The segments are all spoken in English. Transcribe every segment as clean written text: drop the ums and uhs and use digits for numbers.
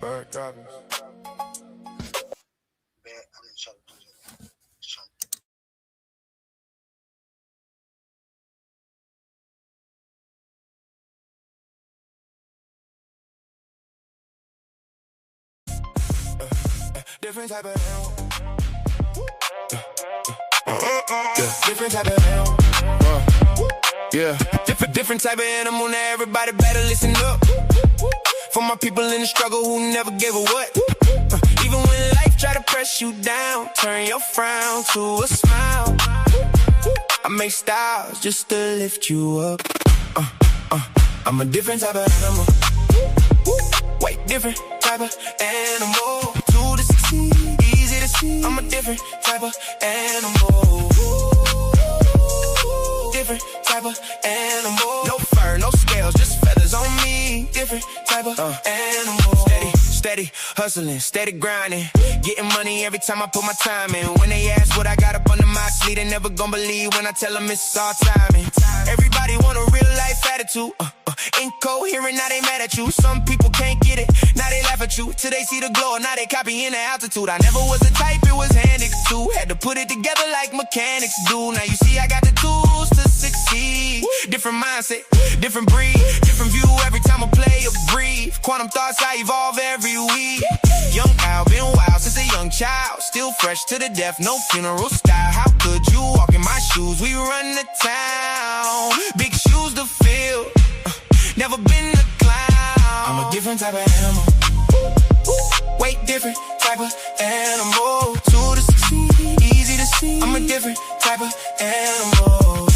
Bird droppings. Different type of hell. Different type of hell. Yeah. Different type of animal. Now everybody better listen up. For my people in the struggle who never gave a what. Even when life try to press you down, turn your frown to a smile. I make styles just to lift you up. I'm a different type of animal. Way different type of animal. To the succeed, easy to see. I'm a different type of animal. Different type of animal. No fur, no scales, just feathers on me. Different type of animal. Steady hustling, steady grinding. Getting money every time I put my time in. When they ask what I got up under my sleeve, they never gon' believe when I tell them it's all timing. Everybody want a real life attitude. Incoherent, now they mad at you. Some people can't get it, now they laugh at you. Till they see the glow, now they copying the altitude. I never was the type, it was handed to. Had to put it together like mechanics do. Now you see I got the tools to succeed. Different mindset, different breed, different view every time I play or breathe. Quantum thoughts, I evolve every week. Young Al, been wild since a young child. Still fresh to the death, no funeral style. How could you walk in my shoes? We run the town, big shoes to fill. Never been a clown. I'm a different type of animal. Way different type of animal. To the succeed, easy to see. I'm a different type of animal.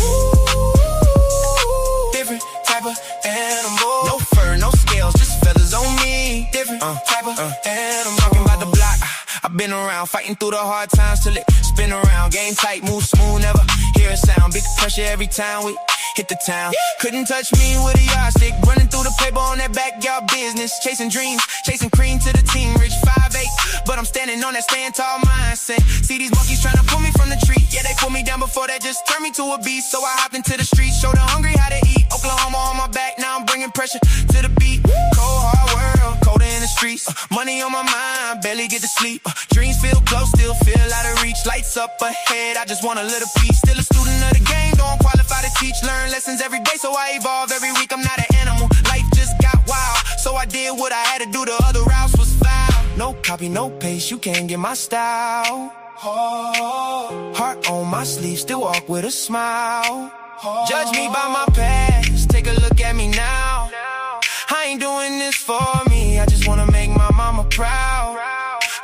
Different type of animal. No fur, no scales, just feathers on me. Different type of animal. Talking about the block, I've been around, fighting through the hard times till it spin around. Game tight, move smooth, never hear a sound. Big pressure every time we hit the town. Couldn't touch me with a yardstick. Running through the paper on that backyard business. Chasing dreams, chasing cream to the team. Rich 5'8", but I'm standing on that stand tall mindset. See these monkeys trying to pull me from the tree. Yeah, they put me down before that, just turned me to a beast. So I hopped into the streets, showed the hungry how to eat. Oklahoma on my back, now I'm bringing pressure to the beat. Cold hard world, colder in the streets. Money on my mind, barely get to sleep. Dreams feel close, still feel out of reach. Lights up ahead, I just want a little piece. Still a student of the game, don't qualify to teach. Learn lessons every day, so I evolve every week. I'm not an animal, life just got wild. So I did what I had to do, the other routes was foul. No copy, no paste, you can't get my style. Heart on my sleeve, still walk with a smile. Judge me by my past, take a look at me now. I ain't doing this for me, I just wanna make my mama proud.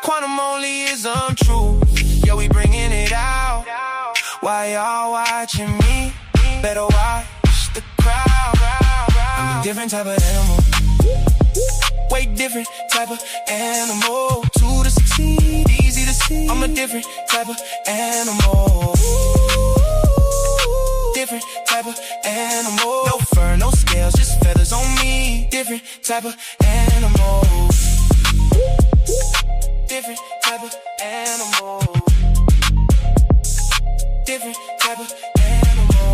Quantum only is untrue, yo, we bringing it out. Why y'all watching me? Better watch the crowd. I'm a different type of animal. Way different type of animal. To the succeed, easy to see. I'm a different type of animal. Different type of animal. No fur, no scales, just feathers on me. Different type of animal. Different type of animal. Different type of animal.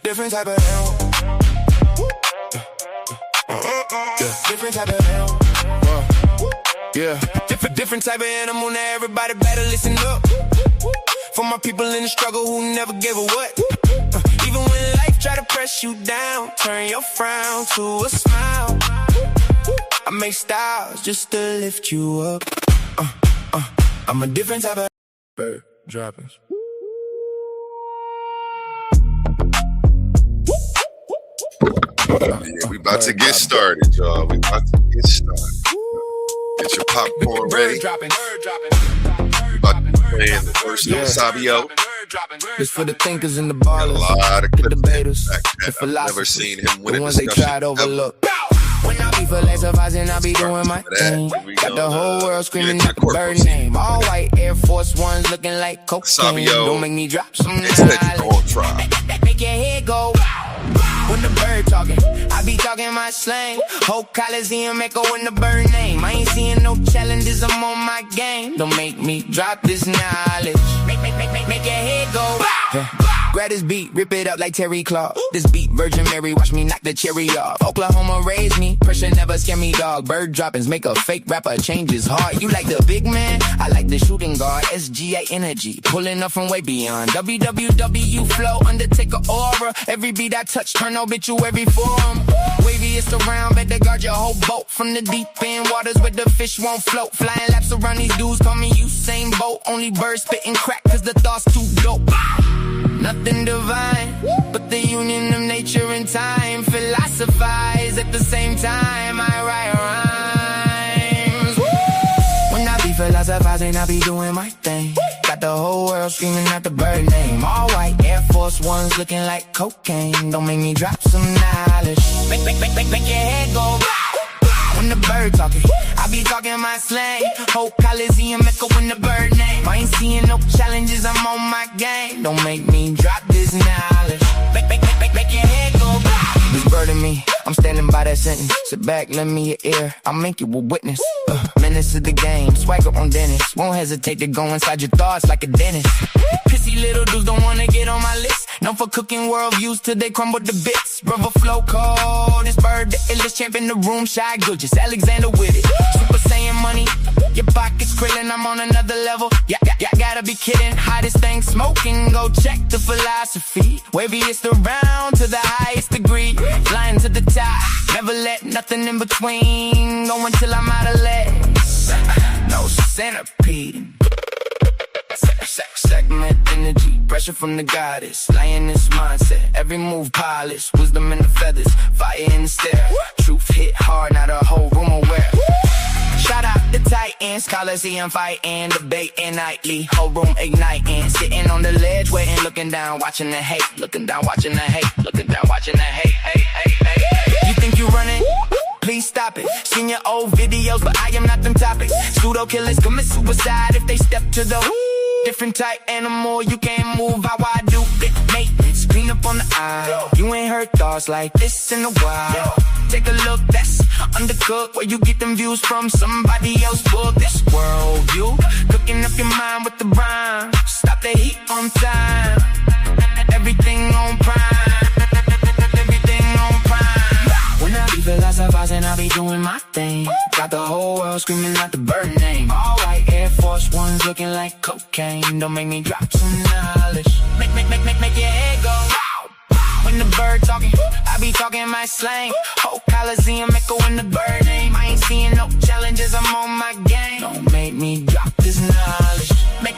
Different type of animal. Different type of animal. Yeah. Different type of animal. Now everybody better listen up. For my people in the struggle who never gave a what. Even when life try to press you down, turn your frown to a smile. I make styles just to lift you up. I'm a different type of bird droppings. Yeah, we about to get started, y'all. We about to get started. Get your popcorn ready. We about to be playing the first Esabio. It's for the thinkers and the ballers, a lot of the debaters, the philosophers, never seen him win the a ones they tried to overlook. When I be philosophizing, I be doing my thing. Got the whole world screaming out the bird name. All white Air Force Ones looking like cocaine. Don't make me drop some knowledge. Make your head go. When the bird talking, I be talking my slang. Whole Coliseum echo in the bird name. I ain't seeing no challenges, I'm on my game. Don't make me drop this knowledge. Make your head go bow. Grab this beat, rip it up like Terry Claw. This beat, Virgin Mary, watch me knock the cherry off. Oklahoma raised me, pressure never scare me, dog. Bird droppings make a fake rapper change his heart. You like the big man, I like the shooting guard. SGA energy, pulling up from way beyond. WWW flow, Undertaker aura. Every beat I touch, turn obituary form. Waviest around, better guard your whole boat. From the deep end waters where the fish won't float. Flying laps around these dudes, call me Usain Bolt. Only birds spitting crack, cause the thought's too dope. Nothing divine, but the union of nature and time. Philosophize at the same time, I write rhymes. When I be philosophizing, I be doing my thing. Got the whole world screaming out the bird name. All white Air Force Ones looking like cocaine. Don't make me drop some knowledge. Make your head go when the bird talking, I be talking my slang. Whole Coliseum echo in the bird name. I ain't seeing no challenges, I'm on my game. Don't make me drop this knowledge. Make your head go back. This bird in me, I'm standing by that sentence. Sit back, lend me your ear, I'll make you a witness. Menace of the game, swagger on Dennis. Won't hesitate to go inside your thoughts like a dentist. Pissy little dudes don't wanna get on my list. Known for cooking worldviews till they crumble to bits. Brother flow cold, this bird the illest champ in the room. Shy good, just Alexander with it. Super Saiyan money, your pockets krillin', I'm on another level. Yeah, gotta be kidding. Hottest thing smoking, go check the philosophy. Waviest around to the highest degree. Flying to the top, never let nothing in between. Go until I'm out of legs, no centipede. Segment energy, pressure from the goddess. Lioness mindset, every move polished. Wisdom in the feathers, fire in the stare. Truth hit hard, not a whole room aware. Shout out the Titans, Coliseum fighting, debating nightly. Whole room igniting, sitting on the ledge, waiting, looking down, watching the hate. Looking down, watching the hate. Looking down, watching the hate. Hey. You think you running? Please stop it. Seen your old videos, but I am not them topics. Pseudo killers commit suicide if they step to the different type animal. You can't move how I do it. Maintenance, clean up on the aisle. You ain't heard thoughts like this in a while. Take a look, that's undercooked. Where you get them views from somebody else's book. This world view, cooking up your mind with the rhyme. Stop the heat on time. Everything on prime. Everything on prime. When I be philosophizing, I be doing my thing. Got the whole world screaming out the bird name. All white Air Force Ones looking like cocaine. Don't make me drop some knowledge. Make your head go. When the bird talking, I be talking my slang. Whole Coliseum echo in the bird name. I ain't seeing no challenges, I'm on my game. Don't make me drop this knowledge. Make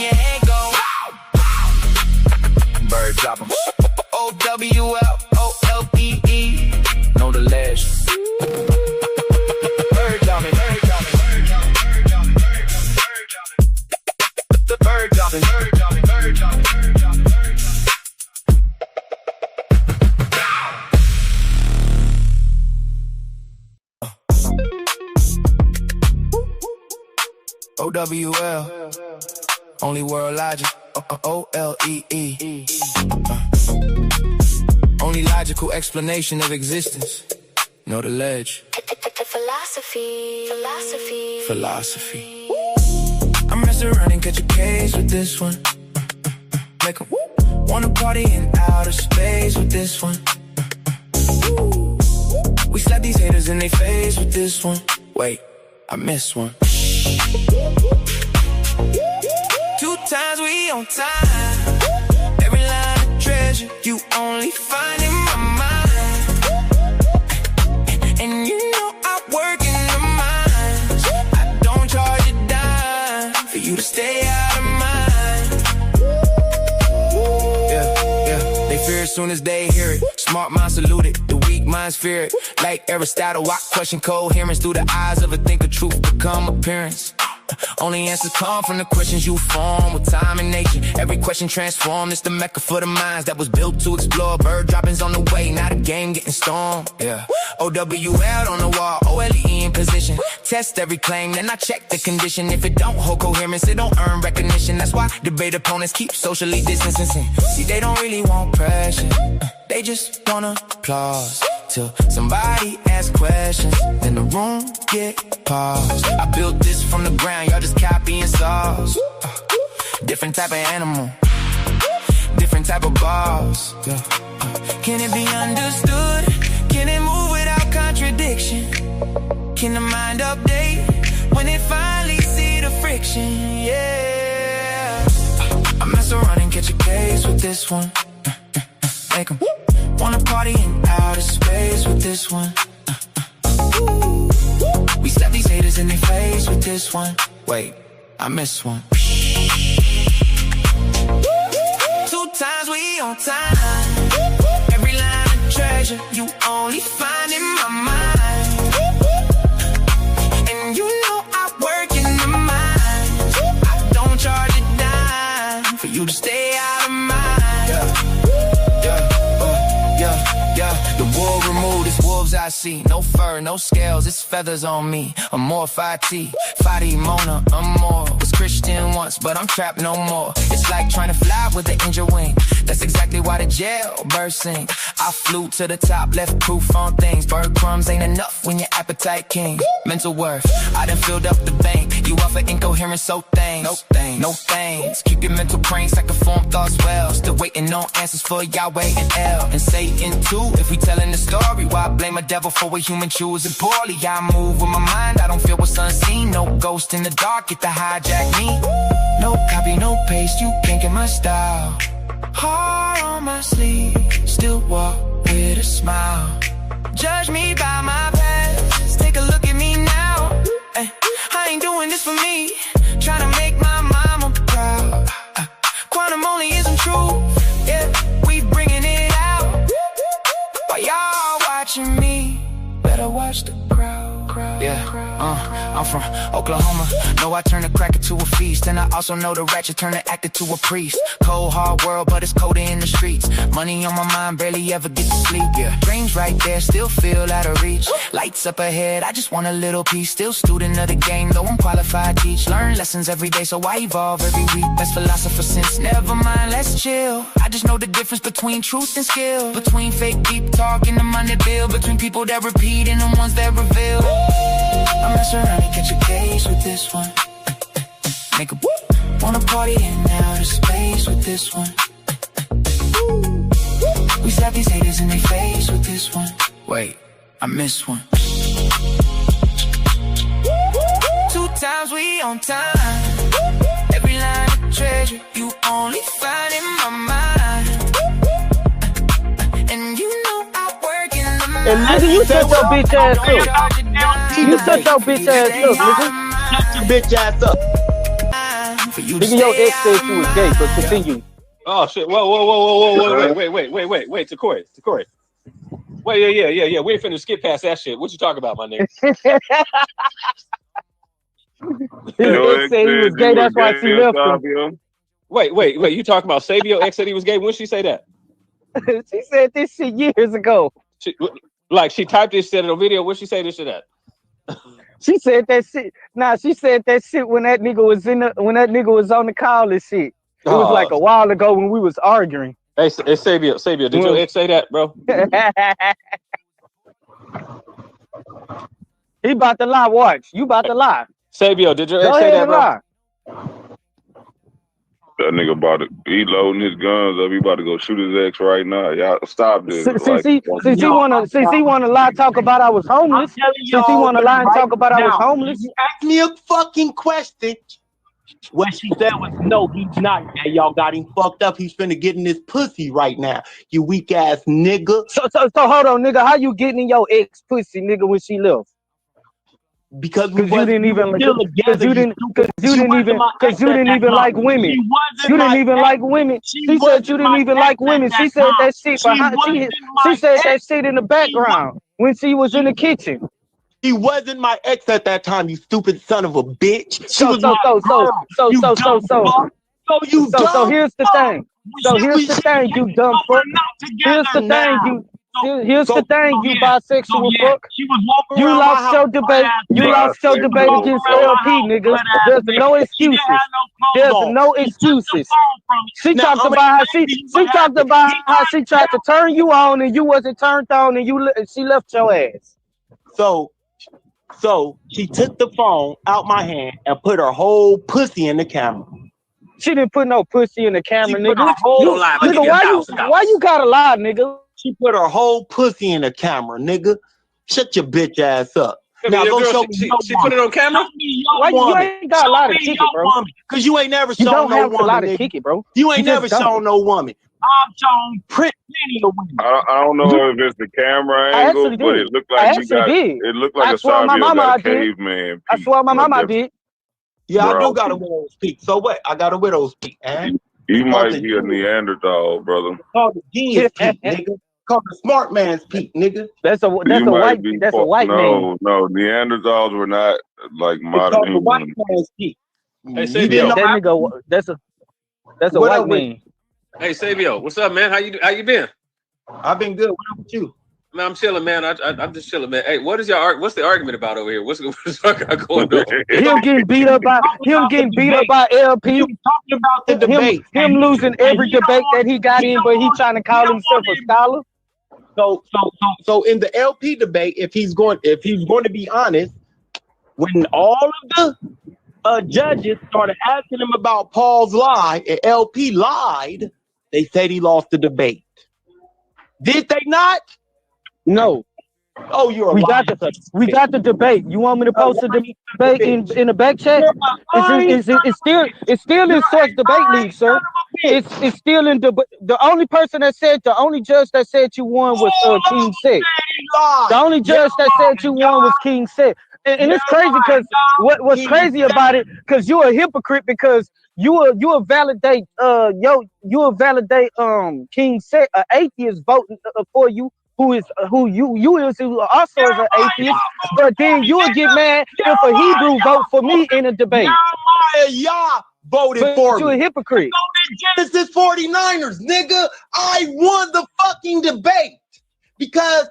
your head go. Bird dropping. OWLOLEE. Know the ledge. Bird dropping. The bird dropping. OWL, only world logic, OLEE. Only logical explanation of existence. Know the ledge. Philosophy. I'm messing around and catch a case with this one. Make 'em wanna party in outer space with this one. We slap these haters in their face with this one. Wait, I missed one. 2 times we on time. Every line of treasure you only find in my mind. And you know I work in the mines. I don't charge a dime for you to stay out of mind. Yeah. They fear as soon as they hear it. Smart minds salute it, the weak minds fear it. Like Aristotle, I question coherence. Through the eyes of a thinker, truth become appearance. Only answers come from the questions you form with time and nature. Every question transformed. It's the mecca for the minds that was built to explore. Bird droppings on the way, not a game getting stormed. Yeah. OWL on the wall, OLE in position. Test every claim, then I check the condition. If it don't hold coherence, it don't earn recognition. That's why debate opponents keep socially distancing. See, they don't really want pressure. They just want applause. till somebody asks questions, then the room get paused. I built this from the ground, y'all just copying sauce. Different type of animal, different type of balls. Can it be understood? Can it move without contradiction? Can the mind update when it finally see the friction? Yeah, I mess around and catch a case with this one. Make 'em wanna party in outer space with this one. We slap these haters in their face with this one. Wait, I missed one. 2 times we on time. Every line of treasure you only find in my mind. And you know I work in the mines. I don't charge a dime for you to stay out of mind. The wool removed, it's wolves I see. No fur, no scales, it's feathers on me. I'm more 5T, Fadi Mona, I'm more. Was Christian once, but I'm trapped no more. It's like trying to fly with an injured wing. That's exactly why the jailbird sing. I flew to the top, left proof on things. Bird crumbs ain't enough when your appetite king. Mental worth, I done filled up the bank. You offer incoherent, so things. No things, no things. Keep your mental pranks, I can form thoughts well. Still waiting on answers for Yahweh and El. And Satan too, if we telling the story. Why blame a devil for a human choosing poorly? I move with my mind, I don't feel what's unseen. No ghost in the dark, get to hijack me. No copy, no paste, you can't get my style. Heart on my sleeve, still walk with a smile. Judge me by my past, take a look at me now. Ay, I ain't doing this for me, trying to make my mama proud. Quantum only isn't true, yeah, we bringing it out. While y'all watching me, better watch the crowd. Yeah, I'm from Oklahoma. Know I turn a cracker to a feast, and I also know the ratchet turn an actor to a priest. Cold hard world, but it's colder in the streets. Money on my mind, barely ever get to sleep. Yeah, dreams right there, still feel out of reach. Lights up ahead, I just want a little piece. Still student of the game, though I'm qualified to teach. Learn lessons every day, so I evolve every week. Best philosopher since, never mind, let's chill. I just know the difference between truth and skill. Between fake deep talk and the money bill. Between people that repeat and the ones that reveal. I mess around and catch a case with this one. Make a wanna party in outer space with this one. We slap these haters in their face with this one. Wait, I missed one. 2 times we on time. Every line of treasure you only find in my mind. And you know I work in the mind. And nigga, you shut your bitch ass up. You shut your bitch ass up, nigga. Shut your bitch ass up. Nigga, your ex said you was gay, but continue. Oh shit! Whoa! Wait, to Corey. Wait, yeah. We ain't finna skip past that shit. What you talking about, my nigga? His ex said he was gay, that's why she left him. Wait. You talking about Esabio? Ex said he was gay. When she say that? She said this shit years ago. She typed this shit in a video. What she say this shit at? She said that shit. Nah, she said that shit when that nigga was was on the call and shit. It was like a while ago when we was arguing. Hey, Esabio, did your ex say that, bro? He about to lie. Watch, you about to lie. Esabio, did your ex say that, bro? Lie. That nigga about to, he loading his guns up. He about to go shoot his ex right now. Y'all stop this. Since he wanna lie, talk about I was homeless. Since he wanna lie and talk about I was homeless. You asked me a fucking question. What she said was no, he's not. Hey, y'all got him fucked up. He's finna get in this pussy right now. You weak ass nigga. So hold on, nigga. How you getting in your ex pussy, nigga, when she left? Because you didn't even like women. You didn't even like women. She said you didn't even like women. She said that shit behind. She said that shit in the background when she was in the kitchen. He wasn't my ex at that time, you stupid son of a bitch. So here's the thing. So here's the thing, you dumb fuck. Here's the thing, Here's the thing, you bisexual fuck. She was walking You around my lost house. your debate. You lost your debate against LP, nigga. There's no excuses. There's no excuses. She talked about how she tried to turn you on and you wasn't turned on and she left your ass. So she took the phone out my hand and put her whole pussy in the camera. She didn't put no pussy in the camera, nigga. Nigga, why you gotta lie, nigga? She put her whole pussy in the camera, nigga. Shut your bitch ass up. Now go show me. She put it on camera. Why you ain't got a lot of kick it, bro? Because you ain't never shown no woman. You don't have a lot of kick it, bro. You ain't never shown no woman. I've shown plenty of women. I don't know if it's the camera angle, but it looked like it looked like Esabio got a caveman. I swear my mama did. Yeah, I do got a widow's peak. So what? I got a widow's peak, man. You might be a Neanderthal, brother. Called the genius peak, nigga. Called the smart man's peak, nigga. That's a white man. No, Neanderthals were not like modern humans. White man's peak. Hey, Esabio. That nigga, that's a white man. Hey, Esabio, what's up, man? How you been? I've been good. What about you? Man, I'm chilling, man. I'm just chilling, man. Hey, what's the argument about over here? What's going on? Him getting beat up by LP. Talking about the debate. Him losing every debate that he got in, but he trying to call himself a scholar. So in the LP debate, if he's going to be honest, when all of the judges started asking him about Paul's lie, and LP lied, they said he lost the debate. Did they not? No. Oh, we got the debate. You want me to post the debate in the back chat? It's still in Source Debate League, sir. It's still in the only judge that said you won was King Set. The only judge that said you won was King Set. And it's crazy because what's crazy about it, because you're a hypocrite, because you will validate King Set, an atheist voting for you, who also is an atheist, but then you'll get mad if a Hebrew vote for me in a debate. Y'all voted for me. You're a hypocrite. Genesis 49ers, nigga. I won the fucking debate because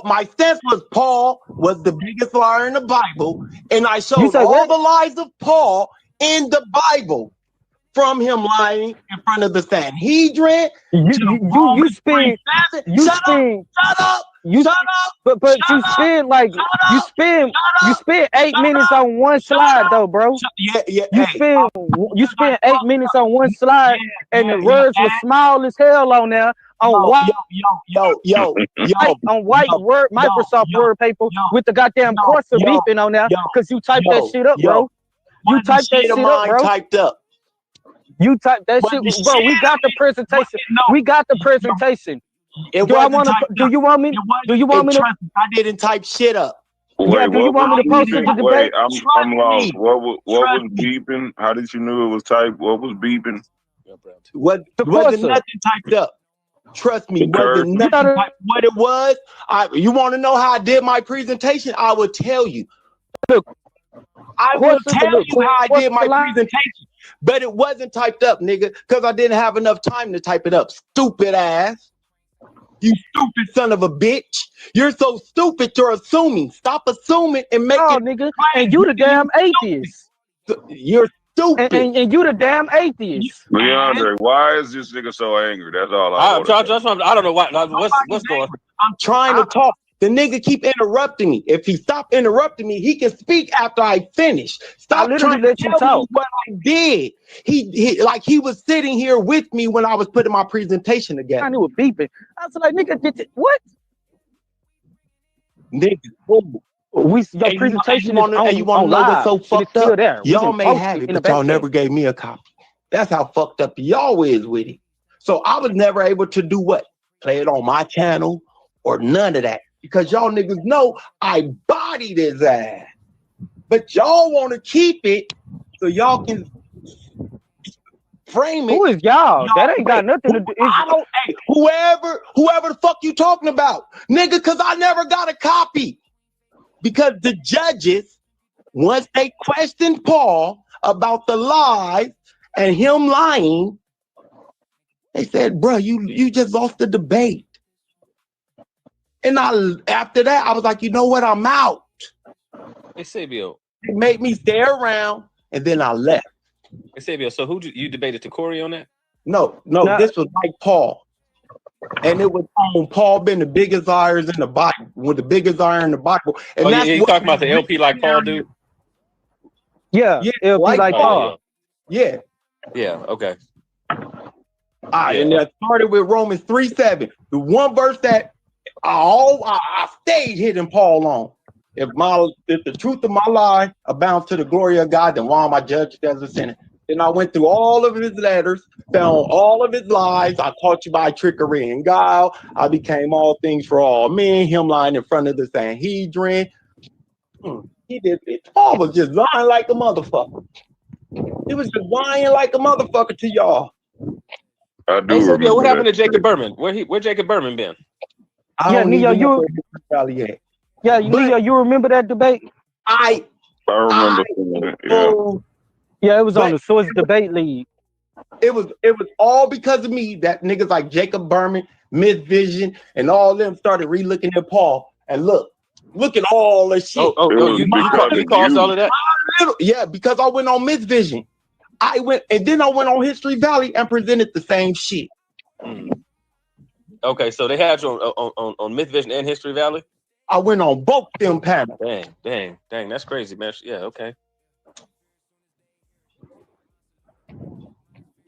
my stance was Paul was the biggest liar in the Bible, and I showed all the lies of Paul in the Bible. From him lying in front of the Sanhedrin, you spend 8 minutes on one slide though, bro. You spend 8 minutes on one slide, and the words were small as hell on there on white word Microsoft Word paper with the goddamn cursor beeping on there because you typed that shit up, bro. You typed that shit up, bro. Typed up. You type that shit, bro. We got the presentation. We got the presentation. Do you want me to? I didn't type shit up. Wait, do you want me to post it to the debate? I'm lost. What was beeping? How did you know it was typed? What was beeping? Wasn't nothing typed up. Trust me, wasn't nothing typed. What it was? You want to know how I did my presentation? I will tell you. I will tell you how I did my presentation. But it wasn't typed up, nigga, because I didn't have enough time to type it up. Stupid ass. You stupid son of a bitch. You're so stupid, you're assuming. Stop assuming and make it. Nigga. And you the damn atheist. You're stupid. And you the damn atheist. Leandre, why is this nigga so angry? That's all I don't know why. What's going on? I'm trying to talk. The nigga keep interrupting me. If he stop interrupting me, he can speak after I finish. Stop trying to tell me what I did. He was sitting here with me when I was putting my presentation together. I knew it beeping. I was like, nigga, what? Nigga, your presentation is on, you want to know what's so fucked up? There. Y'all may have it, but y'all never gave me a copy. That's how fucked up y'all is with it. So I was never able to do what? Play it on my channel or none of that. Because y'all niggas know I bodied his ass. But y'all want to keep it so y'all can frame it. Who is y'all? That ain't got nothing to do. Whoever the fuck you talking about. Nigga, because I never got a copy. Because the judges, once they questioned Paul about the lies and him lying, they said, bro, you just lost the debate. And after that, I was like, you know what? I'm out. Esabio. It made me stay around, and then I left. Esabio, so who you debated to Corey on that? No, this was like Paul. And it was on Paul being the biggest liars in the Bible, with the biggest liar in the Bible. And that's you talking about the LP like Paul dude? Yeah, LP like Paul. Yeah. Yeah, okay. And that started with Romans 3:7. The one verse that I stayed hitting Paul on. If the truth of my lie abounds to the glory of God, then why am I judged as a sinner? Then I went through all of his letters, found all of his lies. I caught you by trickery and guile. I became all things for all men. Him lying in front of the Sanhedrin. He did it. Paul was just lying like a motherfucker. He was just lying like a motherfucker to y'all. I do remember what happened that. to Jacob Berman? Where Jacob Berman been? Neo, Neo, you remember that debate? I remember that. Yeah. Yeah, it was on the Source Debate League. It was all because of me that niggas like Jacob Berman, Miss Vision, and all them started re-looking at Paul. And look at all the shit. You caused all of that? Yeah, because I went on Miss Vision. I went on History Valley and presented the same shit. Okay, so they had you on Myth Vision and History Valley? I went on both them panels. Dang, that's crazy, man. Yeah, okay.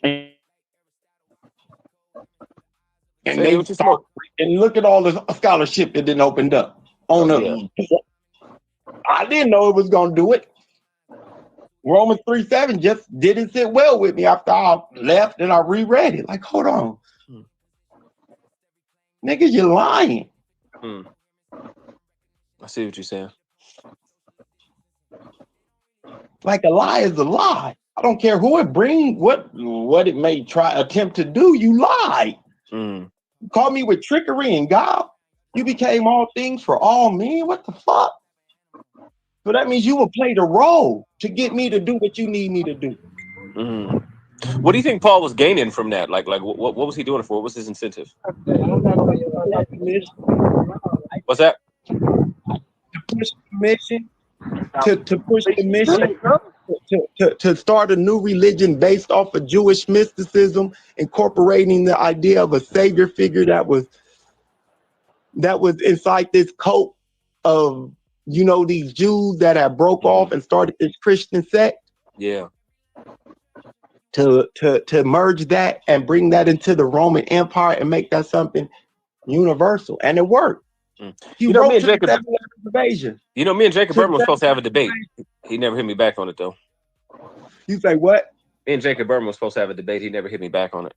And and look at all the scholarship that didn't open up on them. I didn't know it was gonna do it. Romans 3:7 just didn't sit well with me after I left and I reread it. Like, hold on. Nigga, you're lying. I see what you're saying. Like a lie is a lie. I don't care who it brings, what it may attempt to do, you lied. You called me with trickery and guile. You became all things for all men. What the fuck? So that means you will play the role to get me to do what you need me to do. What do you think Paul was gaining from that? Like what was he doing it for? What was his incentive? What's that? To push the mission, to push the mission, to start a new religion based off of Jewish mysticism, incorporating the idea of a savior figure that was inside this cult of, these Jews that had broke off and started this Christian sect. Yeah. To merge that and bring that into the Roman Empire and make that something universal. And it worked. Me and Jacob Berman were supposed to have a debate. He never hit me back on it, though. You say what? Me and Jacob Berman was supposed to have a debate. He never hit me back on it.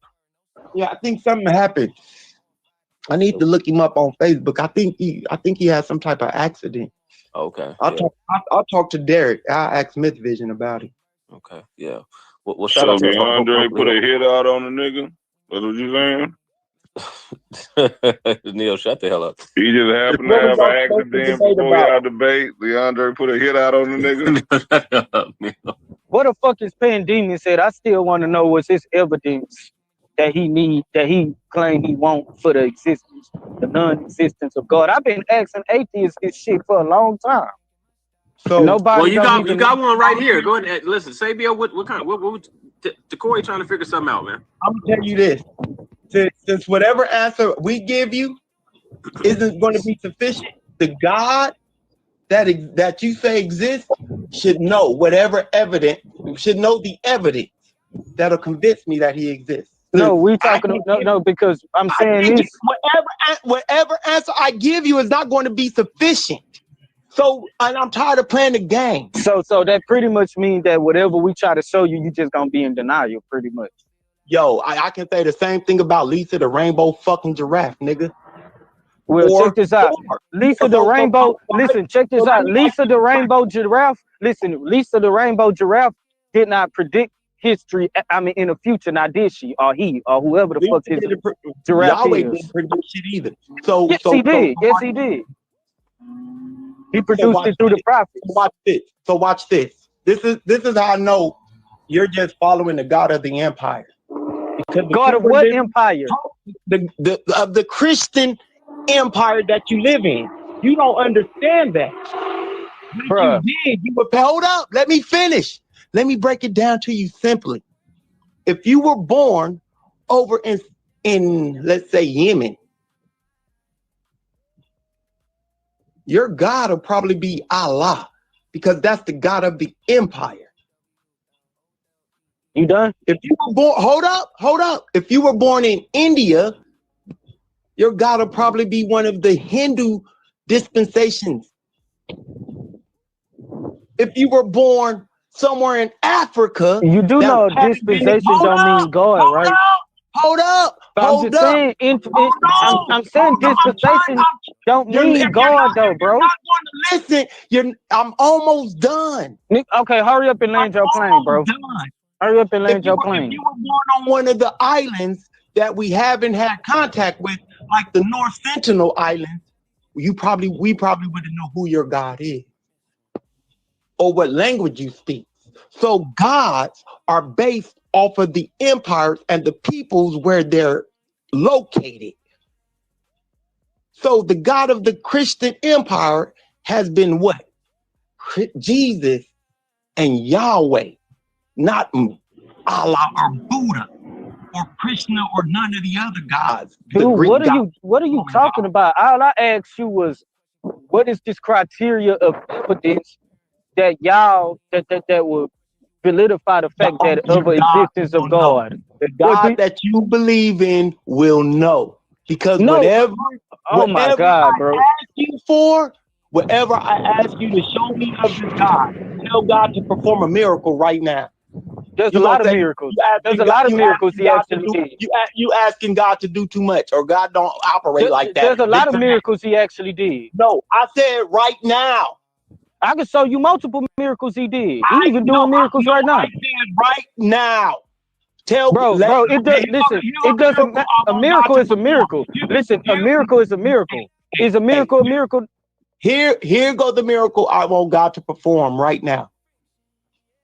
Yeah, I think something happened. I need to look him up on Facebook. I think he had some type of accident. Okay. I'll talk to Derek. I'll ask Myth Vision about it. Okay. Yeah. Well, shout out to DeAndre put a hit out on the nigga. That's what you saying? Neil, shut the hell up. He just happened to have an accident before y'all debate. DeAndre put a hit out on the nigga. What the fuck is Pandemic said? I still want to know what's his evidence that he claimed he won't for the non-existence of God. I've been asking atheists this shit for a long time. So nobody. Well, you got one right here. Go ahead. Listen, Sabio, what Corey trying to figure something out, man? I'm gonna tell you this. Since whatever answer we give you isn't going to be sufficient, the God that you say exists should know the evidence that'll convince me that he exists. No, we talking because I'm saying this. Whatever answer I give you is not going to be sufficient. So, and I'm tired of playing the game. So that pretty much means that whatever we try to show you, you just gonna be in denial, pretty much. Yo, I can say the same thing about Lisa the rainbow fucking giraffe, nigga. Well, check this out. Lisa the rainbow. Listen, check this out. Lisa the rainbow giraffe. Listen, Lisa the rainbow giraffe did not predict history. I mean, in the future, now did she or he or whoever the fuck his giraffe Yahweh is? didn't predict shit either. So yes, he did. Yes, he did. He produced it through the prophets. Watch this. This is how I know you're just following the God of the empire. God of what empire? The Christian empire that you live in. You don't understand that. Bruh. You would hold up. Let me finish. Let me break it down to you simply. If you were born over in let's say Yemen, your God will probably be Allah, because that's the God of the empire. You done? If you were born, hold up. If you were born in India, your God will probably be one of the Hindu dispensations. If you were born somewhere in Africa, you do know dispensation don't mean God, right? Hold up. I'm saying dispensation don't mean God, though, bro. You're not going to listen. I'm almost done. Okay, hurry up and land your plane, bro. Hurry up and land your plane. If you were born on one of the islands that we haven't had contact with, like the North Sentinel Islands, we probably wouldn't know who your God is or what language you speak. So gods are based off of the empires and the peoples where they're located. So the God of the Christian empire has been what? Jesus and Yahweh, not Allah or Buddha or Krishna or none of the other gods. Dude, what are you talking about? All I asked you was, what is this criteria of evidence that y'all that would solidify the fact that of existence of God? The God that you believe in will know, because whatever my God, bro. Whatever I ask you to show me of this God, tell God to perform a miracle right now. There's a lot of miracles. There's a lot of miracles he actually did. You asking God to do too much, or God don't operate like that. There's a lot of miracles he actually did. No, I said right now. I can show you multiple miracles he did. He even doing miracles right now. I said right now. Bro, it doesn't matter. A miracle is a miracle. Listen, a miracle is a miracle. Is a miracle a miracle? Here goes the miracle I want God to perform right now.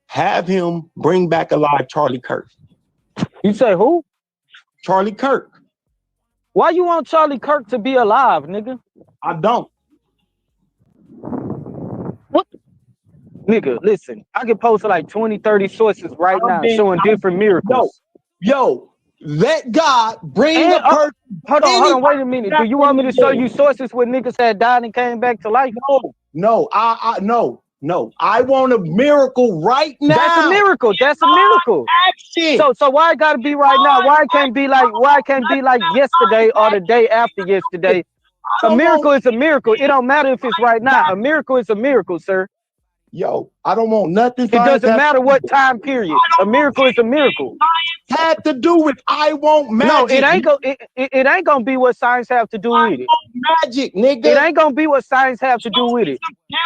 Have him bring back alive Charlie Kirk. You say who? Charlie Kirk. Why you want Charlie Kirk to be alive, nigga? I don't. What? Nigga, listen, I can post like 20, 30 sources right now showing different miracles. Yo, let God bring the person. Hold on, wait a minute. Do you want me to show you sources where niggas had died and came back to life? No. I want a miracle right now. That's a miracle. That's a miracle. So why it gotta be right now? Why it can't be like yesterday or the day after yesterday? A miracle is a miracle. It don't matter if it's right now. A miracle is a miracle, sir. Yo, I don't want nothing. It doesn't matter what time period. A miracle is a miracle. Science had to do with I want magic. No, it ain't gonna be what science have to do with it. Magic, nigga. It ain't gonna be what science have to do with it.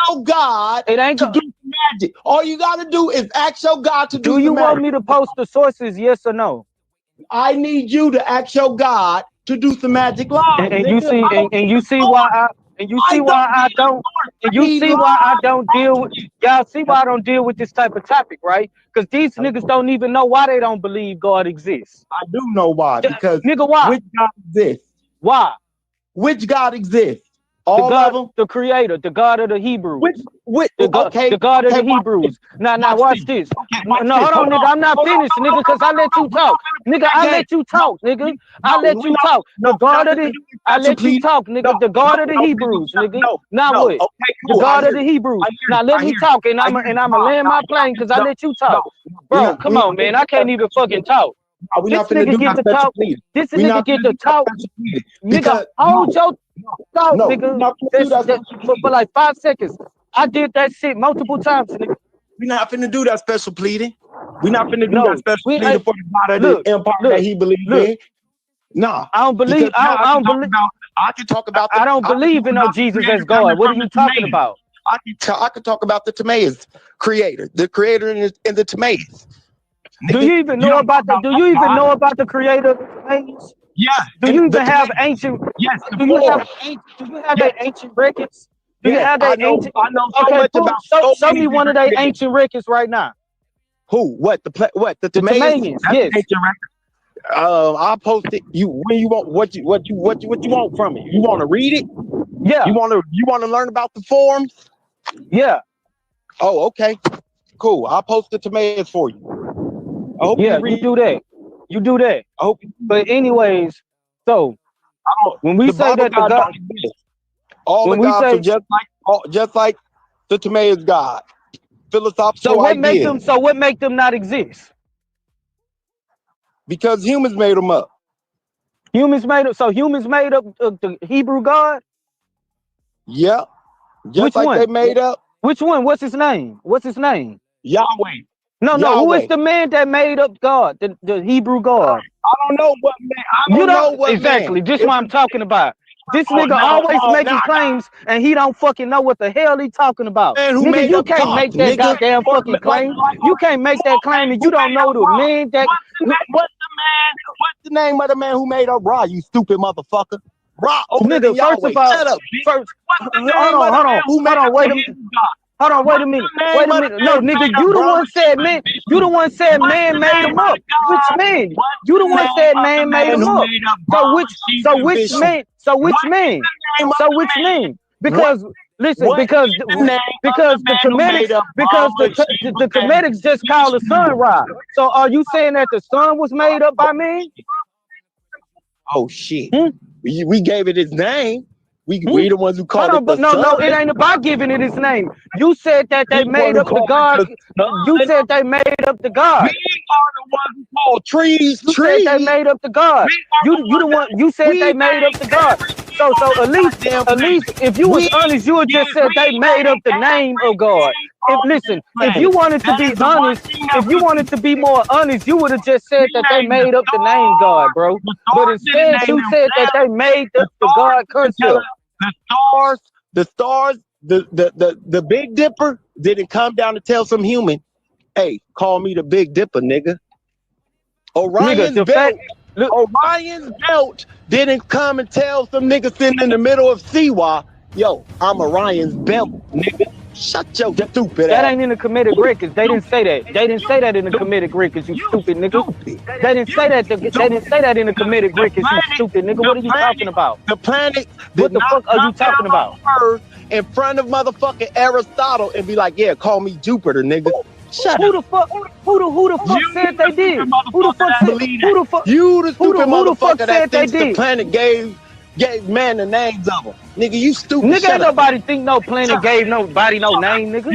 Tell God it ain't to do magic. All you gotta do is ask your God to do. Do you want me to post the sources? Yes or no? I need you to ask your God to do some magic live. And you see why I don't deal with y'all. See why I don't deal with this type of topic, right? Because these niggas don't even know why they don't believe God exists. I do know why. Because nigga, why? Which God exists? Why? Which God exists? All of them? The creator, the God of the Hebrews. The God of the Hebrews. Now watch this. Hold on, nigga. I'm not finished, nigga, because I let you talk. Nigga, I let you talk, nigga. I let you talk. The God of the I let you talk, nigga. The God of the Hebrews, nigga. Now what? The God of the Hebrews. Now let me talk, and I'ma land my plane because I let you talk. Bro, come on, man. I can't even fucking talk. This nigga get to talk. This nigga get to talk. Nigga, hold your thought, nigga. For like 5 seconds. I did that shit multiple times, nigga. We're not finna do that special pleading. We're not finna do that special pleading for the God of the empire that he believes in. Nah. I don't believe. I don't believe. I can talk about. I don't believe in no Jesus as God. What are you talking about? I can talk about the Timaeus creator, the creator in the Timaeus. Do you even know about the? Do you even know about the creator of the Timaeus? Yeah. Do you even have ancient? Yes. Do you have the ancient records? Do you have that ancient? I know so much about. Show me one of their ancient records right now. Who? What? The Timaeus? Yes. Ancient record. I'll post it. You when you want what you want from it? You want to read it? Yeah. You want to learn about the forms? Yeah. Oh, okay. Cool. I'll post the tomatoes for you. I hope you do that. You do that. I hope. But anyways, so when we say that the God, all the gods are just like the tomatoes God. Philosophical ideas. What make them not exist? Because humans made them up. Humans made up the Hebrew God? Yeah. Just Which like one? They made up. Which one? What's his name? Yahweh. No. Who is the man that made up God? The Hebrew God. I don't know what man. I don't know what exactly. Man. This is what I'm talking about. This nigga always making claims and he don't fucking know what the hell he talking about. Nigga, you can't make that goddamn fucking claim. You can't make that claim and you don't know the man that. What's the name of the man who made up Ra? You stupid motherfucker. Ra. Nigga, first of all, shut up. Hold on, wait a minute. Wait a minute. No, nigga, you the one said man. You the one said man made him up. Which man? You the one said man made him up. So which man? Because listen, because the Comedics just called the sun rise. So are you saying that the sun was made up by man? Oh shit. We gave it his name. We the ones who called it the sun. No, it ain't about giving it is name. You said that they made up the God. You said they made up the God. We are the ones who call trees. You said they made up the God. You the one. You said they made up the God. So at least if you was honest, you would just said they made up the name of God. If you wanted to be honest, if you wanted to be more honest, you would have just said that they made up the name God, bro. But instead, you said that they made the God concept. The stars, the Big Dipper didn't come down to tell some human, hey, call me the Big Dipper, nigga. Orion's belt didn't come and tell some nigga sitting in the middle of Siwa, yo, I'm Orion's belt, nigga. Shut your stupid ass. That ain't in the Comedic records. They didn't say that. They didn't say that in the Comedic records, you stupid nigga. They didn't say that. They didn't say that in the Comedic records, you stupid nigga. What are you talking about? The planet. What the fuck are you talking about? In front of motherfucking Aristotle and be like, yeah, call me Jupiter, nigga. Shut who the fuck said they did? Who the fuck said? You the stupid motherfucker that thinks the planet gave man the names of them. Nigga, you stupid. Nigga, ain't nobody think no planet gave nobody no name, nigga.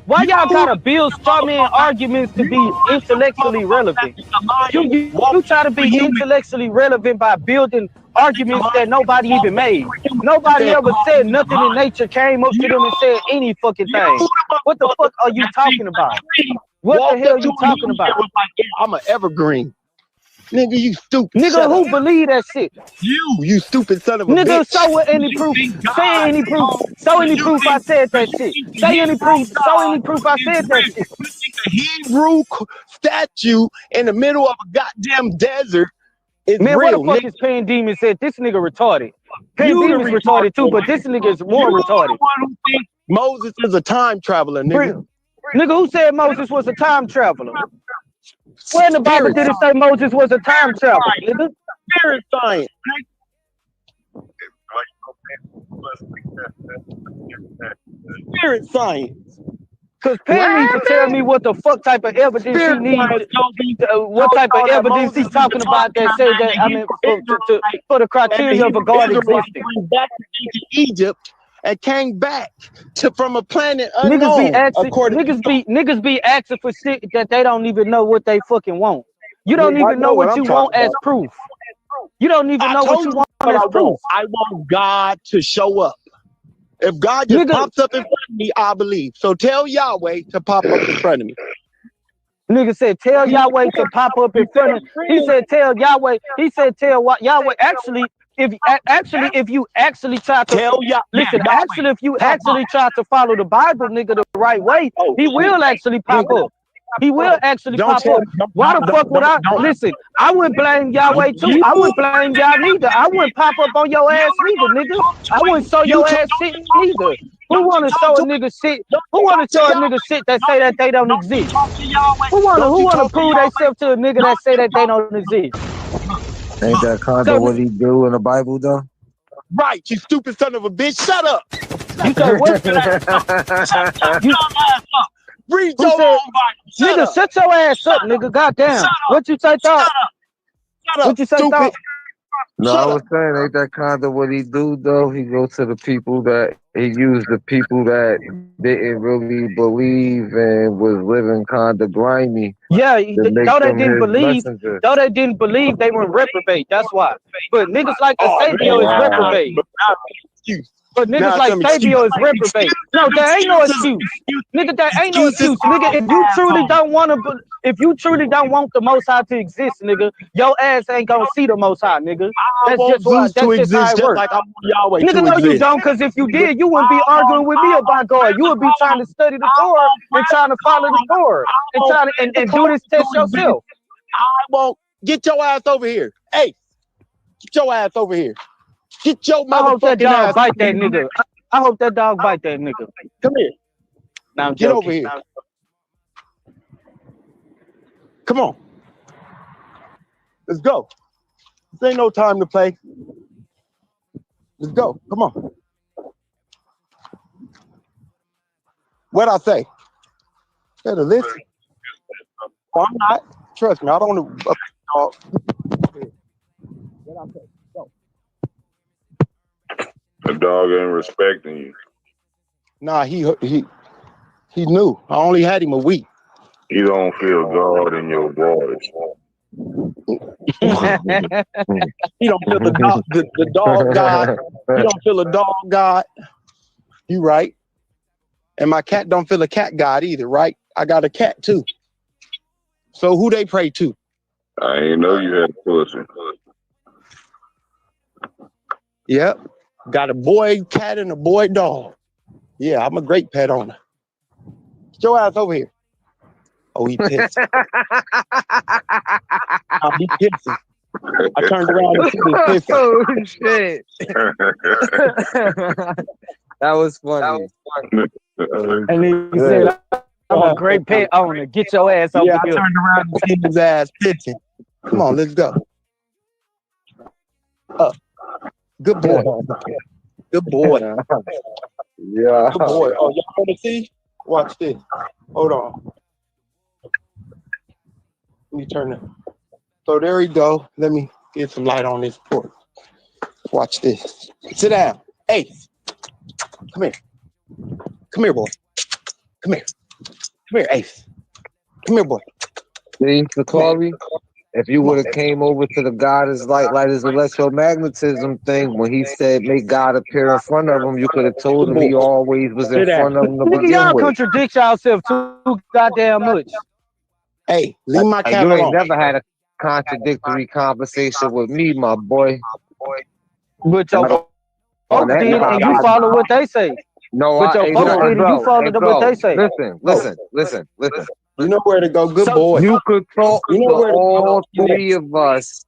Why y'all gotta build straw man arguments to be intellectually relevant? You try to be intellectually relevant by building arguments that nobody even made. Nobody ever said nothing in nature came up to them and said any fucking thing. What the fuck are you talking about? What the hell are you talking about? I'm an evergreen. Nigga, you stupid. Nigga, who believe that shit? You stupid son of a bitch. Nigga, show any proof. Say any proof. Show any proof I said that shit. Say any proof. Show any proof I said that shit. A Hebrew statue in the middle of a goddamn desert is man, real. What the fuck is Pan Demon said? This nigga retarded. Pan Demon's retarded too, but this nigga is more retarded. Moses is a time traveler, nigga. Nigga, who said Moses was a time traveler? Where in the Bible did it say Moses was a time traveler, nigga? Spirit science. Spirit science. Because Pan needs to tell me what the fuck type of evidence he needs. What type of evidence he's talking about that say that, I mean, for the criteria of a God existing. Back to Egypt and came back from a planet unknown. Niggas be asking for shit that they don't even know what they fucking want. You don't even know what you want as proof. You don't even know what you want as proof. I want God to show up. If God just pops up in front of me, I believe. So tell Yahweh to pop up in front of me. Nigga said, tell Yahweh to pop up in front of me. He said, tell Yahweh. He said, tell Yahweh. Actually, if you actually try to if you actually try to follow the Bible, nigga, the right way, he will actually pop up. He will actually pop up. Why the fuck would I? Listen, I wouldn't blame Yahweh too. I wouldn't blame y'all neither. I wouldn't pop up on your ass neither, nigga. I wouldn't show your ass shit neither. Who want to show a nigga shit? Who want to show a nigga shit that say that they don't exist? Who want to prove themselves to a nigga that say that they don't exist? Ain't that kind of what he do in the Bible though? Right, you stupid son of a bitch. Shut up. You say what? Read your own Bible. Nigga, shut your ass up, nigga. Goddamn. What you say, thought? Shut up. What you say, thought? No, I was saying, ain't that kind of what he do though? He go to the people that he used, the people that didn't really believe and was living kind of grimy. Yeah, though they didn't believe, they were reprobate. That's why. But niggas like Esabio is reprobate. But niggas like Esabio is reprobate. No, there ain't no excuse. Nigga, there ain't no excuse. Nigga, if you truly don't want the Most High to exist, nigga, your ass ain't gonna see the Most High, nigga. That's just how it works. Like nigga, no, you don't, because if you did, you wouldn't be arguing with me about God. You would be trying to study the Torah and trying to follow the Torah and trying to and do this test yourself. I won't. Get your ass over here. Hey, get your ass over here. Get your motherfucking I hope that dog ass bite that nigga. I hope that dog bite that nigga. Come here. Now get over here. Come on. Let's go. This ain't no time to play. Let's go. Come on. What'd I say? Better listen. Oh, I'm not. Trust me. I don't want to. What'd I say? Go. The dog ain't respecting you. Nah, he knew. I only had him a week. You don't feel God in your voice. He don't feel the dog God. He don't feel a dog God. You right. And my cat don't feel a cat God either, right? I got a cat too. So who they pray to? I ain't know you had pussy. Yep. Got a boy cat and a boy dog. Yeah, I'm a great pet owner. Get your ass over here. Oh, he pissed. I'll be pissing. I turned around and see him pissing. Oh, shit. That was funny. And he said, I'm a great pet owner. Get your ass over here. I turned around and see his ass pissing. Come on, let's go. Up. Good boy. Good boy. Yeah. Good boy. Oh, y'all want to see? Watch this. Hold on. Let me turn it. So there we go. Let me get some light on this porch. Watch this. Sit down. Hey. Come here. Come here, boy. Come here. Come here, Ace. Come here, boy. See, Sakari, if you would have came over to the God is like his electromagnetism thing, when he said make God appear in front of him, you could have told him he always was in front of him to begin y'all with. contradict yourself too goddamn much. Hey, leave my cat alone. You ain't alone. never had a contradictory conversation with me, my boy. But your folks did, and you follow what they say. No, but your folks did, and you follow what they say. Listen. You know where to go, good boy. You could talk to all three of us,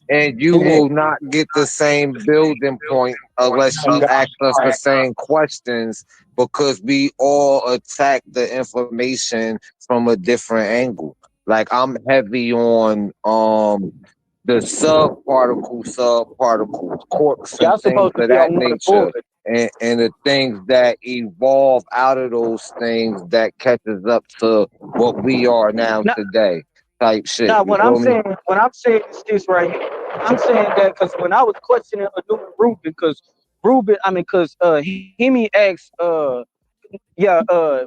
and you will not get the same building point unless you ask us the same questions, because we all attack the information from a different angle. Like, I'm heavy on the subparticle, quarks, and things of that nature. And the things that evolve out of those things that catches up to what we are now today, type shit. Now, what I'm saying is this right here. I'm saying that because when I was questioning Reuben, because Hemi asked,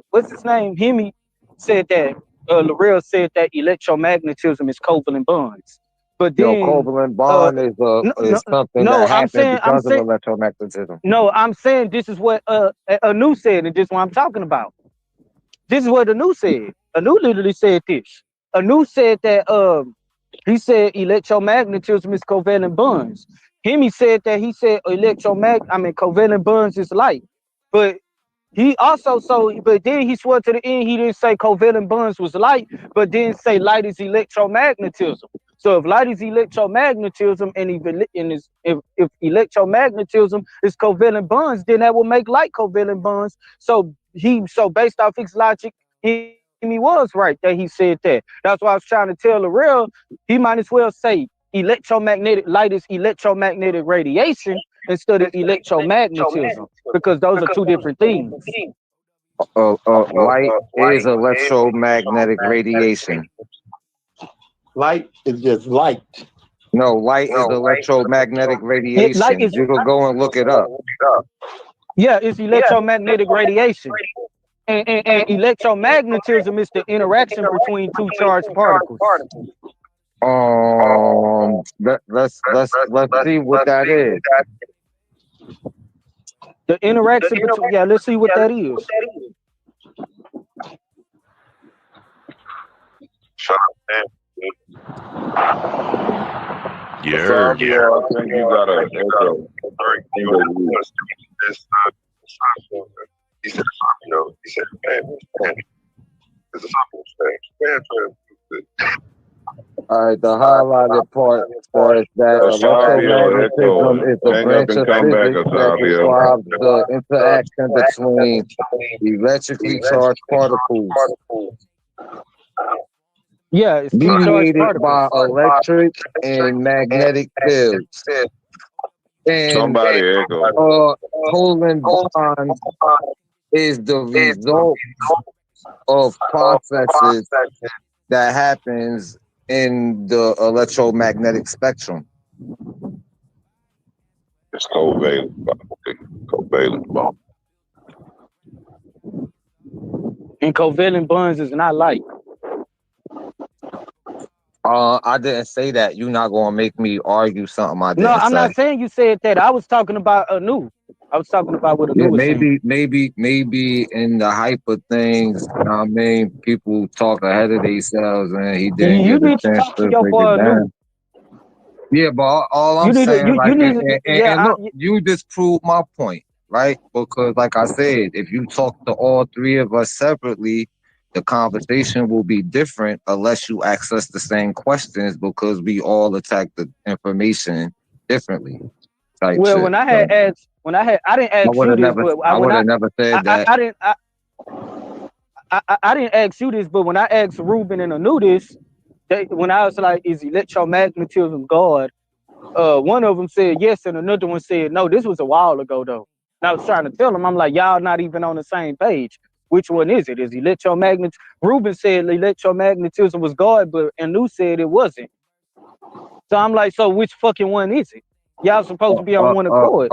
what's his name? Hemi said that L'Oreal said that electromagnetism is covalent bonds. But then, covalent bond is something that happens because of electromagnetism. No, I'm saying this is what Anu said, and this is what I'm talking about. This is what Anu said. Anu literally said this. Anu said that he said electromagnetism is covalent bonds. Hemi said that covalent bonds is light. But he also but then he swore to the end, he didn't say covalent bonds was light, but didn't say light is electromagnetism. So if light is electromagnetism and if electromagnetism is covalent bonds, then that will make light covalent bonds. So based off his logic, he was right that he said that. That's why I was trying to tell Lorel, he might as well say electromagnetic light is electromagnetic radiation instead of electromagnetism, because those are two different things. Light is electromagnetic radiation. Light is just light. No, light is electromagnetic radiation. Light is, you can go and look it up. Yeah, it's electromagnetic radiation. And electromagnetism is the interaction between two charged particles. Let's see what that is. The interaction between, yeah, let's see what that is. Shut up, man. Yeah, I think you got a echo. He said, Esabio. He said, man, it's Esabio. All right, the highlighted part says that electromagnetism is a branch of physics that describes the interaction between electrically charged particles. Yeah, it's mediated by electric and magnetic fields. And somebody echo. Covalent bond is the result of processes that happens in the electromagnetic spectrum. It's covalent bond. And covalent bonds is not light. I didn't say that. You're not gonna make me argue something I didn't say. No, I'm not saying you said that. I was talking about Anu. I was talking about what Anu was saying. Maybe in the hyper things, you know what I mean, people talk ahead of themselves, and he didn't get a chance to break it down. Yeah, but all I'm saying, look, you just proved my point, right? Because, like I said, if you talk to all three of us separately, the conversation will be different unless you ask us the same questions, because we all attack the information differently. Well, shit. I didn't ask you this, but I would have never said that. I didn't ask you this, but when I asked Ruben and Anu this, when I was like, "Is electromagnetism God?" One of them said yes, and another one said no. This was a while ago, though. And I was trying to tell them, I'm like, y'all not even on the same page. Which one is it? Is electromagnet? Ruben said electromagnetism was God, but Anu said it wasn't. So I'm like, so which fucking one is it? Y'all supposed to be on one accord.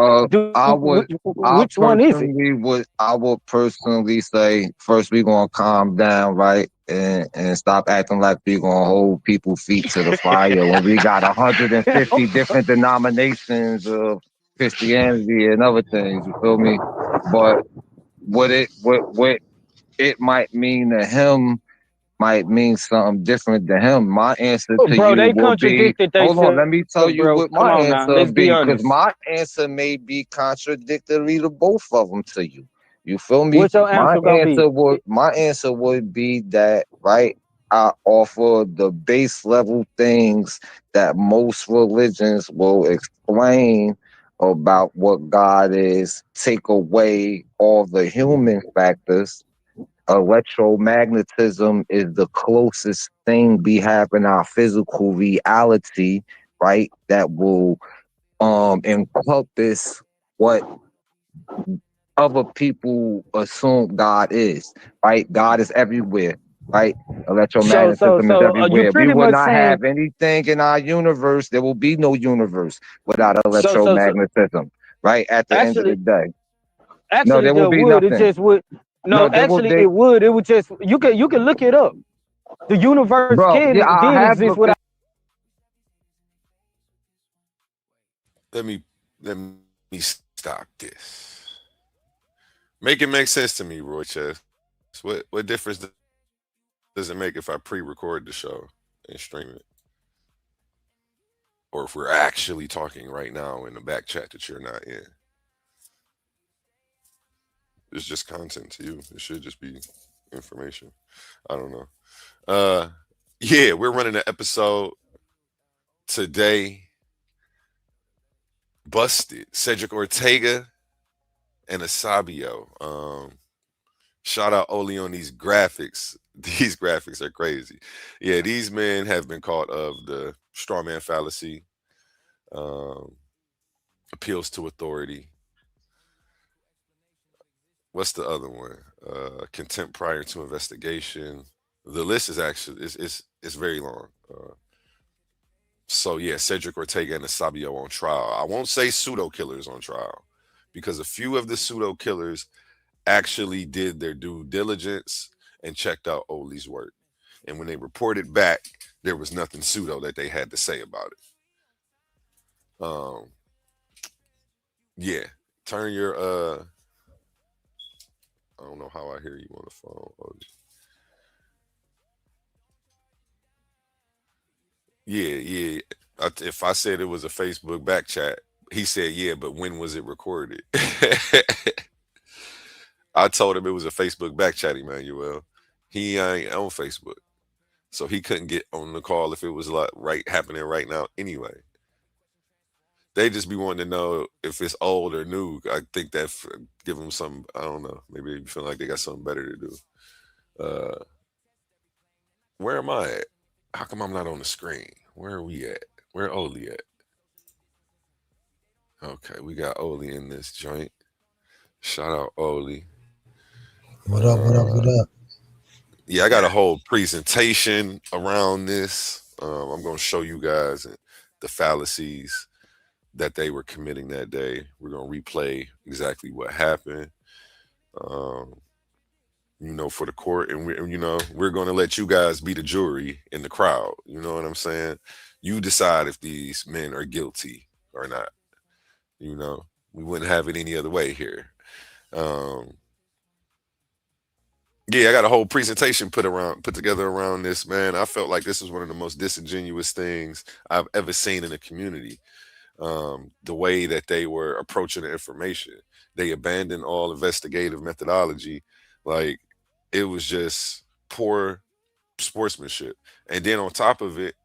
Which one is it? I would personally say, first we gonna calm down, right? And stop acting like we gonna hold people's feet to the fire when we got 150 different denominations of Christianity and other things. You feel me? But what it might mean to him might mean something different to him. My answer to you will be, hold on, let me tell you what my answer will be, because my answer may be contradictory to both of them to you. You feel me? What's your answer my answer would be that, right, I offer the base level things that most religions will explain about what God is, take away all the human factors. Electromagnetism is the closest thing we have in our physical reality, right? That will encompass what other people assume God is, right? God is everywhere, right? Electromagnetism is everywhere. We will not have anything in our universe. There will be no universe without electromagnetism, right? At the end of the day. Actually, there will be nothing. It just would. No, actually, it would. It would just. You can look it up. The universe did exist without. Let me stop this. Make it make sense to me, Roy Chess. What difference does it make if I pre-record the show and stream it, or if we're actually talking right now in the back chat that you're not in? It's just content to you. It should just be information. I don't know. Yeah, we're running an episode today busted Cedrick Ortega and Esabio. Shout out Oli on these graphics. These graphics are crazy. Yeah, these men have been caught of the straw man fallacy, um, appeals to authority. What's the other one? Contempt prior to investigation. The list is actually it's very long. So yeah, Cedrick Ortega and Esabio on trial. I won't say pseudo killers on trial because a few of the pseudo killers actually did their due diligence and checked out Oli's work. And when they reported back, there was nothing pseudo that they had to say about it. Yeah. Turn your I don't know how I hear you on the phone, Oli. Yeah. If I said it was a Facebook back chat, he said, yeah, but when was it recorded? I told him it was a Facebook back chat, Emmanuel. He ain't on Facebook. So he couldn't get on the call if it was like happening right now anyway. They just be wanting to know if it's old or new. I think that give them some, I don't know, maybe they feel like they got something better to do. Where am I at? How come I'm not on the screen? Where are we at? Where Oli at? Okay, we got Oli in this joint. Shout out Oli. What up? Yeah, I got a whole presentation around this. I'm going to show you guys the fallacies that they were committing that day. We're going to replay exactly what happened, for the court. And we're going to let you guys be the jury in the crowd. You know what I'm saying? You decide if these men are guilty or not. We wouldn't have it any other way here. Yeah, I got a whole presentation put together around this, man. I felt like this was one of the most disingenuous things I've ever seen in a community. The way that they were approaching the information, they abandoned all investigative methodology. Like, it was just poor sportsmanship. And then on top of it,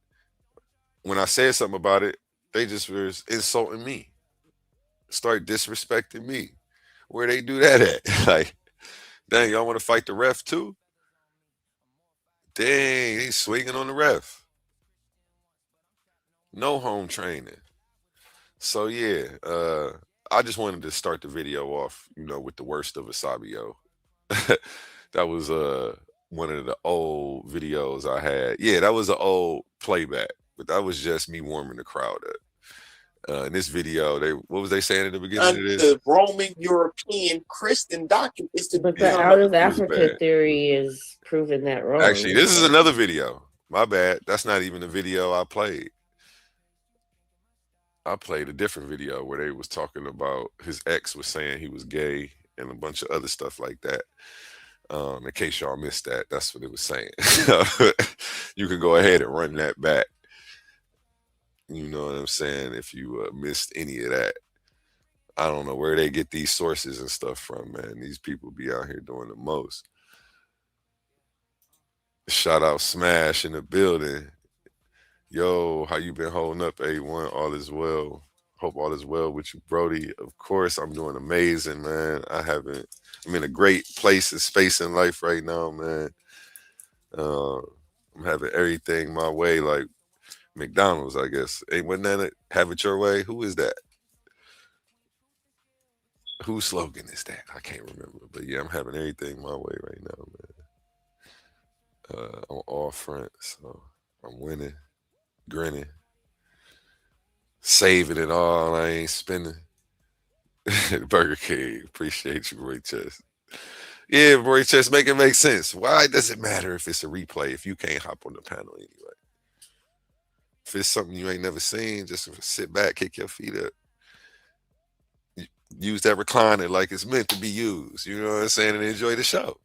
when I said something about it, they just were insulting me, start disrespecting me. Where they do that at? Like, dang, y'all want to fight the ref too? Dang, he's swinging on the ref. No home training. So yeah, I just wanted to start the video off, with the worst of Esabio. That was one of the old videos I had. Yeah, that was an old playback, but that was just me warming the crowd up. In this video, what was they saying in the beginning of this? The Roman European Christian doctrine is to But the out of Africa theory is proving that wrong. Actually, this is another video. My bad. That's not even the video I played. I played a different video where they was talking about his ex was saying he was gay and a bunch of other stuff like that. In case y'all missed that, that's what it was saying. You can go ahead and run that back. You know what I'm saying? If you missed any of that. I don't know where they get these sources and stuff from, man. These people be out here doing the most. Shout out Smash in the building. Yo, how you been holding up, A1? All is well. Hope all is well with you, Brody. Of course, I'm doing amazing, man. I'm in a great place and space in life right now, man. I'm having everything my way, like McDonald's, I guess. Wasn't that it? Have it your way? Who is that? Whose slogan is that? I can't remember. But yeah, I'm having everything my way right now, man. On all fronts. So I'm winning, grinning, saving it all. I ain't spending. Burger King. Appreciate you, Roy Chess. Yeah, Roy Chess, make it make sense. Why does it matter if it's a replay if you can't hop on the panel anyway? If it's something you ain't never seen, just sit back, kick your feet up. Use that recliner like it's meant to be used. You know what I'm saying? And enjoy the show.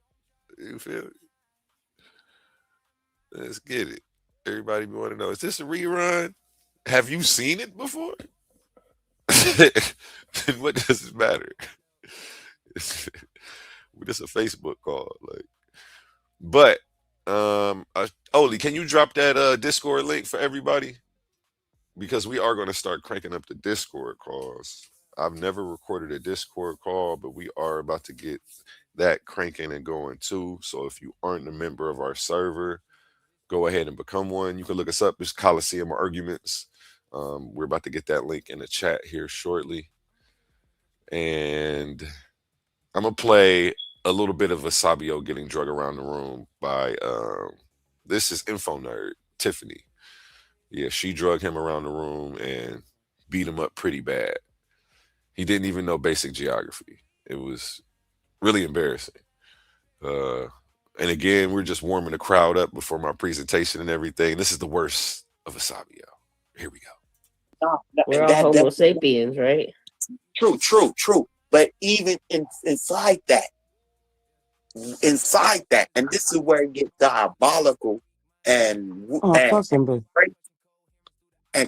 You feel me? Let's get it. Everybody want to know, is this a rerun? Have you seen it before? Then what does it matter? It's a Facebook call. But Oli, can you drop that Discord link for everybody? because we are going to start cranking up the Discord calls. I've never recorded a Discord call, but we are about to get that cranking and going too. So if you aren't a member of our server, go ahead and become one. You can look us up. It's Coliseum Arguments. We're about to get that link in the chat here shortly. And I'm going to play a little bit of Esabio getting drug around the room by, this is Info Nerd, Tiffany. Yeah, she drug him around the room and beat him up pretty bad. He didn't even know basic geography. It was really embarrassing. And again, we're just warming the crowd up before my presentation and everything. This is the worst of Esabio. Here we go. We're all Homo sapiens, right? True. But even inside that, and this is where it gets diabolical and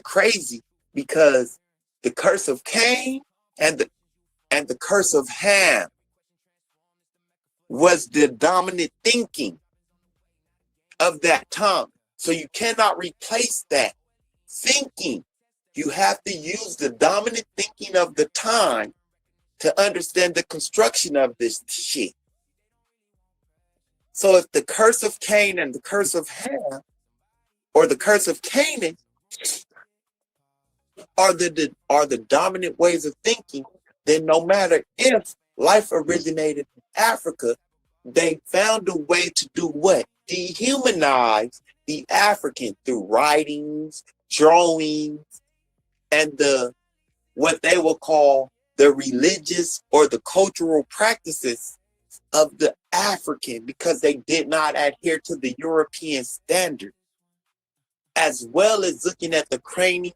crazy, because the curse of Cain and the curse of Ham was the dominant thinking of that time. So you cannot replace that thinking. You have to use the dominant thinking of the time to understand the construction of this shit. So if the curse of Cain and the curse of Ham, or the curse of Canaan, are the dominant ways of thinking, then no matter if life originated in Africa, they found a way to do what? Dehumanize the African through writings, drawings, and what they will call the religious or the cultural practices of the African, because they did not adhere to the European standard, as well as looking at the cranial.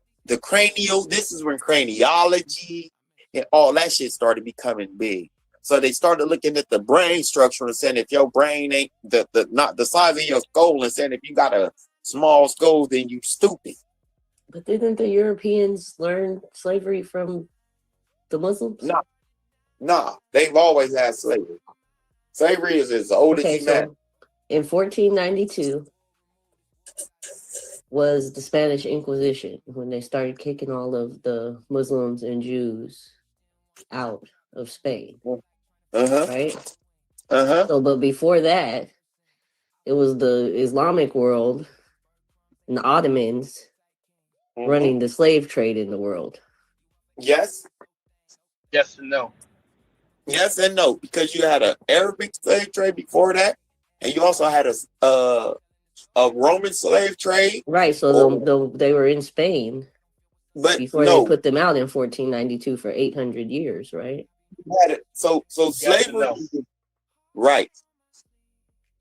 This is when craniology and all that shit started becoming big. So they started looking at the brain structure and saying, if your brain ain't not the size of your skull, and saying if you got a small skull, then you stupid. But didn't the Europeans learn slavery from the Muslims? No, they've always had slavery. Slavery is as old as humanity. In 1492 was the Spanish Inquisition, when they started kicking all of the Muslims and Jews out of Spain. Right? So, but before that, it was the Islamic world and the Ottomans running the slave trade in the world. Yes. Yes and no. Yes and no, because you had an Arabic slave trade before that, and you also had a Roman slave trade. Right, so they were in Spain, but before they put them out in 1492 for 800 years, right? So slavery, right?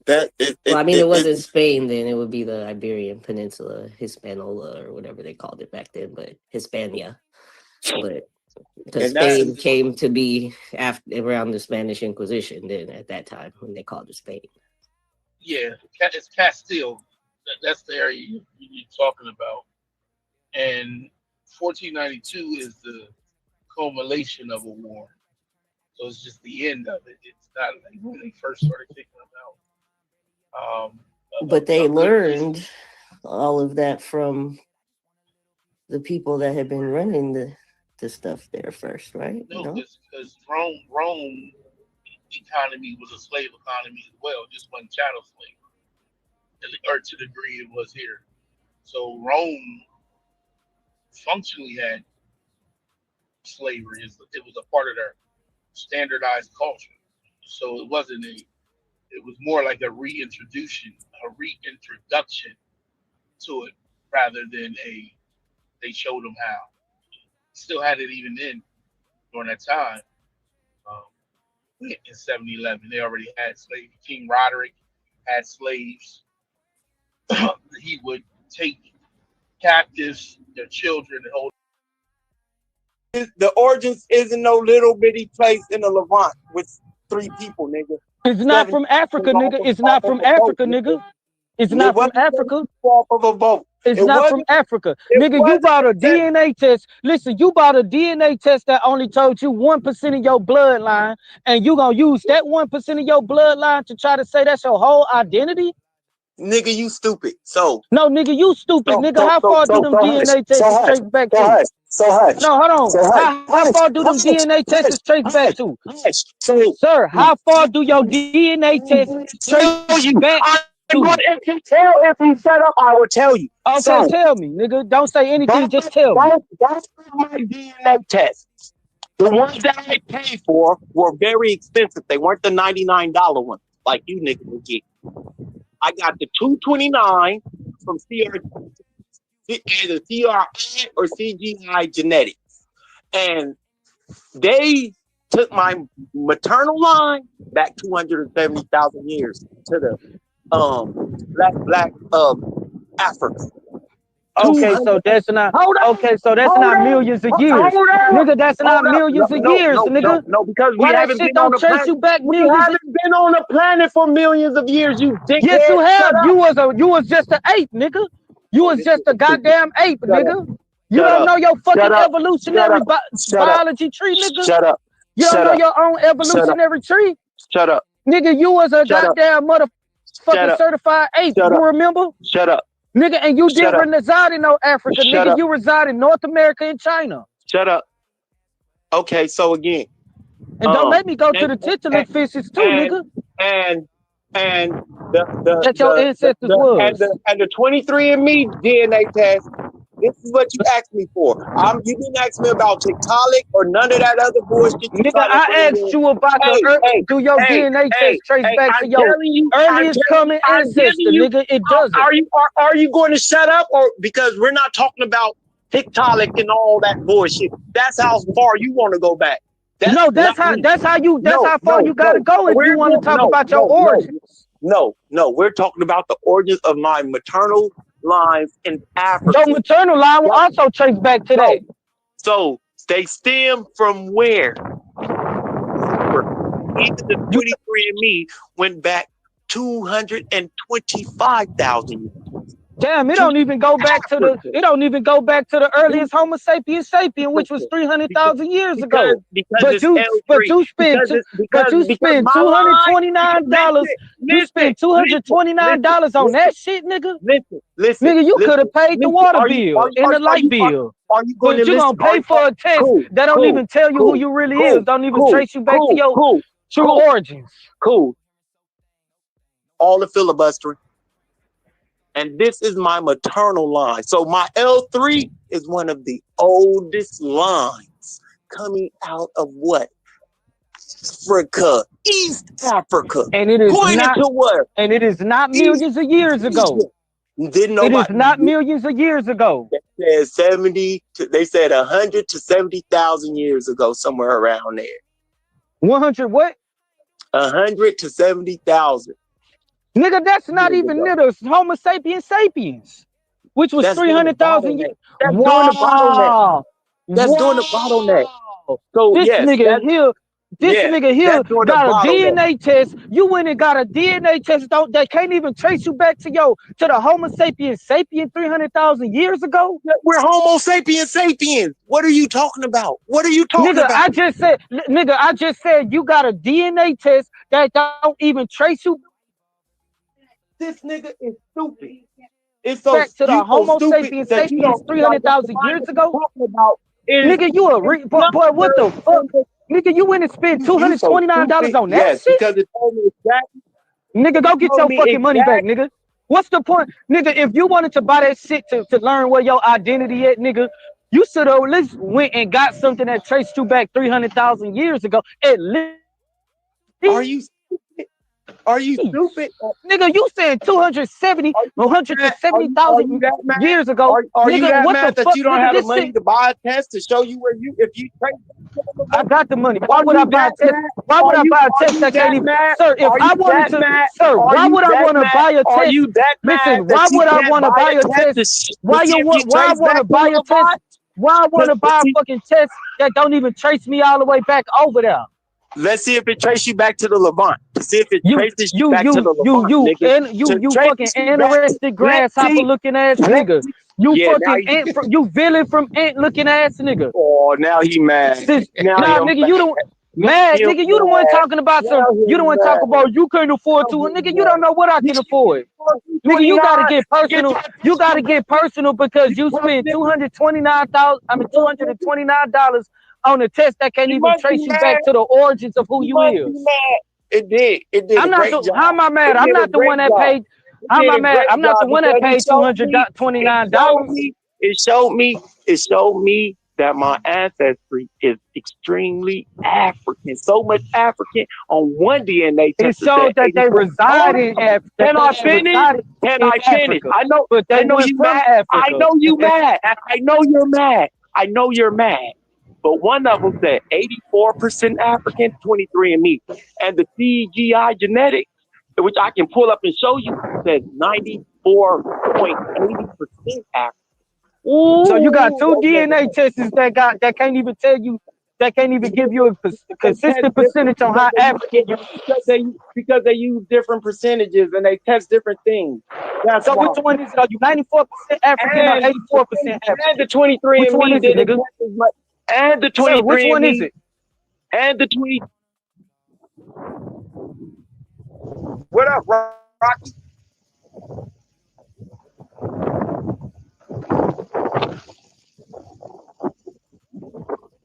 It wasn't Spain then; it would be the Iberian Peninsula, Hispaniola, or whatever they called it back then, but Hispania. But because Spain came to be around the Spanish Inquisition, then at that time when they called it Spain. Yeah, it's Castile. That's the area you're talking about. And 1492 is the culmination of a war. So it's just the end of it. It's not like when they first started kicking them out. But they learned all of that from the people that had been running the stuff there first, right? No, because Rome economy was a slave economy as well, just wasn't chattel slave, or to the degree it was here. So Rome functionally had slavery. It was a part of their standardized culture. So it wasn't it was more like a reintroduction to it, rather than they showed them how. Still had it even then during that time. In 1711, they already had slaves. King Roderick had slaves. He would take captives, their children, and hold. The origins isn't no little bitty place in the Levant with 3 people, nigga. It's not from Africa, nigga. It's not from Africa, nigga. It's not from Africa. It's not from Africa. Nigga, you bought a DNA test. Listen, you bought a DNA test that only told you 1% of your bloodline, and you gonna use that 1% of your bloodline to try to say that's your whole identity? Nigga, you stupid. So no, nigga, you stupid, nigga. How far do them DNA tests trace back to? No, hold on. How far do them DNA tests trace back to? Sir, how far do your DNA tests trace back to? If you shut up, I will tell you. Okay, so, tell me, nigga. Don't say anything, just tell me. That's my DNA tests. The ones that I paid for were very expensive. They weren't the $99 ones like you niggas would get. I got the 229 from either CRI or CGI Genetics. And they took my maternal line back 270,000 years to the black Africa. Okay, so that's not millions of years. Nigga, that's not millions of years, nigga. No, because we haven't been on the planet. We haven't been on the planet for millions of years, you dickhead. Yes, you have. You was just an ape, nigga. You was just a goddamn ape, nigga. You don't know your fucking evolutionary biology tree, nigga. Shut up. You don't know your own evolutionary tree. Shut up. Nigga, you was a goddamn motherfucking certified ape. You remember? Shut up. Nigga, and you didn't reside in no Africa. Nigga, you reside in North America and China. Shut up. Okay, so again. And don't make me go to the titular fishes too, nigga. And that your ancestors was. And the 23andMe DNA test. This is what you asked me for. You didn't ask me about Tiktaalik or none of that other bullshit. Nigga, I asked you about do your DNA test trace back to your earliest common ancestor, nigga. It doesn't. Are you going to shut up, or because we're not talking about Tiktaalik and all that bullshit? That's how far you want to go back. That's how far you gotta go if you want to talk about your origins. No, we're talking about the origins of my maternal lines in Africa. Your maternal line will also trace back to that. So they stem from where? Even the 23andMe went back 225,000 years. Damn, it don't even go back to the earliest Homo sapiens sapien, which was 300,000 years ago. But you spend $229. You spend $229 on that shit, nigga. Listen. Nigga, you could have paid the water bill and the light bill. But you gonna pay for a test that don't even tell you who you really is. Don't even trace you back to your true origins. Cool. All the filibustering. And this is my maternal line. So my L3 is one of the oldest lines coming out of what? Africa, East Africa. And it is not to what? And it is not millions of years ago. It is not millions of years ago. They said 100 to 70,000 years ago, somewhere around there. 100 what? 100 to 70,000. Nigga, that's not even near the Homo sapiens sapiens, which was 300,000 years. That's doing the bottleneck. That's doing the bottleneck. So this nigga here got a DNA test. You went and got a DNA test that can't even trace you back to the Homo sapiens sapien 300,000 years ago. We're Homo sapiens sapiens. What are you talking about? What are you talking about? I just said you got a DNA test that don't even trace you. This nigga is stupid. It's so back to the Homo sapiens sapiens 300,000 years ago. Nigga, you a boy? What the fuck? Nigga, you went and spent $229 on that shit? Because it told me exactly. Nigga, go get your fucking money back, nigga. What's the point? Nigga, if you wanted to buy that shit to learn where your identity at, nigga, you should have at least went and got something that traced you back 300,000 years ago. At least. Are you stupid? Nigga, you said 170,000 years ago. Are nigga, you that what mad the that fuck, you don't nigga, have the money to buy a test to show you where if you trace? I got the money. Why would I buy a test? Why would I buy a test that can't even? Sir, if I wanted to, sir, why would I want to buy a test? Are you that mad? Listen, why would I want to buy a test? Why I want to buy a test? Why I want to buy a fucking test that don't even trace me all the way back over there? Let's see if it traces you back to the Levant. See if it traces you back to the Levant. You fucking anorexic grasshopper looking ass nigga. You fucking you villain from ant looking ass nigga. Oh, now he mad. Nigga, you don't. Mad, nigga, you the one talking about some. You the one talking about you can't afford to. Nigga, you don't know what I can afford. Nigga, you gotta get personal. You gotta get personal because you spent $229 on a test that can't even trace you back to the origins of who you is. It did. It did. I'm not the. How am I mad? I'm not the one that paid. How am I mad? I'm not the one that paid $229. It showed me that my ancestry is extremely African. So much African on one DNA test. It showed that they reside in Africa. Can I finish? I know. But they know you mad. Africa. I know you mad. I know you're mad. I know you're mad. But one of them said 84% African, 23andMe, and the CGI genetics, which I can pull up and show you, says 94.80% African. Ooh, so you got two DNA tests that can't even tell you, that can't even give you a consistent percentage on how African you are. Because they use different percentages and they test different things. That's so which one is it? Are you 94% African or 84% African? And the 23andMe did it, and the 23andMe. Which one is it? And the 20. What up, Rocky?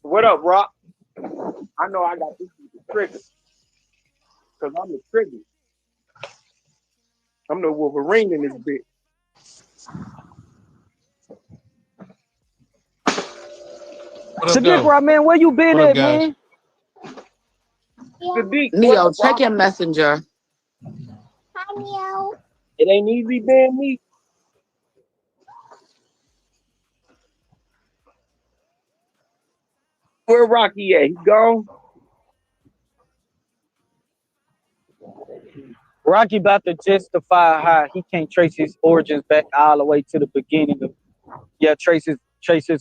What up, Rock? I know I got this with the trigger. Because I'm the trigger. I'm the Wolverine in this bitch. Cedrick, man, where you been at, man? Neo, check your messenger. Hi, Neo. It ain't easy being me. Where Rocky at? He gone? Rocky about to justify how he can't trace his origins back all the way to the beginning of, trace his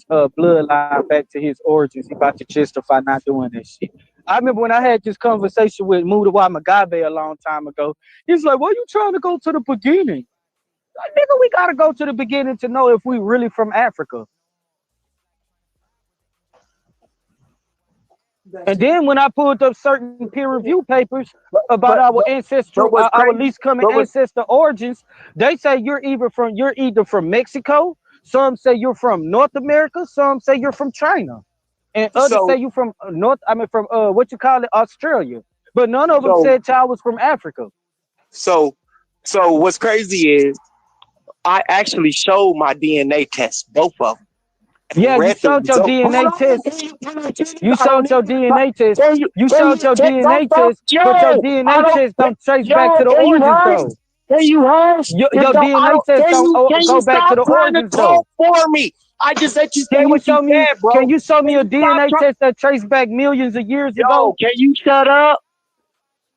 bloodline back to his origins. He about to justify not doing that shit. I remember when I had this conversation with Mudawa Magabe a long time ago. He's like, "Why you trying to go to the beginning?" Like, nigga, we gotta go to the beginning to know if we really from Africa. And then when I pulled up certain peer review papers about our ancestral, our least common ancestor origins, they say you're either from Mexico. Some say you're from North America. Some say you're from China, and others say you from Australia. But none of them said y'all was from Africa. So what's crazy is I actually showed my DNA test, both of them. Yeah, you showed your DNA test. You showed your DNA test. You showed your DNA test, but your DNA test don't trace back to the origins, though. Can you hush? Your DNA test don't go back to the origins, though. For me, I just let you say what you said, bro. Can you show me a DNA test that traced back millions of years ago? Can you shut up?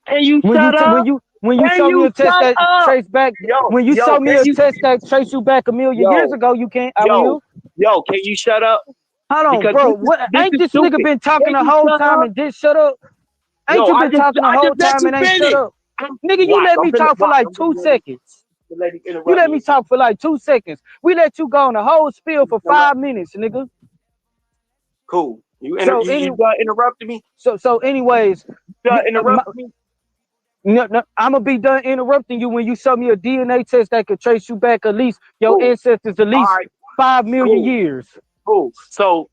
Can you shut up? When you show me a test that trace back, when you show me a test that trace you back a million years ago, you can't. I will. Yo, can you shut up? Hold on, bro. Ain't this nigga been talking the whole time and didn't shut up? Ain't you been talking the whole time and ain't shut up? Nigga, you let me talk for like 2 seconds. You let me talk for like 2 seconds. We let you go on the whole spiel for 5 minutes, nigga. Cool. You interrupted me. So anyways, interrupted me. No, I'm gonna be done interrupting you when you show me a DNA test that could trace you back at least your ancestors at least 5 million years. Cool. So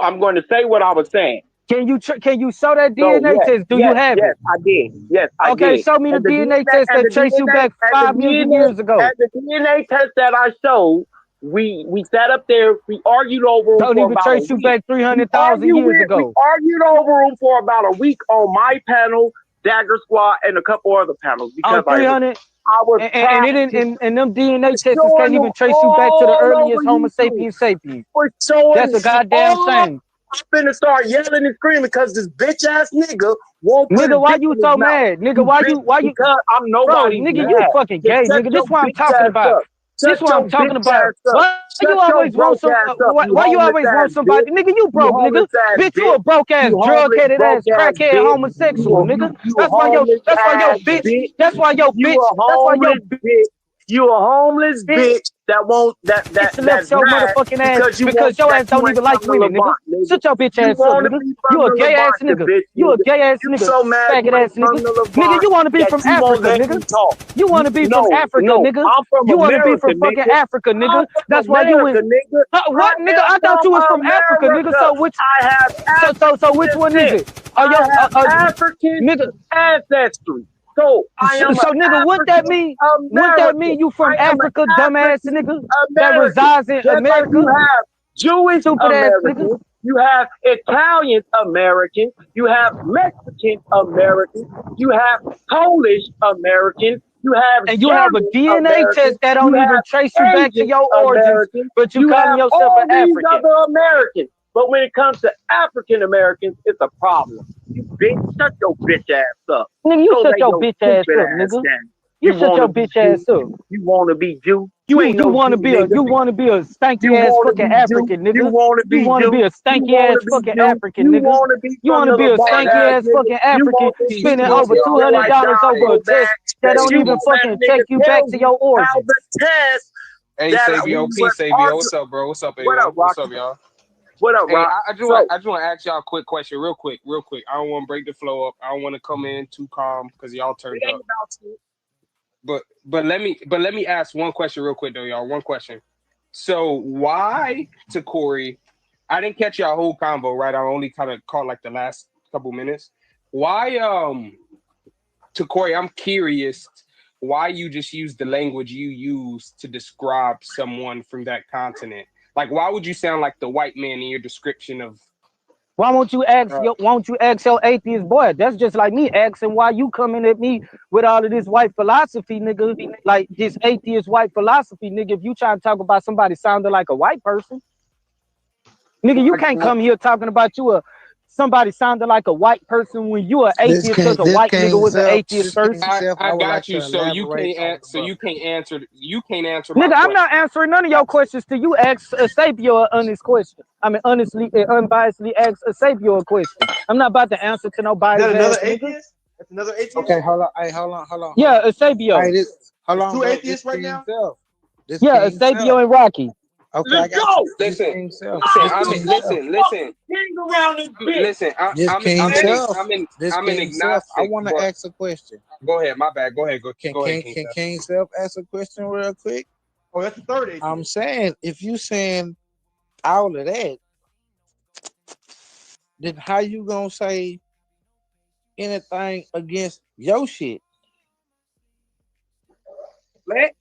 I'm going to say what I was saying. Can you show that DNA test? Do you have it? Yes, I did. Yes, I did. Okay, show me the DNA test that traced you back 5 million years ago. And the DNA test that I showed, we sat up there, we argued over. Don't even trace you back 300,000 years ago. We argued over them for about a week on my panel, Dagger Squad, and a couple other panels because 300. And them DNA tests can't even trace you back to the earliest Homo sapiens sapiens. That's a goddamn shame. I'm finna start yelling and screaming because this bitch ass nigga won't. Nigga, why you so mad? Nigga, why you? Because I'm nobody. Bro, nigga, you fucking gay, nigga. This what I'm talking about. This what I'm talking about. Why you always want somebody? Nigga, you broke, nigga. Bitch, you a broke ass, drug-headed ass, crackhead, homosexual, nigga. That's why your bitch. That's why your bitch. You a homeless bitch. that won't that Left that's your mad motherfucking ass because your that ass don't you ain't even like from the women, nigga. Levant, nigga. Shut your bitch You ass up, want to nigga. be from You a the gay ass Levant, nigga. bitch, You a nigga. gay ass You nigga. so mad you Faggot ain't ass from nigga. the Nigga, Levant you want to be that from you won't Africa, let nigga. me talk. You want to be from No, Africa, no, nigga. I'm from You want to be America, from fucking nigga. Africa, I'm nigga. That's from why you went. America, nigga. What, I nigga? am I thought from you was from Africa, nigga. America. So which? I have So African which one is descent. it? Are I your have African nigga? ancestry. So I am So an nigga, wouldn't that African mean? Wouldn't that American. mean you I from am an Africa, dumbass African nigga that American. resides in Just like America? you have Jewish Stupid ass nigga. Americans, you have Italian Americans, you have Mexican Americans, you have Polish Americans, you have And you have a German DNA Americans, test that you don't even trace you have back to Asian your origins, Americans, but you you calling have yourself all an these African. other Americans. But when it comes to African Americans, it's a problem. You bitch, shut your bitch ass up. Nigga, you Go shut lay your your bitch ass stupid up, ass nigga. down. You You shut want your to be bitch Jew? ass up. You want to be Jew? You ain't You no want to Jew, be a nigga. stanky You ass want to fucking be Jew? African, You nigga. want to You be want to be Jew? a You stanky want ass to be fucking Jew? African, You nigga. want to be You from want to the be a Levant stanky ass ass nigga? fucking You African, want to be spending from over all $200 like over a Dabo back test that that don't you even won't let fucking a nigga take you back tell to you your how origins. the test Hey, that Sabio, we peace, were Sabio. arguing. What's up, bro? What's up, What up, A1? What's up, Rocky? y'all? What up, Hey, Rock? I just want to ask y'all a quick question, real quick. I don't want to break the flow up. I don't want to come in too calm because y'all turned it ain't up. about you. But let me ask one question real quick though, y'all. One question. So why to Corey? I didn't catch y'all whole convo, right? I only kind of caught like the last couple minutes. Why to Corey? I'm curious why you just use the language you use to describe someone from that continent. Like, why would you sound like the white man in your description of? Why won't you ask your atheist boy? That's just like me asking why you coming at me with all of this white philosophy, nigga. Like this atheist white philosophy, nigga. If you try to talk about somebody sounding like a white person, nigga, you can't come here talking about somebody sounding like a white person when you an atheist because a white nigga was an atheist first. I got you. So you can't. So you can't answer. You can't answer my Nigga, question. I'm not answering none of your questions till you ask Esabio an honest question. I mean, honestly and unbiasedly ask Esabio a question. I'm not about to answer to nobody's ass, nigga. That's another atheist? Okay, hold on. Hey, hold on. Yeah, Esabio. Hey, hold on, two bro. atheists right now? Yeah, Esabio and Rocky. Okay, Let's I got go. you. Listen. Listen. I'm in I agnostic. want to But ask a question. go ahead. My bad. Go ahead. Go ahead, King. Can King Self ask a question real quick? Oh, that's the third atheist. I'm saying, if you saying all of that, then how you gonna say anything against your shit? What?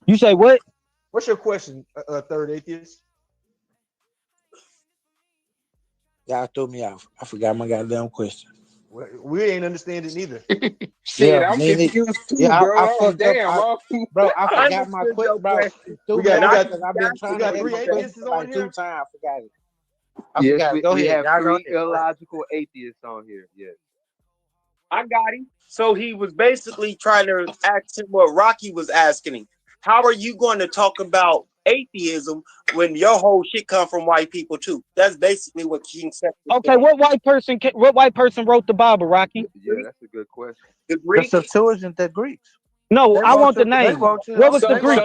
You say what? What's your question, third atheist? Y'all threw me off. I forgot my goddamn question. We ain't understanding neither. Shit, I'm confused too, bro. I fucked up. Bro, I forgot my question, bro. We got I've been trying to ask three my atheists question on like here. 2 times. I forgot it. Yes, Go we ahead. have 3 illogical atheists on here. Yes. I got him. So he was basically trying to ask him what Rocky was asking him. How are you going to talk about atheism when your whole shit come from white people too? That's basically what King said. Okay, what white person wrote the Bible, Rocky? Yeah, that's a good question. The Greeks. The Septuagint, the Greeks. No, I want the name. What was the Greek?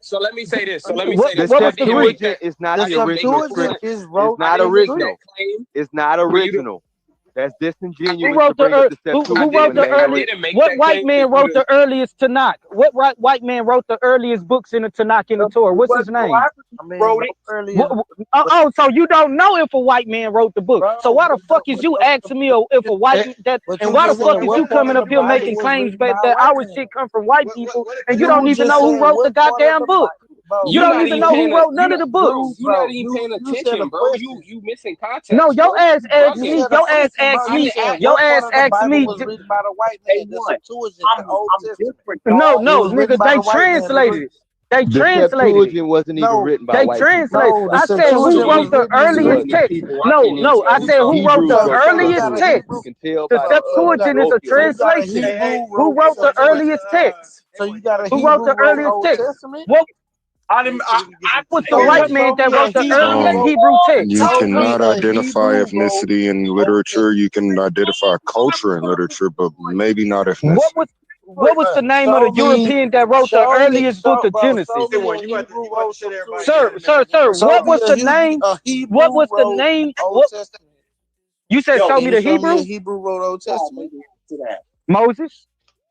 So let me say this. What was the Greek? Is not the Septuagint original scripture. is It's not original. It's not original. That's disingenuous Who wrote to bring up the who Septuagint. wrote the earliest? What white man wrote the earliest Tanakh? What white man wrote the earliest books in the Tanakh in the Torah? What's his name? So you don't know if a white man wrote the book. So why the fuck is you asking me if a white that? And why the fuck is you coming up here making claims that our shit come from white people and you don't even know who wrote the goddamn book? You don't even know who wrote none of the books. You're not even paying attention, bro. You missing context. No, your ass asked me. Your ass asked me. Your ass asked me. Written by the white man. The Septuagint, the Old Testament. No, nigga, they translated it. They The translated it. Septuagint wasn't even written by white people. No, I said who wrote the earliest text. No, I said who wrote the earliest text. The Septuagint is a translation. Who wrote the earliest text? So you got a Who wrote the earliest text? What? I was the white man that wrote the earliest Hebrew text. You cannot identify ethnicity in literature. You can identify culture in literature, but maybe not ethnicity. what was the name of the European that wrote the earliest book of Genesis? Sir, what was the name? What was the name? You said show me the Hebrew? Hebrew wrote Old Testament. Moses?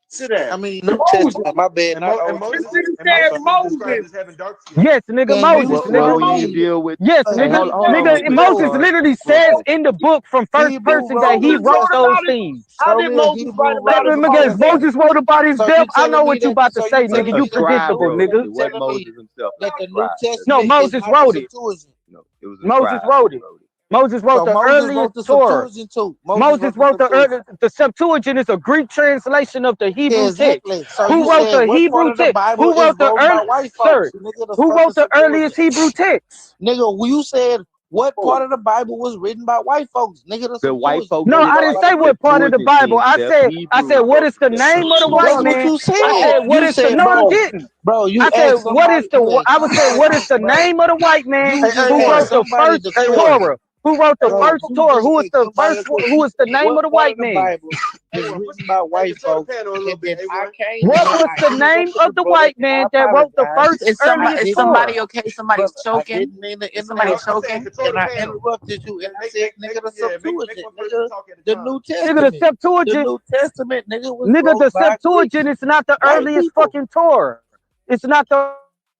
Sit down. I mean, New Testament. My bad. And Moses described as having dark skin. Yes, nigga, Moses, Well, when you nigga. deal with Yes, hey, nigga. hold on real Nigga, quick, Moses Sar. literally Real says quick. in the book from first person that he wrote those things. How did Moses write about his Nigga, if Moses wrote about his death, I know what you about to say, A nigga. You scribe predictable, wrote it. nigga. It wasn't Moses himself. that It the was a New scribe. No, Testament is Moses not the wrote it. Septuagint? No, it was a Moses scribe wrote who it. wrote it. Moses wrote So the Moses earliest wrote the Torah. Septuagint too. Moses wrote the Septuagint is a Greek translation of the Hebrew text. Exactly. So Who you wrote said the what part Hebrew of the text? Bible Who is wrote the wrote by early white sir? folks? Nigga, the Who fucking wrote the earliest Septuagint. Hebrew text? Nigga, you said what part of the Bible was written by white folks? Nigga, the The white Septuagint. folks No, didn't I didn't write say the what part of the Septuagint, Bible. King I Steph. said Hebrew what wrote is the the name of the Septuagint. white That's what man? you said. I said what You is the said, no, I bro, didn't. you I said asked what is somebody. I would say what is the Bro, name of the white man you just who asked wrote the somebody first the question. Torah? Who wrote the Bro, first you Torah? just Who was asked the somebody first? the question. Who was the name What of the part white of the man? Bible is written by white folks? And then I came What in, was I the name interrupted the of the brother, white and I man that wrote the apologize. first earliest Is Torah? somebody okay? Somebody's Brother, I choking. didn't mean to Is somebody interrupt, choking? and I interrupted you, and I said, nigga, the Septuagint, nigga, the New Nigga, the Testament. The Septuagint, New Testament, nigga, was nigga, wrote the by Greeks, Septuagint is not the white earliest people. fucking Torah. It's not the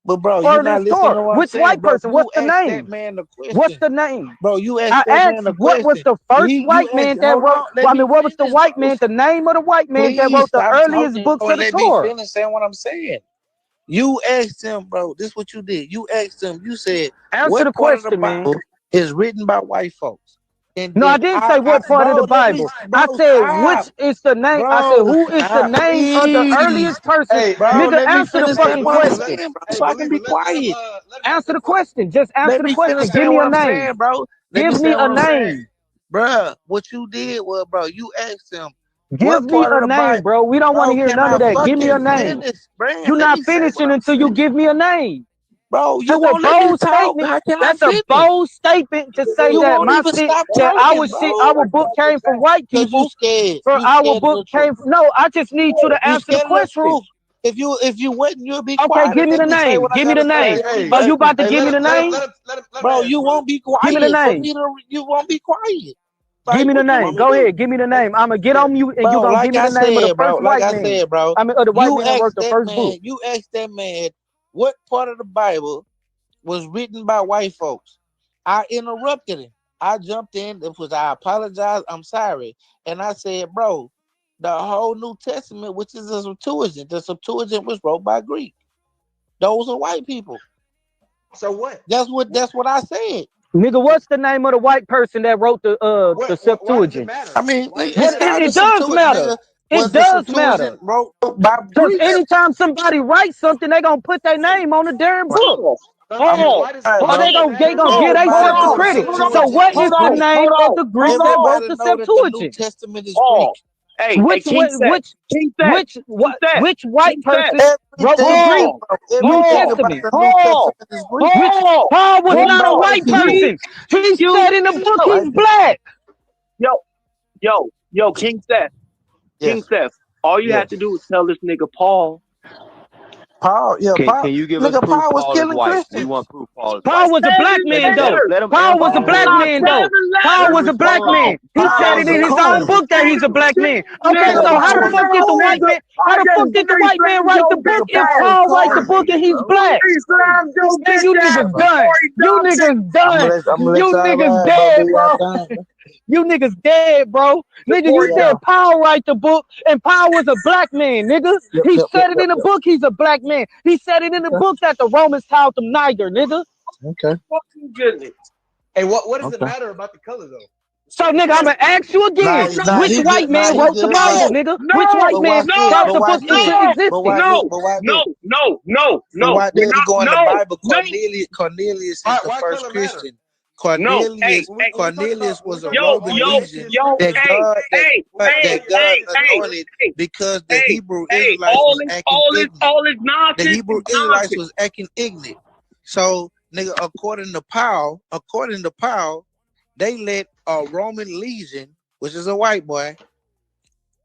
But bro, you're not earliest listening to Torah. what I'm Which saying, white bro. person? What's the You asked that name? man the What's question. the name? Bro, you I asked that man asked the what was question. the first You white man asked, that hold wrote. on, let me What was the finish, white bro. man? The name of the white man that Please wrote the stop earliest talking, books bro. of the Let me Torah. finish saying what I'm saying. You asked him, bro. This is what you did. You asked him. You said, Answer what the part of the question, man. Bible is written by white folks? And No, I then didn't say what part of the bro, let me, Bible. bro, I said stop. which is the name. I said Bro, who is the stop, name of the please. earliest person. Bro, Nigga, let me answer the finish saying fucking what I'm question. saying, bro, so I can be quiet. Answer the question. Just answer Let the me question. finish Give saying me what a I'm name. saying, bro. Let me Give say me a what I'm saying. name. Bruh, what you did was, bro, you asked him, Give what me part a of the name, Bible? bro. We don't want Bro, to hear can none I of that. Give me a fucking name. finish? Brand, You're let not me say what finishing I'm until you saying. give me a name. Bro, you That's a won't let me bold talk. statement. How can I That's a finish? bold statement to say You that won't even stop that talking, bro. our book came from white Because you people. scared. For You our scared of book the came truth. from. No, I just need you to You answer the scared of the question. truth. If you wouldn't, you'll be Okay, quiet give and me let the me say name. what I Give me gotta the say. name. Are you about to give me the name? Bro, you won't be quiet. Give me the For name. me to, you won't be quiet. Give Like, me the what you name. want me Go to do? ahead. Give me the name. I'm gonna get on you, and Bro, you gonna give like me I the name of the said, first bro, like white I man. said, bro, I mean, of the white you man that wrote asked the that first man, book. you asked that man what part of the Bible was written by white folks. I interrupted him. I jumped in because I apologize. I'm sorry. And I said, bro, the whole New Testament, which is the Septuagint was wrote by Greek. Those are white people. So what? That's what I said. Nigga, what's the name of the white person that wrote the Septuagint? I mean, It does matter. It does matter. Wrote by Because Greeks. anytime somebody writes something, they gonna put their name on the damn book. Or they gonna give themselves the credit. So what is the name of the Greek that wrote the Septuagint? Testament is Greek. Which white person wrote the Greek New Testament? Which Paul was not a white person. He said in the book he's black. Yo, King Seth. King Seth. All you have to do is tell this nigga Paul. Paul, Can you give us nigga, proof Paul was Paul is killing white? Christians. We want proof Paul is Paul white. was a black man though. Let him Paul was a answer. black man though. Paul was a black man. He said it in his own book that he's a black man. Okay, so how the fuck did the white man? How the fuck did the white man write the book if Paul write the book and he's black? Man, you niggas done. You niggas done. You niggas dead, bro. You niggas dead, bro. Nigga, you said Paul write the book, and Paul was a black man, nigga. He said it in the book he's a black man. He said it in the book that the Romans called him Niger, nigga. Okay. Fucking goodness. Hey, what does it matter about the color though? So, nigga, I'm gonna ask you again. Which white man wrote the Bible, nigga? Which white man brought the book into existence? No. Why did he go in the Bible? Cornelius is the first Christian. Cornelius was a Roman legion that God anointed because the Hebrew Israelites was acting ignorant. The Hebrew Israelites was acting ignorant. So, nigga, according to Paul, they let a Roman legion, which is a white boy,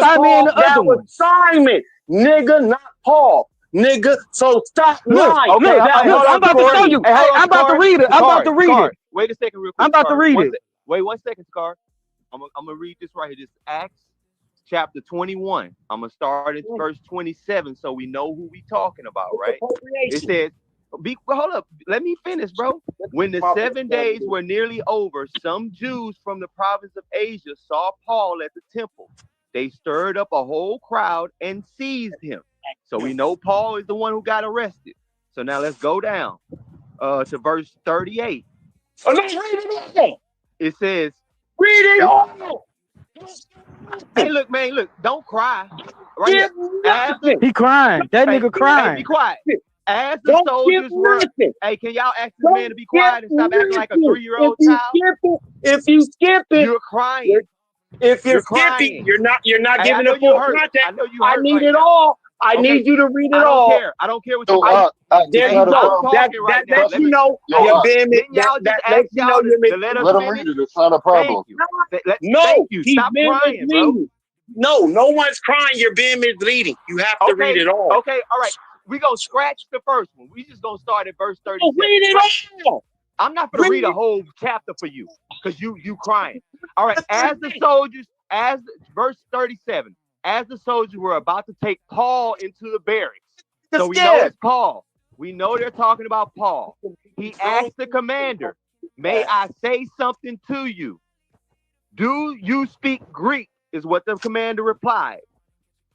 was Paul. That was Simon, nigga, not Paul, nigga. So stop lying. Okay, I'm about to show you. Hey, I'm about to read it. I'm about to read it. Wait a second, real quick. I'm about to read it. Wait 1 second, Scar. I'm gonna read this right here. This is Acts chapter 21. I'm gonna start at verse 27 so we know who we talking about, right? It says, hold up, let me finish, bro. When the 7 days were nearly over, some Jews from the province of Asia saw Paul at the temple. they stirred up a whole crowd and seized him. So we know Paul is the one who got arrested. So now let's go down to verse 38. Oh, let's read it all. It says, read it all. Hey, look, man, look, don't cry. Right here. He crying. That nigga crying. Hey, be quiet. As the soldiers were, hey, can y'all ask this man to be quiet and stop acting like a 3-year-old child? If you skip it, you're crying. If you're skipping, you're not hey, giving it full context. I need it all. I need you to read it all. I don't care what you there you go. That lets you know you're being that lets you know you're let him read it. It's not a problem. No, he's stop crying, bro. No one's crying. You're being misleading. You have to read it all. Okay, all right. We gonna scratch the first one. We just gonna start at verse 37. Read it all. I'm not gonna read a whole chapter for you because you crying. All right, verse 37, as the soldiers were about to take Paul into the barracks. So we know it's Paul. We know they're talking about Paul. He asked the commander, "May I say something to you? Do you speak Greek?" is what the commander replied.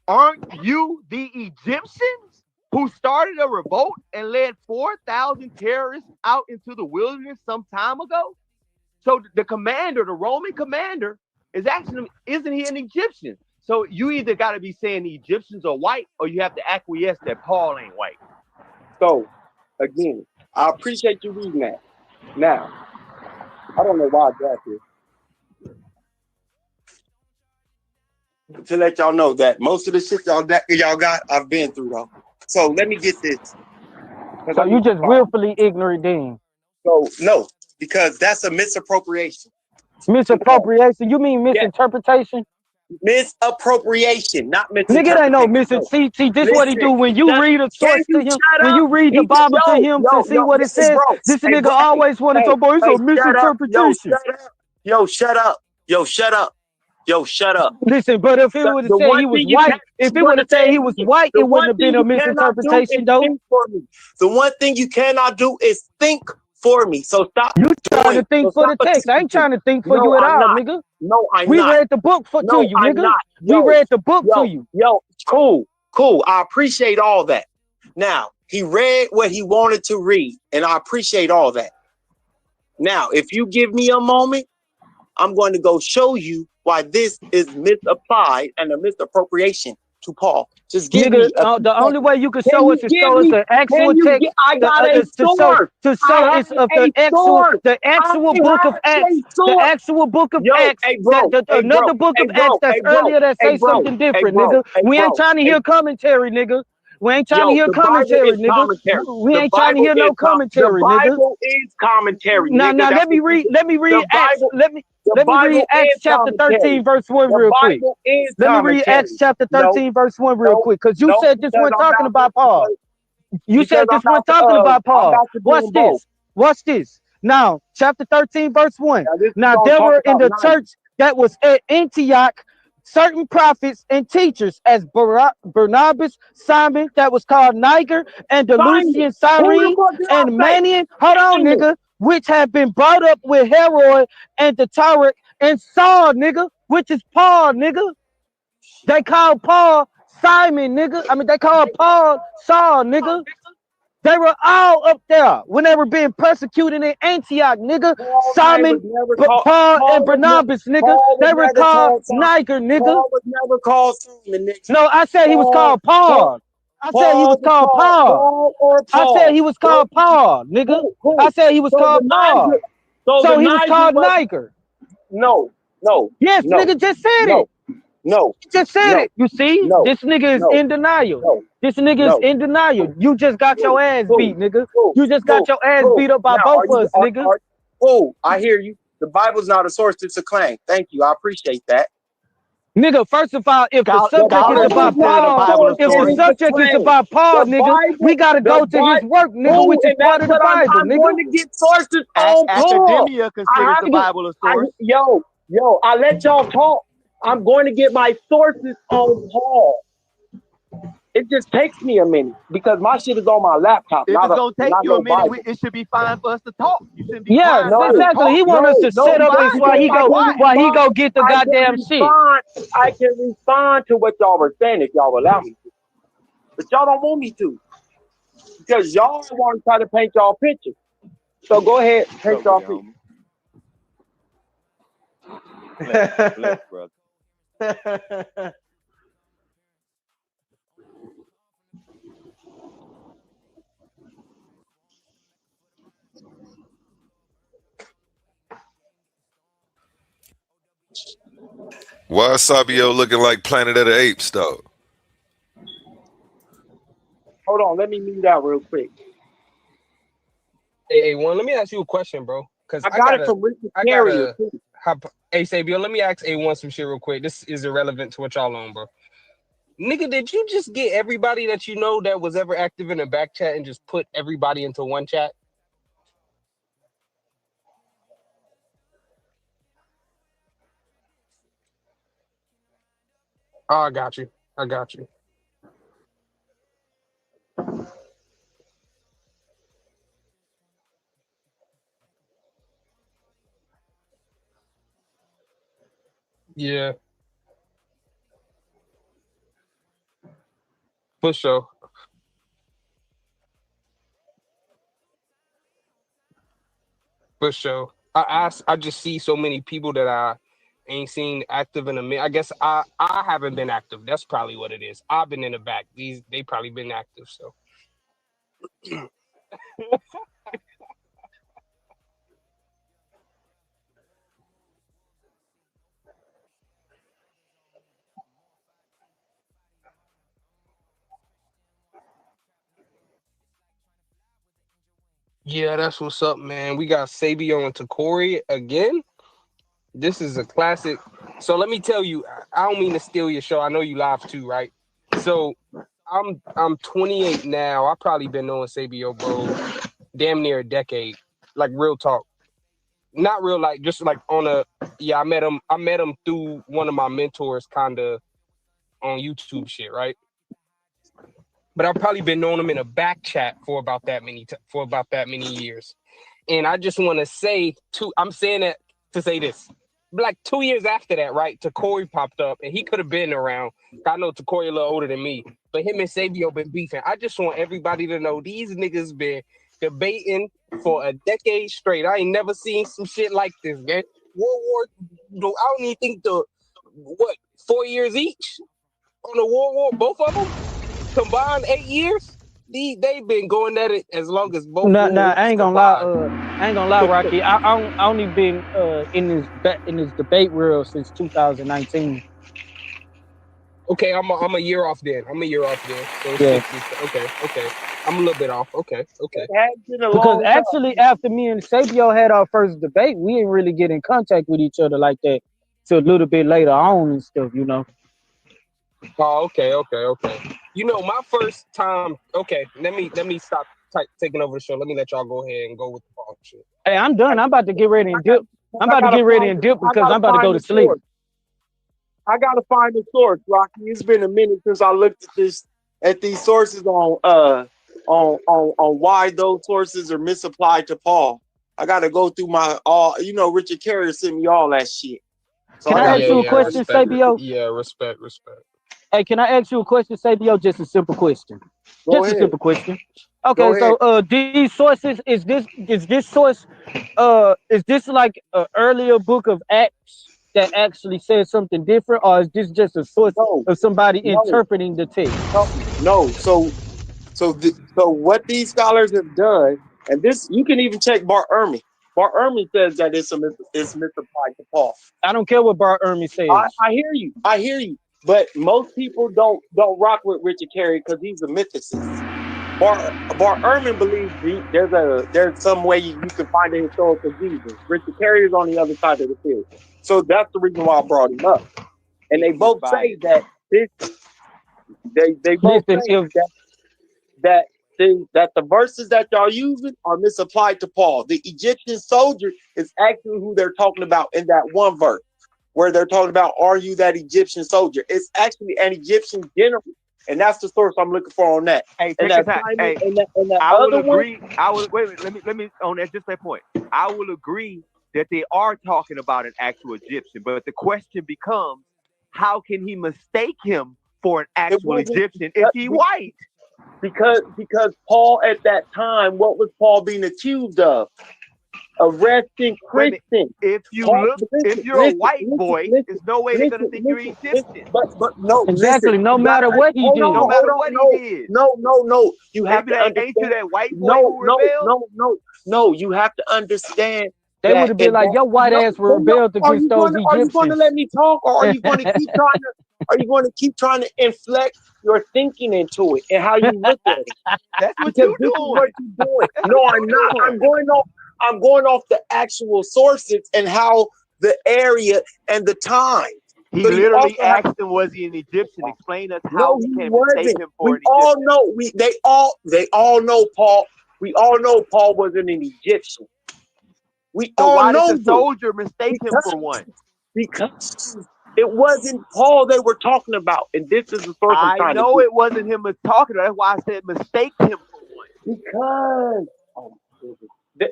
"Aren't you the Egyptians who started a revolt and led 4,000 terrorists out into the wilderness some time ago?" So the commander, the Roman commander, is asking him, isn't he an Egyptian? So you either got to be saying the Egyptians are white or you have to acquiesce that Paul ain't white. So, again, I appreciate you reading that. Now, I don't know why I got this. To let y'all know that most of the shit y'all got, I've been through though. So let me get this. So you just willfully ignorant then? So no, because that's a misappropriation. Misappropriation? You mean misinterpretation? Misappropriation, not misinterpretation. Nigga, ain't no see, this what he do when you read a source to him, when you read the Bible to him to see what it says. This nigga always want to talk about it's a misinterpretation. Yo, shut up. Yo, shut up. Listen, but if it would have said he was white, if it would have said he was white, it wouldn't have been a misinterpretation, though. The one thing you cannot do is think for me. So stop. You trying to think for the text. I ain't trying to think for you at all, nigga. No, I'm not. We read the book to you, nigga. We read the book to you. Yo, cool. I appreciate all that. Now, he read what he wanted to read, and I appreciate all that. Now, if you give me a moment, I'm going to go show you why this is misapplied and a misappropriation to Paul. Just give me the only way you can show us is show us the actual text. I got a source. To show us of the actual book of Acts. The actual book of Acts. Another book of Acts that's earlier that say something different, nigga. We ain't trying to hear commentary, nigga. We ain't trying to hear commentary, nigga. We ain't trying to hear no commentary, nigga. The Bible is commentary. Now let me read Acts. Let me read Acts chapter 13, verse 1 real quick. Let me read Acts chapter 13, verse 1 real quick. Because you said this one talking about Paul. You said this one talking about Paul. Watch this. Now, chapter 13, verse 1. Now, there were in the church that was at Antioch certain prophets and teachers, as Barnabas, Simon, that was called Niger, and the Lucian Cyrene, and Manian, hold on, nigga, which had been brought up with Herod and the Cedrick, and Saul, nigga, which is Paul, nigga. They called Paul Simon, nigga. I mean, they called Paul Saul, nigga. They were all up there when they were being persecuted in Antioch, nigga. Simon, Paul, and Barnabas, nigga. They were called Niger, nigga. Paul was never called Simon, nigga. No, I said he was called Paul. I said he was called Paul. I said he was called Paul, nigga. I said he was called Paul. So he was called Niger. No. Yes, nigga just said it. No. Just said it. You see? This nigga is in denial. This nigga is in denial. You just got your ass beat, nigga. You just got your ass beat up by both of us, nigga. I hear you. The Bible's not a source to claim. Thank you. I appreciate that. Nigga, first of all, if the subject is about Paul, nigga, we gotta go to his work, nigga, which is part of the Bible, nigga. I'm going to get sources on Paul. Academia considers the Bible a source. Yo, I let y'all talk. I'm going to get my sources on Paul. It just takes me a minute because my shit is on my laptop. If Not it's gonna take you a minute, Bible. it should be fine for us to talk. You shouldn't be Yeah, quiet about it. exactly. He want us to set up this while he go get the goddamn shit. I can respond to what y'all were saying if y'all allow me to. But y'all don't want me to. Because y'all want to try to paint y'all picture. So go ahead, paint y'all picture. Bless, brother. Why is Esabio looking like Planet of the Apes, though? Hold on, let me mute out real quick. Hey, let me ask you a question, bro. Because I got it from Richard Carrier, too. Hey, Sabio, let me ask A1 some shit real quick. This is irrelevant to what y'all on, bro. Nigga, did you just get everybody that you know that was ever active in a back chat and just put everybody into one chat? Oh, I got you. Yeah. For sure. I just see so many people that I ain't seen active in a minute. I guess I haven't been active. That's probably what it is. I've been in the back. They probably been active, so. Yeah, that's what's up, man. We got Sabio and Takori again. This is a classic. So let me tell you, I don't mean to steal your show. I know you live too, right? So I'm 28 now. I've probably been knowing Sabio, bro, damn near a decade. Like real talk. Not real, like just like on a I met him through one of my mentors kinda on YouTube shit, right? But I've probably been knowing him in a back chat for about that many years. And I just want to say I'm saying that to say this. Like 2 years after that, right? Takori popped up and he could have been around. I know Takori a little older than me, but him and Sabio been beefing. I just want everybody to know these niggas been debating for a decade straight. I ain't never seen some shit like this, man. World War, I don't even think 4 years each on the World War, both of them combined 8 years. They've been going at it as long as both. Nah, I ain't gonna lie, Rocky. I only been in this debate world since 2019. Okay, I'm a year off then. So it's Yeah. 6 years. Okay. I'm a little bit off. Okay. Because actually, after me and Sabio had our first debate, we didn't really get in contact with each other like that till a little bit later on and stuff, you know. Oh, okay. You know, my first time. Okay, let me stop taking over the show. Let me let y'all go ahead and go with the ball shit. Hey, I'm done. I'm about to get ready and dip. Because I'm about to go to sleep. I gotta find the source, Rocky. It's been a minute since I looked at these sources on why those sources are misapplied to Paul. I gotta go through Richard Carrier sent me all that shit. So can I ask you a question, Sabio? Yeah, respect. Hey, can I ask you a question, Sabio? Just a simple question. A simple question. Okay, so these sources is this source is this like an earlier book of Acts that actually says something different, or is this just a source of somebody interpreting the text? No. So what these scholars have done, and this you can even check Bart Ehrman. Bart Ehrman says that it's misapplied to Paul. I don't care what Bart Ehrman says. I hear you. But most people don't rock with Richard Carrier because he's a mythicist. Bart Ehrman believes there's some way you can find a historical Jesus. Richard Carrier is on the other side of the field. So that's the reason why I brought him up. And they both say that they both say that the verses that y'all using are misapplied to Paul. The Egyptian soldier is actually who they're talking about in that one verse, where they're talking about, are you that Egyptian soldier? It's actually an Egyptian general And that's the source I'm looking for on that. Hey, And check that this out. Simon Hey, and that I will other one. agree. Wait. Let me on that. Just that point. I will agree that they are talking about an actual Egyptian, but the question becomes, how can he mistake him for an actual Egyptian if he white? Because Paul at that time, what was Paul being accused of? Arresting Christians. If you Paul, look, if you're a white boy, there's no way they're gonna think you're Egyptian. But no, exactly. listen, No matter what he did, no matter what he did. No. You have to understand. Ain't you that white boy who rebelled? No. You have to understand. They would have been like, your white ass rebelled against those Egyptians. Are you going to let me talk, or are you going to keep trying to? Are you going to keep trying to inflect your thinking into it and how you look at it? That's what because you're this doing. is what you're doing. No, I'm not. I'm going off the actual sources and how the area and the time. He so literally asked him, "Was he an Egyptian?" Explain us how he can mistake him for an Egyptian. All know they all know Paul. We all know Paul wasn't an Egyptian. We all why know did the soldier mistake him for one? Because it wasn't Paul they were talking about, and this is the source I'm trying to know do. It wasn't him talking. That's why I said mistake him for one. Because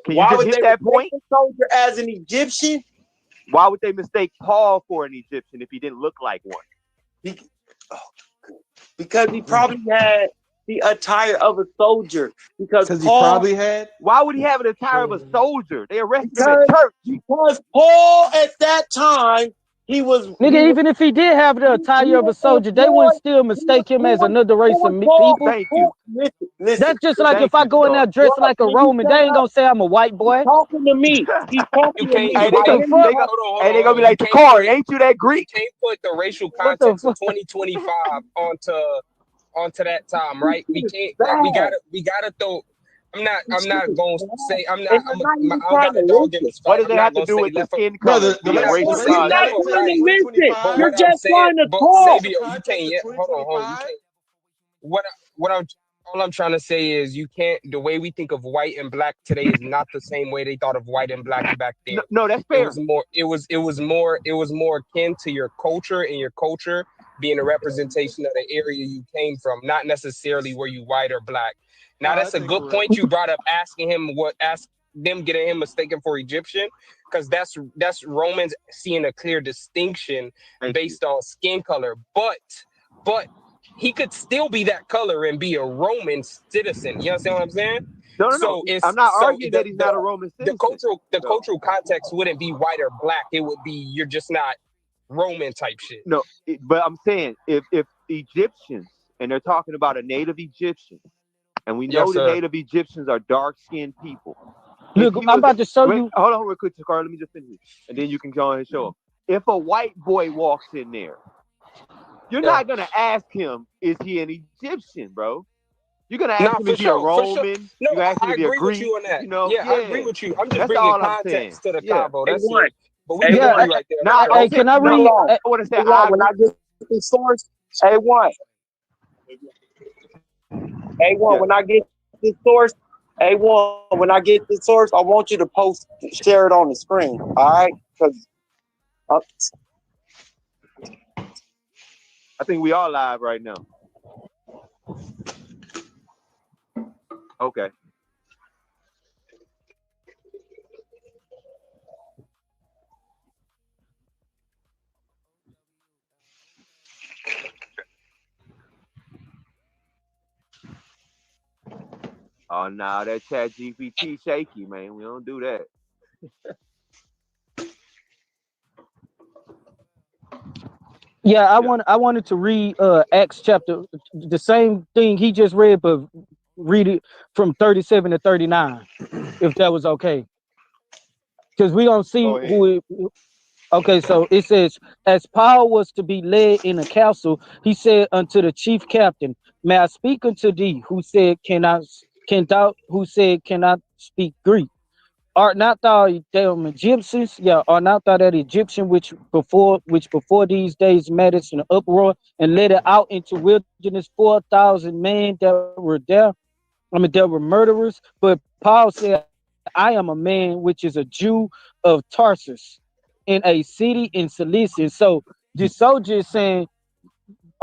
can you just hit that point? The soldier as an Egyptian. Why would they mistake Paul for an Egyptian if he didn't look like one? Because he probably had the attire of a soldier. Because Paul, he probably had. Why would he have an attire of a soldier? They arrested him at church. Because Paul at that time, he was. Nigga, even if he did have the attire of a soldier, they wouldn't still mistake him as another race of people. Thank you. Listen, that's just like if I go in there dressed like a Roman, they ain't gonna say I'm a white boy. He's talking to me. He's talking to me. Hey, they gonna be like, Corey, ain't you that Greek? You can't put the racial context of 2025 onto that time, right? We can't. We gotta throw. I'm not gonna say. I don't got a dog in this fight. What does that have to do with the skin color? You're just trying to talk. Esabio, you can't yet. Hold on. You can't. All I'm trying to say is you can't. The way we think of white and black today is not the same way they thought of white and black back then. No, that's fair. It was more akin to your culture, and your culture being a representation of the area you came from, not necessarily were you white or black. Now that's a good point you brought up, asking them getting him mistaken for Egyptian, because that's Romans seeing a clear distinction based on skin color. But he could still be that color and be a Roman citizen. You understand what I'm saying? No. I'm not arguing that he's not a Roman citizen. The cultural context wouldn't be white or black. It would be you're just not Roman type shit. No, but I'm saying if Egyptians, and they're talking about a native Egyptian, and we know the native Egyptians are dark-skinned people. Look, I'm about to show you. Hold on real quick, Carl. Let me just finish, and then you can go ahead and show him. If a white boy walks in there, you're not gonna ask him, "Is he an Egyptian, bro?" You're gonna ask him, "Is he a Roman?" Sure. No, you're asking I if he's agree a Greek. with you on that. You know, I agree with you. I'm just that's bringing all context to the Yeah. combo. That's it. But we agree right there. Now, can I read? I want to say, when I get the source, A1. When I get the source, A1. When I get the source, I want you to share it on the screen. All right? Because I think we all live right now. Okay. Oh, nah, that chat GPT shaky, man. We don't do that. Yeah, I wanted to read Acts chapter, the same thing he just read, but read it from 37 to 39, if that was okay. Because we don't see who it. Okay, so it says, as Paul was to be led in a council, he said unto the chief captain, "May I speak unto thee?" Who said, cannot speak Greek? Art not thou them Egyptians? Yeah, are not thou that Egyptian which before these days made us an uproar and led it out into wilderness 4,000 men that were there? There were murderers. But Paul said, I am a man which is a Jew of Tarsus, in a city in Cilicia. So the soldier is saying,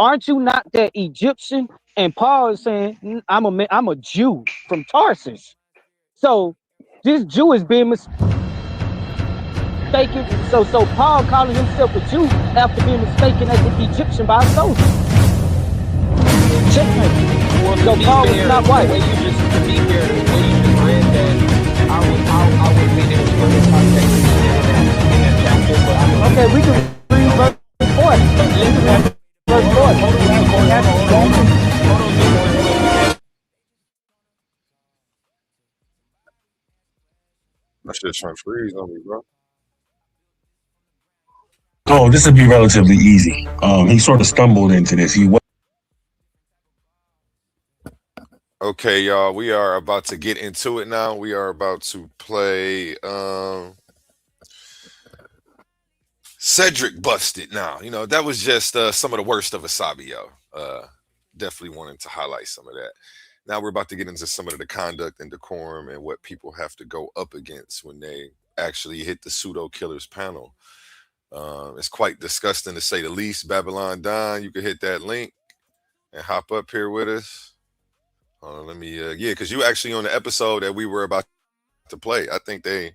aren't you not that Egyptian? And Paul is saying, I'm a Jew from Tarsus. So this Jew is being mistaken. So Paul calling himself a Jew after being mistaken as an Egyptian by a soldier. Checkmate. Well, so Paul was not white. The way you just read that, I would say there was further context in that chapter, but okay, we can read verse 4. Verse 4. That shit trying to freeze on me, bro. Oh, this would be relatively easy. He sort of stumbled into this. Okay, y'all, we are about to get into it now. We are about to play Cedrick Busted now. You know, that was just some of the worst of Esabio. Definitely wanted to highlight some of that. Now we're about to get into some of the conduct and decorum and what people have to go up against when they actually hit the pseudo killers panel. It's quite disgusting to say the least. Babylon Don, you can hit that link and hop up here with us. Let me, yeah, because you actually on the episode that we were about to play. I think did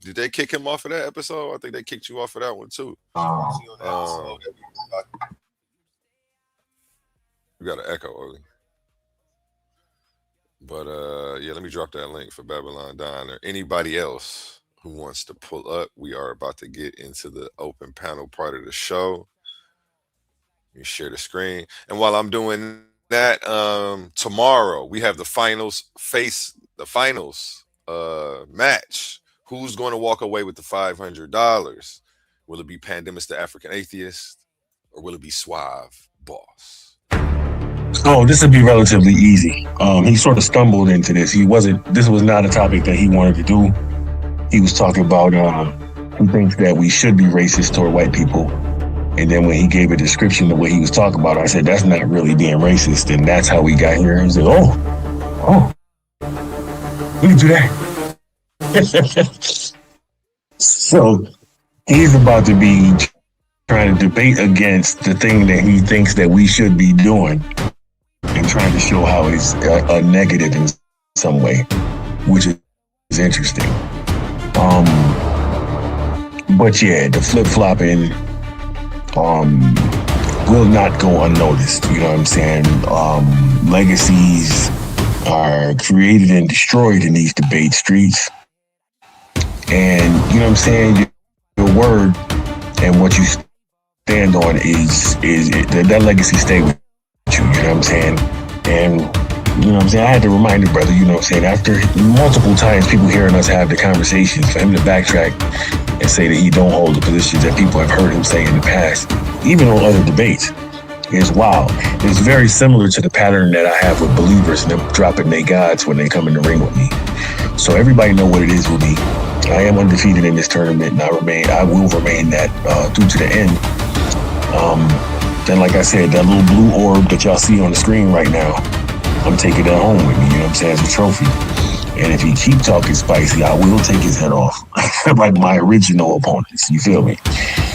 they kick him off of that episode? I think they kicked you off of that one too. We got an echo, Oli. But yeah, let me drop that link for Babylon Don or anybody else who wants to pull up. We are about to get into the open panel part of the show. You share the screen. And while I'm doing that, tomorrow we have the finals match. Who's going to walk away with the $500? Will it be Pandemus the African Atheist, or will it be Suave Boss? Oh, this would be relatively easy. He sort of stumbled into this. This was not a topic that he wanted to do. He was talking about he thinks that we should be racist toward white people. And then when he gave a description of what he was talking about, I said, that's not really being racist. And that's how we got here. He said, oh, we can do that. So he's about to be trying to debate against the thing that he thinks that we should be doing and trying to show how it's a negative in some way, which is interesting. But yeah, the flip-flopping will not go unnoticed. You know what I'm saying? Legacies are created and destroyed in these debate streets. And you know what I'm saying? Your word and what you stand on is that legacy stay with you. You know what I'm saying? And you know what I'm saying? I had to remind the brother, you know what I'm saying? After multiple times people hearing us have the conversations, for him to backtrack and say that he don't hold the positions that people have heard him say in the past, even on other debates, is wild. It's very similar to the pattern that I have with believers and them dropping their gods when they come in the ring with me. So everybody know what it is with me. I am undefeated in this tournament, and I will remain that through to the end. Then, like I said, that little blue orb that y'all see on the screen right now, I'm taking that home with me, you know what I'm saying, as a trophy. And if he keep talking spicy, I will take his head off, like my original opponents, you feel me?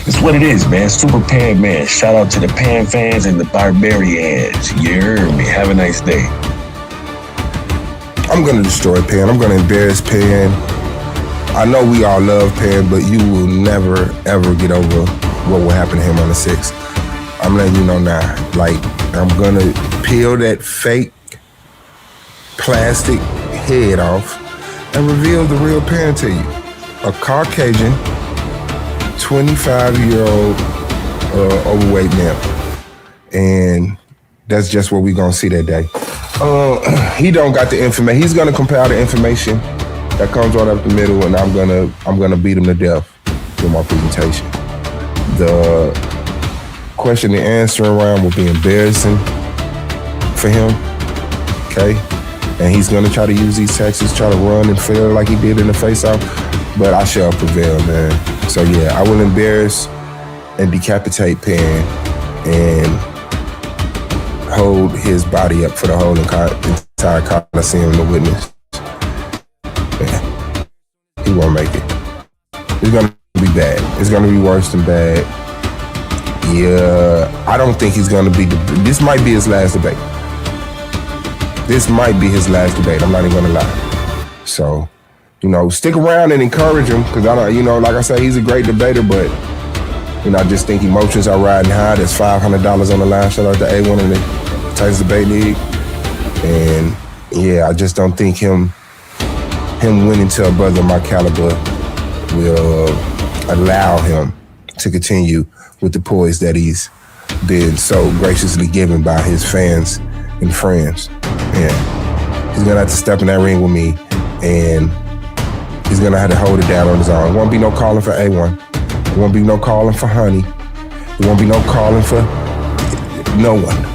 It's what it is, man. Super Pan, man. Shout out to the Pan fans and the Barbarians. You heard me. Have a nice day. I'm going to destroy Pan. I'm going to embarrass Pan. I know we all love Pan, but you will never, ever get over what will happen to him on the 6th. I'm letting you know now. Like, I'm going to peel that fake plastic head off and reveal the real Pan to you. A Caucasian, 25-year-old overweight male. And that's just what we're going to see that day. He don't got the information. He's going to compile the information that comes right up the middle, and I'm gonna beat him to death with my presentation. The question and answering round will be embarrassing for him, okay? And he's gonna try to use these tactics, try to run and fail like he did in the face-off, but I shall prevail, man. So yeah, I will embarrass and decapitate Pan and hold his body up for the whole entire Coliseum to witness. He won't make it. It's gonna be bad. It's gonna be worse than bad. Yeah, I don't think he's going to be. This might be his last debate. This might be his last debate. I'm not even going to lie. So, you know, stick around and encourage him because I don't, you know, like I said, he's a great debater, but you know, I just think emotions are riding high. There's $500 on the line. Shout out to A1 in the Titans Debate League, and yeah, I just don't think him winning to a brother of my caliber will allow him to continue with the poise that he's been so graciously given by his fans and friends. Yeah, he's gonna have to step in that ring with me, and he's gonna have to hold it down on his own. There won't be no calling for A1. There won't be no calling for Honey. There won't be no calling for no one.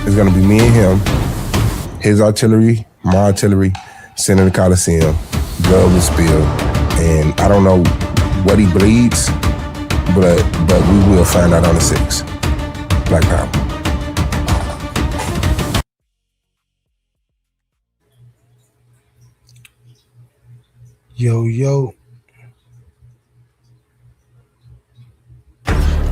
It's gonna be me and him, his artillery, my artillery, center of the Coliseum, blood will spill, and I don't know what he bleeds, but we will find out on the 6th. Black Power. Yo.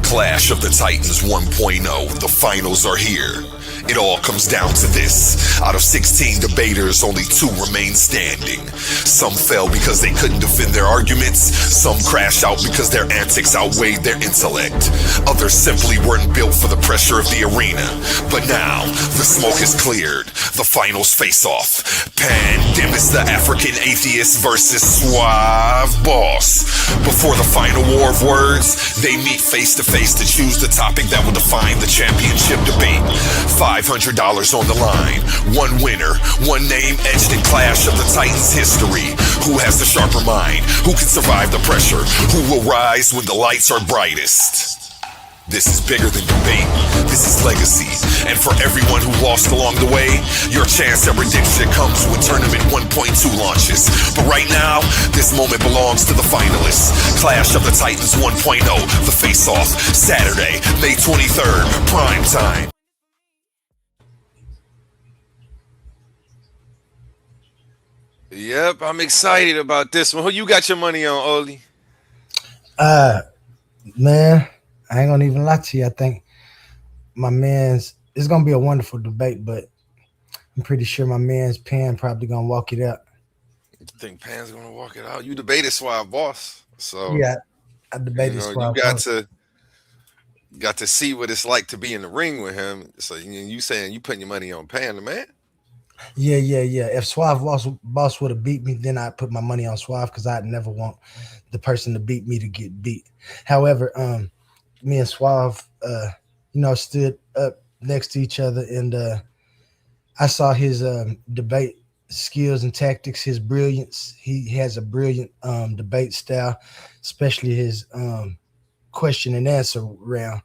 Clash of the Titans 1.0. The finals are here. It all comes down to this. Out of 16 debaters, only 2 remain standing. Some fell because they couldn't defend their arguments. Some crashed out because their antics outweighed their intellect. Others simply weren't built for the pressure of the arena. But now, the smoke is cleared. The finals face off. Pandemis the African atheist versus Suave Boss. Before the final war of words, they meet face to face to choose the topic that will define the championship debate. $500 on the line. One winner, one name etched in Clash of the Titans history. Who has the sharper mind? Who can survive the pressure? Who will rise when the lights are brightest? This is bigger than debate. This is legacy. And for everyone who lost along the way, your chance at redemption comes when Tournament 1.2 launches. But right now, this moment belongs to the finalists. Clash of the Titans 1.0, the face-off, Saturday, May 23rd, prime time. Yep, I'm excited about this one. Who you got your money on, Oli? Man, I ain't gonna even lie to you. I think my man's it's gonna be a wonderful debate, but I'm pretty sure my man's Pan probably gonna walk it out. You think Pan's gonna walk it out? You debated Suave Boss, so yeah, I debated Suave Boss. You got to see what it's like to be in the ring with him. So you saying you putting your money on Pan, the man? Yeah. If Suave Boss would have beat me, then I'd put my money on Suave because I'd never want the person to beat me to get beat. However, me and Suave, stood up next to each other, and I saw his debate skills and tactics, his brilliance. He has a brilliant debate style, especially his question and answer round.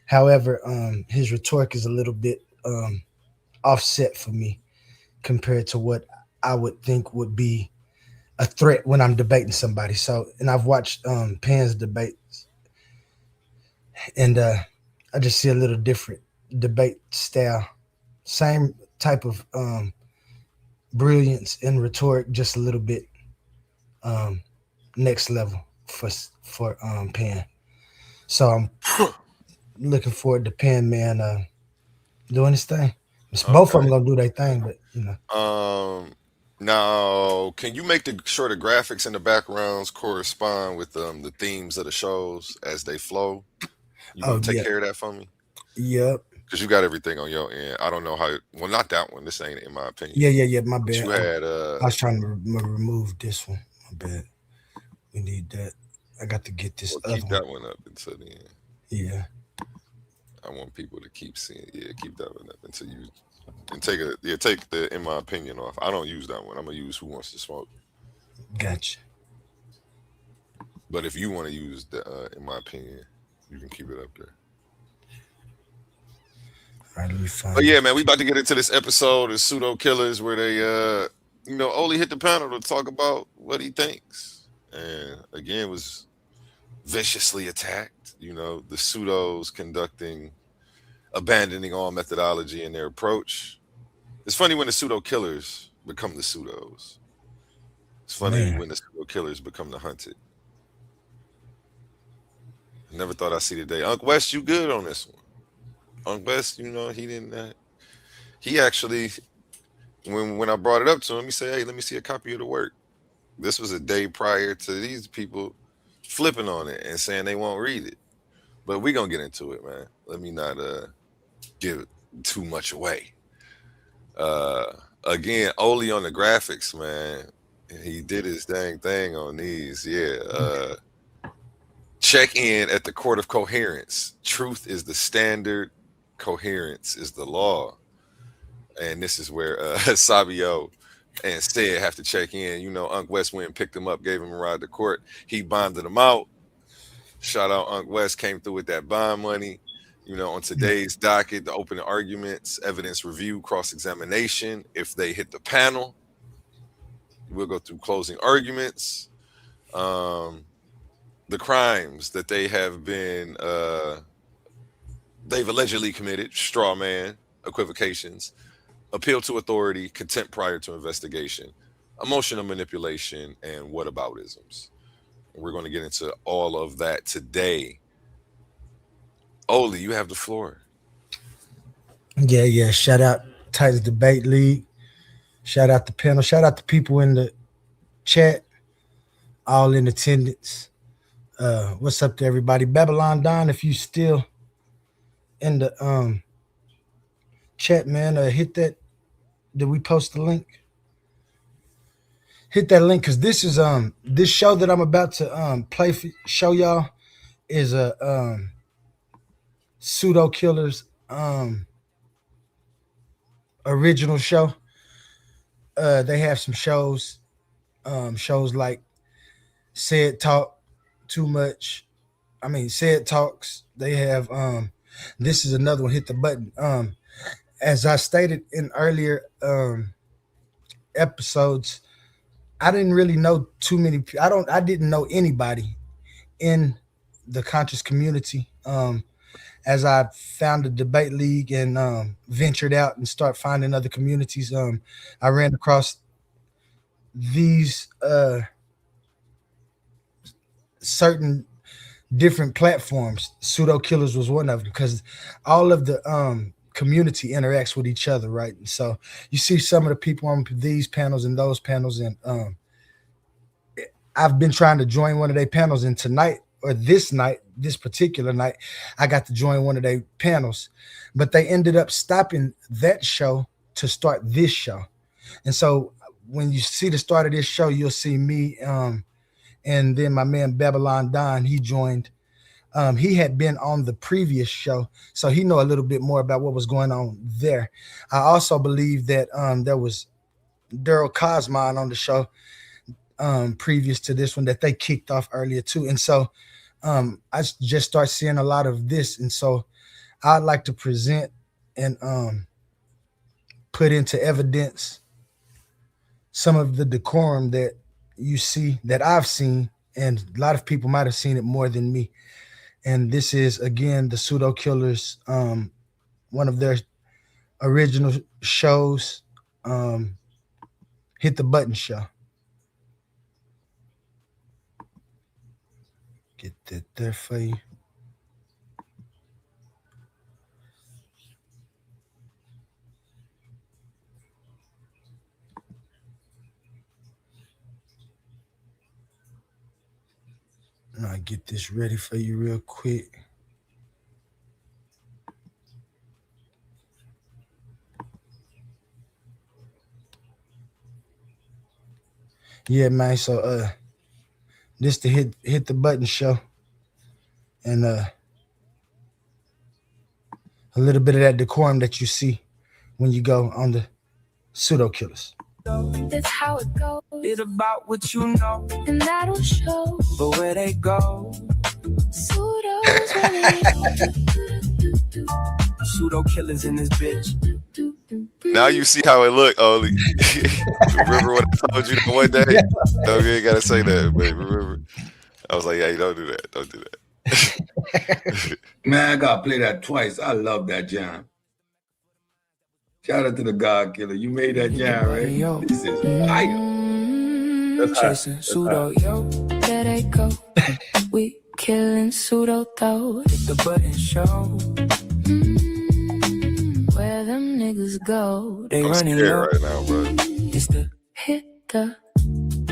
However, his rhetoric is a little bit offset for me compared to what I would think would be a threat when I'm debating somebody. So, and I've watched Pan's debates, and I just see a little different debate style. Same type of brilliance and rhetoric, just a little bit next level for Pan. So I'm looking forward to Pan man doing his thing. Both of them gonna do their thing, but Now, can you make sure the graphics and the backgrounds correspond with the themes of the shows as they flow? You gonna take care of that for me? Yep. Because you got everything on your end. I don't know how. Well, not that one. This ain't in my opinion. Yeah. My bad. You had. I was trying to remove this one. My bad. We need that. I got to get this. Keep that one up until the end. Yeah. I want people to keep seeing. Yeah, keep that one up until you. And take the in my opinion off. I don't use that one. I'm gonna use Who Wants to Smoke. Gotcha. But if you want to use the in my opinion, you can keep it up there. All right, let me find. But yeah, man, we about to get into this episode of Pseudo Killers where they Oli hit the panel to talk about what he thinks. And again was viciously attacked. The pseudos abandoning all methodology in their approach. It's funny when the pseudo killers become the pseudos. It's funny when the pseudo killers become the hunted. Never thought I'd see the day. Unc West, you good on this one? Unc West, he didn't. He actually, when I brought it up to him, he said, "Hey, let me see a copy of the work." This was a day prior to these people flipping on it and saying they won't read it. But we're gonna get into it, man. Let me not give too much away. Again, Oli on the graphics, man. He did his dang thing on these. Yeah. Check in at the court of coherence. Truth is the standard. Coherence is the law. And this is where Esabio and Stead have to check in. Unc West went and picked him up, gave him a ride to court. He bonded him out. Shout out Unc West, came through with that bond money. On today's docket, the opening arguments, evidence review, cross-examination. If they hit the panel, we'll go through closing arguments. The crimes that they have been, they've allegedly committed, straw man, equivocations, appeal to authority, contempt prior to investigation, emotional manipulation, and whataboutisms. We're going to get into all of that today. Oli, you have the floor. Yeah. Shout out Titans Debate League. Shout out the panel. Shout out the people in the chat, all in attendance. What's up to everybody? Babylon Don, if you still in the chat, man, hit that. Did we post the link? Hit that link, because this is this show that I'm about to show y'all is a Pseudo Killers original show. They have some shows like Said Talk Too Much. Said Talks. They have this is another one, Hit the Button. As I stated in earlier episodes, I didn't really know too many. I didn't know anybody in the conscious community. As I found a debate league and ventured out and start finding other communities, I ran across these certain different platforms. Pseudo Killers was one of them, because all of the community interacts with each other, right? And so you see some of the people on these panels and those panels, and I've been trying to join one of their panels, and tonight, or this particular night, I got to join one of their panels, but they ended up stopping that show to start this show. And so when you see the start of this show, you'll see me and then my man Babylon Don, he joined. He had been on the previous show, so he know a little bit more about what was going on there. I also believe that there was Daryl Cosmon on the show previous to this one that they kicked off earlier too. And so I just start seeing a lot of this. And so I'd like to present and put into evidence some of the decorum that you see, that I've seen, and a lot of people might have seen it more than me. And this is, again, the Pseudo Killers, one of their original shows, Hit the Button show. Get that there for you. And I'll get this ready for you real quick. Yeah, man. So this the hit the button show. And a little bit of that decorum that you see when you go on the Pseudo Killers. That's how it goes. It's about what you know, and that'll show. But where they go, pseudos Pseudo Killers in this bitch. Now you see how it looked, Oli. Remember what I told you that one day? No, you ain't gotta say that, but remember, I was like, "Hey, don't do that. Don't do that." Man, I gotta play that twice. I love that jam. Shout out to the God Killer. You made that jam, right? This is fire. That's Chasing pseudo, yo, there they go. We killing pseudo though. Hit the button show. Where them niggas go? They I'm running scared low. right now, bro. It's the hit the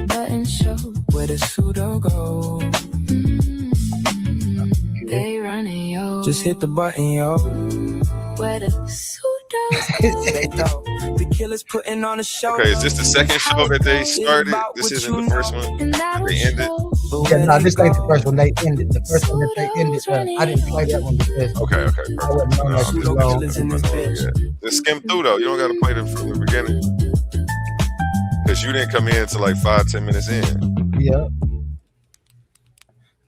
button show. Where the pseudo go? They running yo. Just hit the button yo. Where the pseudos they go. The killers putting on a show. Okay, is this the second show that they started? This isn't the first one. They ended. Yeah, no, this ain't the first one. They ended. The first one that they ended, I didn't play that one because Okay. I wasn't on that too long. Just skim through though. You don't gotta play them from the beginning. Because you didn't come in until like 5-10 minutes in. Yeah.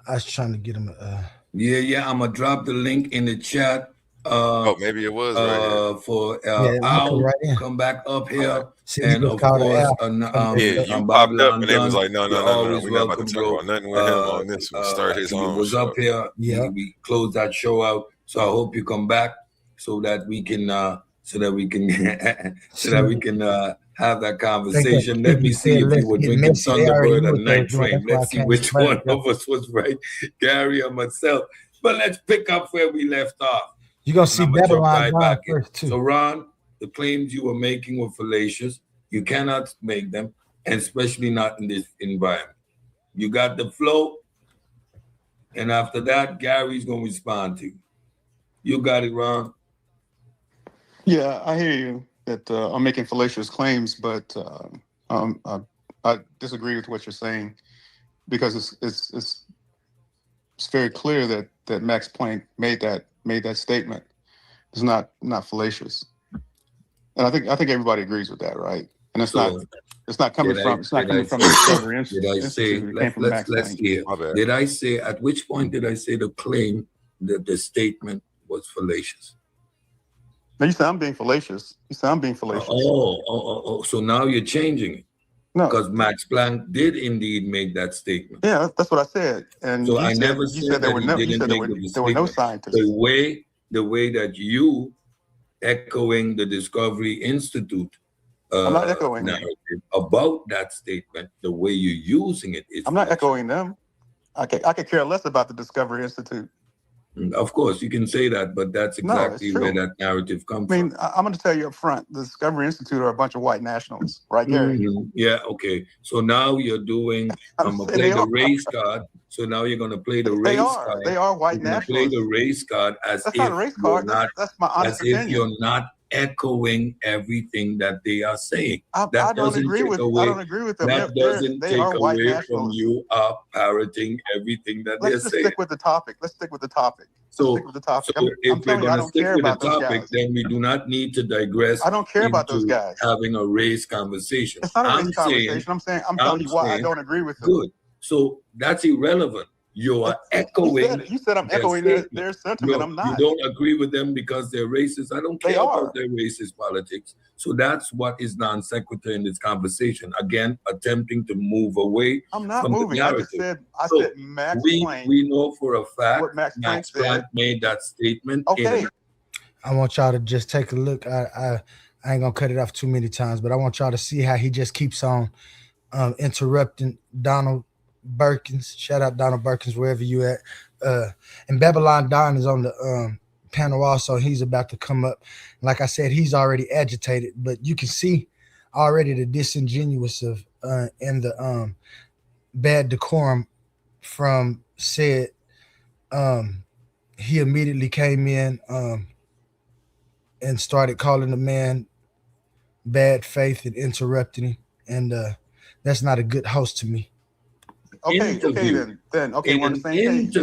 I was trying to get him Yeah, I'm gonna drop the link in the chat. Maybe it was right for Yeah, Al, right in. come back up here. See, And you of called course, you popped up and they was like, no, we're not about to talk about nothing with him on this one. Start his he own was show. up here. Yeah. We closed that show out. So I hope you come back so that we can have that conversation. Let me see if you were drinking Thunderbird or Night Train. Let's see which one of us was right, Gary or myself. But let's pick up where we left off. You're going to see Babylon back first, too. So, Ron, the claims you were making were fallacious. You cannot make them, and especially not in this environment. You got the flow, and after that, Gary's going to respond to you. You got it, Ron. Yeah, I hear you that I'm making fallacious claims, but I disagree with what you're saying because it's very clear that Max Planck made that statement. It's not fallacious, and I think everybody agrees with that, right? And it's not coming from the Discovery Institute. It came from Max let's Planck. hear. Did I say at which point did I say the claim that the statement was fallacious? No, you said I'm being fallacious. So now you're changing it. No, because Max Planck did indeed make that statement. Yeah, that's what I said. And so you said there were no scientists. The way that you echoing the Discovery Institute I'm not echoing narrative about that statement, the way you're using it is. I'm not echoing them. I could care less about the Discovery Institute. Of course, you can say that, but that's exactly where that narrative comes from. I mean, I'm going to tell you up front, the Discovery Institute are a bunch of white nationalists, right, Gary? Mm-hmm. Yeah, okay. So now you're doing, I'm going to play the race card. So now you're going to play the race card. They are white nationalists. Play the race card as that's if not a race card. That's my honest opinion. As if you're not echoing everything that they are saying. I don't agree with them. That doesn't take away from you parroting everything that they're saying. Let's stick with the topic. So if we're going to stick with the topic, then we do not need to digress. I don't care about those guys. Having a race conversation. It's not a race conversation. I'm telling you why I don't agree with them. Good. So that's irrelevant. You are echoing. You said I'm echoing their sentiment. No, I'm not. You don't agree with them because they're racist. I don't care about their racist politics. So that's what is non sequitur in this conversation. Again, attempting to move away. I'm not from moving. The narrative. I said Max Planck. We know for a fact what Max Planck made that statement. Okay. I want y'all to just take a look. I ain't gonna cut it off too many times, but I want y'all to see how he just keeps on interrupting Donald Perkins. Shout out Donald Perkins wherever you at. And Babylon Don is on the panel also. He's about to come up. Like I said, he's already agitated, but you can see already the disingenuous of and the bad decorum from said. He immediately came in and started calling the man bad faith and interrupting him, and that's not a good host to me. Okay, then we're on the same page.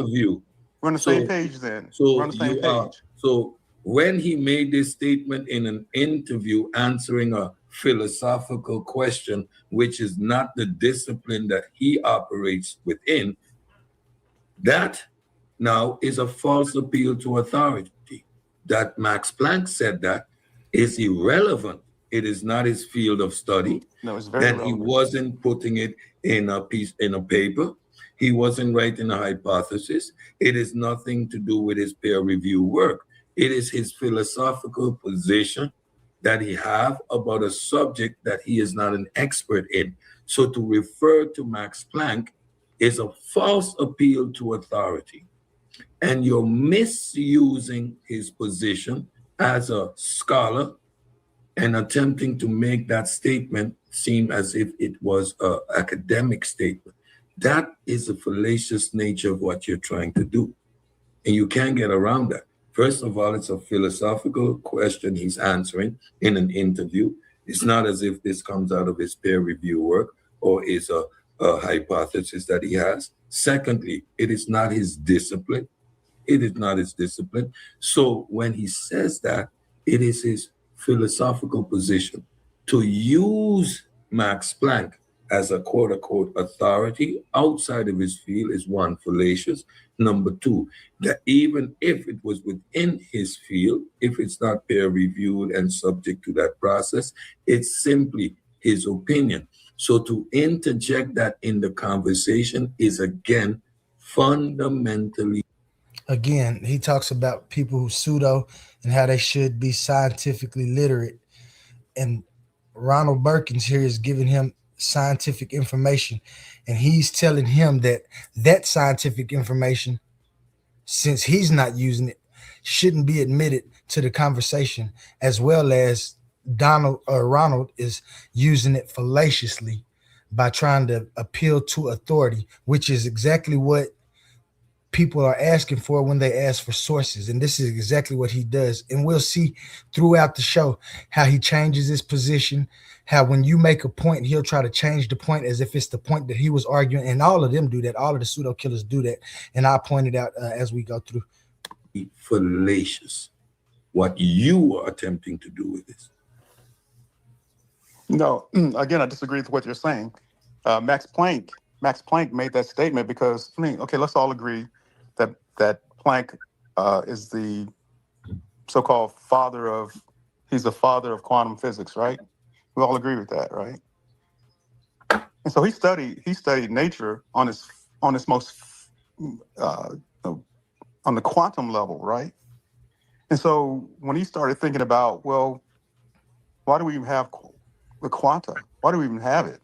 We're on the same page then. We're on the same page. So when he made this statement in an interview answering a philosophical question, which is not the discipline that he operates within, that now is a false appeal to authority. That Max Planck said that is irrelevant. It is not his field of study. No, it's very relevant. He wasn't putting it in a paper. He wasn't writing a hypothesis. It is nothing to do with his peer review work. It is his philosophical position that he have about a subject that he is not an expert in. So to refer to Max Planck is a false appeal to authority. And you're misusing his position as a scholar and attempting to make that statement seem as if it was an academic statement. That is the fallacious nature of what you're trying to do. And you can't get around that. First of all, it's a philosophical question he's answering in an interview. It's not as if this comes out of his peer review work or is a hypothesis that he has. Secondly, it is not his discipline. It is not his discipline. So when he says that, it is his philosophical position. To use Max Planck as a quote-unquote authority outside of his field is one, fallacious. Number two, that even if it was within his field, if it's not peer-reviewed and subject to that process, it's simply his opinion. So to interject that in the conversation is, again, fundamentally. Again, he talks about people who pseudo and how they should be scientifically literate. And Ronald Perkins here is giving him scientific information. And he's telling him that that scientific information, since he's not using it, shouldn't be admitted to the conversation, as well as Ronald is using it fallaciously by trying to appeal to authority, which is exactly what people are asking for when they ask for sources. And this is exactly what he does. And we'll see throughout the show how he changes his position, how when you make a point, he'll try to change the point as if it's the point that he was arguing. And all of them do that. All of the pseudo killers do that. And I'll point it out as we go through. Fallacious. What you are attempting to do with this. No, again, I disagree with what you're saying. Max Planck made that statement because, I mean, okay, let's all agree that Planck is the so-called he's the father of quantum physics, right? We all agree with that, right? And so he studied nature on its most on the quantum level, right? And so when he started thinking about, well, why do we even have the quanta? Why do we even have it?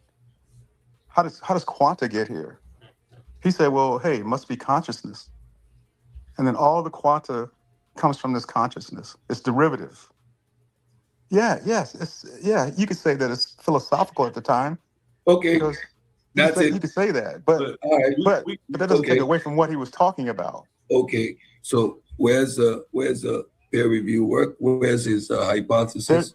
How does quanta get here? He said, well, hey, it must be consciousness. And then all the quanta comes from this consciousness. It's derivative. Yeah, yes. You could say that it's philosophical at the time. Okay. That's it. You could say that. But that doesn't take away from what he was talking about. Okay. So where's the peer review work? Where's his hypothesis?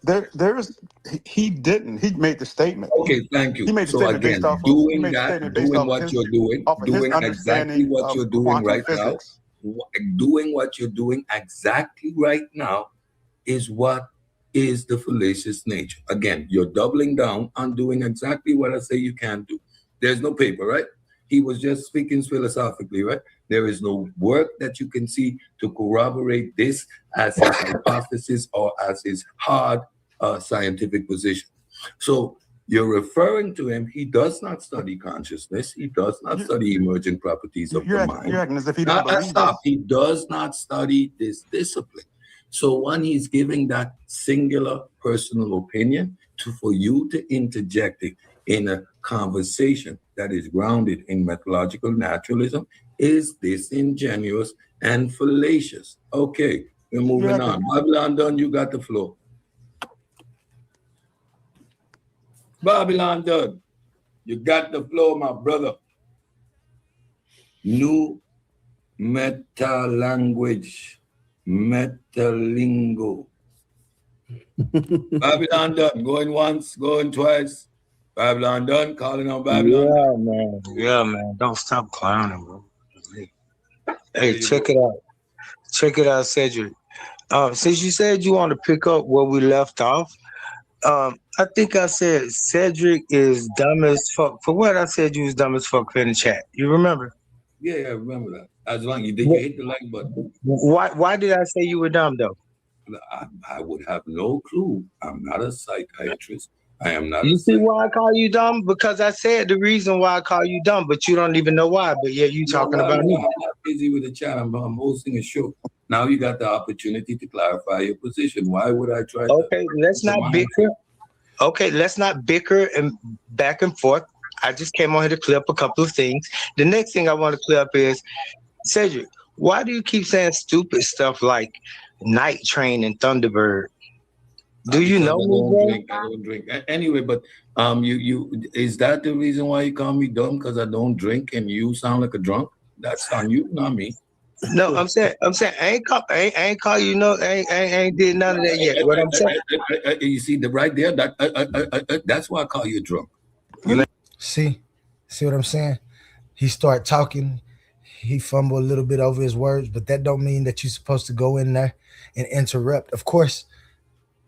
He didn't. He made the statement. Okay, thank you. He made the statement based off of doing what you're doing, doing exactly what you're doing right now. Doing what you're doing exactly right now is what is the fallacious nature. Again, you're doubling down on doing exactly what I say you can't do. There's no paper, right? He was just speaking philosophically, right? There is no work that you can see to corroborate this as his hypothesis or as his hard scientific position. So you're referring to him. He does not study consciousness. He does not study emergent properties of the mind. You're acting as if he don't believe Stop. He does not study this discipline. So when he's giving that singular personal opinion for you to interject it in a conversation that is grounded in methodological naturalism is disingenuous and fallacious. Okay, we're moving on. Babylon Dunn, you got the floor. Babylon Dunn, you got the floor, my brother. New meta language, metalingo. Babylon Dunn, going once, going twice. Babylon Dunn, calling on Babylon. Yeah, man. Don't stop clowning, bro. Hey, check it out. Check it out, Cedrick. Since you said you want to pick up where we left off, I think I said Cedrick is dumb as fuck. For what I said, you was dumb as fuck in the chat. You remember? Yeah, I remember that. As long as you hit the like button. Why did I say you were dumb though? I would have no clue. I'm not a psychiatrist. I am not. You see why I call you dumb? Because I said the reason why I call you dumb, but you don't even know why. But yeah, you talking about me. I'm not busy with the chat. I'm hosting a show. Now you got the opportunity to clarify your position. Why would I try? Okay, let's not bicker. Okay, let's not bicker and back and forth. I just came on here to clear up a couple of things. The next thing I want to clear up is, Cedrick, why do you keep saying stupid stuff like Night Train and Thunderbird? Do you know me, I don't drink. Anyway, but you is that the reason why you call me dumb? Because I don't drink and you sound like a drunk? That's on you, not me. No, I'm saying I ain't call you no, I ain't did none of that yet. What I'm saying, you see the right there, that's why I call you drunk. See what I'm saying? He start talking, he fumble a little bit over his words, but that don't mean that you're supposed to go in there and interrupt. Of course,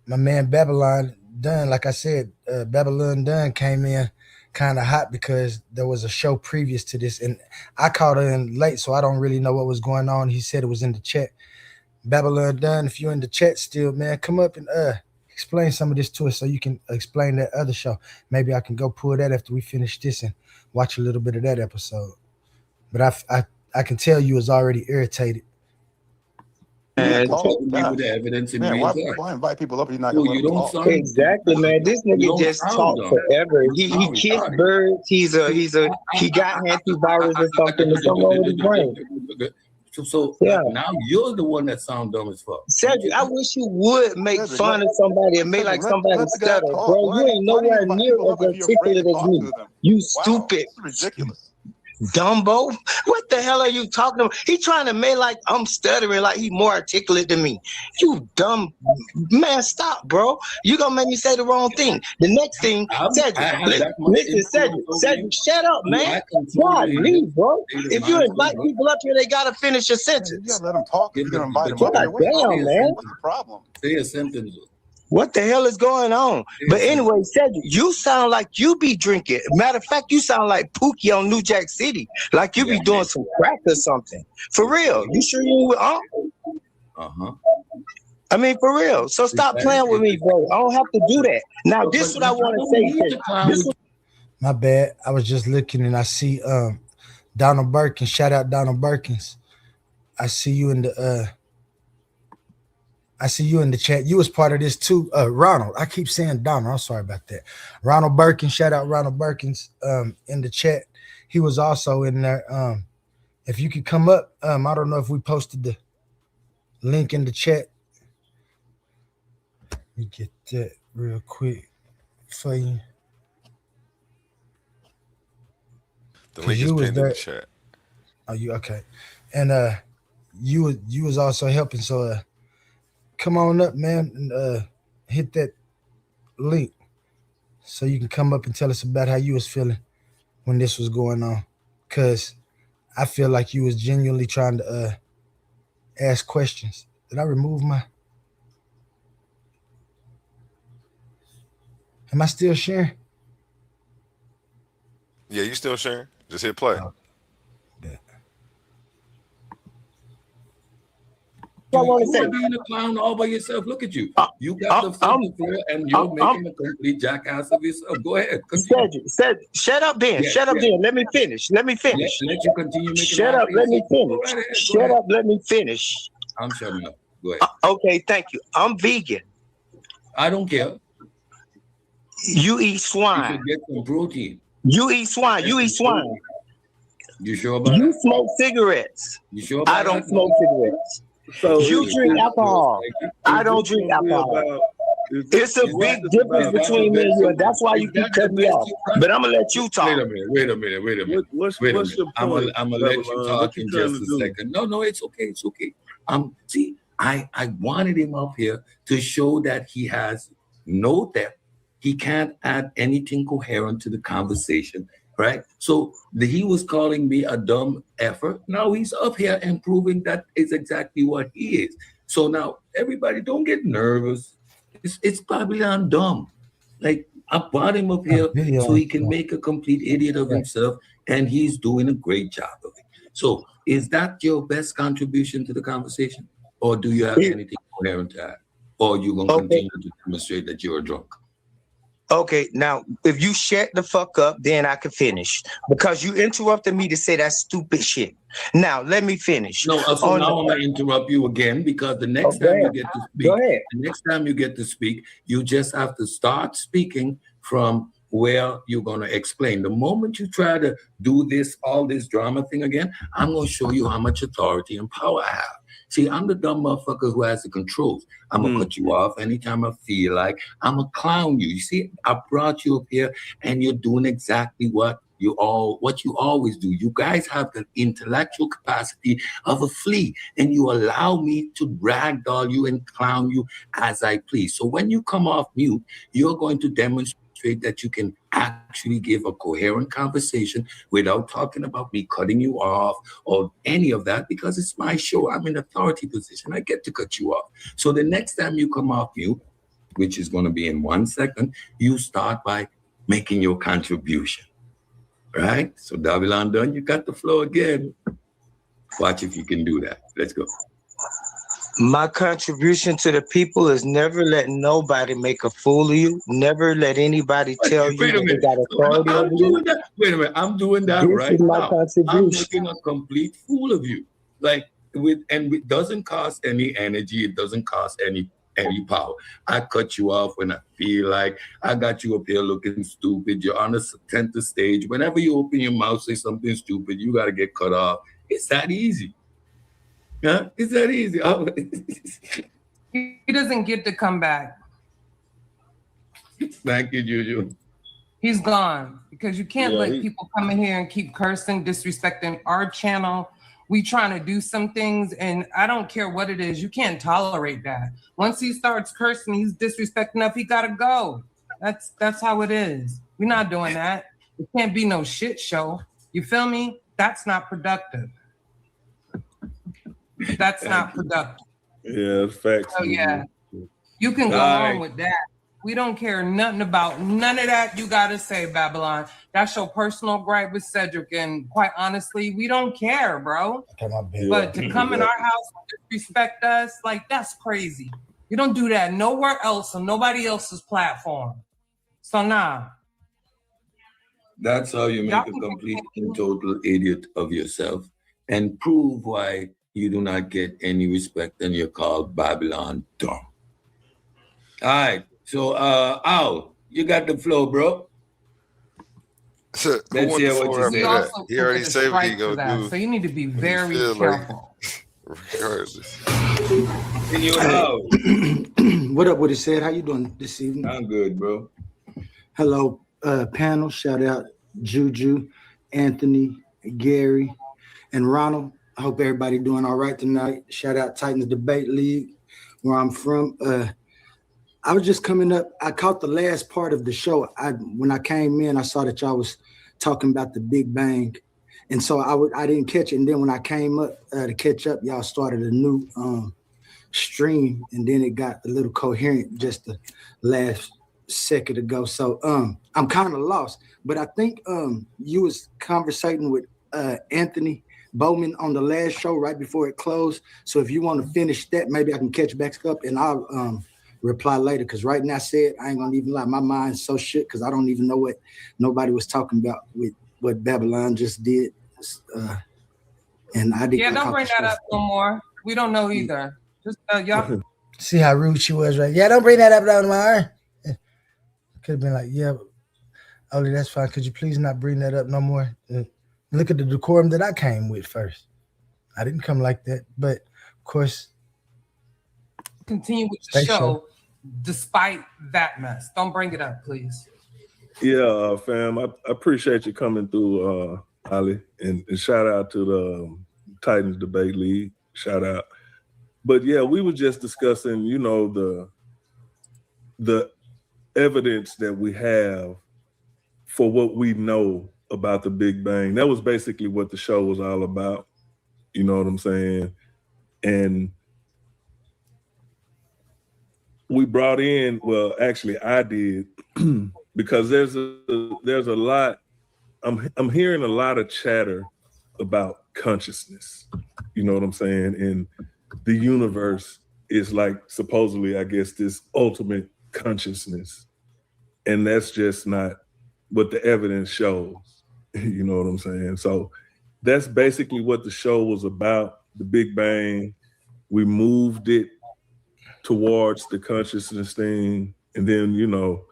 my man Babylon Dunn, like I said, Babylon Dunn came in kind of hot because there was a show previous to this, and I caught her in late, so I don't really know what was going on. He said it was in the chat. Babylon Dunn, if you're in the chat still, man, come up and explain some of this to us so you can explain that other show. Maybe I can go pull that after we finish this and watch a little bit of that episode. But I can tell you was already irritated. Man, the evidence in why invite people up? You're not well, gonna you don't sound exactly, man. This nigga just talk forever. He kissed birds. He got antivirus or something. There's something wrong with his brain. So now you're the one that sound dumb as fuck. Cedrick, I wish you would make fun of somebody and make like somebody stutter, bro. You ain't nowhere near as articulate as me. You stupid. Ridiculous. Dumbo, what the hell are you talking about? He trying to make like I'm stuttering, like he more articulate than me. You dumb man, stop, bro. You gonna make me say the wrong thing. The next thing, Cedrick, listen, Cedrick, shut up, man. God, leave, bro. If you invite people up here, they gotta finish a sentence. You gotta let them talk. You're gonna invite them up. Damn, man. What's the problem? Say a sentence. What the hell is going on? But anyway, Cedrick, you sound like you be drinking. Matter of fact, you sound like Pookie on New Jack City. Like you be doing some crack or something. For real. You sure you with Uh-huh. I mean, for real. So stop playing with me, bro. I don't have to do that. Now, this is what I want to say. My bad. I was just looking and I see Donald Birkins. Shout out Donald Birkins. I see you in the chat. You was part of this too, Ronald. I keep saying Donald. I'm sorry about that. Ronald Birkins. Shout out Ronald Birkins in the chat. He was also in there. If you could come up, I don't know if we posted the link in the chat. Let me get that real quick for you. The link is pinned in the chat. Oh, you okay? And you was also helping. So come on up, man, and hit that link so you can come up and tell us about how you was feeling when this was going on. Cause I feel like you was genuinely trying to ask questions. Did I remove my? Am I still sharing? Yeah, you still sharing? Just hit play. Oh. You're being a clown all by yourself. Look at you. You got the filter and you're making a complete jackass of yourself. Go ahead. Cedrick, shut up, Ben. Shut up, Ben. Let me finish. Let you continue making. Shut up. Let me finish. Shut up. Let me finish. I'm shutting up. Go ahead. Okay, thank you. I'm vegan. I don't care. You eat swine. You can get some protein. You eat swine. You eat swine. You sure about You that? smoke cigarettes. You sure about I don't that? smoke cigarettes. So you drink alcohol. I don't drink alcohol. It's a big difference between me and you, and that's why you keep cutting me off. But I'm gonna let you talk. Wait a minute. What's your point? I'm gonna let you talk in just a second. No, it's okay. It's okay. See, I wanted him up here to show that he has no depth. He can't add anything coherent to the conversation, right? So he was calling me a dumb effer. Now he's up here and proving that is exactly what he is. So now everybody don't get nervous. It's probably I'm dumb. Like I brought him up here so he can make a complete idiot of himself, and he's doing a great job of it. So is that your best contribution to the conversation? Or do you have anything coherent to add? Or you gonna continue to demonstrate that you're a drunk? Okay, now if you shut the fuck up, then I can finish because you interrupted me to say that stupid shit. Now let me finish. No, so now I'm gonna interrupt you again because the next time you get to speak, you just have to start speaking from where you're going to explain. The moment you try to do this, all this drama thing again, I'm going to show you how much authority and power I have. See, I'm the dumb motherfucker who has the controls. I'm going to cut you off anytime I feel like. I'm going to clown you. You see, I brought you up here and you're doing exactly what you always do. You guys have the intellectual capacity of a flea, and you allow me to ragdoll you and clown you as I please. So when you come off mute, you're going to demonstrate that you can actually give a coherent conversation without talking about me cutting you off or any of that, because it's my show. I'm in authority position. I get to cut you off. So the next time you come off mute, which is going to be in 1 second, you start by making your contribution. Right? So Babylon done, you got the flow again. Watch if you can do that. Let's go. My contribution to the people is never let nobody make a fool of you. Never let anybody tell you that they got authority over you. Wait a minute, I'm doing that This right is my now. contribution. I'm making a complete fool of you. Like it doesn't cost any energy, it doesn't cost any power. I cut you off when I feel like. I got you up here looking stupid. You're on the center stage. Whenever you open your mouth, say something stupid, you got to get cut off. It's that easy. Huh? It's that easy. Oh. He doesn't get to come back. Thank you, Juju. He's gone because you can't let people come in here and keep cursing, disrespecting our channel. We trying to do some things, and I don't care what it is. You can't tolerate that. Once he starts cursing, he's disrespecting enough, he gotta go. That's how it is. We're not doing that. It can't be no shit show. You feel me? That's not productive. That's not productive. Yeah, facts. So yeah, you can go on with that. We don't care nothing about none of that you gotta say, Babylon. That's your personal gripe with Cedrick, and quite honestly, we don't care, bro. But to come in our house and disrespect us, like, that's crazy. You don't do that nowhere else on nobody else's platform. So nah. That's how you make a complete and total idiot of yourself and prove why you do not get any respect and you're called Babylon dumb. All right. So, Al, you got the flow, bro. Let's hear what you say. He already said what he gonna do. So you need to be very careful. Regardless. What up, what he said? How you doing this evening? I'm good, bro. Hello, panel. Shout out Juju, Anthony, Gary, and Ronald. I hope everybody doing all right tonight. Shout out Titans Debate League, where I'm from. I was just coming up. I caught the last part of the show. When I came in, I saw that y'all was talking about the Big Bang, and so I didn't catch it. And then when I came up to catch up, y'all started a new stream, and then it got a little coherent just the last second ago. So I'm kind of lost. But I think you was conversating with Anthony Bowman on the last show right before it closed. So if you want to finish that, maybe I can catch back up and I'll reply later. Because right now, I said, I ain't gonna even lie, my mind's so shit because I don't even know what nobody was talking about with what Babylon just did. And I didn't. Yeah, don't bring that up no more. We don't know either. Just y'all. See how rude she was, right? Yeah, don't bring that up no more. Could have been like, yeah, Oli, that's fine. Could you please not bring that up no more? Look at the decorum that I came with first. I didn't come like that, but of course. Continue with the show despite that mess. Don't bring it up, please. Yeah, fam, I appreciate you coming through, Ali, and shout out to the Titans Debate League. Shout out. But yeah, we were just discussing, you know, the evidence that we have for what we know about the Big Bang. That was basically what the show was all about. You know what I'm saying? And we brought in, well, actually I did, because there's a lot, I'm hearing a lot of chatter about consciousness. You know what I'm saying? And the universe is like supposedly, I guess, this ultimate consciousness. And that's just not what the evidence shows. You know what I'm saying? So that's basically what the show was about, the Big Bang. We moved it towards the consciousness thing. And then, you know,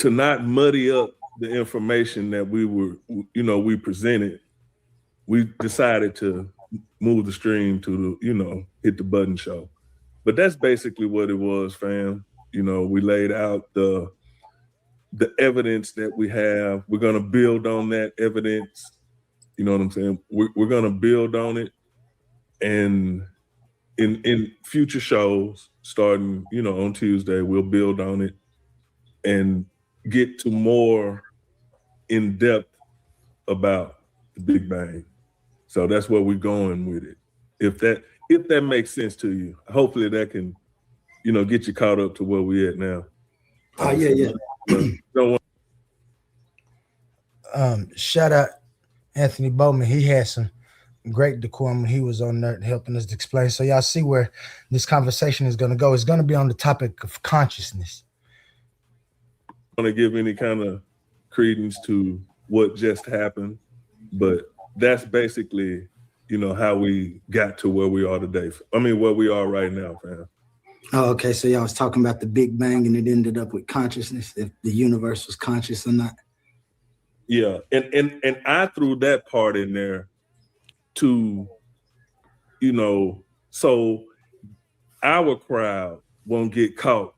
to not muddy up the information that we presented, we decided to move the stream to the, hit the button show. But that's basically what it was, fam. We laid out the evidence that we have. We're gonna build on that evidence. You know what I'm saying? We're gonna build on it, and in future shows, starting on Tuesday, we'll build on it and get to more in depth about the Big Bang. So that's where we're going with it. If that makes sense to you, hopefully that can, get you caught up to where we're at now. Yeah. Shout out Anthony Bowman. He had some great decorum when he was on there helping us to explain. So y'all see where this conversation is going to go. It's going to be on the topic of consciousness. I don't want to give any kind of credence to what just happened, but that's basically, how we got to where we are today. I mean, where we are right now, fam. Oh, okay. So y'all was talking about the Big Bang and it ended up with consciousness, if the universe was conscious or not. Yeah, and I threw that part in there to, so our crowd won't get caught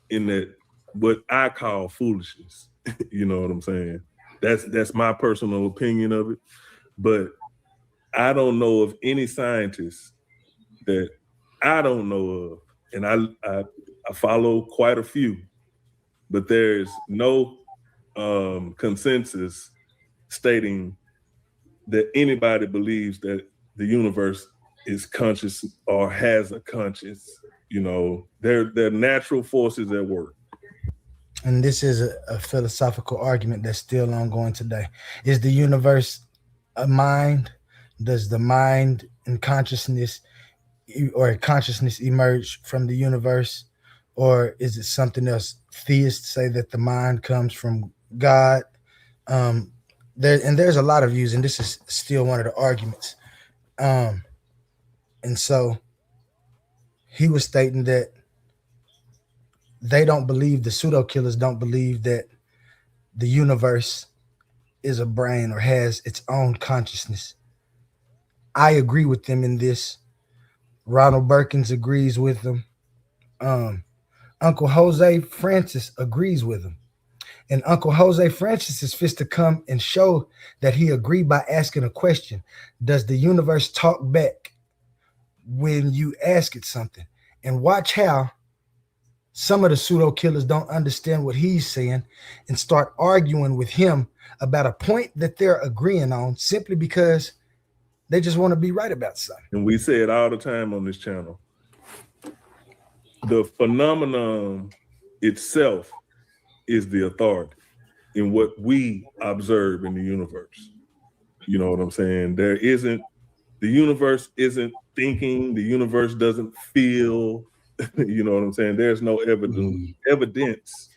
in that what I call foolishness. You know what I'm saying? That's my personal opinion of it. But I don't know of any scientists that I don't know of, and I follow quite a few, but there's no consensus stating that anybody believes that the universe is conscious or has a conscience. They're natural forces at work. And this is a philosophical argument that's still ongoing today. Is the universe a mind? Does the mind and consciousness or consciousness emerge from the universe? Or is it something else? Theists say that the mind comes from God. There's a lot of views, and this is still one of the arguments. And so he was stating that they don't believe, the pseudo killers don't believe that the universe is a brain or has its own consciousness. I agree with them in this. Ronald Perkins agrees with them. Uncle Jose Francis agrees with him. And Uncle Jose Francis is fit to come and show that he agreed by asking a question. Does the universe talk back when you ask it something? And watch how some of the pseudo killers don't understand what he's saying and start arguing with him about a point that they're agreeing on simply because they just want to be right about something. And we say it all the time on this channel. The phenomenon itself is the authority in what we observe in the universe. You know what I'm saying? The universe isn't thinking, the universe doesn't feel, you know what I'm saying? There's no evidence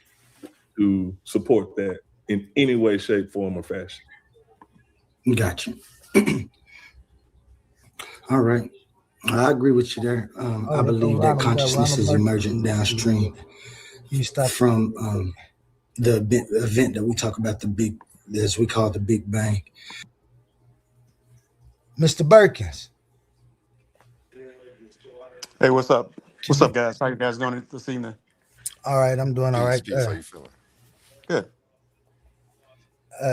to support that in any way, shape, form, or fashion. Gotcha. All right. I agree with you there. I believe that consciousness is emergent downstream from the event that we talk about, as we call the Big Bang. Mr. Perkins. Hey, what's up? What's up, guys? How you guys doing this evening? All right, I'm doing all right. How you feeling? Good.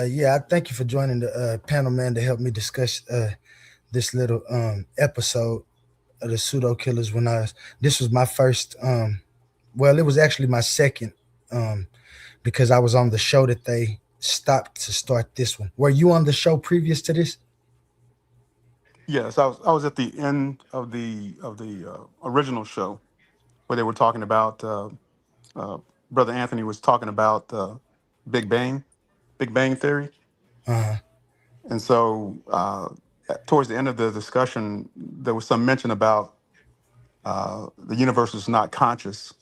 Yeah, I thank you for joining the panel, man, to help me discuss this little episode of the pseudo killers. This was my first, well, it was actually my second, because I was on the show that they stopped to start this one. Were you on the show previous to this? Yes, I was at the end of the original show where they were talking about Brother Anthony was talking about Big Bang theory. Uh-huh. And so towards the end of the discussion, there was some mention about the universe is not conscious.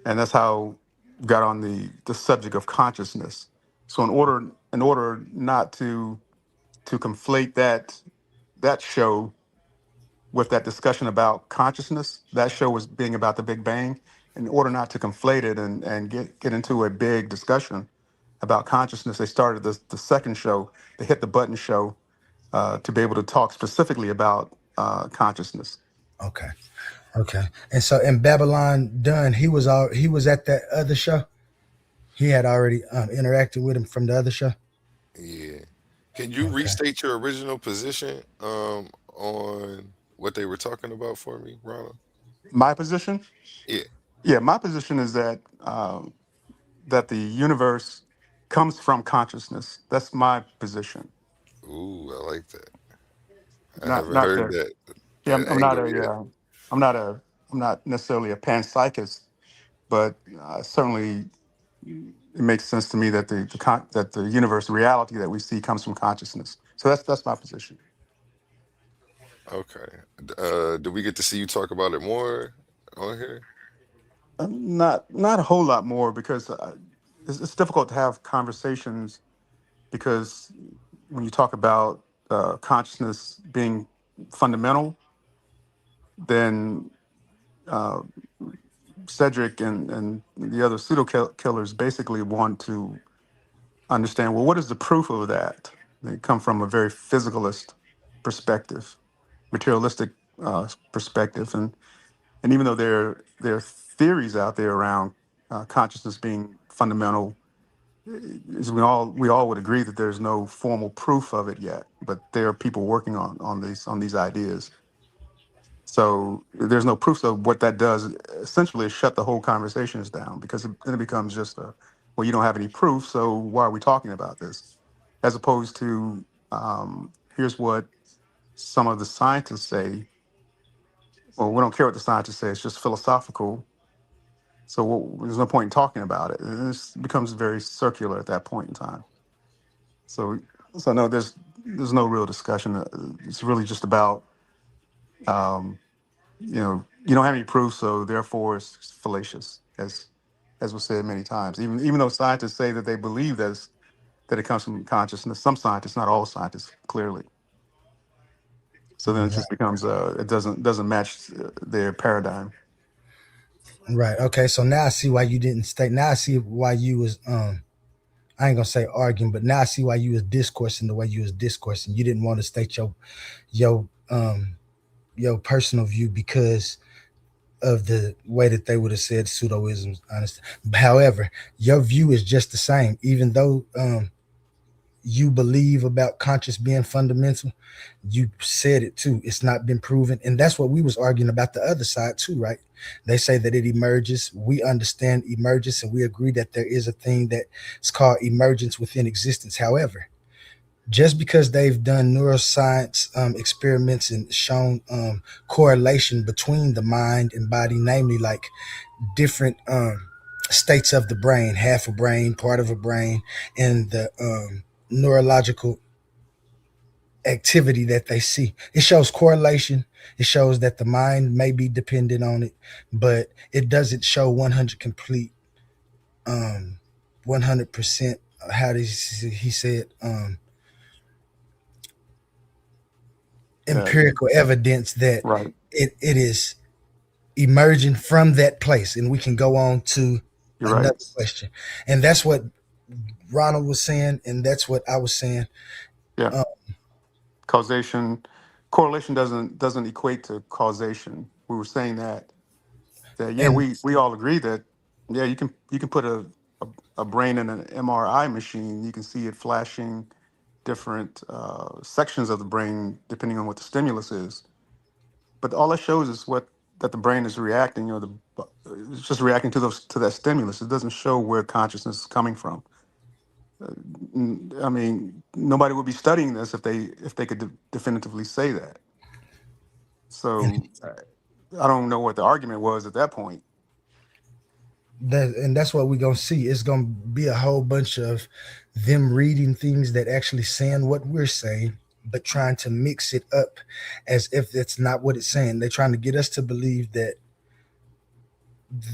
And that's how we got on the subject of consciousness. So in order not to conflate that show with that discussion about consciousness. That show was being about the Big Bang. In order not to conflate it and get into a big discussion about consciousness, they started the second show, the Hit the Button show, to be able to talk specifically about consciousness. Okay. And so in Babylon Dunn, he was at that other show. He had already interacted with him from the other show. Yeah. Can you restate your original position on what they were talking about for me, Ronald? My position? Yeah. Yeah, my position is that that the universe comes from consciousness. That's my position. Ooh, I like that. I Not haven't not heard that. that Yeah, that angle yet. I'm not necessarily a panpsychist, but certainly it makes sense to me that that the universe reality that we see comes from consciousness. So that's my position. Okay. Do we get to see you talk about it more on here? Not a whole lot more because it's difficult to have conversations because when you talk about consciousness being fundamental, then Cedrick and the other pseudo killers basically want to understand, well, what is the proof of that? They come from a very physicalist perspective, materialistic perspective, and even though there are theories out there around consciousness being fundamental, as we all would agree that there's no formal proof of it yet, but there are people working on these ideas. So there's no proof. So what that does essentially is shut the whole conversations down because then it becomes just well, you don't have any proof, so why are we talking about this? As opposed to here's what some of the scientists say. Well, we don't care what the scientists say; it's just philosophical. So there's no point in talking about it. It becomes very circular at that point in time. So no, there's no real discussion. It's really just about you don't have any proof, so therefore it's fallacious, as was said many times. Even though scientists say that they believe that it comes from consciousness, some scientists, not all scientists, clearly. So then it just becomes it doesn't match their paradigm. Right. Okay. So now I see why you didn't state. Now I see why you was I ain't gonna say arguing, but now I see why you was discoursing the way you was discoursing. You didn't want to state your personal view because of the way that they would have said pseudoisms. Honestly, however, your view is just the same, even though you believe about conscious being fundamental. You said it too. It's not been proven, and that's what we was arguing about the other side too, right? They say that it emerges. We understand emergence, and we agree that there is a thing that is called emergence within existence. However, just because they've done neuroscience experiments and shown correlation between the mind and body, namely like different states of the brain, half a brain, part of a brain, and the neurological activity that they see. It shows correlation. It shows that the mind may be dependent on it, but it doesn't show 100 complete 100%. How did he said empirical evidence that right. it is emerging from that place. And we can go on to another question. And that's what Ronald was saying, and that's what I was saying. Yeah. Correlation doesn't equate to causation. We were saying that yeah, we all agree that yeah, you can put a brain in an MRI machine. You can see it flashing different sections of the brain depending on what the stimulus is. But all that shows is that the brain is reacting, it's just reacting to that stimulus. It doesn't show where consciousness is coming from. I mean, nobody would be studying this if they could definitively say that. So I don't know what the argument was at that point. And that's what we're gonna see. It's gonna be a whole bunch of them reading things that actually saying what we're saying, but trying to mix it up as if it's not what it's saying. They're trying to get us to believe that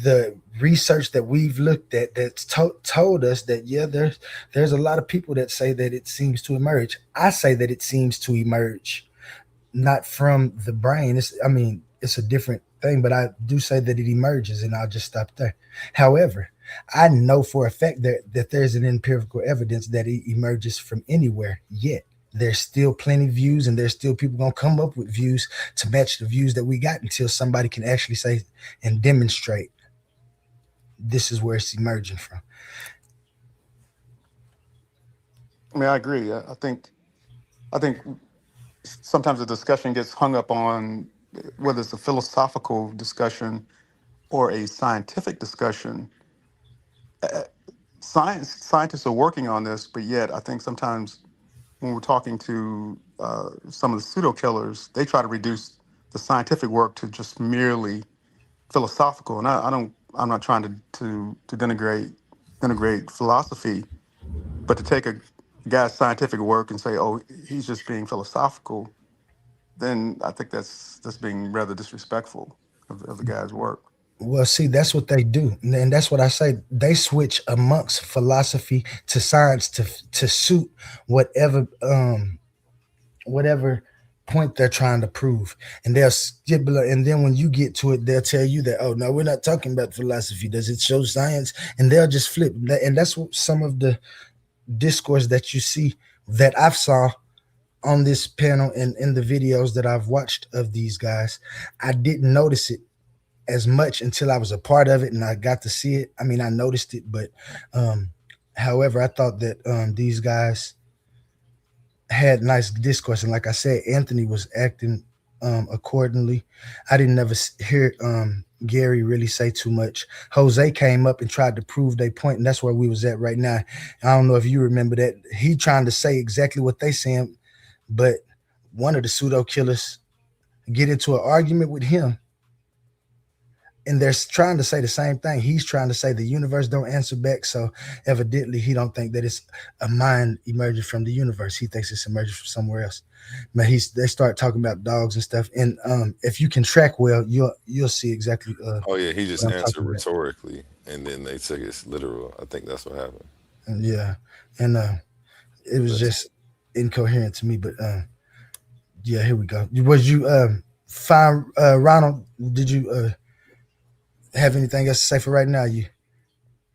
the research that we've looked at that's told us that yeah, there's a lot of people that say that it seems to emerge. I say that it seems to emerge not from the brain. It's a different thing, but I do say that it emerges, and I'll just stop there. However, I know for a fact that there's an empirical evidence that it emerges from anywhere. Yet there's still plenty of views, and there's still people gonna come up with views to match the views that we got until somebody can actually say and demonstrate this is where it's emerging from. I mean, I agree. I think sometimes the discussion gets hung up on whether it's a philosophical discussion or a scientific discussion. Scientists are working on this, but yet I think sometimes when we're talking to some of the pseudo killers, they try to reduce the scientific work to just merely philosophical. And I'm not trying to denigrate philosophy, but to take a guy's scientific work and say, oh, he's just being philosophical, then I think that's being rather disrespectful of the guy's work. Well, see, that's what they do, and that's what I say. They switch amongst philosophy to science to suit whatever point they're trying to prove, and they'll stipple. And then when you get to it, they'll tell you that, oh no, we're not talking about philosophy. Does it show science? And they'll just flip. And that's what some of the discourse that you see that I've saw on this panel and in the videos that I've watched of these guys. I didn't notice it as much until I was a part of it and I got to see it. I mean, I noticed it, but however, I thought that these guys had nice discourse. And like I said, Anthony was acting accordingly. I didn't ever hear Gary really say too much. Jose came up and tried to prove their point, and that's where we was at right now. I don't know if you remember that. He trying to say exactly what they saying, but one of the pseudo killers get into an argument with him, and they're trying to say the same thing. He's trying to say the universe don't answer back, so evidently he don't think that it's a mind emerging from the universe. He thinks it's emerging from somewhere else. But they start talking about dogs and stuff, and if you can track well, you'll see exactly. Oh yeah, he just answered rhetorically, and then they took it literal. I think that's what happened. Yeah, and it was just incoherent to me. But yeah, here we go. Was you fine, Ronald? Did you have anything else to say for right now?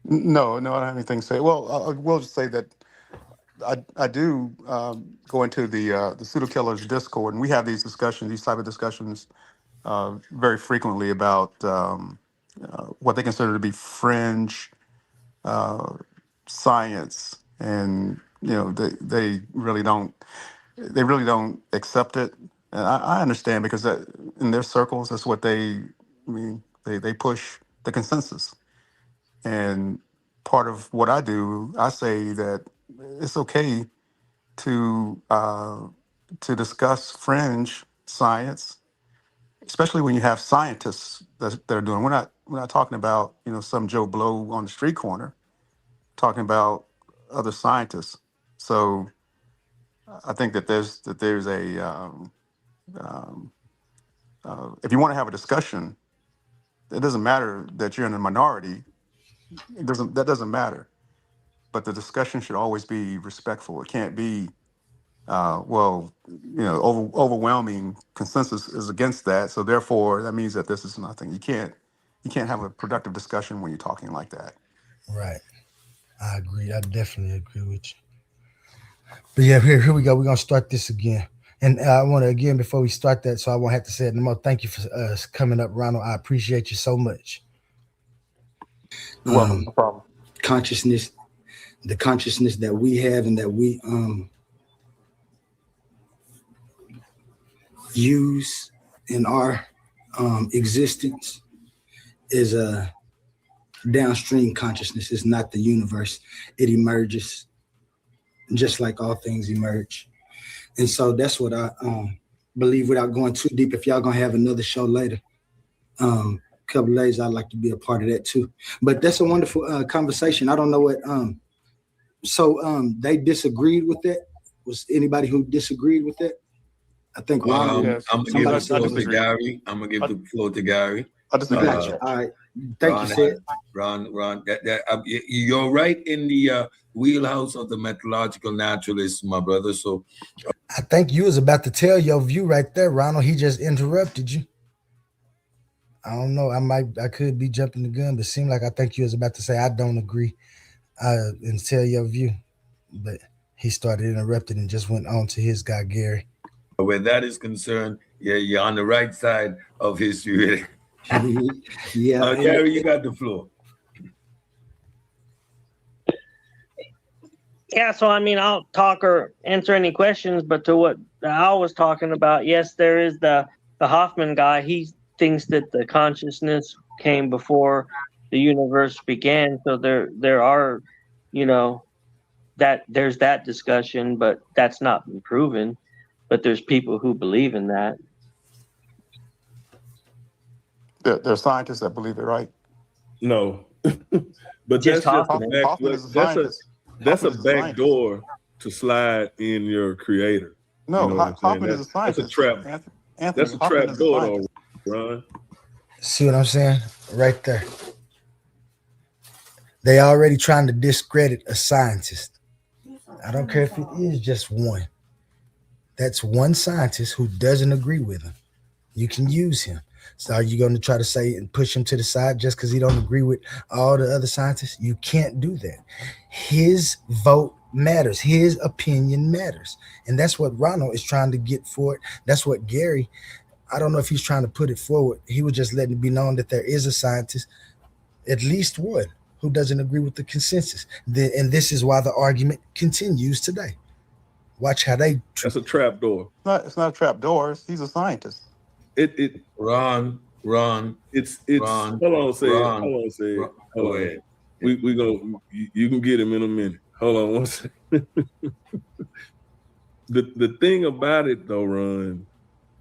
No, I don't have anything to say. Well, I will just say that I do go into the pseudo killers Discord, and we have these type of discussions very frequently about what they consider to be fringe science, and they really don't accept it. And I understand, because in their circles, that's what they push the consensus. And part of what I do, I say that it's okay to discuss fringe science, especially when you have scientists that are doing. We're not talking about some Joe Blow on the street corner. Talking about other scientists. So I think that there's a if you want to have a discussion, it doesn't matter that you're in a minority. That doesn't matter. But the discussion should always be respectful. It can't be overwhelming consensus is against that. So therefore, that means that this is nothing. You can't have a productive discussion when you're talking like that. Right. I agree. I definitely agree with you. But yeah, here we go. We're going to start this again. And I want to, again, before we start that, so I won't have to say it no more, thank you for coming up, Ronald. I appreciate you so much. You're welcome. No problem. Consciousness, the consciousness that we have and that we use in our existence is a downstream consciousness. Is not the universe. It emerges just like all things emerge. And so that's what I believe, without going too deep. If y'all gonna have another show later, couple of days, I'd like to be a part of that too. But that's a wonderful conversation. I don't know what so they disagreed with that. Was anybody who disagreed with that? I think I'm gonna give the floor to Gary. I disagree. Gotcha. All right. Thank you, Sid. Ron, you're right in the wheelhouse of the methodological naturalists, my brother. So I think you was about to tell your view right there, Ronald. He just interrupted you. I don't know. I could be jumping the gun, but it seemed like I think you was about to say I don't agree and tell your view. But he started interrupting and just went on to his guy, Gary. where that is concerned, yeah, you're on the right side of history. Yeah. Gary, you got the floor. Yeah, so I mean, I'll talk or answer any questions, but to what Al was talking about, yes, there is the Hoffman guy. He thinks that the consciousness came before the universe began. So there are, that there's that discussion, but that's not been proven. But there's people who believe in that. There are scientists that believe it, right? No, but that's a back door to slide in your creator. No, Hoffman is a scientist. That's a trap. Anthony, that's a trap door, though, Ron. See what I'm saying? Right there. They already trying to discredit a scientist. I don't care if it is just one. That's one scientist who doesn't agree with him. You can use him. So are you going to try to say and push him to the side just because he don't agree with all the other scientists? You can't do that. His vote matters. His opinion matters. And that's what Ronald is trying to get forward. That's what Gary, I don't know if he's trying to put it forward. He was just letting it be known that there is a scientist, at least one, who doesn't agree with the consensus. And this is why the argument continues today. Watch how they. That's a trap door. It's not a trap door. He's a scientist. Ron. It's Ron. Hold on, say it. Hold on. We go. You can get him in a minute. Hold on one second. The thing about it though, Ron,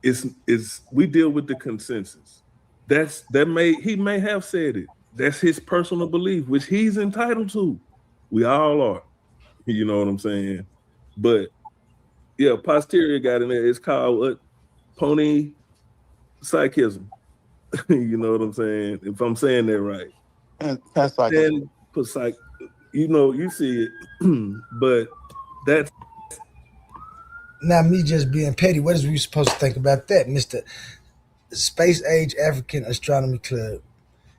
is we deal with the consensus. He may have said it. That's his personal belief, which he's entitled to. We all are. You know what I'm saying? But yeah, posterior got in there. It's called what? Pony psychism. You know what I'm saying? If I'm saying that right. And psychism. You see it, but that's now me just being petty. What is we supposed to think about that, Mr. Space Age African Astronomy Club?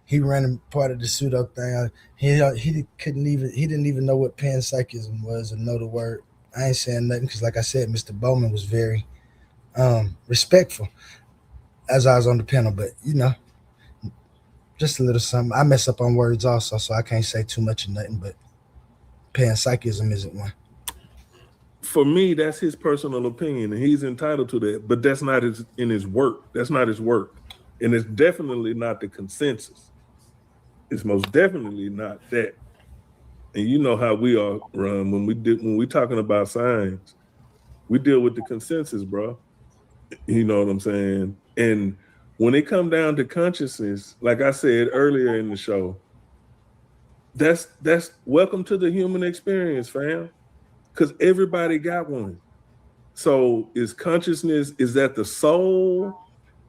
He ran part of the pseudo thing. He didn't even know what panpsychism was or know the word. I ain't saying nothing because, like I said, Mr. Bowman was very respectful as I was on the panel. But just a little something. I mess up on words also, so I can't say too much of nothing. But panpsychism isn't one. For me, that's his personal opinion, and he's entitled to that. But that's not in his work. That's not his work, and it's definitely not the consensus. It's most definitely not that. And you know how we are, Ron. When we talking about science, we deal with the consensus, bro. You know what I'm saying? And when it come down to consciousness, like I said earlier in the show, that's welcome to the human experience, fam. Because everybody got one. So is consciousness, is that the soul?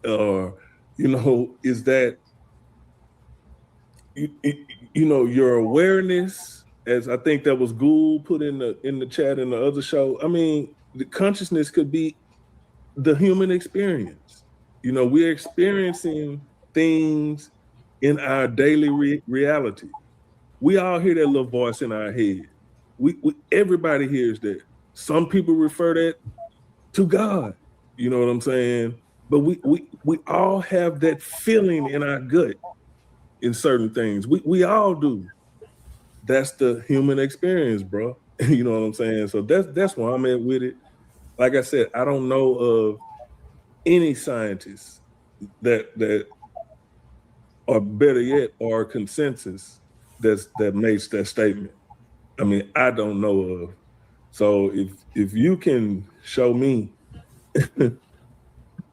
Or, is that your awareness? As I think that was Gould put in the chat in the other show. I mean, the consciousness could be the human experience. We're experiencing things in our daily reality. We all hear that little voice in our head. Everybody hears that. Some people refer that to God. You know what I'm saying? But we all have that feeling in our gut in certain things. We all do. That's the human experience, bro. You know what I'm saying? So that's where I'm at with it. Like I said, I don't know of any scientists that or better yet, or consensus that makes that statement. I mean, I don't know of. So if you can show me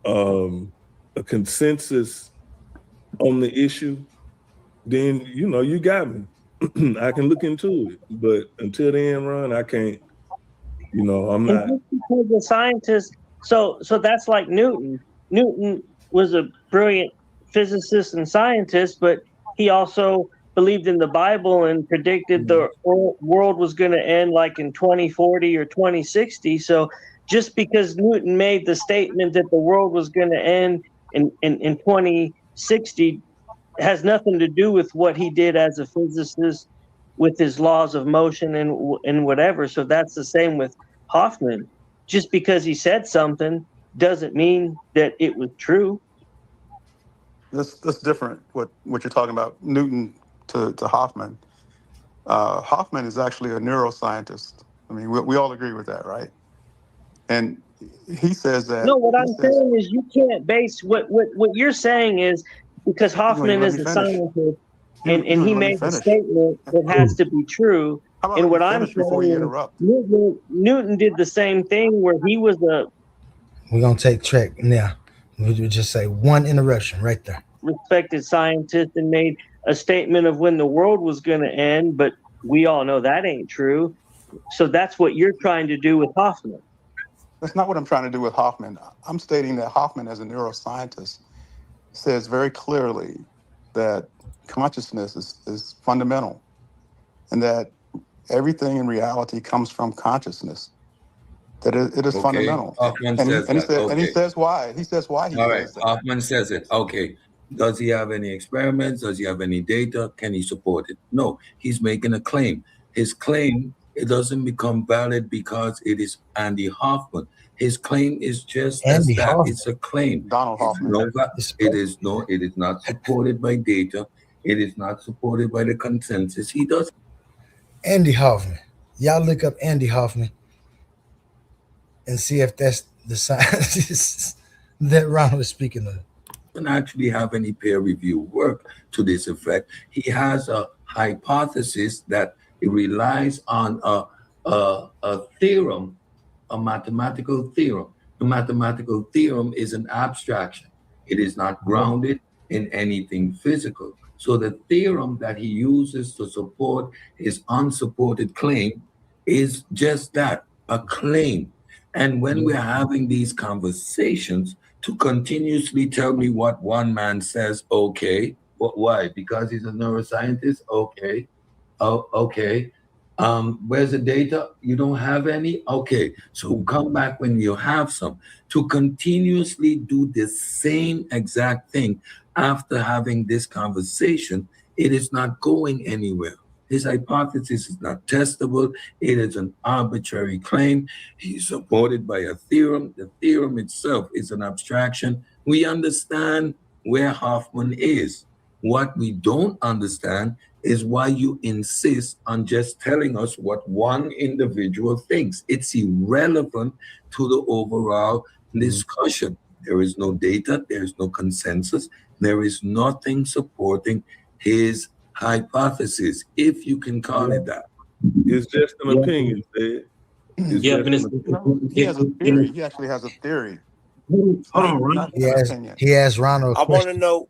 a consensus on the issue, then you got me. I can look into it, but until then, Ron, I can't. I'm not. Because the scientist, so that's like Newton. Newton was a brilliant physicist and scientist, but he also believed in the Bible and predicted the world was going to end like in 2040 or 2060. So just because Newton made the statement that the world was going to end in 2060 has nothing to do with what he did as a physicist with his laws of motion and whatever. So that's the same with Hoffman. Just because he said something doesn't mean that it was true. That's different. What you're talking about, Newton to Hoffman. Hoffman is actually a neuroscientist. I mean, we all agree with that, right? And he says that. No, what I'm saying is you can't base what you're saying is because Hoffman is a scientist and he made a statement that has to be true. And what I'm saying, Newton did the same thing where he was a. We're gonna take track now. We'll just say one interruption right there. Respected scientist and made a statement of when the world was going to end, but we all know that ain't true. So that's what you're trying to do with Hoffman. That's not what I'm trying to do with Hoffman. I'm stating that Hoffman, as a neuroscientist, says very clearly that consciousness is fundamental and that everything in reality comes from consciousness. That it is fundamental. Hoffman And he says says why. He says why he All right, says that. Hoffman says it. Okay. Does he have any experiments? Does he have any data? Can he support it? No, he's making a claim. His claim, it doesn't become valid because it is Andy Hoffman. His claim is just as Andy that. Hoffman. It's a claim. Donald Hoffman. It is not supported by data. It is not supported by the consensus. He does. Andy Hoffman. Y'all look up Andy Hoffman and see if that's the scientist that Ronald was speaking of. Doesn't actually have any peer review work to this effect. He has a hypothesis that it relies on a theorem, a mathematical theorem. The mathematical theorem is an abstraction. It is not grounded in anything physical. So the theorem that he uses to support his unsupported claim is just that, a claim. And when we're having these conversations, to continuously tell me what one man says, okay, why? Because he's a neuroscientist? Okay. Oh, okay. Where's the data? You don't have any? Okay. So come back when you have some. To continuously do the same exact thing after having this conversation, it is not going anywhere. His hypothesis is not testable. It is an arbitrary claim. He's supported by a theorem. The theorem itself is an abstraction. We understand where Hoffman is. What we don't understand is why you insist on just telling us what one individual thinks. It's irrelevant to the overall discussion. There is no data. There is no consensus. There is nothing supporting his hypothesis, if you can call it that. It's just an opinion, Ed. He has a theory. He actually has a theory. Hold on, Ronald. He asked Ronald a I want to question. know.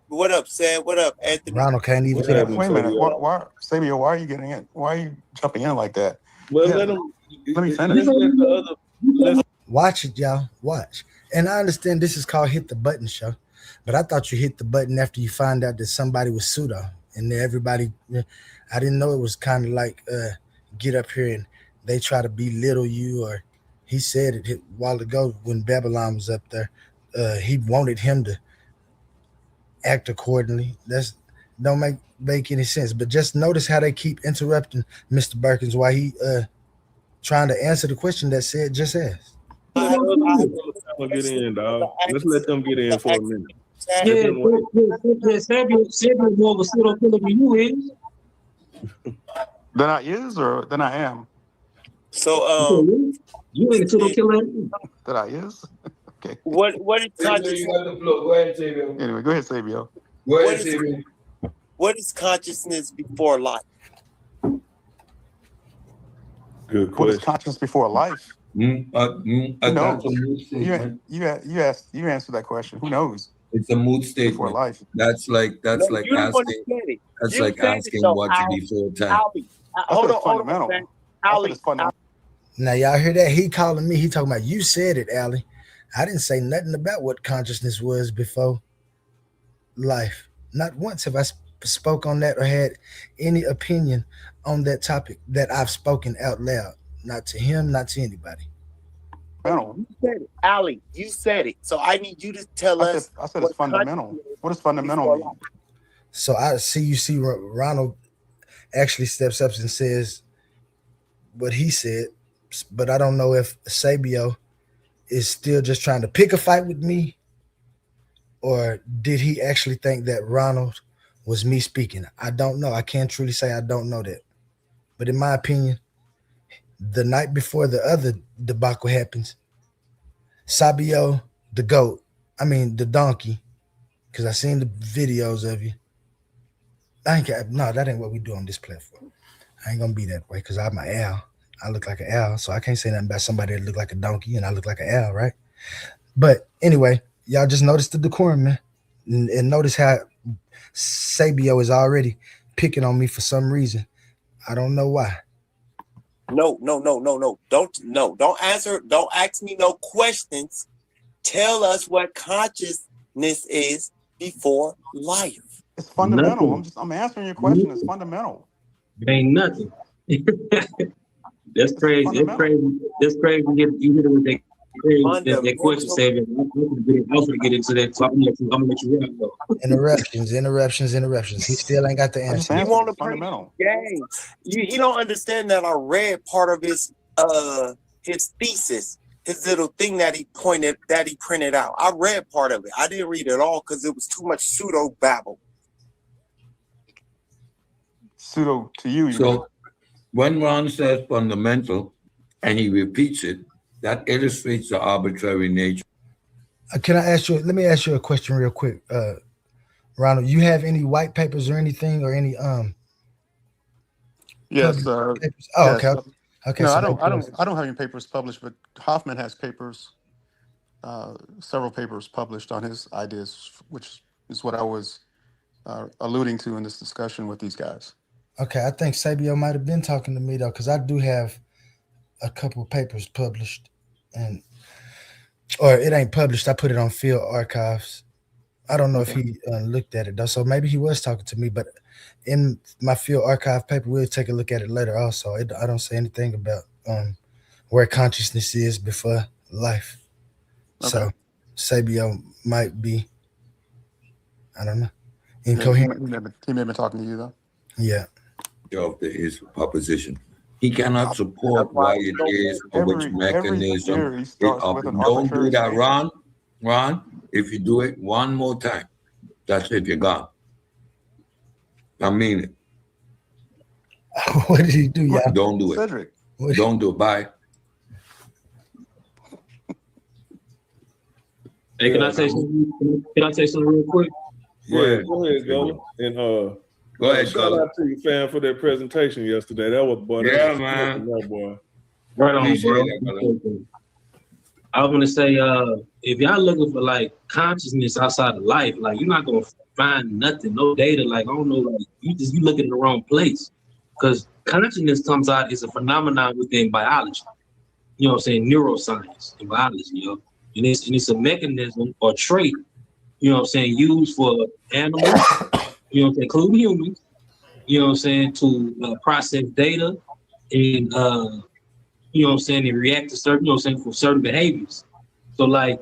What up, Sam? What up, Anthony? Ronald can't even. Wait a minute. Why, Sabio? Why are you getting in? Why are you jumping in like that? Well, let me finish. Watch it, y'all. Watch. And I understand this is called Hit the Button Show, but I thought you hit the button after you find out that somebody was pseudo. And everybody, I didn't know it was kind of like get up here and they try to belittle you. Or he said it a while ago when Babylon was up there. He wanted him to act accordingly. That's don't make any sense. But just notice how they keep interrupting Mr. Birkins while he trying to answer the question that said just asked. Get in, dog. Let's let them get in for a minute. Cedrick more of a pseudo killer than you is. Then I is or then I am. So you ain't a pseudo killer. That I is. Okay. What is consciousness? Go ahead, Sabio. Anyway, go ahead, Sabio. What is consciousness before life? Good question. What is consciousness before life? You answer that question. Who knows? It's a mood statement. Before life. That's like asking what's before time. Hold on, man. Ali. Now y'all hear that? He calling me. He talking about you said it, Ali. I didn't say nothing about what consciousness was before life. Not once have I spoke on that or had any opinion on that topic that I've spoken out loud. Not to him, not to anybody. You said it, Ali. You said it. So I need you to tell us. I said it's fundamental. What does fundamental mean? So I see Ronald actually steps up and says what he said, but I don't know if Esabio is still just trying to pick a fight with me, or did he actually think that Ronald was me speaking? I don't know. I can't truly say I don't know that. But in my opinion, the night before the other debacle happens, Sabio, the goat, the donkey, because I seen the videos of you. No, that ain't what we do on this platform. I ain't gonna be that way because I'm an owl. I look like an owl, so I can't say nothing about somebody that look like a donkey and I look like an owl, right? But anyway, y'all just notice the decorum, man, and notice how Sabio is already picking on me for some reason. I don't know why. No. Don't answer. Don't ask me no questions. Tell us what consciousness is before life. It's fundamental. I'm answering your question. It's fundamental. Ain't nothing. That's crazy. That's crazy. That's crazy. You hit it with that crazy that question, Savior. I'm gonna get into that. So I'm gonna let you rap though. Interruptions. He still ain't got the answer. He want to play game. He don't understand that I read part of his thesis, his little thing that he printed out. I read part of it. I didn't read it all because it was too much pseudo babble. Pseudo to you. So when Ron says fundamental and he repeats it, that illustrates the arbitrary nature. Can I ask you? Let me ask you a question real quick, Ronald. You have any white papers or anything or any Yes. papers? Oh, yes. okay. No, So I don't have any papers published, but Hoffman has papers, several papers published on his ideas, which is what I was alluding to in this discussion with these guys. Okay, I think Sabio might have been talking to me though, because I do have a couple of papers published, or it ain't published. I put it on field archives. I don't know if he looked at it though, so maybe he was talking to me. But in my field archive paper, we'll take a look at it later. Also, I don't say anything about where consciousness is before life. Okay. So Sabio might be, I don't know, incoherent. He may have been talking to you though. Yeah. Of his proposition. He cannot support why it is or which mechanism. Don't do that, Ron. Ron, if you do it one more time, that's it, you're gone. I mean it. What did he do, y'all? Don't do it. Cedrick. Don't do it. Bye. Hey, can I say something? Can I say something real quick? Yeah, go ahead, Gunner. And go ahead, shout out to you, fam, for their presentation yesterday. That was man. Boy. Right on, bro. I was gonna say, if y'all looking for like consciousness outside of life, like you're not gonna find nothing, no data. Like I don't know, like you looking in the wrong place, because consciousness comes out as a phenomenon within biology. You know what I'm saying? Neuroscience in biology, and it's a mechanism or trait. You know what I'm saying? Used for animals. You know what I'm saying? Including humans. You know what I'm saying? To process data and you know what I'm saying, and react to certain, you know what I'm saying, for certain behaviors. So like,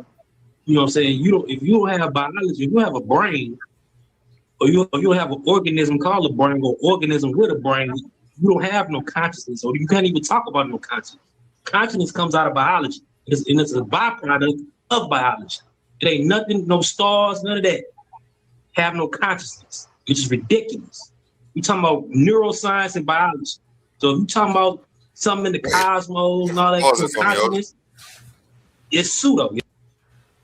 you know what I'm saying, if you don't have biology, if you have a brain, or you don't have an organism called a brain, or organism with a brain, you don't have no consciousness, or you can't even talk about no consciousness. Consciousness comes out of biology, and it's a byproduct of biology. It ain't nothing, no stars, none of that have no consciousness, which is ridiculous. We talking about neuroscience and biology. So if you talking about something in the cosmos and all that consciousness, it's pseudo.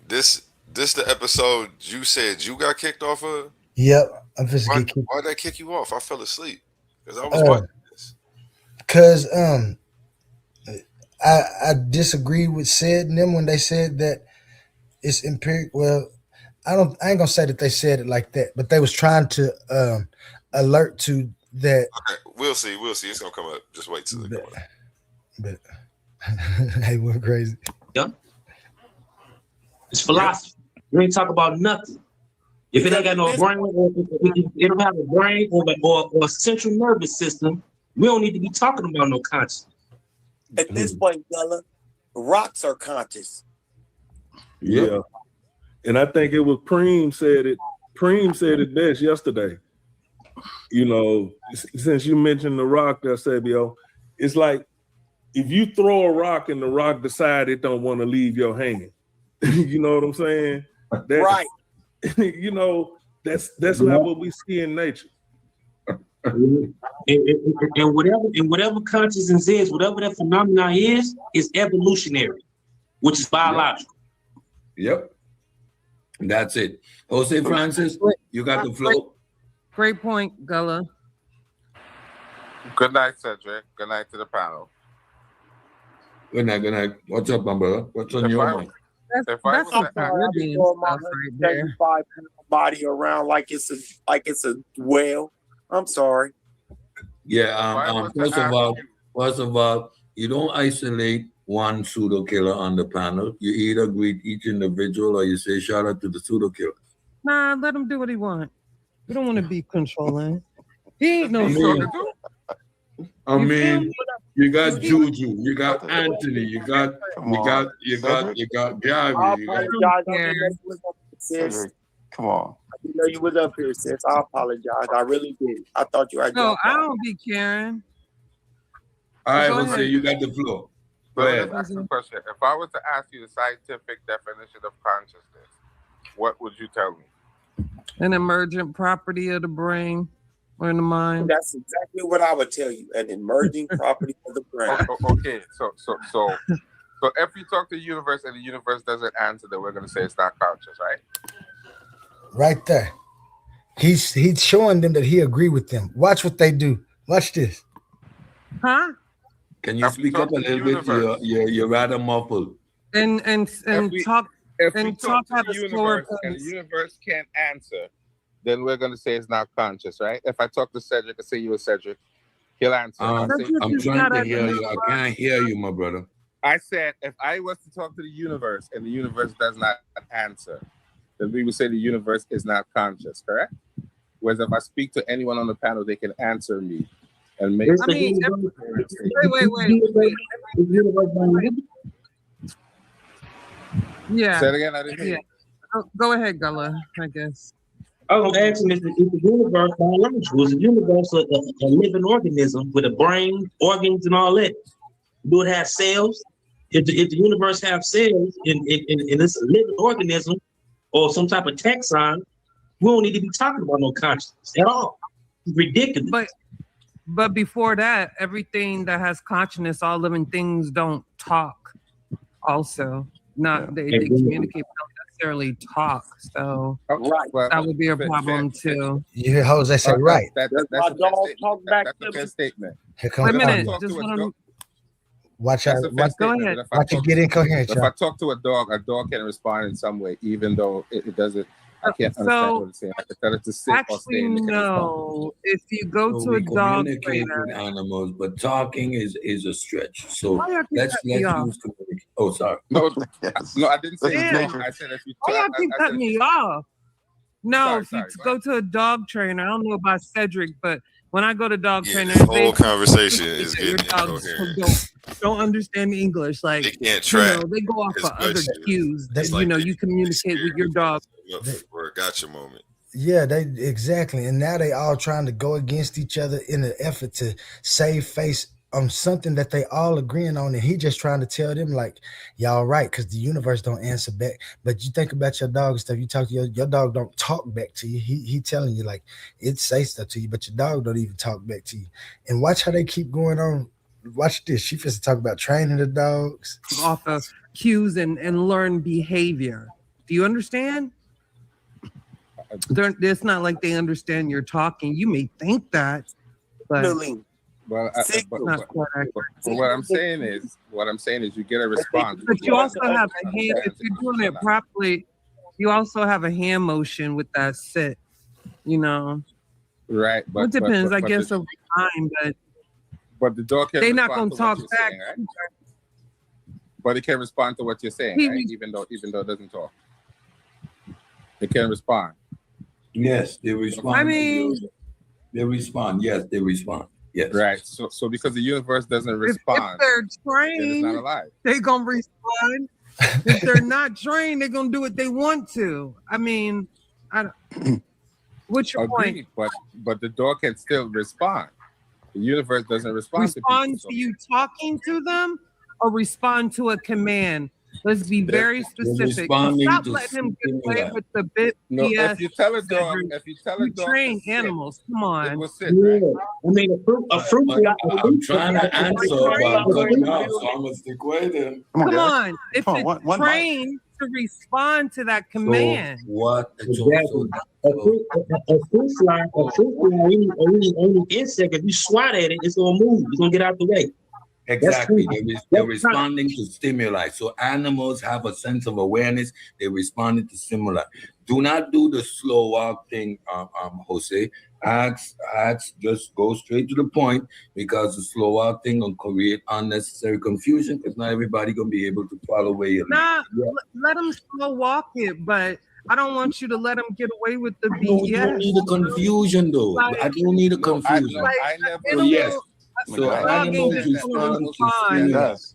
This the episode you said you got kicked off of? Yep. I'm just Why'd that kick you off? I fell asleep because I was watching this. Because I disagree with Sid and them when they said that it's empirical. Well, I ain't gonna say that they said it like that, but they was trying to alert to that. Okay, we'll see. It's gonna come up. Just wait till it come up. But hey, we're crazy. Yeah. It's philosophy. We ain't talk about nothing. If it ain't got no brain, or if it don't have a brain or a central nervous system, we don't need to be talking about no consciousness. At this point, Gullah, rocks are conscious. Yeah. And I think it was Preem said it best yesterday. You know, since you mentioned the rock, Esabio, it's like if you throw a rock and the rock decide it don't want to leave your hand. You know what I'm saying? Right. You know, that's not what we see in nature. And whatever consciousness is, whatever that phenomenon is evolutionary, which is biological. Yep. That's it. Jose Francis, you got the flow. Great point, Gullah. Good night, Cedrick. Good night to the panel. Good night, good night. What's up, my brother? What's on your mind? That's some Caribbean stuff right there. 75-pound body around like it's a whale. I'm sorry. Yeah. First of all, you don't isolate one pseudo killer on the panel. You either greet each individual or you say shout out to the pseudo killer. Nah, let him do what he want. We don't want to be controlling. He ain't no I mean, you got Juju, you got Anthony, you got Gabby. Come on. I didn't know you was up here, sis. I apologize. I really did. I thought you had. No, I don't be caring. All right, let's say you got the floor. Go ahead. Let's ask a question. If I was to ask you the scientific definition of consciousness, what would you tell me? An emergent property of the brain or in the mind. That's exactly what I would tell you. An emerging property of the brain. Okay, so if you talk to the universe and the universe doesn't answer, then we're going to say it's not conscious, right? Right there. He's showing them that he agree with them. Watch what they do. Watch this. Huh? Can you speak up a little bit? You're rather muffled. And talk. If and we talk talk to the universe and the universe can't answer, then we're going to say it's not conscious, right? If I talk to Cedrick and say you were Cedrick, he'll answer. I'm trying to hear you. I can't hear you, my brother. I said if I was to talk to the universe and the universe does not answer, then we would say the universe is not conscious, correct? Whereas if I speak to anyone on the panel, they can answer me and make. I mean, wait. Yeah. Say it again. I didn't hear you. Oh, go ahead, Gullah, I guess. I was asking if the universe biological, is the universe a living organism with a brain, organs, and all that? Do it have cells? If the universe have cells and it's a living organism or some type of taxon, we don't need to be talking about no consciousness at all. It's ridiculous. But before that, everything that has consciousness, all living things don't talk. Also, they communicate, but don't necessarily talk. So that would be a problem too. You hear Jose say right. That's a fair statement. Here comes wait a minute. Just want to. Watch out. Go ahead. Watch it get incoherent. If I talk to a dog can respond in some way, even though it doesn't. I can't understand what it's saying. I can tell it to sit or stay. No. If you go to a dog trainer, with animals, but talking is a stretch. So let's use communication. Oh, sorry. No, I didn't say that. I said if you talk. Why y'all keep cutting me off? No, if you go to a dog trainer, I don't know about Cedrick, but when I go to dog trainer, the whole conversation is getting incoherent. Don't understand English. Like they can't track. They go off of other cues that you communicate with your dog. For a gotcha moment. Yeah, exactly. And now they all trying to go against each other in an effort to save face on something that they all agreeing on. And he just trying to tell them like, y'all right, because the universe don't answer back. But you think about your dog and stuff, you talk to your dog don't talk back to you. He telling you like it say stuff to you, but your dog don't even talk back to you. And watch how they keep going on. Watch this. She supposed to talk about training the dogs. Off of cues and learn behavior. Do you understand? It's not like they understand you're talking. You may think that, but what I'm saying is you get a response. But you also have a hand. If you're doing it properly, you also have a hand motion with that sit. You know, right? But it depends, I guess, over time. But the dog can. They're not going to talk back. Saying, right? But it can respond to what you're saying, right? Even though it doesn't talk, it can respond. Yes, they respond. I mean, they respond. Yes, they respond. Yes. Right. So because the universe doesn't if respond, they're then it's trained, not alive. they're gonna respond. If they're not trained, they're gonna do what they want to. I mean, I don't. What's your point? Agreed, but the door can still respond. The universe doesn't respond to people. Respond to you talking to them, or respond to a command? Let's be very specific. Stop letting him get away with the bit. No, BS. if you tell a dog, you train animals, come on. It will sit, right? I mean, a fruit. I'm trying to answer, but I'm cutting off, so I'm gonna stick with him. Come on. If it's trained to respond to that command. So what? Exactly. A fruit fly, any insect, if you swat at it, it's gonna move. It's gonna get out the way. Exactly. They're responding to stimuli. So animals have a sense of awareness. They're responding to stimuli. Do not do the slow walk thing, Jose. Just go straight to the point, because the slow walk thing will create unnecessary confusion, because not everybody gonna be able to follow where you're Let them slow walk it, but I don't want you to let them get away with the BS. You don't need a confusion, though. I don't need a confusion. I never. Yes. So animals respond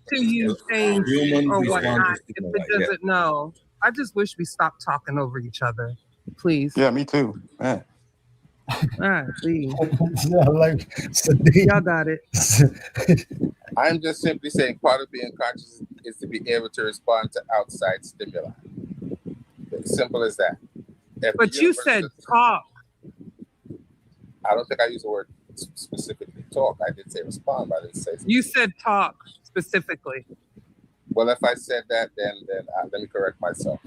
to you saying or whatnot if it doesn't know. I just wish we stopped talking over each other, please. Yeah, me too, man. All right, please. Y'all got it. I'm just simply saying part of being conscious is to be able to respond to outside stimuli. It's simple as that. But you said talk. I don't think I used the word specifically talk. I did say respond, but I didn't say something. You said talk specifically. Well, if I said that, then let me correct myself.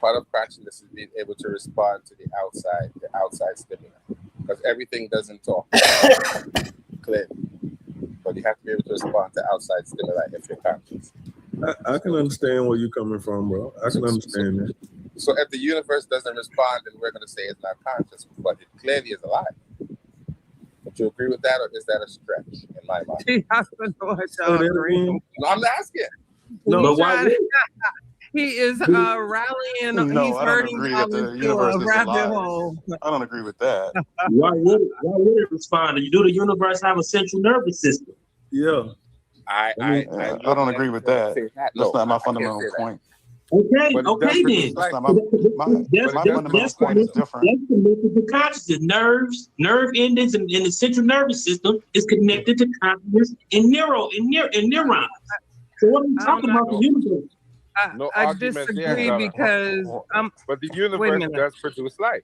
Part of consciousness is being able to respond to the outside stimuli, because everything doesn't talk clearly. But you have to be able to respond to outside stimuli if you're conscious. I can understand where you're coming from, bro. I can understand that. So if the universe doesn't respond, then we're going to say it's not conscious, but it clearly is alive. Would you agree with that, or is that a stretch in my mind? No, I'm asking. No, but why? He is rallying. No, he's I don't hurting agree that the universe is alive. I don't agree with that. Why would it respond? Do the universe have a central nervous system? Yeah. I don't agree with that. That's not my fundamental point. Okay, then. That's not my fundamental point is different. That's connected to consciousness. Nerve endings in the central nervous system is connected to consciousness and neurons. So what are we talking about the universe? I disagree because but the universe does produce life.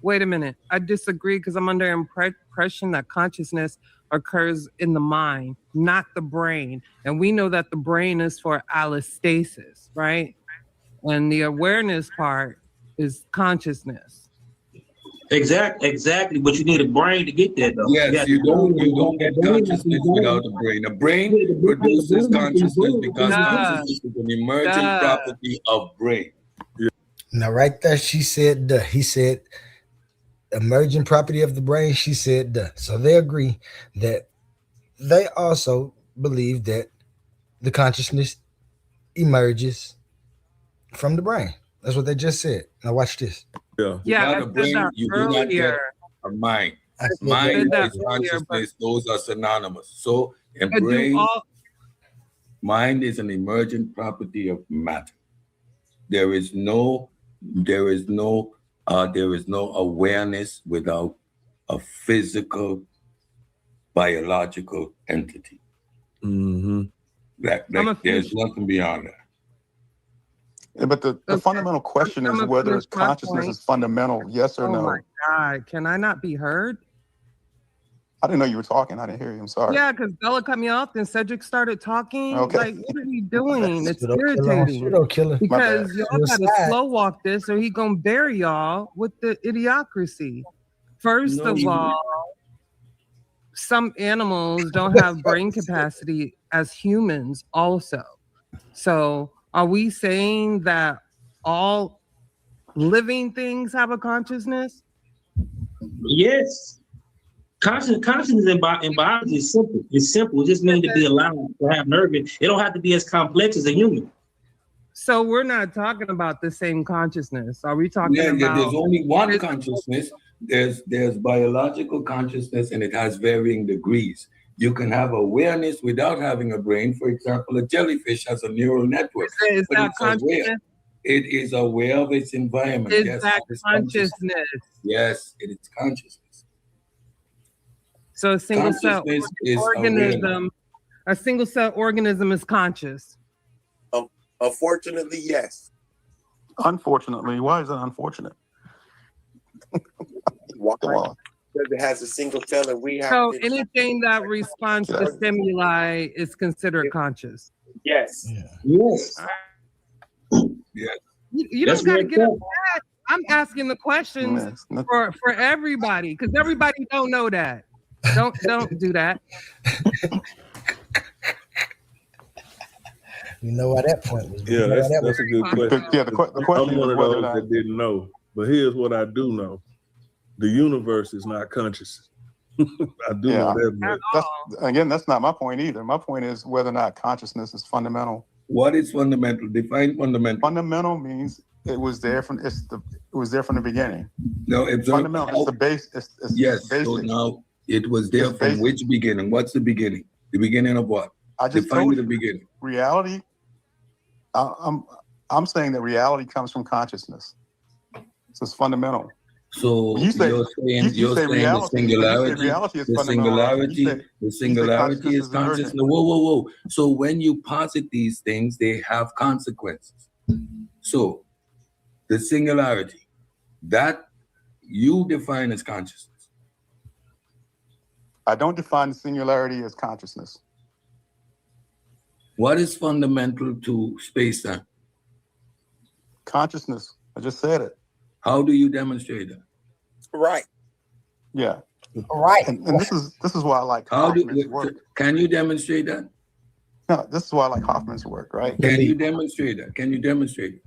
Wait a minute. I disagree because I'm under impression that consciousness occurs in the mind, not the brain. And we know that the brain is for allostasis, right? And the awareness part is consciousness. Exactly. But you need a brain to get there, though. Yes, you don't get consciousness without the brain. The brain produces consciousness because consciousness is an emergent property of brain. Now, right there, he said emergent property of the brain. She said duh. So they agree that they also believe that the consciousness emerges from the brain. That's what they just said. Now watch this. Yeah, the brain, you do not get a mind. Mind is consciousness. Those are synonymous. So, and brain, mind is an emergent property of matter. There is no awareness without a physical, biological entity. Mm-hmm. There's nothing beyond that. Yeah, but the fundamental question is whether consciousness is fundamental, yes or no. Oh my God, can I not be heard? I didn't know you were talking. I didn't hear you. I'm sorry. Yeah, because Bella cut me off, then Cedric started talking. Okay. Like, what are we doing? It's Pseudo-killer. irritating. Because y'all gotta slow walk this, or he gonna bury y'all with the idiocracy. First of all, some animals don't have brain capacity as humans also. So are we saying that all living things have a consciousness? Yes. Consciousness in biology is simple. It's simple. It just means to be allowed to have nerve. It don't have to be as complex as a human. So we're not talking about the same consciousness. Are we talking about? There's only one consciousness. There's biological consciousness, and it has varying degrees. You can have awareness without having a brain. For example, a jellyfish has a neural network. Is but that it's aware. consciousness? It is aware of its environment. Is Yes, that it is consciousness? Yes, it is consciousness. So a single cell Consciousness is organism, awareness. a single cell organism is conscious. Unfortunately, yes. Unfortunately, why is it unfortunate? Why? Because it has a single cell, and we have. So anything that responds to stimuli is considered conscious. Yes. Yes. Yes. You don't got to get upset. I'm asking the questions for everybody because everybody don't know that. Don't do that. You know why that point was. Yeah, that's a good question. Yeah, the question I'm one is of whether those that didn't know, but here's what I do know: the universe is not conscious. I do know that. That's not my point either. My point is whether or not consciousness is fundamental. What is fundamental? Define fundamental. Fundamental means it was there from it was there from the beginning. No, it's fundamental. It's the base. It's yes. basic. So now it was there from basic. Which beginning? What's the beginning? The beginning of what? I just define told the you, beginning. Reality. I'm saying that reality comes from consciousness. So it's fundamental. So you're saying reality, the singularity is consciousness. No, whoa. So when you posit these things, they have consequences. So the singularity that you define as consciousness. I don't define the singularity as consciousness. What is fundamental to space-time? Consciousness. I just said it. How do you demonstrate that? Right. Yeah. Right. And this is why I like Hoffman's work. Can you demonstrate that? No, this is why I like Hoffman's work, right? Can you demonstrate that? Can you demonstrate it?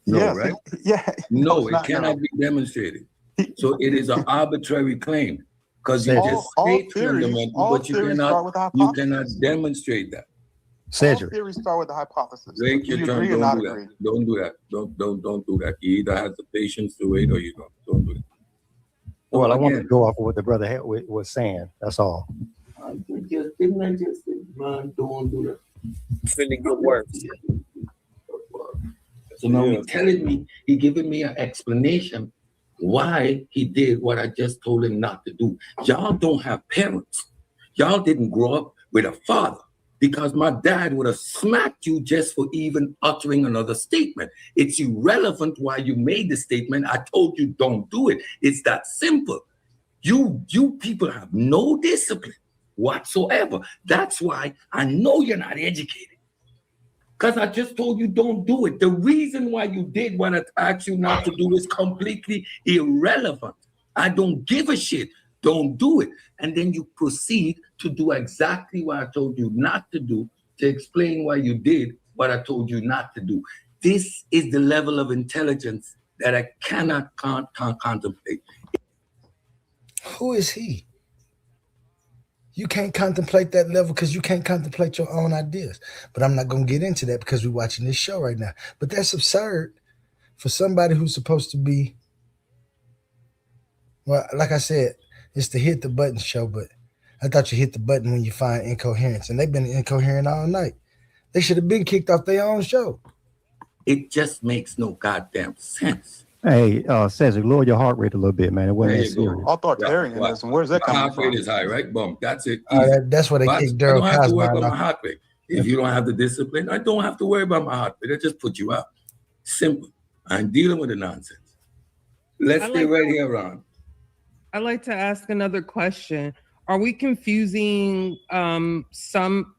No, yes, right? No, it cannot be demonstrated. So it is an arbitrary claim because you just state fundamental, but you cannot demonstrate that. Cedrick. All theories start with the hypothesis. Drake, your turn. Don't do that. Don't do that. You either have the patience to wait or you don't. Don't do it. Well, I want to go off of what the brother was saying. That's all. Didn't I just say, man, don't do that. Feeling good words. So now he's telling me, he giving me an explanation why he did what I just told him not to do. Y'all don't have parents. Y'all didn't grow up with a father. Because my dad would have smacked you just for even uttering another statement. It's irrelevant why you made the statement. I told you don't do it. It's that simple. You people have no discipline whatsoever. That's why I know you're not educated. Because I just told you don't do it. The reason why you did what I asked you not to do is completely irrelevant. I don't give a shit. Don't do it. And then you proceed to do exactly what I told you not to do, to explain why you did what I told you not to do. This is the level of intelligence that I cannot contemplate. Who is he? You can't contemplate that level because you can't contemplate your own ideas. But I'm not going to get into that because we're watching this show right now. But that's absurd for somebody who's supposed to be, well, like I said, it's the hit the button show, but I thought you hit the button when you find incoherence, and they've been incoherent all night. They should have been kicked off their own show. It just makes no goddamn sense. Hey, Cedrick, lower your heart rate a little bit, man. It wasn't that serious. Authoritarianism, where's that coming from? My heart rate is high, right? Boom, that's it. That's what they kicked Daryl I don't have to worry Cosby about off. my heart rate. If you don't have the discipline, I don't have to worry about my heart rate. I just put you out. Simple. I'm dealing with the nonsense. Let's stay right here, Ron. I'd like to ask another question. Are we confusing some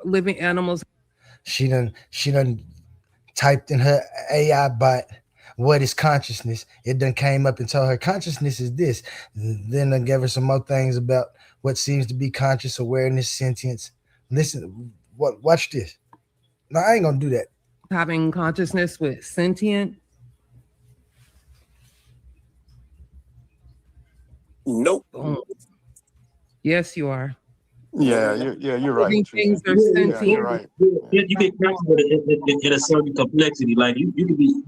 living animals? She done typed in her AI bot, what is consciousness? It done came up and told her consciousness is this. Then I gave her some more things about what seems to be conscious awareness, sentience. Listen, watch this. No, I ain't gonna do that. Having consciousness with sentient? Nope. Oh. Yes, you are. Yeah, you're right. Living things are Yeah, sentient. you're right. You get connected at a certain complexity. Like you can be,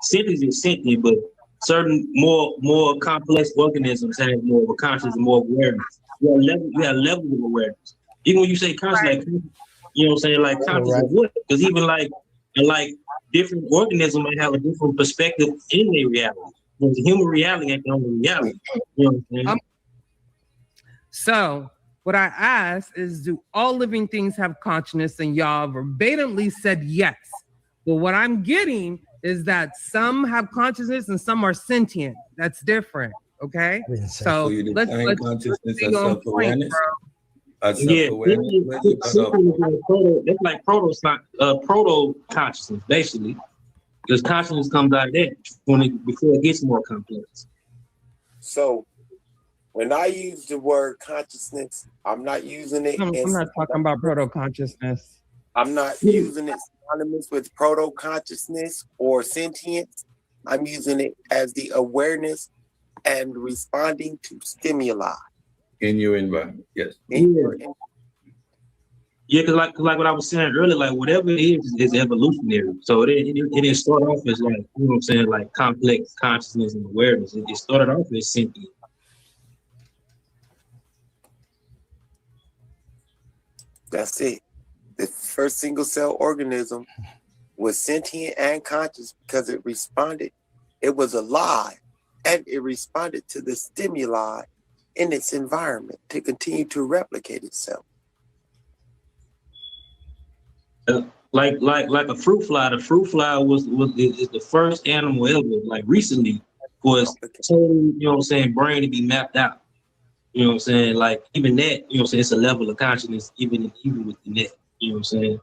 sentient is sentient, but certain more complex organisms have more of a conscious and more awareness. You have levels of awareness. Even when you say conscious, like, what I'm saying, like conscious of what? Because even like different organisms might have a different perspective in their reality. The human reality ain't the only reality. You know what I'm saying? So what I asked is, do all living things have consciousness? And y'all verbatimly said yes. But what I'm getting is that some have consciousness and some are sentient. That's different. Okay. So you let's define consciousness be as on point, self-awareness? bro. As Yeah, self-awareness? it's like proto consciousness, basically. Because consciousness comes out of that before it gets more complex. So when I use the word consciousness, I'm not using it. I'm not talking about proto-consciousness. I'm not using it synonymous with proto-consciousness or sentience. I'm using it as the awareness and responding to stimuli. In your environment, yes. Yeah, because like what I was saying earlier, like whatever it is evolutionary. So it didn't start off as like, you know what I'm saying, like complex consciousness and awareness. It started off as sentient. That's it. The first single cell organism was sentient and conscious because it responded. It was alive and it responded to the stimuli in its environment to continue to replicate itself. Like a fruit fly. The fruit fly is the first animal ever, like recently, for its total, you know what I'm saying, brain to be mapped out. You know what I'm saying? Like even that, you know what I'm saying, it's a level of consciousness even within that. You know what I'm saying?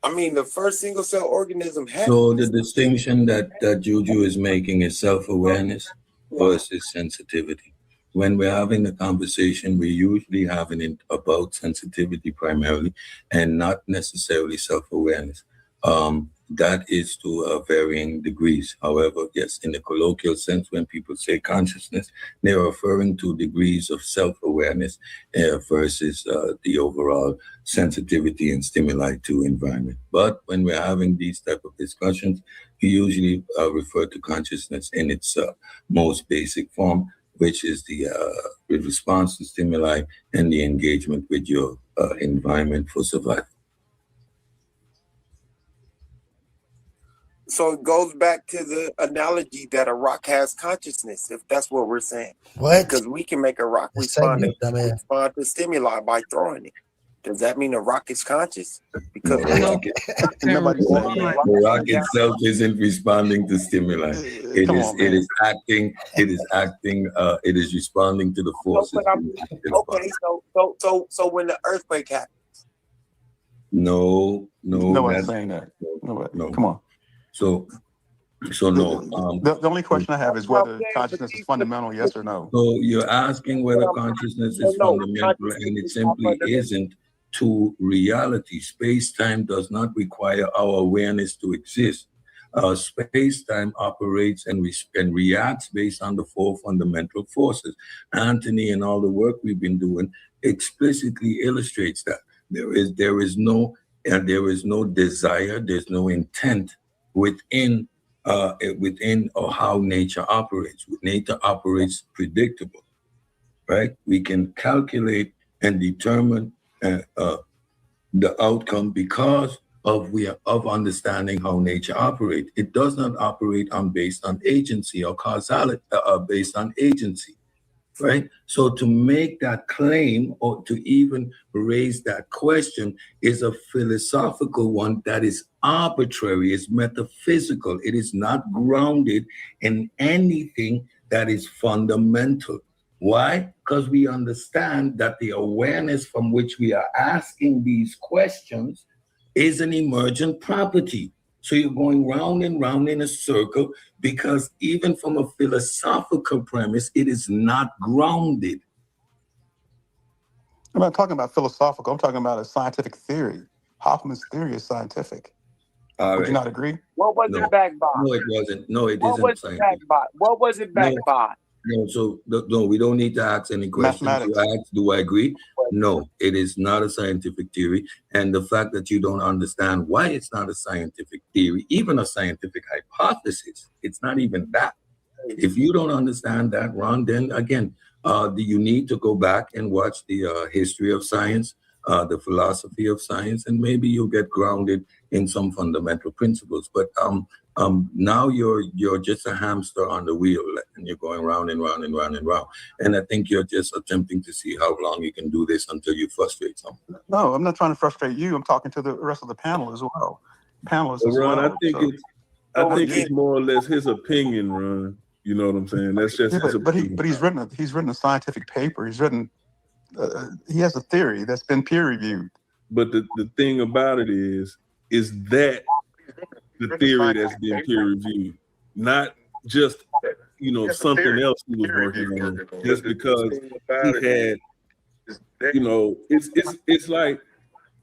I mean, the first single cell organism had. So the distinction that Juju is making is self-awareness versus sensitivity. When we're having a conversation, we're usually having it about sensitivity primarily and not necessarily self-awareness. That is to varying degrees. However, yes, in the colloquial sense, when people say consciousness, they're referring to degrees of self-awareness versus the overall sensitivity and stimuli to environment. But when we're having these type of discussions, we usually refer to consciousness in its most basic form, which is the response to stimuli and the engagement with your environment for survival. So it goes back to the analogy that a rock has consciousness, if that's what we're saying. What? Because we can make a rock respond to stimuli by throwing it. Does that mean a rock is conscious? Because the rock itself isn't responding to stimuli. It is acting. It is responding to the forces. Okay, so when the earthquake happens. No. Nobody's saying that. No. Come on. So no. The only question I have is whether consciousness is fundamental, yes or no. So you're asking whether consciousness is fundamental, and it simply isn't to reality. Space-time does not require our awareness to exist. Space-time operates and reacts based on the four fundamental forces. Anthony and all the work we've been doing explicitly illustrates that. There is no desire, there's no intent within how nature operates. Nature operates predictable, right? We can calculate and determine the outcome because of understanding how nature operates. It does not operate based on agency or causality, based on agency, right? So to make that claim or to even raise that question is a philosophical one that is arbitrary, is metaphysical. It is not grounded in anything that is fundamental. Why? Because we understand that the awareness from which we are asking these questions is an emergent property. So you're going round and round in a circle because even from a philosophical premise, it is not grounded. I'm not talking about philosophical. I'm talking about a scientific theory. Hoffman's theory is scientific. Would you not agree? What was it backed by? No, it wasn't. No, it What isn't was it scientific. backed by? What was it backed by? No, so no, we don't need to ask any questions. Mathematics. You ask, do I agree? No, it is not a scientific theory. And the fact that you don't understand why it's not a scientific theory, even a scientific hypothesis, it's not even that. If you don't understand that, Ron, then again, you need to go back and watch the history of science, the philosophy of science, and maybe you'll get grounded in some fundamental principles. But now you're just a hamster on the wheel, and you're going round and round and round and round. And I think you're just attempting to see how long you can do this until you frustrate someone. No, I'm not trying to frustrate you. I'm talking to the rest of the panel as well. Panelists as Ron, well. I think it's more or less his opinion, Ron. You know what I'm saying? That's just his opinion. But he's written a scientific paper. He's written. He has a theory that's been peer reviewed. But the thing about it is that the theory that's been peer reviewed, not just something else he was working on. Just because he had, it's like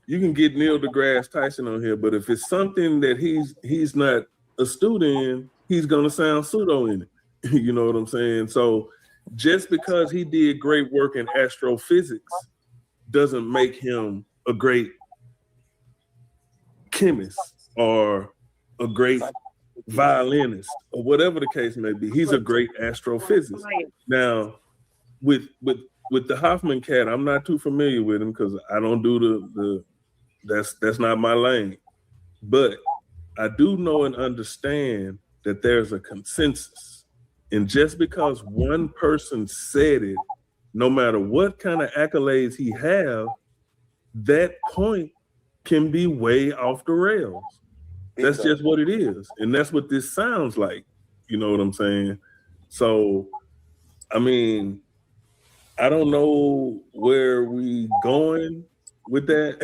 you can get Neil deGrasse Tyson on here, but if it's something that he's not astute in, he's gonna sound pseudo in it. You know what I'm saying? So just because he did great work in astrophysics doesn't make him a great chemist or a great violinist or whatever the case may be. He's a great astrophysicist. Now, with the Hoffman cat, I'm not too familiar with him because I don't do that's not my lane. But I do know and understand that there's a consensus. And just because one person said it, no matter what kind of accolades he have, that point can be way off the rails. That's just what it is. And that's what this sounds like. You know what I'm saying? So, I mean, I don't know where we going with that.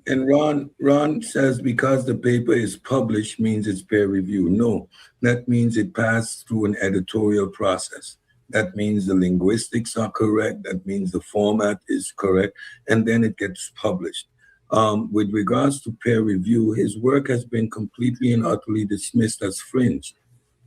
And Ron says because the paper is published means it's peer review. No, that means it passed through an editorial process. That means the linguistics are correct. That means the format is correct. And then it gets published. With regards to peer review, his work has been completely and utterly dismissed as fringe,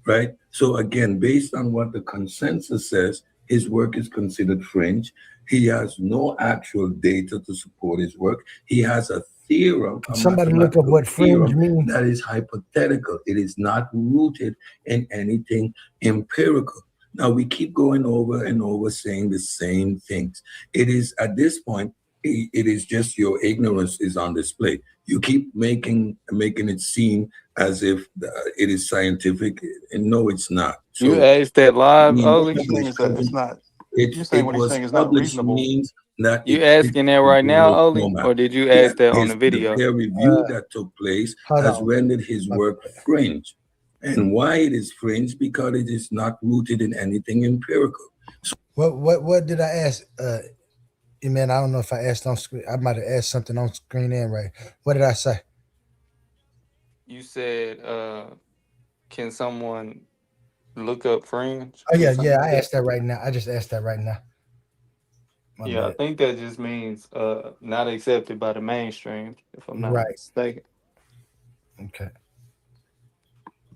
right? So again, based on what the consensus says, his work is considered fringe. He has no actual data to support his work. He has a theorem. Somebody look up what fringe means. That is hypothetical. It is not rooted in anything empirical. Now we keep going over and over saying the same things. It is at this point, it is just your ignorance is on display. You keep making it seem as if it is scientific, and no, it's not. So, you asked that live, Ollie? It's not. You're saying what he's saying is not reasonable. Means that you asking that right now, Ollie, or did you ask that on the video? The peer review that took place has rendered his work fringe. And why it is fringe? Because it is not rooted in anything empirical. So, what did I ask? Man, I don't know if I asked on screen. I might have asked something on screen and right. What did I say? You said, can someone look up fringe? Oh yeah, I asked that right now. I just asked that right now. My yeah, bad. I think that just means not accepted by the mainstream, if I'm not mistaken. Okay.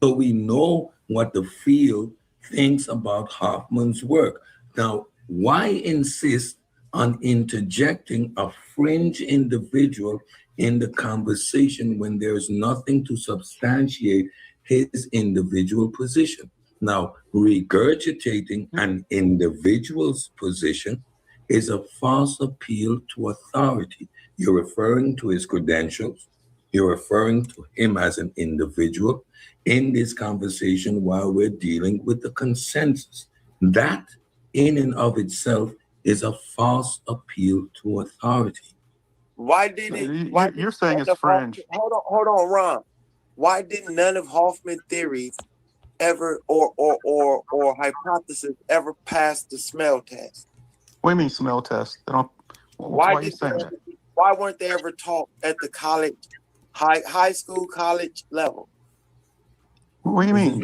So we know what the field thinks about Hoffman's work. Now, why insist on interjecting a fringe individual in the conversation when there's nothing to substantiate his individual position? Now, regurgitating an individual's position is a false appeal to authority. You're referring to his credentials. You're referring to him as an individual in this conversation while we're dealing with the consensus. That, in and of itself, is a false appeal to authority. Why did it? You're saying it's fringe. Hold on, Ron. Why didn't none of Hoffman theories ever or hypothesis ever pass the smell test? What do you mean smell test? They don't. Why are you saying that? Why weren't they ever taught at the college, high school, college level? What do you mean?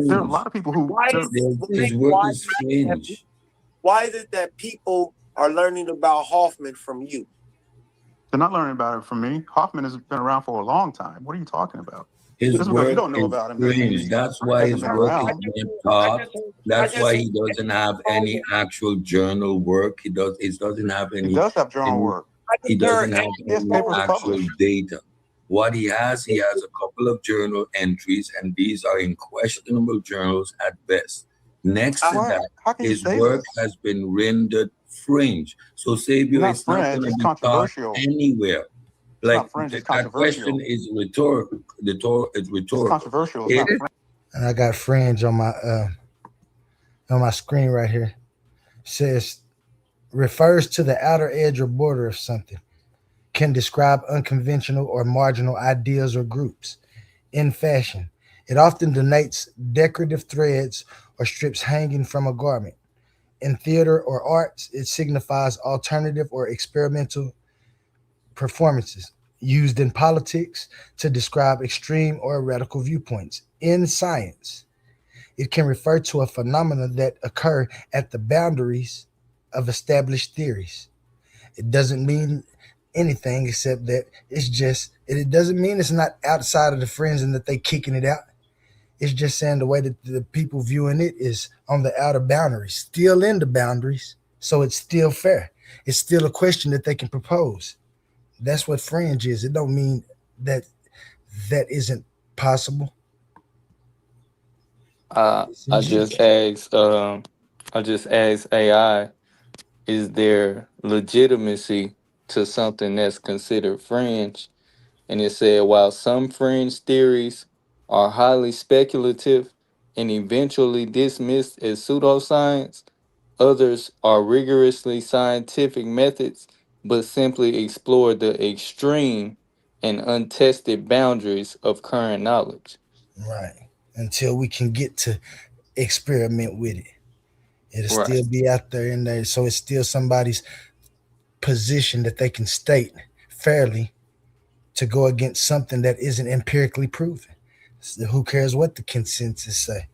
There are a lot of people who. Why is it that people are learning about Hoffman from you? They're not learning about it from me. Hoffman has been around for a long time. What are you talking about? His Just because you work don't know is about him doesn't mean fringe. That's he why hasn't his been work is around. being taught. That's why he doesn't have any actual journal work. He doesn't have He any. does have journal work. He doesn't have He has any papers actual published. data. What he has a couple of journal entries, and these are in questionable journals at best. Next to that, his work has been rendered fringe. So Sabio, Not it's not going fringe, to it's be taught controversial. anywhere. It's not fringe, it's That question controversial. is rhetorical. It's rhetorical. It's controversial. It's not fringe. And I got fringe on my screen right here. It says refers to the outer edge or border of something. Can describe unconventional or marginal ideas or groups. In fashion, it often denotes decorative threads or strips hanging from a garment. In theater or arts, it signifies alternative or experimental performances. Used in politics to describe extreme or radical viewpoints. In science, it can refer to a phenomenon that occur at the boundaries of established theories. It doesn't mean anything except that it doesn't mean it's not outside of the fringe and that they kicking it out. It's just saying the way that the people viewing it is on the outer boundaries, still in the boundaries, so it's still fair. It's still a question that they can propose. That's what fringe is. It don't mean that that isn't possible. I just asked AI, is there legitimacy to something that's considered fringe? And it said, while some fringe theories are highly speculative and eventually dismissed as pseudoscience, others are rigorously scientific methods, but simply explore the extreme and untested boundaries of current knowledge. Right. Until we can get to experiment with it. It'll Right. still be out there in there. So it's still somebody's position that they can state fairly to go against something that isn't empirically proven. So who cares what the consensus say?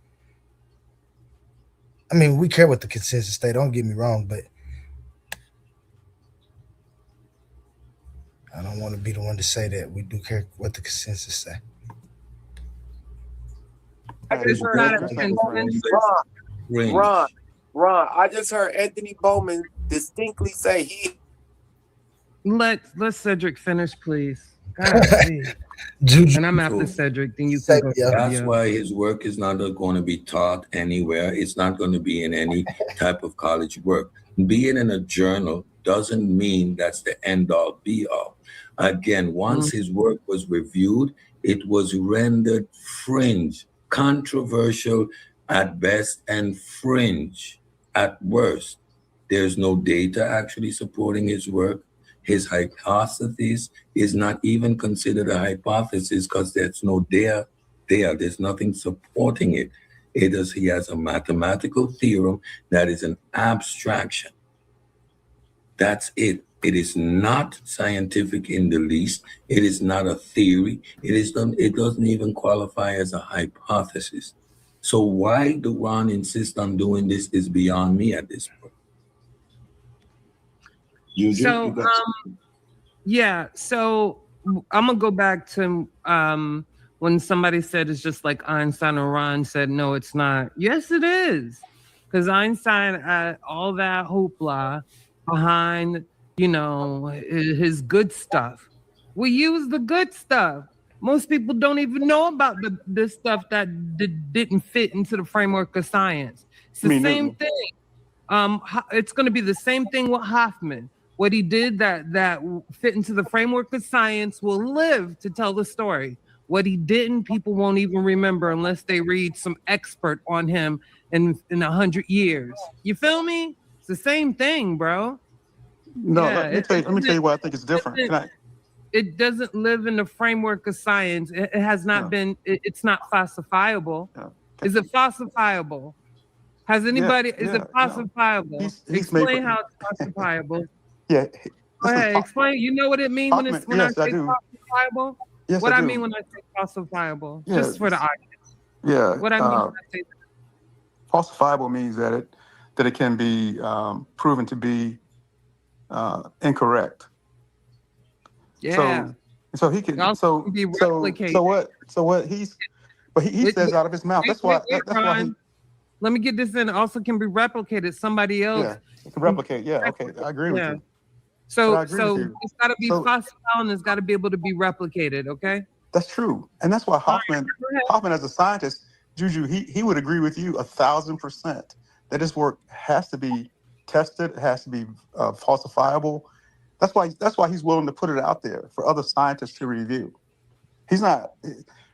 I mean, we care what the consensus say, don't get me wrong, but I don't want to be the one to say that. We do care what the consensus say. It's not a consensus. Ron, I just heard Anthony Bowman distinctly say he. Let Cedrick finish, please. And I'm after Cedrick. Then you can go. That's why his work is not going to be taught anywhere. It's not going to be in any type of college work. Being in a journal doesn't mean that's the end all be all. Again, once his work was reviewed, it was rendered fringe, controversial at best, and fringe at worst. There's no data actually supporting his work. His hypothesis is not even considered a hypothesis because there's no data there. There's nothing supporting it. He has a mathematical theorem that is an abstraction. That's it. It is not scientific in the least. It is not a theory. It doesn't even qualify as a hypothesis. So why do Ron insist on doing this is beyond me at this point. So I'm gonna go back to when somebody said it's just like Einstein, or Ron said no, it's not. Yes, it is, because Einstein had all that hoopla behind, his good stuff. We use the good stuff. Most people don't even know about the stuff that didn't fit into the framework of science. It's the same thing. It's going to be the same thing with Hoffman. What he did that fit into the framework of science will live to tell the story. What he didn't, people won't even remember unless they read some expert on him in 100 years. You feel me? It's the same thing, bro. No, let me tell you why I think it's different. It doesn't live in the framework of science. It has not been. It's not falsifiable. Is it falsifiable? Has anybody? Is it falsifiable? Explain how it's falsifiable. Yeah. Go ahead. Explain. You know what it means when I say falsifiable? Yes, what I I do. mean when I say falsifiable? Yeah, just for the audience. Yeah. What I mean when I say that. Falsifiable means that it can be proven to be incorrect. Yeah. So he can. Also be replicated. So what he's. But he says out of his mouth. That's why. That's why he. Let me get this in. Also can be replicated. Somebody else. Yeah, it can replicate. Yeah, okay, I agree with you. So I agree with you. it's got to be possible and it's got to be able to be replicated. Okay. That's true, and that's why Hoffman, as a scientist, Juju, he would agree with you 1,000% that his work has to be tested, it has to be falsifiable. That's why he's willing to put it out there for other scientists to review. He's not.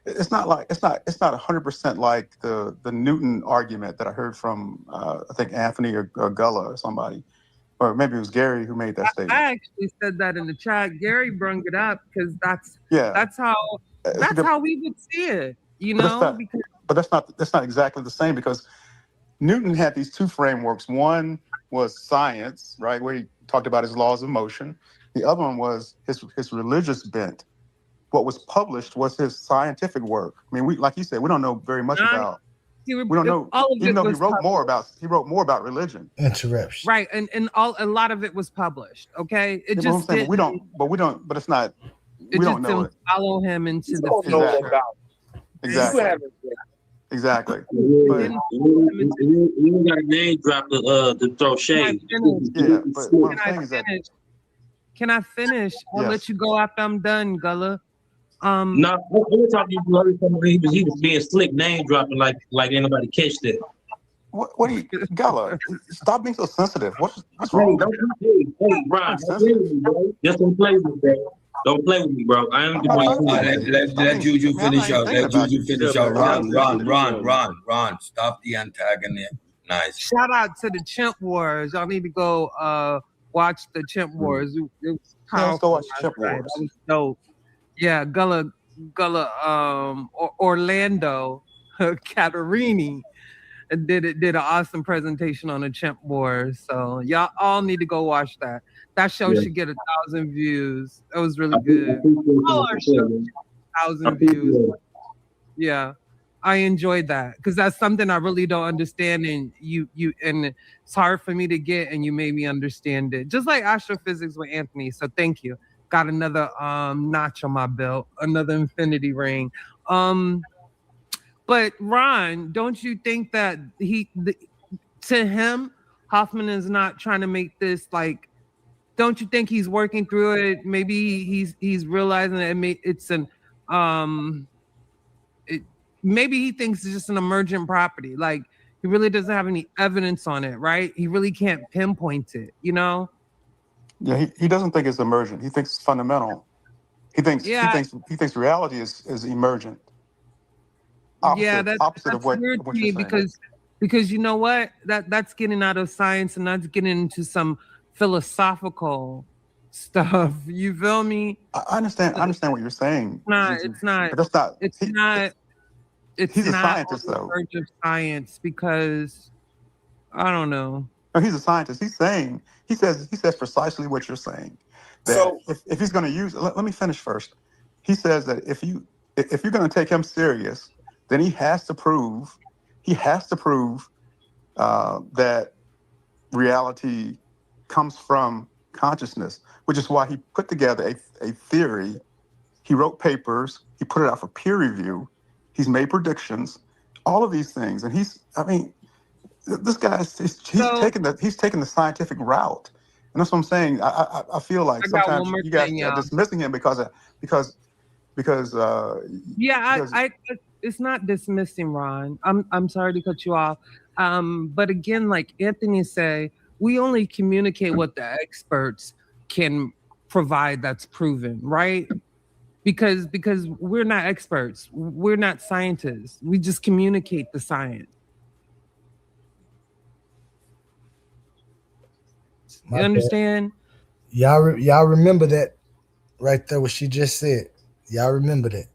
It's not 100% like the Newton argument that I heard from I think Anthony or Gullah or somebody, or maybe it was Gary who made that statement. I actually said that in the chat. Gary brung it up because that's how we would see it, you know. But that's not exactly the same, because Newton had these two frameworks. One was science, right, where he talked about his laws of motion. The other one was his religious bent. What was published was his scientific work. I mean, like you said, we don't know very much about. We don't know, even though he wrote more about religion. Interruption. Right, and a lot of it was published. Okay, it just didn't. But it's not. We don't know it. Follow him into the future. Exactly. Exactly. We got a name drop to throw shade. Yeah, but what I'm saying is that. Can I finish? I'll let you go after I'm done, Gullah. No, we're talking. He was being slick, name dropping like anybody catch that. What are you, Gullah? Stop being so sensitive. What's wrong? Hey, Ron, just don't play with me, bro. Don't play with me, bro. I am let Juju finish out. Let Juju finish out. Ron, stop the antagonist. Nice. Shout out to the Chimp Wars. Y'all need to go watch the Chimp Wars. It was powerful. Let's go watch Chimp Wars. That was dope. Yeah, Gullah, Orlando Catarini did an awesome presentation on the Chimp Wars. So y'all all need to go watch that. That show should get 1,000 views. It was really good. All our shows 1,000 views. Yeah, I enjoyed that because that's something I really don't understand, and you and it's hard for me to get, and you made me understand it. Just like astrophysics with Anthony. So thank you. Got another notch on my belt, another infinity ring. But Ron, don't you think that to him, Hoffman is not trying to make this like? Don't you think he's working through it? Maybe he's realizing that it's an maybe he thinks it's just an emergent property. Like he really doesn't have any evidence on it, right? He really can't pinpoint it, you know? Yeah, he doesn't think it's emergent. He thinks it's fundamental. He thinks reality is emergent. Opposite of what weird you're to me saying. Because you know what? That's getting out of science and that's getting into some philosophical stuff. You feel me? I understand what you're saying. It's not. But that's not. He's a scientist, though. Verge of science, because I don't know. No, he's a scientist. He says precisely what you're saying. That if he's going to use, let me finish first. He says that if you're going to take him serious, then he has to prove that reality comes from consciousness, which is why he put together a theory. He wrote papers. He put it out for peer review. He's made predictions, all of these things, and this guy he's taking the scientific route, and that's what I'm saying. I feel like sometimes you guys are dismissing him because it's not dismissing, Ron. I'm sorry to cut you off, but again, like Anthony said, we only communicate what the experts can provide that's proven, right? Because we're not experts. We're not scientists. We just communicate the science. You understand? Y'all remember that right there, what she just said. Y'all remember that.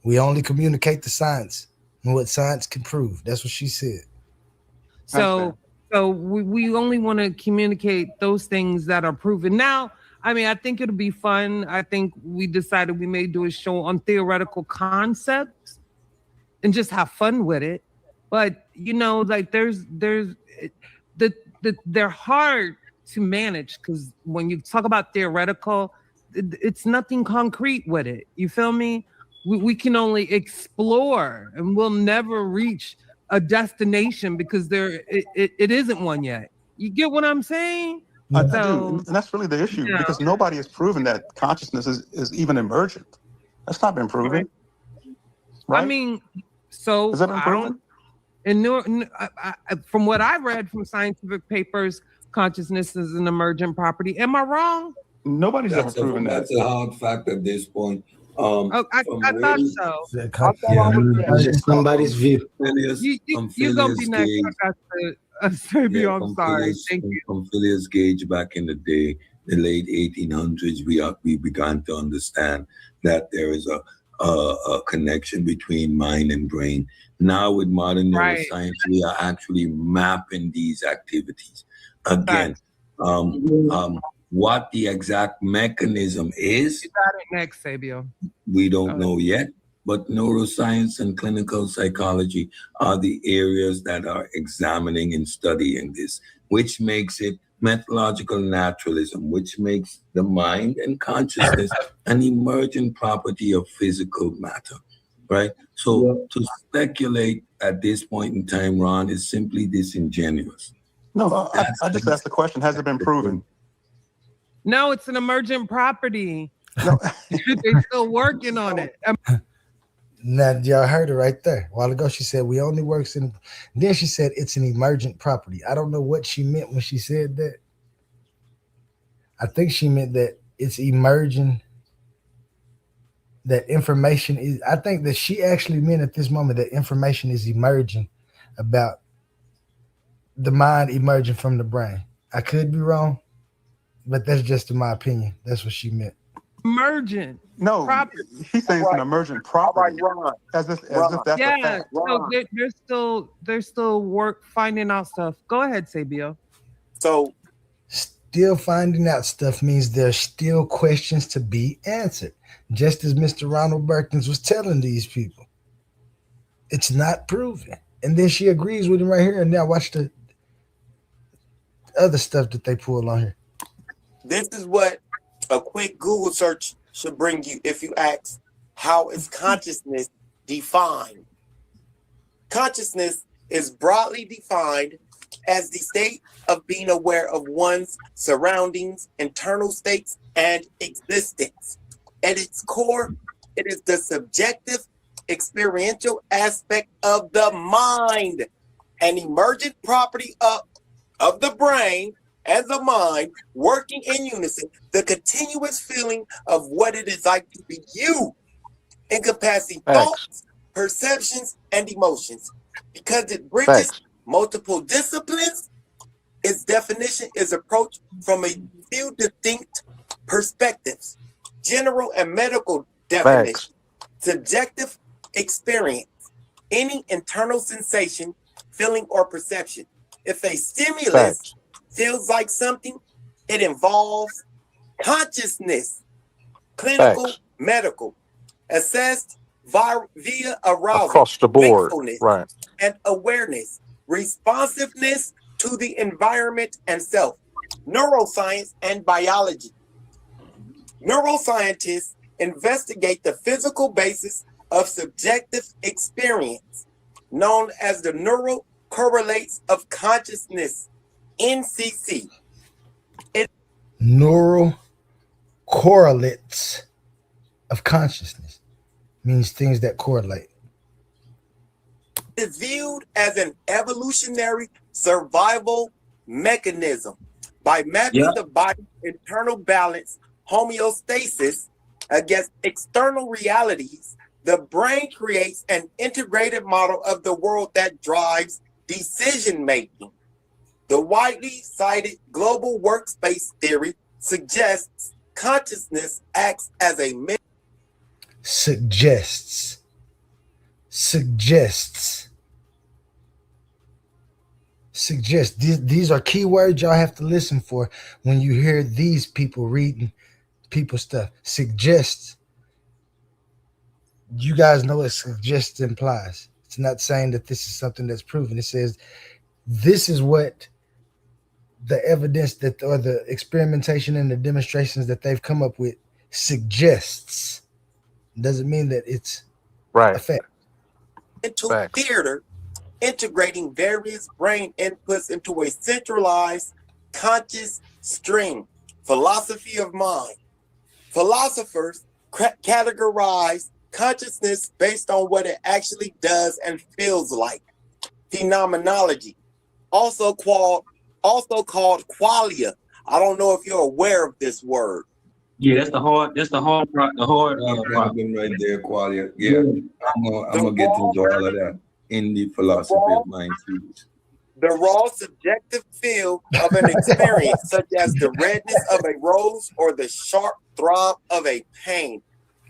We only communicate the science and what science can prove. That's what she said. So we only want to communicate those things that are proven. Now, I mean, I think it'll be fun. I think we decided we may do a show on theoretical concepts and just have fun with it. But you know, like they're hard to manage, because when you talk about theoretical, it's nothing concrete with it. You feel me? We can only explore, and we'll never reach a destination because it isn't one yet. You get what I'm saying? I do, and that's really the issue, because nobody has proven that consciousness is even emergent. That's not been proven. Right? I mean, so has that been proven? From what I read from scientific papers, consciousness is an emergent property. Am I wrong? Nobody's ever proven that. That's a hard fact at this point. I thought so. That's somebody's view. You're gonna be next. Esabio, I'm sorry. Thank you. From Phileas Gage back in the day, the late 1800s, we began to understand that there is a connection between mind and brain. Now with modern neuroscience, we are actually mapping these activities. Again, what the exact mechanism is, you got it next, Esabio. We don't know yet, but neuroscience and clinical psychology are the areas that are examining and studying this, which makes it methodological naturalism, which makes the mind and consciousness an emergent property of physical matter, right? So to speculate at this point in time, Ron, is simply disingenuous. No, I just asked the question, has it been proven? No, it's an emergent property. No. They're still working on it. Now, y'all heard it right there. A while ago, she said, we only works in... Then she said, it's an emergent property. I don't know what she meant when she said that. I think she meant that it's emerging, that information is... I think that she actually meant at this moment that information is emerging about the mind emerging from the brain. I could be wrong, but that's just in my opinion. That's what she meant. Emergent. No, he's saying it's an emergent property. As if that's a fact. So they're still finding out stuff. Go ahead, Esabio. So still finding out stuff means there's still questions to be answered. Just as Mr. Ronald Berkins was telling these people. It's not proven. And then she agrees with him right here. And now watch the other stuff that they pull on here. This is what a quick Google search should bring you if you ask, how is consciousness defined? Consciousness is broadly defined as the state of being aware of one's surroundings, internal states, and existence. At its core, it is the subjective, experiential aspect of the mind, an emergent property of the brain and the mind working in unison, the continuous feeling of what it is like to be you, encompassing thoughts, perceptions, and emotions. Because it bridges multiple disciplines, its definition is approached from a few distinct perspectives: general and medical definition, subjective experience, any internal sensation, feeling, or perception. If a stimulus feels like something, it involves consciousness. Clinical, medical, assessed via arousal, across the board, and awareness, responsiveness to the environment and self. Neuroscience and biology. Neuroscientists investigate the physical basis of subjective experience, known as the neural correlates of consciousness, NCC. Neural correlates of consciousness means things that correlate. It is viewed as an evolutionary survival mechanism by mapping the body's internal balance, homeostasis, against external realities. The brain creates an integrated model of the world that drives decision making. The widely cited global workspace theory suggests consciousness acts as a suggests. These are key words y'all have to listen for when you hear these people reading people stuff. Suggests. You guys know what suggests implies. It's not saying that this is something that's proven. It says this is what the evidence that, or the experimentation and the demonstrations that they've come up with suggests. Doesn't mean that it's a fact. Mental theater, integrating various brain inputs into a centralized conscious stream. Philosophy of mind. Philosophers categorize consciousness based on what it actually does and feels like. Phenomenology, also called qualia. I don't know if you're aware of this word. Yeah, that's the hard part. The hard part right there, qualia. Yeah, I'm gonna get into all of that in the philosophy of mind series. The raw subjective feel of an experience, such as the redness of a rose or the sharp throb of a pain.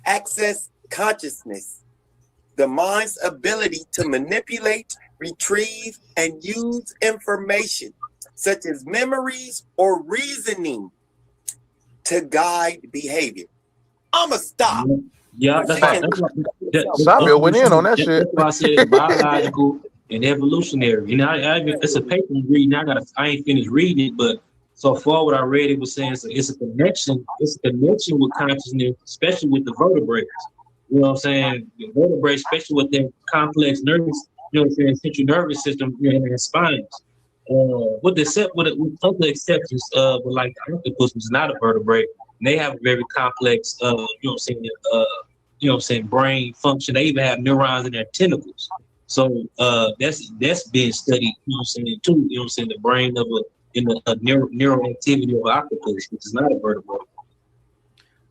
Access consciousness. The mind's ability to manipulate, retrieve, and use information, such as memories or reasoning, to guide behavior. I'ma stop. Yeah, that's why. Esabio went in on that shit. That's why I said it's biological and evolutionary. You know, it's a paper I'm reading. I ain't finished reading it, but so far what I read, it was saying it's a connection. It's a connection with consciousness, especially with the vertebrates. You know what I'm saying? The vertebrates, especially with their complex nervous, you know what I'm saying, central nervous system, you know, and their spines. With other exceptions, but like the octopus was not a vertebrate. And they have a very complex, you know what I'm saying, brain function. They even have neurons in their tentacles. So that's being studied, you know what I'm saying, too. You know what I'm saying, the brain of a neural activity of an octopus, which is not a vertebrate.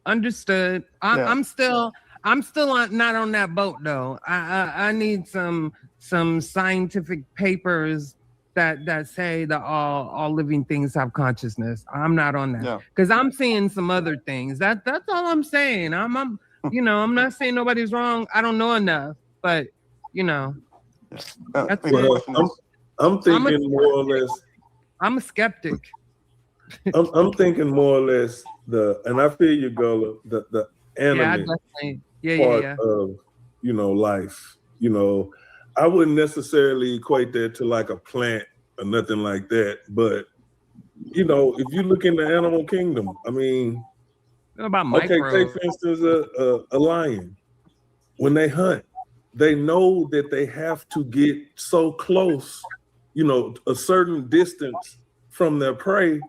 Understood. I'm still not on that boat though. I need some scientific papers that say that all living things have consciousness. I'm not on that because I'm seeing some other things. That's all I'm saying. I'm you know, I'm not saying nobody's wrong. I don't know enough, but you know, that's I'm thinking more or less. I'm a skeptic. I'm thinking more or less and I feel you, Gullah, the animate part of, you know, life. You know, I wouldn't necessarily equate that to like a plant or nothing like that. But, you know, if you look in the animal kingdom, I mean, take for instance a lion. When they hunt, they know that they have to get so close, you know, a certain distance from their prey,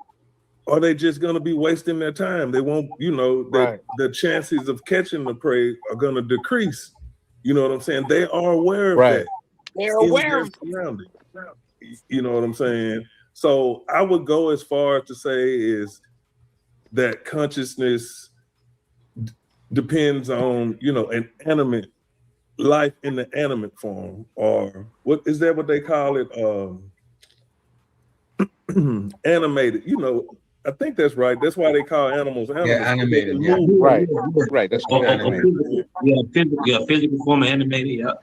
or they just going to be wasting their time. They won't, you know, the chances of catching the prey are going to decrease. You know what I'm saying? They are aware of that. They're aware of surroundings. You know what I'm saying? So I would go as far as to say is that consciousness depends on, you know, an animate life in the animate form, or what is that what they call it? Animated, you know. I think that's right. That's why they call animals animals. Yeah, animated. Yeah. Right. That's animated. Physical form of animated. Yeah.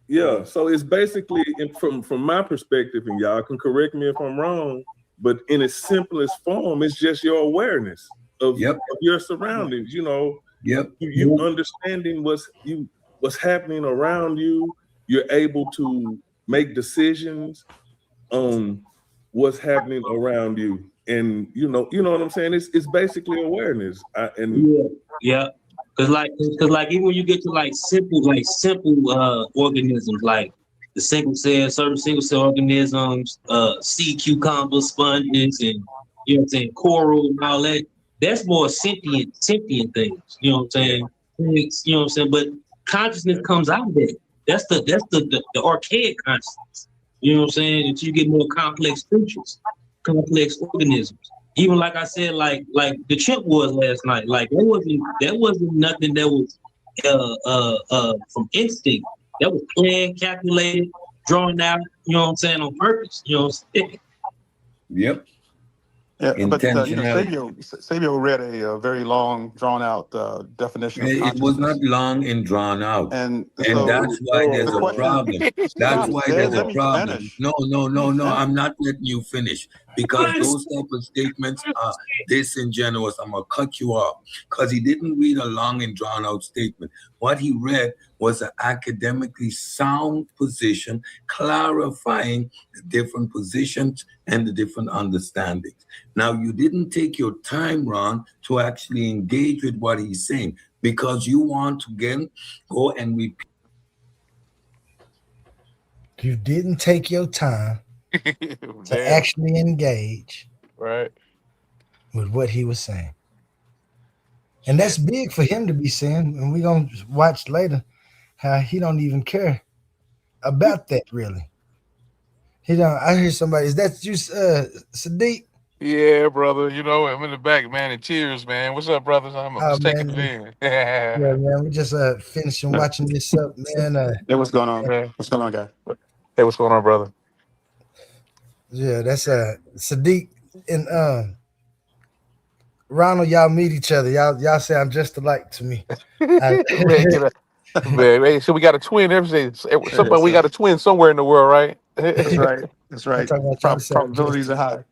Yeah. So it's basically, from my perspective, and y'all can correct me if I'm wrong, but in its simplest form, it's just your awareness of your surroundings. You know. You understanding what's happening around you. You're able to make decisions on what's happening around you. And you know what I'm saying? It's basically awareness. Because like even when you get to like simple organisms, like the certain single cell organisms, sea cucumbers, sponges, and you know what I'm saying, coral and all that. That's more sentient things. You know what I'm saying? Things, you know what I'm saying? But consciousness comes out of that. That's the archaic consciousness. You know what I'm saying? Until you get more complex creatures, complex organisms. Even like I said, like the chimp was last night. Like that wasn't nothing that was from instinct. That was planned, calculated, drawn out. You know what I'm saying, on purpose. You know what I'm saying? Yep. Yeah, but you know, Sabio read a very long, drawn-out definition. It was not long and drawn out, and that's why there's a problem. That's why there's a problem. No, I'm not letting you finish. because those type of statements are disingenuous. I'm gonna cut you off because he didn't read a long and drawn out statement. What he read was an academically sound position, clarifying the different positions and the different understandings. Now, you didn't take your time, Ron, to actually engage with what he's saying because you want to again go and repeat. You didn't take your time to actually engage with what he was saying. And that's big for him to be saying. And we're going to watch later how he don't even care about that, really. He don't. I hear somebody, is that you, Sadiq? Yeah, brother. You know, I'm in the back, man, in tears, man. What's up, brothers? I'm just taking it in. Yeah, man. We just finishing watching this up, man. Hey, what's going on? What's going on, guy? Hey, what's going on, brother? Yeah, that's Sadiq and Ronald. Y'all meet each other. Y'all sound just alike to me. Man, hey, so we got a twin. Somebody, we got a twin somewhere in the world, right? That's right. That's right. Probabilities are high.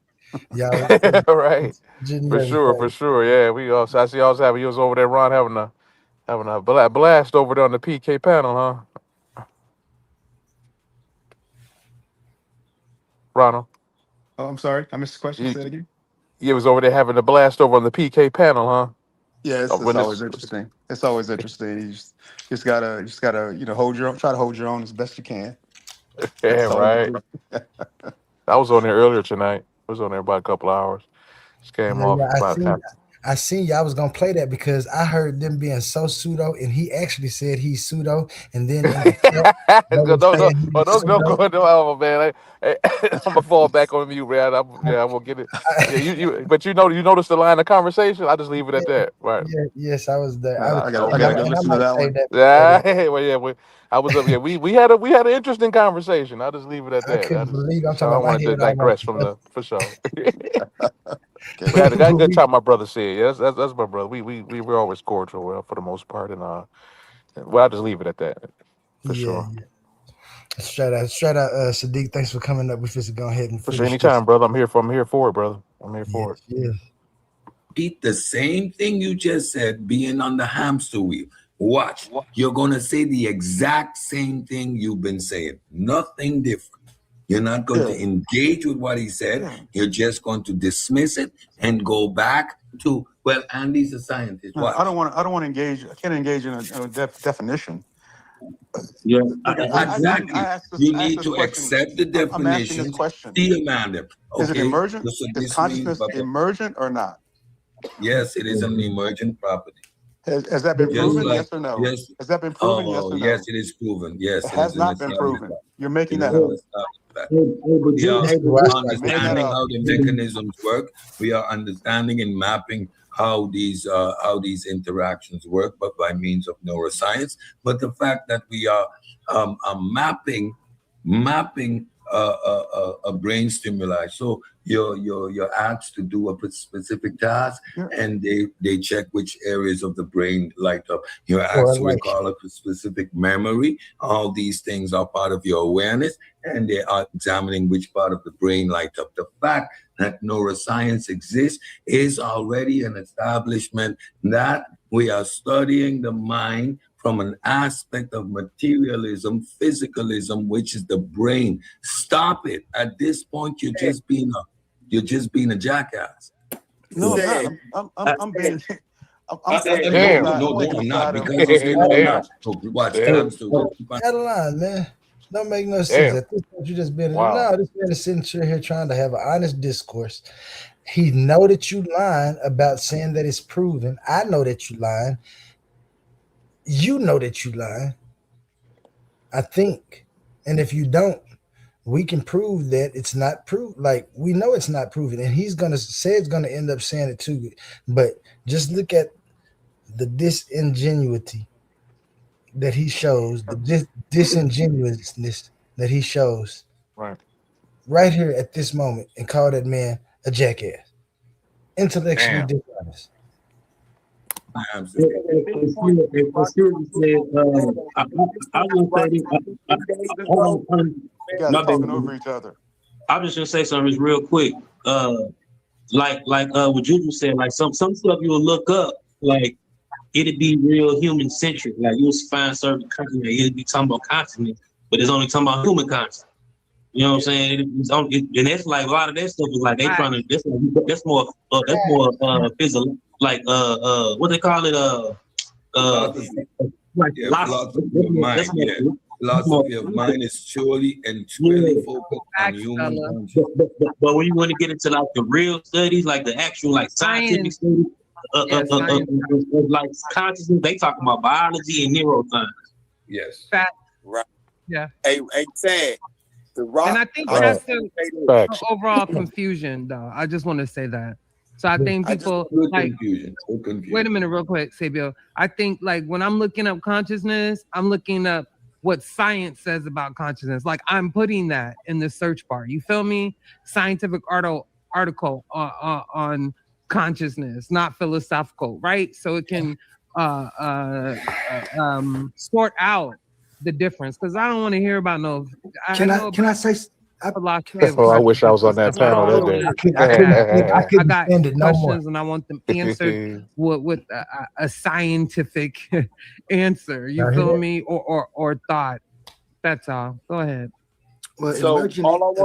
Yeah, right. For sure. Yeah, we also. I see also having you was over there, Ron, having a blast over there on the PK panel, huh? Ronald. Oh, I'm sorry. I missed the question. Say it again. You was over there having a blast over on the PK panel, huh? Yeah, it's always interesting. It's always interesting. You just gotta hold your own. Try to hold your own as best you can. Yeah, right. I was on there earlier tonight. I was on there about a couple of hours. Just came off about half. I seen y'all was gonna play that because I heard them being so pseudo, and he actually said he's pseudo, and then don't go, man. I'm gonna fall back on you, man. I will get it. Yeah, but you notice the line of conversation. I just leave it at that, right? Yeah, yes, I was there. I gotta go listen to that one. I was up. Yeah, we had an interesting conversation. I'll just leave it at that. I couldn't believe. I'm I don't want to digress from for sure. We had a good time. My brother said, "Yeah, that's my brother. We were always cordial, well, for the most part, and well, I'll just leave it at that for sure." Yeah. Straight out, Sadiq. Thanks for coming up. We just go ahead and for sure. Anytime, brother. I'm here for it, brother. I'm here for it. Yeah. Repeat the same thing you just said, being on the hamster wheel. Watch. You're gonna say the exact same thing you've been saying. Nothing different. You're not going to engage with what he said. You're just going to dismiss it and go back to, well, Andy's a scientist. No, I don't want to engage. I can't engage in a definition. Yeah, exactly. You need to accept the definition. I'm asking this question. Demand it. Is it emergent? Is consciousness emergent or not? Yes, it is an emergent property. Has that been proven? Yes or no? Yes. Has that been proven? Yes or no? Yes, it is proven. Yes, it has not been proven. You're making that up. We are understanding how the mechanisms work. We are understanding and mapping how these interactions work, but by means of neuroscience. But the fact that we are mapping a brain stimuli. So you're asked to do a specific task, and they check which areas of the brain light up. You're asked to recall a specific memory. All these things are part of your awareness, and they are examining which part of the brain light up. The fact that neuroscience exists is already an establishment that we are studying the mind from an aspect of materialism, physicalism, which is the brain. Stop it. At this point, you're just being a jackass. No, I'm being. No, I'm not, because you're not. Watch, Out of line, man. Don't make no sense. At this point, you just been this man is sitting here trying to have an honest discourse. He know that you lying about saying that it's proven. I know that you lying. You know that you lying. I think. And if you don't, we can prove that it's not proved. Like, we know it's not proven, and he's gonna say it's gonna end up saying it too. But just look at the disingenuity that he shows, the disingenuousness that he shows right here at this moment, and call that man a jackass, intellectually dishonest. I will say this. You guys are talking over each other. I'm just gonna say something real quick. Like what Juju said, like some stuff you'll look up, like it'd be real human centric. Like you'll find certain countries, it'd be talking about consciousness, but it's only talking about human consciousness. You know what I'm saying? And that's like a lot of that stuff is like they trying to. That's more physical. Like what they call it? Like Philosophy of mind. Philosophy of mind is surely and truly focused on human consciousness. But when you want to get into like the real studies, like the actual like scientific studies, like consciousness, they talking about biology and neuroscience. Yes. Right. Yeah. Hey, Ted. And I think that's the overall confusion, though. I just want to say that. So I think people like confusion. Wait a minute, real quick, Sabio. I think like when I'm looking up consciousness, I'm looking up what science says about consciousness. Like I'm putting that in the search bar. You feel me? Scientific article on consciousness, not philosophical, right? So it can sort out the difference, because I don't want to hear about no. Can I say? Oh, I wish I was on that panel that day. I got questions and I want them answered with a scientific answer. You feel me? Or thought. That's all. Go ahead. Well, So emerging. hold on.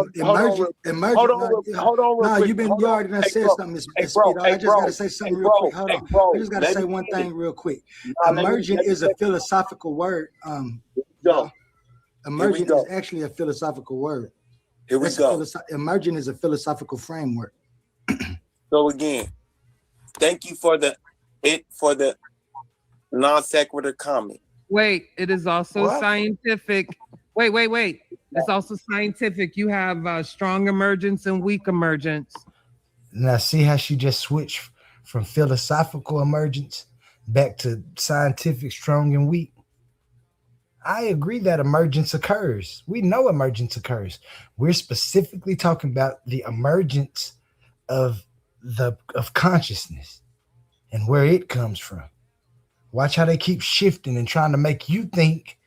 No, you already done said something. I just gotta say something real quick. Hold on. I just gotta say one thing real quick. Emergent is a philosophical word. Emergent is actually a philosophical word. Here we go. Emergent is a philosophical framework. So again, thank you for the non sequitur comment. Wait, it is also scientific. Wait. It's also scientific. You have strong emergence and weak emergence. Now, see how she just switched from philosophical emergence back to scientific, strong and weak? I agree that emergence occurs. We know emergence occurs. We're specifically talking about the emergence of consciousness and where it comes from. Watch how they keep shifting and trying to make you think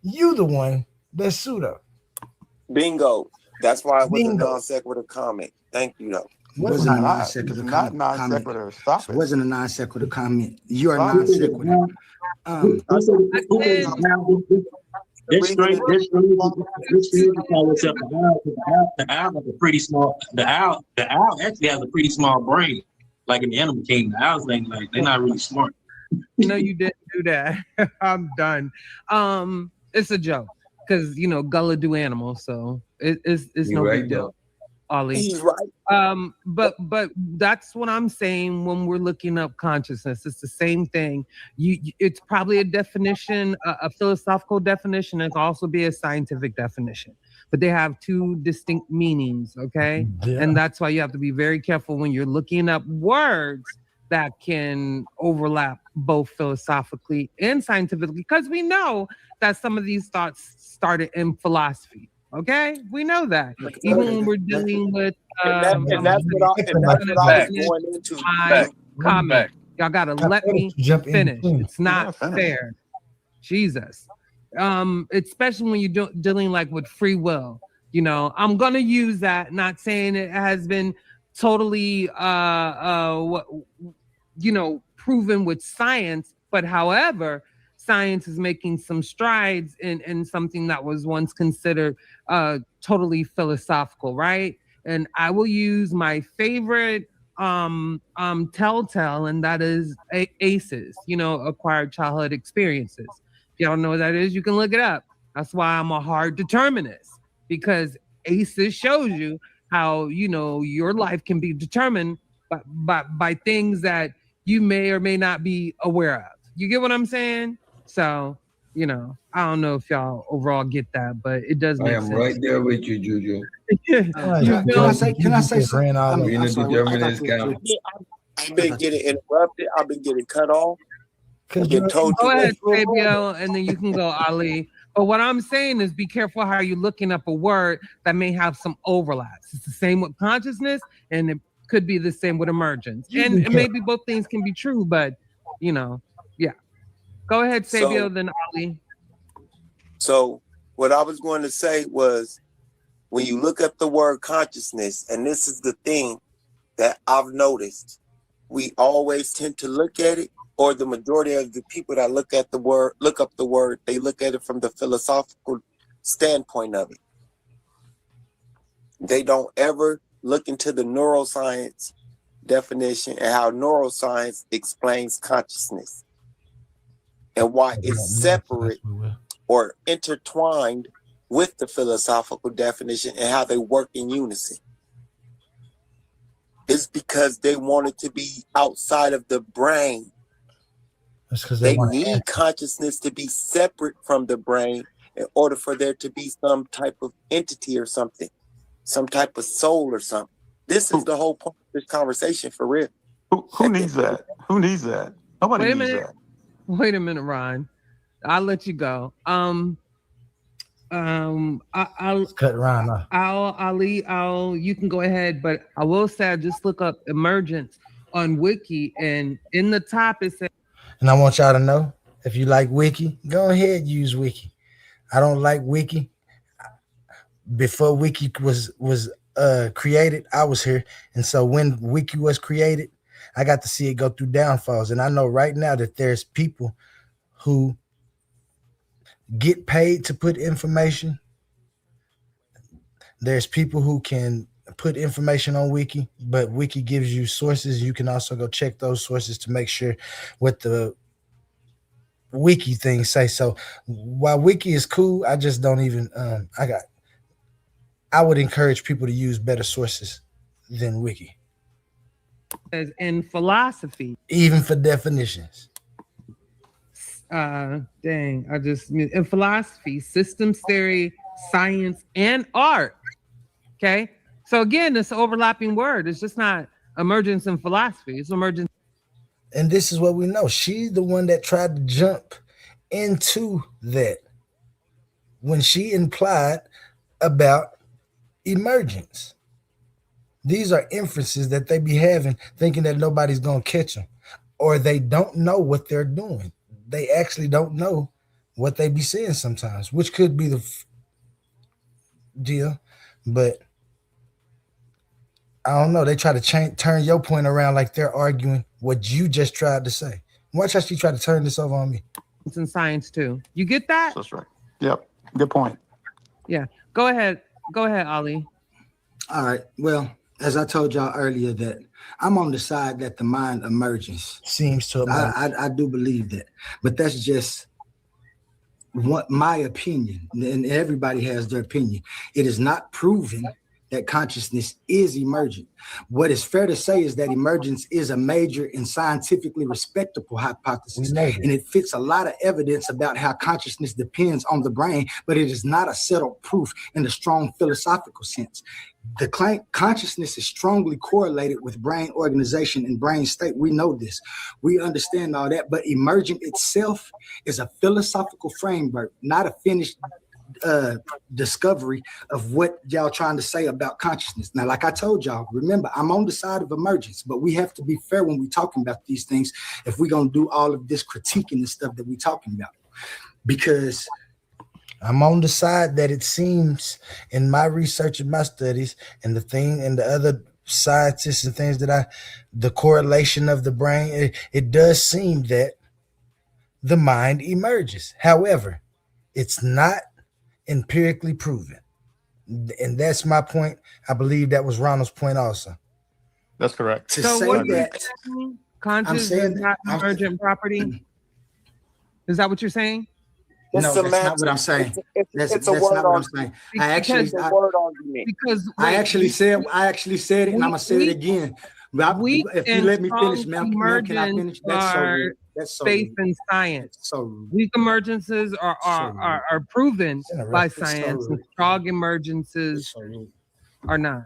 you the one that's pseudo. Bingo. That's why it was a non sequitur comment. Thank you, though. It wasn't a non sequitur comment. Non sequitur. Stop it. It wasn't a non sequitur comment. You are non sequitur. The owl actually has a pretty small brain. Like in the animal kingdom, the owls ain't like they're not really smart. No, you didn't do that. I'm done. It's a joke because Gullah do animals, so it's no big deal. Ollie. He's right. But that's what I'm saying when we're looking up consciousness. It's the same thing. It's probably a definition, a philosophical definition. It can also be a scientific definition, but they have two distinct meanings. Okay, and that's why you have to be very careful when you're looking up words that can overlap both philosophically and scientifically, because we know that some of these thoughts started in philosophy. Okay, we know that. Even when we're dealing with that's what I was going into. Comment. Y'all gotta let me finish. It's not fair. Jesus. Especially when you're dealing like with free will. I'm gonna use that, not saying it has been totally proven with science, but however, science is making some strides in something that was once considered totally philosophical, right? And I will use my favorite telltale, and that is ACEs, acquired childhood experiences. If y'all don't know what that is, you can look it up. That's why I'm a hard determinist, because ACEs shows you how your life can be determined by things that you may or may not be aware of. You get what I'm saying? So, I don't know if y'all overall get that, but it does make sense. I am right there with you, Juju. Can I say something? I've been getting interrupted. I've been getting cut off. Go ahead, Fabio, and then you can go, Ali. But what I'm saying is be careful how you're looking up a word that may have some overlaps. It's the same with consciousness, and it could be the same with emergence. And maybe both things can be true, but, yeah. Go ahead, Sabio, then Ali. So what I was going to say was when you look at the word consciousness, and this is the thing that I've noticed, we always tend to look at it, or the majority of the people that look up the word, they look at it from the philosophical standpoint of it. They don't ever look into the neuroscience definition and how neuroscience explains consciousness and why it's separate or intertwined with the philosophical definition and how they work in unison. It's because they want it to be outside of the brain. That's because they need consciousness to be separate from the brain in order for there to be some type of entity or something, some type of soul or something. This is the whole point of this conversation, for real. Who needs that? Who needs that? Nobody needs that. Wait a minute, Ron. I'll let you go. I'll cut Ron off. You can go ahead, but I will say I just look up emergence on Wiki, and in the top it says. And I want y'all to know, if you like Wiki, go ahead, use Wiki. I don't like Wiki. Before Wiki was created, I was here. And so when Wiki was created, I got to see it go through downfalls. And I know right now that there's people who get paid to put information. There's people who can put information on Wiki, but Wiki gives you sources. You can also go check those sources to make sure what the Wiki things say. So while Wiki is cool, I just don't even I would encourage people to use better sources than Wiki. As in philosophy, even for definitions. In philosophy, systems theory, science, and art. Okay. So again, it's an overlapping word. It's just not emergence in philosophy. It's emergence. And this is what we know. She's the one that tried to jump into that when she implied about emergence. These are inferences that they be having, thinking that nobody's going to catch them, or they don't know what they're doing. They actually don't know what they be saying sometimes, which could be the deal. But I don't know. They try to turn your point around like they're arguing what you just tried to say. Watch how she tried to turn this over on me. It's in science too. You get that? That's right. Yep. Good point. Yeah. Go ahead. Go ahead, Ali. All right. Well, as I told y'all earlier, that I'm on the side that the mind emerges. Seems to emerge. I do believe that. But that's just what my opinion, and everybody has their opinion. It is not proven that consciousness is emergent. What is fair to say is that emergence is a major and scientifically respectable hypothesis, and it fits a lot of evidence about how consciousness depends on the brain, but it is not a settled proof in the strong philosophical sense. The claim consciousness is strongly correlated with brain organization and brain state. We know this. We understand all that, but emergent itself is a philosophical framework, not a finished discovery of what y'all trying to say about consciousness. Now, like I told y'all, remember, I'm on the side of emergence, but we have to be fair when we talking about these things if we're going to do all of this critiquing and stuff that we talking about. Because I'm on the side that it seems in my research and my studies and the other scientists and things that the correlation of the brain, it does seem that the mind emerges. However, it's not empirically proven. And that's my point. I believe that was Ronald's point also. That's correct. To say that conscious is not emergent property. Is that what you're saying? No, that's not what I'm saying. That's not what I'm saying. I actually said it, and I'm gonna say it again. If you let me finish, ma'am, can I finish? That's so rude. That's so faith in science. So rude. Weak emergences are proven by science, and strong emergences are not.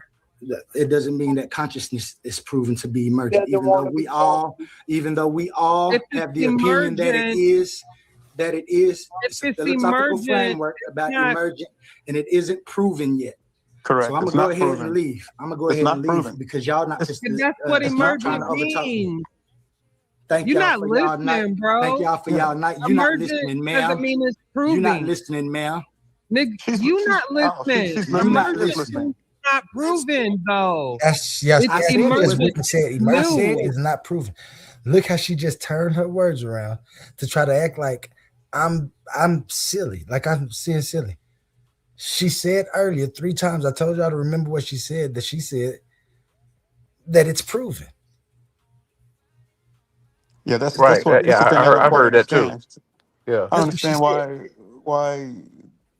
It doesn't mean that consciousness is proven to be emergent, even though we all have the opinion that it is. It's a philosophical framework about emergent, and it isn't proven yet. Correct. So I'm gonna go ahead and leave. Because y'all not. That's what emergent means. Thank you're y'all not for y'all listening, not, bro. Thank y'all for y'all not. You're not listening, ma'am. Doesn't mean it's proving. You're not listening, ma'am. Nigga, you not listening. she's Emergent not proven though. Yes, It's as Whitney said, emergent is not proven. Look how she just turned her words around to try to act like I'm silly, like I'm seeing silly. She said earlier 3 times, I told y'all to remember what she said, that she said that it's proven. Yeah, that's Right. what Yeah, that's the thing I don't I quite heard that too. understand. Yeah. I don't understand why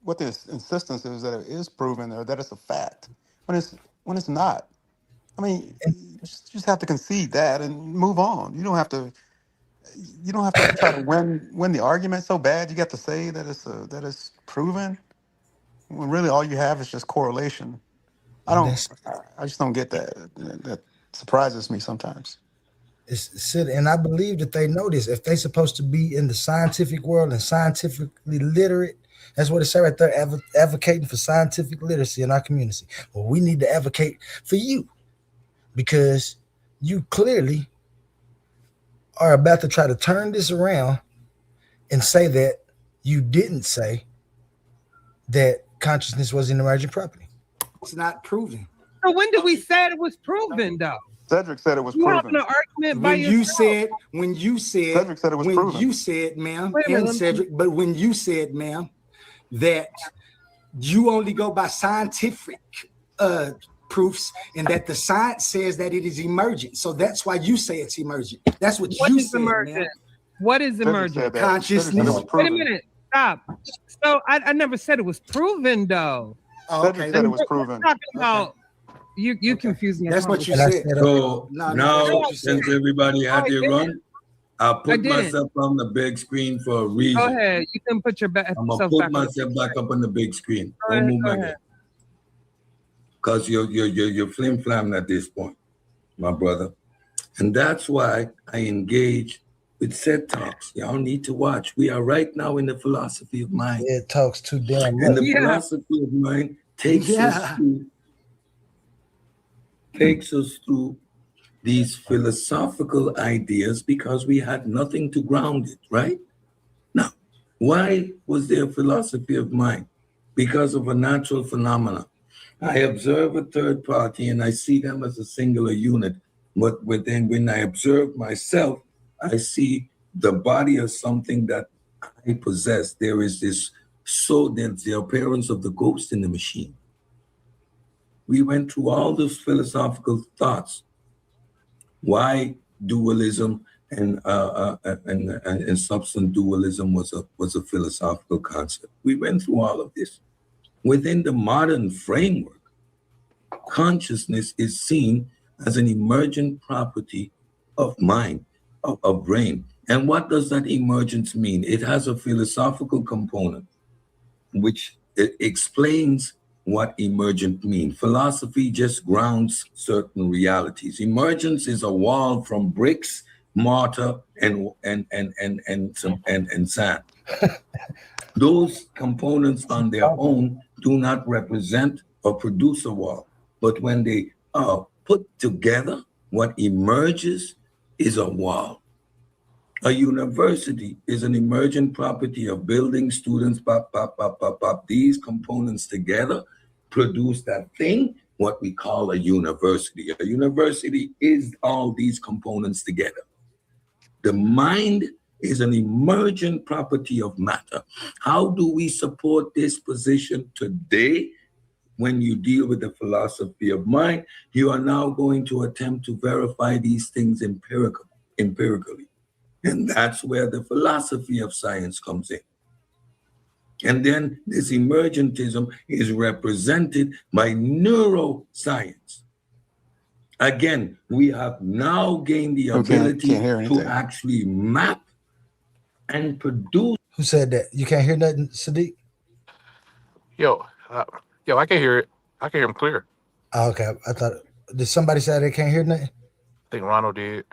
what this insistence is that it is proven or that it's a fact when it's not. I mean, you just have to concede that and move on. You don't have to try to win the argument so bad. You got to say that it's proven when really all you have is just correlation. I just don't get that. That surprises me sometimes. And I believe that they know this. If they're supposed to be in the scientific world and scientifically literate, that's what it says right there, advocating for scientific literacy in our community. Well, we need to advocate for you because you clearly are about to try to turn this around and say that you didn't say that consciousness was an emergent property. It's not proven. So when did we say it was proven though? Cedrick said it was you proven. Having an argument by When you said Cedrick said it was proven. You said, ma'am, Wait a minute, and Cedrick, but when you said, ma'am, that you only go by scientific proofs and that the science says that it is emergent. So that's why you say it's emergent. That's what you said, emergent? ma'am. What is emergent? Consciousness. Wait a minute. Stop. So I never said it was proven though. Oh, okay. Cedrick said it was proven. Talking about you confusing. That's what you said. So No, now, that's what you since said. everybody had their run, I put didn't. myself on the big screen for a reason. Go ahead. You can put your I'm yourself gonna put back. myself back up on the big screen. Go Don't move ahead, my go head. Because you're flim-flamming at this point, my brother. And that's why I engage with SET Talks. Y'all need to watch. We are right now in the philosophy of mind. It talks too damn much. And the philosophy of mind takes us through these philosophical ideas because we had nothing to ground it, right? Now, why was there a philosophy of mind? Because of a natural phenomena. I observe a third party and I see them as a singular unit. But then when I observe myself, I see the body as something that I possess. There's the appearance of the ghost in the machine. We went through all those philosophical thoughts. Why dualism and substance dualism was a philosophical concept. We went through all of this. Within the modern framework, consciousness is seen as an emergent property of mind, of brain. And what does that emergence mean? It has a philosophical component, which explains what emergent means. Philosophy just grounds certain realities. Emergence is a wall from bricks, mortar, and sand. Those components on their own do not represent or produce a wall. But when they are put together, what emerges is a wall. A university is an emergent property of building, students, These components together produce that thing, what we call a university. A university is all these components together. The mind is an emergent property of matter. How do we support this position today? When you deal with the philosophy of mind, you are now going to attempt to verify these things empirically. And that's where the philosophy of science comes in. And then this emergentism is represented by neuroscience. Again, we have now gained the ability to actually map and produce. Who said that? You can't hear nothing, Sadiq? Yo, I can hear it. I can hear him clear. Oh, okay. I thought, did somebody say they can't hear nothing? I think Ronald did.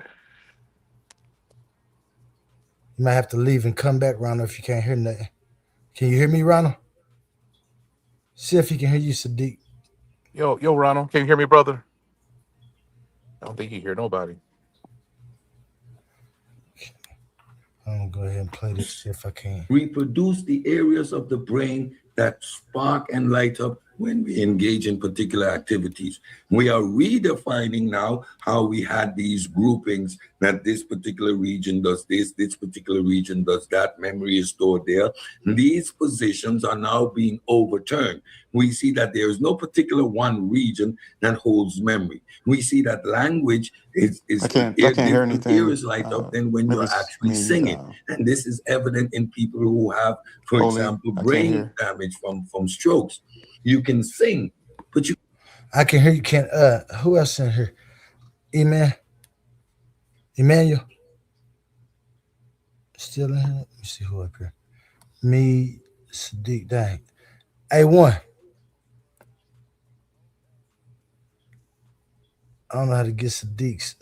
You might have to leave and come back, Ronald, if you can't hear nothing. Can you hear me, Ronald? See if he can hear you, Sadiq. Yo, Ronald, can you hear me, brother? I don't think he hear nobody. I'm gonna go ahead and play this, see if I can. Reproduce the areas of the brain that spark and light up when we engage in particular activities. We are redefining now how we had these groupings, that this particular region does this particular region does that, memory is stored there. These positions are now being overturned. We see that there is no particular one region that holds memory. We see that language is I can't hear anything. Ears light up than when you're actually singing. And this is evident in people who have, for example, brain damage from strokes. You can sing, but you... I can hear you. Can who else in here? Emmanuel? Still in here? Let me see who up here. Me, Cedrick, dang. A1. I don't know how to get Cedrick's.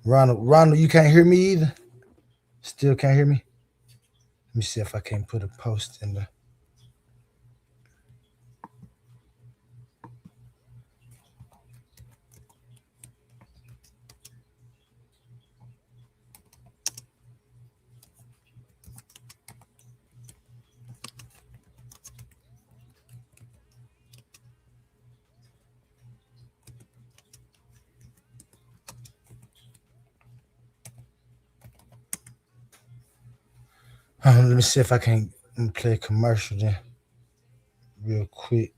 Ronald, you can't hear me either? Still can't hear me? Let me see if I can put a post in the... let me see if I can play a commercial then real quick.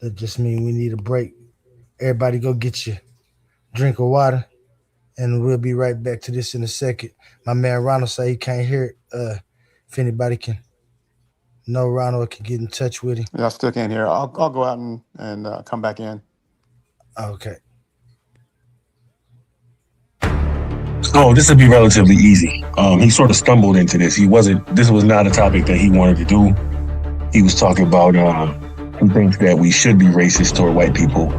That just means we need a break. Everybody go get your drink of water, and we'll be right back to this in a second. My man Ronald say he can't hear it. If anybody can know Ronald, can get in touch with him. Yeah, I still can't hear. I'll go out and come back in. Okay. Oh, this would be relatively easy. He sort of stumbled into this. This was not a topic that he wanted to do. He was talking about he thinks that we should be racist toward white people.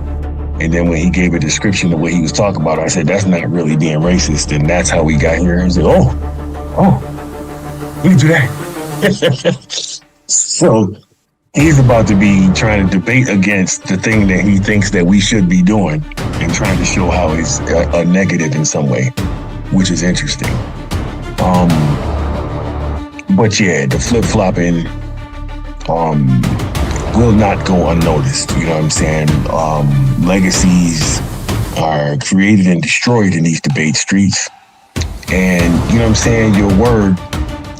And then when he gave a description of what he was talking about, I said, that's not really being racist. And that's how we got here. He said, oh, we can do that. So he's about to be trying to debate against the thing that he thinks that we should be doing and trying to show how it's a negative in some way, which is interesting. But yeah, the flip-flopping will not go unnoticed. You know what I'm saying? Legacies are created and destroyed in these debate streets. And you know what I'm saying? Your word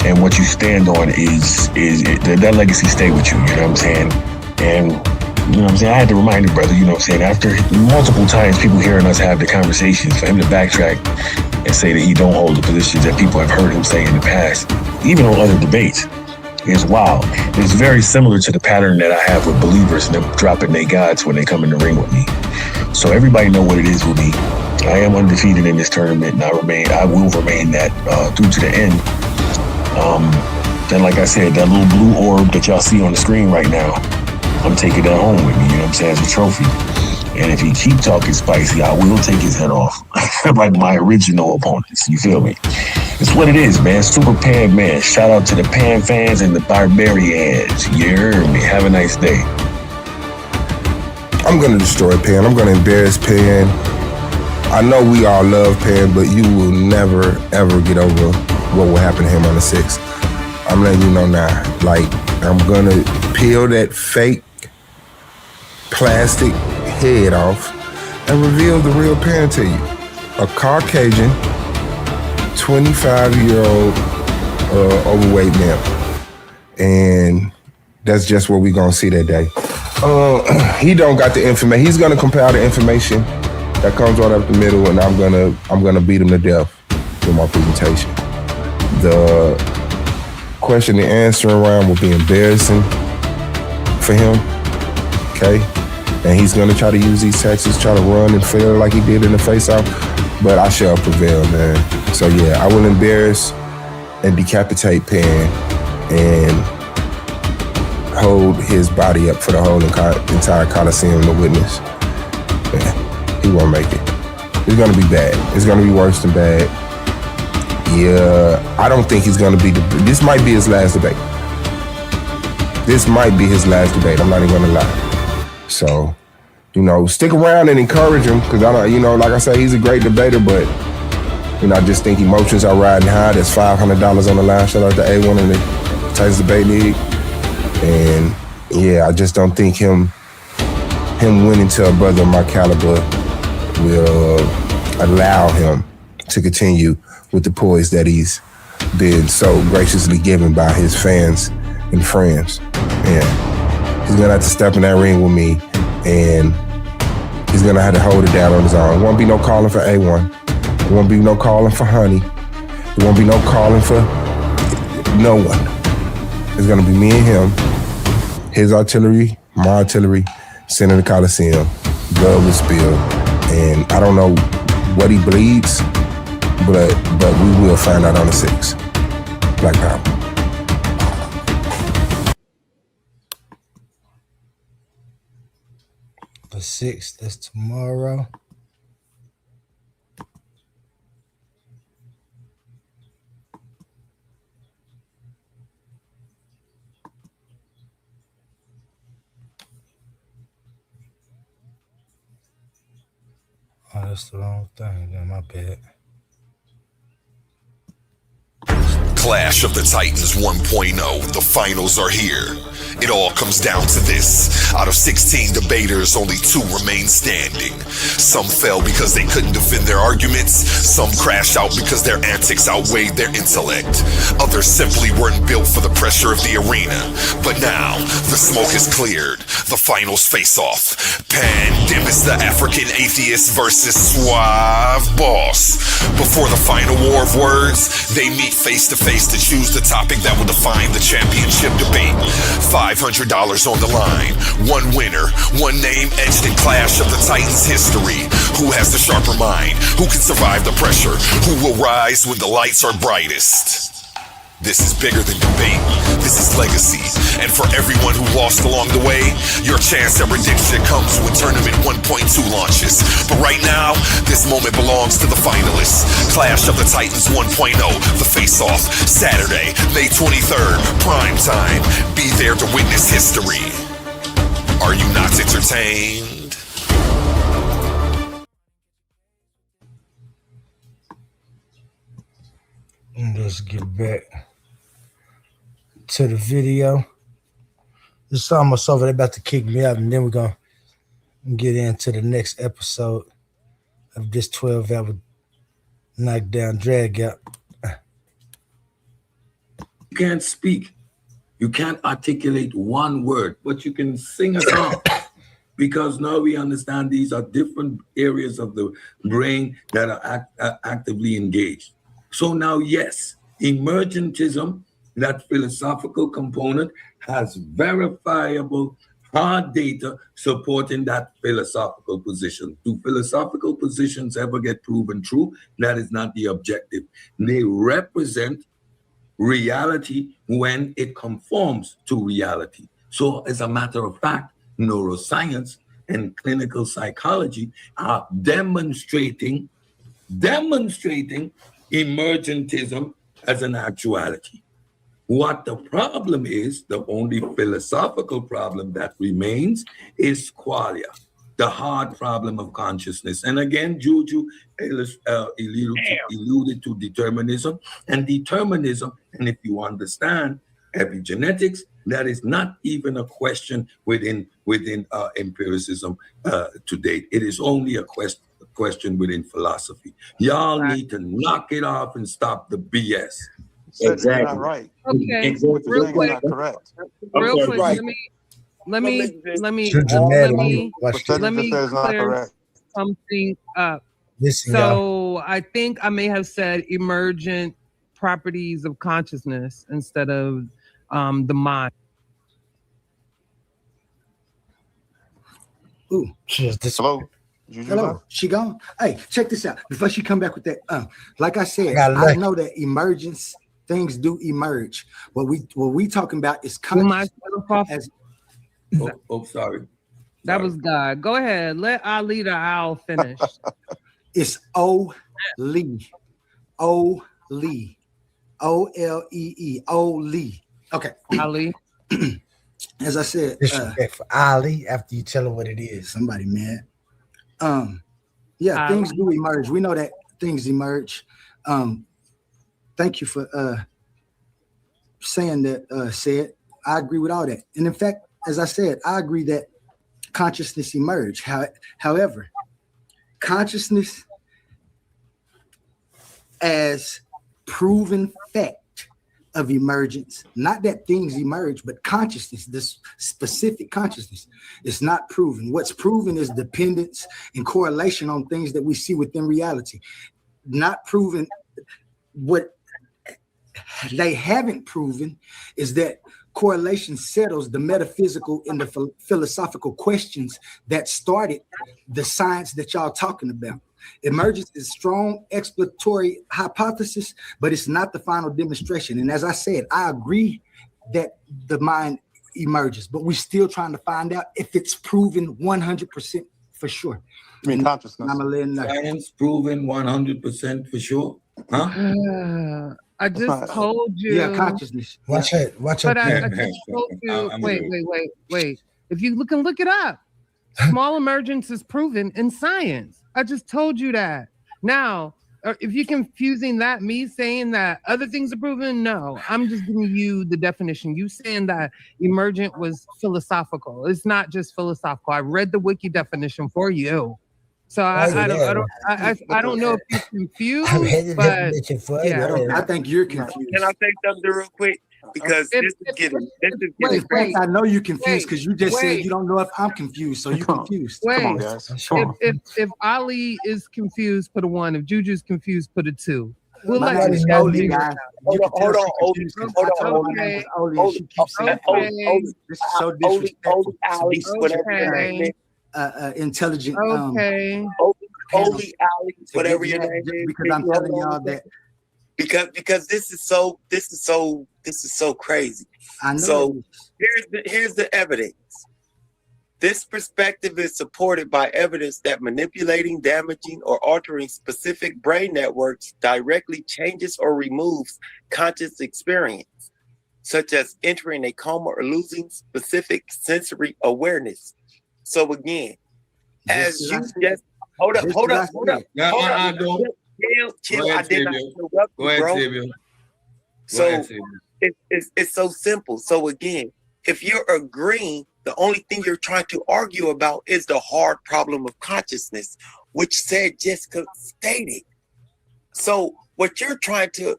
and what you stand on is that legacy stay with you. You know what I'm saying? And you know what I'm saying? I had to remind the brother, you know what I'm saying? After multiple times people hearing us have the conversations, for him to backtrack and say that he don't hold the positions that people have heard him say in the past, even on other debates, is wild. It's very similar to the pattern that I have with believers and them dropping their gods when they come in the ring with me. So everybody know what it is with me. I am undefeated in this tournament, and I will remain that through to the end. Then like I said, that little blue orb that y'all see on the screen right now, I'm taking that home with me, you know what I'm saying, as a trophy. And if he keep talking spicy, I will take his head off, like my original opponents, you feel me? It's what it is, man. Super Pan, man. Shout out to the Pan fans and the Barbarians. You heard me. Have a nice day. I'm going to destroy Pan. I'm going to embarrass Pan. I know we all love Pan, but you will never, ever get over what will happen to him on the 6th. I'm letting you know now. Like, I'm going to peel that fake plastic head off and reveal the real Pan to you. A Caucasian, 25-year-old overweight male. And that's just what we're going to see that day. He don't got the information. He's going to compile the information that comes right up the middle, and I'm gonna beat him to death with my presentation. The question and answer round will be embarrassing for him, okay? And he's gonna try to use these tactics, try to run and fail like he did in the face-off, but I shall prevail, man. So yeah, I will embarrass and decapitate Pan and hold his body up for the whole entire Coliseum to witness. Yeah. He won't make it. It's gonna be bad. It's gonna be worse than bad. Yeah, I don't think he's gonna be. This might be his last debate. This might be his last debate. I'm not even gonna lie. So, you know, stick around and encourage him, because I don't. You know, like I said, he's a great debater, but You know, I just think emotions are riding high. There's $500 on the line. Shout out to A1 and the Titans Debate League. And yeah, I just don't think him winning to a brother of my caliber will allow him to continue with the poise that he's been so graciously given by his fans and friends. And he's gonna have to step in that ring with me, and he's gonna have to hold it down on his own. There won't be no calling for A1. There won't be no calling for Honey. There won't be no calling for no one. It's gonna be me and him, his artillery, my artillery, sitting in the Coliseum, blood will spill, and I don't know what he bleeds, but we will find out on the 6th. Black Power. The 6th, that's tomorrow. Oh, that's the wrong thing. Yeah, my bad. Clash of the Titans 1.0. The finals are here. It all comes down to this. Out of 16 debaters, only 2 remain standing. Some fell because they couldn't defend their arguments. Some crashed out because their antics outweighed their intellect. Others simply weren't built for the pressure of the arena. But now, the smoke is cleared. The finals face off. Pandemis, the African atheist versus Suave Boss. Before the final war of words, they meet face to face to choose the topic that will define the championship debate. $500 on the line. One winner, one name etched in Clash of the Titans history. Who has the sharper mind? Who can survive the pressure? Who will rise when the lights are brightest? This is bigger than debate. This is legacy. And for everyone who lost along the way, your chance at redemption comes when Tournament 1.2 launches. But right now, this moment belongs to the finalists. Clash of the Titans 1.0, the face-off, Saturday, May 23rd, prime time. Be there to witness history. Are you not entertained? Let's get back to the video. It's almost over. They're about to kick me out, and then we're going to get into the next episode of this 12-hour knockdown drag out. You can't speak. You can't articulate one word, but you can sing a song. Because now we understand these are different areas of the brain that are actively engaged. So now, yes, emergentism, that philosophical component, has verifiable hard data supporting that philosophical position. Do philosophical positions ever get proven true? That is not the objective. They represent reality when it conforms to reality. So as a matter of fact, neuroscience and clinical psychology are demonstrating emergentism as an actuality. What the problem is, the only philosophical problem that remains, is qualia, the hard problem of consciousness. And again, Juju alluded to determinism. And determinism, and if you understand epigenetics, that is not even a question within empiricism to date. It is only a question within philosophy. Y'all need to knock it off and stop the BS. Exactly. Not right. Okay. What you're Real saying quick. is not correct. Real quick. Right. Let me clear something up. Listen, so I think I may have said emergent properties of consciousness instead of the mind. Ooh, hello. Hello, she gone? Hey, check this out. Before she come back with that, like I said, I know that emergence things do emerge. What we talking about is consciousness. Sorry. That was God. Go ahead. Let Ali the owl finish. It's O-Lee. O-Lee. O-L-E-E. O-Lee. Okay. Ali. As I said, disrespect for Ali after you tell her what it is. Somebody mad. Yeah, things do emerge. We know that things emerge. Thank you for saying that, said. I agree with all that. And in fact, as I said, I agree that consciousness emerged. However, consciousness as proven fact of emergence, not that things emerge, but consciousness, this specific consciousness, is not proven. What's proven is dependence and correlation on things that we see within reality. Not proven. What they haven't proven is that correlation settles the metaphysical and the philosophical questions that started the science that y'all talking about. Emergence is strong exploratory hypothesis, but it's not the final demonstration. And as I said, I agree that the mind emerges, but we're still trying to find out if it's proven 100% for sure. I mean, consciousness. Science proven 100% for sure. Huh? I just told you. Yeah, consciousness. Watch it. Watch But it. I just told you. Wait. If you can look it up, small emergence is proven in science. I just told you that. Now, if you're confusing that, me saying that other things are proven, no. I'm just giving you the definition. You saying that emergent was philosophical. It's not just philosophical. I read the wiki definition for you. So I don't know if you're confused, but yeah. I think you're confused. Can I say something real quick? Because this is getting wait, I know you're confused because you just said you don't know if I'm confused, so you're confused. Wait, Come on, guys. If Ali is confused, put a 1. If Juju's confused, put a 2. We'll My let name is you Oli, guys. Hold on. Okay. Oli, she keeps saying, this is so disrespectful. Intelligent. Oli, whatever your name is. Because I'm telling y'all that. Because this is so crazy. I know. So here's the evidence. This perspective is supported by evidence that manipulating, damaging, or altering specific brain networks directly changes or removes conscious experience, such as entering a coma or losing specific sensory awareness. So again, as you just hold up. Chill. I did not interrupt you, bro. So it's so simple. So again, if you're agreeing, the only thing you're trying to argue about is the hard problem of consciousness, which said Jessica stated. So what you're trying to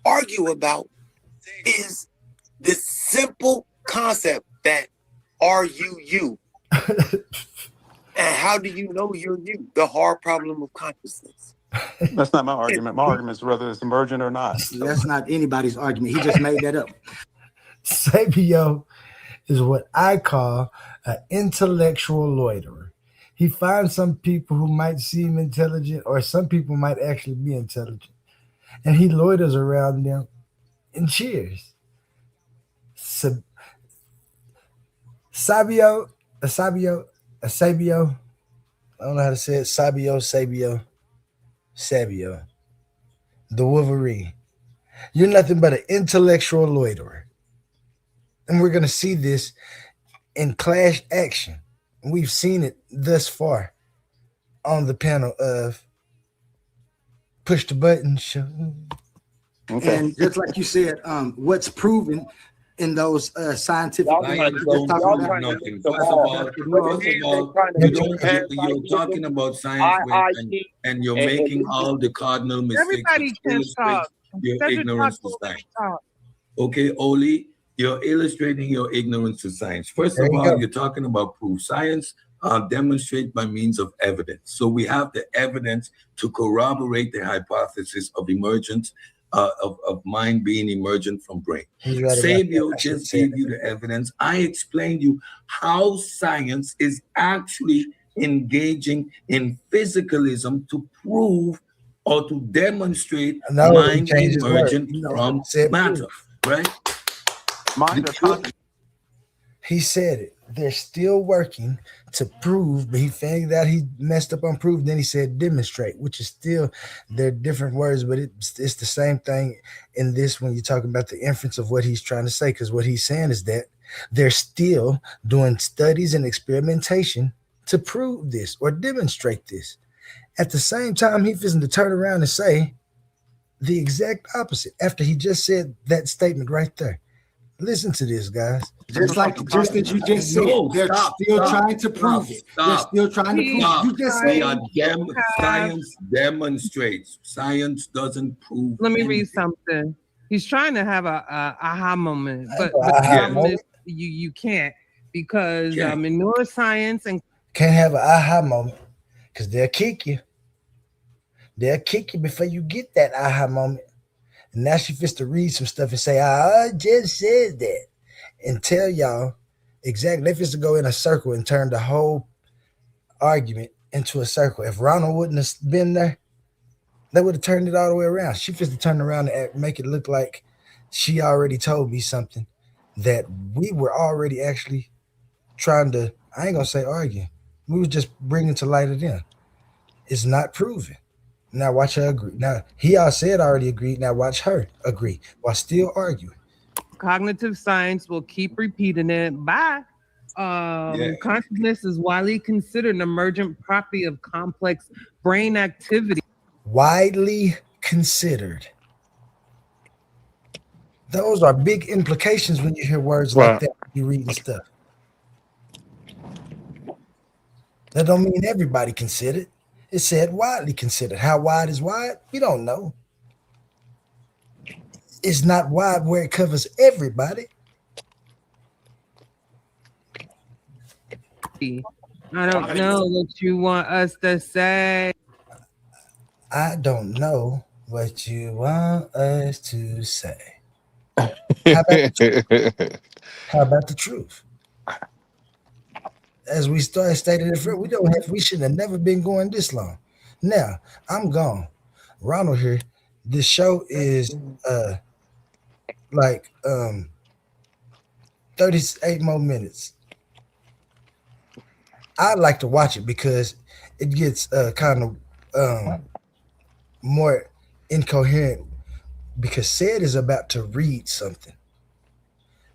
argue about is this simple concept that are you? And how do you know you're you? The hard problem of consciousness. That's not my argument. My argument is whether it's emergent or not. That's not anybody's argument. He just made that up. Sabio is what I call an intellectual loiterer. He finds some people who might seem intelligent, or some people might actually be intelligent, and he loiters around them and cheers. Sabio, I don't know how to say it. Sabio, the Wolverine. You're nothing but an intellectual loiterer. And we're going to see this in clash action. And we've seen it thus far on the panel of Push the Button Show. Okay. And just like you said, what's proven in those scientific You're talking about science and you're making all the cardinal mistakes. Everybody can talk. Your ignorance to science. Okay, Oli, you're illustrating your ignorance to science. First of all, you're talking about proof. Science demonstrate by means of evidence. So we have the evidence to corroborate the hypothesis of emergence of mind being emergent from brain. Sabio just gave you the evidence. I explained you how science is actually engaging in physicalism to prove or to demonstrate mind emergent from matter, right? He said it. They're still working to prove, but he found out he messed up on proof. Then he said demonstrate, which is still, they're different words, but it's the same thing in this when you're talking about the inference of what he's trying to say. Because what he's saying is that they're still doing studies and experimentation to prove this or demonstrate this. At the same time, he fixing to turn around and say the exact opposite after he just said that statement right there. Listen to this, guys. Just as you just said, they're still trying to prove it. They're still trying to prove it. You just said science demonstrates. Science doesn't prove. Let me read something. He's trying to have a aha moment, but the problem is you can't, because in neuroscience and can't have an aha moment because they'll kick you. They'll kick you before you get that aha moment. And now she fits to read some stuff and say, I just said that. And tell y'all exactly. They fits to go in a circle and turn the whole argument into a circle. If Ronald wouldn't have been there, they would have turned it all the way around. She fits to turn around and make it look like she already told me something that we were already actually trying to, I ain't going to say argue. We were just bringing to light of them. It's not proven. Now watch her agree. Now he all said already agreed. Now watch her agree while still arguing. Cognitive science will keep repeating it. Bye. Consciousness is widely considered an emergent property of complex brain activity. Widely considered. Those are big implications when you hear words like that. You reading stuff. That don't mean everybody considered. It said widely considered. How wide is wide? We don't know. It's not wide where it covers everybody. I don't know what you want us to say. I don't know what you want us to say. How about the truth? As we stated it first, we should have never been going this long. Now, I'm gone. Ronald here. This show is 38 more minutes. I like to watch it because it gets kind of more incoherent, because Ced is about to read something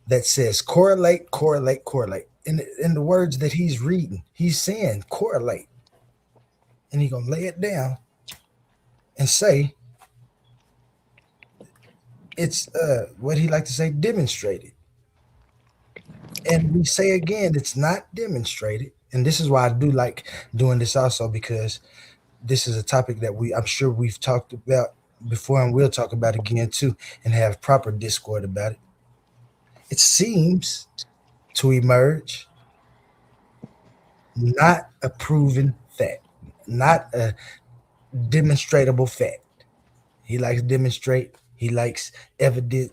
that says correlate, correlate, correlate. In the words that he's reading, he's saying correlate. And he's going to lay it down and say it's what he like to say, demonstrated. And we say again, it's not demonstrated. And this is why I do like doing this also, because this is a topic that I'm sure we've talked about before, and we'll talk about again too, and have proper discord about it. It seems to emerge not a proven fact, not a demonstrable fact. He likes demonstrate. He likes evidence.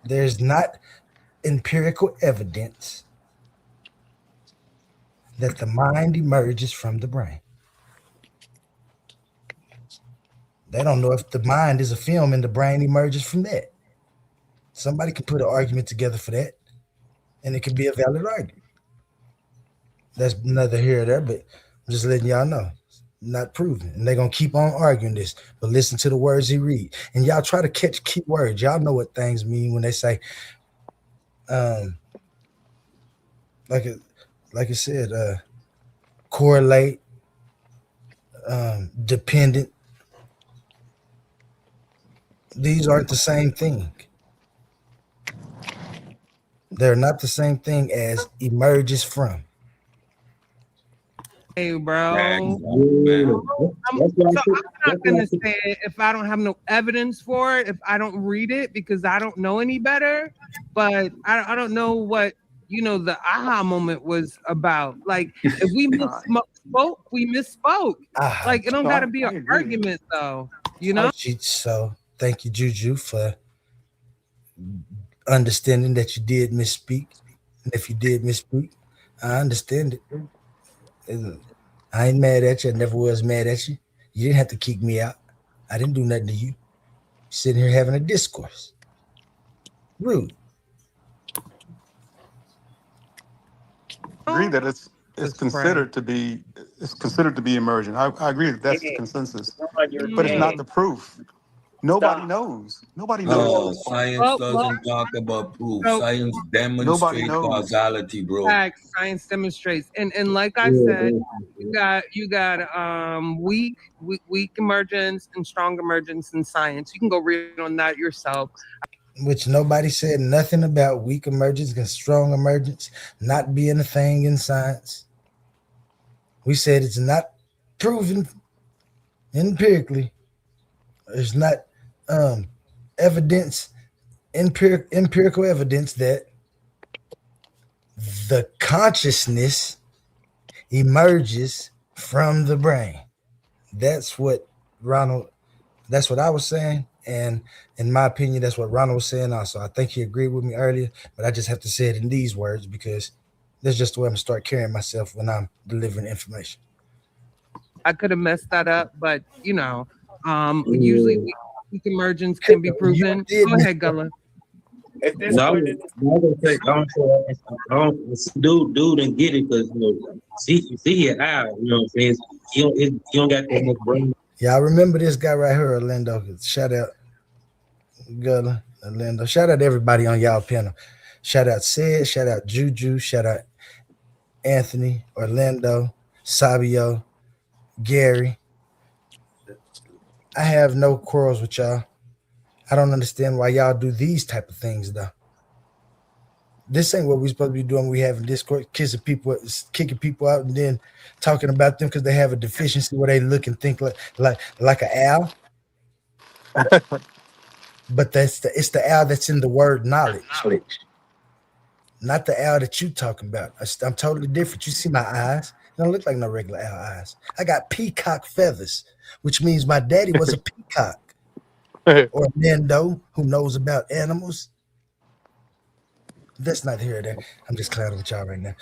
There's not empirical evidence that the mind emerges from the brain. They don't know if the mind is a film and the brain emerges from that. Somebody can put an argument together for that, and it can be a valid argument. That's neither here or there, but I'm just letting y'all know. Not proven. And they're going to keep on arguing this, but listen to the words he read. And y'all try to catch key words. Y'all know what things mean when they say, like I said, correlate, dependent. These aren't the same thing. They're not the same thing as emerges from. Hey, bro. I'm not going to say it if I don't have no evidence for it, if I don't read it, because I don't know any better. But I don't know what, the aha moment was about. Like, if we misspoke, we misspoke. Like, it don't got to be an argument, though, So, thank you, Juju, for understanding that you did misspeak. And if you did misspeak, I understand it. I ain't mad at you. I never was mad at you. You didn't have to kick me out. I didn't do nothing to you. You're sitting here having a discourse. Rude. I agree that it's considered to be emergent. I agree that that's the consensus, but it's not the proof. Nobody knows. Nobody knows. Science doesn't talk about proof. So- Science Nobody demonstrates knows. causality, bro. Fact, science demonstrates, and like I said, you got weak emergence and strong emergence in science. You can go read on that yourself. Which nobody said nothing about weak emergence and strong emergence not being a thing in science. We said it's not proven empirically. There's not evidence, empirical evidence that the consciousness emerges from the brain. That's what that's what I was saying. And in my opinion, that's what Ronald was saying also. I think he agreed with me earlier, but I just have to say it in these words because that's just the way I'm gonna start carrying myself when I'm delivering information. I could have messed that up, but usually weak emergence can be proven. Go ahead, Gullah. No, dude didn't get it because see it out. You know what I'm saying? You don't got that much brain. Yeah, I remember this guy right here, Orlando. Shout out Gullah, Orlando. Shout out everybody on y'all panel. Shout out Sid, shout out Juju, shout out Anthony, Orlando, Esabio, Gary. I have no quarrels with y'all. I don't understand why y'all do these type of things though. This ain't what we're supposed to be doing. We having Discord, kicking people out, and then talking about them because they have a deficiency where they look and think like an owl. But it's the owl that's in the word knowledge, not the owl that you talking about. I'm totally different. You see my eyes? They don't look like no regular owl eyes. I got peacock feathers, which means my daddy was a peacock. Or Nando, who knows about animals. That's not here or there. I'm just clowning with y'all right now.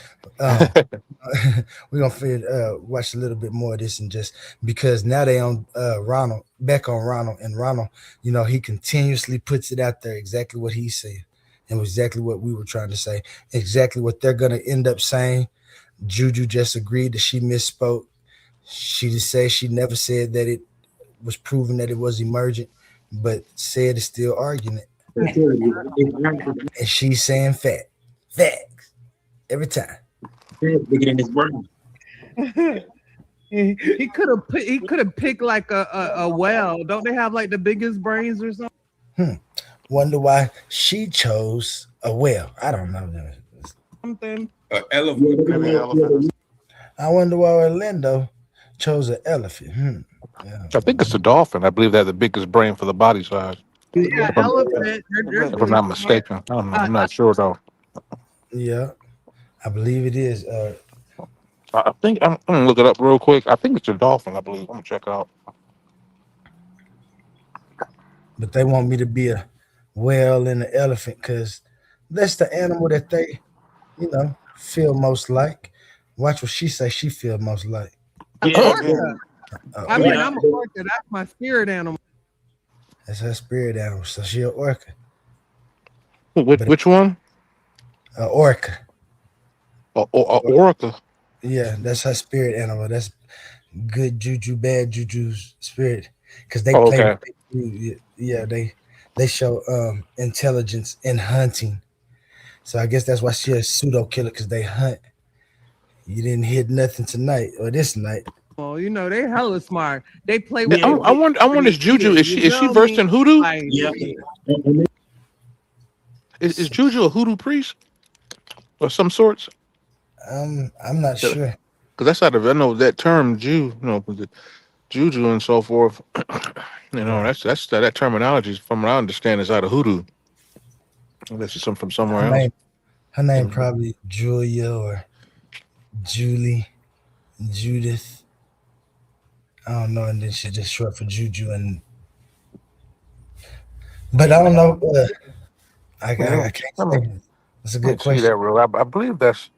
We're gonna watch a little bit more of this and just because now they on Ronald, back on Ronald, and Ronald, he continuously puts it out there exactly what he said and exactly what we were trying to say, exactly what they're gonna end up saying. Juju just agreed that she misspoke. She just said she never said that it was proven that it was emergent, but said it's still arguing it. And she's saying facts every time. He could have picked like a whale. Don't they have like the biggest brains or something? Wonder why she chose a whale. I don't know. Something. Elephant. I wonder why Orlando chose an elephant. Yeah. I think it's a dolphin. I believe they have the biggest brain for the body size. Yeah, elephant. If I'm not mistaken. I don't know. I'm not sure though. Yeah, I believe it is. I think I'm gonna look it up real quick. I think it's a dolphin. I believe. I'm gonna check out. But they want me to be a whale and an elephant because that's the animal that they, feel most like. Watch what she say. She feel most like. Orca. I'm an orca. That's my spirit animal. That's her spirit animal. So she an orca. Which one? Orca. Orca. Yeah, that's her spirit animal. That's good juju, bad juju's spirit. Because they play. Yeah, they show intelligence in hunting. So I guess that's why she's a pseudo killer because they hunt. You didn't hit nothing tonight or this night. Oh, they hella smart. They play with. I wonder, is Juju is she versed in hoodoo? Yeah. Is Juju a hoodoo priest of some sorts? I'm not sure. Because that's I know that term Jew, Juju and so forth. That's that terminology, from what I understand, is out of hoodoo. This is from somewhere else. Her name probably Julia or Julie, Judith. I don't know, and then she's just short for Juju. But I don't know. I can't say. That's a good question. That real. I believe that's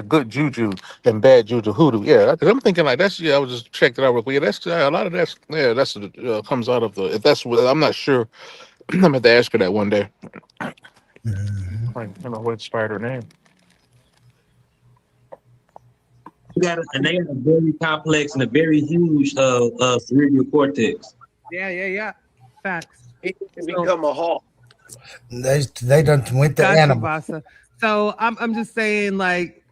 good juju and bad juju hoodoo. Yeah, because I'm thinking like that's. Yeah, I was just checking it out real quick. Yeah, that's a lot of that's. Yeah, that's comes out of the. If that's what I'm not sure. I'm gonna have to ask her that one day. Mm-hmm. I don't know what inspired her name. And they have a very complex and a very huge cerebral cortex. Yeah. Facts. He can become a hawk. They done went to Gotcha, animal. Vasa. So I'm just saying, like,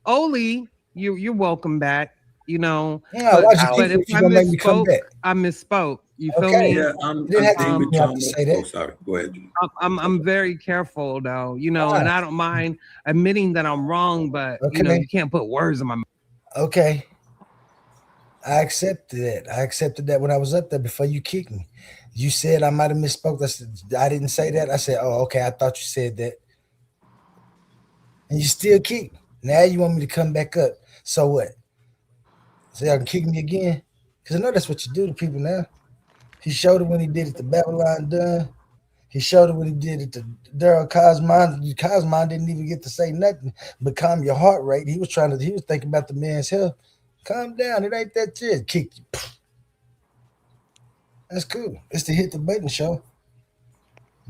Oli, you're welcome back. You know, Yeah, why'd you but keep if it if you I gonna make me come misspoke, back? I misspoke. You feel Okay. me? Yeah, You didn't have David to Chalmers. say that. Oh, sorry. Go ahead. I'm very careful though, you know, and I don't mind admitting that I'm wrong, but you know, Okay. you can't put words in my mouth. Okay. I accepted that. I accepted that when I was up there before you kicked me. You said I might have misspoke. I didn't say that. I said, oh, okay, I thought you said that. And you still kick me. Now you want me to come back up. So what? So y'all can kick me again? Because I know that's what you do to people now. He showed it when he did it to Babylon Dunn. He showed it when he did it to Daryl Cosmon. Cosmon didn't even get to say nothing but calm your heart rate. He was thinking about the man's health. Calm down. It ain't that shit. Kick you. That's cool. It's the Hit the Button show.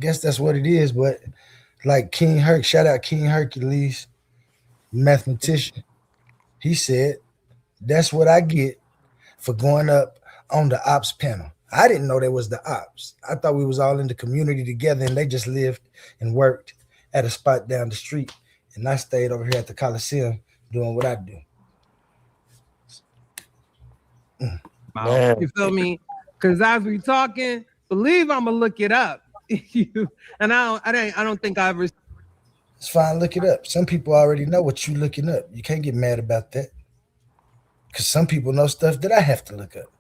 Guess that's what it is, but like King Herc, shout out King Hercules, mathematician. He said, that's what I get for going up on the ops panel. I didn't know there was the ops. I thought we was all in the community together and they just lived and worked at a spot down the street. And I stayed over here at the Coliseum doing what I do. Man. You feel me? Because as we talking, believe I'm gonna look it up. And I don't think I ever. It's fine, look it up. Some people already know what you looking up. You can't get mad about that. Because some people know stuff that I have to look up.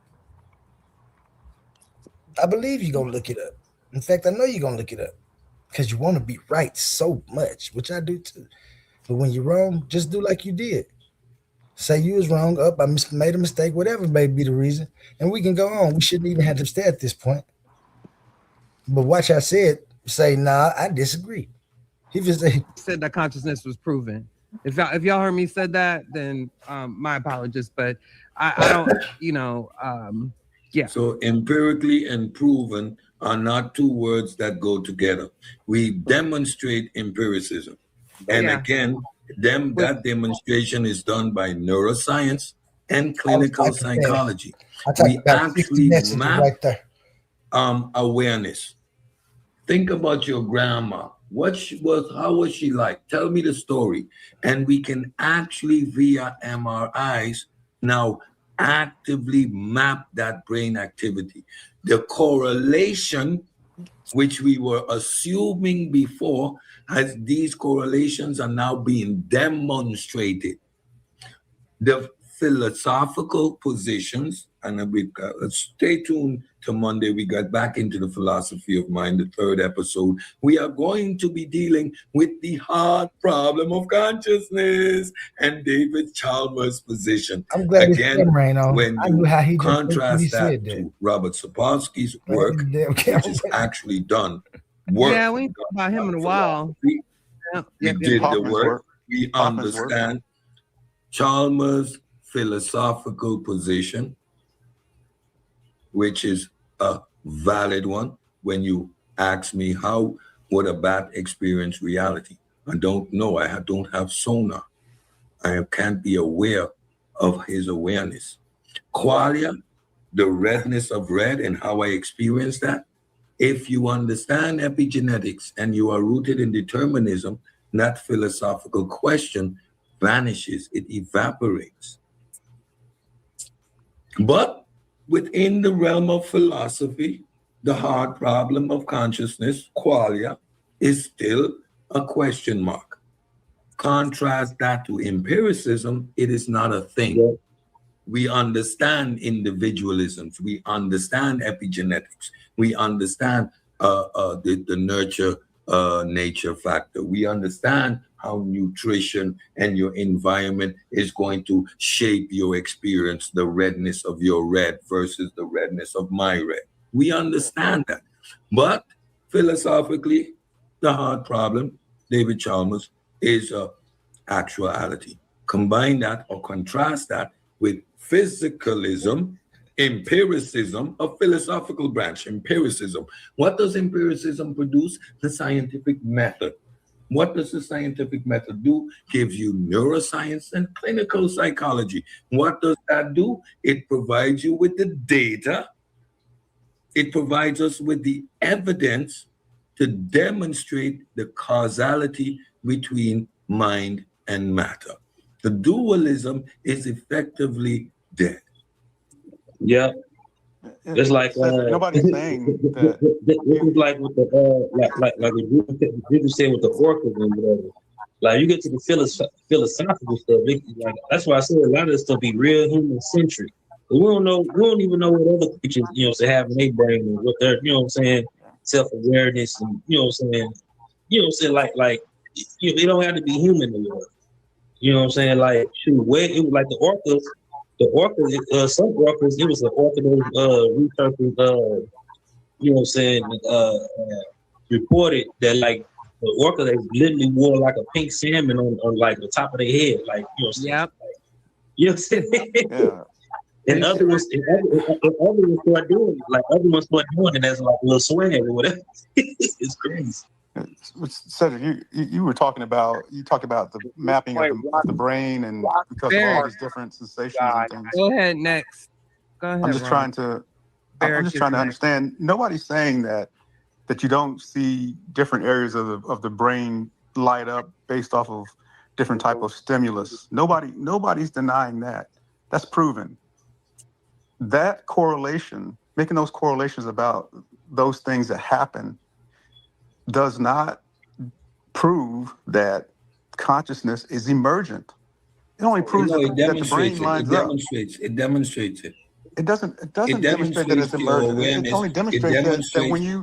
I believe you're going to look it up. In fact, I know you're going to look it up. Because you want to be right so much, which I do too. But when you're wrong, just do like you did. Say you was wrong, I made a mistake, whatever may be the reason. And we can go on. We shouldn't even have to stay at this point. But watch I said, say, nah, I disagree. He just said that consciousness was proven. If y'all heard me said that, then my apologies. But I don't, you know, yeah. So empirically and proven are not two words that go together. We demonstrate empiricism. And again, that demonstration is done by neuroscience and clinical psychology. We actually map right there. Awareness. Think about your grandma. How was she like? Tell me the story. And we can actually, via MRIs, now actively map that brain activity. The correlation, which we were assuming before, as these correlations are now being demonstrated. The philosophical positions, and stay tuned to Monday. We got back into the philosophy of mind, the third episode. We are going to be dealing with the hard problem of consciousness and David Chalmers' position. I'm glad again, when I knew you how he contrast said that to Robert Sapolsky's work, which is actually done work. Yeah, we ain't talked about him in a while. We did the work. We understand Chalmers' philosophical position, which is a valid one. When you ask me how would a bat experience reality, I don't know. I don't have sonar. I can't be aware of his awareness. Qualia, the redness of red and how I experience that. If you understand epigenetics and you are rooted in determinism, that philosophical question vanishes, it evaporates. But within the realm of philosophy, the hard problem of consciousness, qualia, is still a question mark. Contrast that to empiricism, it is not a thing. Yeah. We understand individualisms, we understand epigenetics, we understand the nurture nature factor. We understand how nutrition and your environment is going to shape your experience, the redness of your red versus the redness of my red. We understand that. But philosophically, the hard problem, David Chalmers, is actuality. Combine that or contrast that with physicalism, empiricism, a philosophical branch, empiricism. What does empiricism produce? The scientific method. What does the scientific method do? Gives you neuroscience and clinical psychology. What does that do? It provides you with the data It provides us with the evidence to demonstrate the causality between mind and matter. The dualism is effectively dead. Yeah. It's like nobody's saying that. This is like with the like you said with the orchid and whatever. Like you get to the philosophical stuff, like that's why I said a lot of this stuff be real human centric. We don't even know what other creatures, have in their brain and what they're, self-awareness and like they don't have to be human anymore. Like shoot, where it was like the orcas, some orcas, it was an orca researchers reported that like the orca they literally wore like a pink salmon on like the top of their head, like Yep. Yeah. And other ones start doing it. Like other ones start doing it as like a little swag or whatever. It's crazy. Cedrick, you were talking about the mapping of the brain and because of all these different sensations and things. Go ahead next. Go ahead. I'm just trying to understand. Nobody's saying that you don't see different areas of the brain light up based off of different type of stimulus. Nobody's denying that. That's proven. That correlation, making those correlations about those things that happen, does not prove that consciousness is emergent. It only proves that the brain lines up. It demonstrates it. It doesn't demonstrate that it's emergent. It only demonstrates that when you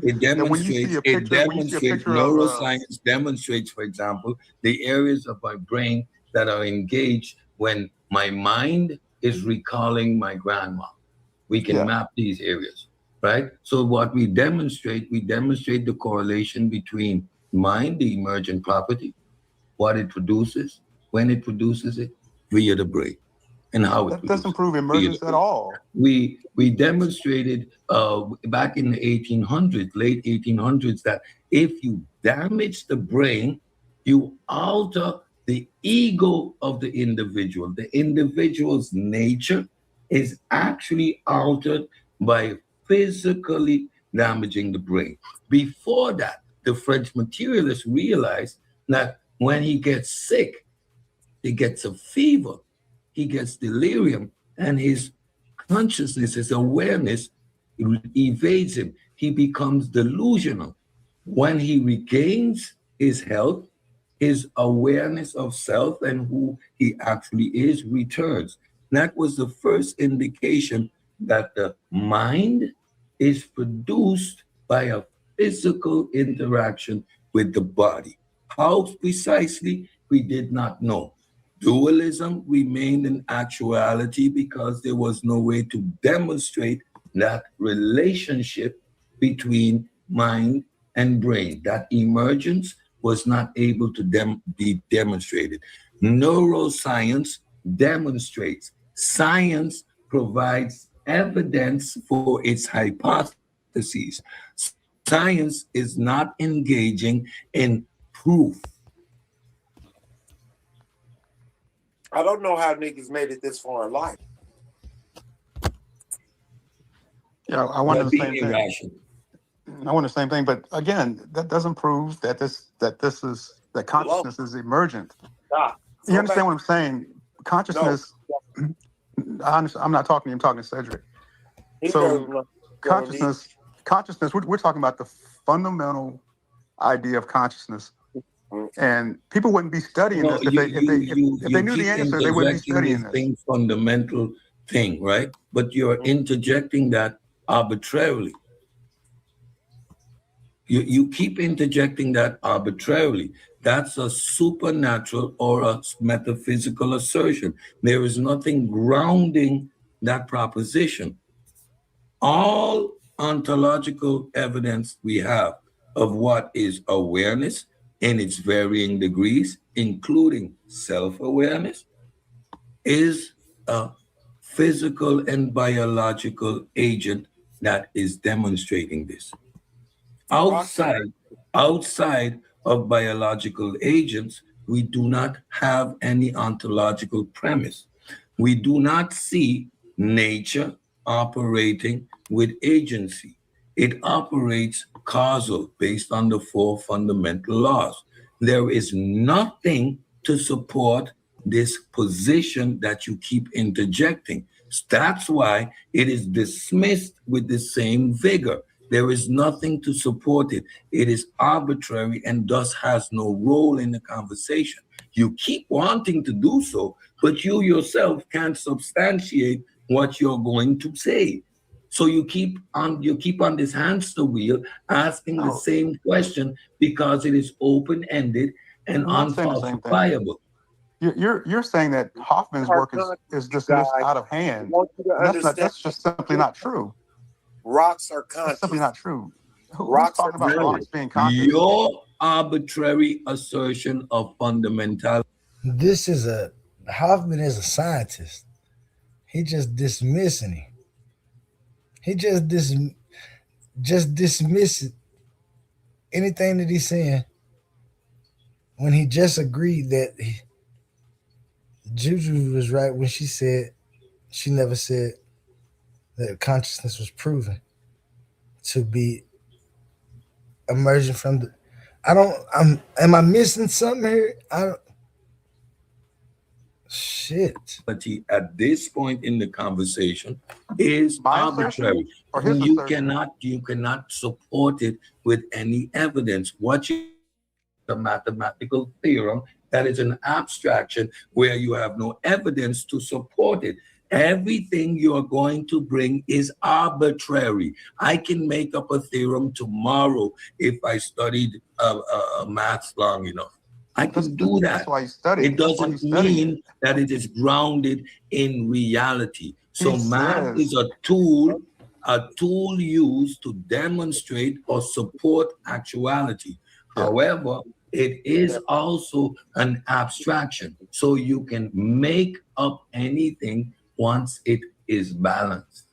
see a picture neuroscience demonstrates, for example, the areas of my brain that are engaged when my mind is recalling my grandma. We can map these areas, right? So what we demonstrate the correlation between mind, the emergent property, what it produces, when it produces it, via the brain, and how it doesn't prove emergence at all. We demonstrated back in the 1800s, late 1800s, that if you damage the brain, you alter the ego of the individual. The individual's nature is actually altered by physically damaging the brain. Before that, the French materialists realized that when he gets sick, he gets a fever, he gets delirium, and his consciousness, his awareness evades him. He becomes delusional. When he regains his health, his awareness of self and who he actually is returns. That was the first indication that the mind is produced by a physical interaction with the body. How precisely, we did not know. Dualism remained in actuality because there was no way to demonstrate that relationship between mind and brain. That emergence was not able to be demonstrated. Neuroscience demonstrates. Science provides evidence for its hypotheses. Science is not engaging in proof. I don't know how niggas made it this far in life. Yeah, I wonder the same thing. I want the same thing, but again, that doesn't prove that consciousness is emergent. You understand what I'm saying? Consciousness. No. I'm not talking to you. I'm talking to Cedrick. So consciousness. We're talking about the fundamental idea of consciousness, and people wouldn't be studying this if they knew the answer. They wouldn't be studying this. Fundamental thing, right? But you're interjecting that arbitrarily. You keep interjecting that arbitrarily. That's a supernatural or a metaphysical assertion. There is nothing grounding that proposition. All ontological evidence we have of what is awareness in its varying degrees, including self-awareness, is a physical and biological agent that is demonstrating this. Outside of biological agents, we do not have any ontological premise. We do not see nature operating with agency. It operates causal based on the 4 fundamental laws. There is nothing to support this position that you keep interjecting. That's why it is dismissed with the same vigor. There is nothing to support it. It is arbitrary and thus has no role in the conversation. You keep wanting to do so, but you yourself can't substantiate what you're going to say. So you keep on this hamster wheel asking the same question because it is open-ended and I'm not saying the same thing. unfalsifiable. You're saying that Hoffman's work is dismissed out of hand. And that's just simply not true. Rocks are conscious. That's simply not true. Rocks talking about rocks being conscious? Your arbitrary assertion of fundamentality. Hoffman is a scientist. He just dismissing him. He just dismisses anything that he's saying when he just agreed that Juju was right when she never said that consciousness was proven to be emerging from the. Am I missing something here? Shit. At this point in the conversation is arbitrary. You cannot support it with any evidence. What you the mathematical theorem that is an abstraction where you have no evidence to support it. Everything you're going to bring is arbitrary. I can make up a theorem tomorrow if I studied maths long enough. I can do that. That's why you study. It doesn't mean that it is grounded in reality. So math is a tool used to demonstrate or support actuality. However, it is also an abstraction. So you can make up anything once it is balanced.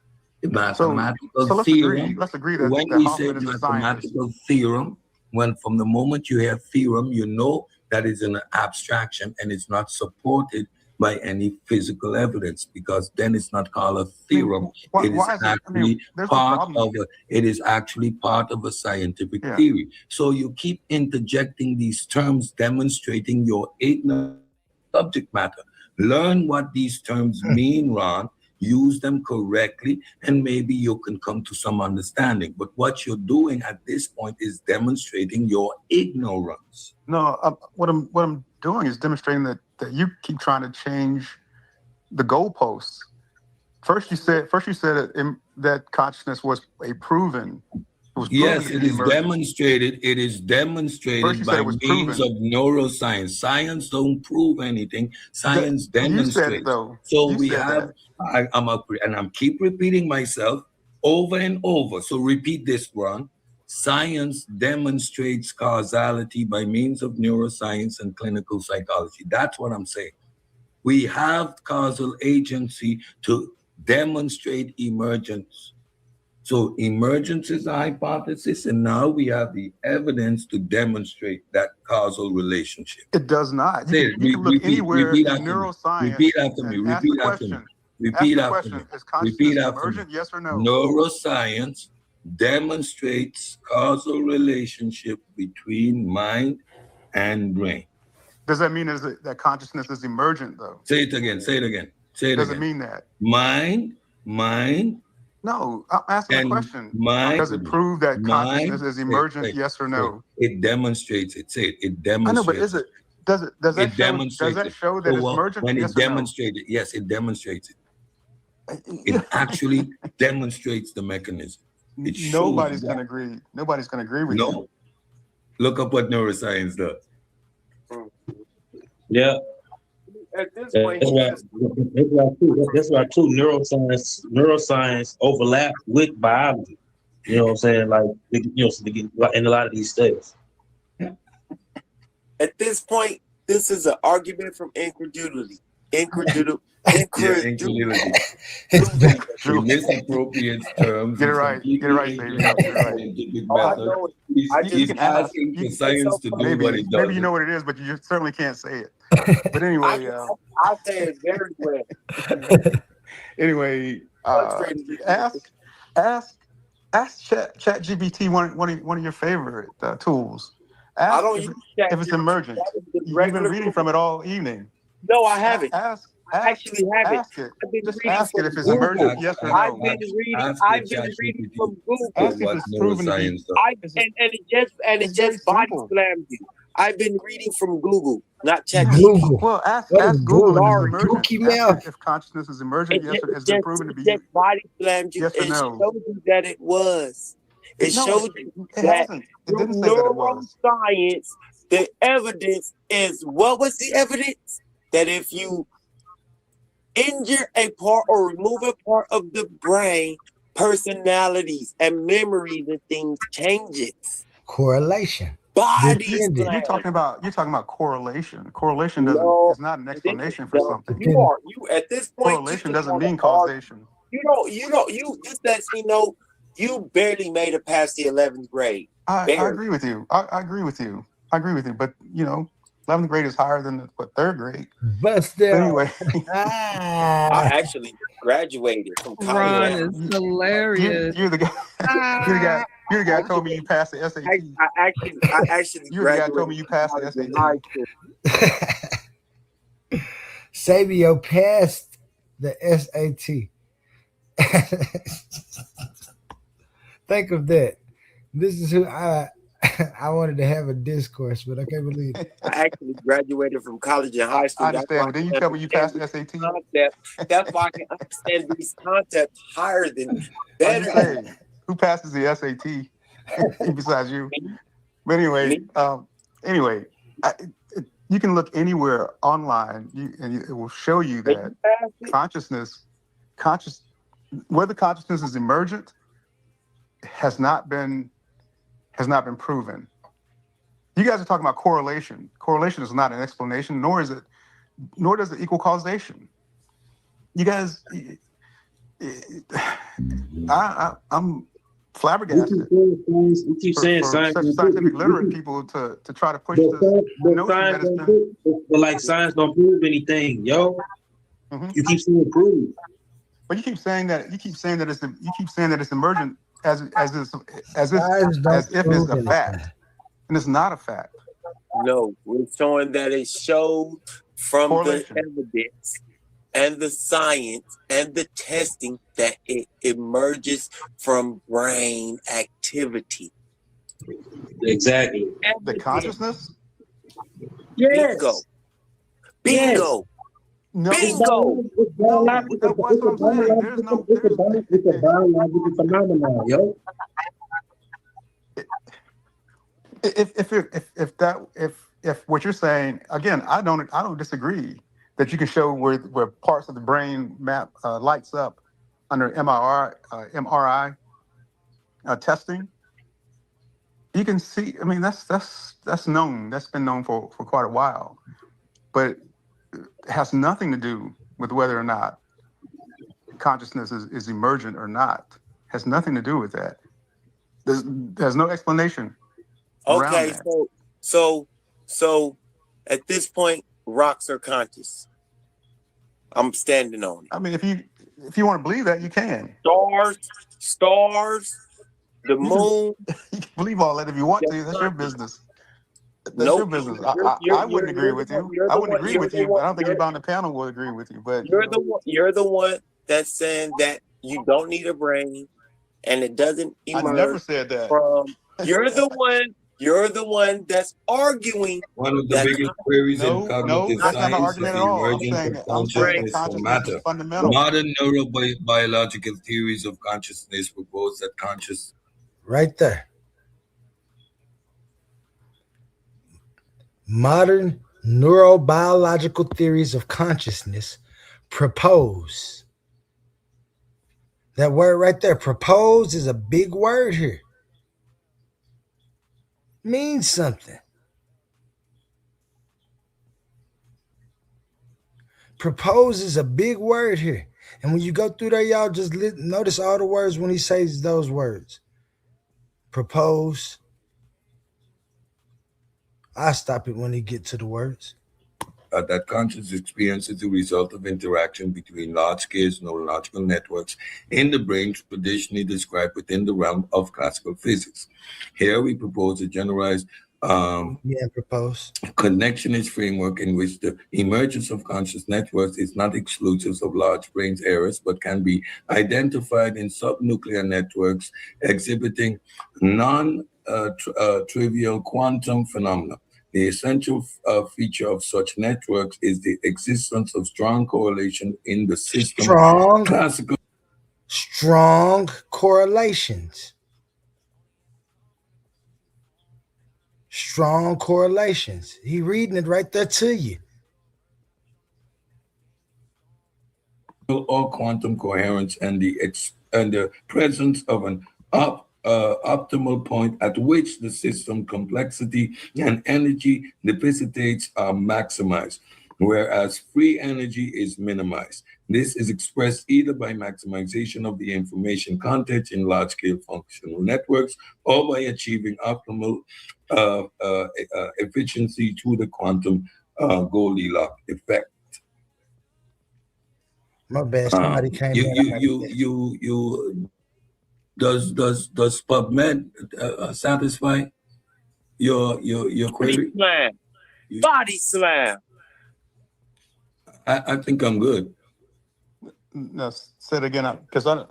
The mathematical theorem. Let's agree that when we say mathematical theorem, from the moment you have theorem, you know that is an abstraction and it's not supported by any physical evidence, because then it's not called a theorem. It is actually part of a scientific theory. So you keep interjecting these terms demonstrating your ignorant subject matter. Learn what these terms mean, Ron. Use them correctly, and maybe you can come to some understanding. But what you're doing at this point is demonstrating your ignorance. No, what I'm doing is demonstrating that you keep trying to change the goalposts. First you said that consciousness was a proven. Yes, it is demonstrated. It is demonstrated by means of neuroscience. Science don't prove anything. Science demonstrates. You said it, though. So we have. I'm keep repeating myself over and over. So repeat this, Ron. Science demonstrates causality by means of neuroscience and clinical psychology. That's what I'm saying. We have causal agency to demonstrate emergence. So emergence is a hypothesis, and now we have the evidence to demonstrate that causal relationship. It does not. You can look anywhere in neuroscience. Repeat after me. Repeat after me. Repeat after me. Repeat after me. Yes or no? Neuroscience demonstrates causal relationship between mind and brain. Does that mean that consciousness is emergent, though? Say it again. Say it again. Say it Does again. Does it mean that? Mind. No, I'm asking a question. Does it prove that consciousness is emergent? Yes or no? It demonstrates it. Say it. It demonstrates. I know, but is it? Does that show that it's emergent? When yes it demonstrates it, yes, it demonstrates it. It actually demonstrates the mechanism. Nobody's going to agree. Nobody's going to agree with you. Look up what neuroscience does. Yeah. At this point, that's why too neuroscience overlap with biology. You know what I'm saying? Like, in a lot of these studies. At this point, this is an argument from incredulity. Incredulity. Misappropriates terms. Get it right. Get it right, baby. Get it right. He's asking for science to do what it does. Maybe you know what it is, but you certainly can't say it. But anyway, I say it very well. Anyway, ask Ask ChatGPT one of your favorite tools. I Ask don't use chat. if it's emergent. That is the You've been regular reading from it all evening. No, I haven't. Ask I actually haven't. ask it. I've been Just reading ask it from if it's Google. emergent, yes or I've no. been reading. Ask the I've been reading ChatGPT from Google. Ask if what it's proven to be. neuroscience does. And it very just body simple. slams you. I've been reading from Google, not ChatGPT. Google. Well, ask What is Google if it's Google? emergent. Cookie Ask mouth. it if consciousness is emergent. Yes, or has It been proven to be. just body slammed you. Yes or It no. showed you that it was. It No, showed you it that hasn't. It through didn't say that it was. neuroscience, the evidence is what was the evidence? That if you injure a part or remove a part of the brain, personalities and memories and things changes. Correlation. Body Dependent. You're talking about correlation. Correlation No, is not an explanation for no, something. you at this point. Correlation You doesn't wanna mean argue. causation. You this lets me know you barely made it past the 11th grade. I agree with you. I agree with you. I agree with you. But 11th grade is higher than third grade. But still, anyway, I actually graduated from college. Ron is hilarious. You're the guy. You're the guy who told me you passed the SAT. I actually You're the guy graduated. who told me you passed the in high SAT. school. Sabio passed the SAT. Think of that. This is who I wanted to have a discourse, but I can't believe it. I actually graduated from college and high school. I understand, but then you tell me you passed the SAT. That's why I can understand these concepts higher than I'm better. just saying, who passes the SAT besides you? But anyway, you can look anywhere online, and it will show you that whether consciousness is emergent has not been proven. You guys are talking about correlation. Correlation is not an explanation, nor does it equal causation. You guys, I'm flabbergasted. You keep saying for science, such scientific literate people to try to push this notion that it's been. But like science don't prove anything, yo. Mm-hmm. You keep saying prove. But you keep saying that it's emergent as if it's a fact, and it's not a fact. No, we're showing that it showed from the evidence and the science and the testing that it emerges from brain activity. Exactly. The consciousness? Yes. Bingo. Yes. No. Bingo. That's what I'm saying. It's a biological phenomenon, yo. If what you're saying, again, I don't disagree that you can show where parts of the brain map lights up under MRI testing. You can see. I mean, that's known. That's been known for quite a while, but it has nothing to do with whether or not consciousness is emergent or not. Has nothing to do with that. There's no explanation. Okay, so at this point, rocks are conscious. I'm standing on it. I mean, if you want to believe that, you can. Stars, the moon. You can believe all that if you want to. That's your business. That's your business. I wouldn't agree with you. I wouldn't agree with you, but I don't think anybody on the panel will agree with you. But you're the one that's saying that you don't need a brain and it doesn't emerge. I never said that. You're the one that's arguing. One of the biggest queries in cognitive that's not an science is argument the at all. emergence of consciousness from matter. Fundamental. Modern neurobiological theories of consciousness propose that conscious. Right there. Modern neurobiological theories of consciousness propose. That word right there, propose, is a big word here. Means something. Propose is a big word here. And when you go through there, y'all just notice all the words when he says those words. Propose. I stop it when he get to the words. that conscious experience is the result of interaction between large-scale neurological networks in the brain, traditionally described within the realm of classical physics. Here we propose a generalized connectionist framework in which the emergence of conscious networks is not exclusive of large brain areas, but can be identified in subnuclear networks exhibiting non-trivial quantum phenomena. The essential feature of such networks is the existence of strong correlation in the system. Strong correlations. Strong correlations. He reading it right there to you. Or quantum coherence and the presence of an optimal point at which the system complexity and energy deficitates are maximized, whereas free energy is minimized. This is expressed either by maximization of the information content in large-scale functional networks or by achieving optimal efficiency through the quantum Goldilocks effect. My bad. Somebody came Does PubMed satisfy your query? Body slam. I think I'm good. No, say it again, because I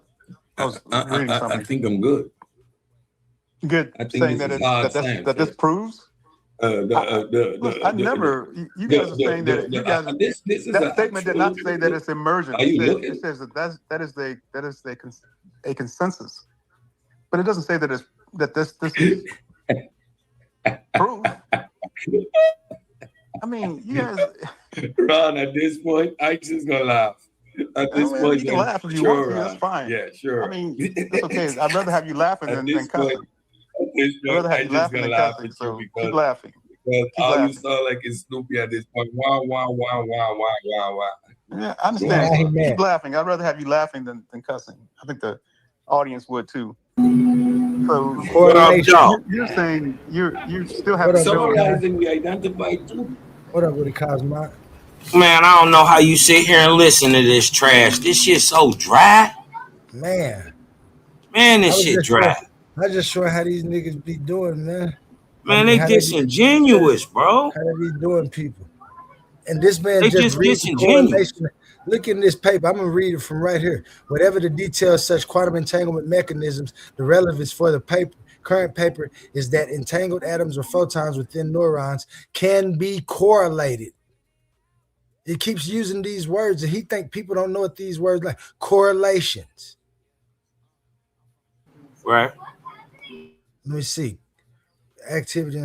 was reading something. I think I'm good. Good. I think saying that this proves. I never. You guys are saying that you guys. That statement did not say that it's emergent. It says that is a consensus, but it doesn't say that this is proof. I mean, you guys. Ron, at this point, I just gonna laugh. At this point, you can laugh if you want to. That's fine. Yeah, sure. I mean, that's okay. I'd rather have you laughing than cussing. I'd rather have you laughing than cussing. So keep laughing. Because all you sound like is Snoopy at this point. Wow, wow, wow, wow, wow, wow, wow. Yeah, I understand. Keep laughing. I'd rather have you laughing than cussing. I think the audience would too. So you're saying you still have summarizing we identified too. What up with the Cosmo? Man, I don't know how you sit here and listen to this trash. This shit so dry. Man, this shit dry. I just showing how these niggas be doing, man. Man, they disingenuous, bro. How they be doing people. And this man they just reads the disingenuous. correlation. Look in this paper. I'm gonna read it from right here. Whatever the details, such quantum entanglement mechanisms, the relevance for the paper, current paper is that entangled atoms or photons within neurons can be correlated. It keeps using these words, and he think people don't know what these words like. Correlations. Right. Let me see. Activity.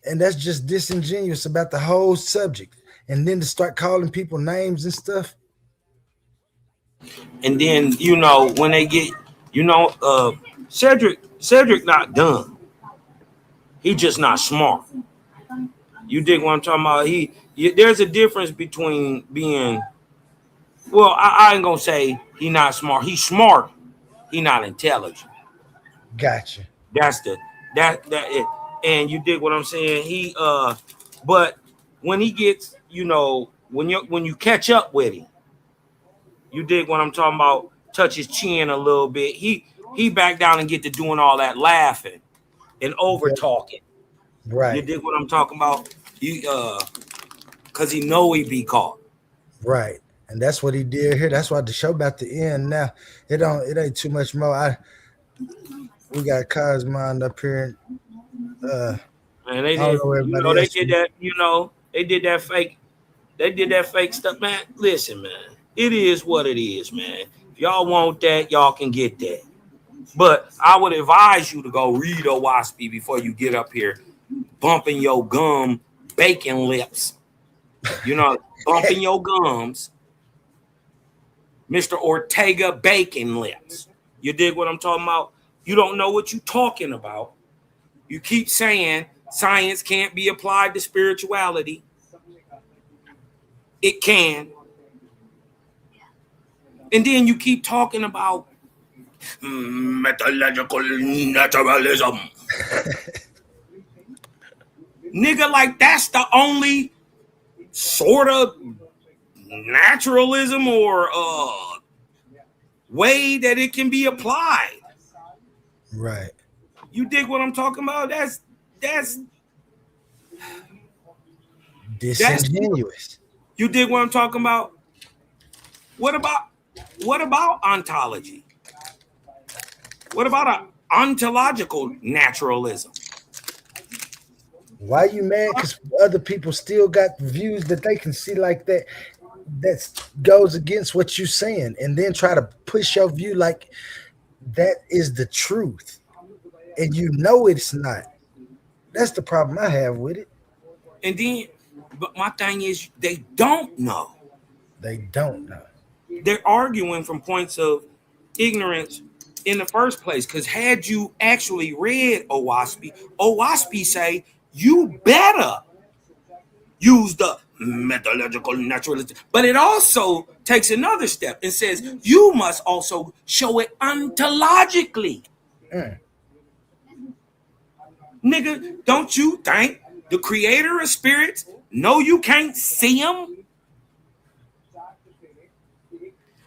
And that's just disingenuous about the whole subject. And then to start calling people names and stuff. And then, when they get, Cedrick not dumb. He just not smart. You dig what I'm talking about? There's a difference between being, I ain't gonna say he not smart. He's smart. He not intelligent. Gotcha. That's it. And you dig what I'm saying? But when he gets, when you catch up with him, you dig what I'm talking about? Touch his chin a little bit. He back down and get to doing all that laughing and over talking. Right. You dig what I'm talking about? Cause he know he be caught. Right. And that's what he did here. That's why the show about to end now. It ain't too much more. We got Cosmond up here. And they did, they did that, they did that fake stuff, man. Listen, man, it is what it is, man. If y'all want that, y'all can get that. But I would advise you to go read Owaspy before you get up here bumping your gum, bacon lips. Bumping your gums. Mr. Ortega bacon lips. You dig what I'm talking about? You don't know what you're talking about. You keep saying science can't be applied to spirituality. It can. And then you keep talking about metallurgical naturalism. Nigga, like that's the only sort of naturalism or way that it can be applied. Right. You dig what I'm talking about? That's disingenuous. You dig what I'm talking about? What about ontology? What about an ontological naturalism? Why you mad? Because other people still got views that they can see like that. That goes against what you're saying, and then try to push your view like that is the truth, and you know it's not. That's the problem I have with it. And then, but my thing is, they don't know. They don't know. They're arguing from points of ignorance in the first place. Because had you actually read Owaspi say you better use the methodological naturalism. But it also takes another step and says you must also show it ontologically. Nigga, don't you think the creator of spirits know you can't see them?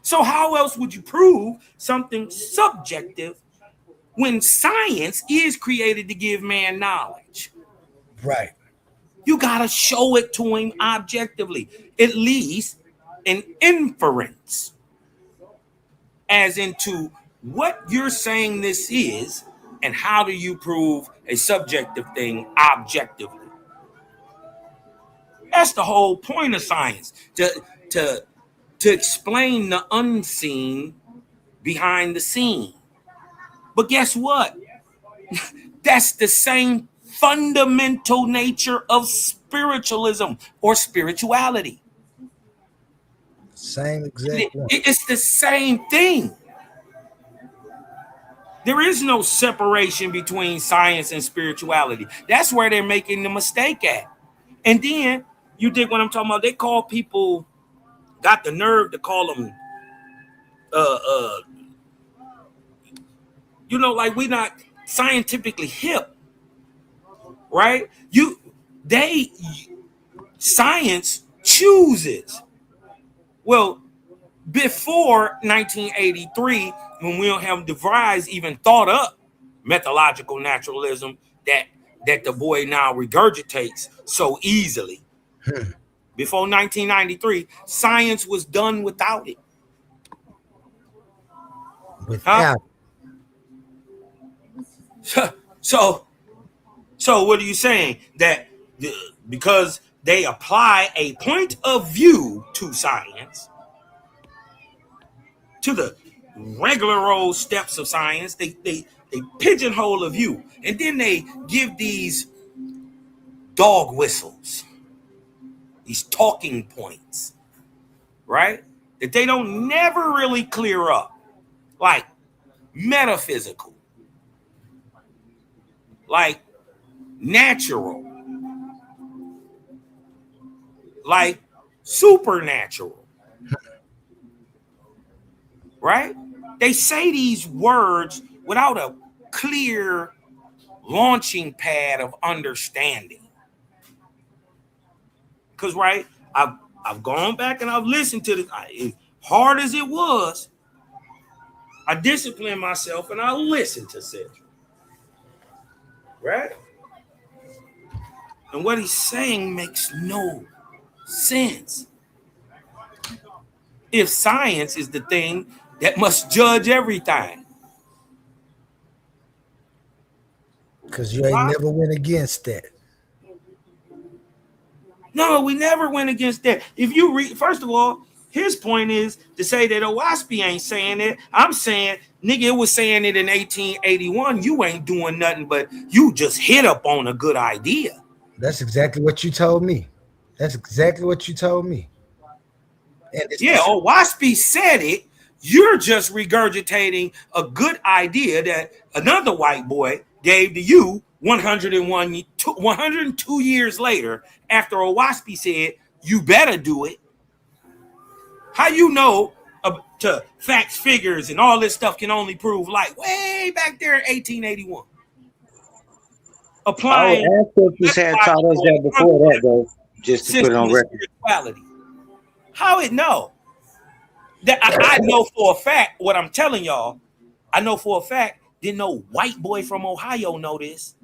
So how else would you prove something subjective when science is created to give man knowledge? Right. You got to show it to him objectively, at least an inference as into what you're saying this is and how do you prove a subjective thing objectively. That's the whole point of science, to explain the unseen behind the scene. But guess what? That's the same fundamental nature of spiritualism or spirituality. Same exact one. It's the same thing. There is no separation between science and spirituality. That's where they're making the mistake at. And then, you dig what I'm talking about? They call people, got the nerve to call them, like we not scientifically hip, right? Science chooses. Well, before 1983, when Wilhelm de Vries even thought up methodological naturalism that the boy now regurgitates so easily. Before 1993, science was done without it. Without. So what are you saying? That because they apply a point of view to science, to the regular old steps of science, they pigeonhole a view, and then they give these dog whistles, these talking points, right? That they don't never really clear up, like metaphysical, like natural, like supernatural, right? They say these words without a clear launching pad of understanding. Because, right, I've gone back and I've listened to this. As hard as it was, I disciplined myself and I listened to Cedrick. Right? And what he's saying makes no sense. If science is the thing that must judge everything. Because you ain't never went against that. No, we never went against that. If you read, first of all, his point is to say that Owaspi ain't saying it. I'm saying, nigga, it was saying it in 1881. You ain't doing nothing, but you just hit up on a good idea. That's exactly what you told me. That's exactly what you told me. And yeah, Owaspi said it. You're just regurgitating a good idea that another white boy gave to you 102 years later after Owaspi said, you better do it. How you know to facts, figures, and all this stuff can only prove like way back there in 1881? Applying. Our ancestors had taught us that before that, though. Just to put it system on of record. spirituality. How it know? That I know for a fact what I'm telling y'all. I know for a fact. Didn't no white boy from Ohio know this.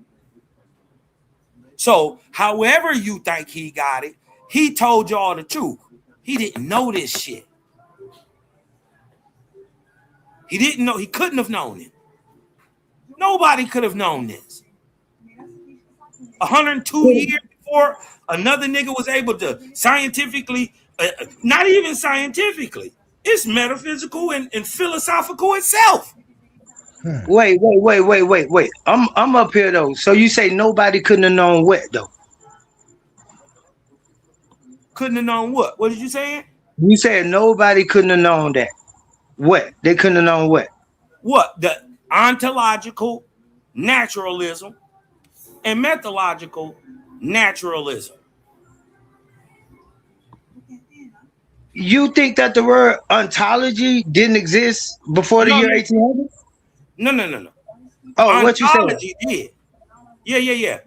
So, however you think he got it, he told y'all the truth. He didn't know this shit. He didn't know. He couldn't have known it. Nobody could have known this. 102 years before another nigga was able to scientifically, not even scientifically, it's metaphysical and philosophical itself. Wait. I'm up here though. So you say nobody couldn't have known what though? Couldn't have known what? What did you say? You said nobody couldn't have known that. What? They couldn't have known what? What? The ontological naturalism and methodological naturalism. You think that the word ontology didn't exist before the year 1800? No. Oh, what you saying? Ontology did. Yeah.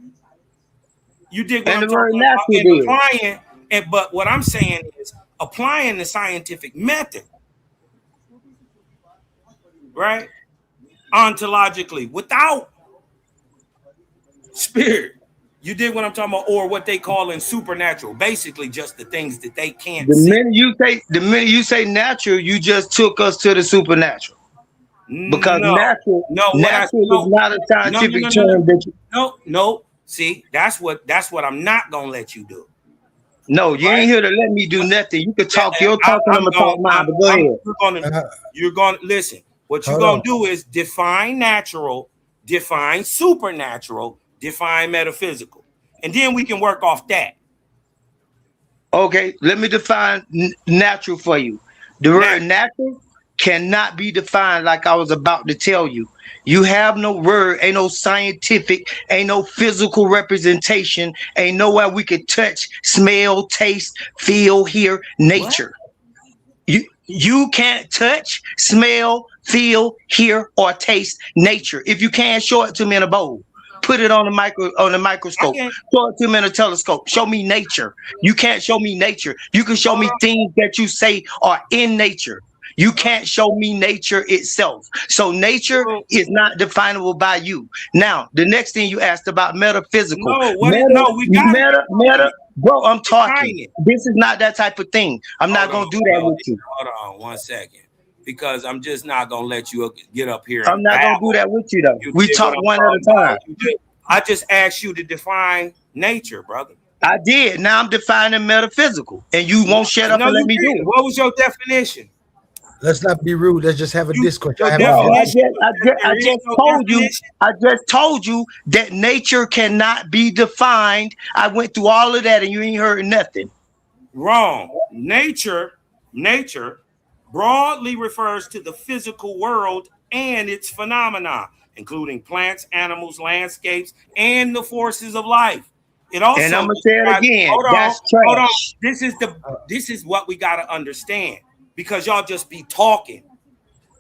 You did what And I'm the word talking about. natural And did. applying, but what I'm saying is applying the scientific method, right? Ontologically, without spirit. You did what I'm talking about, or what they call in supernatural. Basically, just the things that they can't see. The minute you say natural, you just took us to the supernatural. Because natural is not a scientific term that you. No. See, that's what I'm not gonna let you do. No, you ain't here to let me do nothing. You can talk your talk and I'm gonna talk mine, but go ahead. You're gonna listen. What you're gonna do is define natural, define supernatural, define metaphysical, and then we can work off that. Okay, let me define natural for you. The word natural cannot be defined like I was about to tell you. You have no word, ain't no scientific, ain't no physical representation, ain't nowhere we could touch, smell, taste, feel, hear nature. You can't touch, smell, feel, hear, or taste nature. If you can, show it to me in a bowl. Put it on the microscope. Show it to me in a telescope. Show me nature. You can't show me nature. You can show me things that you say are in nature. You can't show me nature itself. So nature is not definable by you. Now, the next thing you asked about metaphysical. Bro, I'm talking. This is not that type of thing. I'm not going to do that with you. Hold on 1 second. Because I'm just not going to let you get up here. I'm not going to do that with you, though. We talk one at a time. I just asked you to define nature, brother. I did. Now I'm defining metaphysical. And you won't shut up and let me do it. What was your definition? Let's not be rude. Let's just have a discourse. I just told you that nature cannot be defined. I went through all of that and you ain't heard nothing. Wrong. Nature broadly refers to the physical world and its phenomena, including plants, animals, landscapes, and the forces of life. It also, and I'm gonna say it again. Hold on. On. This is what we gotta understand, because y'all just be talking,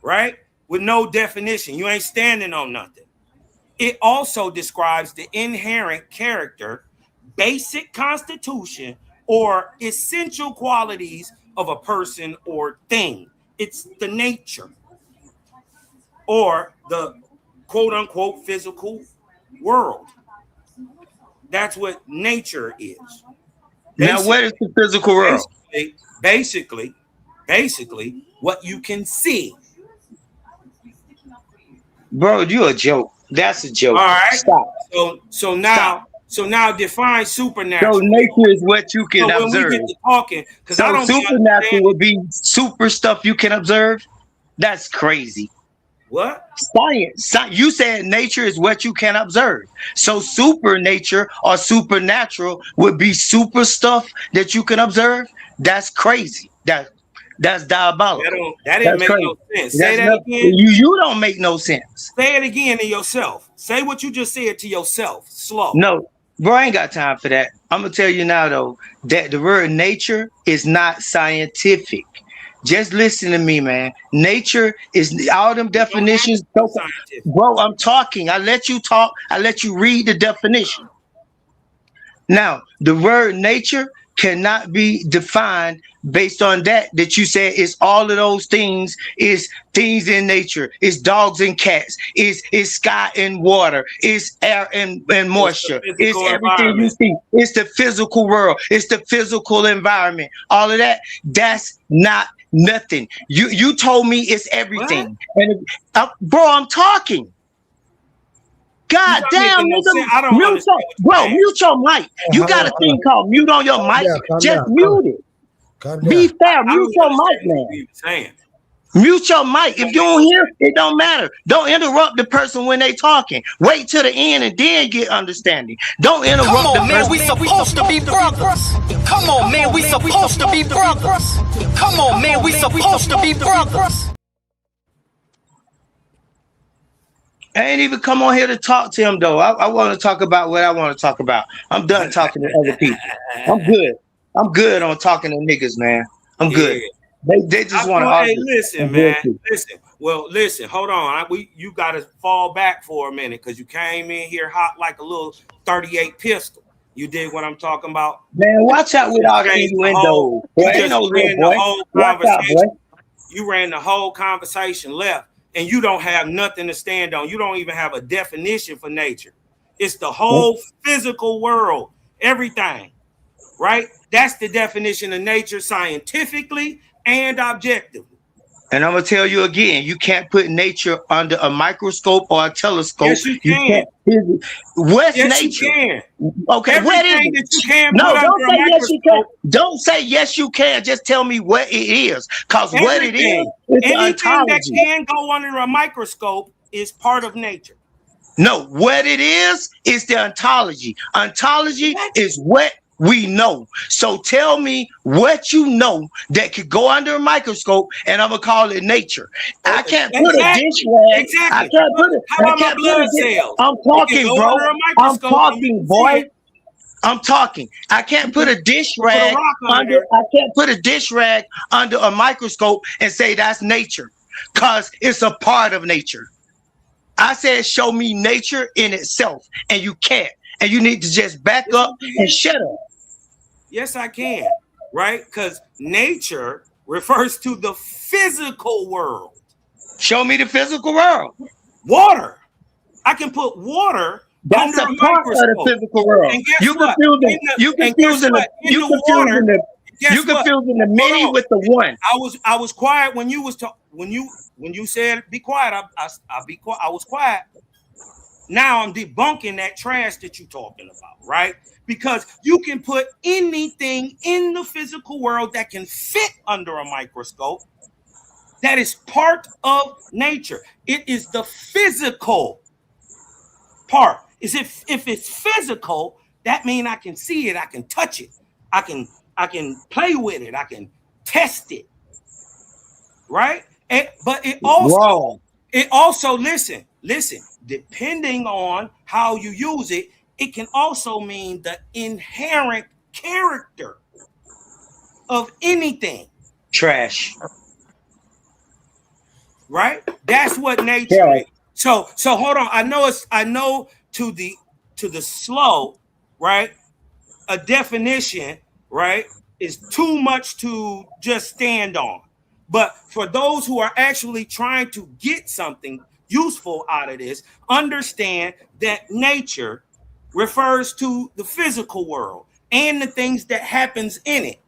right? With no definition. You ain't standing on nothing. It also describes the inherent character, basic constitution, or essential qualities of a person or thing. It's the nature or the quote unquote physical world. That's what nature is. Now, what is the physical world? Basically, what you can see. Bro, you a joke. That's a joke. All right. Stop. So now define supernatural. So nature is what you can observe. When we get to talking, because I don't supernatural would be super stuff you can observe. That's crazy. What? Science. You said nature is what you can observe. So supernature or supernatural would be super stuff that you can observe. That's crazy. That's diabolical. That didn't make no sense. Say that again. You don't make no sense. Say it again to yourself. Say what you just said to yourself. Slow. No, bro, I ain't got time for that. I'm gonna tell you now though that the word nature is not scientific. Just listen to me, man. Nature is all them definitions. Bro, I'm talking. I let you talk. I let you read the definition. Now, the word nature cannot be defined based on that you said is all of those things, is things in nature, is dogs and cats, is sky and water, is air and moisture, it's everything you see, it's the physical world, it's the physical environment, all of that. That's not nothing. You told me it's everything. And bro, I'm talking. God damn, nigga. Mute your mic. You got a thing called mute on your mic. Just mute it. Be fair. Mute your mic, man. Mute your mic. If you don't hear, it don't matter. Don't interrupt the person when they talking. Wait till the end and then get understanding. Don't interrupt the person. Man, we supposed to be brothers. Come on, man, we supposed to be brothers. Come on, man, we supposed to be brothers. I ain't even come on here to talk to him though. I want to talk about what I want to talk about. I'm done talking to other people. I'm good. I'm good on talking to niggas, man. I'm good. They just want to argue. Hey, listen, man. Listen. Well, listen. Hold on. You got to fall back for a minute because you came in here hot like a little 38 pistol. You dig what I'm talking about? Man, watch out with all the innuendo. You ran the whole conversation left. And you don't have nothing to stand on. You don't even have a definition for nature. It's the whole physical world, everything, right? That's the definition of nature scientifically and objectively. And I'm going to tell you again, you can't put nature under a microscope or a telescope. Yes, you can. What's yes, nature? You can. Okay, what is it? That you can no, put don't say yes you can. microscope. Don't say yes you can. Just tell me what it is. Because what it is anything ontology. That can go under a microscope is part of nature. No, what it is the ontology. Ontology is what we know. So tell me what you know that could go under a microscope, and I'm gonna call it nature. I can't put a dish rag. Exactly. I can't put it. How about my blood cells? I'm talking, bro. I'm talking, boy. I'm talking. I can't put a dish rag under. I can't put a dish rag under a microscope and say that's nature, cause it's a part of nature. I said, show me nature in itself, and you can't. And you need to just back up and shut up. Yes, I can, right? Because nature refers to the physical world. Show me the physical world. Water. I can put water That's under a part of the physical world. And guess You what? confusing the many with the one. I was quiet when you was when you said be quiet. I'll be quiet. I was quiet. Now I'm debunking that trash that you're talking about, right? Because you can put anything in the physical world that can fit under a microscope that is part of nature. It is the physical part. If it's physical, that means I can see it, I can touch it, I can play with it, I can test it, right? But it also listen, depending on how you use it, it can also mean the inherent character of anything. Trash. Right? That's what nature is. So hold on. I know to the slow, right? A definition, right, is too much to just stand on. But for those who are actually trying to get something useful out of this, understand that nature refers to the physical world and the things that happens in it,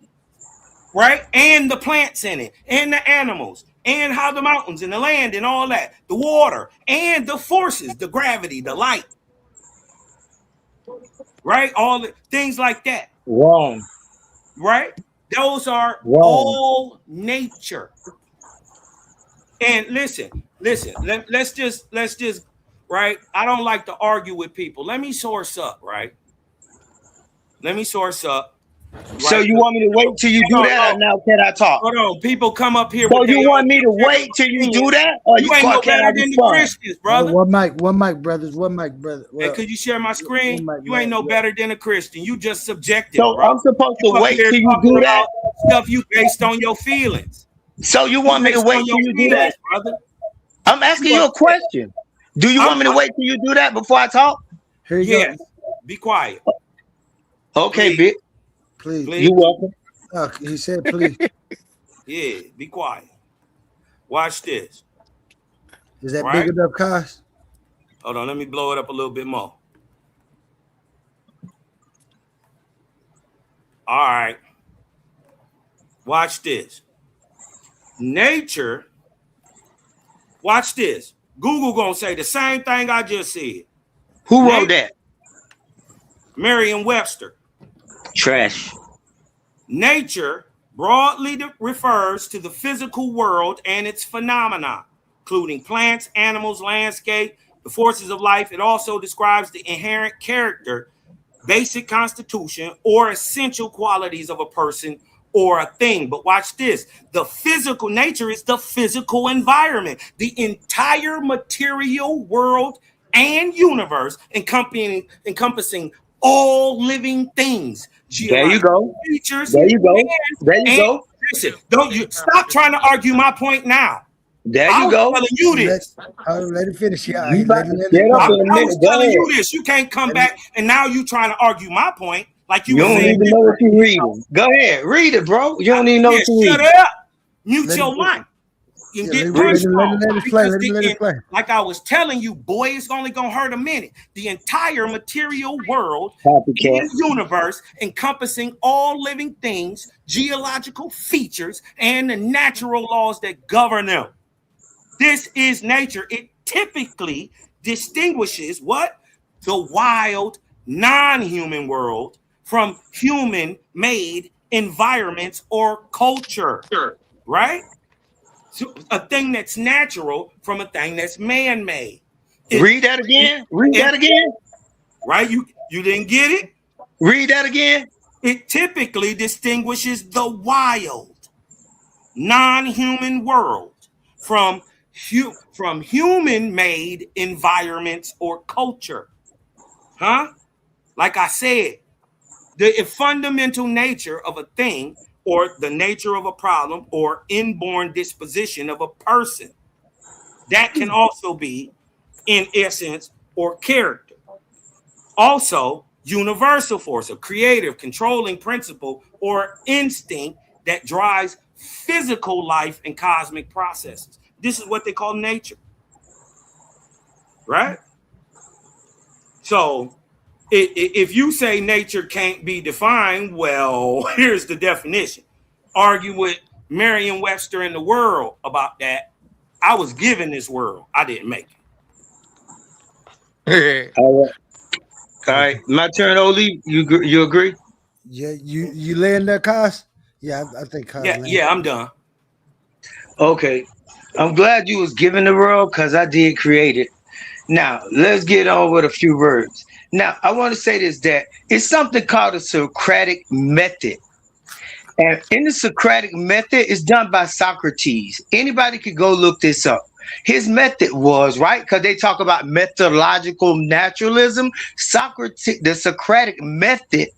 right? And the plants in it, and the animals, and how the mountains and the land and all that, the water, and the forces, the gravity, the light, right? All the things like that. Wrong. Right? Those are all nature. And listen, let's just right? I don't like to argue with people. Let me source up, right? Let me source up. Right? So you want me to wait till you do that, or now can I talk? Hold on, people come up here. So you want me to wait till you do that, or you ain't no better than the Christians, brother? One mic, brothers. One mic, brother. Hey, could you share my screen? You ain't no better than a Christian. You just subjective. So bro. I'm supposed to wait till you do that? Stuff you based on your feelings. So you want me to wait till you do that, brother? I'm asking you a question. Do you want me to wait till you do that before I talk? Yes. Be quiet. Okay, bitch. Please. You're welcome. He said, please. Yeah, be quiet. Watch this. Is that Right? big enough, Cos? Hold on, let me blow it up a little bit more. All right. Watch this. Nature. Watch this. Google gonna say the same thing I just said. Who wrote that? Merriam-Webster. Trash. Nature broadly refers to the physical world and its phenomena, including plants, animals, landscape, the forces of life. It also describes the inherent character, basic constitution, or essential qualities of a person or a thing. But watch this. The physical nature is the physical environment, the entire material world and universe encompassing all living things. There you go. Features. There you go. There you go. Listen, don't you stop trying to argue my point now. There you go. I'm telling you this. Let it finish. Yeah, I was telling you this. You can't come back and now you trying to argue my point like you don't even know what you're reading. Go ahead, read it, bro. You don't even know what you're reading. Shut up. Mute your mic. You get punched on. Let it play. Like I was telling you, boy, it's only gonna hurt a minute. The entire material world and universe encompassing all living things, geological features, and the natural laws that govern them. This is nature. It typically distinguishes what? The wild, non-human world from human-made environments or culture, right? So a thing that's natural from a thing that's man-made. Read that again. Read that again. Right? You didn't get it? Read that again. It typically distinguishes the wild, non-human world from human-made environments or culture. Huh? Like I said, the fundamental nature of a thing or the nature of a problem or inborn disposition of a person. That can also be in essence or character. Also, universal force, a creative, controlling principle or instinct that drives physical life and cosmic processes. This is what they call nature. Right? So, if you say nature can't be defined, well, here's the definition. Argue with Merriam-Webster in the world about that. I was given this world. I didn't make it. All right. My turn, Oli. You agree? Yeah, you laying there, Cos? Yeah, I think Cos. Yeah, I'm done. Okay. I'm glad you was given the world because I did create it. Now, let's get on with a few words. Now, I want to say this, that it's something called a Socratic method. And in the Socratic method, it's done by Socrates. Anybody could go look this up. His method was, right, because they talk about methodological naturalism. The Socratic method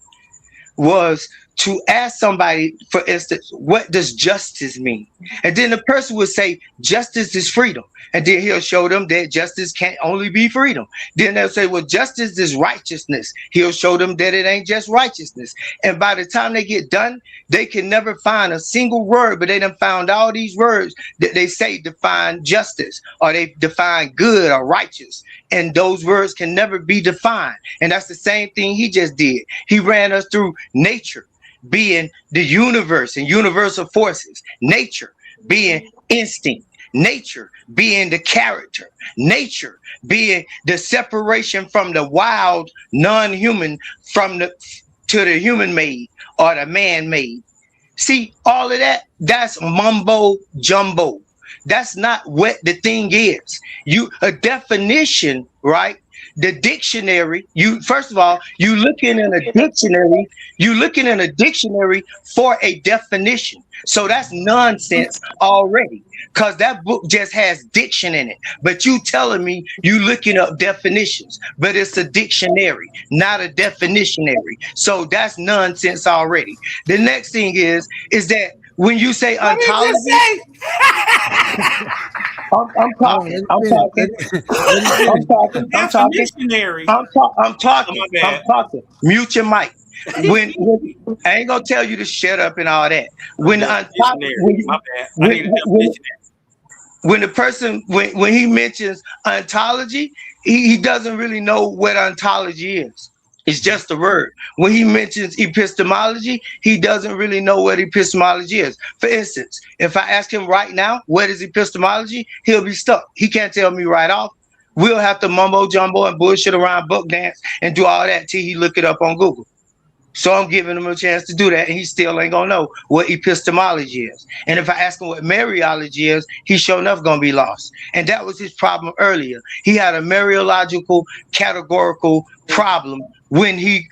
was to ask somebody, for instance, what does justice mean? And then the person would say, justice is freedom. And then he'll show them that justice can't only be freedom. Then they'll say, well, justice is righteousness. He'll show them that it ain't just righteousness. And by the time they get done, they can never find a single word, but they done found all these words that they say define justice, or they define good or righteous. And those words can never be defined. And that's the same thing he just did. He ran us through nature being the universe and universal forces, nature being instinct, nature being the character, nature being the separation from the wild non-human to the human made or the man-made. See, all of that, that's mumbo jumbo. That's not what the thing is. A definition, right? The dictionary, first of all, you're looking in a dictionary for a definition. So that's nonsense already, because that book just has diction in it. But you telling me you looking up definitions, but it's a dictionary, not a definitionary. So that's nonsense already. The next thing is that when you say ontology, I'm talking. Mute your mic. when I ain't gonna tell you to shut up and all that. When My bad. I need a definition. When the person when he mentions ontology, he doesn't really know what ontology is. It's just a word. When he mentions epistemology, he doesn't really know what epistemology is. For instance, if I ask him right now, what is epistemology? He'll be stuck. He can't tell me right off. We'll have to mumbo jumbo and bullshit around, book dance, and do all that till he look it up on Google. So I'm giving him a chance to do that, and he still ain't gonna know what epistemology is. And if I ask him what Mariology is, he's sure enough gonna be lost. And that was his problem earlier. He had a Mariological categorical problem when he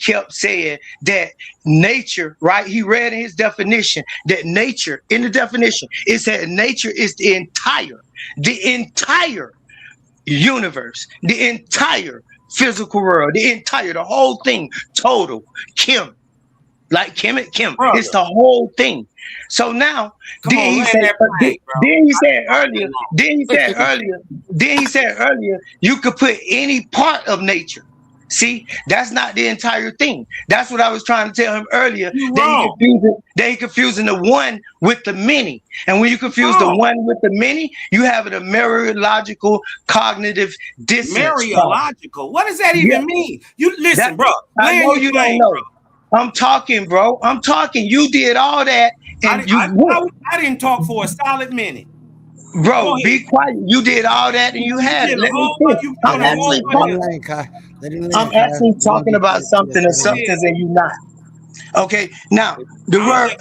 kept saying that nature, right? He read in his definition that nature, in the definition, it said nature is the entire universe, the entire physical world, the whole thing, total, Kim. Like Kim, Brother. It's the whole thing. So now, then he said earlier, you could put any part of nature. See, that's not the entire thing. That's what I was trying to tell him earlier. That he confusing the one with the many. And when you confuse the one with the many, you have a Mariological cognitive dissonance. Mariological? What does that even mean? You listen, bro. I know you don't know. I'm talking, bro. I'm talking. You did all that, and I didn't talk for a solid minute. Bro, be quiet. You did all that, and you had it. I'm actually talking about something, a substance, and you not. Okay. Now, the word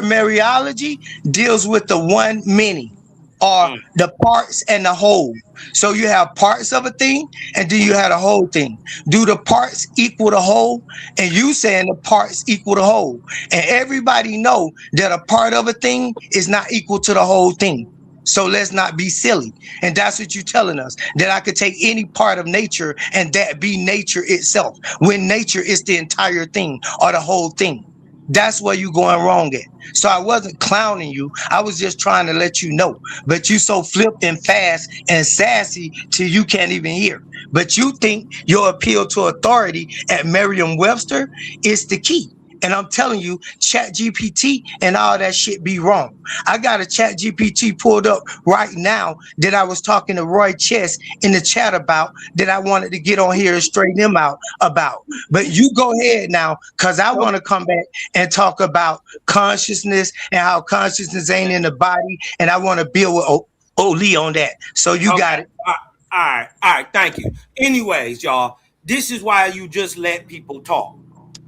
Mariology deals with the one many, or the parts and the whole. So you have parts of a thing, and then you have the whole thing. Do the parts equal the whole? And you saying the parts equal the whole. And everybody know that a part of a thing is not equal to the whole thing. So let's not be silly. And that's what you're telling us, that I could take any part of nature and that be nature itself, when nature is the entire thing or the whole thing. That's where you're going wrong at. So I wasn't clowning you. I was just trying to let you know. But you so flipped and fast and sassy till you can't even hear. But you think your appeal to authority at Merriam-Webster is the key. And I'm telling you, ChatGPT and all that shit be wrong. I got a ChatGPT pulled up right now that I was talking to Roy Chess in the chat about, that I wanted to get on here and straighten him out about. But you go ahead now, because I want to come back and talk about consciousness and how consciousness ain't in the body. And I want to build with Oli on that. So you got it. All right. Thank you. Anyways, y'all, this is why you just let people talk.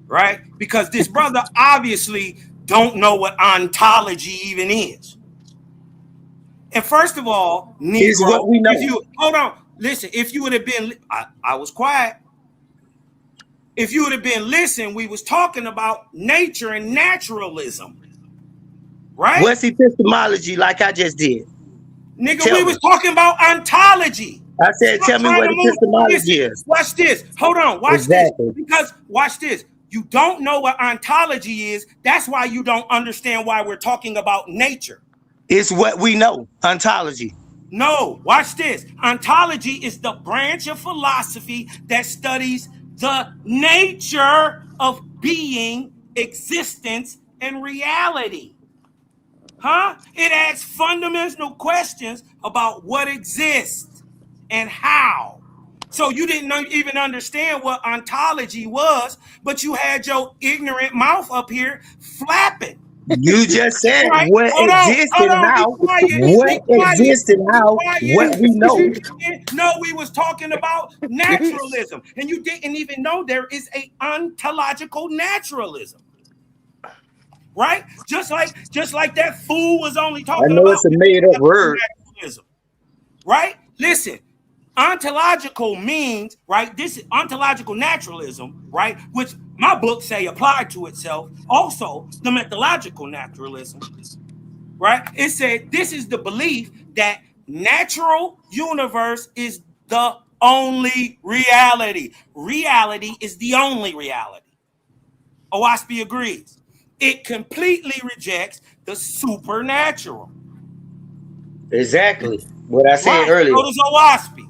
Right? Because this brother obviously don't know what ontology even is. And first of all, Negro, what we know. Hold on. Listen, if you would have been, I was quiet. If you would have been listening, we was talking about nature and naturalism. Right? What's epistemology, like I just did? Nigga, we was talking about ontology. I said, tell me what epistemology is. Watch this. Hold on. Watch this. Because watch this. You don't know what ontology is. That's why you don't understand why we're talking about nature. It's what we know, ontology. No, watch this. Ontology is the branch of philosophy that studies the nature of being, existence, and reality. It asks fundamental questions about what exists and how. So you didn't even understand what ontology was, but you had your ignorant mouth up here flapping. You just said what exists and how. What exists and how. What we know. No, we was talking about naturalism, and you didn't even know there is a ontological naturalism. Right? Just like that fool was only talking about. I know it's a made-up word. Naturalism. Right? Listen. Ontological means, right? This is ontological naturalism, right? Which my books say applied to itself. Also, the methodological naturalism, right? It said this is the belief that natural universe is the only reality. Reality is the only reality. Owaspi agrees. It completely rejects the supernatural. Exactly. What I said earlier. So does Owaspi.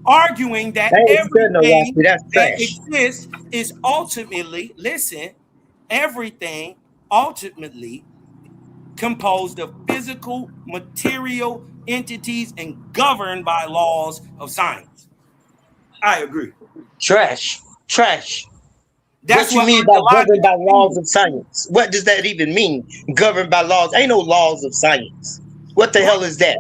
arguing that everything that exists is ultimately, listen, everything ultimately composed of physical, material entities and governed by laws of science. I agree. Trash. That's what you what mean by governed by laws of science? What does that even mean? Governed by laws? Ain't no laws of science. What the hell is that?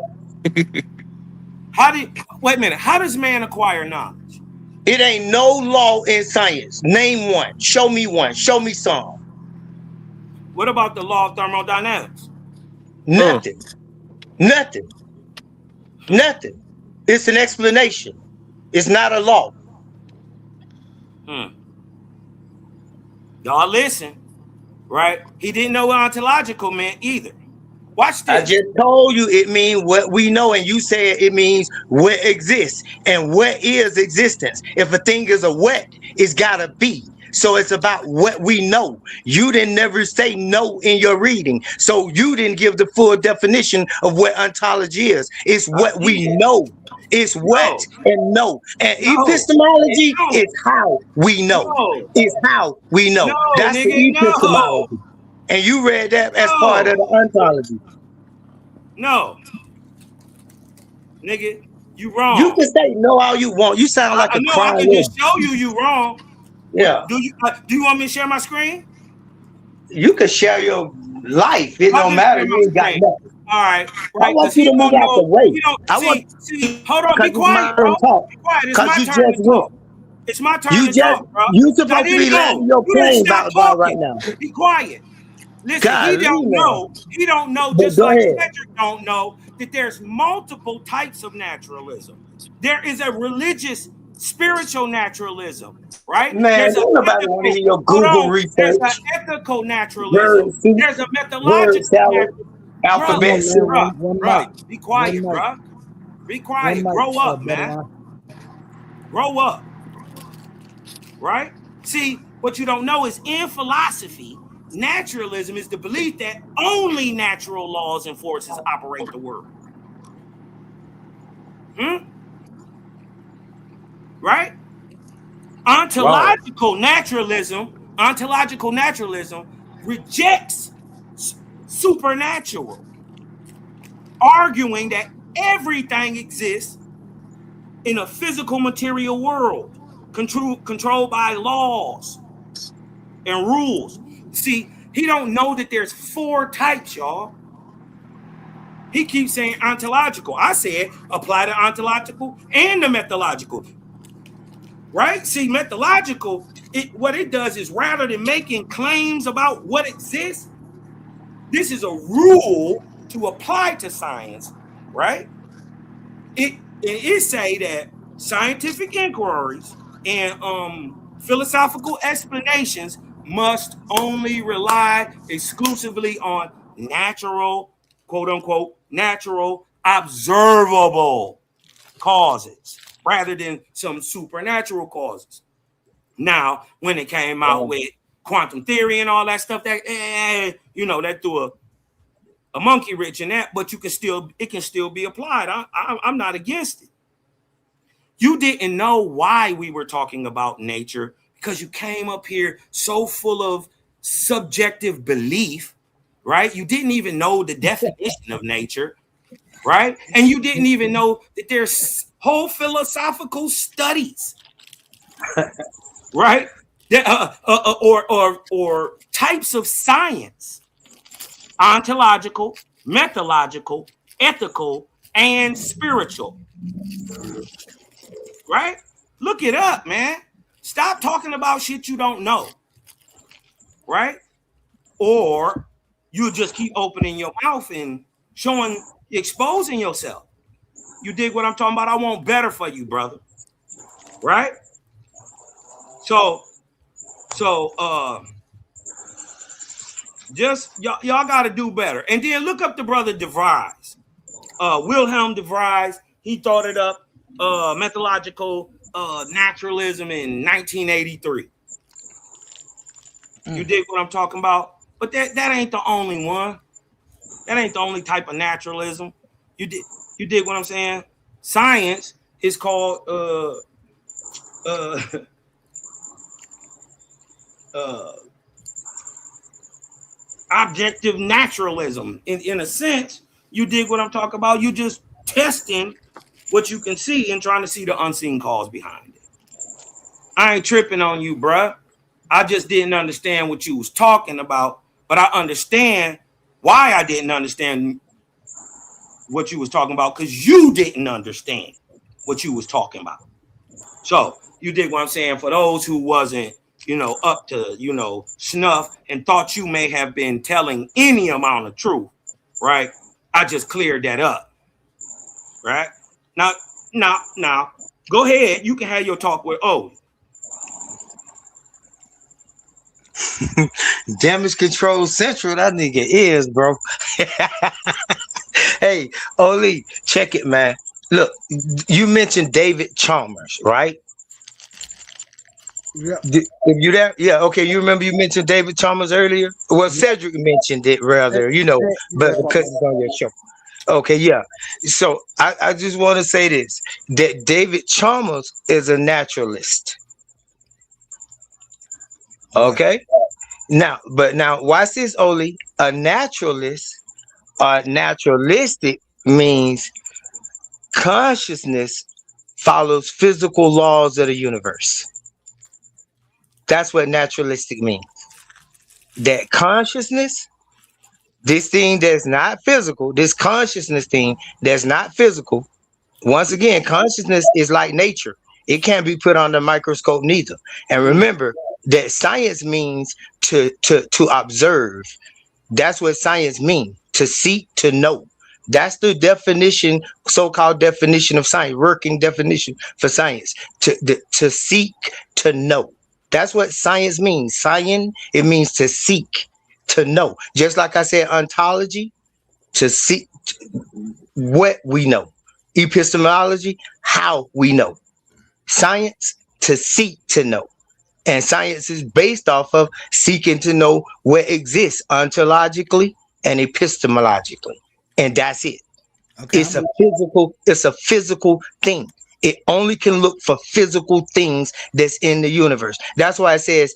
Wait a minute. How does man acquire knowledge? It ain't no law in science. Name one. Show me one. Show me some. What about the law of thermodynamics? Nothing. It's an explanation. It's not a law. Y'all listen, right? He didn't know what ontological meant either. Watch this. I just told you it means what we know, and you said it means what exists. And what is existence? If a thing is a what, it's gotta be. So it's about what we know. You didn't never say no in your reading. So you didn't give the full definition of what ontology is. It's what we know. It's what and know. And epistemology is how we know. It's how we know. That's the epistemology. And you read that as part of the ontology. No. Nigga, you wrong. You can say no all you want. You sound like a crying I can just show you wrong. Yeah. Do you want me to share my screen? You can share your life. It don't matter. You ain't got nothing. All right. I want you to move out the way. Hold on, be quiet, bro. Be quiet. It's my turn to talk. It's my turn to talk, bro. You supposed to be landing your plane about right now. Be quiet. Listen, he don't know. He don't know, just like Cedrick don't know, that there's multiple types of naturalism. There is a religious, spiritual naturalism, right? Man, don't nobody want to hear your Google research. There's an ethical naturalism. There's a methodological alphabet. Bro, be quiet, bro. Be quiet. Grow up, man. Grow up. Right? See, what you don't know is in philosophy, naturalism is the belief that only natural laws and forces operate the world. Right? Ontological naturalism rejects supernatural, arguing that everything exists in a physical material world, controlled by laws and rules. See, he don't know that there's 4 types, y'all. He keeps saying ontological. I said apply the ontological and the methodological. Right? See, methodological, what it does is rather than making claims about what exists, this is a rule to apply to science, right? It say that scientific inquiries and philosophical explanations must only rely exclusively on natural, quote unquote, natural observable causes rather than some supernatural causes. Now, when it came out with quantum theory and all that stuff, that that threw a monkey wrench in that, but it can still be applied. I'm not against it. You didn't know why we were talking about nature because you came up here so full of subjective belief, right? You didn't even know the definition of nature, right? And you didn't even know that there's whole philosophical studies, right? Or types of science, ontological, methodological, ethical, and spiritual. Right? Look it up, man. Stop talking about shit you don't know. Right? Or you just keep opening your mouth and exposing yourself. You dig what I'm talking about? I want better for you, brother. Right? So just y'all got to do better. And then look up the brother DeVries. Wilhelm DeVries, he thought it up. Methodological naturalism in 1983. You dig what I'm talking about? But that ain't the only one. That ain't the only type of naturalism. You dig what I'm saying? Science It's called objective naturalism. In a sense, you dig what I'm talking about? You just testing what you can see and trying to see the unseen cause behind it. I ain't tripping on you, bruh. I just didn't understand what you was talking about, but I understand why I didn't understand what you was talking about, because you didn't understand what you was talking about. So you dig what I'm saying? For those who wasn't, up to, snuff and thought you may have been telling any amount of truth, right? I just cleared that up, right? Now, go ahead. You can have your talk with Oli. Damage control central, that nigga is, bro. Hey, Oli, check it, man. Look, you mentioned David Chalmers, right? Yeah. You there? Yeah, okay. You remember you mentioned David Chalmers earlier? Well, Cedrick mentioned it rather, but because it's on your show. Okay, yeah. So I just want to say this, that David Chalmers is a naturalist. Okay? Now watch this, Oli. A naturalist or naturalistic means consciousness follows physical laws of the universe. That's what naturalistic means. That consciousness, this thing that's not physical, this consciousness thing that's not physical. Once again, consciousness is like nature. It can't be put on the microscope neither. And remember that science means to observe. That's what science means. To seek, to know. That's the definition, so-called definition of science, working definition for science. To seek, to know. That's what science means. Science, it means to seek, to know. Just like I said, ontology, to seek what we know. Epistemology, how we know. Science, to seek to know. And science is based off of seeking to know what exists ontologically and epistemologically. And that's it. Okay, it's a physical thing. It only can look for physical things that's in the universe. That's why it says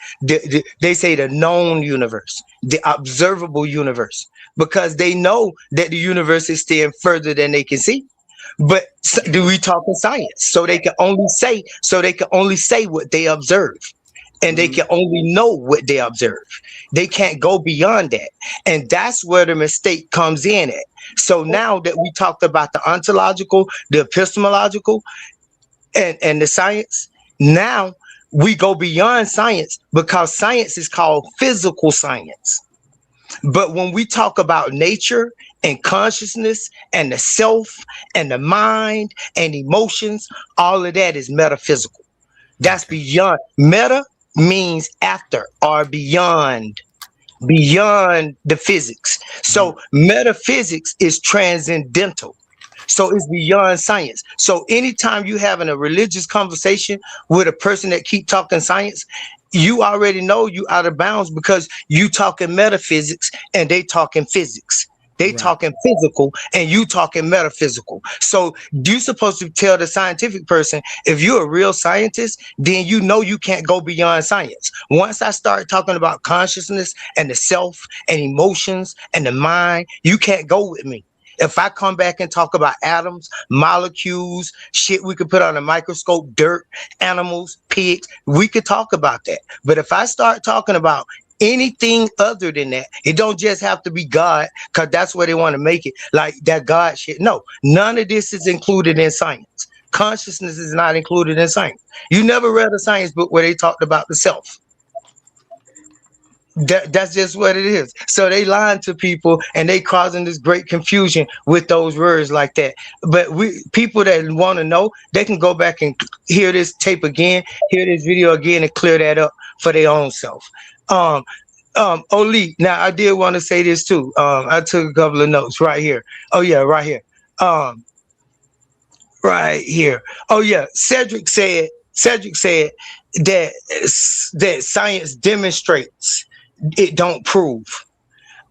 they say the known universe, the observable universe, because they know that the universe is still further than they can see. But do we talk in science? So they can only say what they observe. And they can only know what they observe. They can't go beyond that. And that's where the mistake comes in at. So now that we talked about the ontological, the epistemological, and the science, now we go beyond science, because science is called physical science. But when we talk about nature and consciousness and the self and the mind and emotions, all of that is metaphysical. That's beyond. Meta means after or beyond the physics. So metaphysics is transcendental. So it's beyond science. So anytime you having a religious conversation with a person that keep talking science, you already know you out of bounds, because you talking metaphysics and they talking physics. They talking physical and you talking metaphysical. So you supposed to tell the scientific person, if you're a real scientist, then you know you can't go beyond science. Once I start talking about consciousness and the self and emotions and the mind, you can't go with me. If I come back and talk about atoms, molecules, shit we could put on a microscope, dirt, animals, pigs, we could talk about that. But if I start talking about anything other than that, it don't just have to be God, because that's where they want to make it, like that God shit. No, none of this is included in science. Consciousness is not included in science. You never read a science book where they talked about the self. That's just what it is. So they lying to people and they causing this great confusion with those words like that. But people that want to know, they can go back and hear this tape again, hear this video again, and clear that up for their own self. Oli, now I did want to say this too. I took a couple of notes right here. Oh yeah, right here. Right here. Oh yeah, Cedrick said that science demonstrates, it don't prove.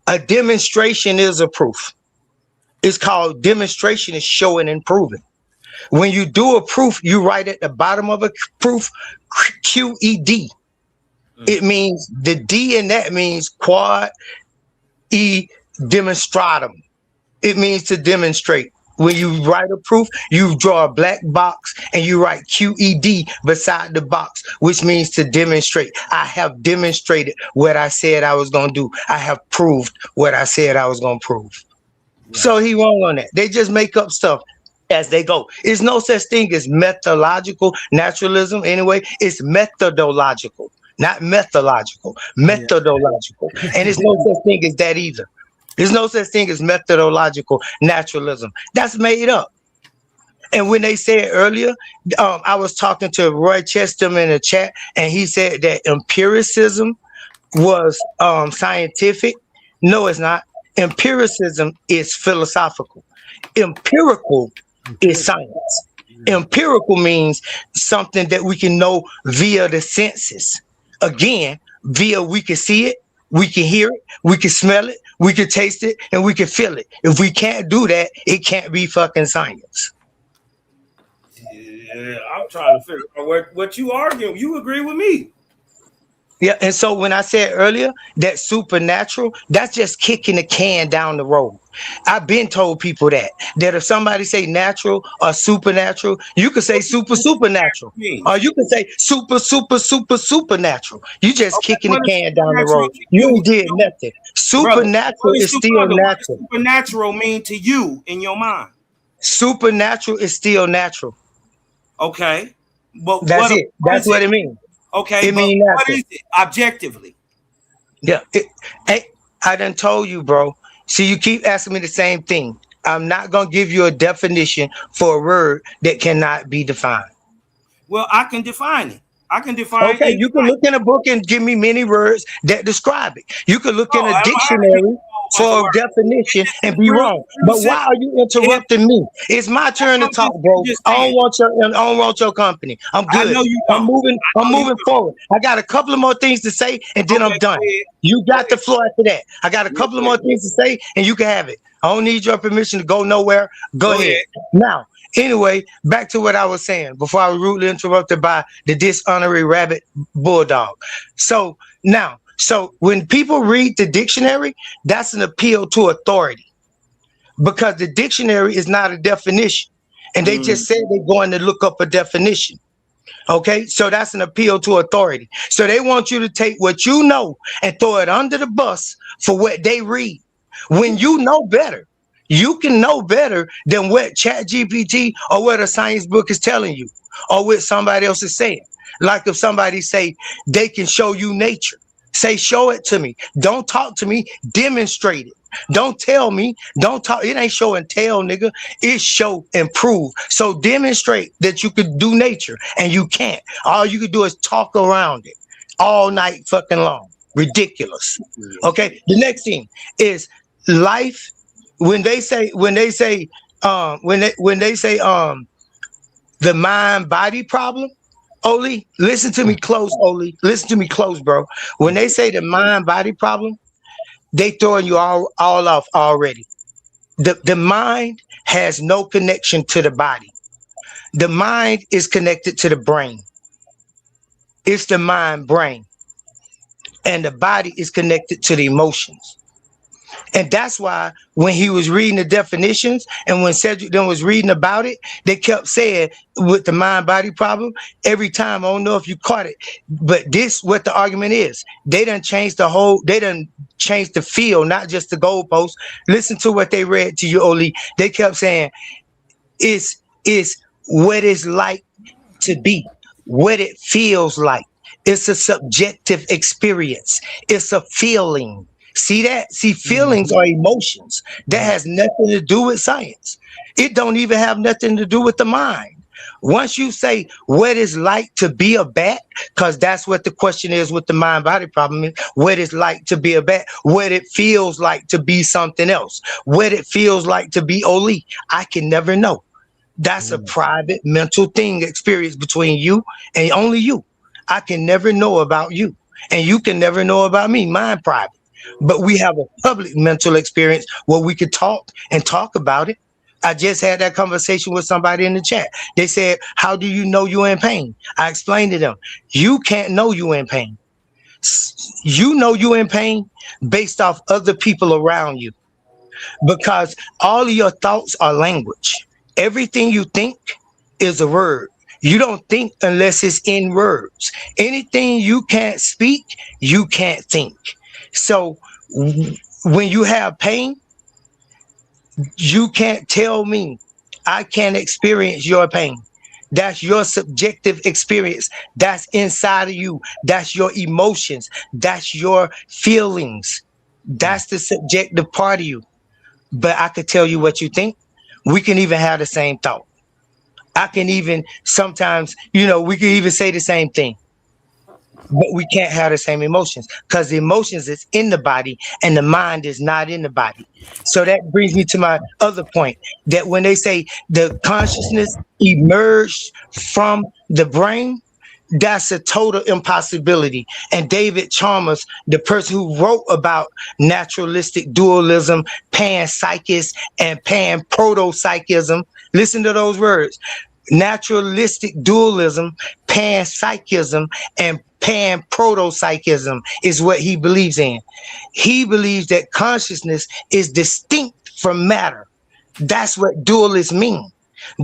A demonstration is a proof. It's called demonstration is showing and proving. When you do a proof, you write at the bottom of a proof QED. It means the D in that means quad e demonstratum. It means to demonstrate. When you write a proof, you draw a black box and you write QED beside the box, which means to demonstrate. I have demonstrated what I said I was going to do. I have proved what I said I was going to prove. Right. So he wrong on that. They just make up stuff as they go. It's no such thing as methodological naturalism anyway. It's methodological, not methodological, methodological. And it's no such thing as that either. There's no such thing as methodological naturalism. That's made up. And when they said earlier, I was talking to Roy Chestham in the chat, and he said that empiricism was scientific. No, it's not. Empiricism is philosophical. Empirical is science. Empirical means something that we can know via the senses. Again, via we can see it, we can hear it, we can smell it, we can taste it, and we can feel it. If we can't do that, it can't be fucking science. Yeah, I'm trying to figure out what you arguing. You agree with me. Yeah, and so when I said earlier that supernatural, that's just kicking the can down the road. I've been told people that if somebody say natural or supernatural, you could say supernatural, or you could say supernatural. You just kicking the can down the road. You did nothing. Supernatural is still natural. Supernatural mean to you in your mind? Supernatural is still natural. Okay, but that's it. That's what it means. Okay, it means what is it objectively? Yeah, I done told you, bro. See, you keep asking me the same thing. I'm not gonna give you a definition for a word that cannot be defined. Well, I can define it. I can define. Okay, you can look in a book and give me many words that describe it. You can look in a dictionary for a definition and be wrong. But why are you interrupting me? It's my turn to talk, bro. I don't want your company. I'm good. I'm moving forward. I got a couple of more things to say and then I'm done. You got the floor after that. I got a couple of more things to say and you can have it. I don't need your permission to go nowhere. Go ahead. Now, anyway, back to what I was saying before I was rudely interrupted by the dishonorary rabbit bulldog. So when people read the dictionary, that's an appeal to authority because the dictionary is not a definition. And they just said they're going to look up a definition. Okay, so that's an appeal to authority. So they want you to take what you know and throw it under the bus for what they read. When you know better, you can know better than what ChatGPT or what a science book is telling you or what somebody else is saying. Like if somebody say they can show you nature, say, show it to me. Don't talk to me, demonstrate it. Don't tell me, don't talk. It ain't show and tell, nigga. It's show and prove. So demonstrate that you could do nature and you can't. All you could do is talk around it all night fucking long. Ridiculous. Okay. The next thing is life. When they say the mind body problem, Oli, listen to me close, Oli. Listen to me close, bro. When they say the mind body problem, they throwing you all off already. The mind has no connection to the body. The mind is connected to the brain. It's the mind brain. And the body is connected to the emotions. And that's why when he was reading the definitions and when Cedrick then was reading about it, they kept saying with the mind-body problem, every time, I don't know if you caught it, but this what the argument is. They done changed the field, not just the goalpost. Listen to what they read to you, Oli. They kept saying, it's what it's like to be, what it feels like. It's a subjective experience. It's a feeling. See that? See, feelings are emotions. That has nothing to do with science. It don't even have nothing to do with the mind. Once you say what it's like to be a bat, because that's what the question is with the mind-body problem is, what it's like to be a bat, what it feels like to be something else, what it feels like to be Oli, I can never know. That's a private mental thing experience between you and only you. I can never know about you, and you can never know about me, mine private. But we have a public mental experience where we could talk about it. I just had that conversation with somebody in the chat. They said, how do you know you're in pain? I explained to them, you can't know you're in pain. You know you're in pain based off other people around you, because all of your thoughts are language. Everything you think is a word. You don't think unless it's in words. Anything you can't speak, you can't think. So when you have pain, you can't tell me I can't experience your pain. That's your subjective experience. That's inside of you. That's your emotions. That's your feelings. That's the subjective part of you. But I could tell you what you think. We can even have the same thought. I can even sometimes, we can even say the same thing. But we can't have the same emotions, because the emotions is in the body and the mind is not in the body. So that brings me to my other point, that when they say the consciousness emerged from the brain, that's a total impossibility. And David Chalmers, the person who wrote about naturalistic dualism, panpsychism, and pan-proto-psychism, listen to those words: naturalistic dualism, panpsychism, and pan-proto-psychism is what he believes in. He believes that consciousness is distinct from matter. That's what dualist means.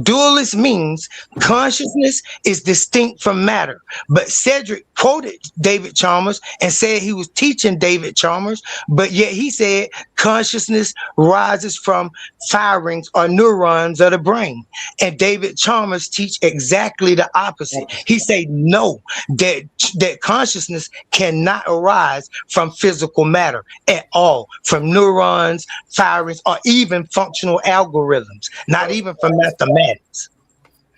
Dualist means consciousness is distinct from matter. But Cedrick quoted David Chalmers and said he was teaching David Chalmers, but yet he said consciousness rises from firings or neurons of the brain. And David Chalmers teach exactly the opposite. He said no, that consciousness cannot arise from physical matter at all, from neurons, firings, or even functional algorithms, not even from mathematics.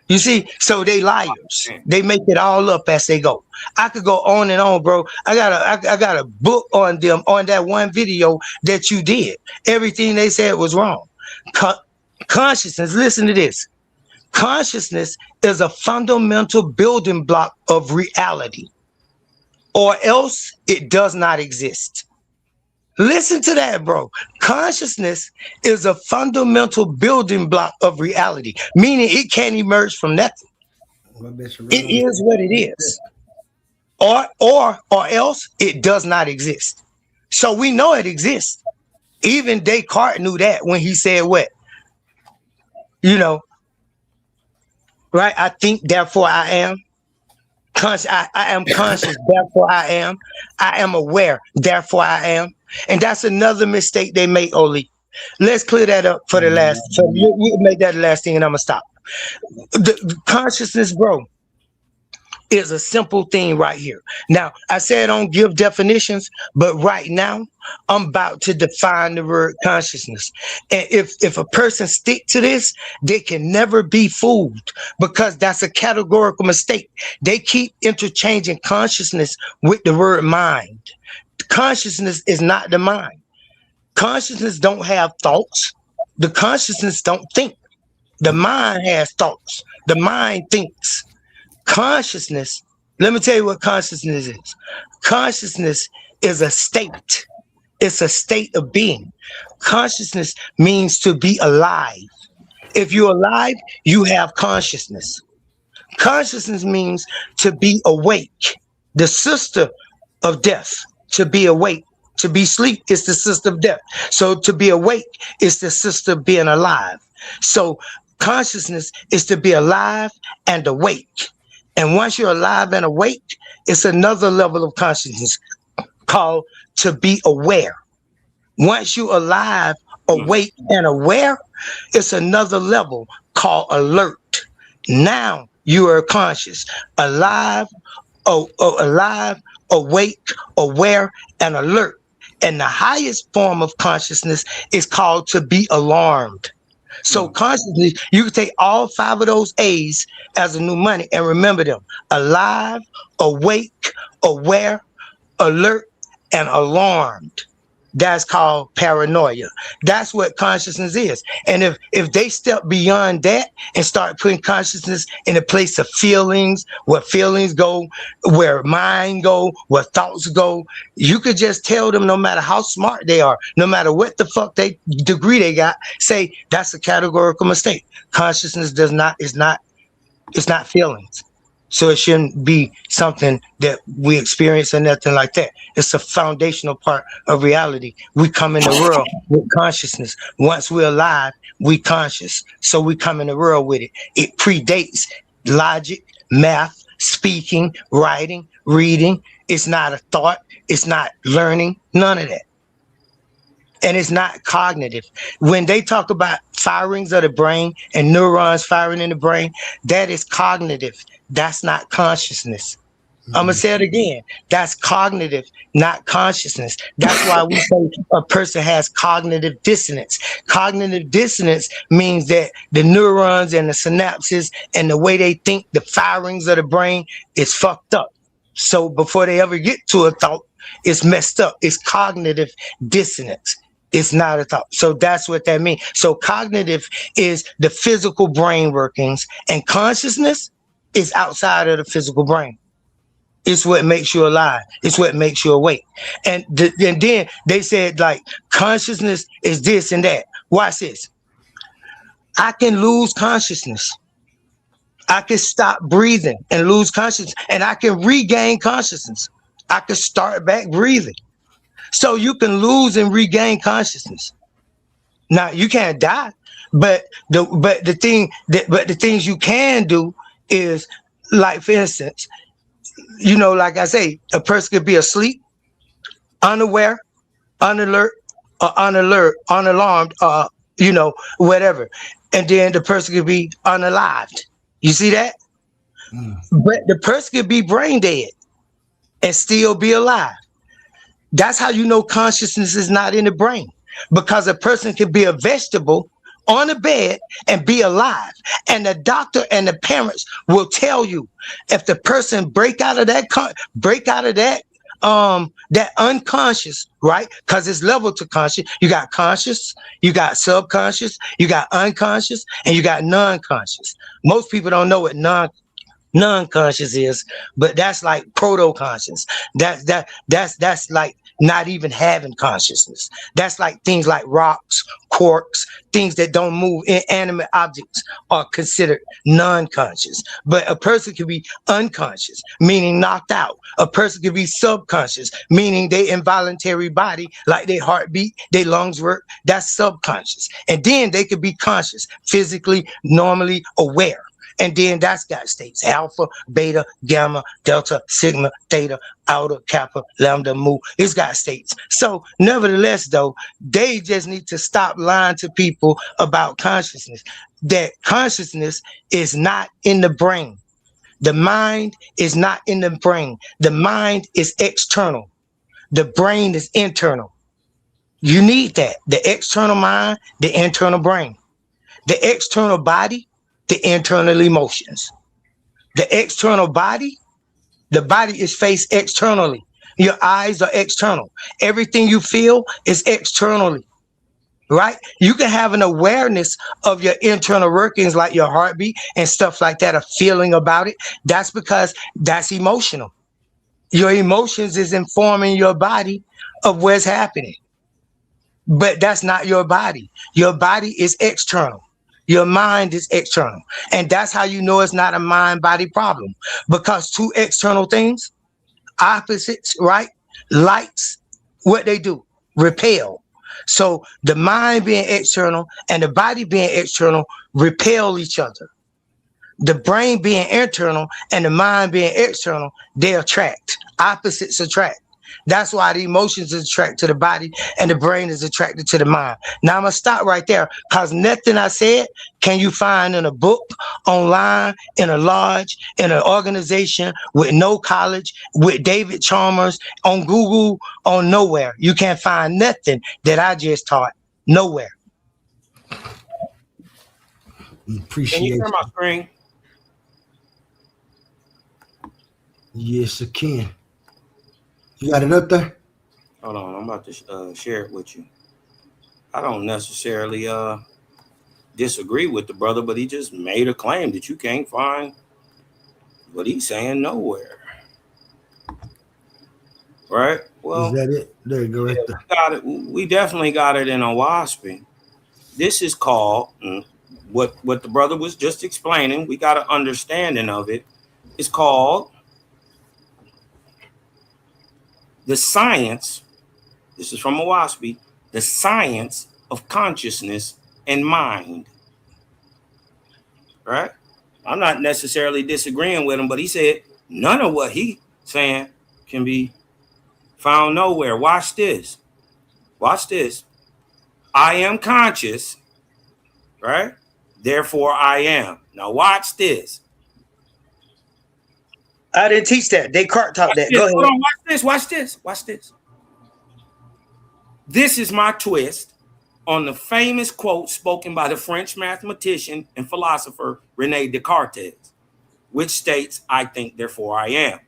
You see, so they liars. They make it all up as they go. I could go on and on, bro. I got a book on them, on that one video that you did. Everything they said was wrong. Consciousness, listen to this. Consciousness is a fundamental building block of reality, or else it does not exist. Listen to that, bro. Consciousness is a fundamental building block of reality, meaning it can't emerge from nothing. It is what it is. Or else it does not exist. So we know it exists. Even Descartes knew that when he said what? Right? I think, therefore I am. I am conscious, therefore I am. I am aware, therefore I am. And that's another mistake they make, Oli. Let's clear that up for the last. So we'll make that the last thing, and I'm gonna stop. The consciousness, bro, is a simple thing right here. Now, I said I don't give definitions, but right now I'm about to define the word consciousness. And if a person stick to this, they can never be fooled, because that's a categorical mistake. They keep interchanging consciousness with the word mind. Consciousness is not the mind. Consciousness don't have thoughts. The consciousness don't think. The mind has thoughts. The mind thinks. Consciousness, let me tell you what consciousness is. Consciousness is a state. It's a state of being. Consciousness means to be alive. If you're alive, you have consciousness. Consciousness means to be awake. The sister of death, to be awake. To be asleep is the sister of death. So to be awake is the sister of being alive. So consciousness is to be alive and awake. And once you're alive and awake, it's another level of consciousness called to be aware. Once you're alive, awake, and aware, it's another level called alert. Now you are conscious, alive, alive, awake, aware, and alert. And the highest form of consciousness is called to be alarmed. So consciously, you can take all 5 of those A's as a mnemonic and remember them: alive, awake, aware, alert, and alarmed. That's called paranoia. That's what consciousness is. And if they step beyond that and start putting consciousness in a place of feelings, where feelings go, where mind go, where thoughts go, you could just tell them, no matter how smart they are, no matter what the fuck degree they got, say that's a categorical mistake. Consciousness is not feelings. So it shouldn't be something that we experience or nothing like that. It's a foundational part of reality. We come in the world with consciousness. Once we're alive, we conscious. So we come in the world with it. It predates logic, math, speaking, writing, reading. It's not a thought. It's not learning. None of that. And it's not cognitive. When they talk about firings of the brain and neurons firing in the brain, that is cognitive. That's not consciousness. I'm going to say it again. That's cognitive, not consciousness. That's why we say a person has cognitive dissonance. Cognitive dissonance means that the neurons and the synapses and the way they think, the firings of the brain is fucked up. So before they ever get to a thought, it's messed up. It's cognitive dissonance. It's not a thought. So that's what that means. So cognitive is the physical brain workings, and consciousness is outside of the physical brain. It's what makes you alive. It's what makes you awake. And then they said, like, consciousness is this and that. Watch this. I can lose consciousness. I can stop breathing and lose consciousness, and I can regain consciousness. I can start back breathing. So you can lose and regain consciousness. Now you can't die, but the things you can do is, like, for instance, you know, like I say, a person could be asleep, unaware, unalert, or unalarmed, you know, whatever, and then the person could be unalived. You see that? But the person could be brain dead and still be alive. That's how you know consciousness is not in the brain, because a person can be a vegetable on a bed and be alive. And the doctor and the parents will tell you, if the person break out of that unconscious, right? Because it's level to conscious. You got conscious, you got subconscious, you got unconscious, and you got non-conscious. Most people don't know what non-conscious is, but that's like proto-conscious. That's like not even having consciousness. That's like things like rocks, quarks, things that don't move, inanimate objects are considered non-conscious. But a person can be unconscious, meaning knocked out. A person can be subconscious, meaning they involuntary body, like their heartbeat, their lungs work, that's subconscious. And then they could be conscious, physically, normally aware. And then that's got states: alpha, beta, gamma, delta, sigma, theta, iota, kappa, lambda, mu. It's got states. So nevertheless, though, they just need to stop lying to people about consciousness. That consciousness is not in the brain. The mind is not in the brain. The mind is external. The brain is internal. You need that. The external mind, the internal brain. The external body, the internal emotions. The external body, the body is faced externally. Your eyes are external. Everything you feel is externally, right? You can have an awareness of your internal workings, like your heartbeat and stuff like that, a feeling about it. That's because that's emotional. Your emotions is informing your body of what's happening. But that's not your body. Your body is external. Your mind is external. And that's how you know it's not a mind-body problem. Because two external things, opposites, right? Lights, what they do? Repel. So the mind being external and the body being external repel each other. The brain being internal and the mind being external, they attract. Opposites attract. That's why the emotions is attracted to the body and the brain is attracted to the mind. Now I'm gonna stop right there, because nothing I said can you find in a book, online, in a lodge, in an organization, with no college, with David Chalmers, on Google, on nowhere. You can't find nothing that I just taught. Nowhere. Appreciate Can you turn it. my screen? Yes, I can. You got it up there? Hold on, I'm about to share it with you. I don't necessarily disagree with the brother, but he just made a claim that you can't find what he's saying nowhere. Right? Well, is that it? There you go. Right there. We got it. We definitely got it in Owaspy. This is called what the brother was just explaining. We got an understanding of it. It's called the science. This is from Owaspy. The science of consciousness and mind. Right? I'm not necessarily disagreeing with him, but he said none of what he's saying can be found nowhere. Watch this. Watch this. I am conscious, right? Therefore, I am. Now, watch this. I didn't teach that. Descartes taught that. Go ahead. Hold on. Watch this. Watch this. Watch this. This is my twist on the famous quote spoken by the French mathematician and philosopher Rene Descartes, which states, I think, therefore I am.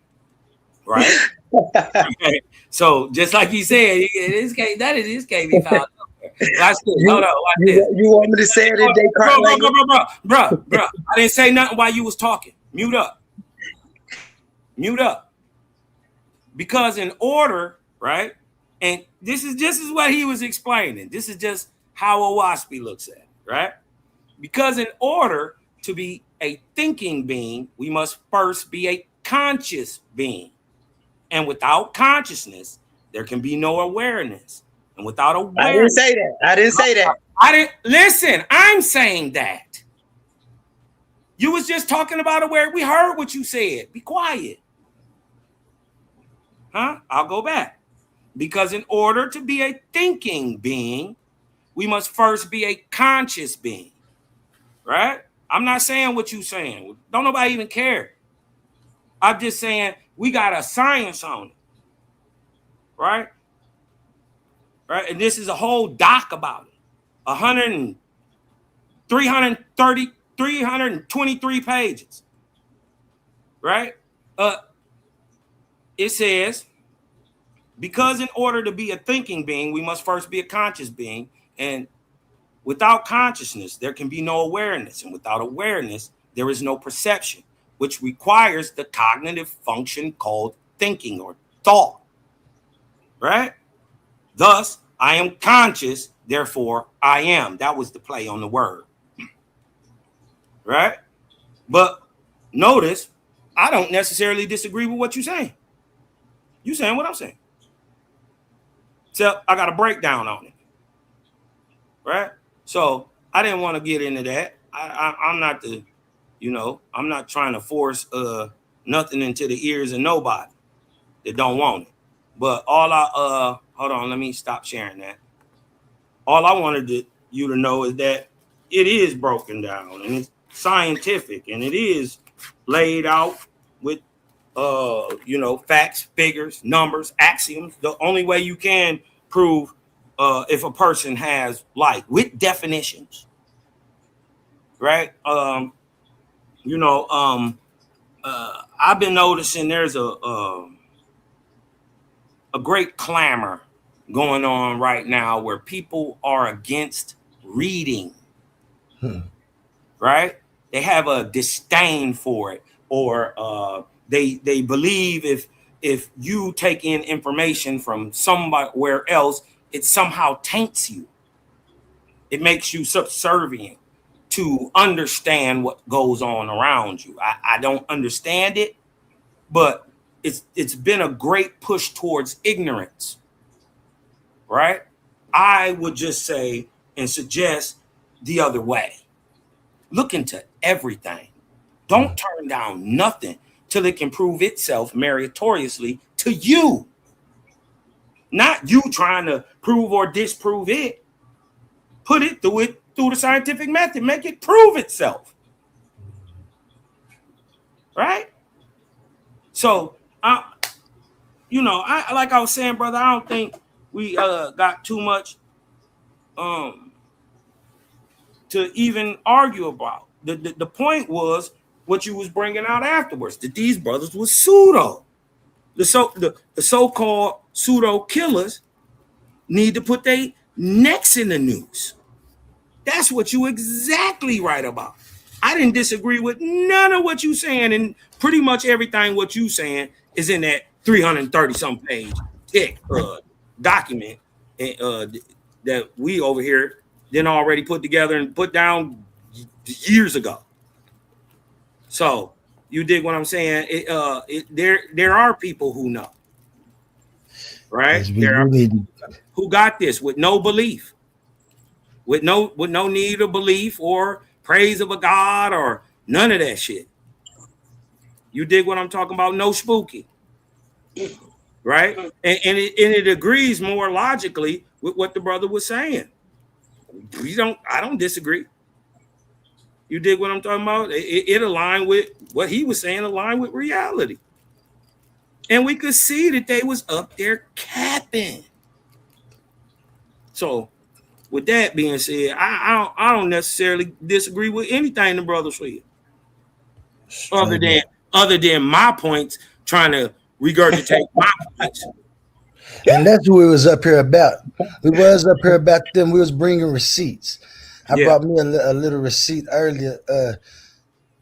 Right? Okay. So, just like he said, this can't be found. Watch this. Hold on. Watch this. You want me to say it in Descartes? Bro. I didn't say nothing while you was talking. Mute up. Mute up. Because in order, right? And this is what he was explaining. This is just how Owaspy looks at it, right? Because in order to be a thinking being, we must first be a conscious being. And without consciousness, there can be no awareness. And without awareness, I didn't say that. I didn't listen. I'm saying that. You was just talking about awareness. We heard what you said. Be quiet. Huh? I'll go back. Because in order to be a thinking being, we must first be a conscious being. Right? I'm not saying what you're saying. Don't nobody even care. I'm just saying we got a science on it. Right? Right? And this is a whole doc about it. 323 pages. Right? It says, because in order to be a thinking being, we must first be a conscious being. And without consciousness, there can be no awareness. And without awareness, there is no perception, which requires the cognitive function called thinking or thought. Right? Thus, I am conscious, therefore I am. That was the play on the word. Right? But notice, I don't necessarily disagree with what you're saying. You're saying what I'm saying. So I got a breakdown on it. Right? So I didn't want to get into that. I'm not I'm not trying to force nothing into the ears of nobody that don't want it. But all hold on, let me stop sharing that. All I wanted you to know is that it is broken down and it's scientific and it is laid out with facts, figures, numbers, axioms. The only way you can prove if a person has with definitions, right? I've been noticing there's a great clamor going on right now where people are against reading, right? They have a disdain for it, or they believe if you take in information from somewhere else, it somehow taints you. It makes you subservient to understand what goes on around you. I don't understand it, but it's been a great push towards ignorance, right? I would just say and suggest the other way. Look into everything. Don't turn down nothing till it can prove itself meritoriously to you. Not you trying to prove or disprove it. Put it through the scientific method. Make it prove itself. Right? So, like I was saying, brother, I don't think we got too much to even argue about. The point was what you was bringing out afterwards, that these brothers were pseudo. The so-called pseudo killers need to put their necks in the noose. That's what you exactly right about. I didn't disagree with none of what you saying, and pretty much everything what you saying is in that 330-something page tech document that we over here then already put together and put down years ago. So you dig what I'm saying? There are people who know, right? There are people who got this with no belief, with no need of belief or praise of a God or none of that shit. You dig what I'm talking about? No spooky, right? And it agrees more logically with what the brother was saying. I don't disagree. You dig what I'm talking about? It aligned with what he was saying, aligned with reality. And we could see that they was up there capping. So with that being said, I don't necessarily disagree with anything the brother said. Other than my points, trying to regurgitate my points. And that's what we was up here about. We was up here about them. We was bringing receipts. I brought me a little receipt earlier.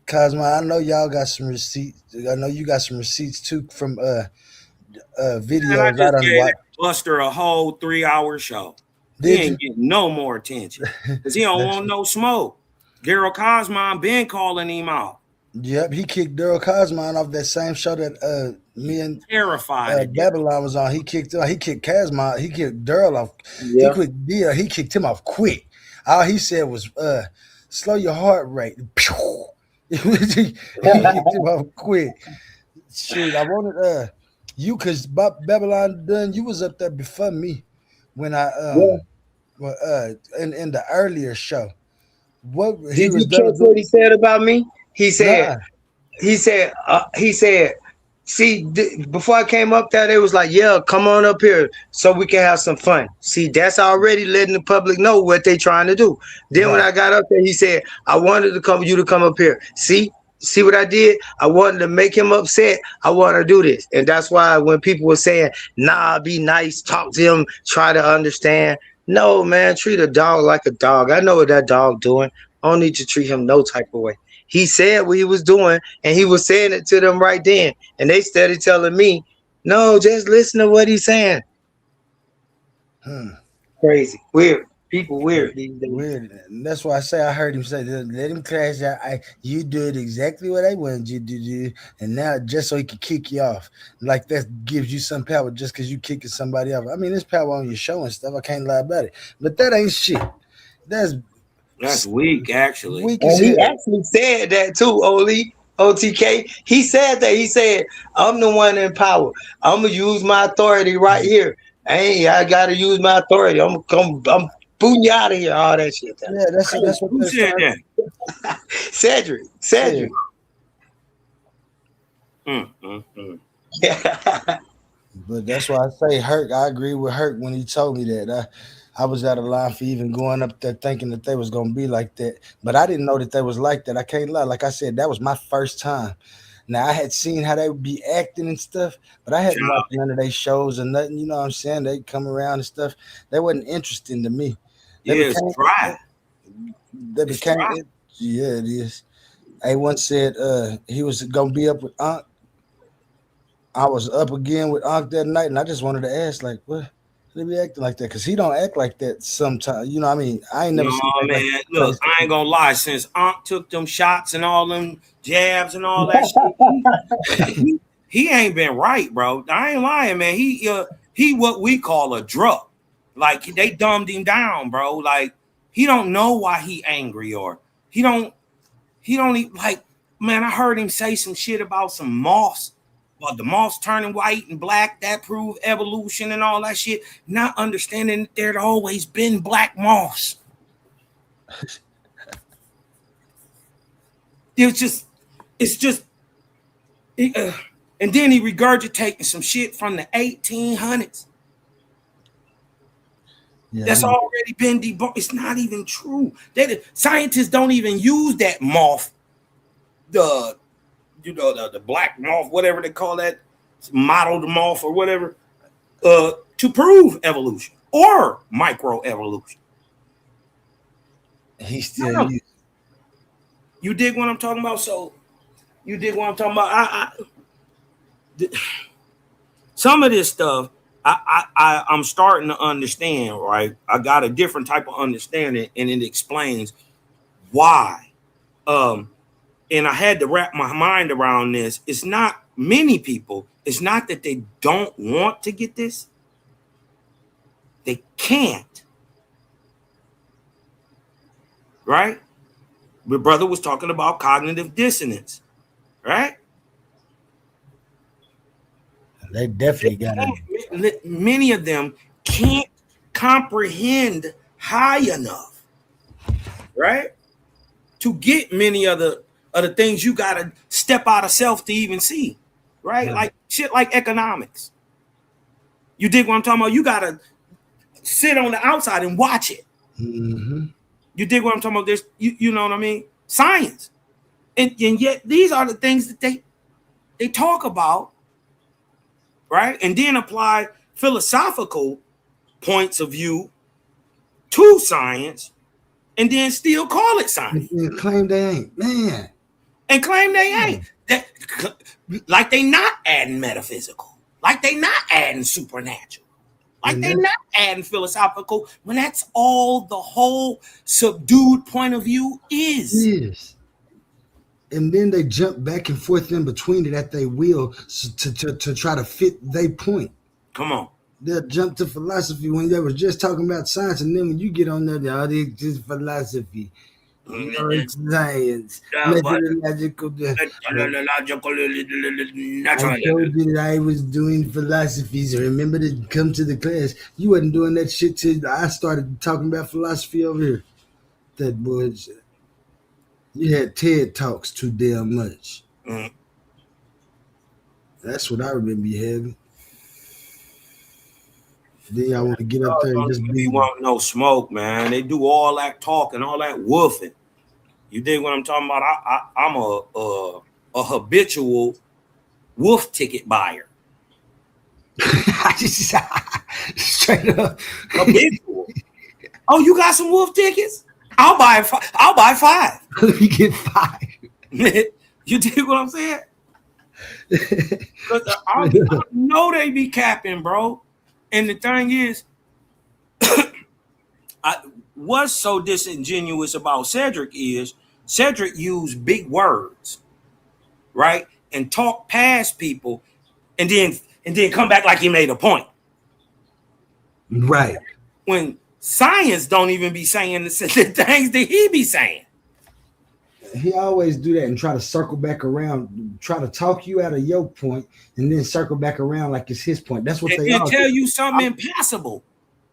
Cosmo, I know y'all got some receipts. I know you got some receipts too from videos. And I just gave Buster a whole 3-hour show. He ain't getting no more attention because he don't want no smoke. Daryl Cosmo been calling him out. Yep, he kicked Daryl Cosmo off that same show that me and Babylon was on. He kicked Cosmo. He kicked Daryl off. Yep. He kicked him off quick. All he said was slow your heart rate. He kicked him off quick. Shoot, I wanted you because Babylon done. You was up there before me when I in the earlier show. What did you catch what he said about me? He said, see, before I came up there, they was like, yeah, come on up here so we can have some fun. See, that's already letting the public know what they trying to do. Then when I got up there, he said, I wanted you to come up here. See what I did? I wanted to make him upset. I want to do this. And that's why when people were saying, nah, be nice, talk to him, try to understand. No, man, treat a dog like a dog. I know what that dog doing. I don't need to treat him no type of way. He said what he was doing, and he was saying it to them right then. And they started telling me, no, just listen to what he's saying. Crazy. Weird. People weird these days. Weird. And that's why I say I heard him say, let him crash out. You did exactly what I wanted you to do. And now just so he can kick you off. Like that gives you some power just because you kicking somebody off. I mean, there's power on your show and stuff. I can't lie about it. But that ain't shit. That's weak, actually. And he actually said that too, OTK. He said that. He said, I'm the one in power. I'm going to use my authority right here. I got to use my authority. I'm booting you out of here, all that shit. Yeah, that's what who said that? Cedrick. But that's why I say Herc. I agree with Herc when he told me that. I was out of line for even going up there thinking that they was going to be like that. But I didn't know that they was like that. I can't lie. Like I said, that was my first time. Now, I had seen how they would be acting and stuff, but I hadn't watched none of their shows or nothing. You know what I'm saying? They come around and stuff. They wasn't interesting to me. It's dry. They became dry. Yeah, it is. A1 said he was going to be up with Ankh. I was up again with Ankh that night, and I just wanted to ask, like, what? They be acting like that because he don't act like that sometimes. You know what I mean? I ain't never seen man. Like, look, I ain't gonna lie. Since Ankh took them shots and all them jabs and all that shit, he ain't been right, bro. I ain't lying, man. He what we call a drug. Like they dumbed him down, bro. Like he don't know why he angry or he don't even, like, man, I heard him say some shit about some moths. Well, the moths turning white and black, that proved evolution and all that shit. Not understanding that there'd always been black moths. And then he regurgitating some shit from the 1800s. Yeah, that's already been debunked. It's not even true. Scientists don't even use that moth, the black moth, whatever they call that, mottled moth or whatever, to prove evolution. or microevolution. He still used. You dig what I'm talking about? So you dig what I'm talking about? Some of this stuff I'm starting to understand, right? I got a different type of understanding, and it explains why. And I had to wrap my mind around this. It's not many people. It's not that they don't want to get this. They can't. Right? My brother was talking about cognitive dissonance. Right? They definitely got it. Many of them can't comprehend high enough. Right? To get many of the things you got to step out of self to even see, right? Yeah. Like shit like economics. You dig what I'm talking about? You got to sit on the outside and watch it. Mm-hmm. You dig what I'm talking about? There's, you know what I mean? Science. And yet these are the things that they talk about, right? And then apply philosophical points of view to science and then still call it science. And claim they ain't, man. And claim they ain't. That, like they not adding metaphysical. Like they not adding supernatural. Like they not adding philosophical when that's all the whole subdued point of view is. Yes. And then they jump back and forth in between it at they will to try to fit their point. Come on. They'll jump to philosophy when they were just talking about science, and then when you get on there, it's just philosophy. It's science, methodological. I told you that I was doing philosophies. Remember to come to the class. You wasn't doing that shit till I started talking about philosophy over here. That was, you had TED Talks too damn much. That's what I remember you having. Then y'all want to get up there and just be want no smoke, man. They do all that talking, all that woofing. You dig what I'm talking about? I'm a habitual wolf ticket buyer. Straight up. Habitual. Oh, you got some wolf tickets? I'll buy 5. Let me get 5. You dig what I'm saying? Because I know they be capping, bro. And the thing is, what's so disingenuous about Cedrick is Cedrick used big words, right? And talk past people and then come back like he made a point. Right. When science don't even be saying the things that he be saying. He always do that and try to circle back around, try to talk you out of your point and then circle back around like it's his point. That's what they all tell you something impossible.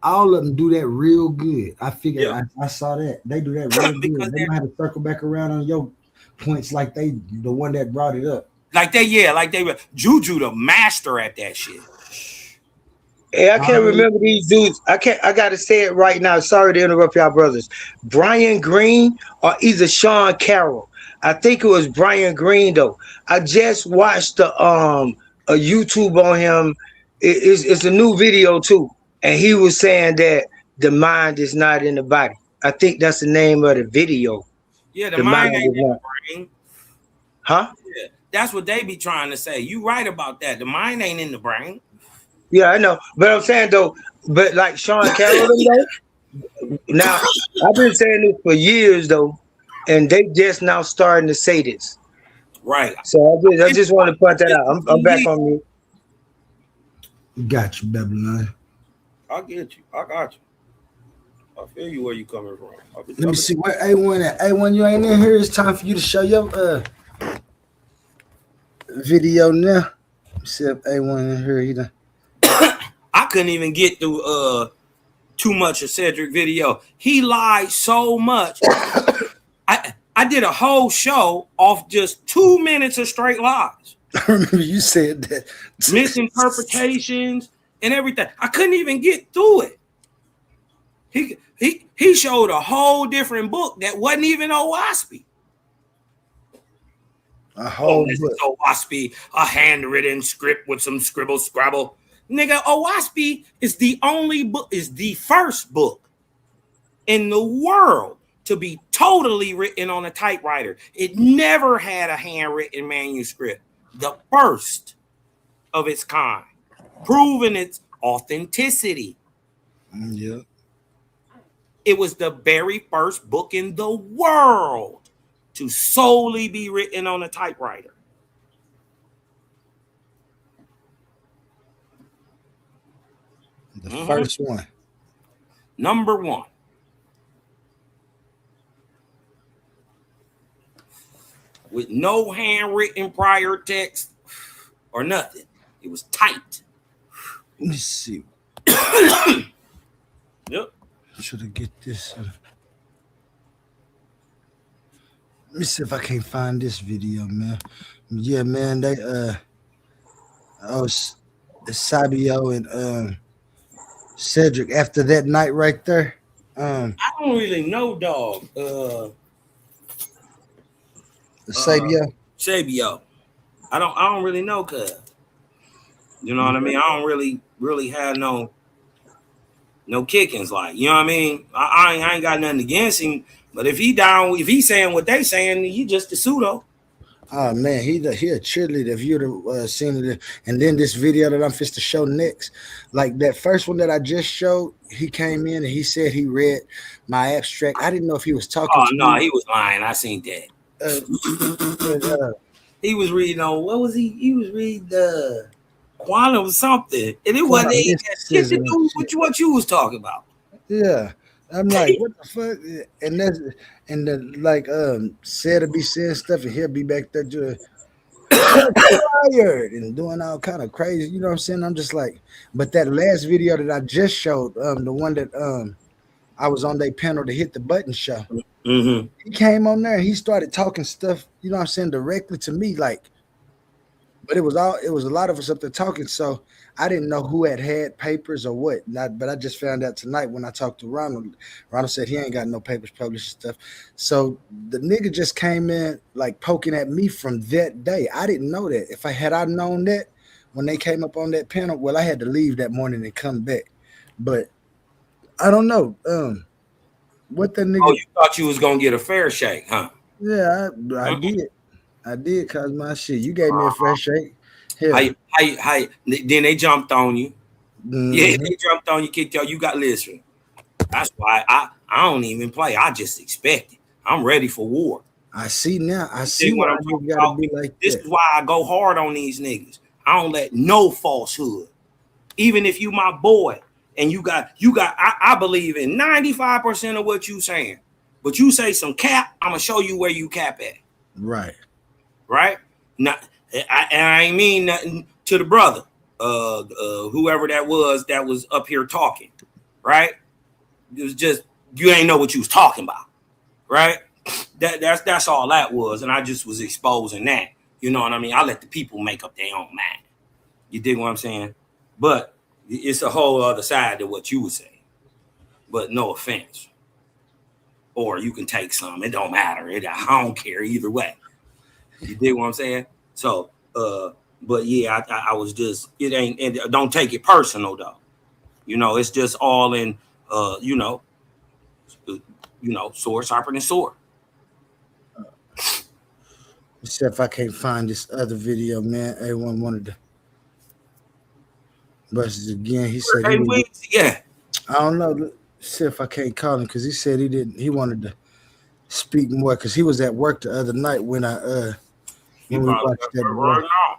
All of them do that real good. I figured I saw that. They do that real good. They know how to circle back around on your points like they the one that brought it up. Like they were Juju the master at that shit. Hey, I can't remember these dudes. I gotta say it right now. Sorry to interrupt y'all brothers. Brian Green or either Sean Carroll. I think it was Brian Green though. I just watched a YouTube on him. It's a new video too. And he was saying that the mind is not in the body. I think that's the name of the video. Yeah, the mind ain't in the brain. Huh? Yeah, that's what they be trying to say. You right about that. The mind ain't in the brain. Yeah, I know. But I'm saying though, but like Sean Carroll, though, now I've been saying this for years though, and they just now starting to say this. Right. So I just want to point that out. I'm back on you. Got you, Babylon. I get you. I got you. I feel you where you coming from. Let me see where A1 at. A1, you ain't in here. It's time for you to show your video now. Let me see if A1 in here either. I couldn't even get through too much of Cedrick video. He lied so much. I did a whole show off just 2 minutes of straight lies. I remember you said that. Misinterpretations and everything. I couldn't even get through it. He showed a whole different book that wasn't even Owaspy. A whole book. Owaspy, a handwritten script with some scribble scrabble. Nigga, Owaspi is the only book, is the first book in the world to be totally written on a typewriter. It never had a handwritten manuscript. The first of its kind, proving its authenticity. Yeah. It was the very first book in the world to solely be written on a typewriter. The first one. Number one. With no handwritten prior text or nothing. It was typed. Let me see. Yep. Should I get this? Let me see if I can't find this video, man. Yeah, man, they Esabio and Cedrick after that night right there. I don't really know, dog. Esabio. I don't really know, cuz. You know what I mean? I don't really have no kickings, like, you know what I mean? I ain't got nothing against him, but if he's saying what they saying, he just a pseudo. Oh man, he a cheerleader. If you'd have seen it, and then this video that I'm fixed to show next, like that first one that I just showed, he came in and he said he read my abstract. I didn't know if he was talking. Oh to no, me. he was lying. I seen that. He was reading on what was he? He was reading quantum something, and it wasn't shit to do with what you was talking about. Yeah. I'm like, what the fuck? And like said to be saying stuff, and he'll be back there just tired and doing all kind of crazy, you know what I'm saying? I'm just like, but that last video that I just showed, the one that I was on their panel to hit the button show. Mm-hmm. He came on there and he started talking stuff, you know what I'm saying, directly to me, like. But it was a lot of us up there talking, so I didn't know who had papers or what. But I just found out tonight when I talked to Ronald. Ronald said he ain't got no papers published and stuff. So the nigga just came in like poking at me from that day. I didn't know that. If I known that when they came up on that panel, well, I had to leave that morning and come back. But I don't know. What the nigga? Oh, you thought you was gonna get a fair shake, huh? Yeah, I did. I did, cause my shit. You gave me a fair shake. Yeah. How, then they jumped on you. Mm-hmm. Yeah, they jumped on you, kicked you. You got listen. That's why I don't even play. I just expect it. I'm ready for war. I see now. I see why you gotta be like this. Is why I go hard on these niggas. I don't let no falsehood. Even if you my boy and you got. I believe in 95% of what you saying, but you say some cap. I'm gonna show you where you cap at. Right. Right. Not. I ain't mean nothing to the brother, whoever that was up here talking, right? It was just you ain't know what you was talking about, right? That's all that was, and I just was exposing that. You know what I mean? I let the people make up their own mind. You dig what I'm saying? But it's a whole other side to what you would say. But no offense, or you can take some. It don't matter. I don't care either way. You dig what I'm saying? So, but yeah, I was just, it ain't, and don't take it personal though. You know, it's just all in, sword sharper than sword. Except if I can't find this other video, man. Everyone wanted to bust it again. He said, I don't know. See if I can't call him because he said he wanted to speak more because he was at work the other night when we watched that. Right now.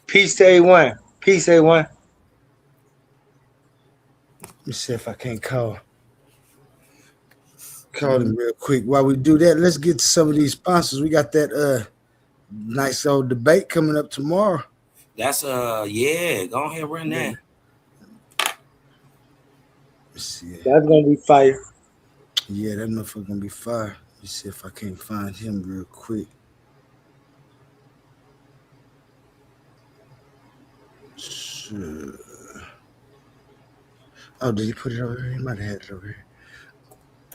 Peace to A1. Peace, A1. Let me see if I can't call him real quick. While we do that, let's get to some of these sponsors. We got that nice old debate coming up tomorrow. That's go ahead, run that. Let's see. That's gonna be fire. Yeah, that motherfucker gonna be fire. Let's see if I can't find him real quick. Sure. Oh, did he put it over here? He might have had it over here.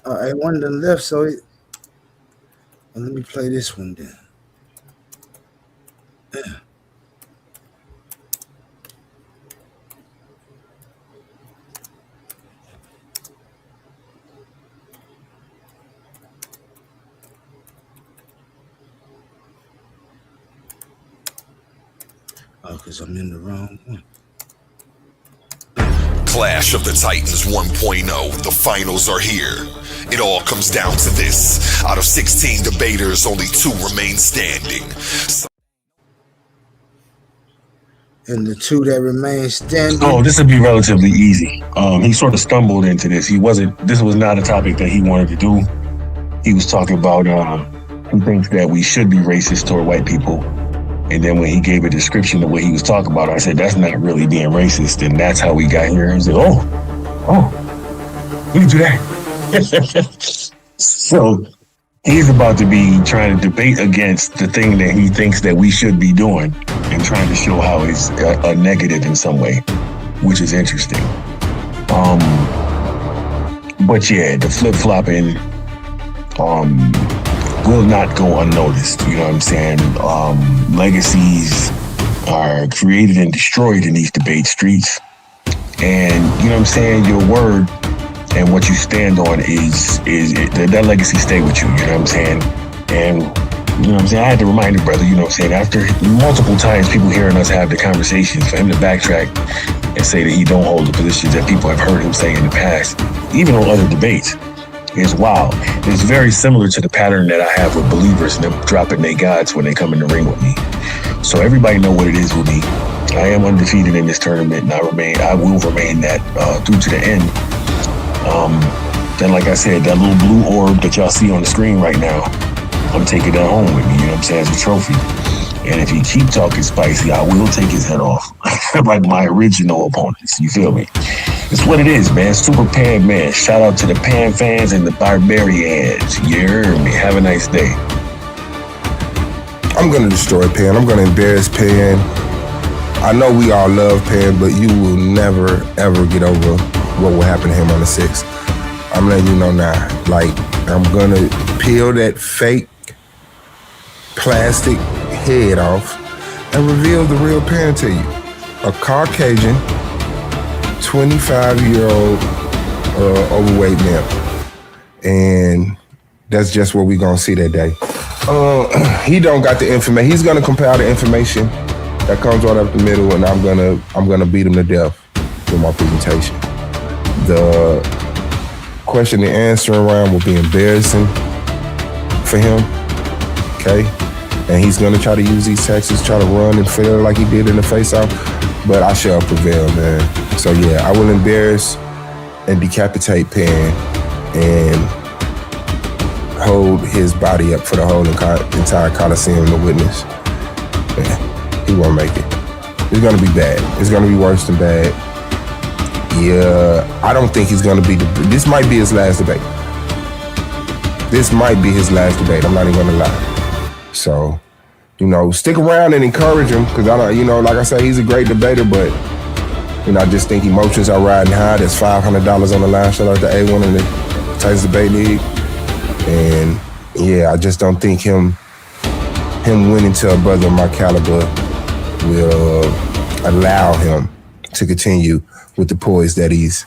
I one to the left, so let me play this one then. Yeah. because I'm in the wrong one. Clash of the Titans 1.0. The finals are here. It all comes down to this. Out of 16 debaters, only 2 remain standing. And the 2 that remain standing. Oh, this would be relatively easy. He sort of stumbled into this. This was not a topic that he wanted to do. He was talking about he thinks that we should be racist toward white people. And then when he gave a description of what he was talking about, I said, that's not really being racist. And that's how we got here. He said, we can do that. So he's about to be trying to debate against the thing that he thinks that we should be doing and trying to show how it's a negative in some way, which is interesting. But yeah, the flip-flopping will not go unnoticed. You know what I'm saying? Legacies are created and destroyed in these debate streets. And you know what I'm saying? Your word and what you stand on is that legacy stay with you. You know what I'm saying? And you know what I'm saying? I had to remind the brother, you know what I'm saying? After multiple times people hearing us have the conversations, for him to backtrack and say that he don't hold the positions that people have heard him say in the past, even on other debates, is wild. It's very similar to the pattern that I have with believers and them dropping their gods when they come in the ring with me. So everybody know what it is with me. I am undefeated in this tournament, and I will remain that through to the end. Then, like I said, that little blue orb that y'all see on the screen right now, I'm taking that home with me, you know what I'm saying, as a trophy. And if he keep talking spicy, I will take his head off, like my original opponents, you feel me? It's what it is, man. Super Pan, man. Shout out to the Pan fans and the Barbarians. You heard me. Have a nice day. I'm going to destroy Pan. I'm going to embarrass Pan. I know we all love Pan, but you will never, ever get over what will happen to him on the 6th. I'm letting you know now. Like, I'm going to peel that fake plastic head off and reveal the real Pan to you. A Caucasian, 25-year-old overweight male. And that's just what we're going to see that day. He don't got the information. He's going to compile the information that comes right up the middle, and I'm gonna beat him to death with my presentation. The question and answer round will be embarrassing for him, okay? And he's gonna try to use these tactics, try to run and fail like he did in the face-off, but I shall prevail, man. So yeah, I will embarrass and decapitate Pan and hold his body up for the whole entire Coliseum to witness. Man, he won't make it. It's gonna be bad. It's gonna be worse than bad. Yeah, I don't think he's gonna be, this might be his last debate. This might be his last debate, I'm not even gonna lie. So, you know, stick around and encourage him, because I don't, you know, like I said, he's a great debater, but, you know, I just think emotions are riding high. There's $500 on the line. Shout out to A1 in the Titans Debate League. And yeah, I just don't think him winning to a brother of my caliber will allow him to continue with the poise that he's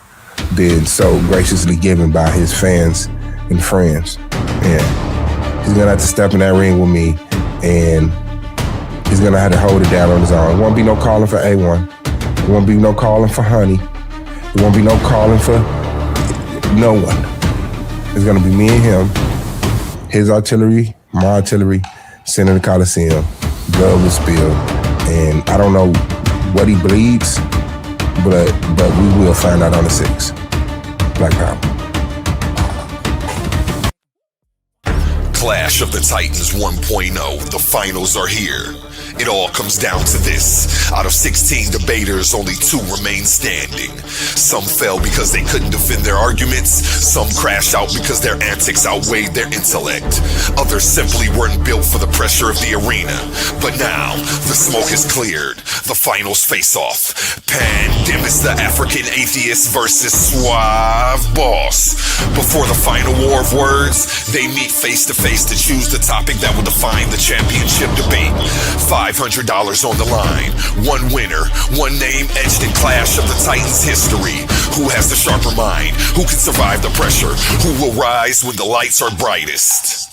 been so graciously given by his fans and friends. And he's gonna have to step in that ring with me, and he's gonna have to hold it down on his own. It won't be no calling for A1. It won't be no calling for Honey. It won't be no calling for no one. It's gonna be me and him, his artillery, my artillery, center of the Coliseum, blood will spill, and I don't know what he bleeds, but we will find out on the 6th. Black Power. Clash of the Titans 1.0. The finals are here. It all comes down to this. Out of 16 debaters, only 2 remain standing. Some fell because they couldn't defend their arguments. Some crashed out because their antics outweighed their intellect. Others simply weren't built for the pressure of the arena. But now, the smoke is cleared. The finals face off. Pandemis the African atheist versus Suave Boss. Before the final war of words, they meet face to face to choose the topic that will define the championship debate. $500 on the line. One winner, one name etched in Clash of the Titans history. Who has the sharper mind? Who can survive the pressure? Who will rise when the lights are brightest?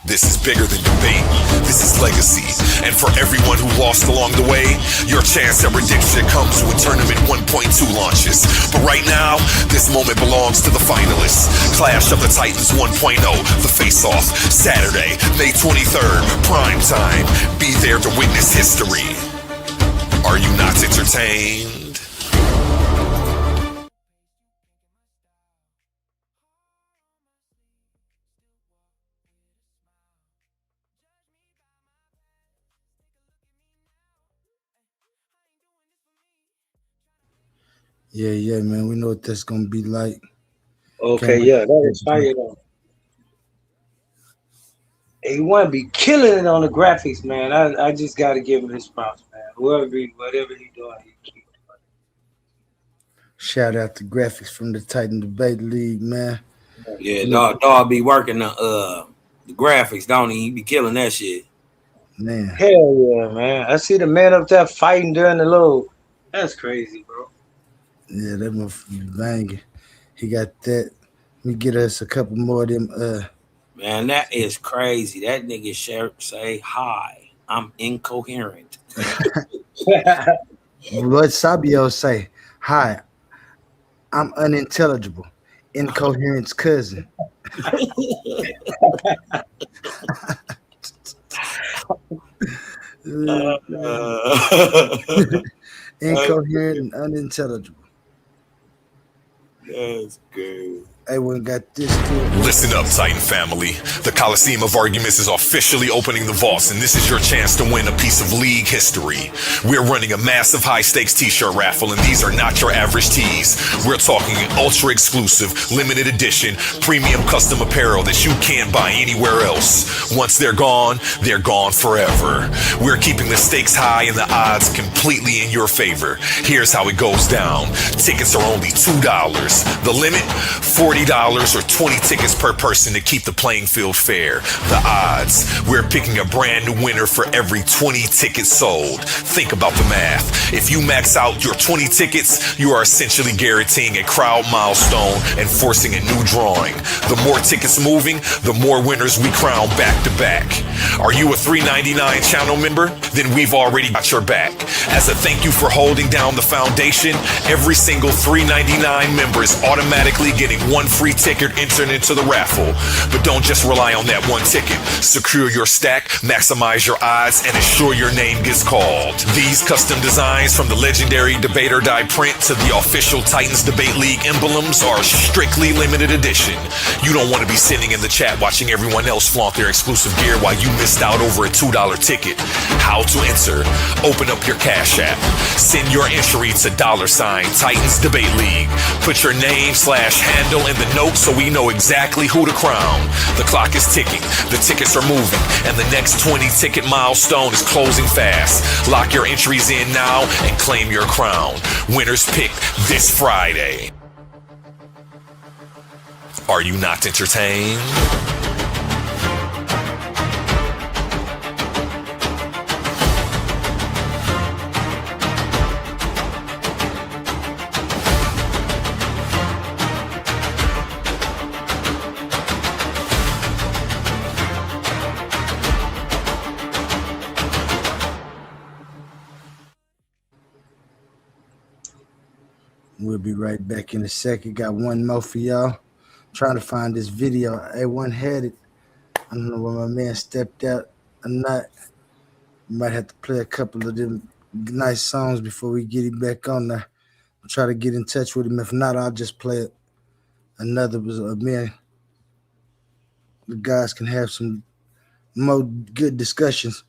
This is bigger than debate. This is legacy. And for everyone who lost along the way, your chance at redemption comes when Tournament 1.2 launches. But right now, this moment belongs to the finalists. Clash of the Titans 1.0, the face-off, Saturday, May 23rd, prime time. Be there to witness history. Are you not entertained? Yeah, man. We know what that's gonna be like. Okay, yeah, that was fire though. He want to be killing it on the graphics, man. I just got to give him his props, man. Whatever he doing, he keep. Shout out to graphics from the Titan Debate League, man. Yeah, dog be working the graphics, don't he? He be killing that shit. Man. Hell yeah, man. I see the man up there fighting during the little. That's crazy, bro. Yeah, that motherfucker banging. He got that. Let me get us a couple more of them. Man, that is crazy. That nigga say, "Hi, I'm incoherent." What Esabio say? Hi, I'm unintelligible. Incoherent's cousin. Incoherent and unintelligible. That's good. Everyone got this too. Listen up, Titan family. The Coliseum of Arguments is officially opening the vaults, and this is your chance to win a piece of league history. We're running a massive high-stakes t-shirt raffle, and these are not your average tees. We're talking an ultra-exclusive, limited edition, premium custom apparel that you can't buy anywhere else. Once they're gone forever. We're keeping the stakes high and the odds completely in your favor. Here's how it goes down. Tickets are only $2. The limit, $40 or 20 tickets per person to keep the playing field fair. The odds, we're picking a brand new winner for every 20 tickets sold. Think about the math. If you max out your 20 tickets, you are essentially guaranteeing a crowd milestone and forcing a new drawing. The more tickets moving, the more winners we crown back to back. Are you a $3.99 channel member? Then we've already got your back. As a thank you for holding down the foundation, every single $3.99 member is automatically getting one free ticket entered into the raffle. But don't just rely on that one ticket. Secure your stack, maximize your odds, and ensure your name gets called. These custom designs, from the legendary Debate or Die print to the official Titans Debate League emblems, are strictly limited edition. You don't want to be sitting in the chat watching everyone else flaunt their exclusive gear while you missed out over a $2 ticket. How to enter? Open up your Cash App. Send your entry to $ Titans Debate League. Put your name/handle in the notes so we know exactly who to crown. The clock is ticking, the tickets are moving, and the next 20 ticket milestone is closing fast. Lock your entries in now and claim your crown. Winners picked this Friday. Are you not entertained? We'll be right back in a second. Got one more for y'all. Trying to find this video. A1 had it. I don't know where my man stepped out or not. Might have to play a couple of them nice songs before we get him back on there. I'll try to get in touch with him. If not, I'll just play another man. The guys can have some more good discussions.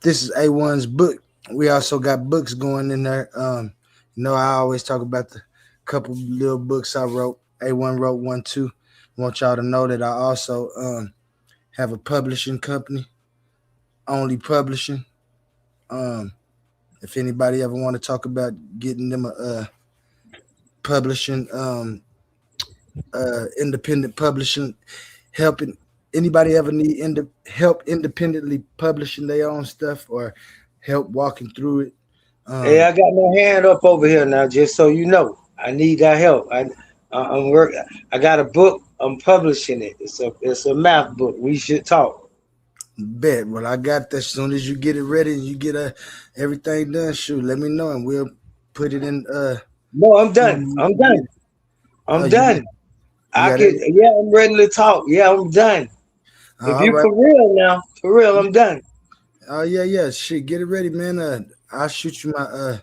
This is A1's book. We also got books going in there. You know, I always talk about the couple little books I wrote. A1 wrote one too. I want y'all to know that I also have a publishing company, Only Publishing. If anybody ever want to talk about getting them a publishing, independent publishing, helping anybody ever need help independently publishing their own stuff or help walking through it. Hey, I got my hand up over here now, just so you know. I need that help. I'm working. I got a book. I'm publishing it. It's a math book. We should talk. Bet. Well, I got that. As soon as you get it ready and you get everything done, shoot, let me know and we'll put it in. No, I'm done. I'm done. I'm done. I'm ready to talk. Yeah, I'm done. If all you right. for real now, for real, I'm done. Oh yeah. Shit, get it ready, man. I'll shoot you my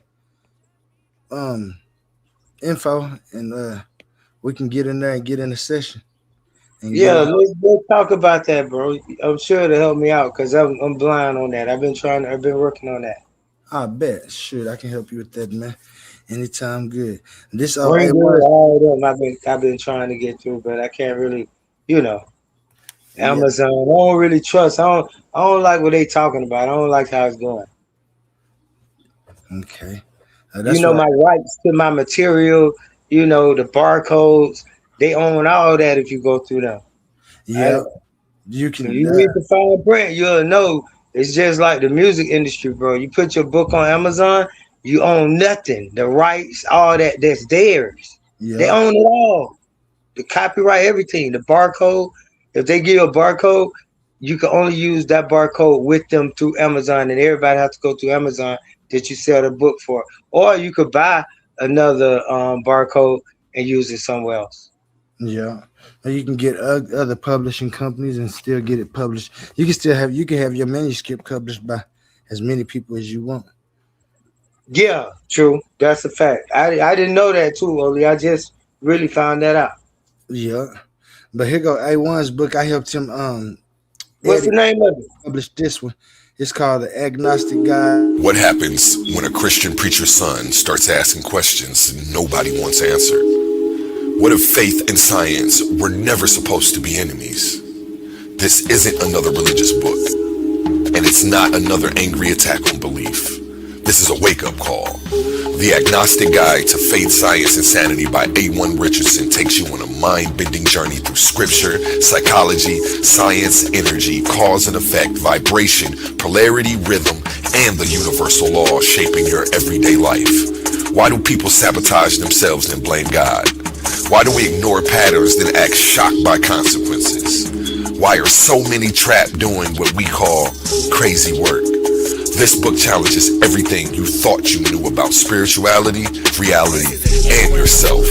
info and we can get in there and get in a session. And Yeah, let's talk about that, bro. I'm sure it'll help me out because I'm blind on that. I've been working on that. I bet. Shoot, I can help you with that, man. Anytime, good. This Bring good all them. I've been trying to get through, but I can't really, Amazon. I don't really trust. I don't like what they talking about. I don't like how it's going. Okay. My rights to my material, the barcodes, they own all that if you go through them. Yeah. You can. If you read the fine print, you'll know it's just like the music industry, bro. You put your book on Amazon, you own nothing. The rights, all that's theirs. Yeah. They own it all. The copyright, everything. The barcode. If they give you a barcode, you can only use that barcode with them through Amazon, and everybody has to go through Amazon that you sell the book for. Or you could buy another barcode and use it somewhere else. Yeah. Or you can get other publishing companies and still get it published. You can have your manuscript published by as many people as you want. Yeah, true. That's a fact. I didn't know that too, Oli. I just really found that out. Yeah. But here go A1's book. I helped him what's the name of it? Publish this one. It's called The Agnostic Guide. What happens when a Christian preacher's son starts asking questions nobody wants answered? What if faith and science were never supposed to be enemies? This isn't another religious book, and it's not another angry attack on belief. This is a wake-up call. The Agnostic Guide to Faith, Science, and Sanity by A1 Richardson takes you on a mind-bending journey through scripture, psychology, science, energy, cause and effect, vibration, polarity, rhythm, and the universal laws shaping your everyday life. Why do people sabotage themselves and blame God? Why do we ignore patterns then act shocked by consequences? Why are so many trapped doing what we call crazy work? This book challenges everything you thought you knew about spirituality, reality, and yourself.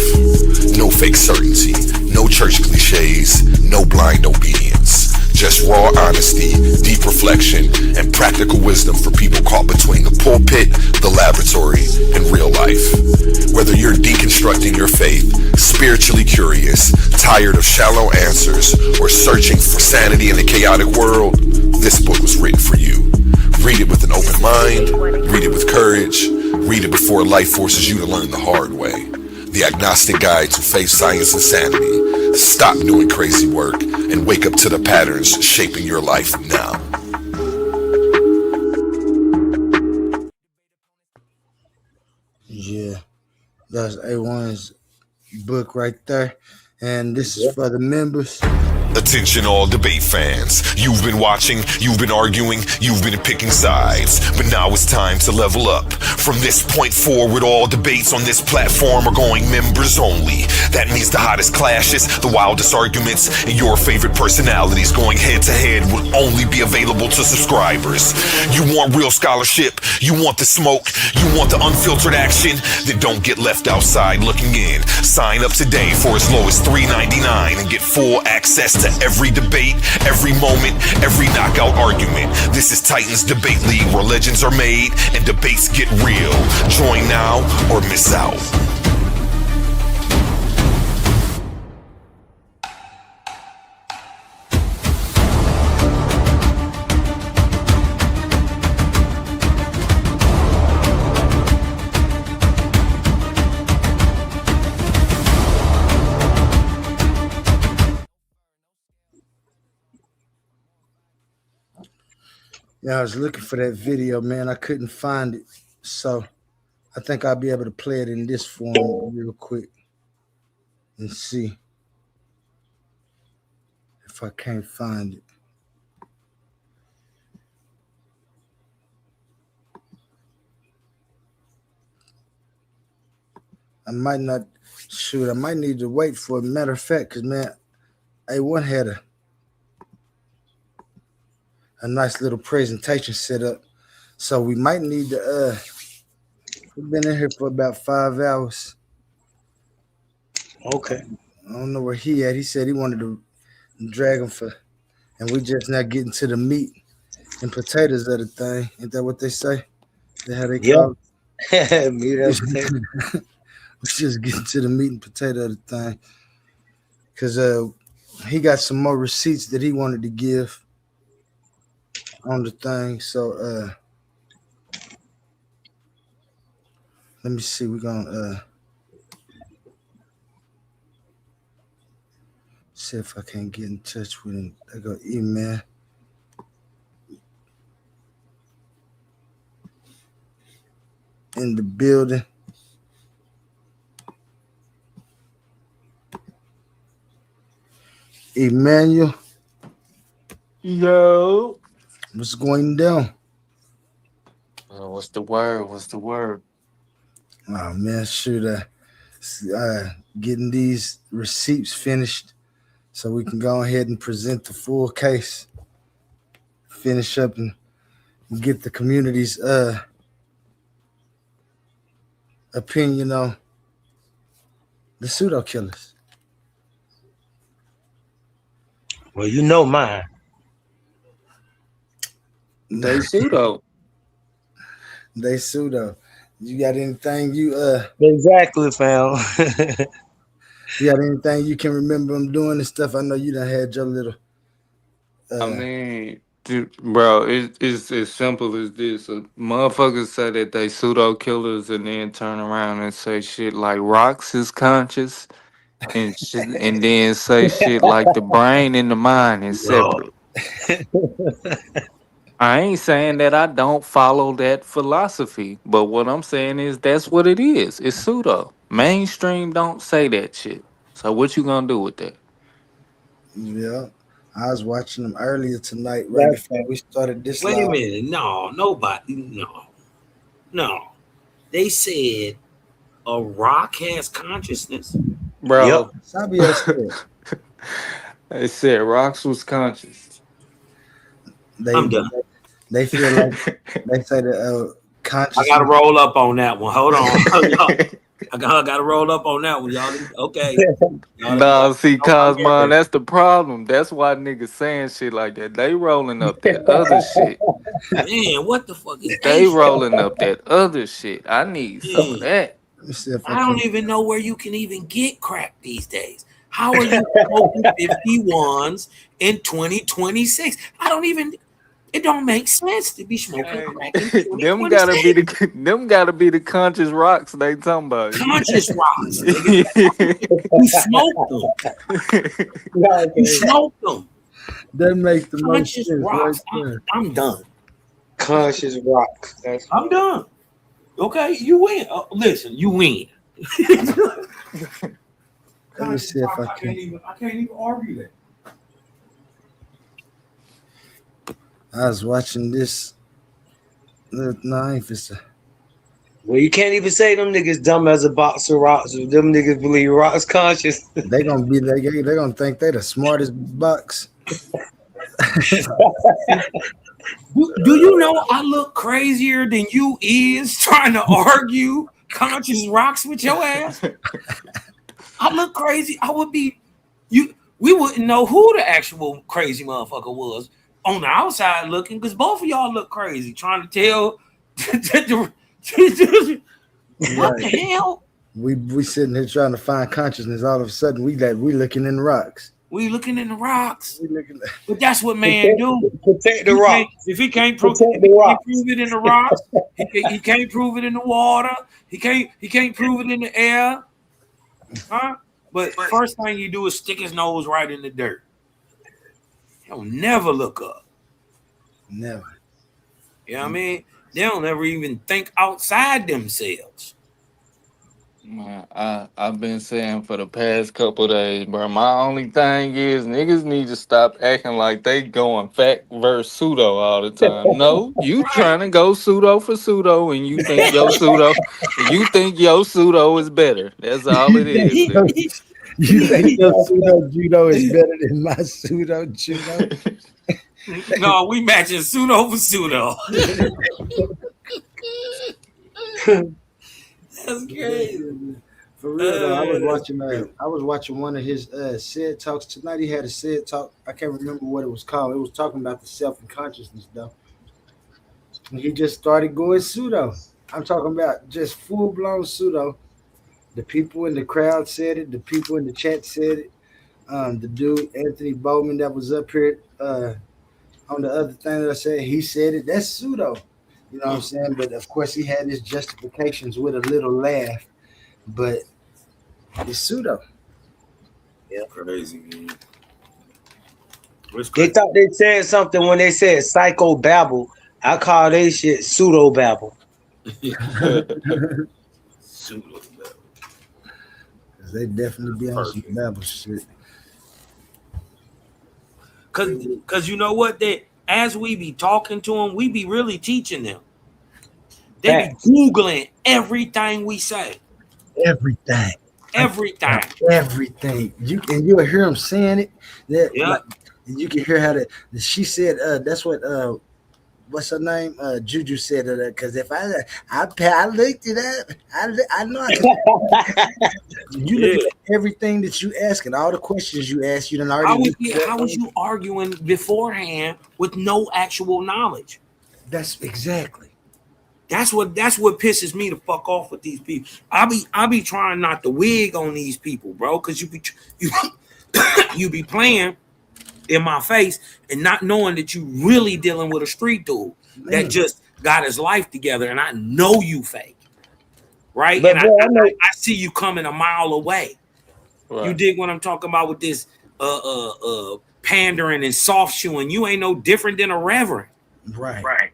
No fake certainty, no church cliches, no blind obedience. Just raw honesty, deep reflection, and practical wisdom for people caught between the pulpit, the laboratory, and real life. Whether you're deconstructing your faith, spiritually curious, tired of shallow answers, or searching for sanity in a chaotic world, this book was written for you. Read it with an open mind, read it with courage, read it before life forces you to learn the hard way. The Agnostic Guide to Faith, Science, and Sanity. Stop doing crazy work and wake up to the patterns shaping your life now. Yeah, that's A1's book right there. And this is for the members. Attention all debate fans. You've been watching, you've been arguing, you've been picking sides. But now it's time to level up. From this point forward, all debates on this platform are going members only. That means the hottest clashes, the wildest arguments, and your favorite personalities going head to head will only be available to subscribers. You want real scholarship, you want the smoke, you want the unfiltered action, then don't get left outside looking in. Sign up today for as low as $3.99 and get full access to every debate, every moment, every knockout argument. This is Titans Debate League, where legends are made and debates get real. Join now or miss out. Yeah, I was looking for that video, man. I couldn't find it. So I think I'll be able to play it in this form real quick and see if I can't find it. I might not, shoot, I might need to wait for a matter of fact, because, man, A1 had a nice little presentation set up. So we might need to we've been in here for about 5 hours. Okay. I don't know where he at. He said he wanted to drag him for, and we just now getting to the meat and potatoes of the thing. Ain't that what they say? That how they call it? Meat and potato. We just getting to the meat and potato of the thing. Cause he got some more receipts that he wanted to give on the thing. So let me see. We're gonna see if I can get in touch with him. I go email. In the building. Emmanuel. Yo. What's going down? What's the word? What's the word? Oh man, shoot, getting these receipts finished so we can go ahead and present the full case. Finish up and get the community's opinion on the pseudo killers. Well, you know mine. They pseudo. They pseudo. You got anything you exactly, fam? You got anything you can remember them doing and stuff? I know you done had your little I mean, dude, bro, it's as simple as this. Motherfuckers say that they pseudo killers and then turn around and say shit like rocks is conscious and shit, and then say shit like the brain and the mind is separate. I ain't saying that I don't follow that philosophy, but what I'm saying is that's what it is. It's pseudo. Mainstream don't say that shit. So what you gonna do with that? Yeah. I was watching them earlier tonight, right before we started this. Wait a minute. No, nobody. No. They said a rock has consciousness. Bro. Esabio said. They said rocks was conscious. I'm done. They feel like they say that consciousness. I gotta roll up on that one. Hold on. I gotta roll up on that one, y'all. Okay. Nah, see, Cosmon, that's the problem. That's why niggas saying shit like that. They rolling up that other shit. Man, what the fuck is They rolling up that other shit. I need some of that. I don't even know where you can even get crack these days. How are you smoking 51s in 2026? It don't make sense to be smoking crack in 2026. Them gotta be the conscious rocks they talking about. Conscious rocks. You smoke them. You smoke them. That makes the conscious most rocks. Right. I'm done. Conscious rocks. I'm done. Okay, you win. Listen, you win. Let me see if I can. I can't even argue that. I was watching this. No, I ain't finna. Well, you can't even say them niggas dumb as a box of rocks. Them niggas believe rocks conscious. They gonna be they gonna think they the smartest box. Do you know I look crazier than you is trying to argue conscious rocks with your ass? I look crazy. I would be we wouldn't know who the actual crazy motherfucker was on the outside looking, because both of y'all look crazy trying to tell what the hell? We sitting here trying to find consciousness. All of a sudden we looking in the rocks. We looking in the rocks. But that's what man do. Protect the rocks. If he can't prove it in the rocks, he can't prove it in the water. He can't prove it in the air. Huh? But first thing you do is stick his nose right in the dirt. He'll never look up. Never. You know what I mean? They don't ever even think outside themselves. I've been saying for the past couple days, bro. My only thing is niggas need to stop acting like they going fact versus pseudo all the time. No, you trying to go pseudo for pseudo, and you think your pseudo is better. That's all it is. You think your pseudo judo is better than my pseudo judo? No, we matching pseudo for pseudo. That's crazy. For real though, I was watching one of his SED talks tonight. He had a SED talk. I can't remember what it was called. It was talking about the self and consciousness though. And he just started going pseudo. I'm talking about just full blown pseudo. The people in the crowd said it. The people in the chat said it. The dude Anthony Bowman that was up here on the other thing that I said, he said it. That's pseudo. You know what I'm saying? But of course, he had his justifications with a little laugh. But it's pseudo. Yeah, crazy, man. They thought they said something when they said psycho babble. I call they shit pseudo babble. Pseudo babble. They definitely be on some babble shit. Cause you know what? As we be talking to them, we be really teaching them. They be Googling everything we say. Everything. You'll hear them saying it. Like, you can hear how she said. That's what. What's her name? Juju said that because if I looked it up, I know I can. You look at everything that you ask and all the questions you ask. You done already. How was you arguing beforehand with no actual knowledge? That's exactly. That's what pisses me the fuck off with these people. I be trying not to wig on these people, bro, because you be playing in my face and not knowing that you really dealing with a street dude that just got his life together, and I know you fake, right? But and I see you coming a mile away. Right. You dig what I'm talking about with this pandering and soft shoeing? You ain't no different than a reverend, right?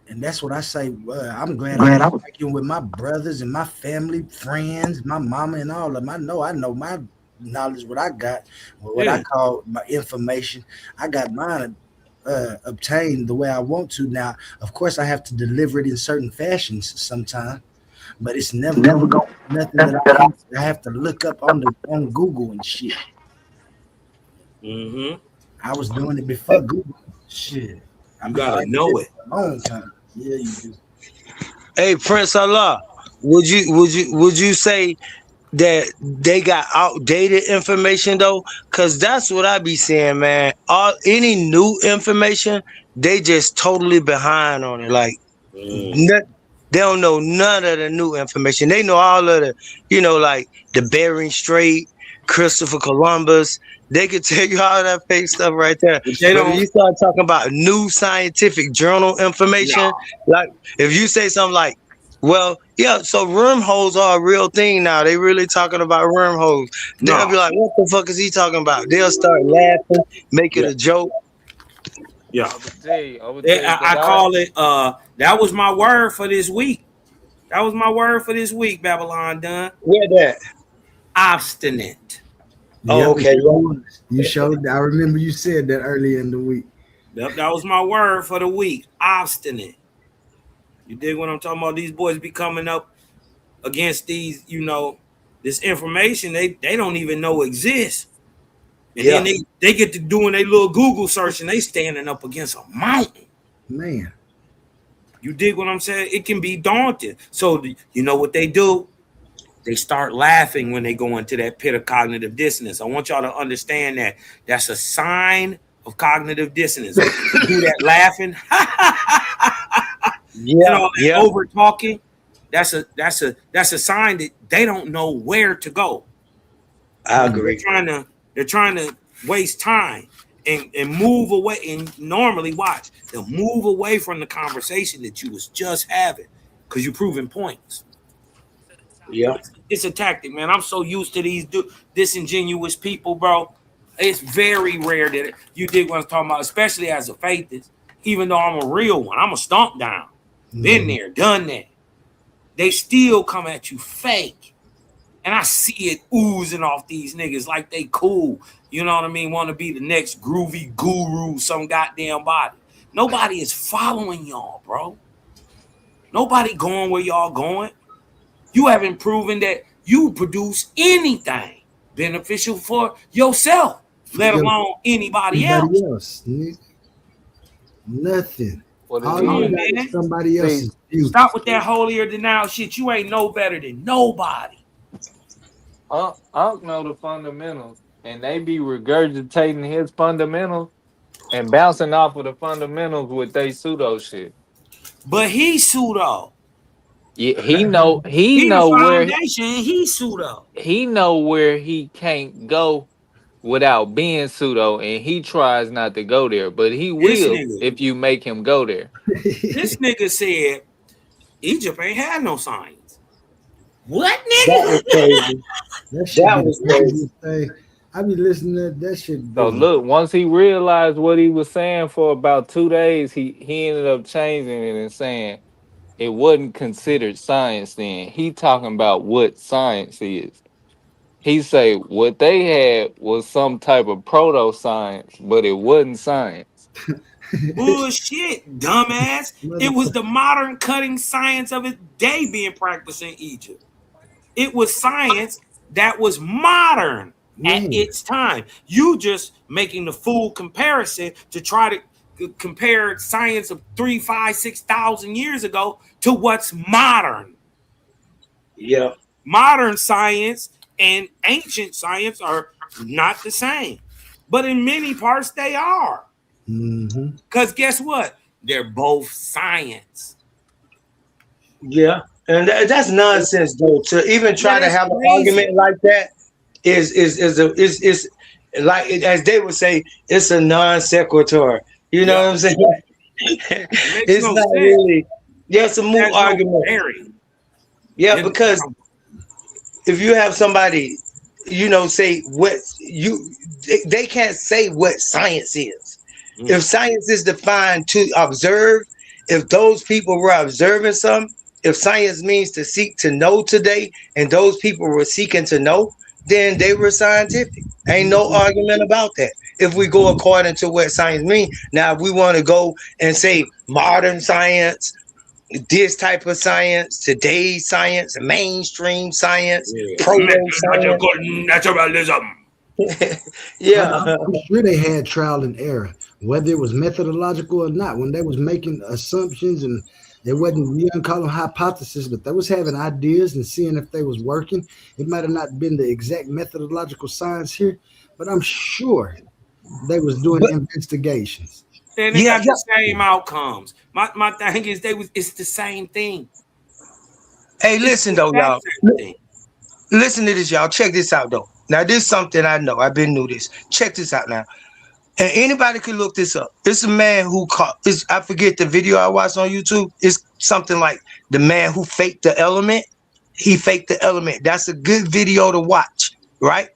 And that's what I say. I'm glad I'm working with my brothers and my family, friends, my mama, and all of them. I know my knowledge, what I got, what I call my information. I got mine obtained the way I want to. Now, of course, I have to deliver it in certain fashions sometimes, but it's never go nothing that I have to look up on Google and shit. Mm-hmm. I was doing it before Google. Shit. You gotta know it. A long time. Yeah, you do. Hey, Prince Allah, would you say that they got outdated information though? Cause that's what I be saying, man. Any new information, they just totally behind on it. Like they don't know none of the new information. They know all of the, like the Bering Strait, Christopher Columbus. They could tell you all that fake stuff right there. But if you start talking about new scientific journal information, like if you say something like, well, yeah, so wormholes are a real thing now. They really talking about wormholes. They'll be like, what the fuck is he talking about? They'll start laughing, make it a joke. Yeah. I call it, that was my word for this week. Babylon Dunn. Where that? Obstinate. Yeah, okay. You showed. I remember you said that earlier in the week. Yep, that was my word for the week. Obstinate. You dig what I'm talking about? These boys be coming up against these, this information they don't even know exists. And then they get to doing their little Google search and they standing up against a mountain. Man. You dig what I'm saying? It can be daunting. So you know what they do? They start laughing when they go into that pit of cognitive dissonance. I want y'all to understand that. That's a sign of cognitive dissonance. You do that laughing. Over talking. That's a sign that they don't know where to go. I agree. They're trying to waste time and move away. And normally, watch, they'll move away from the conversation that you was just having because you're proving points. Yeah, it's a tactic, man. I'm so used to these disingenuous people, bro. It's very rare that you dig what I'm talking about, especially as a faithist. Even though I'm a real one, I'm a stomp down. Been there, done that. They still come at you fake. And I see it oozing off these niggas like they cool. You know what I mean? Want to be the next groovy guru, some goddamn body. Nobody is following y'all, bro. Nobody going where y'all going. You haven't proven that you produce anything. beneficial for yourself, let alone anybody else. Nothing. What All it you is. got is somebody See, else's view. Stop with that holier than thou shit. You ain't no better than nobody. Unc know the fundamentals, and they be regurgitating his fundamentals and bouncing off of the fundamentals with they pseudo shit. But he's pseudo. Yeah, he know He the where foundation. He's pseudo. he know where he can't go without being pseudo, and he tries not to go there, but he This will nigga. if you make him go there. This nigga said Egypt ain't had no science. What, nigga? That was crazy. That was crazy. I be listening to that shit. So look, once he realized what he was saying for about 2 days, he ended up changing it and saying it wasn't considered science then. He talking about what science is. He say what they had was some type of proto-science, but it wasn't science. Bullshit, dumbass. It was the modern cutting science of its day being practiced in Egypt. It was science that was modern at its time. You just making the fool comparison to try to compare science of 3, 5, 6,000 years ago to what's modern. Yeah. Modern science and ancient science are not the same. But in many parts they are. Because guess what? They're both science. Yeah. And that's nonsense though. To even try to have an crazy. argument like that is like, as they would say, it's a non sequitur. You know what I'm saying? It's no not sense. really. Yeah, it's a moot There's no argument. bearing. Yeah, because if you have somebody, say what they can't say what science is. If science is defined to observe, if those people were observing something, if science means to seek to know today, and those people were seeking to know, then they were scientific. Ain't no argument about that. If we go according to what science means. Now, if we want to go and say modern science, this type of science, today's science, mainstream science, proto-science. Naturalism. Yeah. I'm sure they had trial and error, whether it was methodological or not. When they was making assumptions, and it wasn't, we don't call them hypotheses, but they was having ideas and seeing if they was working. It might have not been the exact methodological science here, but I'm sure they was doing investigations. And they got the same outcomes. My thing is it's the same thing. Hey, listen though, y'all. Listen to this, y'all. Check this out though. Now, this is something I know. I've been new this. Check this out now. And anybody can look this up. It's a man who I forget the video I watched on YouTube. It's something like the man who faked the element. He faked the element. That's a good video to watch, right?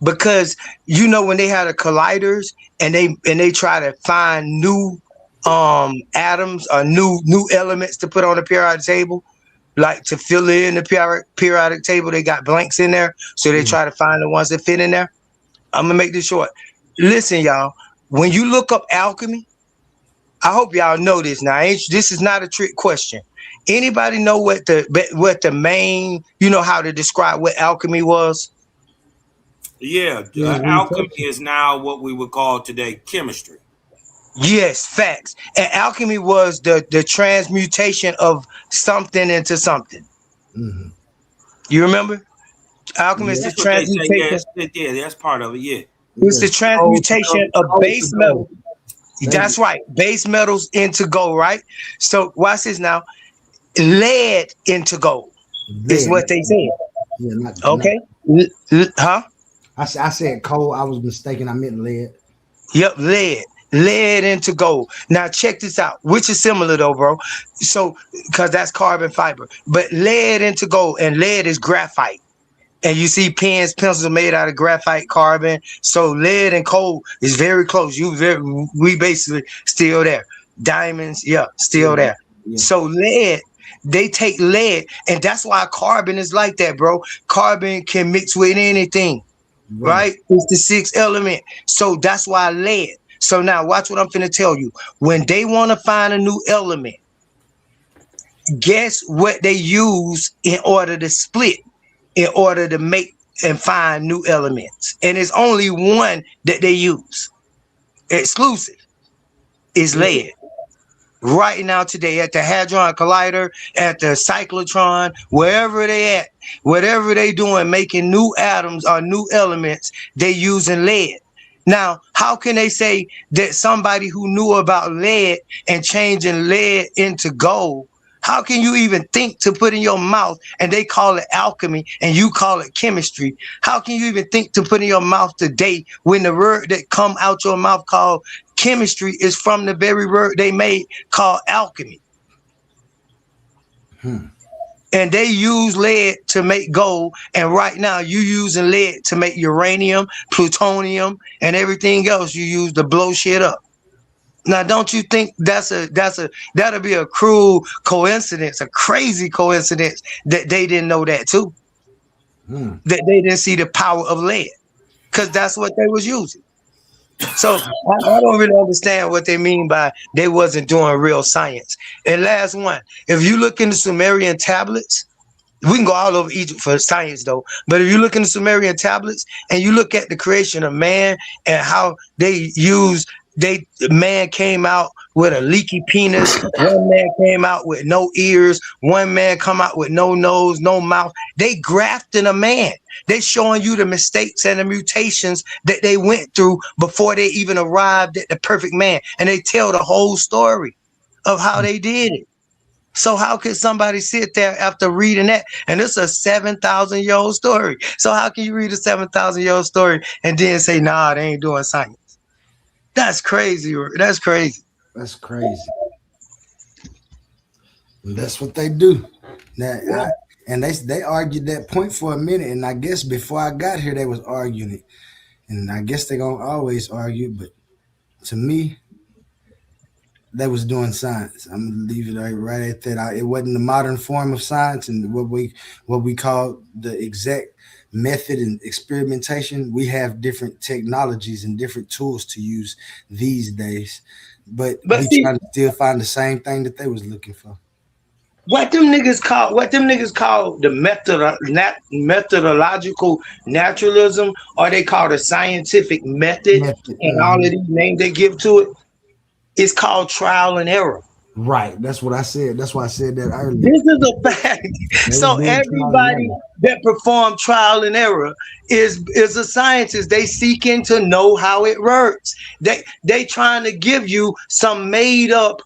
Because when they had the colliders and they try to find new atoms or new elements to put on the periodic table, like to fill in the periodic table, they got blanks in there, so they try to find the ones that fit in there. I'm gonna make this short. Listen, y'all, when you look up alchemy, I hope y'all know this now. This is not a trick question. Anybody know what the main, how to describe what alchemy was? Yeah, alchemy is now what we would call today chemistry. Yes, facts. And alchemy was the transmutation of something into something. You remember? Alchemy is the transmutation. Yeah, that's part of it. Yeah, it's the transmutation of base metal. That's right, base metals into gold. Right. So watch this now. Lead into gold is what they said. Yeah, okay. Huh? I said coal. I was mistaken. I meant lead. Yep, lead into gold. Now check this out, which is similar though, bro. So, because that's carbon fiber, but lead into gold, and lead is graphite. And you see pens, pencils are made out of graphite, carbon. So lead and coal is very close. We basically still there. Diamonds, still there. Yeah. So lead, they take lead, and that's why carbon is like that, bro. Carbon can mix with anything, right? It's the sixth element. So that's why lead. So now watch what I'm finna tell you. When they want to find a new element, guess what they use in order to split, in order to make and find new elements. And it's only one that they use. Exclusive is lead. Right now today at the Hadron Collider, at the cyclotron, wherever they at, whatever they doing, making new atoms or new elements, they using lead. Now, how can they say that somebody who knew about lead and changing lead into gold, how can you even think to put in your mouth and they call it alchemy and you call it chemistry? How can you even think to put in your mouth today when the word that come out your mouth called chemistry is from the very word they made called alchemy? And they use lead to make gold, and right now you using lead to make uranium, plutonium, and everything else you use to blow shit up. Now, don't you think that'll be a cruel coincidence, a crazy coincidence that they didn't know that too? That they didn't see the power of lead, because that's what they was using. So I don't really understand what they mean by they wasn't doing real science. And last one, if you look in the Sumerian tablets, we can go all over Egypt for science though, but if you look in the Sumerian tablets and you look at the creation of man and how they man came out with a leaky penis, one man came out with no ears, one man come out with no nose, no mouth. They grafting a man. They showing you the mistakes and the mutations that they went through before they even arrived at the perfect man. And they tell the whole story of how they did it. So how could somebody sit there after reading that? And it's a 7,000-year-old story. So how can you read a 7,000-year-old story and then say, nah, they ain't doing science? That's crazy. That's crazy. That's crazy. And that's what they do. Now, and they argued that point for a minute, and I guess before I got here, they was arguing it. And I guess they're going to always argue, but to me, they was doing science. I'm going to leave it right at that. It wasn't the modern form of science and what we call the exact method and experimentation. We have different technologies and different tools to use these days, but we try to still find the same thing that they was looking for. What them niggas call the methodological naturalism, or they call the scientific method, and all of these names they give to it, it's called trial and error. Right. That's what I said. That's why I said that earlier. This is a fact. So everybody that perform trial and error is a scientist. They seeking to know how it works. They trying to give you some made up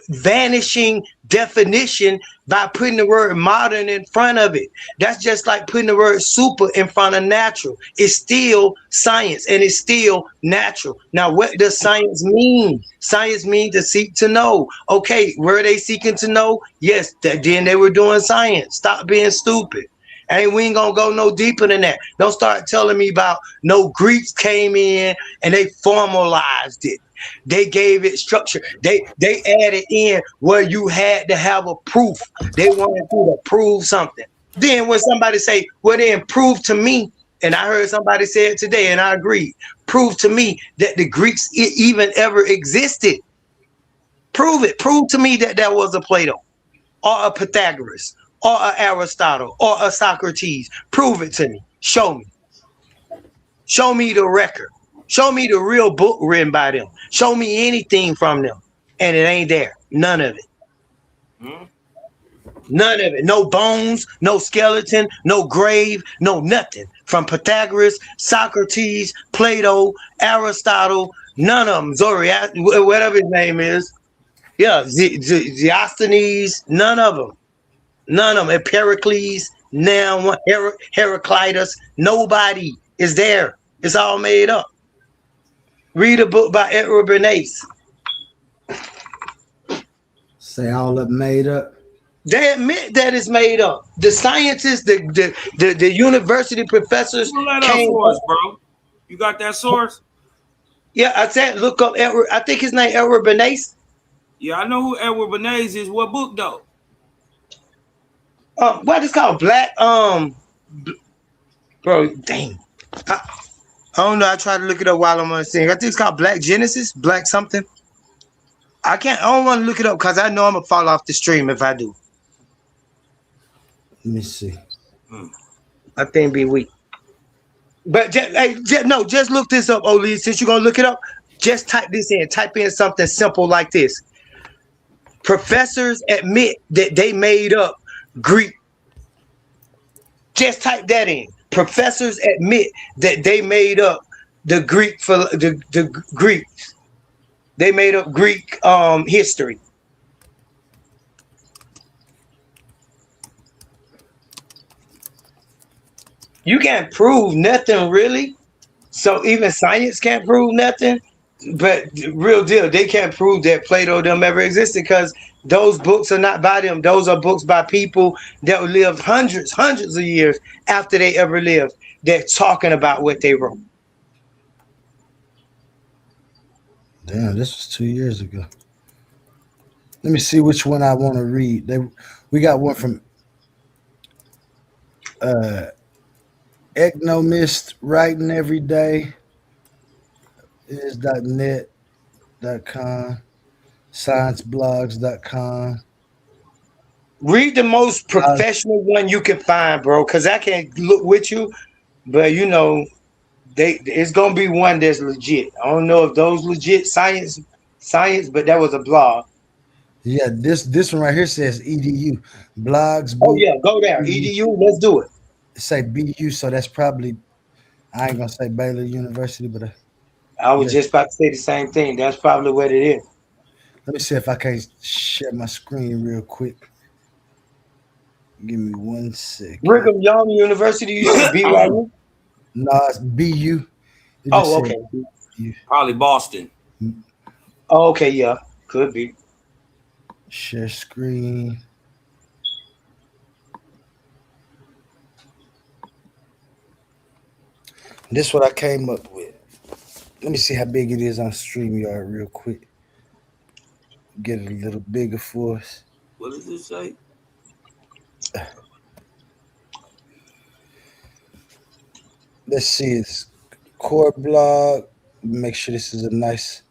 vanishing definition by putting the word modern in front of it. That's just like putting the word super in front of natural. It's still science and it's still natural. Now, what does science mean? Science means to seek to know. Okay, were they seeking to know? Yes, then they were doing science. Stop being stupid. And we ain't gonna go no deeper than that. Don't start telling me about no Greeks came in and they formalized it. They gave it structure. They added in where you had to have a proof. They wanted you to prove something. Then when somebody say, well, then prove to me, and I heard somebody say it today, and I agree, prove to me that the Greeks even ever existed. Prove it. Prove to me that there was a Plato or a Pythagoras or a Aristotle or a Socrates. Prove it to me. Show me. Show me the record. Show me the real book written by them. Show me anything from them. And it ain't there. None of it. None of it. No bones, no skeleton, no grave, no nothing. From Pythagoras, Socrates, Plato, Aristotle, none of them. Zoroaster, whatever his name is. Yeah, Zeosthenes, none of them. None of them. Pericles, now Heraclitus, nobody is there. It's all made up. Read a book by Edward Bernays. Say all up made up. They admit that it's made up. The scientists, the university professors. Pull that up for us, bro. You got that source? Yeah, I said look up Edward. I think his name Edward Bernays. Yeah, I know who Edward Bernays is. What book though? What is called Black? Bro, dang. I don't know. I tried to look it up while I'm on the thing. I think it's called Black Genesis, Black something. I don't want to look it up because I know I'm gonna fall off the stream if I do. Let me see. I think be weak. But just look this up, Oli. Since you're gonna look it up, just type this in. Type in something simple like this. Professors admit that they made up Greek. Just type that in. Professors admit that they made up the Greek for the Greeks. They made up Greek history. You can't prove nothing really. So even science can't prove nothing. But real deal, they can't prove that Plato them ever existed because those books are not by them. Those are books by people that lived hundreds of years after they ever lived. They're talking about what they wrote. Damn, this was 2 years ago. Let me see which one I want to read. We got one from Economist writing every day. Is.net.com, scienceblogs.com. Read the most professional one you can find, bro, because I can't look with you, but you know, it's gonna be one that's legit. I don't know if those legit science, but that was a blog. Yeah, this one right here says edu blogs. Oh yeah, go there. Edu, let's do it. Say BU, so that's probably, I ain't gonna say Baylor University, but I was just about to say the same thing. That's probably what it is. Let me see if I can share my screen real quick. Give me 1 second. Brigham Young University, you said BYU? No, it's BU. Oh, okay. Probably Boston. Oh, okay, yeah. Could be. Share screen. This is what I came up with. Let me see how big it is on StreamYard real quick. Get it a little bigger for us. What does it say? Let's see, it's core blog. Make sure this is a nice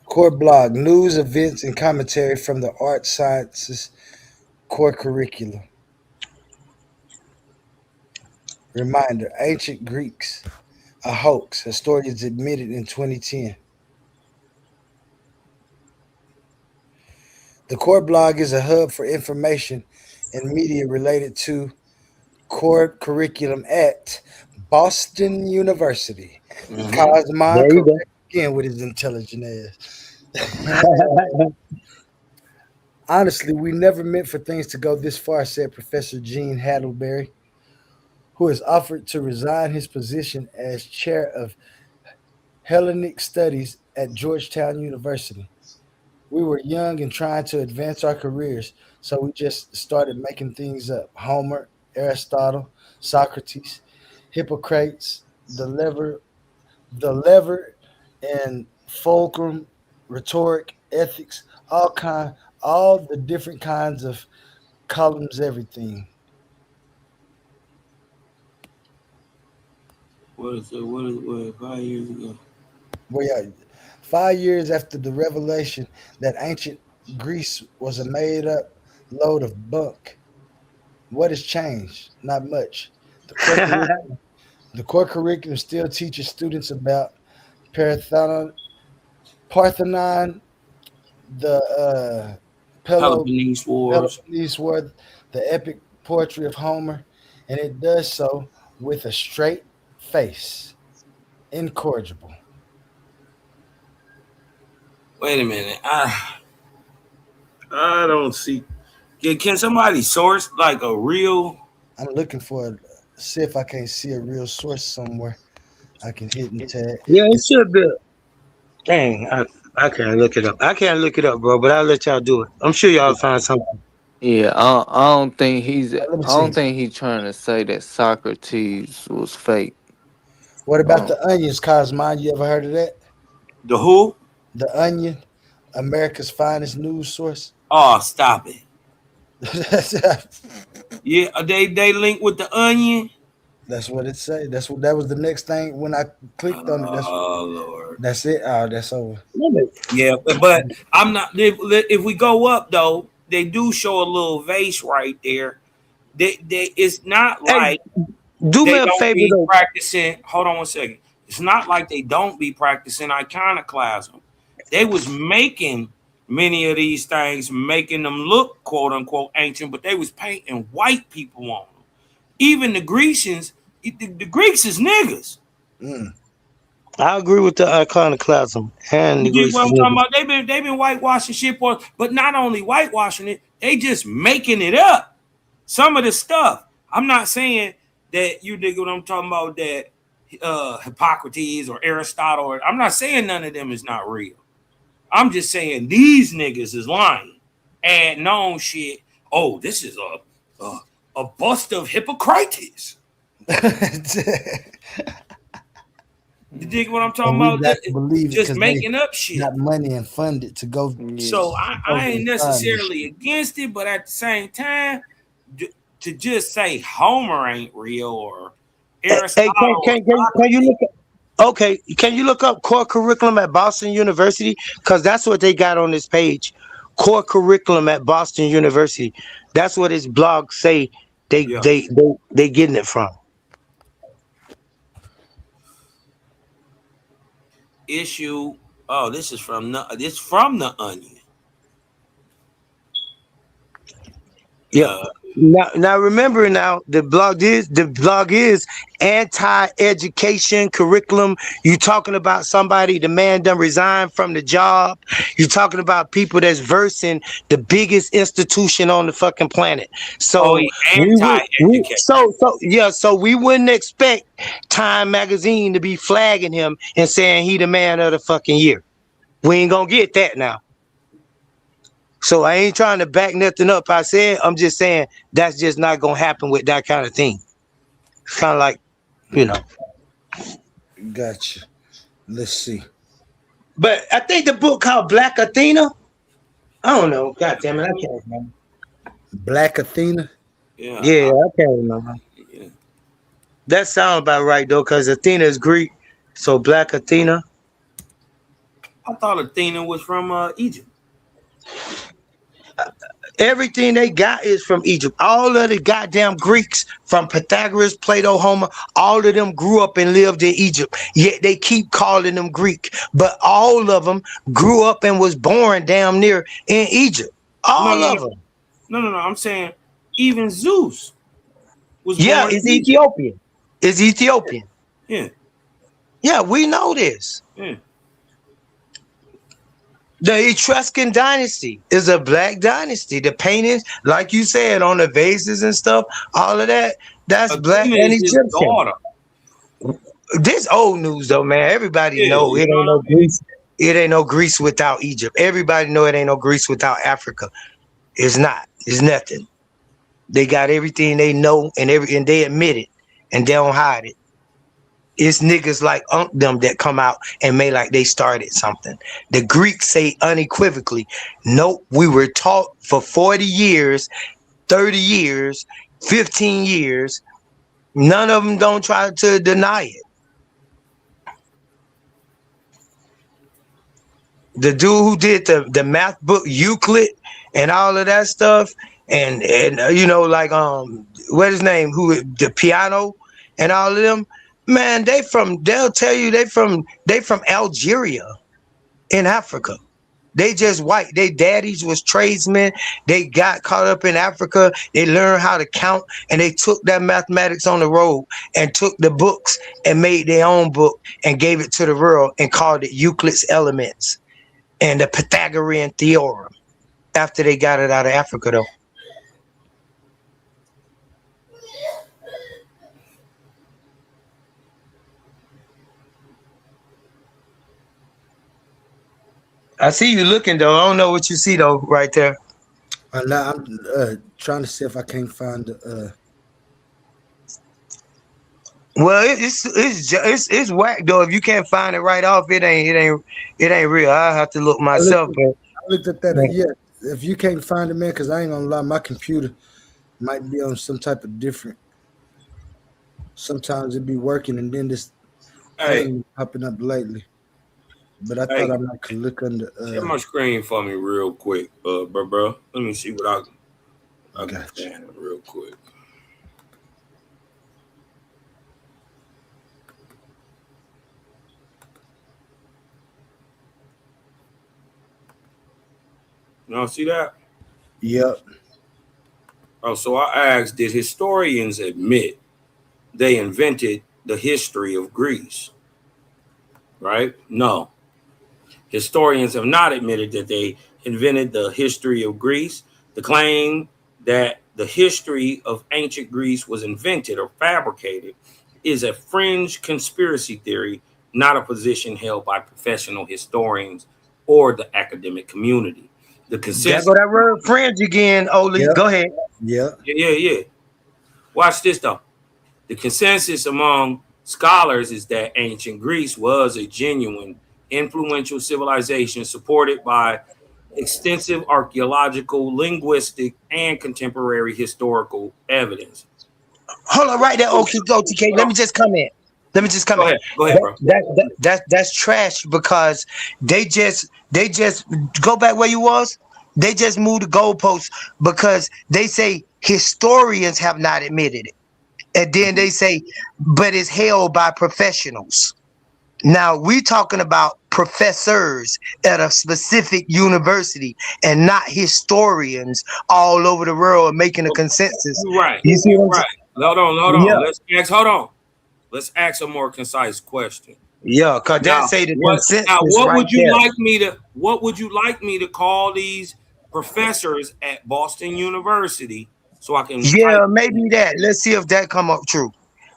core blog. News, events, and commentary from the art sciences core curriculum. Reminder, ancient Greeks, a hoax, historians admitted in 2010. The core blog is a hub for information and media related to core curriculum at Boston University. Cosmon correct again with his intelligent ass. Honestly, we never meant for things to go this far, said Professor Gene Haddleberry, who has offered to resign his position as chair of Hellenic Studies at Georgetown University. We were young and trying to advance our careers, so we just started making things up. Homer, Aristotle, Socrates, Hippocrates, the lever, and fulcrum, rhetoric, ethics, all the different kinds of columns, everything. What is it? 5 years ago? Well, yeah, 5 years after the revelation that ancient Greece was a made-up load of bunk. What has changed? Not much. The core curriculum still teaches students about Parthenon, the Peloponnese Wars, the epic poetry of Homer, and it does so with a straight face. Incorrigible. Wait a minute. I don't see. Can somebody source like a real? I'm looking for see if I can't see a real source somewhere. I can hit and tag. Yeah, it should be. Dang, I can't look it up. I can't look it up, bro. But I'll let y'all do it. I'm sure y'all find something. Yeah, I don't think he's. I don't think he's trying to say that Socrates was fake. What about the Onions, Cosmon? You ever heard of that? The who? The Onion, America's finest news source. Oh, stop it. Yeah, they link with the Onion. That's what it say. That was the next thing when I clicked on it. Lord. That's it. Oh, that's over. Yeah, but I'm not. If we go up though, they do show a little vase right there it's not like do they me a don't favor be though. practicing. Hold on one second. It's not like they don't be practicing iconoclasm. They was making many of these things, making them look quote unquote ancient, but they was painting white people on them. Even the Grecians, the Greeks is niggas. I agree with the iconoclasm and the You get Greeks. what I'm talking about? They've been whitewashing shit, but not only whitewashing it, they just making it up. Some of the stuff. I'm not saying that you dig what I'm talking about, that Hippocrates or Aristotle. I'm not saying none of them is not real. I'm just saying these niggas is lying. Adding on shit. Oh, this is a bust of Hippocrates. You dig what I'm talking about? Got to believe Just it making they up shit. got money and fund it to go. So I ain't necessarily against it, but at the same time, to just say Homer ain't real or Aristotle. Hey, can you look up? Okay, can you look up core curriculum at Boston University? Because that's what they got on this page. Core curriculum at Boston University. That's what his blog say. They getting it from. Issue. Oh, this is from the Onion. Yeah. Now remember the blog is anti-education curriculum. You talking about somebody, the man done resigned from the job. You talking about people that's versing the biggest institution on the fucking planet. So so we wouldn't expect Time magazine to be flagging him and saying he the man of the fucking year. We ain't gonna get that now. So I ain't trying to back nothing up. I'm just saying that's just not gonna happen with that kind of thing. It's kind of like, Gotcha. Let's see. But I think the book called Black Athena. I don't know. God damn it, I can't remember. Black Athena. Yeah, I can't remember. Yeah. That sounds about right though, because Athena is Greek. So Black Athena. I thought Athena was from Egypt. Everything they got is from Egypt. All of the goddamn Greeks, from Pythagoras, Plato, Homer, all of them grew up and lived in Egypt. Yet they keep calling them Greek. But all of them grew up and was born damn near in Egypt. All of them. No. I'm saying even Zeus was born it's in Egypt. Ethiopian. It's Ethiopian. Yeah. Yeah, we know this. Yeah. The Etruscan dynasty is a black dynasty. The paintings, like you said, on the vases and stuff, all of that, that's black and Egyptian. This old news though, man. Everybody know it ain't no Greece. It ain't no Greece without Egypt. Everybody know it ain't no Greece without Africa. It's not. It's nothing. They got everything they know and they admit it and they don't hide it. It's niggas like them that come out and make like they started something. The Greeks say unequivocally, nope, we were taught for 40 years, 30 years, 15 years. None of them don't try to deny it. The dude who did the math book, Euclid, and all of that stuff, and what his name, who the piano and all of them, man, they'll tell you they from Algeria in Africa. They just white. They daddies was tradesmen. They got caught up in Africa. They learned how to count, and they took that mathematics on the road and took the books and made their own book and gave it to the world and called it Euclid's Elements and the Pythagorean Theorem after they got it out of Africa, though. I see you looking, though. I don't know what you see, though, right there. Now I'm trying to see if I can't find the. Well, it's whack though. If you can't find it right off, it ain't real. I have to look myself. I looked at that. Yeah, if you can't find it, man, because I ain't gonna lie, my computer might be on some type of different. Sometimes it be working, and then this thing popping up lately. But I thought I might could look under. Share my screen for me real quick, bro. Let me see what I can find real quick. Y'all see that? Yep. Oh, so I asked, did historians admit they invented the history of Greece? Right? No. Historians have not admitted that they invented the history of Greece. The claim that the history of ancient Greece was invented or fabricated is a fringe conspiracy theory, not a position held by professional historians or the academic community. The There consensus. go that word fringe again, Oli. Yep. Go ahead. Yeah. Yeah. Watch this though. The consensus among scholars is that ancient Greece was a genuine, influential civilization supported by extensive archaeological, linguistic, and contemporary historical evidence. Hold on, right there, OTK. Let me just come in. Go ahead, bro. That's trash because they just go back where you was. They just moved the goalposts because they say historians have not admitted it, and then they say, but it's held by professionals. Now we talking about professors at a specific university and not historians all over the world making a consensus. You're right. You see what I'm Right. saying? Hold on. Yeah. Let's ask a more concise question. Yeah, because that say the consensus what right would you there. what would you like me to call these professors at Boston University so I can Yeah, maybe that. Let's see if that come up true.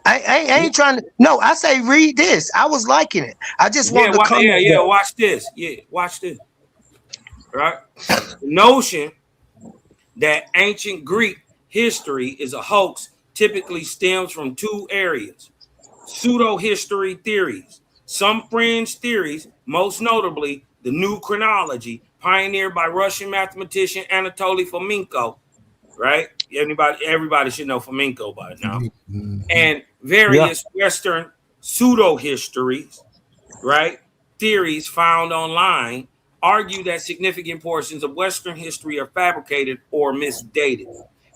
I ain't trying to. No, I say read this. I was liking it. I just wanted to come. Watch this. Watch this. Right? The notion that ancient Greek history is a hoax typically stems from two areas: pseudo-history theories. Some fringe theories, most notably the new chronology, pioneered by Russian mathematician Anatoly Fomenko, right? Everybody should know Fomenko by now. And various Western pseudo-histories, right? Theories found online argue that significant portions of Western history are fabricated or misdated.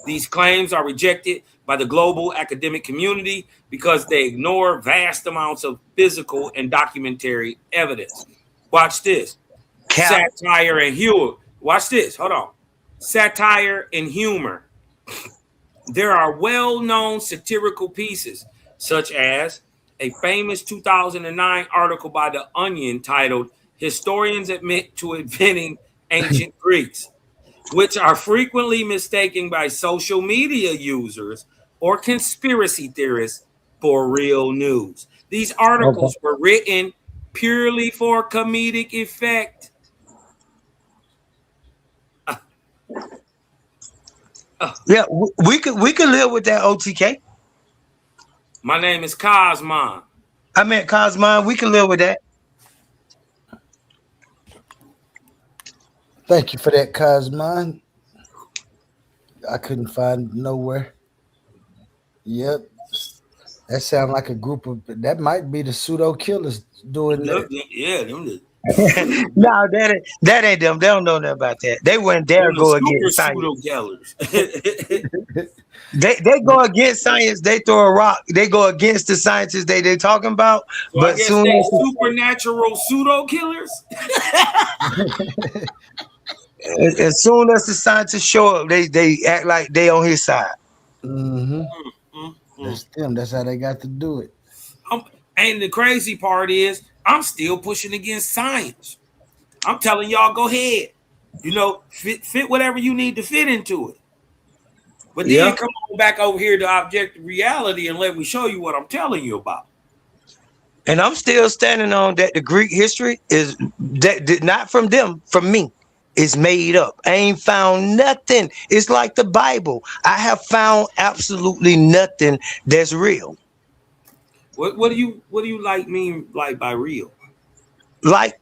These claims are rejected by the global academic community because they ignore vast amounts of physical and documentary evidence. Watch this. Satire and humor. Watch this. Hold on. Satire and humor. There are well-known satirical pieces, such as a famous 2009 article by The Onion titled "Historians Admit to Inventing Ancient Greeks," which are frequently mistaken by social media users or conspiracy theorists for real news. These articles were written purely for comedic effect. Yeah, we could live with that, OTK. My name is Cosmon. I meant Cosmon. We can live with that. Thank you for that, Cosmon. I couldn't find nowhere. Yep. That sounds like a group of, that might be the pseudo killers doing that. Yeah, them No, that ain't them. They don't know nothing about that. They wouldn't dare go against science. They go against science. They throw a rock. They go against the scientists they talking about. So but I guess soon they as supernatural pseudo killers. as soon as the scientists show up, they act like they on his side. Mm-hmm. That's them. That's how they got to do it. And the crazy part is, I'm still pushing against science. I'm telling y'all, go ahead. You know, fit whatever you need to fit into it. But then come on back over here to objective reality and let me show you what I'm telling you about. And I'm still standing on that the Greek history is that not from them, from me. It's made up. I ain't found nothing. It's like the Bible. I have found absolutely nothing that's real. What do you mean by real? Like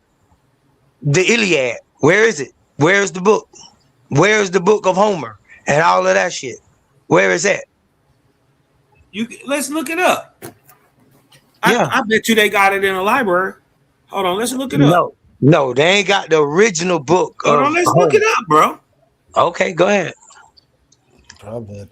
the Iliad. Where is it? Where's the book? Where's the book of Homer and all of that shit? Where is that? Let's look it up. I bet you they got it in a library. Hold on, let's look it up. No, they ain't got the original book. Hold on, let's look it up, bro. Okay, go ahead. Probably.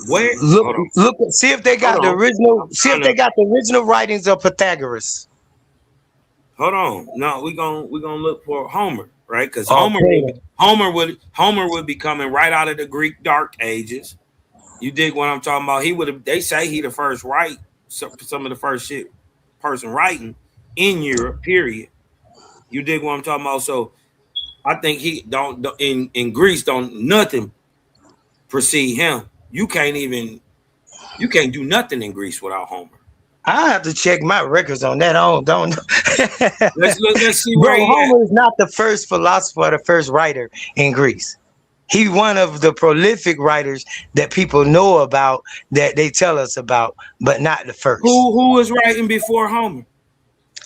Where? Look, see if they got the original. See if they got the original writings of Pythagoras. Hold on. No, we're gonna look for Homer, right? Because Okay. Homer would be coming right out of the Greek Dark Ages. You dig what I'm talking about? He would have. They say he the first some of the first shit person writing in Europe. Period. You dig what I'm talking about? So I think he don't in Greece don't nothing precede him. You can't do nothing in Greece without Homer. I have to check my records on that. I don't know. Let's see where he Homer is not the first philosopher or the first writer in Greece. He's one of the prolific writers that people know about, that they tell us about, but not the first. Who was writing before Homer?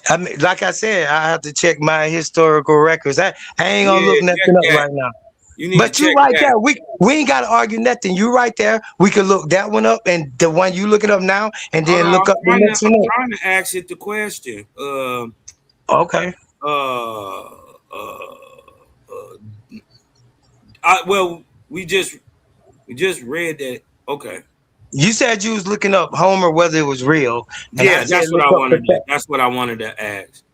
I mean, like I said, I have to check my historical records. I ain't gonna look nothing up right now. But you right there. We ain't gotta argue nothing. You right there. We could look that one up and the one you looking up now, and then look up the next one. I'm trying to ask it the question. Okay. Well, we just read that. Okay. You said you was looking up Homer, whether it was real. Yeah, that's what I wanted. That's what I wanted to ask.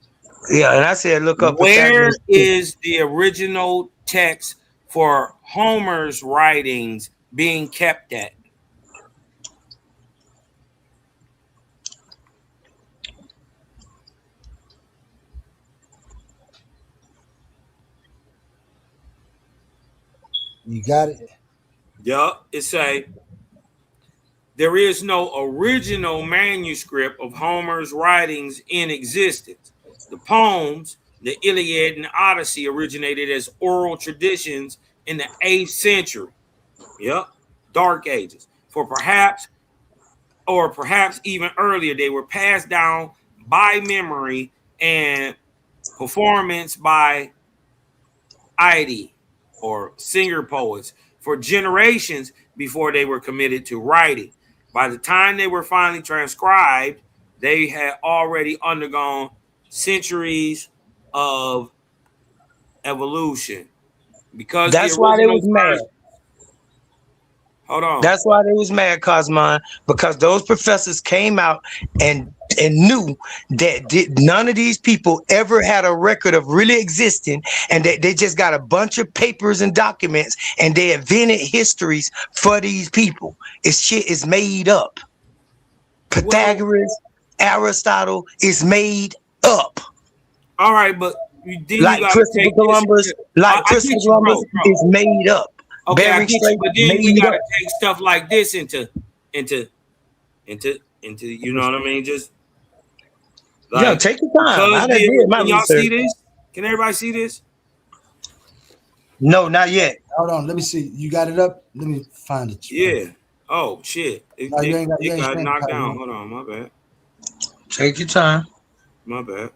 Yeah, and I said look up. Where is the original text for Homer's writings being kept at? You got it? Yup. It say there is no original manuscript of Homer's writings in existence. The poems, the Iliad and Odyssey, originated as oral traditions in the 8th century. Yep. Dark Ages. Perhaps even earlier, they were passed down by memory and performance by Ide or singer poets for generations before they were committed to writing. By the time they were finally transcribed, they had already undergone centuries of evolution. Because that's why they was mad. Hold on. That's why they was mad, Cosmon, because those professors came out and knew that none of these people ever had a record of really existing, and that they just got a bunch of papers and documents, and they invented histories for these people. It's shit is made up. Pythagoras, Aristotle is made up. All right, but like Christopher Columbus, is made up. Okay, I get you, but then we gotta take stuff like this into you know what I mean? Just like, yeah, take your time. Can y'all see this? Can everybody see this? No, not yet. Hold on, let me see. You got it up? Let me find it. Yeah. Oh shit. It got knocked down. Hold on, my bad. Take your time. My bad.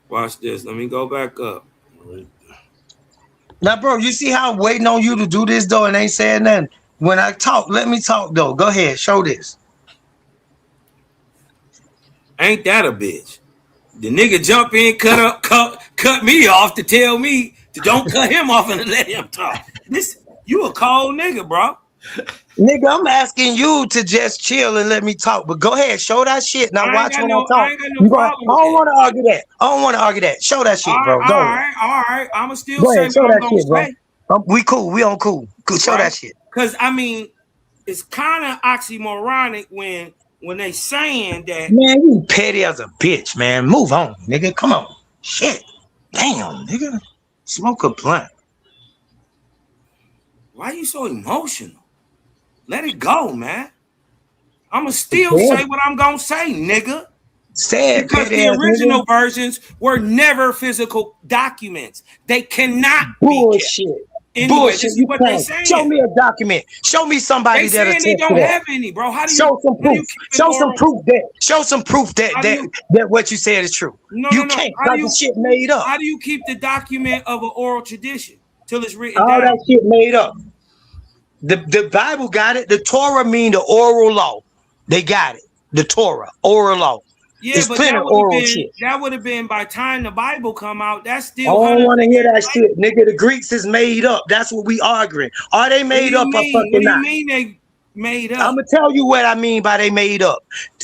Watch this. Let me go back up. Now, bro, you see how I'm waiting on you to do this, though, and ain't saying nothing? When I talk, let me talk, though. Go ahead. Show this. Ain't that a bitch? The nigga jump in, cut me off to tell me to don't cut him off and let him talk. You a cold nigga, bro. Nigga, I'm asking you to just chill and let me talk. But go ahead, show that shit. Now watch when I talk. I don't want to argue that. I don't want to argue that. Show that shit, bro. Go ahead. All right. I'ma still go say ahead, show what that I'm shit, gonna say. Bro. We cool. We on cool. Show that shit. Because I mean, it's kind of oxymoronic when they saying that. Man, you petty as a bitch, man. Move on, nigga. Come on. Shit. Damn, nigga. Smoke a blunt. Why you so emotional? Let it go, man. I'ma still say what I'm gonna say, nigga. Because the original versions were never physical documents. They cannot bullshit. Anyway, bullshit. You what they saying. Show me a document. Show me somebody that they don't have any, bro. How do you show some proof? Show some proof that what you said is true. You can't. The shit made up. How do you keep the document of an oral tradition till it's written all down? That shit made up. The Bible got it. The Torah mean the oral law. They got it. The Torah, oral law. Yeah, it's but plenty of oral shit. That would have been by the time the Bible come out. That's still. I don't want to hear that shit, nigga. The Greeks is made up. That's what we arguing. Are they made up or fucking not? What do you mean Made I'm up. gonna tell you what I mean by they made up.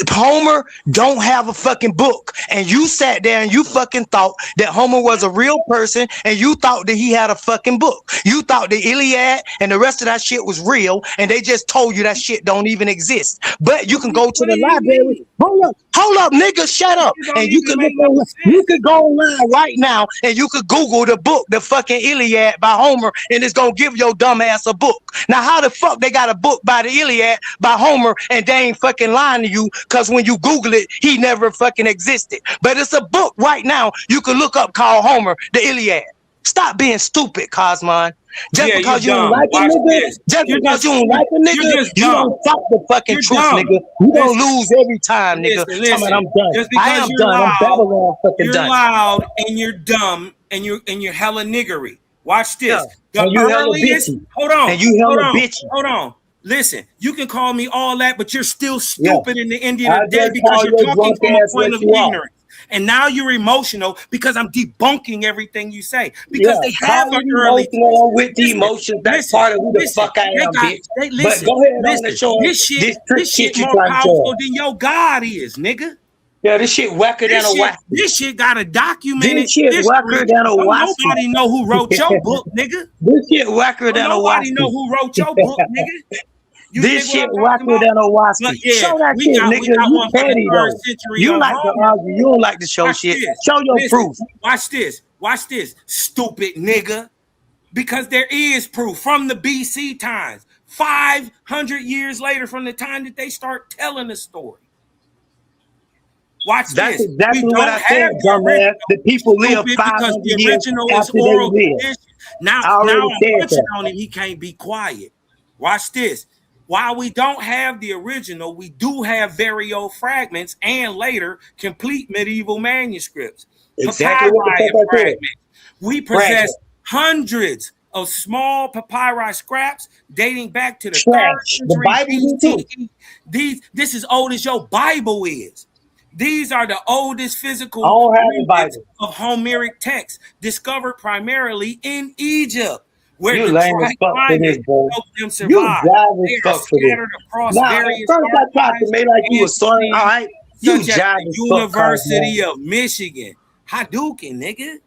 Homer don't have a fucking book, and you sat there and you fucking thought that Homer was a real person, and you thought that he had a fucking book. You thought the Iliad and the rest of that shit was real, and they just told you that shit don't even exist. But you can go to the library. Hold up, nigga, shut up. And you can look on, you could go online right now and you could Google the book, the fucking Iliad by Homer, and it's gonna give your dumb ass a book. Now, how the fuck they got a book by the Iliad by Homer and they ain't fucking lying to you? Because when you Google it, he never fucking existed. But it's a book right now you can look up called Homer, the Iliad. Stop being stupid, Cosmon. Just because you don't like a nigga, just because you don't like a nigga, you don't fuck the fucking truth, nigga. You don't lose every time, nigga. Listen, I'm done. just I am because done. I'm Babylon fucking you're done. loud and you're dumb and you're hella niggery. Watch this. Yeah. And you hella bitchy. Hold on. And you hella bitchy. Hold on. Listen, you can call me all that, but you're still stupid in the end of I the day just because call you're your talking drunk from a ass point what of you are. ignorance. And now you're emotional because I'm debunking everything you say. Because they have an early with the emotions. That's part of who the fuck I am, bitch. But go ahead on and show this shit you more trying to powerful show. than your God is, nigga. Yeah, this shit whacker than a whack. This shit got a documented This shit history. whacker than a Don't wasp. nobody know who wrote your book, nigga. This shit whacker than a wasp. Nobody know who wrote your book, nigga. This shit whacker than a wasp. Yeah, show that shit, nigga. You petty though. You like to argue. You don't like to show shit. Show your proof. Watch this. Watch this, stupid nigga. Because there is proof from the BC times. 500 years later from the time that they start telling the story. Watch That's this. exactly We what don't I said, have dumbass. The people live stupid 500 because the years original is after they oral live. tradition. Now I already I'm said punching that. on him. He can't be quiet. Watch this. While we don't have the original, we do have very old fragments and later complete medieval manuscripts. Exactly what the Papyri fuck I said. fragments. We possess hundreds of small papyri scraps dating back to the 3rd The century Bible too. BCE. This is old as your Bible is. These are the oldest physical I don't have the remnants Bible. of Homeric texts discovered primarily in Egypt, where You the lame dry as fuck for climate this, bro. helped them You survive. jive as They are fuck for this. scattered across Now, at various first I tried to make like you were sorry. All right, you such as jive the as fuck, University Cosmo. of Michigan. Hadouken, nigga.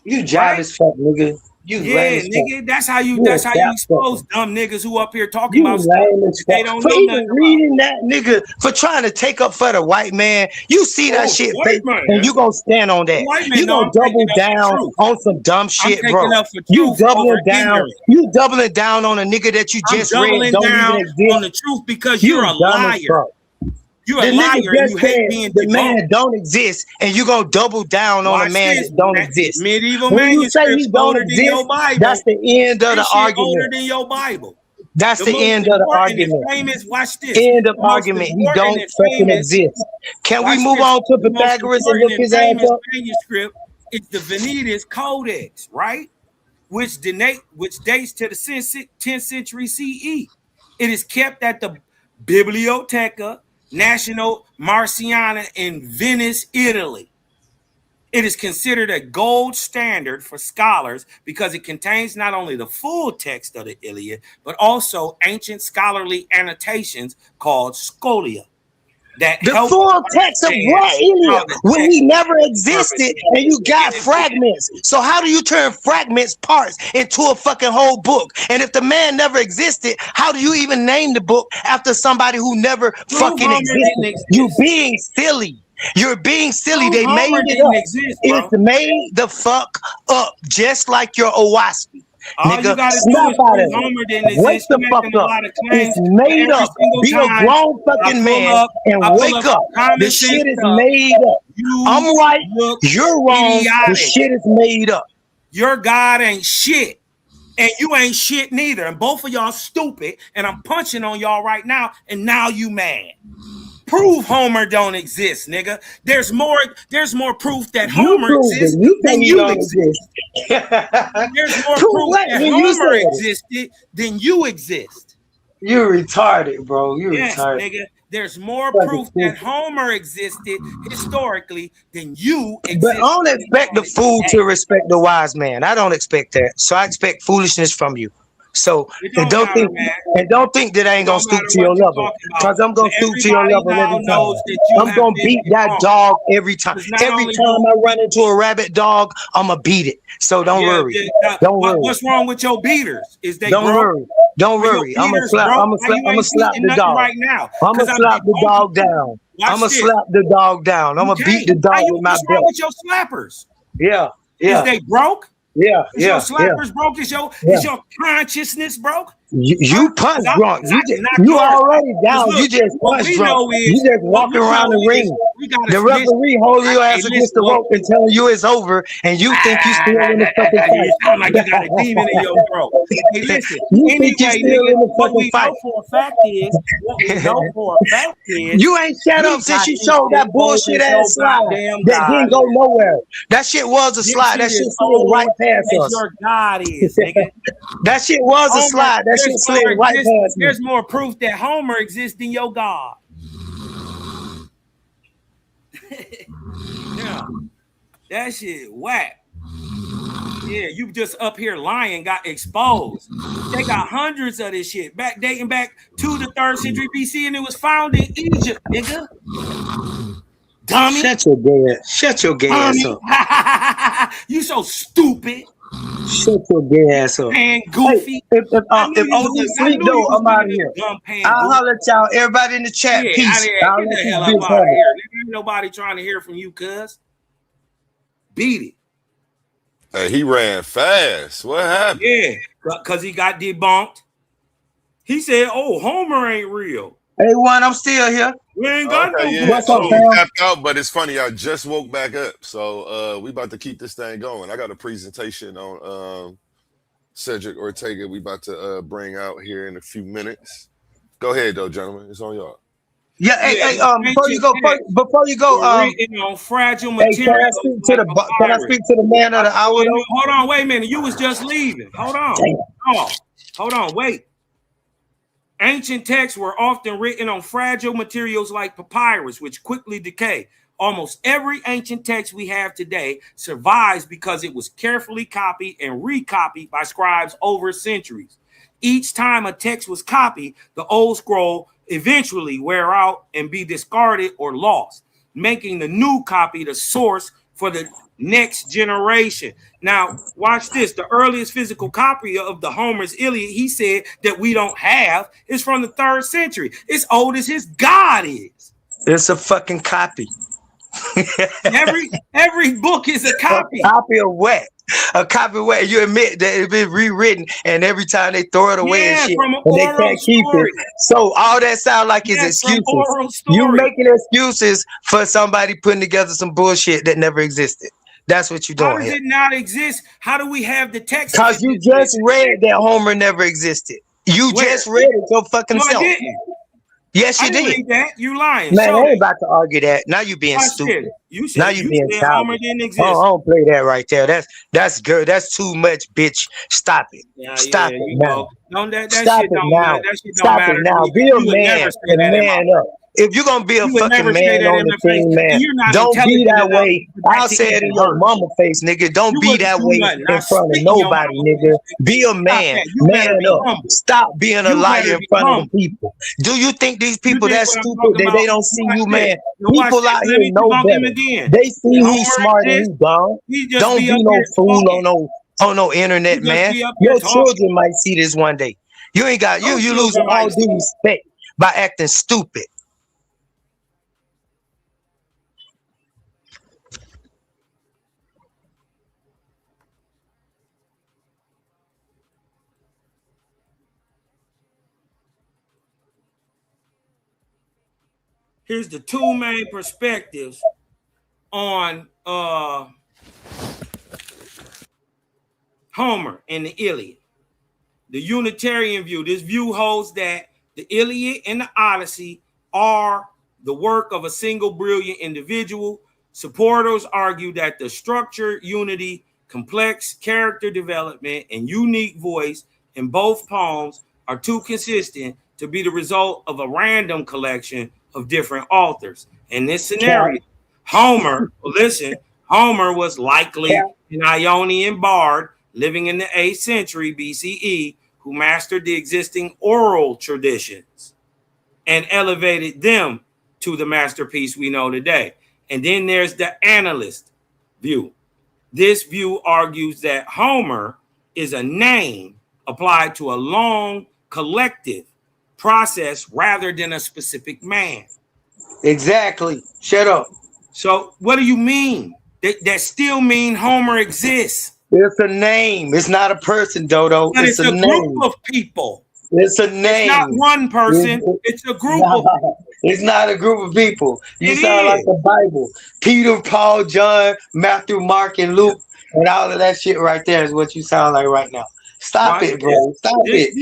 You jive as fuck, nigga. You Yeah, lame as fuck. nigga. That's how you You a expose dumb niggas who up here talking You about stuff lame as that they fuck. don't For know even nothing reading that, nigga, for trying to take up for the white man, you see that shit white fake, man. and you gonna stand on that. White man, You no, gonna I'm taking double up for down truth. on some dumb shit, taking bro. up for You truth doubling over down. ignorance. You doubling down on a nigga that you I'm just read doubling don't down even exist. on the truth because You you're a dumb as liar. fuck. You're The a liar nigga and just you hate said being the man debunked. don't exist, and you gonna double down on a Watch man this. that don't That exist. medieval When you say he manuscripts don't older than exist, your Bible. that's the end of the This shit older argument. than your Bible. That's the most end of the important and argument. famous, watch this. End of The most argument. He important don't and fucking famous, exist. Can we watch move this. on to The most Pythagoras and important look and his ass famous up? manuscript is the Venetus Codex, right? Which dates to the 10th century CE. It is kept at the Biblioteca National Marciana in Venice, Italy. It is considered a gold standard for scholars because it contains not only the full text of the Iliad, but also ancient scholarly annotations called scholia. The full text of what Iliad when he never existed, and you got fragments. So how do you turn fragments parts into a fucking whole book? And if the man never existed, how do you even name the book after somebody who never fucking existed? You being silly. You're being silly. They made it up. It's made the fuck up, just like your Owaski. All Nigga, you gotta snap do out is of prove it. Homer didn't Wake exist. the You're fuck making a up. lot of claims. It's made Every up. single Be a time grown I fucking pull man up- and I pull wake up up. common The sense shit is stuff. made up. I'm right. You're wrong. The idiotic. shit is made up. Your God ain't shit. And you ain't shit neither. And both of y'all stupid. And I'm punching on y'all right now. And now you mad. Prove Homer don't exist, nigga. There's more proof that Homer proved exists it. You than think he you don't exist. There's more Prove proof what? that When you Homer said it. existed than you exist. You're retarded, bro. You're Yes, retarded. nigga. There's more Fucking proof that Homer existed historically than you exist. But I don't expect the fool to respect the wise man. I don't expect that. So I expect foolishness from you. So don't matter, man. don't think that I ain't gonna stoop to your level, because I'm gonna stoop to your level every time. I'm gonna beat that dog every time. Every time I run into a rabid dog, I'm gonna beat it. So don't worry. Don't worry. What's wrong with your beaters? Is they Don't broke? worry. Don't worry. I'm gonna slap. I'm gonna slap the dog right now. I'm gonna slap the dog down. I'm gonna slap the dog down. I'm gonna beat the dog with my What's wrong belt. with your slappers? Yeah. Is they broke? Yeah. Is your slappers broke? Is your consciousness broke? You punch drunk. You already down. You just punch drunk. You just walking around the ring. The referee holding your ass against the rope and telling you it's over, and you think you still in the fucking fight. It sounds like you got a demon in your throat. Hey, listen. You think you still in the fucking fight? What we know for a fact is, you ain't shut up since you showed that bullshit ass slide that didn't go nowhere. That shit was a slide. That shit slid right past us. Your God is, nigga. That shit was a slide. That shit slid right past me. There's more proof that Homer exists than your God. Yeah, that shit whack. Yeah, you just up here lying, got exposed. They got hundreds of this shit dating back to the 3rd century BC, and it was found in Egypt, nigga. Dummy. Shut your gay ass up. You so stupid. Shut your gay ass up. And goofy. Hey, if OG sleep though, I'm out of here. I'll holler at y'all. Everybody in the chat, peace. I'll let you bitch have it. Ain't nobody trying to hear from you, cuz. Beat it. Hey, he ran fast. What happened? Yeah, because he got debunked. He said, "Oh, Homer ain't real." Hey, one, I'm still here. We ain't got no. Yeah. What's up, We fam? tapped out, but it's funny. I just woke back up, so we about to keep this thing going. I got a presentation on Cedrick Ortega. We about to bring out here in a few minutes. Go ahead, though, gentlemen. It's on y'all. Yeah, hey, before you go, on fragile material. Can I speak to the man of the hour? Though? Hold on, wait a minute. You was just leaving. Hold on. Oh, hold on, wait. Ancient texts were often written on fragile materials like papyrus, which quickly decay. Almost every ancient text we have today survives because it was carefully copied and recopied by scribes over centuries. Each time a text was copied, the old scroll eventually wear out and be discarded or lost, making the new copy the source for the next generation. Now, watch this. The earliest physical copy of the Homer's Iliad, he said, that we don't have is from the 3rd century. It's old as his God is. It's a fucking copy. Every book is a copy. A copy of what? A copy of what? You admit that it's been rewritten, and every time they throw it away and shit, and they can't keep it. So all that sound like is excuses. You making excuses for somebody putting together some bullshit that never existed. That's what you're doing. How does it not exist? How do we have the text? Because you just read that Homer never existed. You just read it your fucking self. I didn't. Yes, you did. Read that. You lying. Man, I ain't about to argue that. Now you being stupid. Now you being childish. I don't play that right there. That's good. That's too much, bitch. Stop it. Stop it now. Stop it now. Stop it now. Be a man and man up. If you're gonna be a fucking man on the team, man, don't be that way. I'll say it in your mama face, nigga. Don't be that way in front of nobody, nigga. Be a man, man up. Stop being a liar in front of the people. Do you think these people that stupid that they don't see you, man? People out here know better. They see who's smart and who's dumb. Don't be no fool on no internet, man. Your children might see this one day. You ain't got you losing all due respect by acting stupid. Here's the two main perspectives on Homer and the Iliad. The Unitarian view. This view holds that the Iliad and the Odyssey are the work of a single brilliant individual. Supporters argue that the structure, unity, complex character development, and unique voice in both poems are too consistent to be the result of a random collection of different authors. In this scenario, Homer was likely an Ionian bard living in the 8th century BCE who mastered the existing oral traditions and elevated them to the masterpiece we know today. And then there's the analyst view. This view argues that Homer is a name applied to a long collective process rather than a specific man. Exactly. Shut up. So what do you mean? That still mean Homer exists. It's a name. It's not a person, Dodo. But it's a name. group of people. It's a name. It's not one person. It's a group of people. It's not a group of people. You sound like the Bible. Peter, Paul, John, Matthew, Mark, and Luke, and all of that shit right there is what you sound like right now. Stop it, bro. Stop it.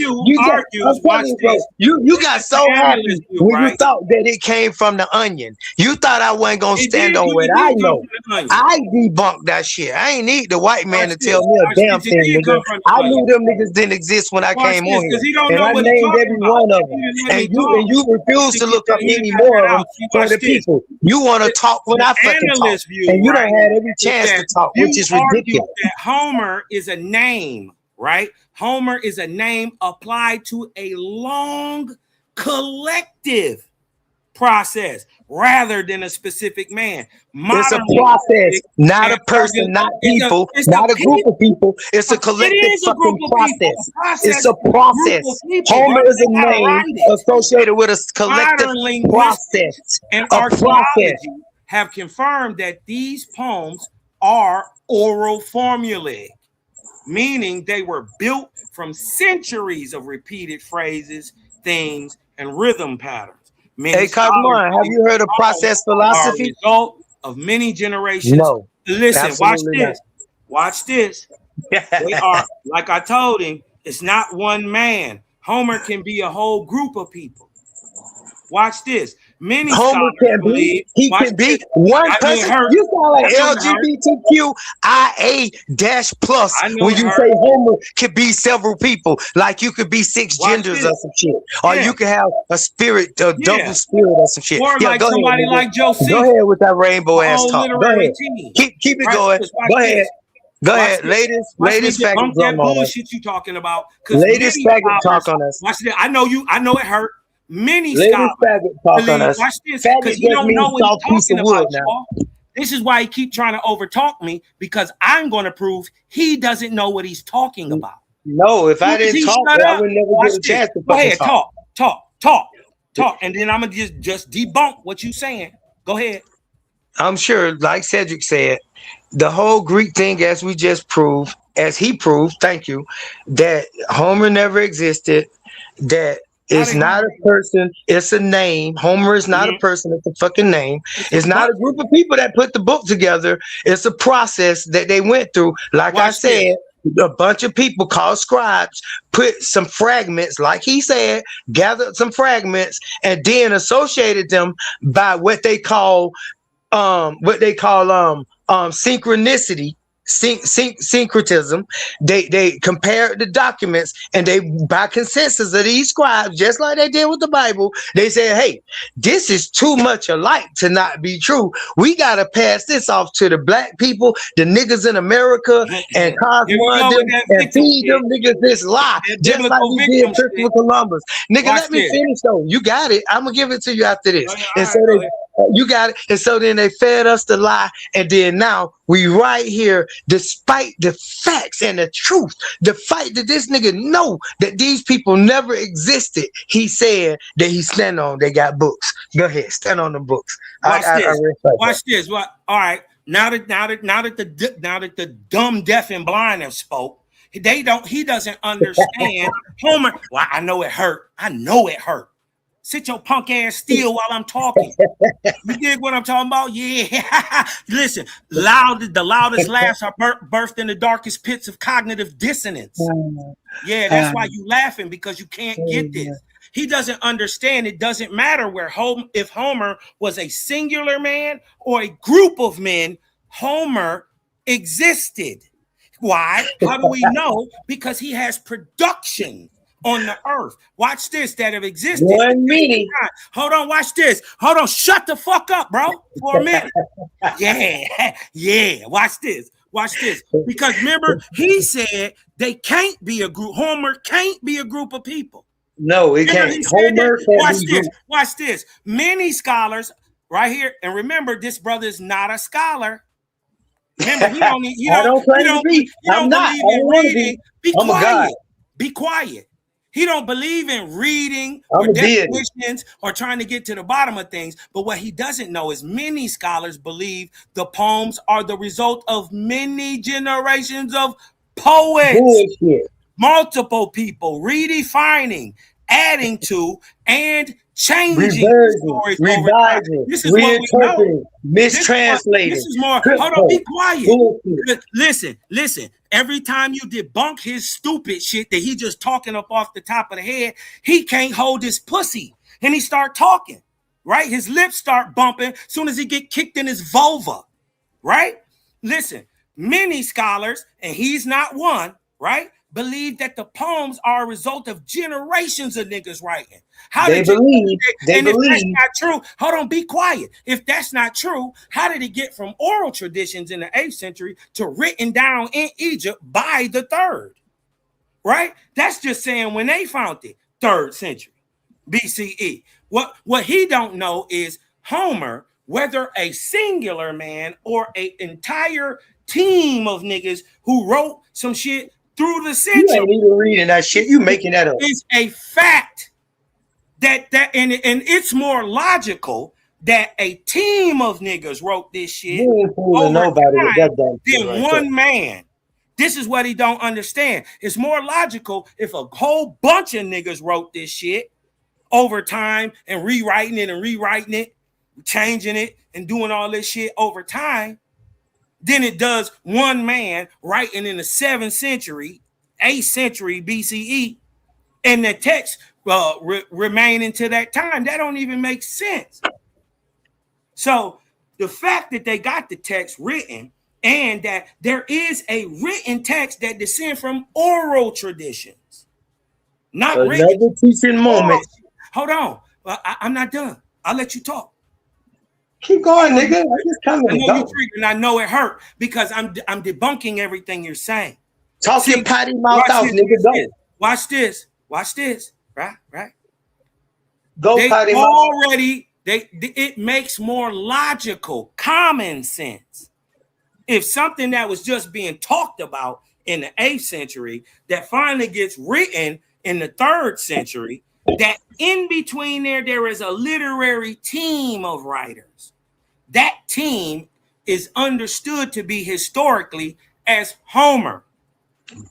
You got so happy when you thought that it came from the Onion. You thought I wasn't gonna stand on what I know. I debunked that shit. I ain't need the white man to tell me a damn thing, nigga. I knew them niggas didn't exist when I came on here, and I named every one of them. And you refuse to look up any more of them for the people. You want to talk when I fucking talk, and you don't have every chance to talk, which is ridiculous. That Homer is a name. Right? Homer is a name applied to a long collective process rather than a specific man. It's a process, not a person, not people, not a group of people. It's a collective fucking process. It's a process. Homer is a name associated with a collective process. And archaeology have confirmed that these poems are oral formulae, meaning they were built from centuries of repeated phrases, themes, and rhythm patterns. Hey, Cogman, have you heard of process philosophy? Result of many generations. No. Listen, watch this. Watch this. They are, like I told him, it's not one man. Homer can be a whole group of people. Watch this. Many Homer can be. He can be one person. You sound like LGBTQIA+ when you say Homer could be several people. Like you could be 6 genders or some shit, or you could have a spirit, a double spirit or some shit. Or like somebody like Joseph. Go ahead with that rainbow ass talk. Go ahead. Keep it going. Go ahead. Go ahead, latest faggot drum on us. Bullshit you talking about? Latest faggot talk on us. Watch this. I know you. I know it hurt. Many latest scholars faggot talk on us. Watch this, Faggot because he don't know what he's talking about. Now. This is why he keep trying to overtalk me, because I'm going to prove he doesn't know what he's talking about. No, if I didn't talk, I would never get a chance to go ahead, talk, and then I'm gonna just debunk what you saying. Go ahead. I'm sure, like Cedrick said, the whole Greek thing, as we just proved, as he proved, thank you, that Homer never existed, that it's not a person, it's a name. Homer is not a person, it's a fucking name. It's not a group of people that put the book together. It's a process that they went through. Like I said, a bunch of people called scribes put some fragments, like he said, gathered some fragments and then associated them by what they call synchronicity, syncretism. They compared the documents, and they, by consensus of these scribes, just like they did with the Bible, they said, hey, this is too much alike to not be true. We gotta pass this off to the black people, the niggas in America, and cosmon them and feed them niggas this lie, just like we did Christopher Columbus. Nigga, let me finish though. You got it. I'm gonna give it to you after this. And so you got it. And so then they fed us the lie, and then now we right here, despite the facts and the truth, the fight that this nigga know that these people never existed. He said that he stand on. They got books. Go ahead, stand on the books. Watch this. All right. Now that the dumb, deaf, and blind have spoke, he doesn't understand Homer. Well, I know it hurt. Sit your punk ass still while I'm talking. You dig what I'm talking about? Yeah. Listen, the loudest laughs are birthed in the darkest pits of cognitive dissonance. Yeah, that's why you laughing, because you can't get this. He doesn't understand. It doesn't matter if Homer was a singular man or a group of men, Homer existed. Why? How do we know? Because he has production on the earth. Watch this, that have existed. 1 minute. Hold on, watch this. Hold on, shut the fuck up, bro, for a minute. Yeah, watch this. Watch this. Because remember, he said they can't be a group. Homer can't be a group of people. No, it can't. Homer can't watch be this. group. Watch this. Many scholars right here, and remember, this brother is not a scholar. Remember, he don't believe in reading. Be quiet. Be quiet. He don't believe in reading or definitions or trying to get to the bottom of things. But what he doesn't know is many scholars believe the poems are the result of many generations of poets. Bullshit. Multiple people redefining, adding to, and changing stories over time. This is what we know. Mistranslating. This is more. Hold on, be quiet. Listen. Every time you debunk his stupid shit that he just talking up off the top of the head, he can't hold his pussy, and he start talking. Right, his lips start bumping as soon as he get kicked in his vulva. Right. Listen, many scholars, and he's not one. Right. Believe that the poems are a result of generations of niggas writing. They believe. If that's not true, hold on, be quiet. If that's not true, how did it get from oral traditions in the 8th century to written down in Egypt by the 3rd? Right? That's just saying when they found it, 3rd century BCE. What he don't know is Homer, whether a singular man or an entire team of niggas who wrote some shit through the century. You ain't even reading that shit. You making that up. It's a fact and it's more logical that a team of niggas wrote this shit over time than one man. This is what he don't understand. It's more logical if a whole bunch of niggas wrote this shit over time and rewriting it, changing it, and doing all this shit over time, than it does one man writing in the 7th century, 8th century BCE, and the text remaining to that time. That don't even make sense. So the fact that they got the text written and that there is a written text that descend from oral traditions, not written. Teaching moment. Hold on, I'm not done. I'll let you talk. Keep going, nigga. I just I know you triggered, and I know it hurt because I'm debunking everything you're saying. Talk your potty mouth out, nigga. Go. Watch this. Right. Go potty mouth. It makes more logical, common sense if something that was just being talked about in the 8th century that finally gets written in the 3rd century, that in between there is a literary team of writers. That team is understood to be historically as Homer.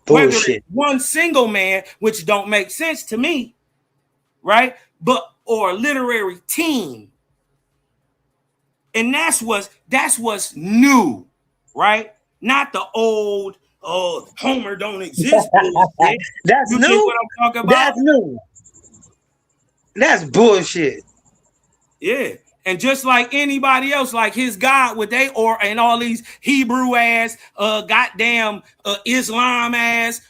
Bullshit. Whether it's one single man, which don't make sense to me, right? Or a literary team. And that's what's new, right? Not the old, Homer don't exist. That's you new. Get what I'm talking about? That's new. That's bullshit. Yeah. And just like anybody else, like his God, and all these Hebrew ass, goddamn Islam ass,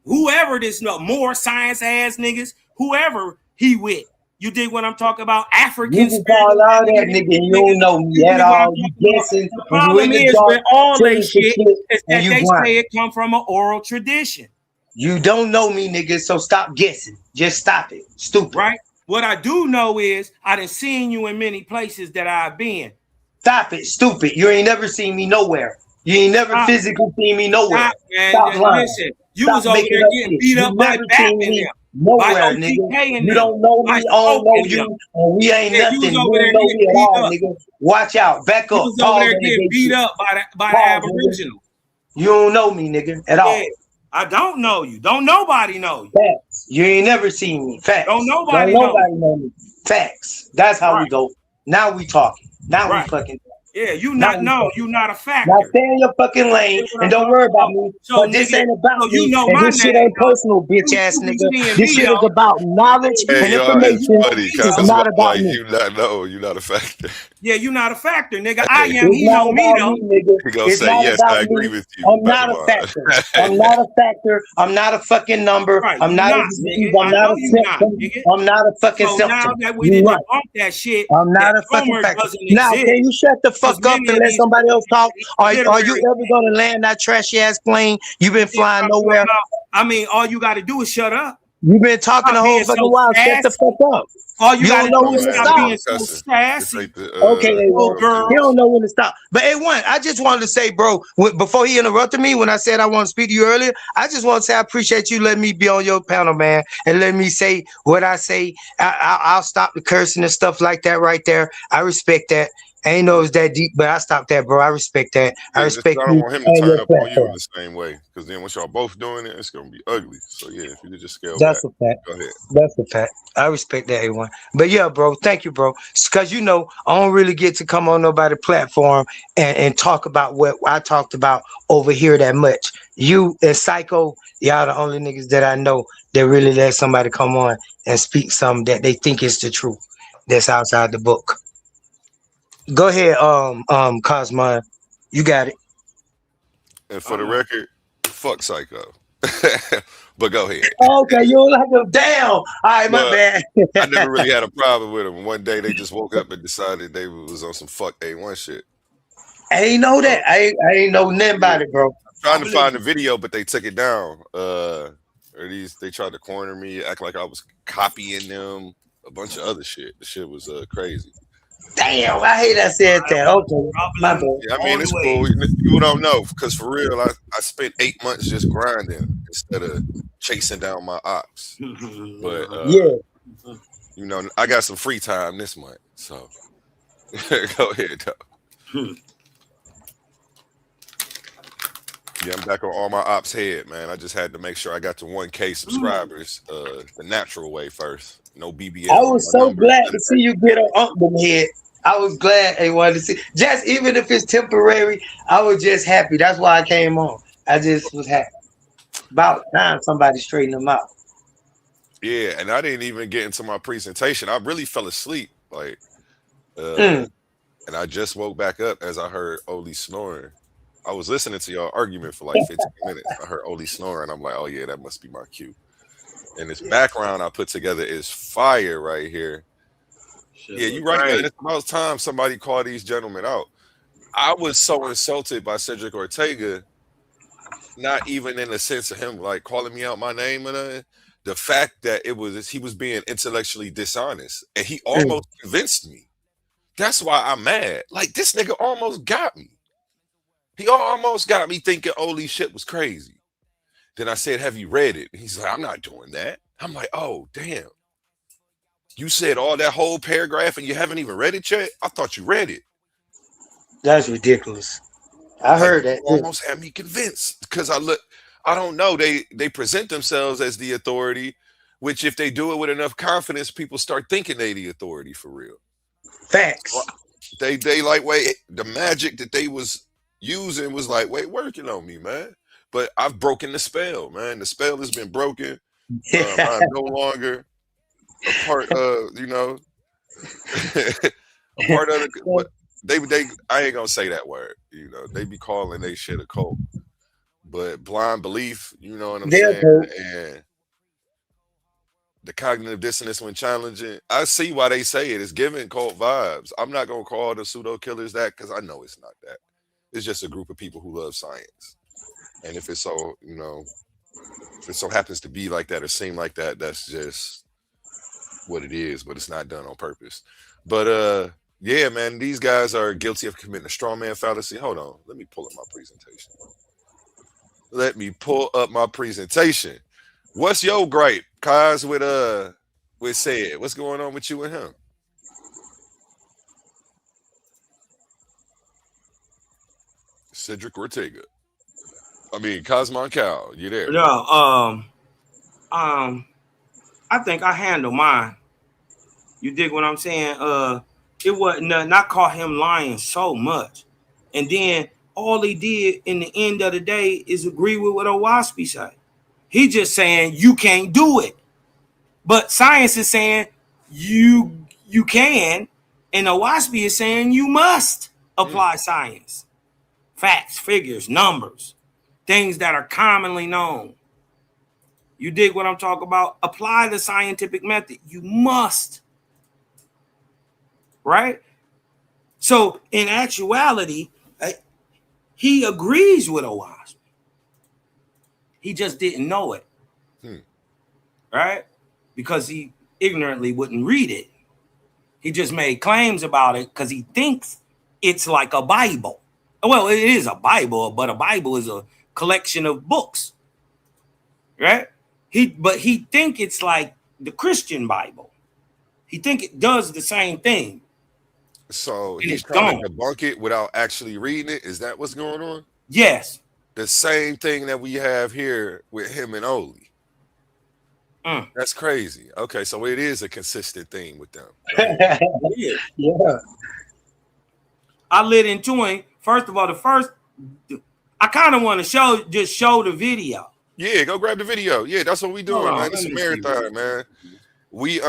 whoever this more science ass niggas, whoever he with. You dig what I'm talking about? Africans. You can call out that nigga and you don't know me at all. You guessing. The problem is with all that shit is that they say it come from an oral tradition. You don't know me, nigga, so stop guessing. Just stop it. Stupid. Right? What I do know is I done seen you in many places that I've been. Stop it, stupid. You ain't never seen me nowhere. You ain't never physically seen me nowhere. Stop lying. Listen, you was over there getting beat up by Batman. Nowhere, nigga. You don't know me, I don't know you, and we ain't nothing. You don't know me at all, nigga. Watch out. Back up. You was over there getting beat up by the Aboriginal. You don't know me, nigga, at all. I don't know you. Don't nobody know you. Facts. You ain't never seen me. Facts. Don't nobody know me. Facts. That's how we go. Now we talking. Now we fucking. Yeah, you not a factor. Now stay in your fucking lane and don't worry about me. So this ain't about me. You know and this shit ain't personal, bitch ass nigga. This shit is about knowledge and information. It's not about me. You not know. You not a factor. Yeah, you not a factor, nigga. I am. He know me though. He gonna say yes. I agree with you. I'm not a factor. I'm not a factor. I'm not a fucking number. I'm not a disease. I'm not a symptom. I'm not a fucking symptom. Now that we didn't bump that shit, I'm not a fucking factor. Now can you shut the fuck up and let somebody else talk? Are you ever gonna land that trashy ass plane? You've been flying nowhere. I mean, all you got to do is shut up. You've been talking the Stop whole being fucking so while. Shut the sassy. fuck up. All you You got to don't know do is when to stop stop. being so sassy. Okay, Little girls. he don't know when to stop. But A1, I just wanted to say, bro, before he interrupted me when I said I want to speak to you earlier, I just want to say I appreciate you letting me be on your panel, man, and let me say what I say. I'll stop the cursing and stuff like that right there. I respect that. I ain't know it's that deep, but I stopped that, bro. I respect that. I Yeah, respect I you don't want him to and turn your up on you platform. in the same way, because then once y'all both doing it, it's gonna be ugly. So yeah, if you could just scale That's back. a fact. Go ahead. That's a fact. I respect that, A1. But yeah, bro, thank you, bro. Because I don't really get to come on nobody's platform and talk about what I talked about over here that much. You and Psycho, y'all the only niggas that I know that really let somebody come on and speak something that they think is the truth. That's outside the book. Go ahead, Cosmo. You got it. And for the record, fuck Psycho. But go ahead. Okay, you don't like them. Damn. All right, my But bad. I never really had a problem with them. One day they just woke up and decided they was on some fuck A1 shit. I ain't know that. I ain't know nothing about it, bro. I'm trying to find the video, but they took it down. Or they tried to corner me, act like I was copying them, a bunch of other shit. The shit was crazy. Damn, I hate I said that. Okay, my bad. Yeah, I mean it's cool. You don't know, because for real, I spent 8 months just grinding instead of chasing down my ops. But I got some free time this month, so go ahead though. Yeah, I'm back on all my ops head, man. I just had to make sure I got to 1K subscribers the natural way first. No BBL. I was so glad to see you get on them head. I was glad they wanted to see. Just even if it's temporary, I was just happy. That's why I came on. I just was happy. About time somebody straightened them out. Yeah, and I didn't even get into my presentation. I really fell asleep. And I just woke back up as I heard Oli snoring. I was listening to y'all argument for like 15 minutes. I heard Oli snoring. I'm like, oh yeah, that must be my cue. And this background I put together is fire right here. Yeah, you're right, man. It's about time somebody called these gentlemen out. I was so insulted by Cedrick Ortega, not even in the sense of him like calling me out my name and the fact that he was being intellectually dishonest, and he almost convinced me. That's why I'm mad. Like, this nigga almost got me. He almost got me thinking Oli shit was crazy. Then I said, have you read it? He's like, I'm not doing that. I'm like, oh, damn. You said all that whole paragraph and you haven't even read it yet? I thought you read it. That's ridiculous. I heard that. Almost had me convinced, because I don't know. They present themselves as the authority, which if they do it with enough confidence, people start thinking they the authority for real. Facts. They like, wait, the magic that they was using was like, wait, working on me, man. But I've broken the spell, man. The spell has been broken. I'm no longer a part of, a part of what they I ain't gonna say that word. They be calling they shit a cult. But blind belief, you know what I'm saying? And the cognitive dissonance when challenging, I see why they say it. It's giving cult vibes. I'm not gonna call the pseudo killers that, because I know it's not that. It's just a group of people who love science. And if it's so, if it so happens to be like that or seem like that, that's just what it is, but it's not done on purpose. But yeah, man, these guys are guilty of committing a straw man fallacy. Hold on, let me pull up my presentation. What's your gripe, Kaz, with Said? What's going on with you and him? Cedrick Ortega. I mean, Cosmo Cal, you there? Yeah. I think I handle mine. You dig what I'm saying? It wasn't nothing. I caught him lying so much, and then all he did in the end of the day is agree with what Owaspy said. He just saying you can't do it, but science is saying you can, and Owaspy is saying you must apply science, facts, figures, numbers, things that are commonly known. You dig what I'm talking about? Apply the scientific method. You must. Right? So in actuality, he agrees with Owasp. He just didn't know it. Right? Because he ignorantly wouldn't read it. He just made claims about it because he thinks it's like a Bible. Well, it is a Bible, but a Bible is a collection of books. Right? But he think it's like the Christian Bible. He think it does the same thing. So And he's it's trying gone. to debunk it without actually reading it. Is that what's going on? Yes. The same thing that we have here with him and Oli. That's crazy. Okay, so it is a consistent theme with them. Yeah. I lit into him. First of all, I kind of want to just show the video. Yeah, go grab the video. Yeah, that's what we doing, man. It's a marathon, man. We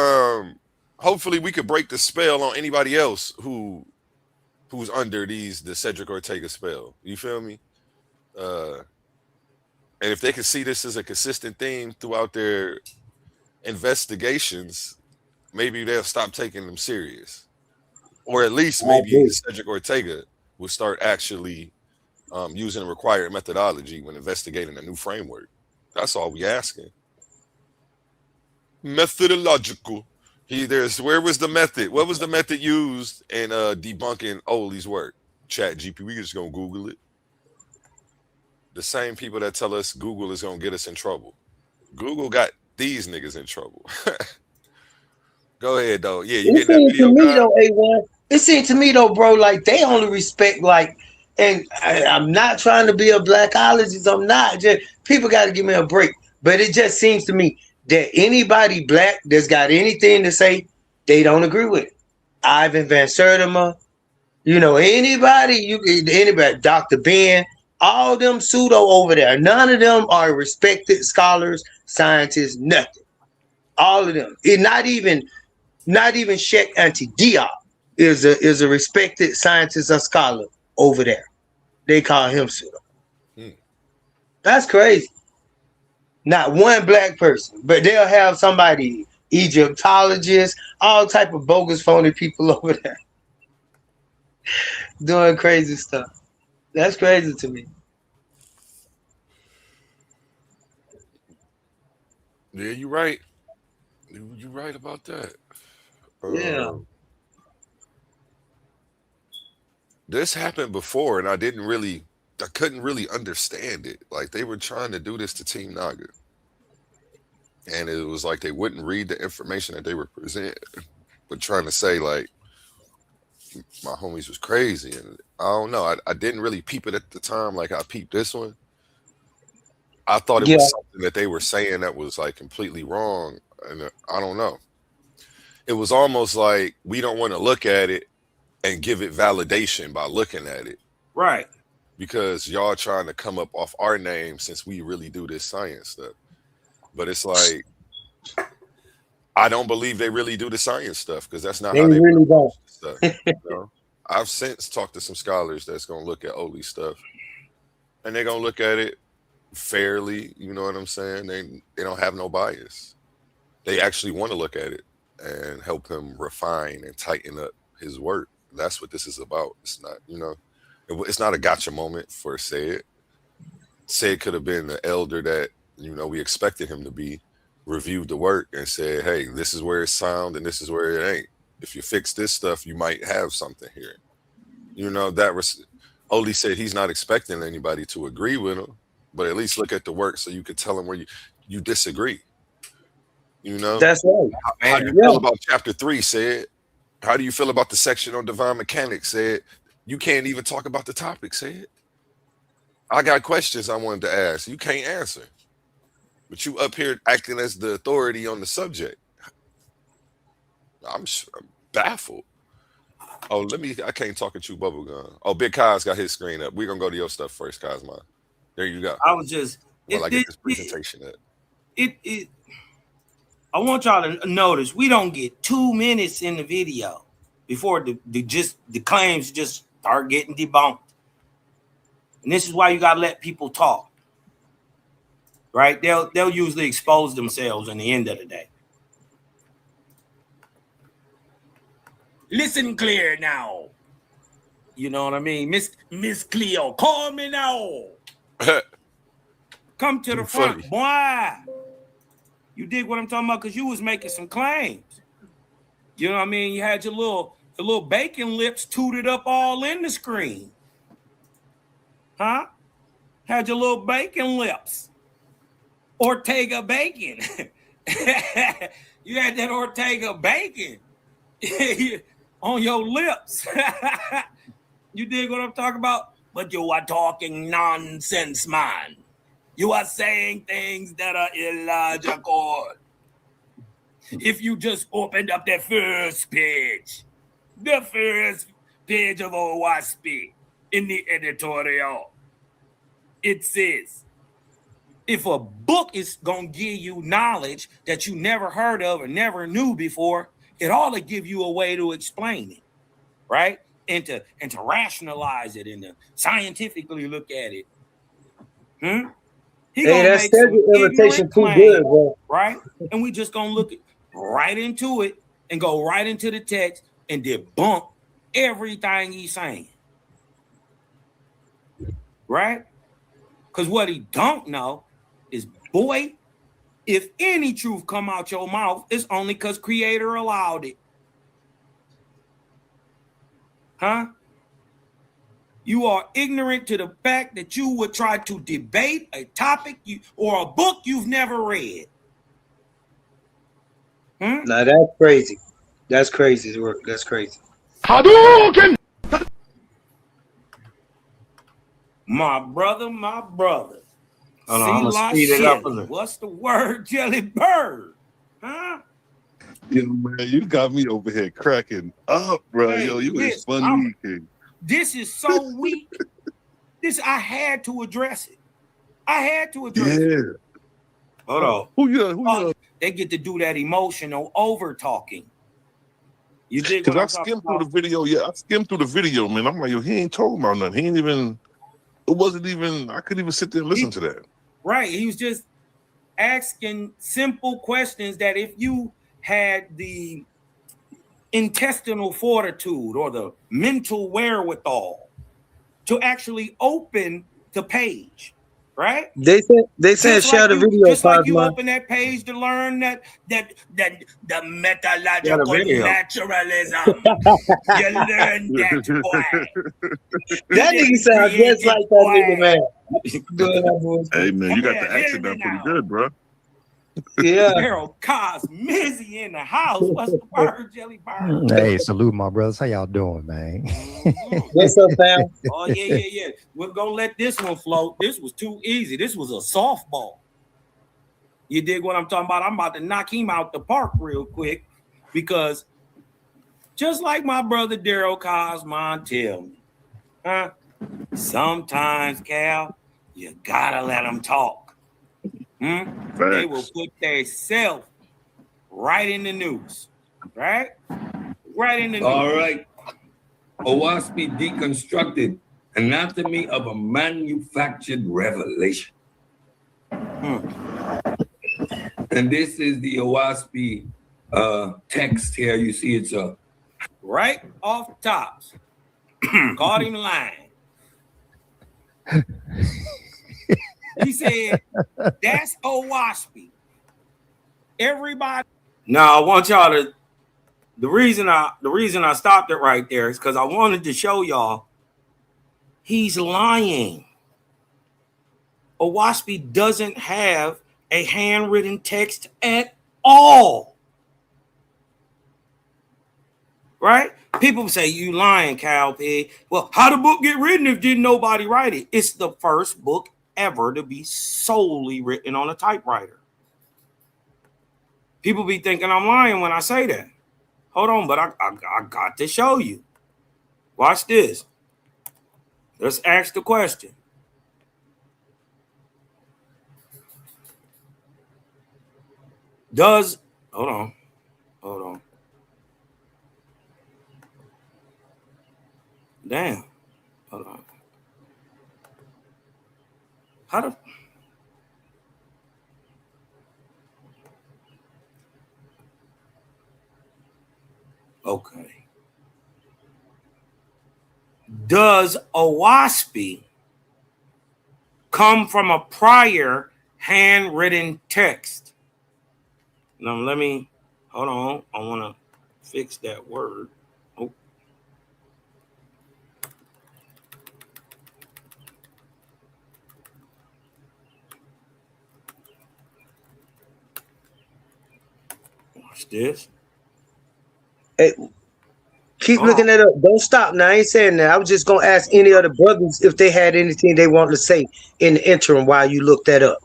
hopefully we could break the spell on anybody else who's under the Cedrick Ortega spell. You feel me? And if they can see this as a consistent theme throughout their investigations, maybe they'll stop taking them serious. Or at least maybe Cedrick Ortega will start actually using the required methodology when investigating a new framework. That's all we asking. Methodological. Where was the method? What was the method used in debunking Oli's work? Chat GP. We just gonna Google it. The same people that tell us Google is gonna get us in trouble. Google got these niggas in trouble. Go ahead though. Yeah, you It getting that seemed to video, me guy? though, A1. It seemed to me though, bro, like they only respect and I'm not trying to be a blackologist. I'm not. Just people got to give me a break. But it just seems to me that anybody black that's got anything to say, they don't agree with it. Ivan Van Sertima, anybody, Dr. Ben, all them pseudo over there. None of them are respected scholars, scientists, nothing. All of them. Not even Sheikh Anti-Diop is a respected scientist or scholar over there. They call him pseudo. That's crazy. Not one black person, but they'll have somebody, Egyptologist, all type of bogus phony people over there doing crazy stuff. That's crazy to me. Yeah, you're right. You're right about that. Yeah. This happened before, and I couldn't really understand it. Like they were trying to do this to Team Naga, and it was like they wouldn't read the information that they were presenting, but trying to say like my homies was crazy, and I don't know. I didn't really peep it at the time like I peeped this one. I thought it was something that they were saying that was like completely wrong, and I don't know. It was almost like we don't want to look at it and give it validation by looking at it. Right. Because y'all trying to come up off our name since we really do this science stuff. But it's like, I don't believe they really do the science stuff because that's not how they really don't. Stuff, I've since talked to some scholars that's going to look at Oli stuff and they're going to look at it fairly. You know what I'm saying? They don't have no bias. They actually want to look at it and help him refine and tighten up his work. That's what this is about. It's not, it's not a gotcha moment for Said. Said could have been the elder that, we expected him to be, reviewed the work and said, hey, this is where it's sound and this is where it ain't. If you fix this stuff, you might have something here. Oli said he's not expecting anybody to agree with him, but at least look at the work so you could tell him where you disagree. That's right. How do you feel about chapter 3, Said? How do you feel about the section on divine mechanics? Said you can't even talk about the topic. Said I got questions I wanted to ask. You can't answer, but you up here acting as the authority on the subject. I'm baffled. Oh, I can't talk at you, Bubblegum. Oh, Big Kai's got his screen up. We're gonna go to your stuff first, Kai's. There you go. I was just I get this presentation up. I want y'all to notice we don't get 2 minutes in the video before the claims just start getting debunked. And this is why you gotta let people talk. Right? They'll usually expose themselves in the end of the day. Listen clear now. You know what I mean? Miss Cleo, call me now. Come to the front, boy. You dig what I'm talking about? Because you was making some claims. You know what I mean? You had your little bacon lips tooted up all in the screen. Huh? Had your little bacon lips. Ortega bacon. You had that Ortega bacon on your lips. You dig what I'm talking about? But you are talking nonsense, man. You are saying things that are illogical. If you just opened up the first page of OWASP in the editorial, it says, if a book is going to give you knowledge that you never heard of or never knew before, it ought to give you a way to explain it, right? And to rationalize it and to scientifically look at it. He gonna make some ignorant claims, right? And we just gonna look right into it and go right into the text and debunk everything he's saying, right? Because what he don't know is, boy, if any truth come out your mouth, it's only because Creator allowed it. Huh? You are ignorant to the fact that you would try to debate a topic or a book you've never read. Now that's crazy. That's crazy work. That's crazy. Hadouken! My brother. Hold on, I'm gonna speed it up a little. What's the word, Jelly Bird? Huh? Yo, man, you got me over here cracking up, bro. Hey, Yo, you is funny. This is so weak. I had to address it. It. Hold on. Who you? They get to do that emotional over talking. You dig? Because I skimmed through the video. Yeah, I skimmed through the video, man. I'm like, yo, he ain't talking about nothing. He ain't even. It wasn't even. I couldn't even sit there and listen to that. Right. He was just asking simple questions that if you had the intestinal fortitude or the mental wherewithal to actually open the page, right? They said share the video. Just like you open that page to learn that the metallurgical naturalism. You learn that, boy. That nigga sounds just like that nigga, man. Hey, man, you got the accent down pretty good, bro. Yeah. Harold Cos Mizzy in the house. What's the word, Jelly Bird? Hey, salute my brothers. How y'all doing, man? What's up, fam? Oh, yeah. We're gonna let this one float. This was too easy. This was a softball. You dig what I'm talking about? I'm about to knock him out the park real quick because just like my brother Daryl Cosmon tell me, sometimes, Cal, you gotta let them talk. They will put their self right in the news, right? Right in the news. All right. OWASP deconstructed anatomy of a manufactured revelation. And this is the OWASP text here. You see it's a right off the tops. Caught him lying. He said, that's OWASP. Everybody. Now I want y'all to. The reason I stopped it right there is because I wanted to show y'all he's lying. OWASP doesn't have a handwritten text at all. Right? People say you lying, Cal Pig. Well, how the book get written if didn't nobody write it? It's the first book ever to be solely written on a typewriter. People be thinking I'm lying when I say that. Hold on, but I got to show you. Watch this. Let's ask the question. Hold on. Damn. Hold on. How the... Okay. does Owaspy come from a prior handwritten text? Now let me hold on. I want to fix that word. Oh. Watch this. Hey, keep looking that up. Don't stop now. I ain't saying that. I was just gonna ask any of the brothers if they had anything they wanted to say in the interim while you look that up.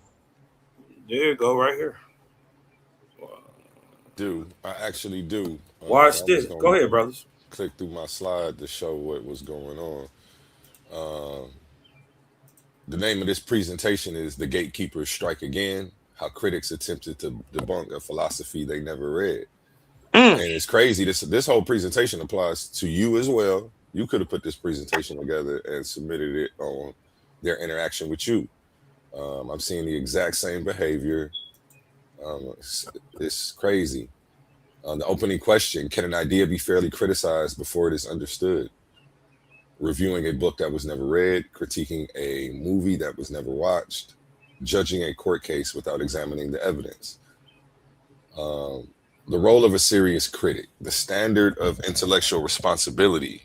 There you go, right here. Do I actually do? Watch this. Go ahead, brothers. Click through my slide to show what was going on. The name of this presentation is "The Gatekeepers Strike Again: How Critics Attempted to Debunk a Philosophy They Never Read." And it's crazy. This whole presentation applies to you as well. You could have put this presentation together and submitted it on their interaction with you. I'm seeing the exact same behavior. It's crazy. The opening question: can an idea be fairly criticized before it is understood? Reviewing a book that was never read, critiquing a movie that was never watched, judging a court case without examining the evidence. The role of a serious critic. The standard of intellectual responsibility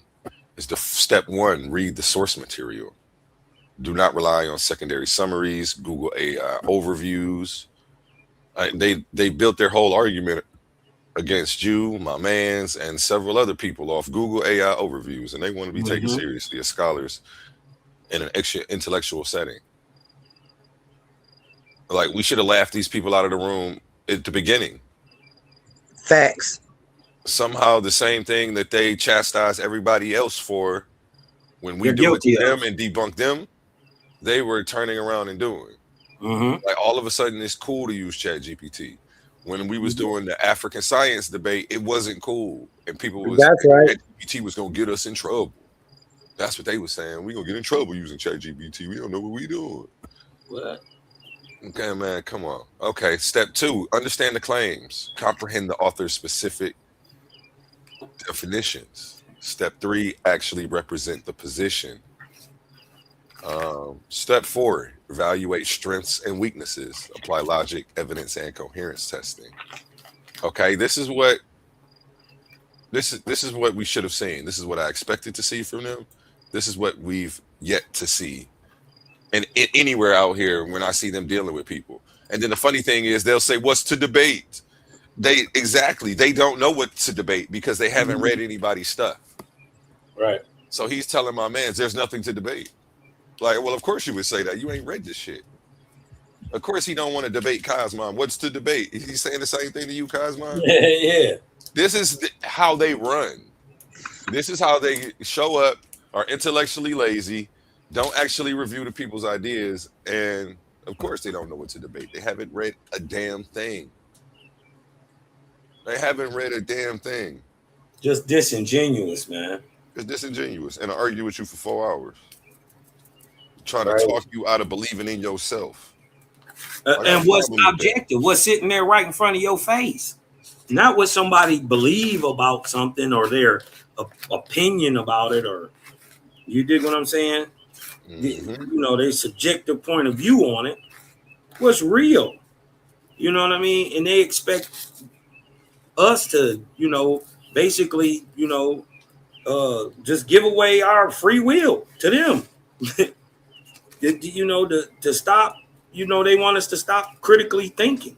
is step one: read the source material. Do not rely on secondary summaries, Google AI overviews. They built their whole argument against you, my mans, and several other people off Google AI overviews, and they want to be taken seriously as scholars in an extra intellectual setting. Like, we should have laughed these people out of the room at the beginning. Facts. Somehow the same thing that they chastise everybody else for when we do it to them and debunk them, they were turning around and doing. Like, all of a sudden it's cool to use ChatGPT. When we was doing the African science debate, it wasn't cool, and people was ChatGPT was gonna get us in trouble. That's what they were saying. We gonna get in trouble using ChatGPT. We don't know what we doing. What? Okay, man, come on. Okay, step 2: understand the claims, comprehend the author's specific definitions. Step 3: actually represent the position. Step 4: evaluate strengths and weaknesses, apply logic, evidence, and coherence testing. Okay, this is what we should have seen. This is what I expected to see from them. This is what we've yet to see. And anywhere out here when I see them dealing with people. And then the funny thing is, they'll say, what's to debate? They don't know what to debate because they haven't read anybody's stuff. Right. So he's telling my mans there's nothing to debate. Like, well, of course you would say that. You ain't read this shit. Of course he don't want to debate Cosmon. What's to debate? He's saying the same thing to you, Cosmon? Yeah. This is how they run. This is how they show up, are intellectually lazy, don't actually review the people's ideas, and of course they don't know what to debate. They haven't read a damn thing. They haven't read a damn thing. Just disingenuous, man. It's disingenuous. And I argue with you for 4 hours. Trying to talk you out of believing in yourself. And what's objective? What's sitting there right in front of your face? Not what somebody believe about something or their opinion about it, or you dig what I'm saying? You know, their subjective point of view on it. What's real? You know what I mean? And they expect us to, you know, basically, you know, just give away our free will to them. You know, to stop, you know, they want us to stop critically thinking.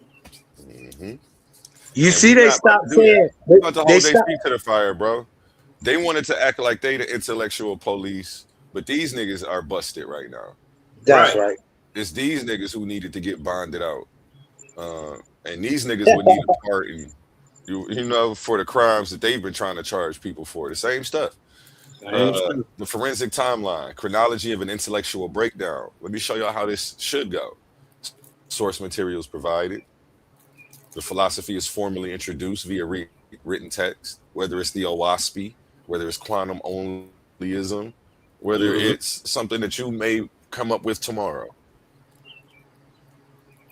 You see, they stopped saying they about to hold their feet to the fire, bro. They wanted to act like they the intellectual police, but these niggas are busted right now. That's right. It's these niggas who needed to get bonded out, and these niggas would need a pardon, you know, for the crimes that they've been trying to charge people for. The same stuff. The forensic timeline, chronology of an intellectual breakdown. Let me show y'all how this should go. Source materials provided. The philosophy is formally introduced via written text, whether it's the Owaspy, whether it's quantum onlyism, whether it's something that you may come up with tomorrow.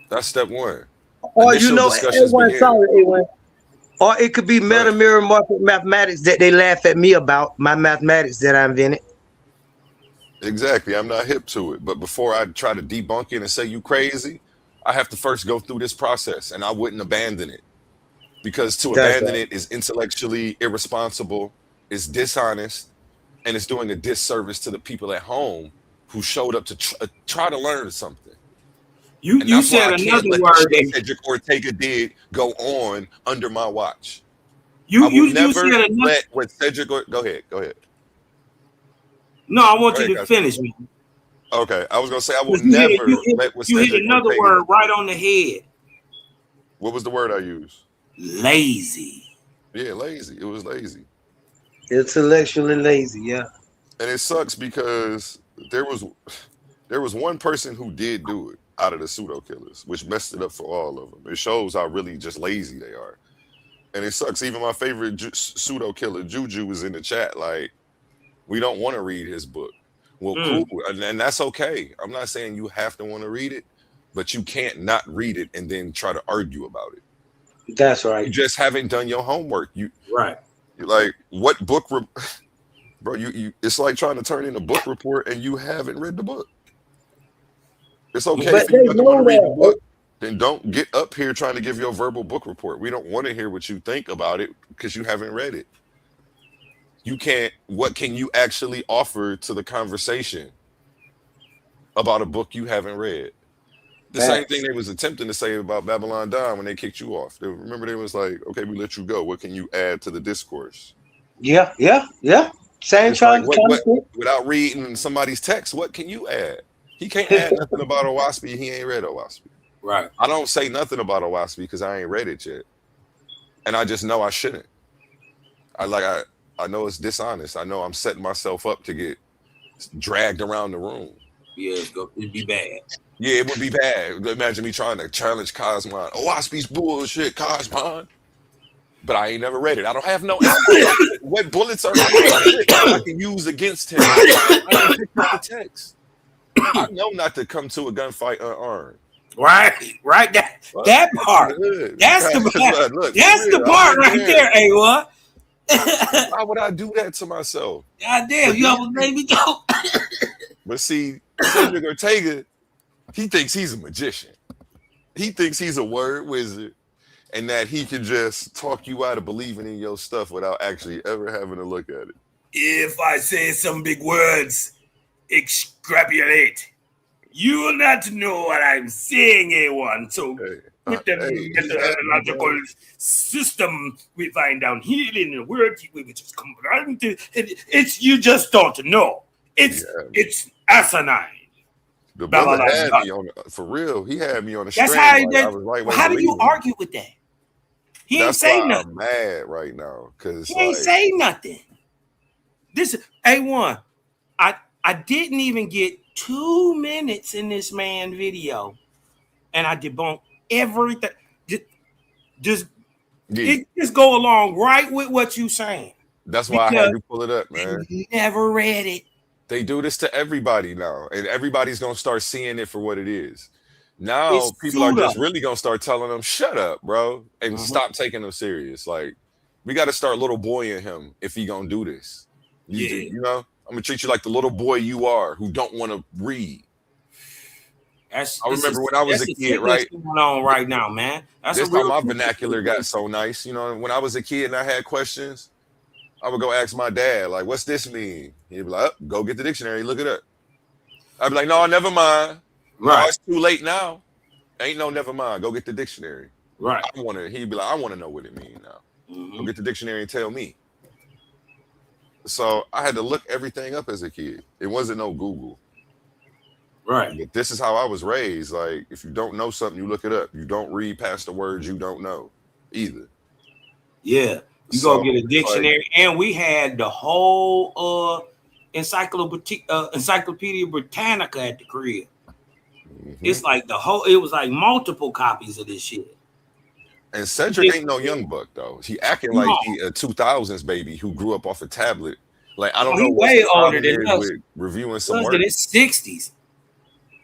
That's step 1. Or you know, or it could be meta mirror market mathematics that they laugh at me about, my mathematics that I invented. Exactly. I'm not hip to it. But before I try to debunk it and say you crazy, I have to first go through this process, and I wouldn't abandon it. Because to That's abandon right. it is intellectually irresponsible, is dishonest, and it's doing a disservice to the people at home who showed up to try to learn something. And You that's why said I can't another let the word shit that Cedrick Ortega did go on under my watch. you I will never said another. let what Cedrick. Go ahead. No, I want Go you ahead, to guys. finish me. Okay, I was gonna say I will 'Cause you never let what hit Cedrick another Ortega. word right on the head. What was the word I used? Lazy. Yeah, lazy. It was lazy. Intellectually lazy, yeah. And it sucks because there was one person who did do it out of the pseudo killers, which messed it up for all of them. It shows how really just lazy they are. And it sucks. Even my favorite pseudo killer, Juju, was in the chat. Like, we don't want to read his book. Well, cool. And that's okay. I'm not saying you have to want to read it, but you can't not read it and then try to argue about it. That's right. You just haven't done your homework. You're like, what book? Bro, you it's like trying to turn in a book report and you haven't read the book. It's okay But for you they not to want to know read the that. book. Then don't get up here trying to give your verbal book report. We don't want to hear what you think about it because you haven't read it. You can't. What can you actually offer to the conversation about a book you haven't read? The same thing they was attempting to say about Babylon Dawn when they kicked you off. Remember, they was like, "Okay, we let you go. What can you add to the discourse?" Yeah. Same It's like trying to without reading somebody's text, what can you add? He can't add nothing about Owaspy. He ain't read Owaspy. Right. I don't say nothing about Owaspy because I ain't read it yet, and I just know I shouldn't. I know it's dishonest. I know I'm setting myself up to get dragged around the room. Yeah, it'd be bad. Yeah, it would be bad. Imagine me trying to challenge Cosmon. Owaspy's bullshit, Cosmon. But I ain't never read it. I don't have no what bullets are I can use against him. I ain't picked up the text. I know not to come to a gunfight unarmed. Right. That part. That's the part. Look, that's the part right there, A1. Why would I do that to myself? God damn, you almost made me go. But see, Cedrick Ortega, he thinks he's a magician. He thinks he's a word wizard and that he can just talk you out of believing in your stuff without actually ever having to look at it. If I say some big words, extrapolate. You will not know what I'm saying, A1. So with the methodological system we find down here in the world, we just come around to it's you just don't know. It's asinine. The brother had me on for real. He had me on the string. How do you argue with that? He ain't say nothing. I'm mad right now because he ain't say nothing. This A1. I didn't even get 2 minutes in this man video, and I debunked everything. Just go along right with what you saying. That's why I had to pull it up, man. Never read it. They do this to everybody now, and everybody's gonna start seeing it for what it is. Now people are just really gonna start telling them, "Shut up, bro," and stop taking them serious. Like, we got to start little boying him if he gonna do this. You know, I'm gonna treat you like the little boy you are who don't want to read. I remember when I was a kid, right? Going on right now, man. That's how my vernacular got so nice. You know, when I was a kid and I had questions, I would go ask my dad, like, "What's this mean?" He'd be like, "Oh, go get the dictionary, look it up." I'd be like, "No, never mind. No, it's too late now. Ain't no never mind. Go get the dictionary." Right. He'd be like, "I want to know what it means now. Go get the dictionary and tell me." So I had to look everything up as a kid. It wasn't no Google. Right. But this is how I was raised. Like, if you don't know something, you look it up. You don't read past the words you don't know either. Yeah. You go get a dictionary. And we had the whole Encyclopedia Britannica at the crib. It's like it was like multiple copies of this shit. And Cedrick ain't no young buck though. He acting like he a 2000s baby who grew up off a tablet. Like, I don't know what's way the older problem than is us. with reviewing some Was work. in his 60s.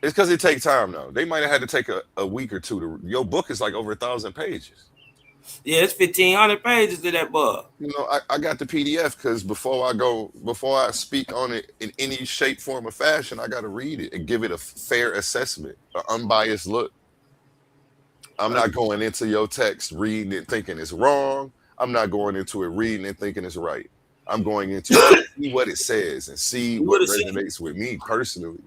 It's because it takes time though. They might have had to take a week or two to. Your book is like over 1,000 pages. Yeah, it's 1,500 pages to that book. You know, I got the PDF because before I speak on it in any shape, form, or fashion, I got to read it and give it a fair assessment, an unbiased look. I'm not going into your text reading it thinking it's wrong. I'm not going into it reading and thinking it's right. I'm going into it to see what it says and see what resonates with me personally.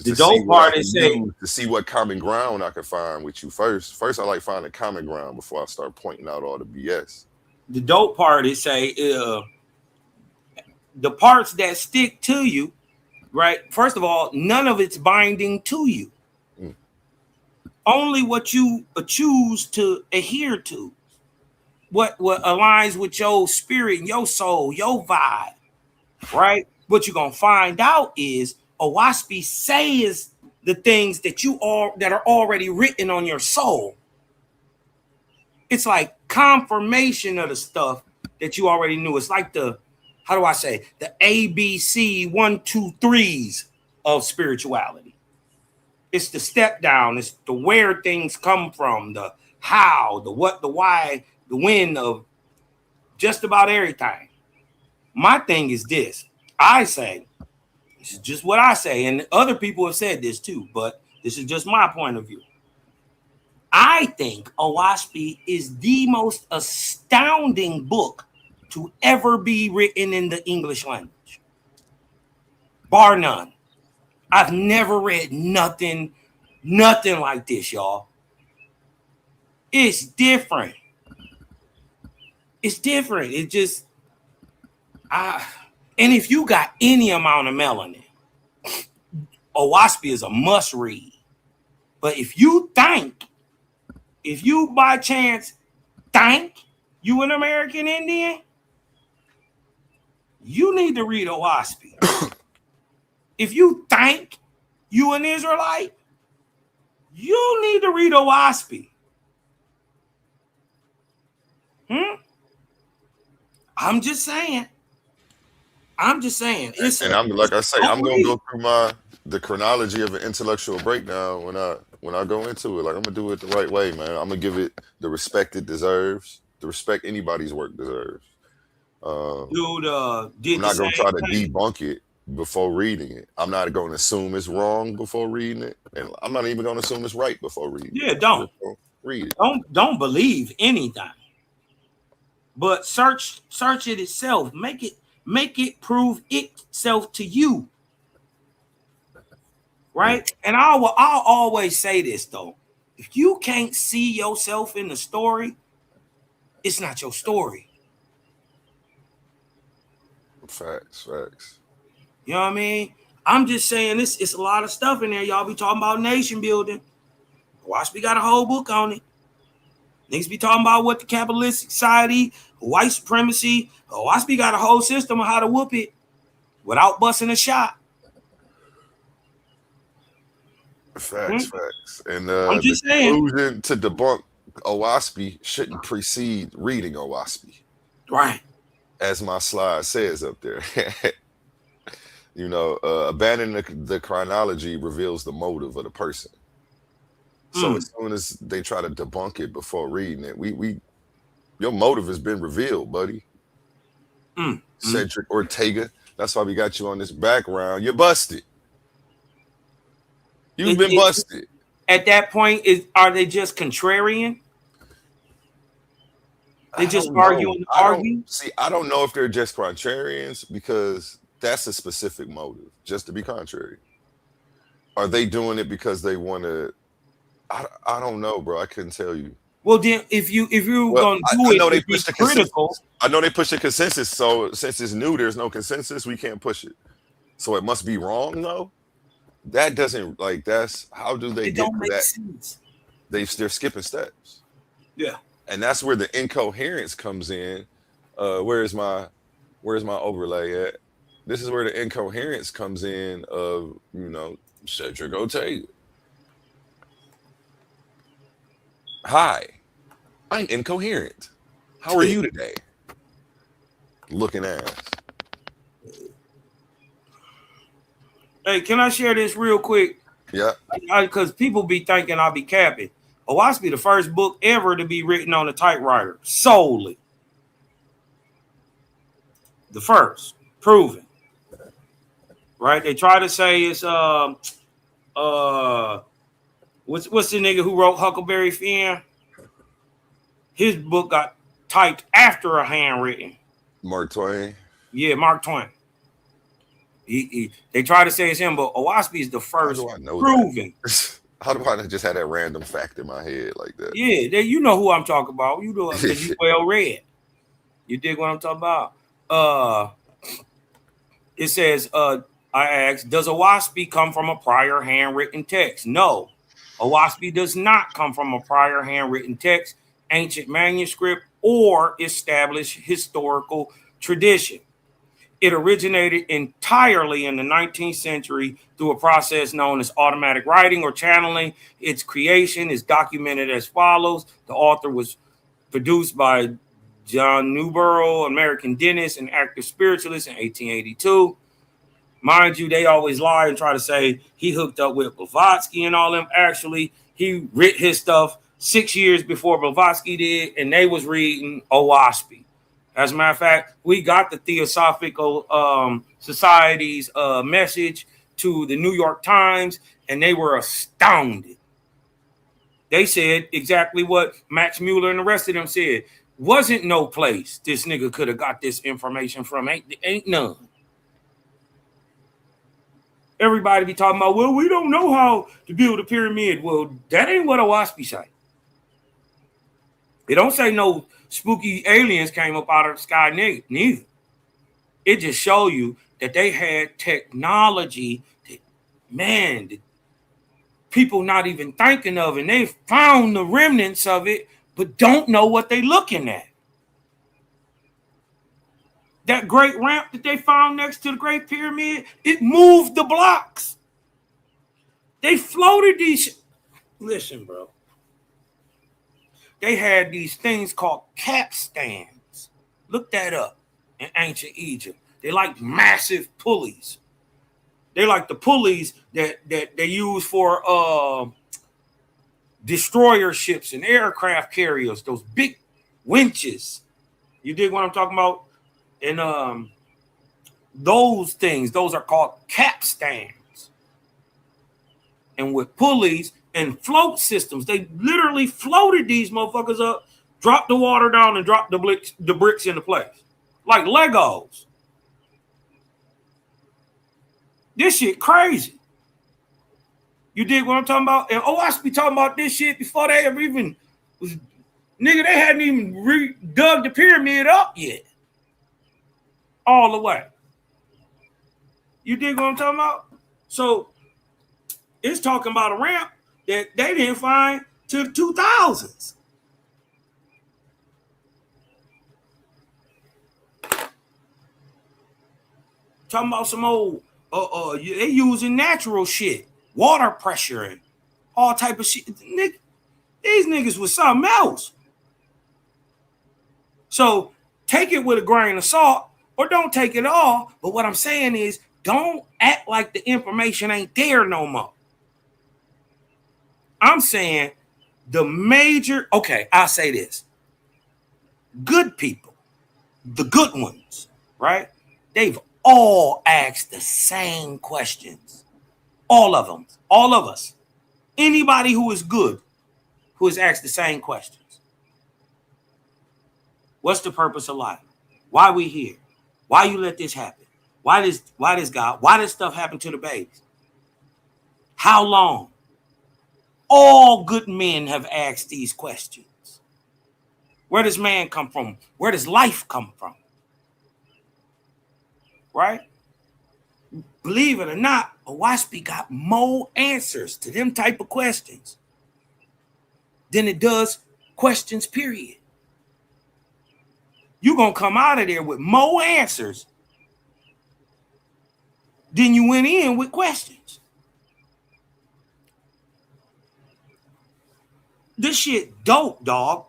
The dope part is to see what common ground I can find with you first. First, I like finding common ground before I start pointing out all the BS. The dope part is the parts that stick to you, right? First of all, none of it's binding to you. Only what you choose to adhere to, what aligns with your spirit, your soul, your vibe, right? What you're gonna find out is Owaspi says the things that that are already written on your soul. It's like confirmation of the stuff that you already knew. It's like the ABC 1, 2, 3s of spirituality. It's the step down. It's the where things come from, the how, the what, the why, the when of just about everything. My thing is this. This is just what I say, and other people have said this too, but this is just my point of view. I think Owaspi is the most astounding book to ever be written in the English language. Bar none. I've never read nothing like this, y'all. It's different. It's different. It just, and if you got any amount of melanin, Owaspi is a must read. But if you by chance think you an American Indian, you need to read Owaspi. If you think you an Israelite, you need to read Owaspi. I'm just saying. And I'm like I say, I'm gonna go through the chronology of an intellectual breakdown when I go into it. Like I'm gonna do it the right way, man. I'm gonna give it the respect it deserves, the respect anybody's work deserves. I'm not gonna try to debunk it before reading it. I'm not gonna assume it's wrong before reading it, and I'm not even gonna assume it's right before reading it. Yeah, don't read it. Don't believe anything, but search it itself. Make it prove itself to you, right? And I'll always say this though: if you can't see yourself in the story, it's not your story. Facts. You know what I mean? I'm just saying it's a lot of stuff in there. Y'all be talking about nation building. Owaspi got a whole book on it. Niggas be talking about what the capitalistic society, white supremacy. Owaspi got a whole system of how to whoop it without busting a shot. Facts. And I'm just the conclusion to debunk Owaspi shouldn't precede reading Owaspi. Right. As my slide says up there. You know, abandoning the chronology reveals the motive of the person. So as soon as they try to debunk it before reading it, your motive has been revealed, buddy. Cedrick Ortega. That's why we got you on this background. You're busted. You've been busted. At that point, are they just contrarian? They just argue and argue? See, I don't know if they're just contrarians because that's a specific motive, just to be contrary. Are they doing it because they want to? I don't know, bro. I couldn't tell you. Well, then, if you gonna do it, be critical. I know they push the consensus. So since it's new, there's no consensus. We can't push it. So it must be wrong, though. That doesn't that's how do they get to that? Sense. They're skipping steps. Yeah, and that's where the incoherence comes in. Where's my overlay at? This is where the incoherence comes in of Cedrick Ortega. Hi, I'm incoherent. How are you today? Looking ass. Hey, can I share this real quick? Yeah. Because people be thinking I'll be capping. Owaspy, the first book ever to be written on a typewriter solely. The first, proven. Right? They try to say it's what's the nigga who wrote Huckleberry Finn? His book got typed after a handwritten. Mark Twain. Yeah, Mark Twain. They try to say it's him, but Owaspy is the first proven. How do I not just have that random fact in my head like that? Yeah, you know who I'm talking about. You know, because you well read. You dig what I'm talking about? It says, I asked, does Owaspy come from a prior handwritten text? No. Owaspy does not come from a prior handwritten text, ancient manuscript, or established historical tradition. It originated entirely in the 19th century through a process known as automatic writing or channeling. Its creation is documented as follows. The author was produced by John Newborough, American dentist and active spiritualist in 1882. Mind you, they always lie and try to say he hooked up with Blavatsky and all them. Actually, he writ his stuff 6 years before Blavatsky did, and they was reading Owaspy. As a matter of fact, we got the Theosophical Society's message to the New York Times, and they were astounded. They said exactly what Max Mueller and the rest of them said. Wasn't no place this nigga could have got this information from. Ain't none. Everybody be talking about, well, we don't know how to build a pyramid. Well, that ain't what Owaspy say. It don't say no spooky aliens came up out of the sky, neither. It just show you that they had technology that, man, that people not even thinking of, and they found the remnants of it, but don't know what they looking at. That great ramp that they found next to the Great Pyramid, it moved the blocks. They floated these. Listen, bro. They had these things called capstans. Look that up in ancient Egypt. They like massive pulleys. They like the pulleys that they use for destroyer ships and aircraft carriers, those big winches. You dig what I'm talking about? And those things, those are called capstans. And with pulleys and float systems, they literally floated these motherfuckers up, dropped the water down, and dropped the bricks into place. Like Legos. This shit crazy. You dig what I'm talking about? And I should be talking about this shit before they ever even was. Nigga, they hadn't even dug the pyramid up yet. All the way. You dig what I'm talking about? So it's talking about a ramp that they didn't find till the 2000s. Talking about some old, they using natural shit, water pressure and all type of shit. These niggas was something else. So take it with a grain of salt or don't take it all. But what I'm saying is don't act like the information ain't there no more. I'm saying I'll say this. Good people, the good ones, right? They've all asked the same questions. All of them. All of us. Anybody who is good who has asked the same questions. What's the purpose of life? Why we here? Why you let this happen? Why this God? Why this stuff happen to the babies? How long? All good men have asked these questions. Where does man come from? Where does life come from? Right? Believe it or not, Owaspy got more answers to them type of questions than it does questions, period. You're going to come out of there with more answers than you went in with questions. This shit dope, dog.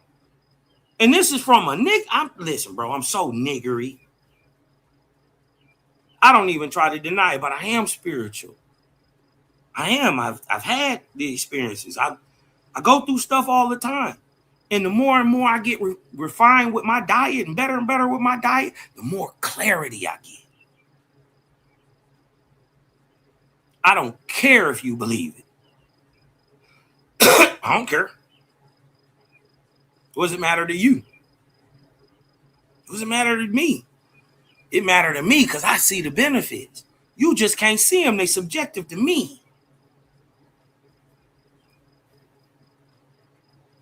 And this is from a nigga. Listen, bro, I'm so niggery. I don't even try to deny it, but I am spiritual. I am. I've had the experiences. I go through stuff all the time. And the more and more I get refined with my diet and better with my diet, the more clarity I get. I don't care if you believe it. I don't care. What does it matter to you? What does it matter to me? It matters to me because I see the benefits. You just can't see them. They're subjective to me.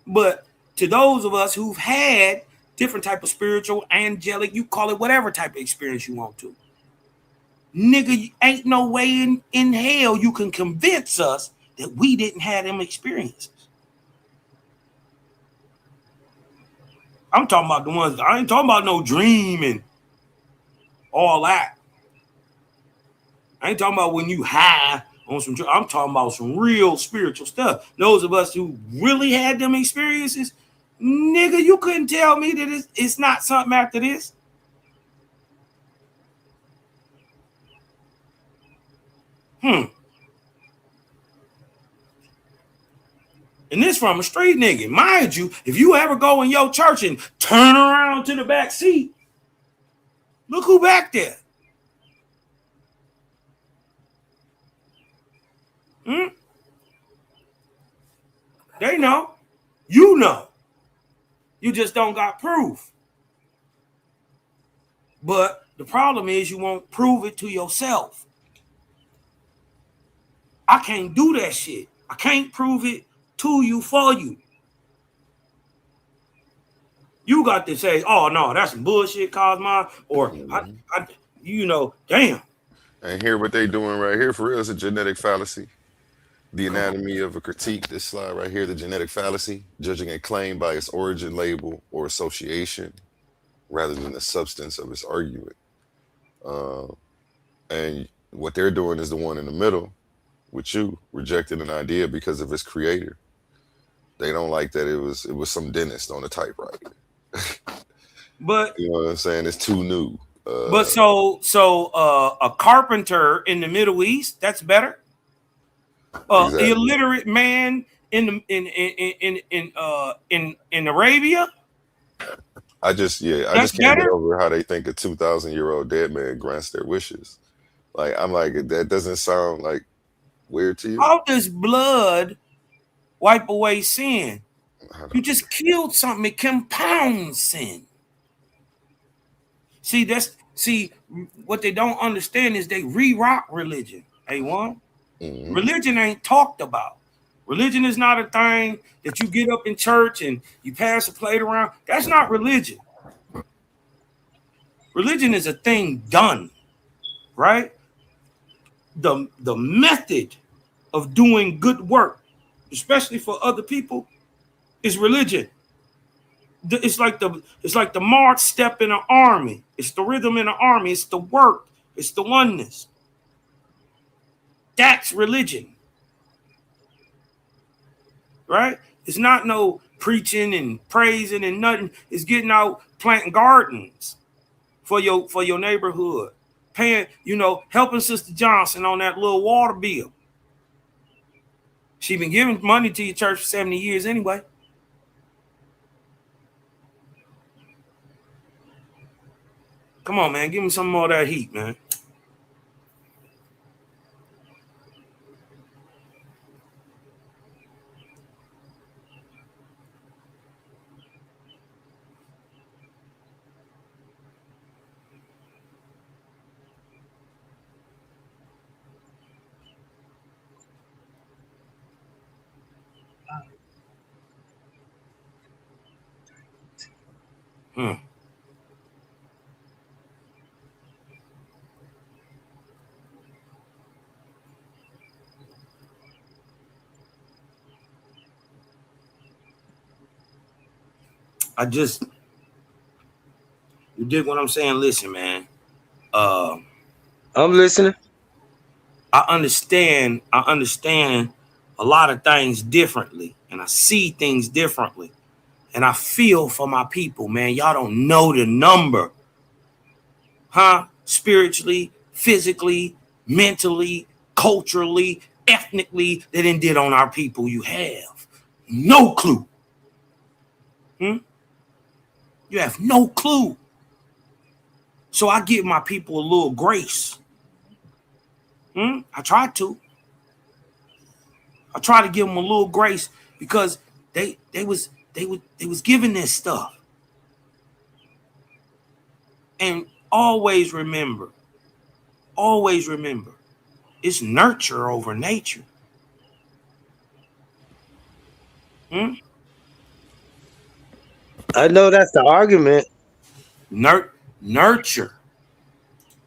But to those of us who've had different type of spiritual, angelic, you call it whatever type of experience you want to. Nigga, ain't no way in hell you can convince us that we didn't have them experiences. I'm talking about the ones, I ain't talking about no dream and all that. I ain't talking about when you high on some, I'm talking about some real spiritual stuff. Those of us who really had them experiences, nigga, you couldn't tell me that it's not something after this. And this from a street nigga. Mind you, if you ever go in your church and turn around to the back seat, look who back there. They know. You know. You just don't got proof. But the problem is you won't prove it to yourself. I can't do that shit. I can't prove it to you for you. You got to say, oh, no, that's some bullshit, Cosmo. Or, you know, damn. And here what they doing right here for real is a genetic fallacy. The anatomy of a critique, this slide right here, the genetic fallacy, judging a claim by its origin, label, or association, rather than the substance of its argument. And what they're doing is the one in the middle, with you, rejecting an idea because of its creator. They don't like that it was some dentist on a typewriter. But you know what I'm saying? It's too new. But a carpenter in the Middle East, that's better. Exactly. Illiterate man in Arabia. I just can't get over how they think a 2,000-year-old dead man grants their wishes. Like I'm like, that doesn't sound like weird to you. How does blood wipe away sin? You just killed something. It compounds sin. See, what they don't understand is they re-rock religion. A1. Mm-hmm. Religion ain't talked about. Religion is not a thing that you get up in church and you pass a plate around. That's not religion. Religion is a thing done, right? The method of doing good work, especially for other people, is religion. It's like the march step in an army. It's the rhythm in an army. It's the work. It's the oneness. That's religion. Right? It's not no preaching and praising and nothing. It's getting out planting gardens for your neighborhood. Paying, helping Sister Johnson on that little water bill. She been giving money to your church for 70 years anyway. Come on, man. Give me some more of that heat, man. You dig what I'm saying? Listen, man. I'm listening. I understand a lot of things differently, and I see things differently, and I feel for my people, man. Y'all don't know the number, huh? Spiritually, physically, mentally, culturally, ethnically, that did on our people. You have no clue. You have no clue. So I give my people a little grace. I try to. I try to give them a little grace because they was given this stuff. And always remember, it's nurture over nature. I know that's the argument. Nurture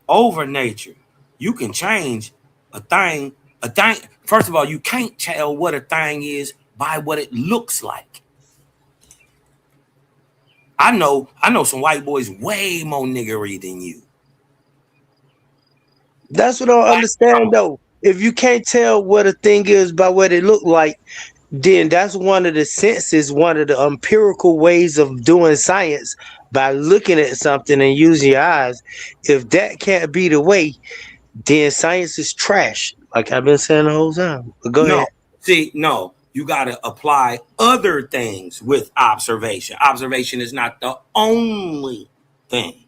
over nature. You can change a thing. First of all, you can't tell what a thing is by what it looks like. I know some white boys way more niggery than you. That's what I don't understand though. If you can't tell what a thing is by what it look like, then that's one of the senses, one of the empirical ways of doing science, by looking at something and using your eyes. If that can't be the way, then science is trash. Like I've been saying the whole time. But go ahead. See, no, you got to apply other things with observation. Observation is not the only thing,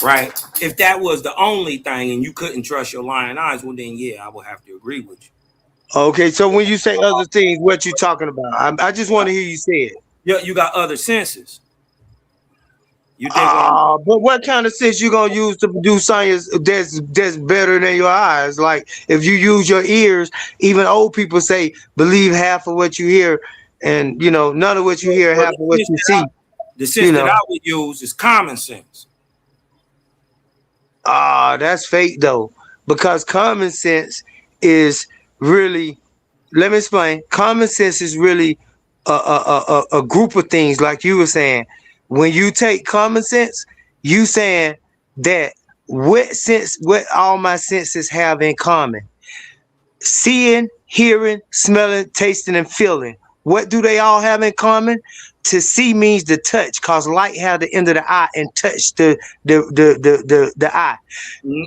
right? If that was the only thing and you couldn't trust your lying eyes, well, then, yeah, I would have to agree with you. Okay, so when you say other things, what you talking about? I just want to hear you say it. Yeah, you got other senses. You think? But what kind of sense you gonna use to do science that's better than your eyes? Like if you use your ears, even old people say believe half of what you hear, and none of what you hear, half of what you see. The sense that I would use is common sense. That's fake though, because common sense is really. Let me explain. Common sense is really a group of things, like you were saying. When you take common sense, you saying that what all my senses have in common? Seeing, hearing, smelling, tasting, and feeling. What do they all have in common? To see means to touch, cause light have the end of the eye and touch the eye.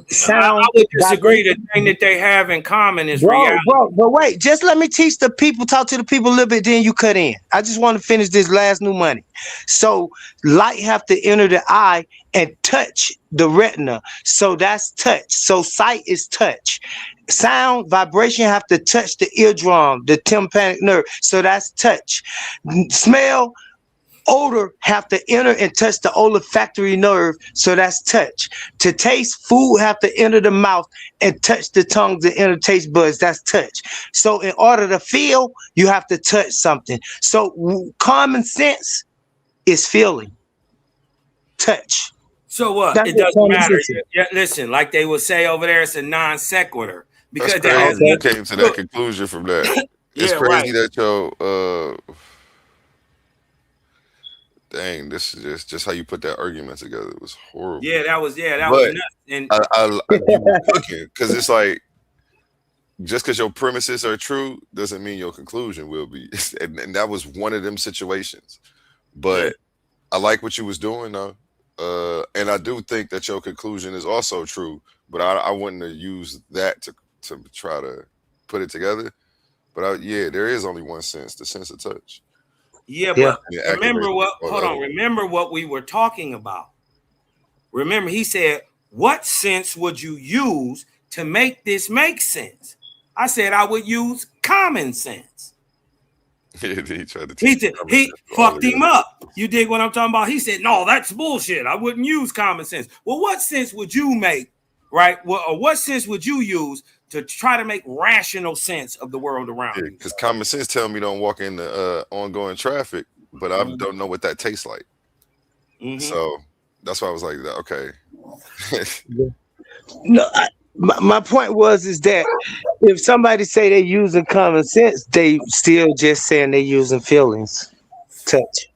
Sound, I would disagree. The thing that they have in common is reality. But wait, just let me teach the people, talk to the people a little bit, then you cut in. I just want to finish this last new money. So light have to enter the eye and touch the retina. So that's touch. So sight is touch. Sound, vibration have to touch the eardrum, the tympanic nerve. So that's touch. Smell, odor have to enter and touch the olfactory nerve, so that's touch. To taste, food have to enter the mouth and touch the tongue, the inner taste buds, that's touch. So in order to feel, you have to touch something. So common sense is feeling. Touch. So what? It doesn't matter. Yeah, listen, like they would say over there, it's a non sequitur. Because that's crazy. You came to that conclusion from that. It's crazy that dang, this is just how you put that argument together. It was horrible. Yeah, that was nuts. And I cooking because it's like just because your premises are true doesn't mean your conclusion will be. And that was one of them situations. But I like what you was doing though. And I do think that your conclusion is also true, but I wouldn't have used that to try to put it together. But there is only one sense, the sense of touch. Yeah, but remember what we were talking about. Remember, he said, what sense would you use to make this make sense? I said I would use common sense. He tried to he fucked him up. You dig what I'm talking about? He said, no, that's bullshit. I wouldn't use common sense. Well, what sense would you make, right? Or what sense would you use to try to make rational sense of the world around you? Because common sense tell me don't walk in the ongoing traffic, but I don't know what that tastes like. So that's why I was like, okay. No, my point is that if somebody say they're using common sense, they still just saying they're using feelings, touch.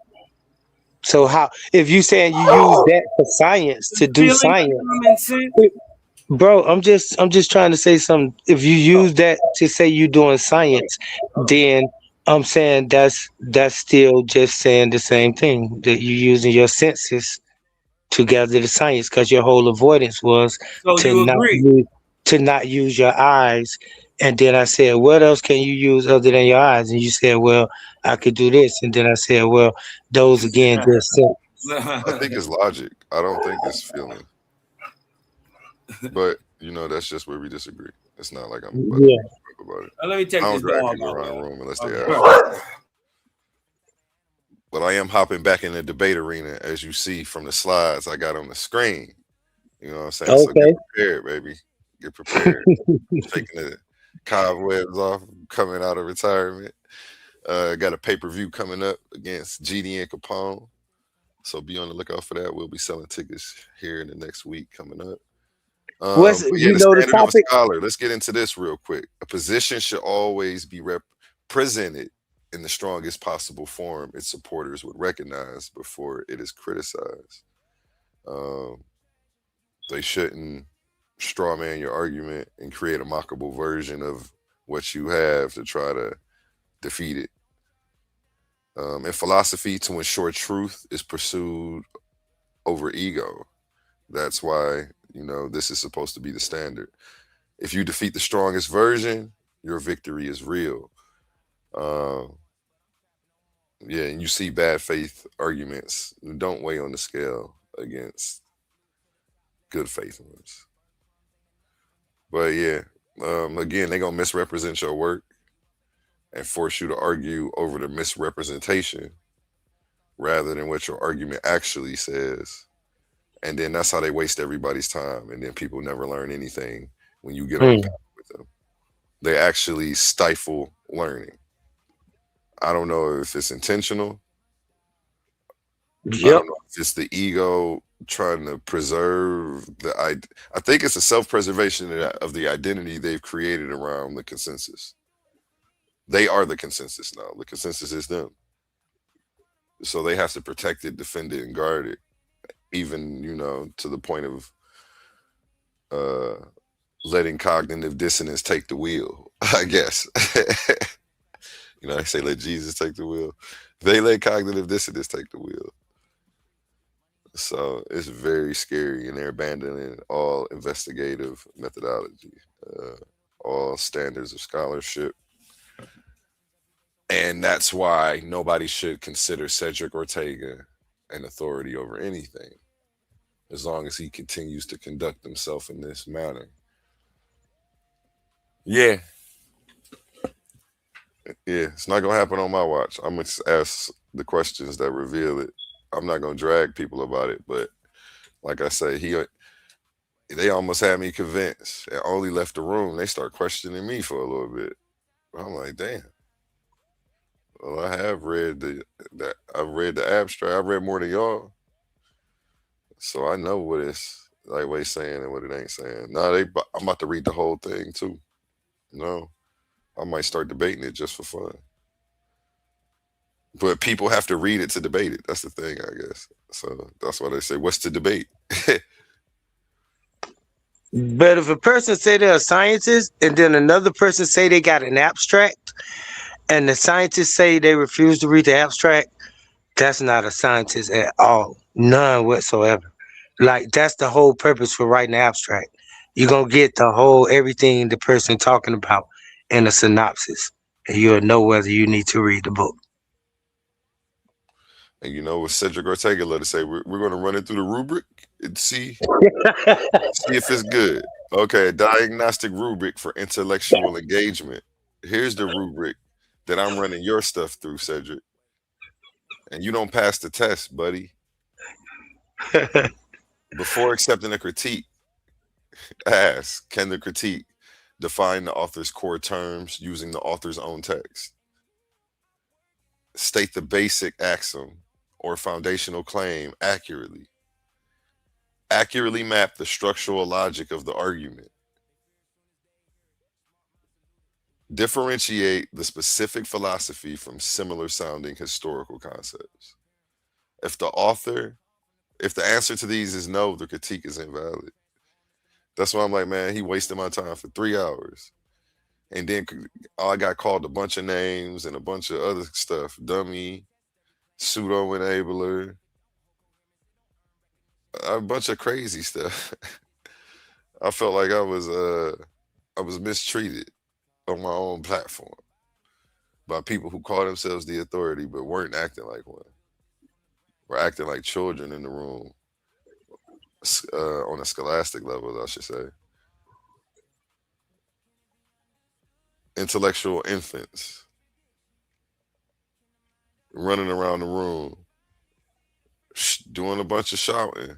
So how, if you saying you use that for science to do science, bro, I'm just trying to say something. If you use that to say you're doing science, then I'm saying that's still just saying the same thing, that you're using your senses to gather the science, because your whole avoidance was to not use your eyes And then I said, what else can you use other than your eyes? And you said, well, I could do this. And then I said, well, those again just so. I think it's logic. I don't think it's feeling. But you know, that's just where we disagree. It's not like I'm about to Yeah. about it. Let me take I this don't drag dog people out. around the room unless they Okay. ask. But I am hopping back in the debate arena, as you see from the slides I got on the screen. You know what I'm saying? So Okay. get prepared, baby. Get prepared. Shaking the cobwebs off, coming out of retirement. Got a pay-per-view coming up against GD and Capone. So be on the lookout for that. We'll be selling tickets here in the next week coming up. What's But yeah, you the know the standard of a topic? scholar. Let's get into this real quick. A position should always be presented in the strongest possible form its supporters would recognize before it is criticized. They shouldn't straw man your argument and create a mockable version of what you have to try to defeat it. In philosophy, to ensure truth is pursued over ego. That's why, you know, this is supposed to be the standard. If you defeat the strongest version, your victory is real. Yeah, and you see bad faith arguments don't weigh on the scale against good faith ones. But yeah, again, they're gonna misrepresent your work and force you to argue over the misrepresentation rather than what your argument actually says. And then that's how they waste everybody's time. And then people never learn anything when you get on the panel with them. They actually stifle learning. I don't know if it's intentional. I Yep. don't know if it's the ego trying to preserve I think it's a self-preservation of the identity they've created around the consensus. They are the consensus now. The consensus is them. So they have to protect it, defend it, and guard it. Even, you know, to the point of letting cognitive dissonance take the wheel, I guess. You know, I say let Jesus take the wheel. They let cognitive dissonance take the wheel. So it's very scary, and they're abandoning all investigative methodology, all standards of scholarship. And that's why nobody should consider Cedrick Ortega an authority over anything, as long as he continues to conduct himself in this manner. Yeah. Yeah, it's not gonna happen on my watch. I'm gonna ask the questions that reveal it. I'm not gonna drag people about it, but like I say, they almost had me convinced. I only left the room. They start questioning me for a little bit. I'm like, damn. Well, I have read I've read the abstract. I've read more than y'all, so I know what it's like, what it's saying and what it ain't saying. Now I'm about to read the whole thing too. No, I might start debating it just for fun. But people have to read it to debate it. That's the thing, I guess. So that's why they say, "What's to debate?" But if a person say they're a scientist and then another person say they got an abstract and the scientists say they refuse to read the abstract, that's not a scientist at all. None whatsoever. Like, that's the whole purpose for writing the abstract. You're going to get the whole everything the person talking about in a synopsis. And you'll know whether you need to read the book. And you know what Cedrick Ortega let us say? We're going to run it through the rubric and see if it's good. Okay, diagnostic rubric for intellectual engagement. Here's the rubric that I'm running your stuff through, Cedrick. And you don't pass the test, buddy. Before accepting a critique, ask, can the critique define the author's core terms using the author's own text? State the basic axiom or foundational claim accurately. Accurately map the structural logic of the argument. Differentiate the specific philosophy from similar sounding historical concepts. If the answer to these is no, the critique is invalid. That's why I'm like, man, he wasted my time for 3 hours. And then I got called a bunch of names and a bunch of other stuff. Dummy, pseudo-enabler, a bunch of crazy stuff. I felt like I was mistreated. on my own platform by people who call themselves the authority but weren't acting like one. We're acting like children in the room, on a scholastic level, I should say. Intellectual infants running around the room, doing a bunch of shouting,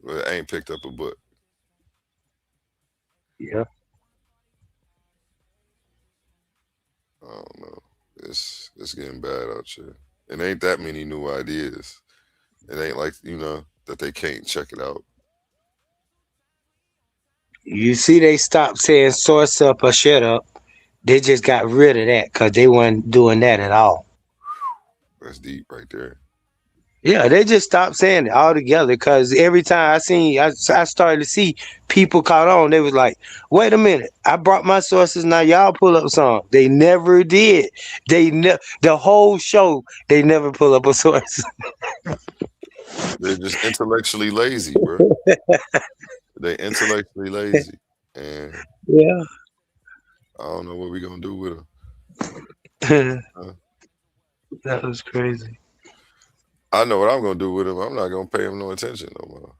but ain't picked up a book. Yeah. I don't know. It's getting bad out here. It ain't that many new ideas. It ain't like, that they can't check it out. You see, they stopped saying source up or shut up. They just got rid of that because they weren't doing that at all. That's deep right there. Yeah, they just stopped saying it altogether because every time I started to see people caught on. They was like, wait a minute, I brought my sources, now y'all pull up some. They never did. The whole show, they never pull up a source. They're just intellectually lazy, bro. They intellectually lazy. And yeah, I don't know what we're going to do with them. That was crazy. I know what I'm going to do with them. I'm not going to pay them no attention no more.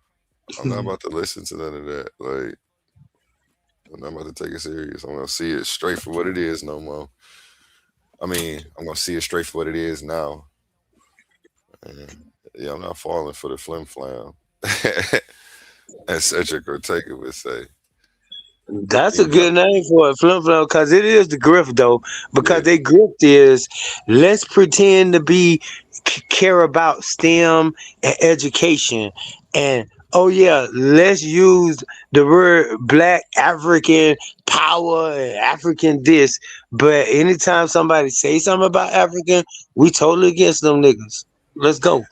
I'm not about to listen to none of that. Like, I'm not about to take it serious. I'm going to see it straight for what it is no more. I mean, I'm going to see it straight for what it is now. And yeah, I'm not falling for the flim flam. As Cedrick Ortega would say. That's a good name for it, flim flam, because it is the grift though. Because they grift is, let's pretend to be care about STEM and education, and oh yeah, let's use the word Black African power and African this. But anytime somebody say something about African, we totally against them niggas. Let's go.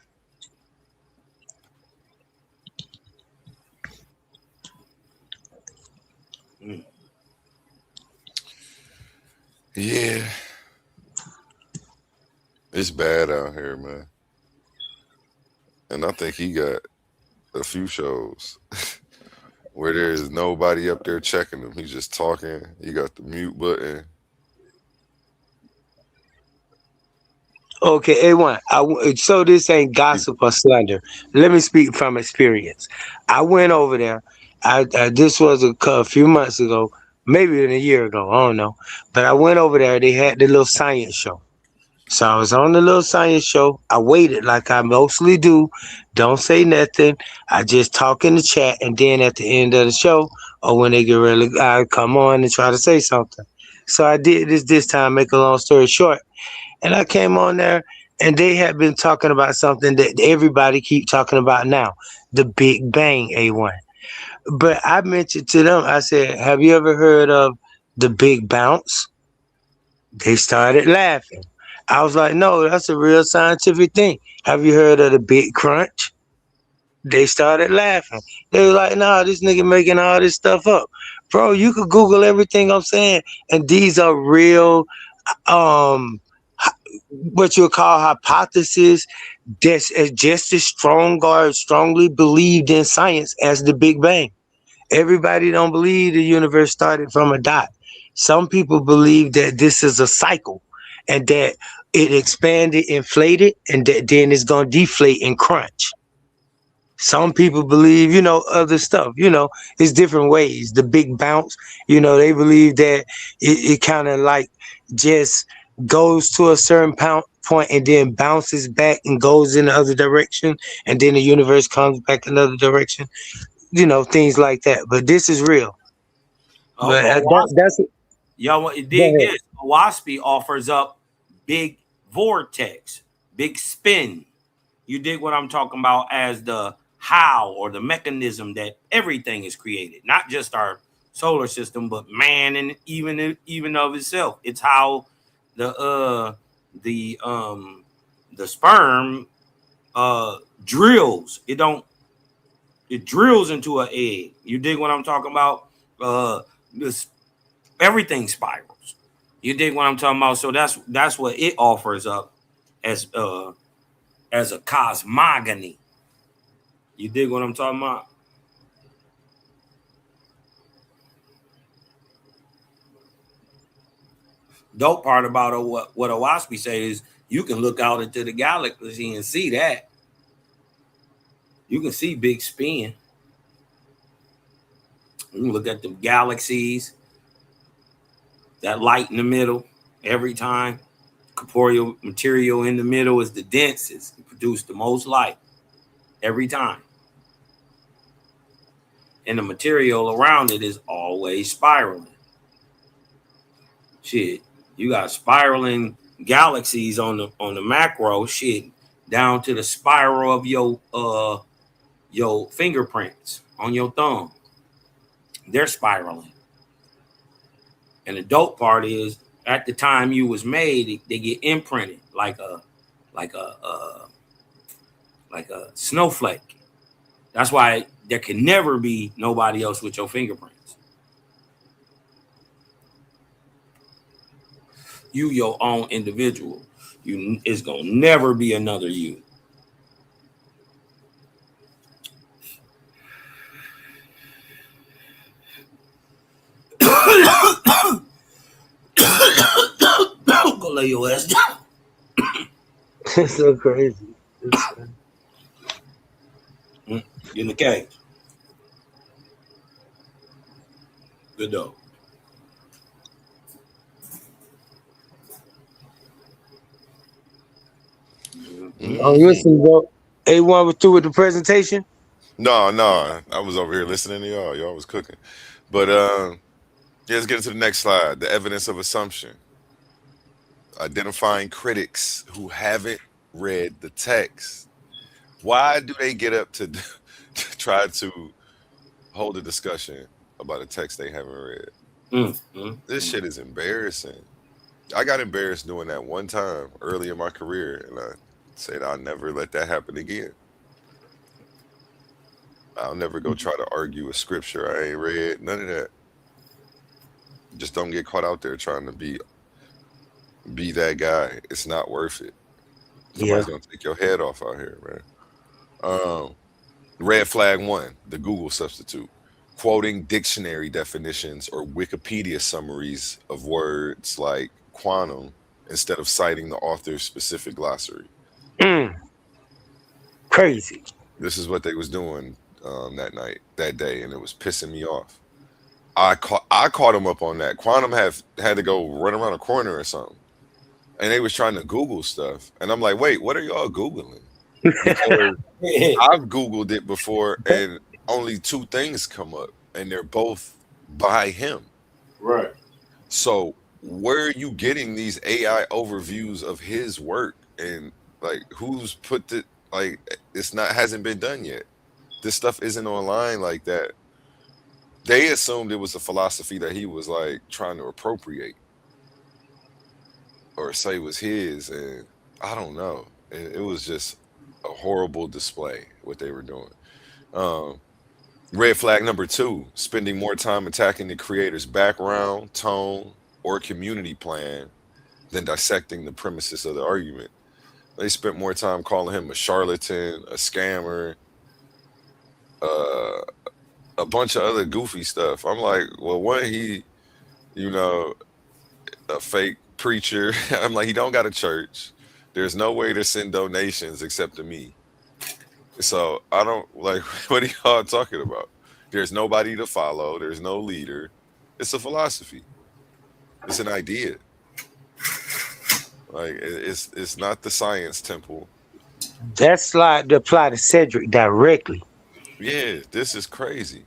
Yeah. It's bad out here, man. And I think he got a few shows where there's nobody up there checking him. He's just talking. He got the mute button. Okay, A1. So this ain't gossip or slander. Let me speak from experience. I went over there. This was a few months ago, maybe even a year ago. I don't know. But I went over there. They had the little science show. So I was on the little science show. I waited like I mostly do. Don't say nothing. I just talk in the chat, and then at the end of the show, or when they get ready, I come on and try to say something. So I did this time. Make a long story short. And I came on there, and they had been talking about something that everybody keep talking about now, the Big Bang, A1. But I mentioned to them, I said, have you ever heard of the Big Bounce? They started laughing. I was like, no, that's a real scientific thing. Have you heard of the Big Crunch? They started laughing. They were like, nah, this nigga making all this stuff up. Bro, you could Google everything I'm saying, and these are real what you'll call hypothesis that's just as strong or strongly believed in science as the Big Bang. Everybody don't believe the universe started from a dot. Some people believe that this is a cycle and that it expanded, inflated, and that then it's going to deflate and crunch. Some people believe, other stuff, it's different ways. The Big Bounce, they believe that it kind of like just goes to a certain point and then bounces back and goes in the other direction. And then the universe comes back another direction, things like that. But this is real. But that's y'all dig this. Waspy offers up big vortex, big spin. You dig what I'm talking about as the how or the mechanism that everything is created, not just our solar system, but man and even of itself. It's how the sperm drills. It drills into an egg. You dig what I'm talking about? Everything spirals. You dig what I'm talking about? So that's what it offers up as a cosmogony. You dig what I'm talking about? Dope part about what Owaspi say is you can look out into the galaxy and see that. You can see big spin. You can look at the galaxies, that light in the middle every time. Corporeal material in the middle is the densest. It produces the most light every time. And the material around it is always spiraling. Shit, you got spiraling galaxies on the macro shit down to the spiral of your fingerprints on your thumb. They're spiraling. And the dope part is at the time you was made, they get imprinted like a snowflake. That's why there can never be nobody else with your fingerprints. You your own individual. It's gonna never be another you. Go lay your ass down. It's so crazy. Get in the cage. Good dog. Oh, listen, bro. A1 was through with the presentation? No, I was over here listening to y'all. Y'all was cooking. But yeah, let's get into the next slide. The evidence of assumption. Identifying critics who haven't read the text. Why do they get up to try to hold a discussion about a text they haven't read? This shit is embarrassing. I got embarrassed doing that one time early in my career, and I said I'll never let that happen again. I'll never go try to argue a scripture I ain't read. None of that. Just don't get caught out there trying to be that guy. It's not worth it. Somebody's gonna take your head off out here, man. Red flag 1, the Google substitute. Quoting dictionary definitions or Wikipedia summaries of words like quantum instead of citing the author's specific glossary. Crazy. This is what they was doing that day, and it was pissing me off. I caught them up on that. Quantum had to go run around a corner or something, and they was trying to Google stuff, and I'm like, wait, what are y'all Googling? Because I've Googled it before, and only 2 things come up, and they're both by him. Right. So where are you getting these AI overviews of his work, and like who's put it? Like hasn't been done yet. This stuff isn't online like that. They assumed it was a philosophy that he was like trying to appropriate or say was his, and I don't know. It was just a horrible display what they were doing. Red flag number 2, spending more time attacking the creator's background, tone, or community plan than dissecting the premises of the argument. They spent more time calling him a charlatan, a scammer, a bunch of other goofy stuff. I'm like, well, one, he, a fake preacher. I'm like, he don't got a church. There's no way to send donations except to me. So I don't like, what are y'all talking about? There's nobody to follow. There's no leader. It's a philosophy. It's an idea. Like it's not the science temple. That's like to apply to Cedrick directly. Yeah, this is crazy.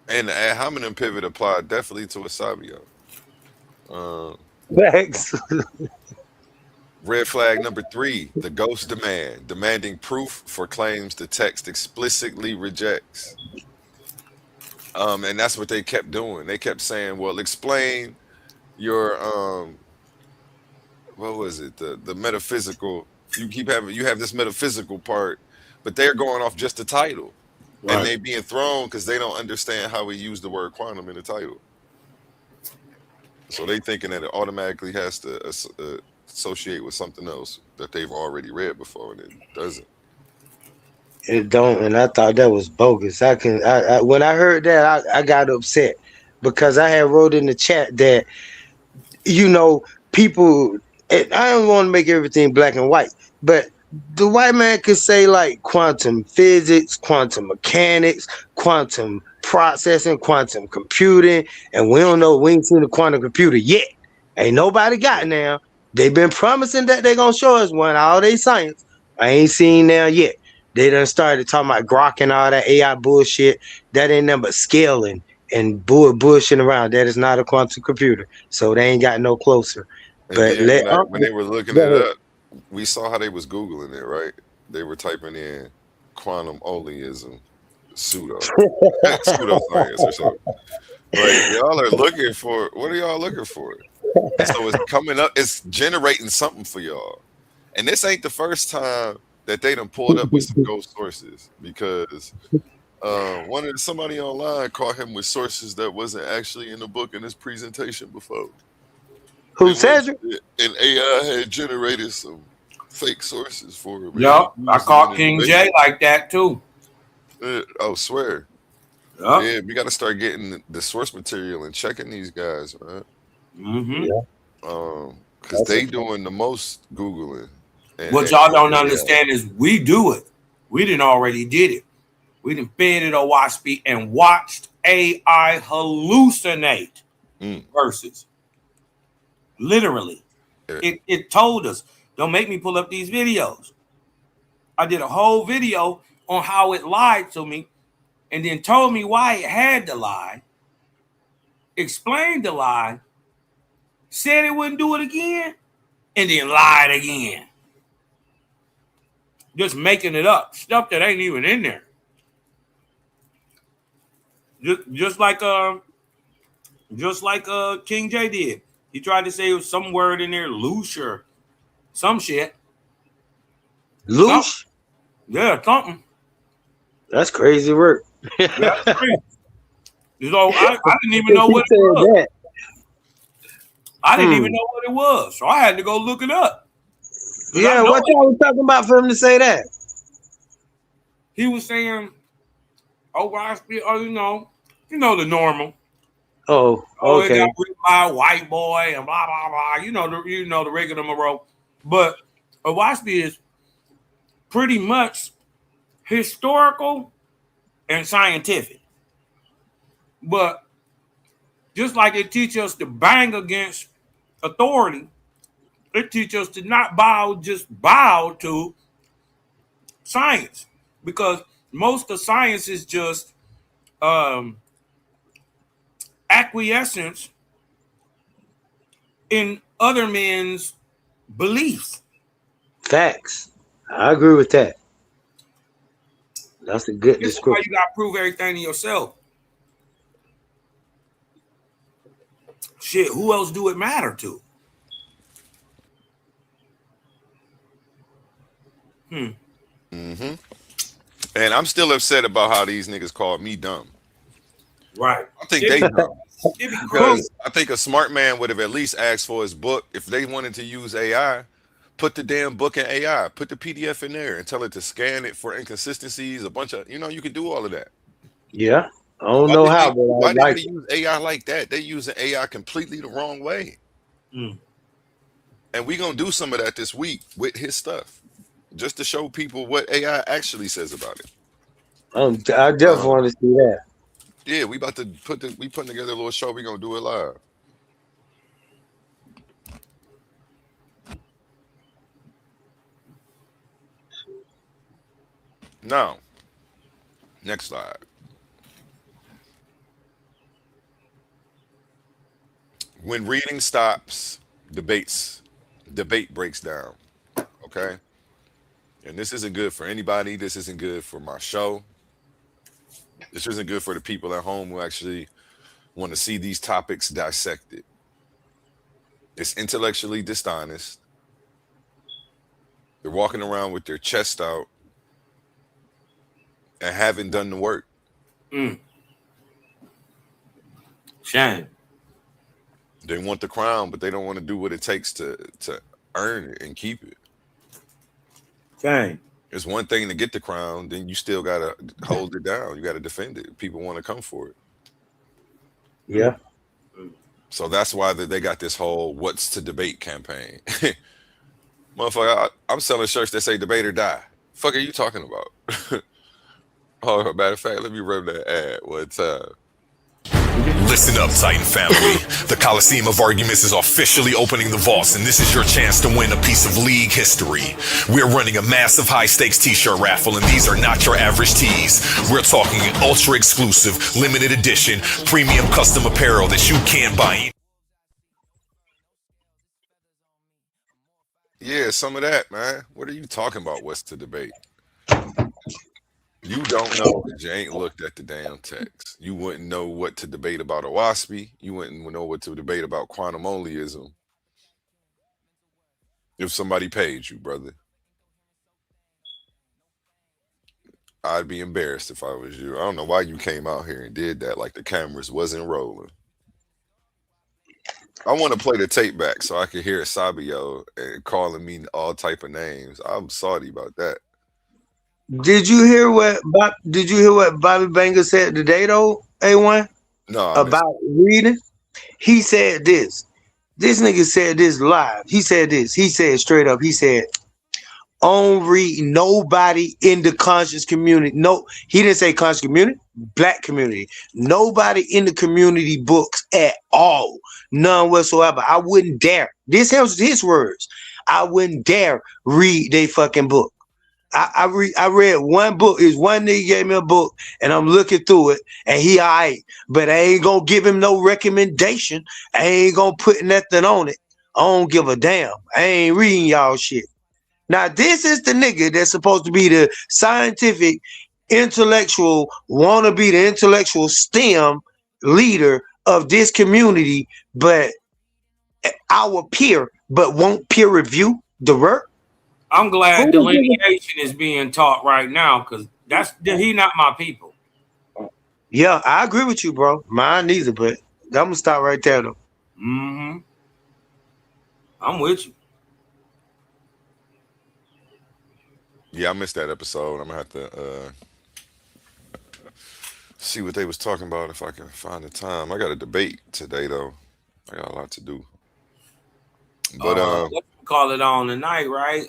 And the ad hominem pivot applied definitely to Esabio. Thanks. Red flag number 3, the ghost demand, demanding proof for claims the text explicitly rejects. And that's what they kept doing. They kept saying, well, explain your what was it? The metaphysical. You have this metaphysical part, but they're going off just the title. Right. And they being thrown because they don't understand how we use the word quantum in the title. So they thinking that it automatically has to associate with something else that they've already read before, and it doesn't. It don't, and I thought that was bogus. When I heard that, I got upset because I had wrote in the chat that you know, people, I don't want to make everything black and white, but the white man could say like quantum physics, quantum mechanics, quantum processing, quantum computing, and we don't know, we ain't seen the quantum computer yet. Ain't nobody got now. They've been promising that they're gonna show us one, all they science. I ain't seen now yet. They done started talking about Grok and all that AI bullshit. That ain't nothing but scaling and bullshitting around. That is not a quantum computer. So they ain't got no closer. And But then when they were looking go it ahead. up, we saw how they was Googling it, right? They were typing in quantum oleism, pseudo-science or something. Like, y'all are looking for, what are y'all looking for? And so it's coming up, it's generating something for y'all. And this ain't the first time that they done pulled up with some ghost sources, because somebody online caught him with sources that wasn't actually in the book in his presentation before. Who, Cedrick? And AI had generated some fake sources for him. Yup, I caught King J like that too. Oh, swear. Yep. Yeah, we got to start getting the source material and checking these guys, man. Mm-hmm. Because they doing the most Googling. What y'all don't understand is we do it. We didn't already did it. We done fed it a watch speed and watched AI hallucinate verses. Literally. It told us, don't make me pull up these videos. I did a whole video on how it lied to me and then told me why it had to lie, explained the lie, said it wouldn't do it again, and then lied again. Just making it up. Stuff that ain't even in there. Just like King J did. He tried to say it was some word in there, loose or some shit. Loose? Yeah, something. That's crazy work. Yeah, crazy. So I didn't even know what it was. I didn't even know what it was. So I had to go look it up. Yeah, what y'all was talking about for him to say that? He was saying, you know the normal. Oh, okay. It got written by a white boy and blah blah blah. You know the rigmarole. But Owaski is pretty much historical and scientific. But just like it teaches us to bang against authority, it teaches us to not bow to science, because most of science is just acquiescence in other men's beliefs. Facts. I agree with that. That's a good This is why description. you got to prove everything to yourself. Shit, who else do it matter to? Mm-hmm. And I'm still upset about how these niggas called me dumb. Right. I think they dumb. Because I think a smart man would have at least asked for his book. If they wanted to use AI, put the damn book in AI, put the PDF in there and tell it to scan it for inconsistencies, a bunch of, you could do all of that. Yeah. I don't know how, but why I like they use AI like that? They using AI completely the wrong way. And we gonna do some of that this week with his stuff, just to show people what AI actually says about it. I definitely want to see that. Yeah, we about to putting together a little show. We gonna do it live. Now, next slide. When reading stops, debate breaks down. Okay? And this isn't good for anybody. This isn't good for my show. This isn't good for the people at home who actually want to see these topics dissected. It's intellectually dishonest. They're walking around with their chest out and haven't done the work. Shame. They want the crown, but they don't want to do what it takes to earn it and keep it. Shame. It's one thing to get the crown, then you still gotta hold it down. You gotta defend it. People want to come for it. Yeah. So that's why they got this whole "What's to Debate" campaign. Motherfucker, I'm selling shirts that say "Debate or Die." Fuck are you talking about? Oh, matter of fact, let me run that ad one time. Listen up, Titan family. The Coliseum of Arguments is officially opening the vaults, and this is your chance to win a piece of league history. We're running a massive high-stakes t-shirt raffle, and these are not your average tees. We're talking ultra-exclusive, limited edition, premium custom apparel that you can't buy. Yeah, some of that, man. What are you talking about? What's to debate? You don't know because you ain't looked at the damn text. You wouldn't know what to debate about Owaspy. You wouldn't know what to debate about quantum onlyism if somebody paid you, brother. I'd be embarrassed if I was you. I don't know why you came out here and did that like the cameras wasn't rolling. I want to play the tape back so I could hear Esabio and calling me all type of names. I'm salty about that. Did you hear what Bobby Banger said today though, A1? No. About reading? He said this. This nigga said this live. He said this. He said straight up, he said, on read nobody in the conscious community. No, he didn't say conscious community, black community. Nobody in the community books at all. None whatsoever. I wouldn't dare. This is his words. I wouldn't dare read they fucking book. I read one book. Is one nigga gave me a book, and I'm looking through it, and he all right, but I ain't gonna give him no recommendation. I ain't gonna put nothing on it. I don't give a damn. I ain't reading y'all shit. Now this is the nigga that's supposed to be the scientific, intellectual, wanna be the intellectual STEM leader of this community, but our peer, but won't peer review the work. I'm glad delineation is being taught right now because he not my people. Yeah, I agree with you, bro. Mine neither, but I'm gonna stop right there though. Mm-hmm. I'm with you. Yeah, I missed that episode. I'm gonna have to see what they was talking about if I can find the time. I got a debate today though. I got a lot to do. But let's call it on tonight, right?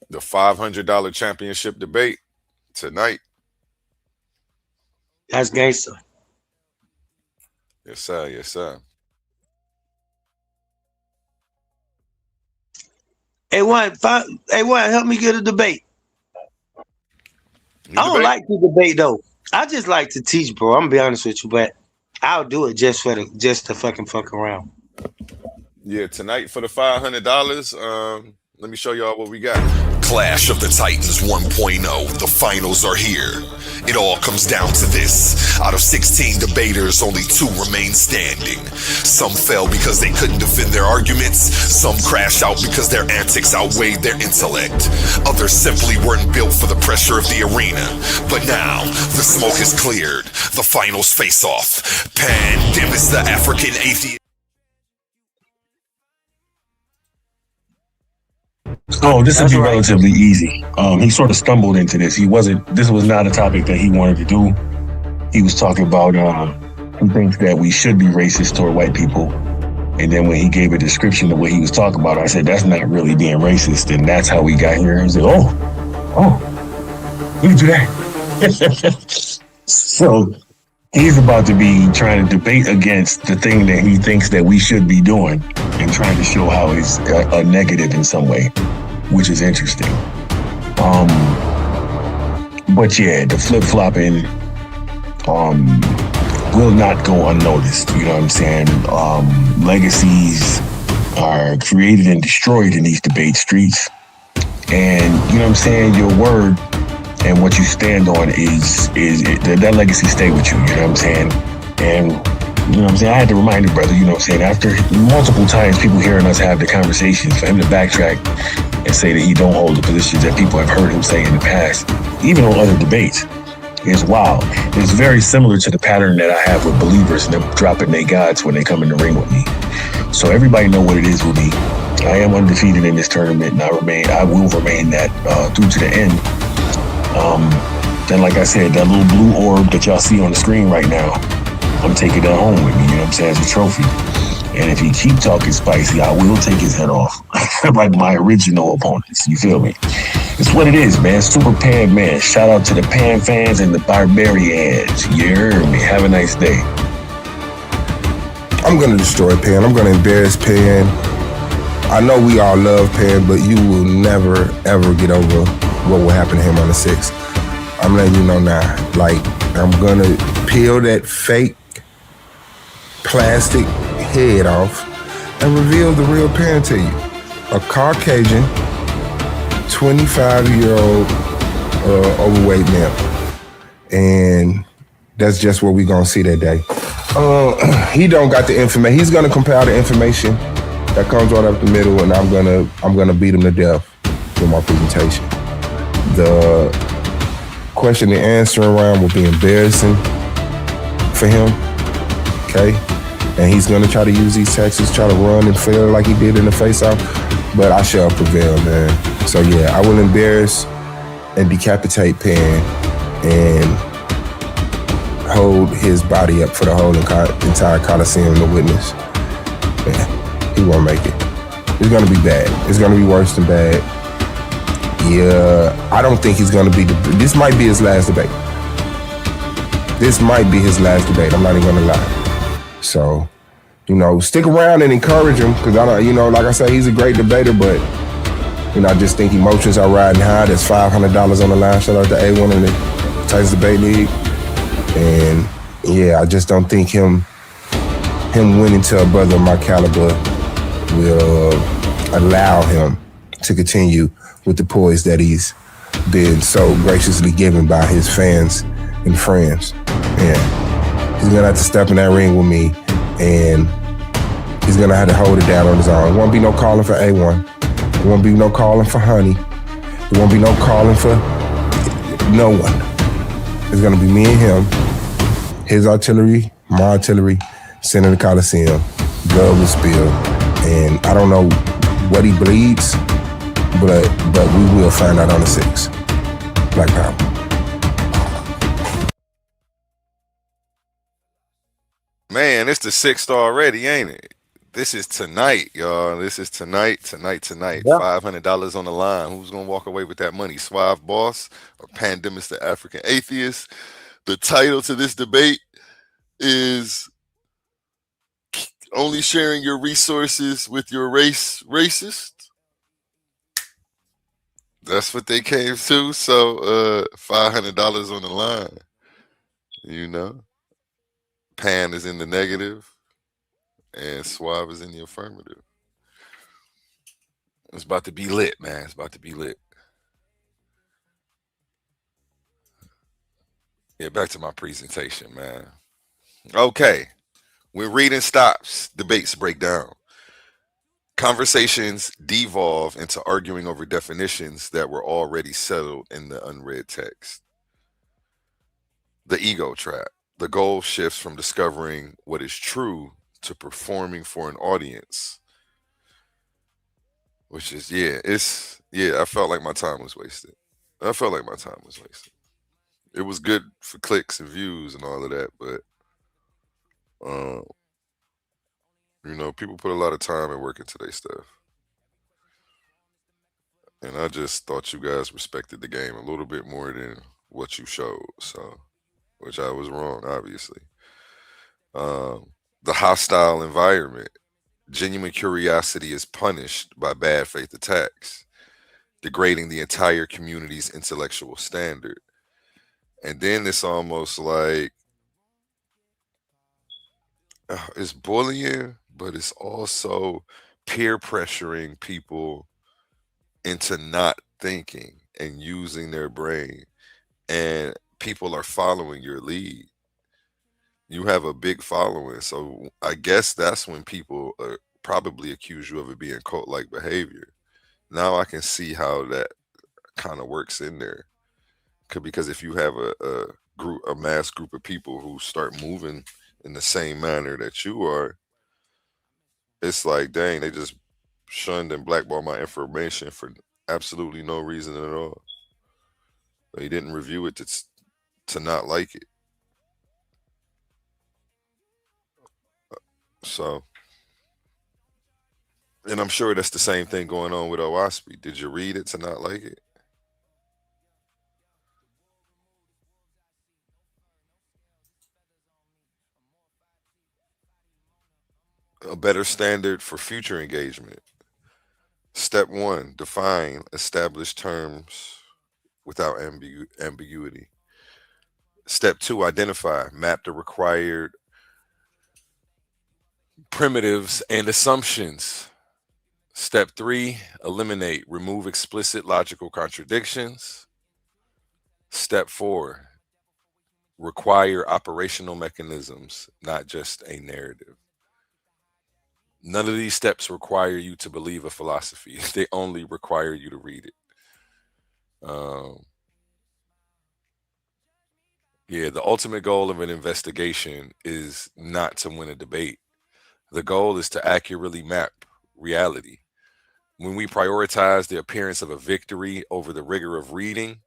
The $500 championship debate tonight. That's gangster. Yes, sir. Yes, sir. A1, help me get a debate. I don't like to debate though. I just like to teach, bro. I'm gonna be honest with you, but I'll do it just to fuck around. Yeah, tonight for the $500. Let me show y'all what we got. Clash of the Titans 1.0. The finals are here. It all comes down to this. Out of 16 debaters, only 2 remain standing. Some fell because they couldn't defend their arguments. Some crashed out because their antics outweighed their intellect. Others simply weren't built for the pressure of the arena. But now, the smoke is cleared. The finals face off. Pandemis, the African atheist. Oh, this would be relatively easy. He sort of stumbled into this. This was not a topic that he wanted to do. He was talking about he thinks that we should be racist toward white people. And then when he gave a description of what he was talking about, I said, that's not really being racist. And that's how we got here. He said, oh, you can do that. So he's about to be trying to debate against the thing that he thinks that we should be doing and trying to show how it's a negative in some way, which is interesting. But yeah, the flip-flopping will not go unnoticed. You know what I'm saying? Legacies are created and destroyed in these debate streets. And you know what I'm saying? Your word and what you stand on is that legacy stay with you, you know what I'm saying? And you know what I'm saying? I had to remind the brother, you know what I'm saying? After multiple times people hearing us have the conversations, for him to backtrack and say that he don't hold the positions that people have heard him say in the past, even on other debates, is wild. It's very similar to the pattern that I have with believers and them dropping their gods when they come in the ring with me. So everybody know what it is with me. I am undefeated in this tournament, and I will remain that through to the end. And like I said, that little blue orb that y'all see on the screen right now, I'm taking that home with me, you know what I'm saying, as a trophy. And if he keep talking spicy, I will take his head off. Like my original opponents, you feel me? It's what it is, man. Super Pan Man. Shout out to the Pan fans and the Barbarians. You heard me. Have a nice day. I'm gonna destroy Pan. I'm gonna embarrass Pan. I know we all love Pan, but you will never, ever get over what will happen to him on the 6th. I'm letting you know now. Like, I'm gonna peel that fake plastic head off and reveal the real Pan to you. A Caucasian, 25-year-old overweight male. And that's just what we're gonna see that day. He don't got the information. He's gonna compile the information that comes right up the middle, and I'm gonna beat him to death with my presentation. The question and answer round will be embarrassing for him, okay? And he's gonna try to use these tactics, try to run and fail like he did in the face-off, but I shall prevail, man. So yeah, I will embarrass and decapitate Pan and hold his body up for the whole entire Coliseum to witness. Yeah, he won't make it. It's gonna be bad. It's gonna be worse than bad. Yeah, I don't think he's gonna be, this might be his last debate. This might be his last debate, I'm not even gonna lie. So, you know, stick around and encourage him, because I don't, you know, like I said, he's a great debater, but, you know, I just think emotions are riding high. There's $500 on the line. Shout out to A1 in the Titans Debate League. And yeah, I just don't think him winning to a brother of my caliber will allow him to continue with the poise that he's been so graciously given by his fans and friends. And he's gonna have to step in that ring with me, and he's gonna have to hold it down on his own. It won't be no calling for A1. It won't be no calling for Honey. It won't be no calling for no one. It's gonna be me and him, his artillery, my artillery, center of the Coliseum, blood will spill, and I don't know what he bleeds, but we will find out on the 6th. Black Power. Man, it's the 6th already, ain't it? This is tonight, y'all. This is tonight. Yeah. $500 on the line. Who's gonna walk away with that money? Suave Boss or Pandemics the African Atheist? The title to this debate is Only Sharing Your Resources with Your Racist. That's what they came to. So $500 on the line. You know, Pan is in the negative and Suave is in the affirmative. It's about to be lit, man. It's about to be lit. Yeah, back to my presentation, man. Okay. When reading stops, debates break down. Conversations devolve into arguing over definitions that were already settled in the unread text. The ego trap. The goal shifts from discovering what is true to performing for an audience. Which is, I felt like my time was wasted. It was good for clicks and views and all of that, but you know, people put a lot of time and work into their stuff. And I just thought you guys respected the game a little bit more than what you showed. So, which I was wrong, obviously. The hostile environment. Genuine curiosity is punished by bad faith attacks, degrading the entire community's intellectual standard. And then it's almost like it's bullying, but it's also peer pressuring people into not thinking and using their brain. And people are following your lead. You have a big following. So I guess that's when people probably accuse you of it being cult-like behavior. Now I can see how that kind of works in there. Because if you have a mass group of people who start moving in the same manner that you are, it's like, dang, they just shunned and blackballed my information for absolutely no reason at all. They didn't review it to not like it. So, and I'm sure that's the same thing going on with Owaspi. Did you read it to not like it? A better standard for future engagement. Step 1, define established terms without ambiguity. Step 2, identify, map the required primitives and assumptions. Step 3, eliminate, remove explicit logical contradictions. Step 4, require operational mechanisms, not just a narrative. None of these steps require you to believe a philosophy. They only require you to read it. Yeah, the ultimate goal of an investigation is not to win a debate. The goal is to accurately map reality. When we prioritize the appearance of a victory over the rigor of reading,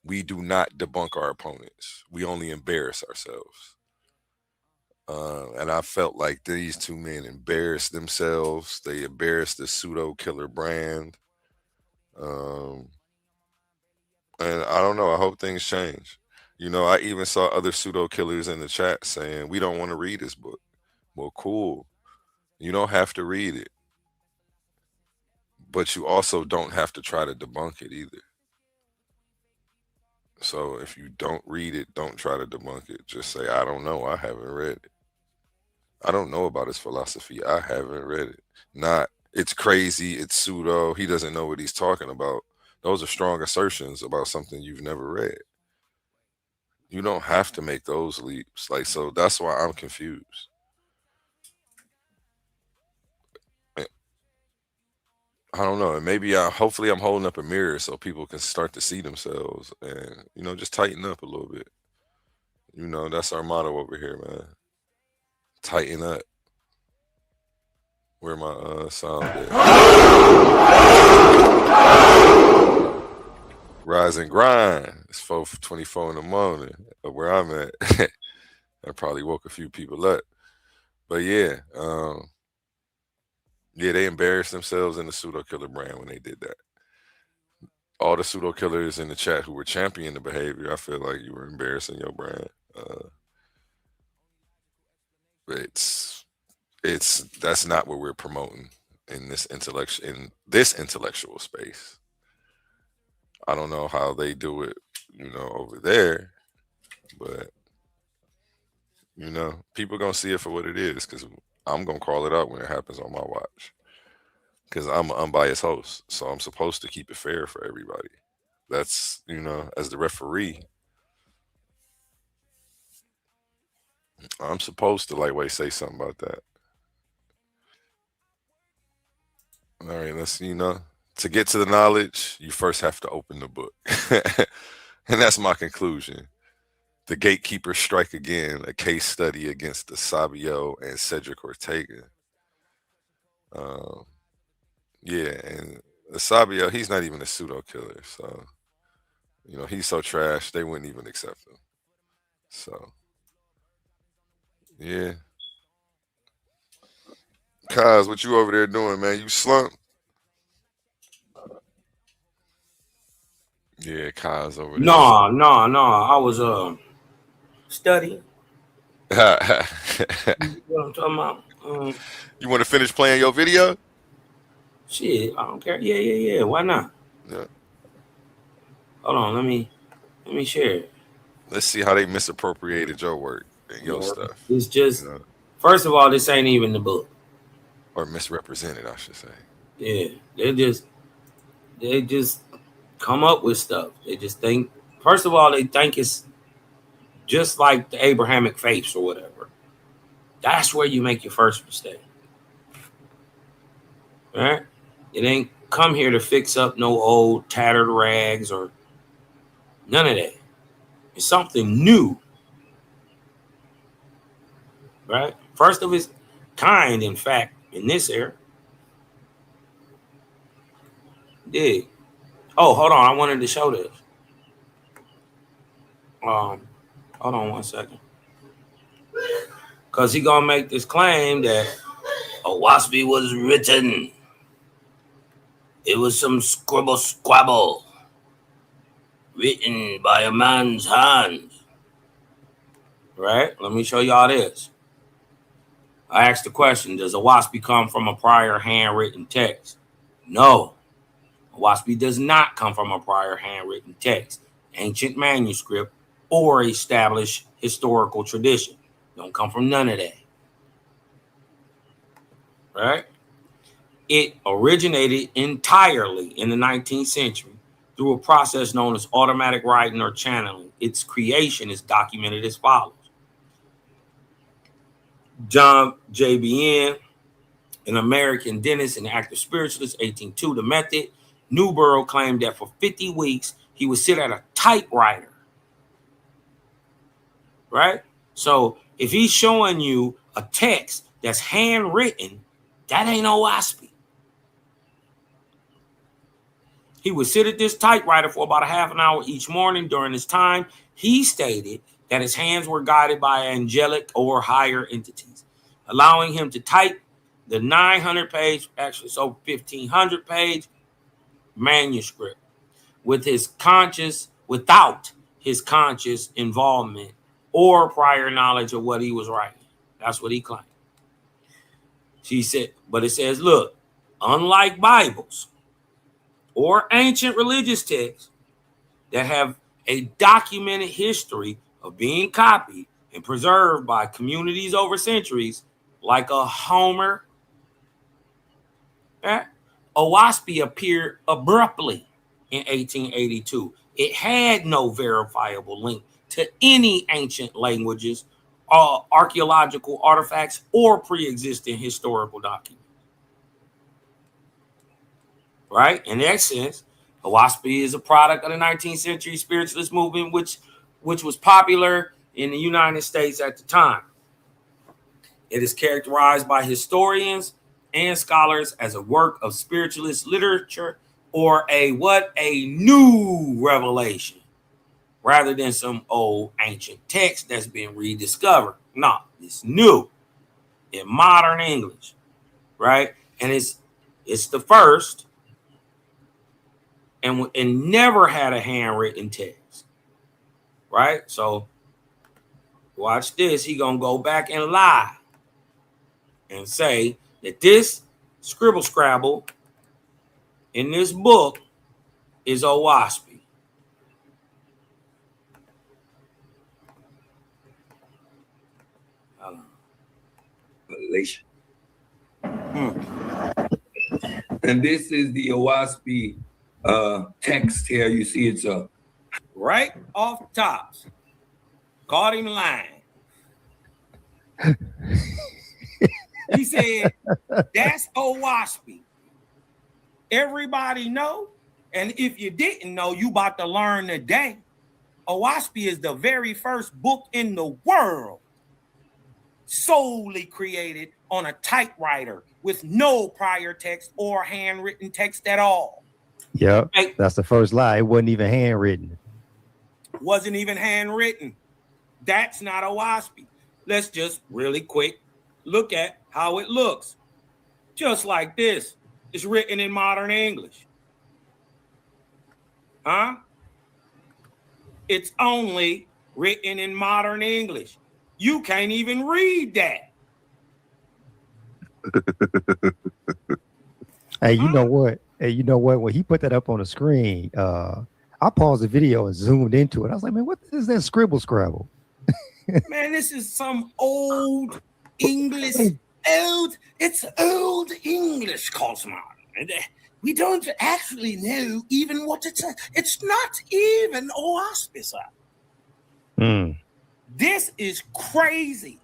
we do not debunk our opponents. We only embarrass ourselves. And I felt like these two men embarrassed themselves. They embarrassed the pseudo killer brand. And I don't know. I hope things change. You know, I even saw other pseudo killers in the chat saying, we don't want to read this book. Well, cool. You don't have to read it. But you also don't have to try to debunk it either. So if you don't read it, don't try to debunk it. Just say, I don't know. I haven't read it. I don't know about his philosophy. I haven't read it. Not, it's crazy. It's pseudo. He doesn't know what he's talking about. Those are strong assertions about something you've never read. You don't have to make those leaps. Like, so that's why I'm confused. I don't know. And maybe hopefully I'm holding up a mirror so people can start to see themselves and, you know, just tighten up a little bit. You know, that's our motto over here, man. Tighten up. Where my sound at? Rise and grind. It's 4:24 in the morning of where I'm at. I probably woke a few people up. But yeah, yeah, they embarrassed themselves in the pseudo killer brand when they did that. All the pseudo killers in the chat who were championing the behavior, I feel like you were embarrassing your brand. It's that's not what we're promoting in this intellectual space. I don't know how they do it, you know, over there, but you know, people gonna see it for what it is because I'm gonna call it out when it happens on my watch. Because I'm an unbiased host, so I'm supposed to keep it fair for everybody. That's, you know, as the referee, I'm supposed to lightweight say something about that. All right, let's, you know, to get to the knowledge, you first have to open the book. And that's my conclusion. The Gatekeepers Strike Again, a case study against Esabio and Cedrick Ortega. Yeah, and Esabio, he's not even a pseudo killer, so you know he's so trash they wouldn't even accept him. So yeah, Kaz, what you over there doing, man? You slumped? Yeah, Kaz over there. No. I was studying. What I'm talking about. You want to finish playing your video? Shit, I don't care. Yeah. Why not? Yeah. Hold on, let me share it. Let's see how they misappropriated your work and your stuff. It's just, you know? First of all, this ain't even the book. Or misrepresented, I should say. Yeah, they just come up with stuff. They just think. First of all, they think it's just like the Abrahamic faiths or whatever. That's where you make your first mistake. All right? It ain't come here to fix up no old tattered rags or none of that. It's something new. Right? First of its kind, in fact, in this era. Dig. Oh, hold on. I wanted to show this. Hold on one second. Because he gonna make this claim that Owaspy was written. It was some scribble squabble written by a man's hand. Right? Let me show y'all this. I asked the question, does Owaspy come from a prior handwritten text? No. Owaspy does not come from a prior handwritten text, ancient manuscript, or established historical tradition. Don't come from none of that. Right? It originated entirely in the 19th century through a process known as automatic writing or channeling. Its creation is documented as follows. John J.B.N., an American dentist and active spiritualist, 1802, the method. Newborough claimed that for 50 weeks, he would sit at a typewriter. Right? So if he's showing you a text that's handwritten, that ain't Owaspy. He would sit at this typewriter for about a half an hour each morning. During this time, he stated that his hands were guided by angelic or higher entities, allowing him to type the 900-page, actually so 1,500-page manuscript without his conscious involvement or prior knowledge of what he was writing. That's what he claimed. She said, but it says, look, unlike Bibles or ancient religious texts that have a documented history of being copied and preserved by communities over centuries, like a Homer, Owaspy appeared abruptly in 1882. It had no verifiable link to any ancient languages, archaeological artifacts, or pre-existing historical documents. Right? In that sense, Owaspy is a product of the 19th century spiritualist movement, which was popular in the United States at the time. It is characterized by historians and scholars as a work of spiritualist literature or a new revelation, rather than some old ancient text that's been rediscovered. No, it's new in modern English, right? And it's the first and never had a handwritten text, right? So watch this. He gonna go back and lie and say that this scribble scrabble in this book is Owaspy. And this is the Owaspy text here. You see it's a right off tops. Caught him lying. He said, that's Owaspy. Everybody know. And if you didn't know, you about to learn today. Owaspy is the very first book in the world solely created on a typewriter with no prior text or handwritten text at all. Yep, that's the first lie. It wasn't even handwritten. Wasn't even handwritten. That's not Owaspy. Let's just really quick look at how it looks. Just like this. It's written in modern English. Huh? It's only written in modern English. You can't even read that. Hey, you know what? When he put that up on the screen, I paused the video and zoomed into it. I was like, man, what is that scribble scrabble? Man, this is some old English. It's old English, Cosmo. We don't actually know even what it says. It's not even Owaspy. This is crazy.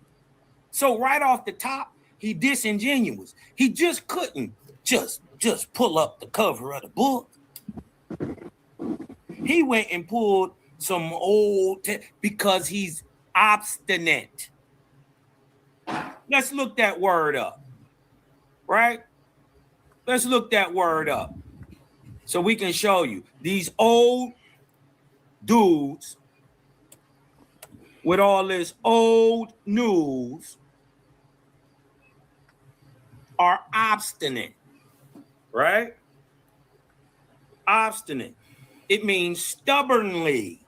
So right off the top, he disingenuous. He just couldn't just pull up the cover of the book. He went and pulled some old because he's obstinate. Let's look that word up. Right? Let's look that word up so we can show you these old dudes with all this old news are obstinate, right? Obstinate. It means stubbornly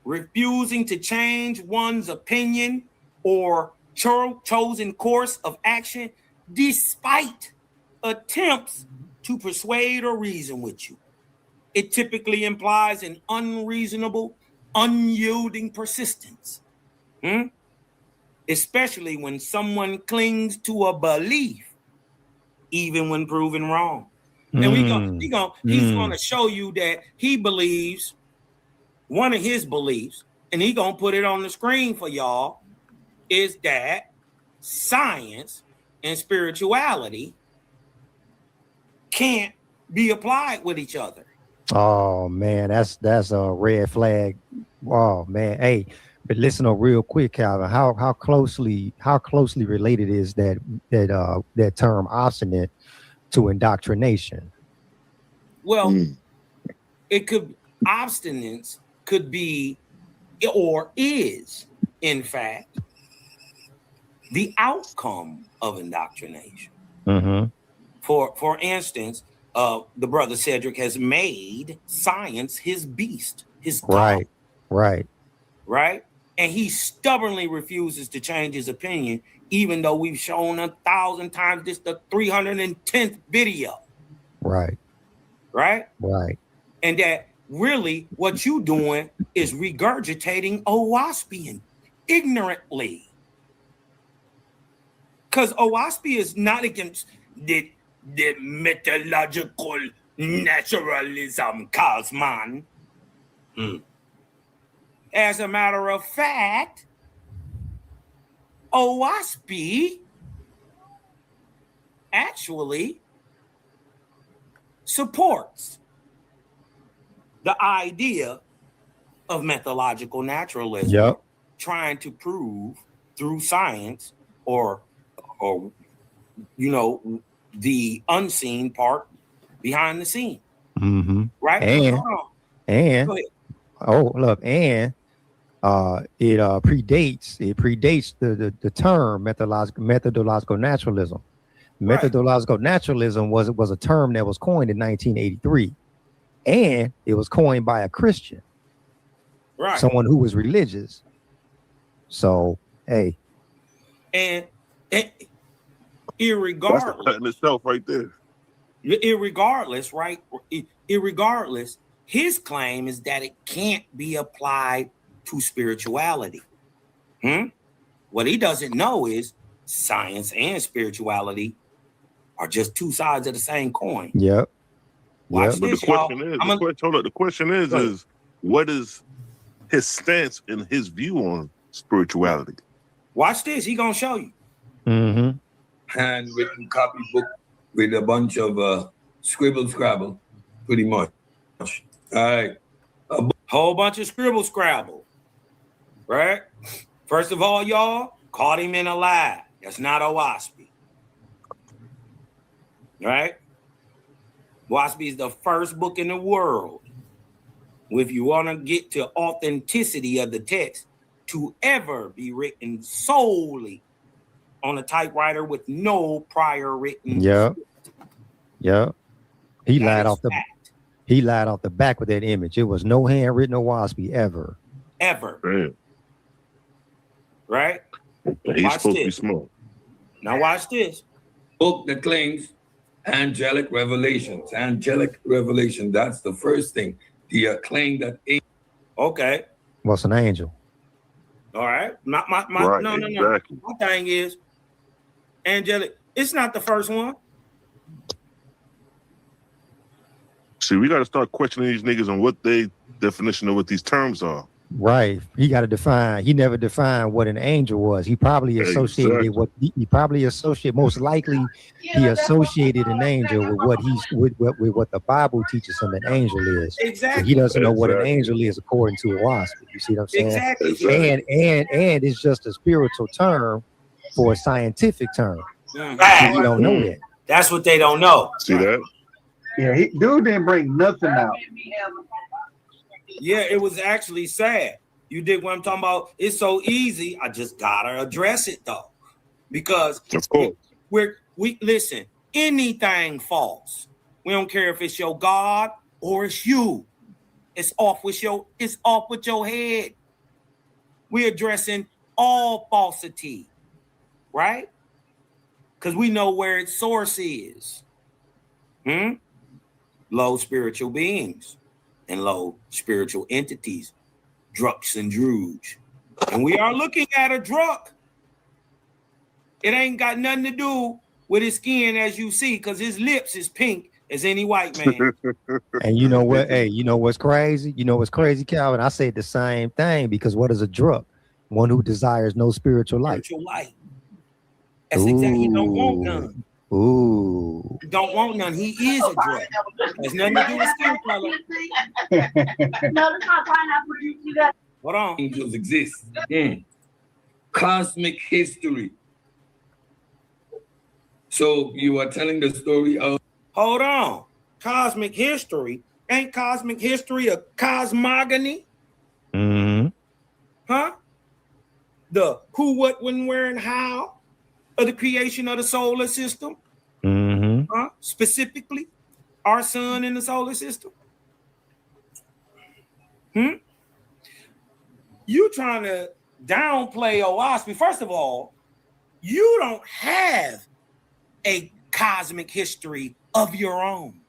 refusing to change one's opinion or chosen course of action despite attempts to persuade or reason with you. It typically implies an unreasonable, unyielding persistence, especially when someone clings to a belief, even when proven wrong. And he's going to show you that he believes one of his beliefs, and he's going to put it on the screen for y'all, is that science and spirituality can't be applied with each other. Oh man, that's a red flag. Oh man, hey, but listen up real quick, Calvin. How closely related is that term obstinate to indoctrination? Well, obstinance could be or is in fact the outcome of indoctrination. Mm-hmm. For instance, the brother Cedrick has made science his beast, his God. Right. And he stubbornly refuses to change his opinion, even though we've shown 1,000 times this the 310th video. Right. And that really what you doing is regurgitating Owaspian ignorantly. Because Owaspi is not against the methodological naturalism, Cosman. As a matter of fact, Owaspi actually supports the idea of methodological naturalism, trying to prove through science or the unseen part behind the scene. Mm-hmm. Right? And it predates the term methodological naturalism. Methodological naturalism was a term that was coined in 1983, and it was coined by a Christian, someone who was religious. So, hey, and irregardless, that's in itself right there. Irregardless, his claim is that it can't be applied to spirituality. What he doesn't know is science and spirituality are just two sides of the same coin. Watch this, but the question is what is his stance and his view on spirituality? Watch this. He gonna show you. Handwritten copybook with a bunch of scribble scrabble, pretty much. All right. A whole bunch of scribble scrabble. Right? First of all, y'all caught him in a lie. That's not Owaspi. Right? Owaspi is the first book in the world, if you want to get to authenticity of the text, to ever be written solely on a typewriter with no prior written. He lied off the back with that image. It was no handwritten Owaspi ever. Right? He's supposed to be smart. Now watch this. Book that claims angelic revelations. Angelic revelation. That's the first thing. The claim that. Okay. What's an angel? All right. No. My thing is angelic. It's not the first one. See, we got to start questioning these niggas on what they definition of what these terms are. Right. He got to define. He never defined what an angel was. He probably associated most likely he associated an angel with what the Bible teaches him an angel is. Exactly. But he doesn't know what an angel is according to Owaspi. You see what I'm saying? Exactly. And it's just a spiritual term for a scientific term. Right. You don't know that. That's what they don't know. See that? Yeah, dude didn't bring nothing out. Yeah, it was actually sad. You dig what I'm talking about? It's so easy. I just gotta address it though, because of course We listen, anything false. We don't care if it's your God or it's you. It's off with your head. We're addressing all falsity, right? Because we know where its source is. Low spiritual beings and low spiritual entities, druks and druge. And we are looking at a druk. It ain't got nothing to do with his skin, as you see, because his lips is pink as any white man. And you know what? Hey, you know what's crazy? You know what's crazy, Calvin? I said the same thing, because what is a druk? One who desires no spiritual light. Spiritual light. That's exactly. He don't want none. Ooh. He don't want none. He is a drug. Has nothing to do with skin color. No, that's not pineapple. Hold on. Angels exist. Cosmic history. So you are telling the story of... Hold on. Cosmic history? Ain't cosmic history a cosmogony? Mm-hmm. Huh? The who, what, when, where, and how of the creation of the solar system? Mm-hmm. Huh? Specifically, our sun in the solar system? You trying to downplay OWASP. First of all, you don't have a cosmic history of your own.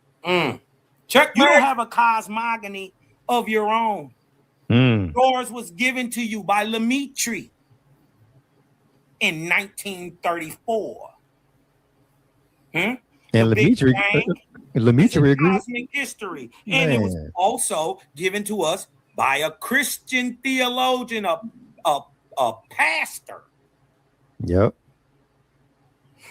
Check. You don't have a cosmogony of your own. Yours was given to you by Lemetri in 1934. And Lemetri agreed. Cosmic history. And it was also given to us by a Christian theologian, a pastor. Yep.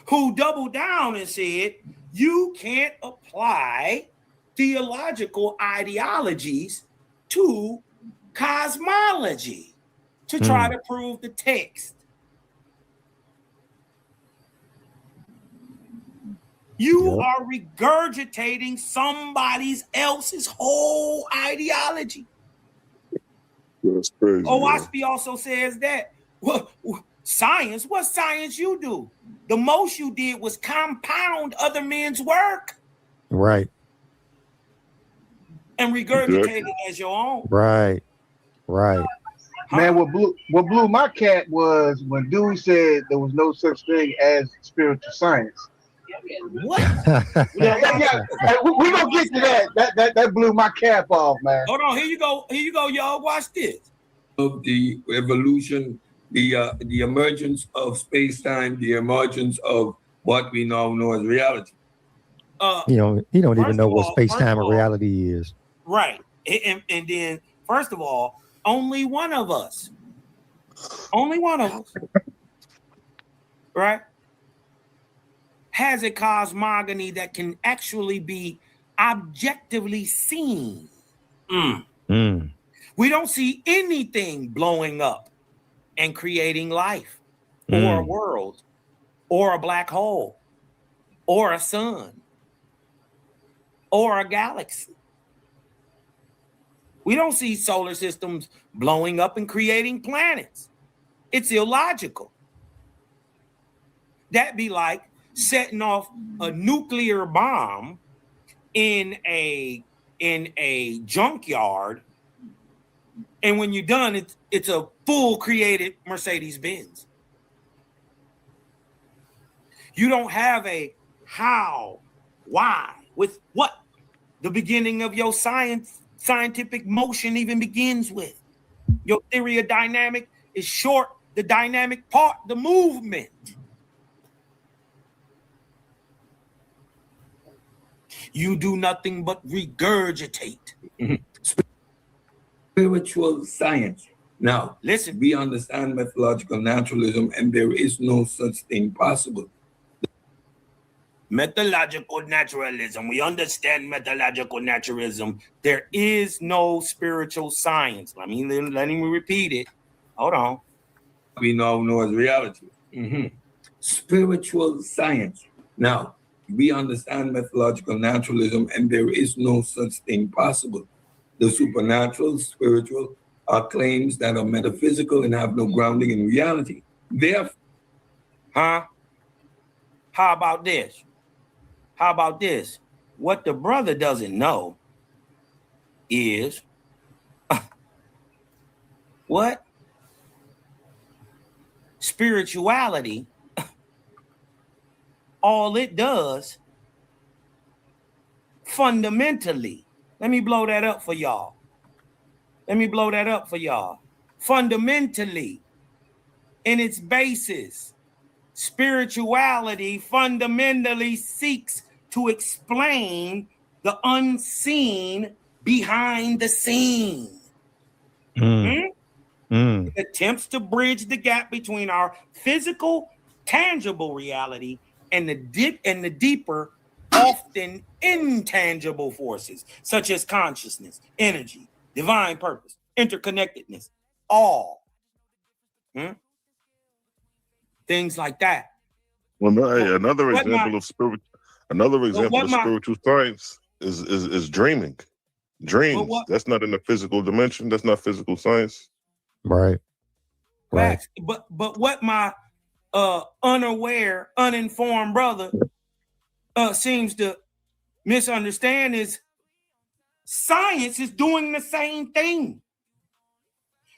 Who doubled down and said, you can't apply theological ideologies to cosmology to try to prove the text. You are regurgitating somebody else's whole ideology. That's crazy. OWASP also says that science, what science you do? The most you did was compound other men's work. Right. And regurgitate it as your own. Right. Right. Man, what blew my cat was when Dewey said there was no such thing as spiritual science. What? yeah. We gonna get to that. That blew my cap off, man. Hold on, here you go, y'all. Watch this. Of the evolution, the emergence of space-time, the emergence of what we now know as reality. He don't even know what space-time and reality is. Right. And then, first of all, only one of us, right, has a cosmogony that can actually be objectively seen. We don't see anything blowing up and creating life or a world or a black hole or a sun or a galaxy. We don't see solar systems blowing up and creating planets. It's illogical. That'd be like setting off a nuclear bomb in a junkyard, and when you're done, it's a full created Mercedes-Benz. You don't have a how, why, with what the beginning of your scientific motion even begins with. Your theory of dynamic is short, the dynamic part, the movement. You do nothing but regurgitate. Spiritual science. Now, listen, we understand methodological naturalism, and there is no such thing possible. Methodological naturalism. We understand methodological naturalism. There is no spiritual science. Let me repeat it. Hold on. We now know as reality. Spiritual science. Now, we understand methodological naturalism, and there is no such thing possible. The supernatural, spiritual, are claims that are metaphysical and have no grounding in reality. Therefore, How about this? How about this? What the brother doesn't know is what? Spirituality, all it does fundamentally, let me blow that up for y'all. Let me blow that up for y'all. Fundamentally, in its basis, spirituality fundamentally seeks to explain the unseen behind the scene. It attempts to bridge the gap between our physical, tangible reality and the deeper, often intangible forces, such as consciousness, energy, divine purpose, interconnectedness, all. Things like that. Well, no, hey, another example of spiritual science is dreaming. Dreams. That's not in the physical dimension. That's not physical science. Right. Right. But what my unaware, uninformed brother seems to misunderstand is science is doing the same thing,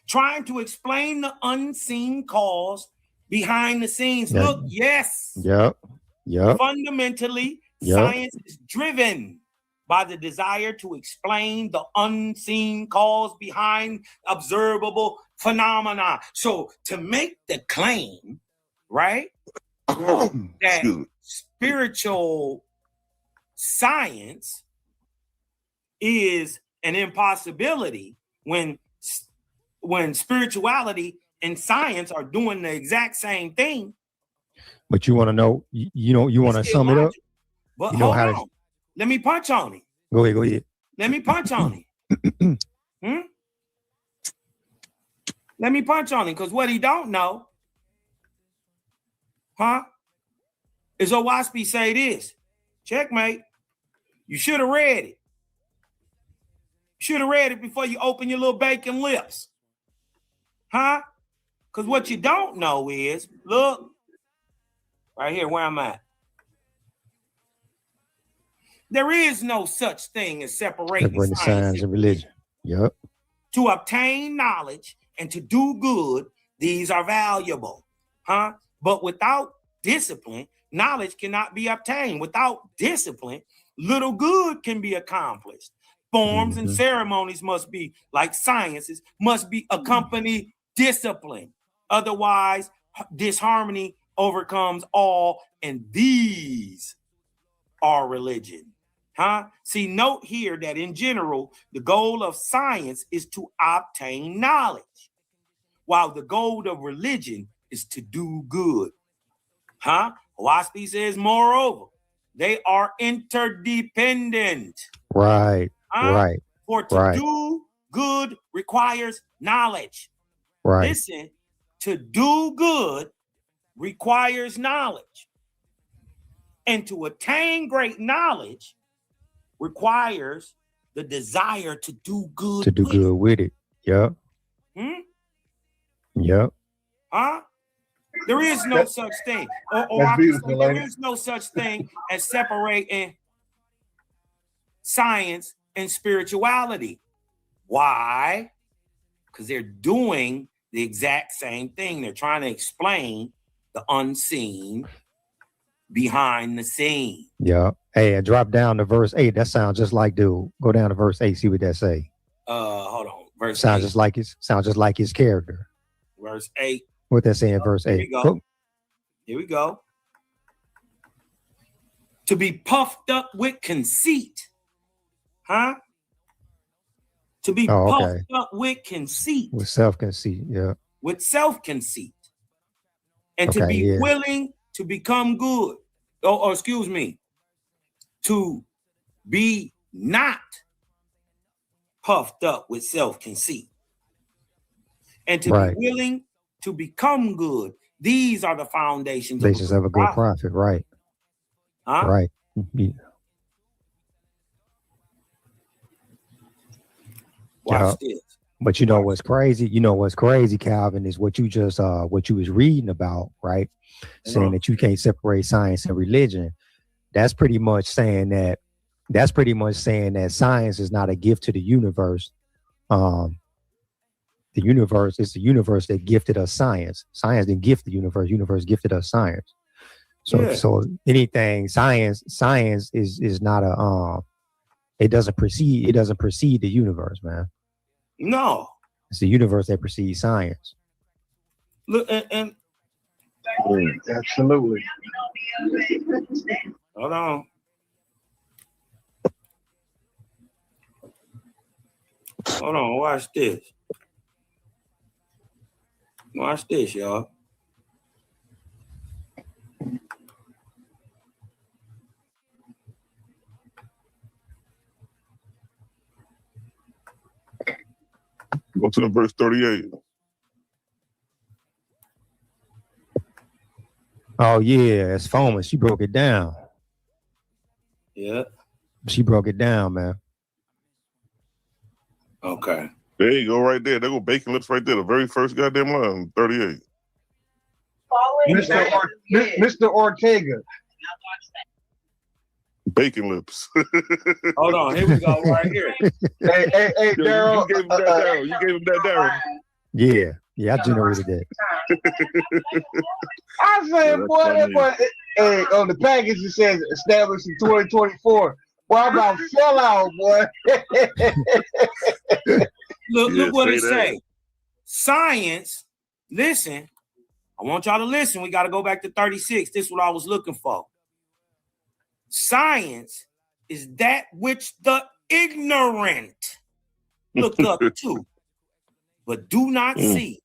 trying to explain the unseen cause behind the scenes. Yeah. Look, yes. Yep. Fundamentally, science is driven by the desire to explain the unseen cause behind observable phenomena. So to make the claim, right, that spiritual science is an impossibility when spirituality and science are doing the exact same thing. But you want to know, you want to sum it up? But you know hold on. Let me punch on it. Go ahead. Let me punch on it. Let me punch on it, because what he don't know, is Owaspi say this. Checkmate. You should have read it. Should have read it before you open your little bacon lips. Because what you don't know is, look, right here where I'm at. There is no such thing as separating science and religion. Yep. To obtain knowledge and to do good, these are valuable. But without discipline, knowledge cannot be obtained. Without discipline, little good can be accomplished. Forms and ceremonies must be, like sciences, must be accompanied discipline. Otherwise, disharmony overcomes all, and these are religion. See, note here that in general, the goal of science is to obtain knowledge, while the goal of religion is to do good. Owaspi says, moreover, they are interdependent. Right. Right. For to do good requires knowledge. Right. Listen, to do good requires knowledge. And to attain great knowledge requires the desire to do good. To do good with it. Yep. Yep. There is no such thing. There is no such thing as separating science and spirituality. Why? Because they're doing the exact same thing. They're trying to explain the unseen behind the scene. Yeah. Hey, I drop down to verse 8. That sounds just like dude. Go down to verse 8. See what that say. Hold on. Verse sounds 8. Sounds just like his character. Verse 8. What that say in verse 8? Here we go. Here we go. To be puffed up with conceit. To be puffed up with conceit. With self-conceit, yeah. With self-conceit. And to be willing to become good. Or excuse me. To be not puffed up with self-conceit. And to be willing to become good. These are the foundations of a good prophet, right? Right. Yeah. Watch this. But you know what's crazy? You know what's crazy, Calvin, is what you just what you was reading about, right? Saying that you can't separate science and religion. That's pretty much saying that science is not a gift to the universe. The universe is the universe that gifted us science. Science didn't gift the universe. Universe gifted us science. So anything science is not a it doesn't precede the universe, man. No. It's the universe that precedes science. Look, and absolutely. Hold on. Hold on, watch this. Watch this, y'all. Go to the verse 38. Oh yeah, it's Foreman. She broke it down. Yeah. She broke it down, man. Okay. There you go, right there. There go bacon lips right there. The very first goddamn line, 38. Mr. Ortega. Bacon lips. Hold on, here we go, right here. Hey, Daryl. You gave him that, Daryl. You gave him that, Daryl. Yeah, I generated that. I said, boy, hey, on the package it says established in 2024. Boy, I'm about to sell out, boy. Look what it say. Science, listen, I want y'all to listen. We got to go back to 36. This is what I was looking for. Science is that which the ignorant look up to, but do not see.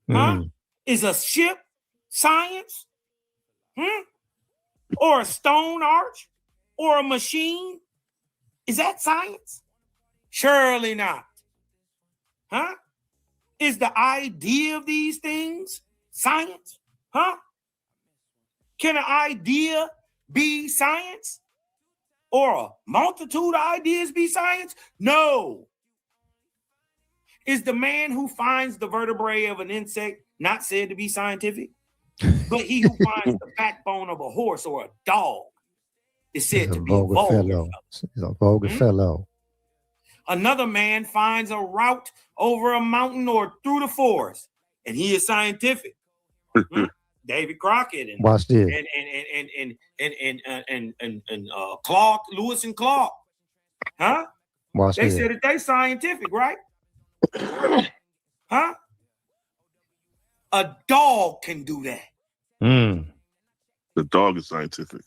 Huh? Is a ship science? Or a stone arch? Or a machine? Is that science? Surely not. Huh? Is the idea of these things science? Huh? Can an idea be science? Or a multitude of ideas be science? No. Is the man who finds the vertebrae of an insect not said to be scientific? But he who finds the backbone of a horse or a dog is said to be vulgar. He's a vulgar fellow. Another man finds a route over a mountain or through the forest, and he is scientific. David Crockett and watch this. And Clark, Lewis and Clark. Huh? Watch they this. said that they scientific, right? Huh? A dog can do that. The dog is scientific.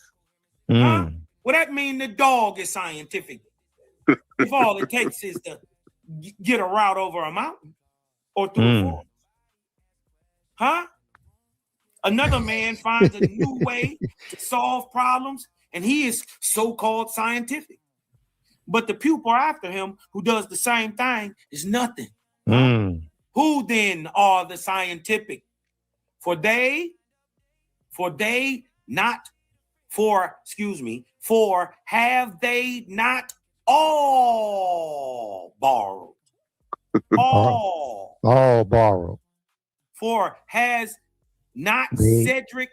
Huh? Well, that means the dog is scientific. If all it takes is to get a route over a mountain or through a forest. Huh? Another man finds a new way to solve problems, and he is so-called scientific. But the pupil after him who does the same thing is nothing. Who then are the scientific? For have they not all borrowed? All borrowed. For has not Cedrick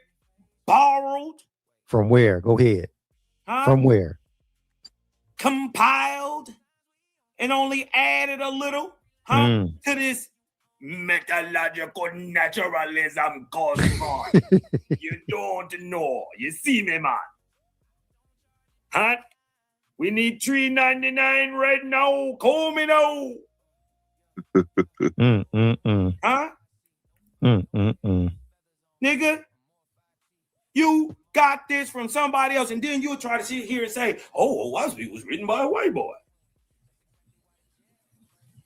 borrowed? From where? Go ahead. Huh? From where? Compiled and only added a little to this metallurgical naturalism cosmos. You don't know. You see me, man? Huh? We need $3.99 right now. Call me now. Huh? Nigga, you got this from somebody else, and then you'll try to sit here and say, oh, Wasby was written by a white boy.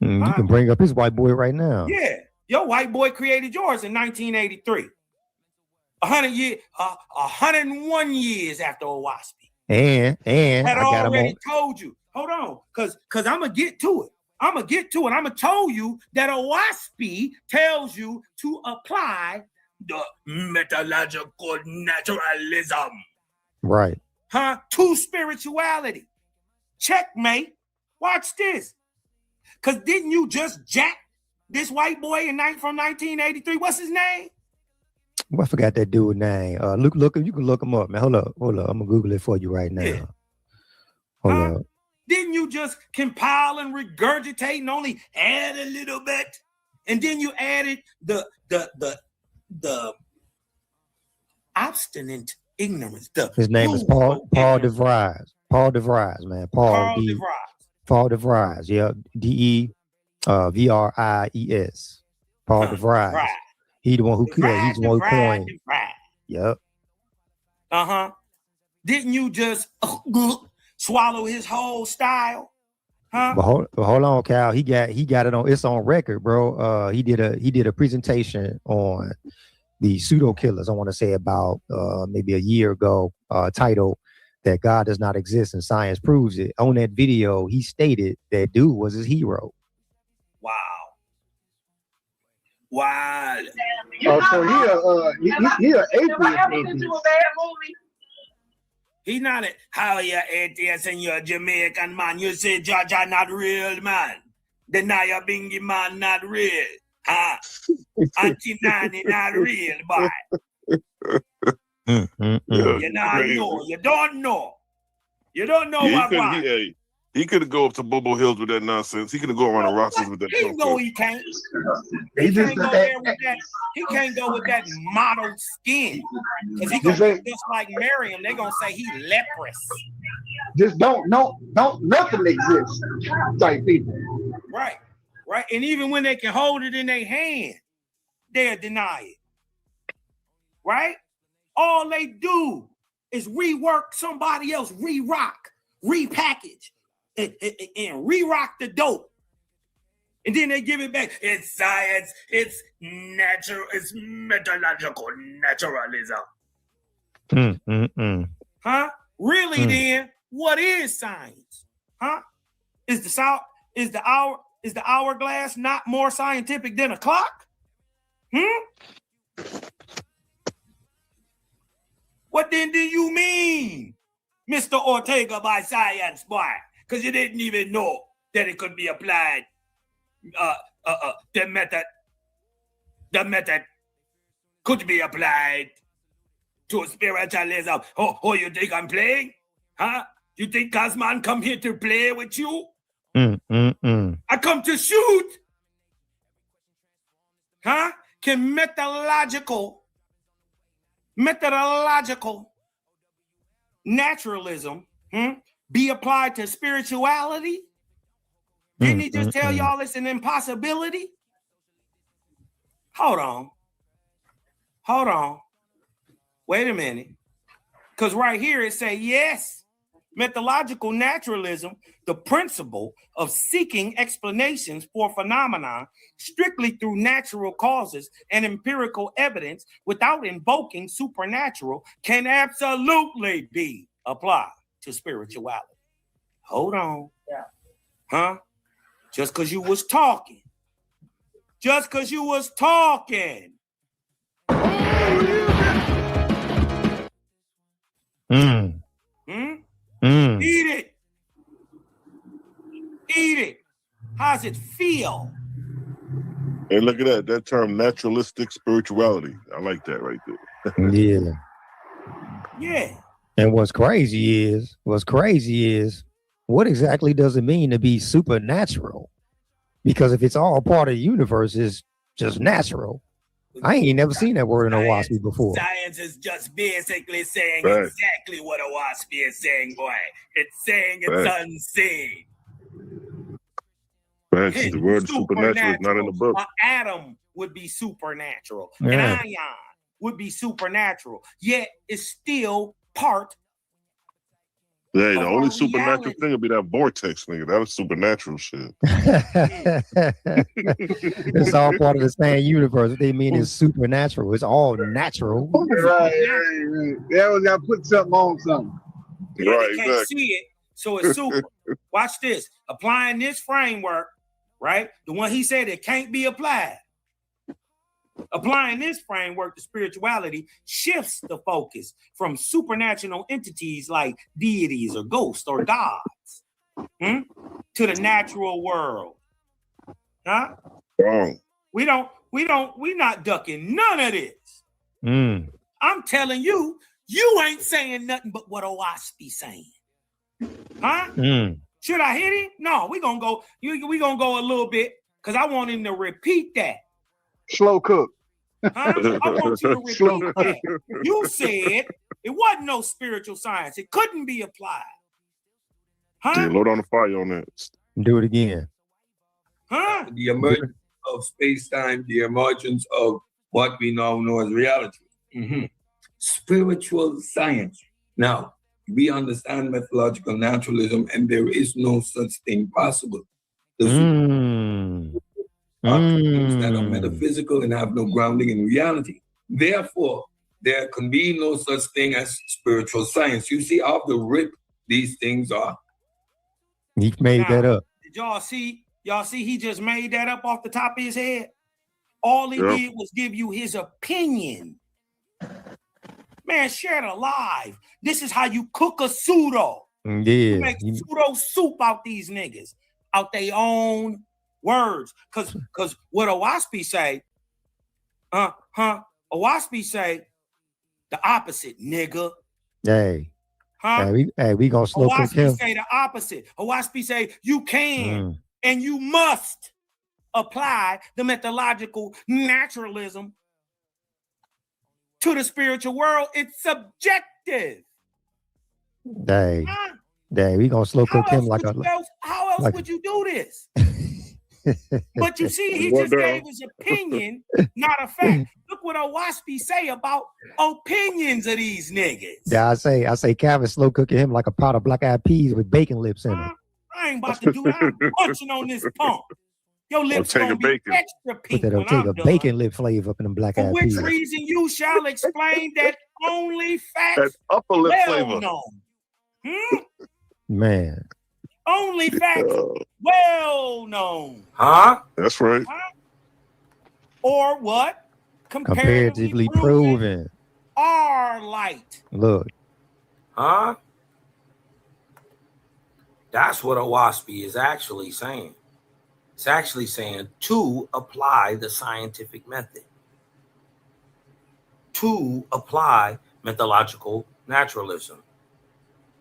You can bring up his white boy right now. Yeah, your white boy created yours in 1983. 101 years after Wasby. And had I got already him told you. Hold on, because I'm going to get to it. I'm going to tell you that a Wasby tells you to apply the metallurgical naturalism. Right. To spirituality. Checkmate. Watch this. Because didn't you just jack this white boy from 1983? What's his name? Well, I forgot that dude's name. Look, you can look him up, man. Hold up. I'm gonna Google it for you right now. Yeah. Hold up. Didn't you just compile and regurgitate and only add a little bit? And then you added the obstinate ignorance. His name is Paul DeVries. Paul DeVries, man. Paul DeVries. Yeah. DeVries. Paul DeVries. He's the one who coined. Yep. Didn't you just swallow his whole style? Huh? But hold on, Cal. He got it on. It's on record, bro. He did a presentation on the pseudo killers. I want to say about maybe a year ago. Titled "That God Does Not Exist and Science Proves It." On that video, he stated that dude was his hero. Wow. Oh, so he an atheist. He's not a how you atheist and you're a Jamaican man. You say Judge are not real, man. Deny your bingy man not real. Huh? Auntie Nanny not real, boy. You not know. You don't know. You don't know what. He could go up to Bobo Hills with that nonsense. He could go around the Rosses with that. He know he can't. He can't go there with that. He can't go with that mottled skin. Because he gonna be just like Miriam. They're gonna say he leprous. Just don't nothing exists. Type people. Right. And even when they can hold it in their hand, they'll deny it. Right? All they do is rework somebody else, re-rock, repackage. And re-rock the dope. And then they give it back. It's science. It's natural. It's methodological naturalism. Huh? Really then, what is science? Huh? Is the hourglass not more scientific than a clock? What then do you mean, Mr. Ortega, by science, boy? Because you didn't even know that it could be applied. The method could be applied to spiritualism. Oh, you think I'm playing? Huh? You think Cosman come here to play with you? I come to shoot. Huh? Can methodological naturalism be applied to spirituality? Didn't he just tell y'all it's an impossibility? Hold on. Wait a minute. Because right here it say, yes, methodological naturalism, the principle of seeking explanations for phenomena strictly through natural causes and empirical evidence without invoking supernatural, can absolutely be applied to spirituality. Hold on. Yeah. Huh? Just because you was talking. Just because you was talking. Eat it. How's it feel? Hey, look at that term, naturalistic spirituality. I like that right there. Yeah. And what's crazy is, what exactly does it mean to be supernatural? Because if it's all part of the universe, it's just natural. I ain't never seen that word in a WASP before. Science is just basically saying exactly what a WASP is saying, boy. It's saying it's unseen. The word supernatural is not in the book. An atom would be supernatural. An ion would be supernatural. Yet it's still part. Yeah, the only supernatural thing would be that vortex, nigga. That was supernatural shit. It's all part of the same universe. What they mean is supernatural. It's all natural. Right. They always got to put something on something. Yeah, right, they can't see it, so it's super. Watch this. Applying this framework, right? The one he said it can't be applied. Applying this framework to spirituality shifts the focus from supernatural entities like deities or ghosts or gods to the natural world, Huh? Wrong. We not ducking none of this. I'm telling you, you ain't saying nothing but what Owaski saying. Huh? Should I hit him? No, we gonna go a little bit because I want him to repeat that. Slow cook. Huh? I want you to repeat that. You said it wasn't no spiritual science. It couldn't be applied. Huh? Yeah, load on the fire on that. Do it again. Huh? The emergence of space-time, the emergence of what we now know as reality. Spiritual science. Now, we understand methodological naturalism, and there is no such thing possible. The are things that are metaphysical and have no grounding in reality. Therefore, there can be no such thing as spiritual science. You see, off the rip, these things are. He made that up. Did y'all see? Y'all see? He just made that up off the top of his head. All he did was give you his opinion. Man, share it alive. This is how you cook a pseudo. Yeah. You make pseudo soup out these niggas, out their own words. Cause what Owaski say, Owaski say the opposite, nigga. Hey. Huh? Hey, we gonna slow cook him. Owaski say the opposite. Owaski say you can and you must apply the methodological naturalism to the spiritual world. It's subjective. Hey, we gonna slow cook him like a. How else would you do this? But you see, he just gave his opinion, not a fact. Look what Owaski say about opinions of these niggas. Yeah, I say, Calvin slow cooking him like a pot of black-eyed peas with bacon lips in it. I ain't about to do that. I'm punching on this pump. Your lips gonna be extra pink when I'm done. Bacon lip flavor up in them black-eyed peas. For which reason you shall explain that only facts that upper lip well flavor. known. Man. Only facts well known. Huh? That's right. Or what? Comparatively proven. Are light. Look. Huh? That's what Owaski is actually saying. It's actually saying to apply the scientific method. To apply methodological naturalism.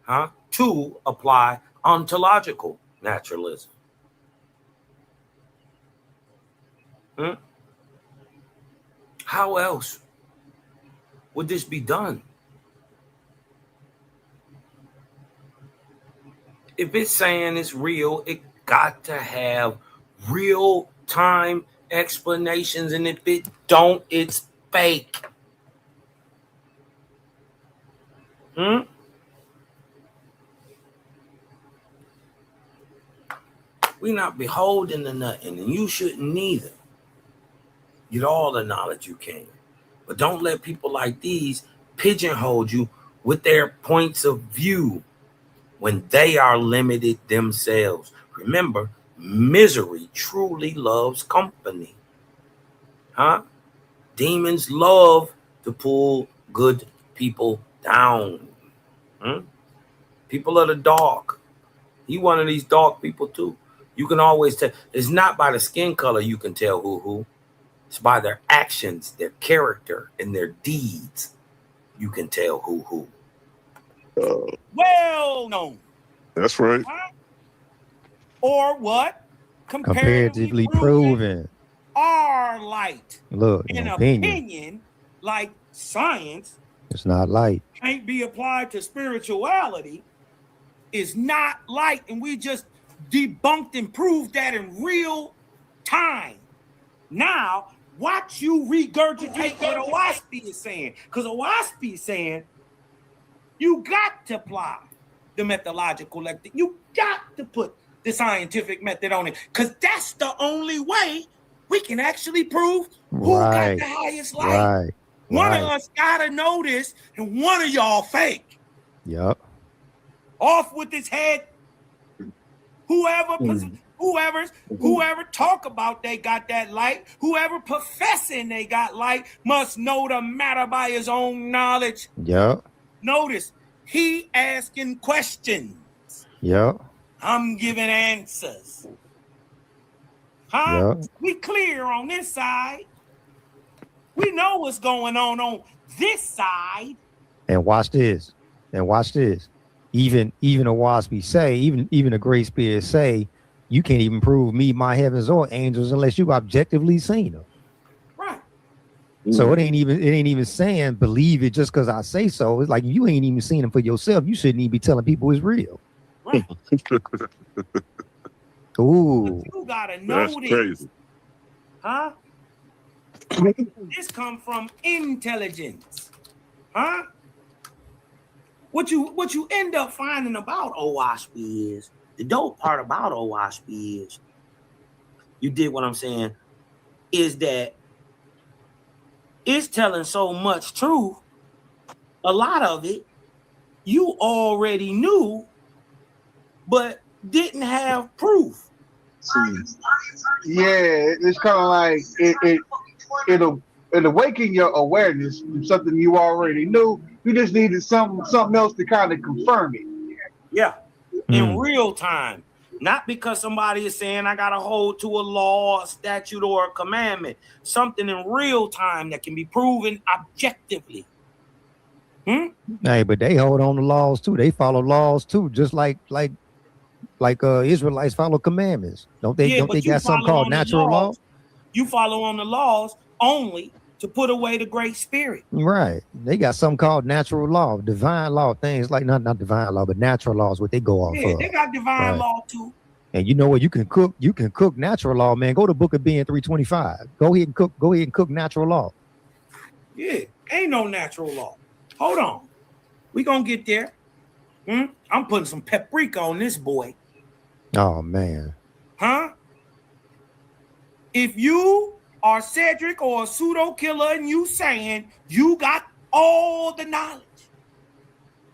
Huh? To apply ontological naturalism. How else would this be done? If it's saying it's real, it got to have real time explanations, and if it don't, it's fake. We not beholden to nothing, and you shouldn't neither. Get all the knowledge you can, but don't let people like these pigeonhole you with their points of view when they are limited themselves. Remember, misery truly loves company. Demons love to pull good people down. People of the dark. You one of these dark people too. You can always tell. It's not by the skin color you can tell who. It's by their actions, their character, and their deeds. You can tell who. Well known. That's right. Or what? Comparatively proven. Are light. Look, an opinion like science. It's not light. Can't be applied to spirituality. Is not light, and we just debunked and proved that in real time. Now, watch you regurgitate what Owaski is saying, because Owaski is saying you got to apply the methodological method. You got to put the scientific method on it, because that's the only way we can actually prove who got the highest light. One of us gotta know this, and one of y'all fake. Yep. Off with his head. Whoever talk about they got that light, whoever professing they got light must know the matter by his own knowledge. Yep. Notice, he asking questions. Yep. I'm giving answers. Huh? Yeah. We clear on this side. We know what's going on this side. And watch this. Even a Waspy say, even a Great Spirit say, you can't even prove me, my heavens, or angels unless you objectively seen them. Right. So it ain't even saying believe it just because I say so. It's like you ain't even seen them for yourself. You shouldn't even be telling people it's real. Right. Ooh. You gotta know That's this. crazy. Huh? This come from intelligence. Huh? What you end up finding about Owaspy is, the dope part about Owaspy is, you did what I'm saying, is that it's telling so much truth, a lot of it you already knew, but didn't have proof. Yeah, it's kind of like it'll awaken your awareness from something you already knew. You just needed something else to kind of confirm it. Yeah, in real time. Not because somebody is saying I got to hold to a law, a statute, or a commandment. Something in real time that can be proven objectively. Hey, but they hold on to laws too. They follow laws too, just like Israelites follow commandments. Don't they? Yeah, Don't they got something called natural law? You follow on the laws only to put away the Great Spirit. Right. They got something called natural law, divine law, things like not divine law, but natural laws, what they go off Yeah, of. they got divine law too. And you know what? You can cook natural law, man. Go to Book of Ben 325. Go ahead and cook natural law. Yeah, ain't no natural law. Hold on. We gonna get there. I'm putting some paprika on this boy. Oh man. Huh? If you are Cedrick or a pseudo killer and you saying you got all the knowledge,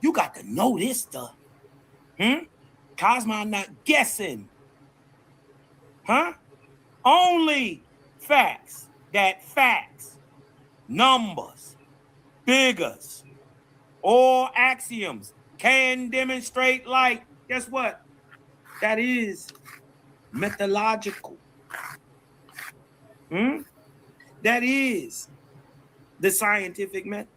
you got to know this stuff. Cosmo, I'm not guessing. Huh? Only facts, numbers, figures, or axioms can demonstrate light. Guess what? That is methodological. That is the scientific method.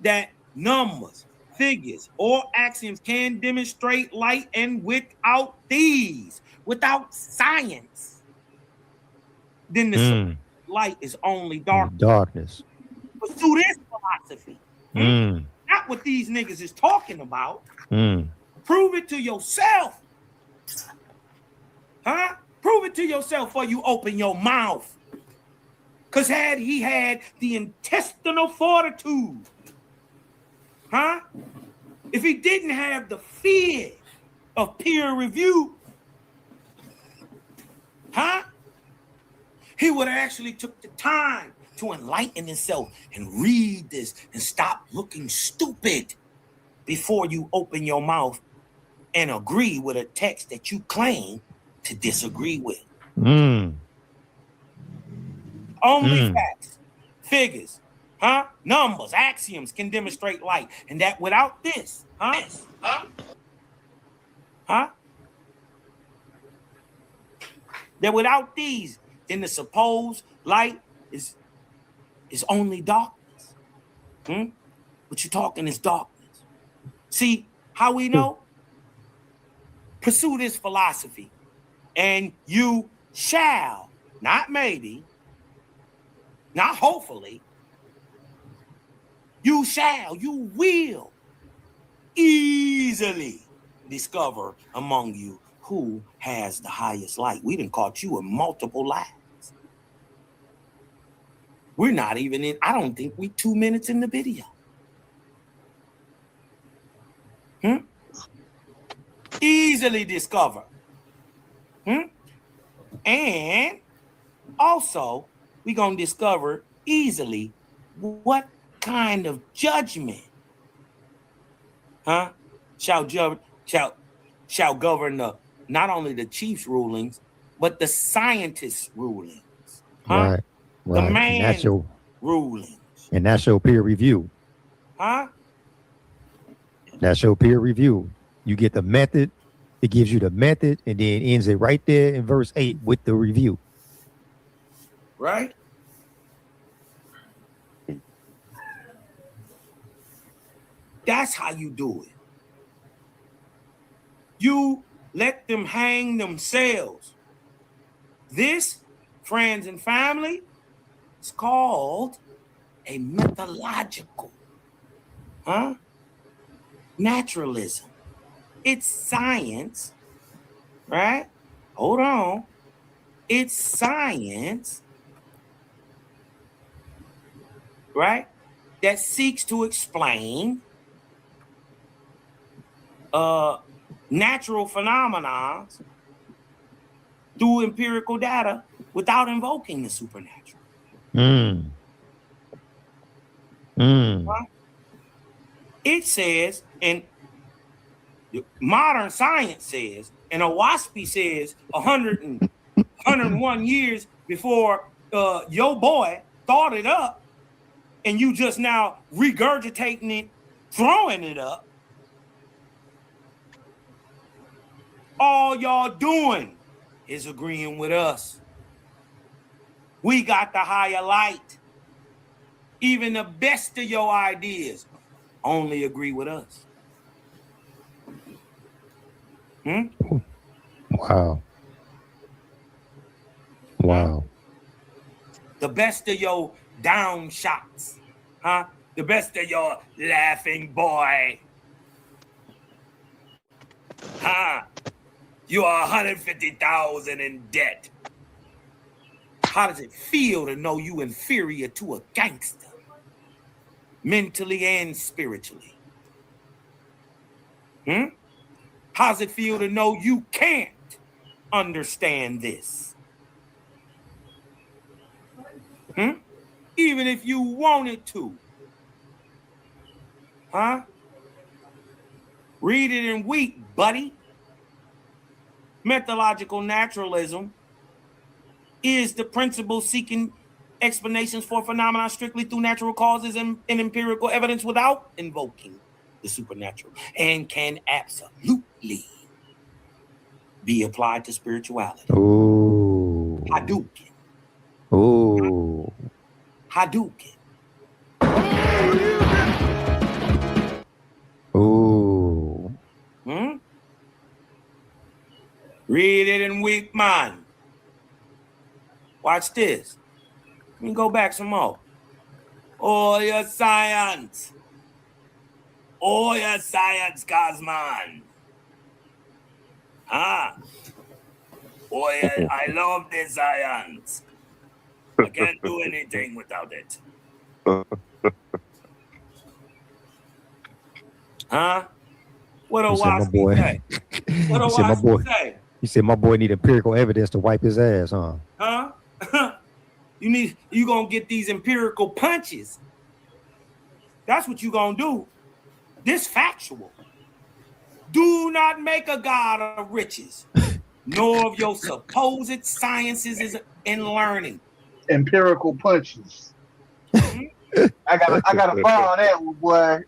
That numbers, figures, or axioms can demonstrate light, and without science, then the light is only darkness. Pursue this philosophy. Not what these niggas is talking about. Prove it to yourself. Huh? Prove it to yourself before you open your mouth. Because had he had the intestinal fortitude, if he didn't have the fear of peer review, he would have actually took the time to enlighten himself and read this and stop looking stupid before you open your mouth and agree with a text that you claim to disagree with. Only facts, figures, numbers, axioms can demonstrate light, and that without this, that without these, then the supposed light is only darkness. What you're talking is darkness. See how we know? Pursue this philosophy, and you shall, not maybe, not hopefully, you will easily discover among you who has the highest light. We done caught you in multiple lies. We're not even in, I don't think we 2 minutes in the video. Easily discover. And also, we're going to discover easily what kind of judgment shall govern not only the chief's rulings, but the scientist's rulings. Right. The man's rulings. And that's your peer review. That's your peer review. You get the method, It gives you the method and then ends it right there in verse 8 with the review. Right? That's how you do it. You let them hang themselves. This, friends and family, is called a methodological, naturalism. It's science, right? Hold on. It's science, right, that seeks to explain natural phenomena through empirical data without invoking the supernatural. It says, and modern science says, and Owaspy says 101 years before your boy thought it up, and you just now regurgitating it, throwing it up. All y'all doing is agreeing with us. We got the higher light. Even the best of your ideas only agree with us. Wow. Wow. The best of your down shots, the best of your laughing boy. You are 150,000 in debt. How does it feel to know you inferior to a gangster, mentally and spiritually? How does it feel to know you can't understand this? Even if you wanted to. Read it and weep, buddy. Methodological naturalism is the principle seeking explanations for phenomena strictly through natural causes and empirical evidence without invoking the supernatural, and can absolutely be applied to spirituality. Oh. Hadouken. Oh. Hadouken. Oh. Read it and weep, man. Watch this. Let me go back some more. Oh, your science. Oh, your science, Cosman. Oh, yeah, I love this science. I can't do anything without it. What do I say? What do I say? He said my boy need empirical evidence to wipe his ass, You gonna get these empirical punches. That's what you gonna do. This factual. Do not make a god of riches, nor of your supposed sciences and learning. Empirical punches. I got a bar on that one, boy.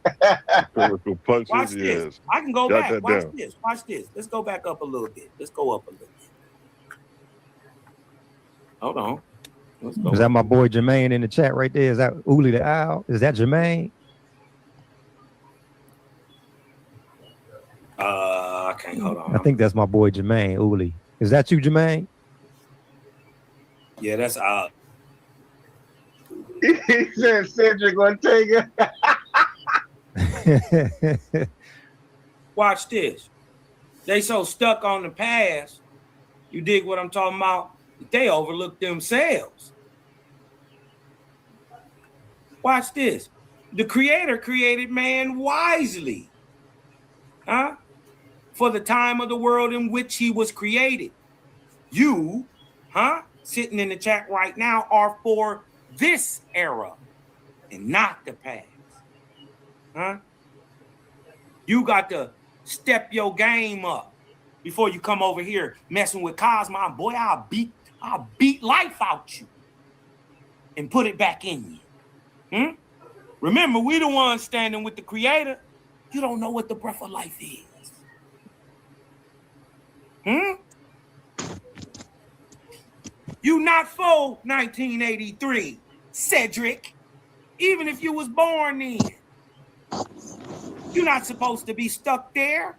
Empirical punches. Watch this. Yes. I can go Got back. that Watch down. this. Watch this. Let's go back up a little bit. Let's go up a little bit. Hold on. Let's go. Is that my boy Jermaine in the chat right there? Is that Uli the Owl? Is that Jermaine? I can't. Hold on. I think that's my boy Jermaine Uli. Is that you, Jermaine? Yeah, that's He said Cedrick Ortega. Watch this. They so stuck on the past. You dig what I'm talking about? They overlook themselves. Watch this. The Creator created man wisely. For the time of the world in which he was created. You, sitting in the chat right now, are for this era and not the past. You got to step your game up before you come over here messing with Cosmo. Boy, I'll beat life out you and put it back in you. Remember, we the ones standing with the Creator. You don't know what the breath of life is. You not for 1983, Cedrick. Even if you was born then. You're not supposed to be stuck there.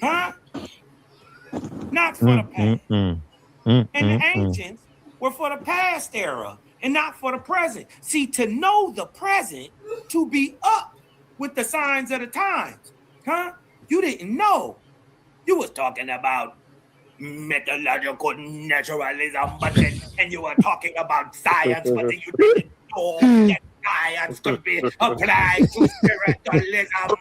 Huh? Not for the past. And the ancients were for the past era and not for the present. See, to know the present, to be up with the signs of the times. Huh? You didn't know. You was talking about methodological naturalism, but then and you were talking about science, but then you didn't know that science could be applied to spiritualism.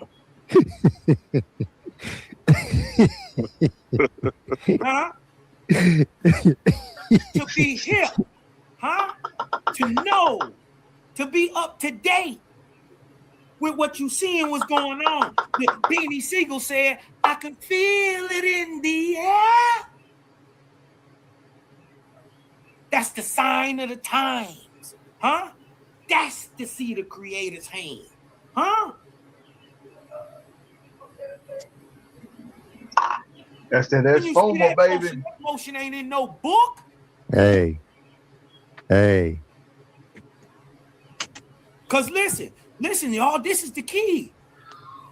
Huh? To be hip, huh? To know, to be up to date with what you seeing was going on. Beanie Siegel said, I can feel it in the air. That's the sign of the times, huh? That's to see the Creator's hand, huh? That's FOMO, baby. That motion ain't in no book. Hey. Because listen, y'all, this is the key.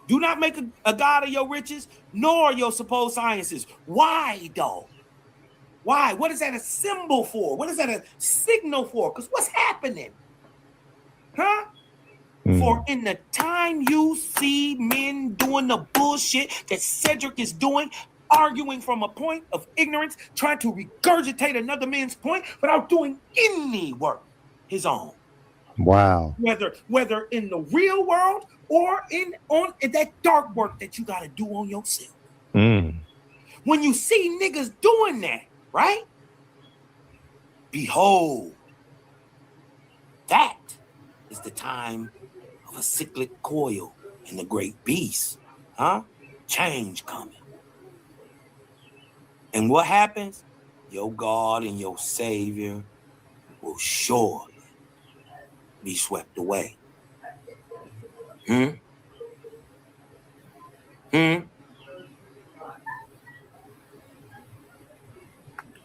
Do not make a god of your riches, nor your supposed sciences. Why, though? Why? What is that a symbol for? What is that a signal for? Because what's happening? Huh? For in the time you see men doing the bullshit that Cedrick is doing, arguing from a point of ignorance, trying to regurgitate another man's point without doing any work his own. Wow. Whether in the real world or in that dark work that you got to do on yourself. When you see niggas doing that, right? Behold, that is the time of a cyclic coil and the great beast, huh? Change coming. And what happens? Your God and your Savior will surely be swept away.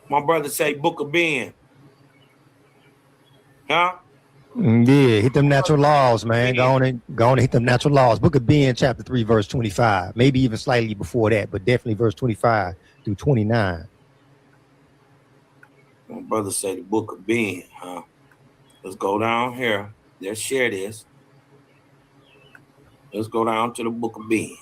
My brother say Book of Ben. Huh? Yeah, hit them natural laws, man. Go on and hit them natural laws. Book of Ben, chapter 3, verse 25. Maybe even slightly before that, but definitely verse 25 through 29. My brother say the Book of Ben, huh? Let's go down here. Let's share this. Let's go down to the Book of Ben.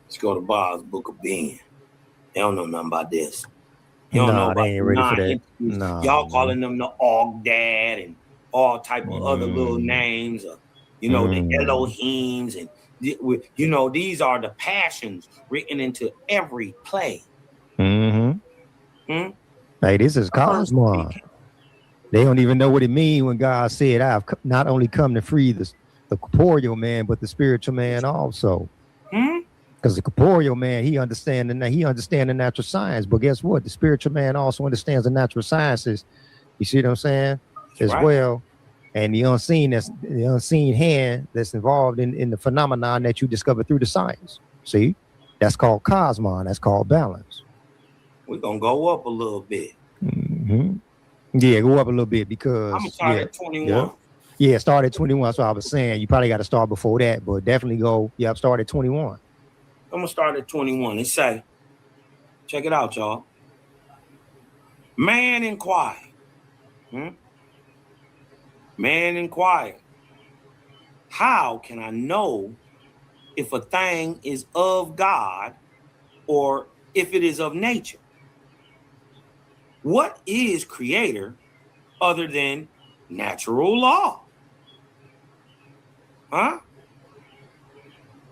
Let's go to Bob's Book of Ben. They don't know nothing about this. You don't know about they ain't ready for that. No, y'all calling them the Ogdad and all type of other little names, the Elohims, and these are the passions written into every play. Hey, this is Cosmos. They don't even know what it means when God said, "I've not only come to free the corporeal man, but the spiritual man also." Because the corporeal man, he understands the natural science, but guess what? The spiritual man also understands the natural sciences. You see what I'm saying? As well, and the unseen hand that's involved in the phenomenon that you discover through the science. See, that's called cosmon. That's called balance. We're gonna go up a little bit. Yeah, go up a little bit because I'm gonna start at 21. Yeah, start at 21. So I was saying you probably got to start before that, but definitely go. Yeah, start at 21. I'm gonna start at 21. It say, check it out, y'all. Man inquired. Man inquired. How can I know if a thing is of God or if it is of nature? What is creator other than natural law? Huh?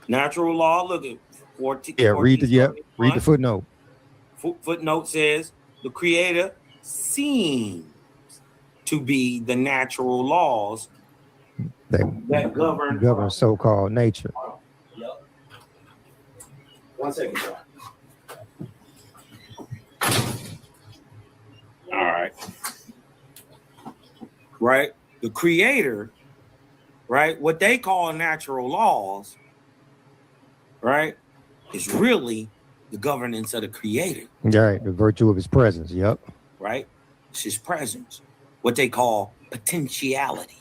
Natural law, look at 14. Yeah, read the footnote. Footnote says the creator seems to be the natural laws that govern so-called nature. 1 second, sir. All right. Right? The creator, right? What they call natural laws, right, is really the governance of the creator. Right, the virtue of his presence. Yep. Right? It's his presence. What they call potentiality.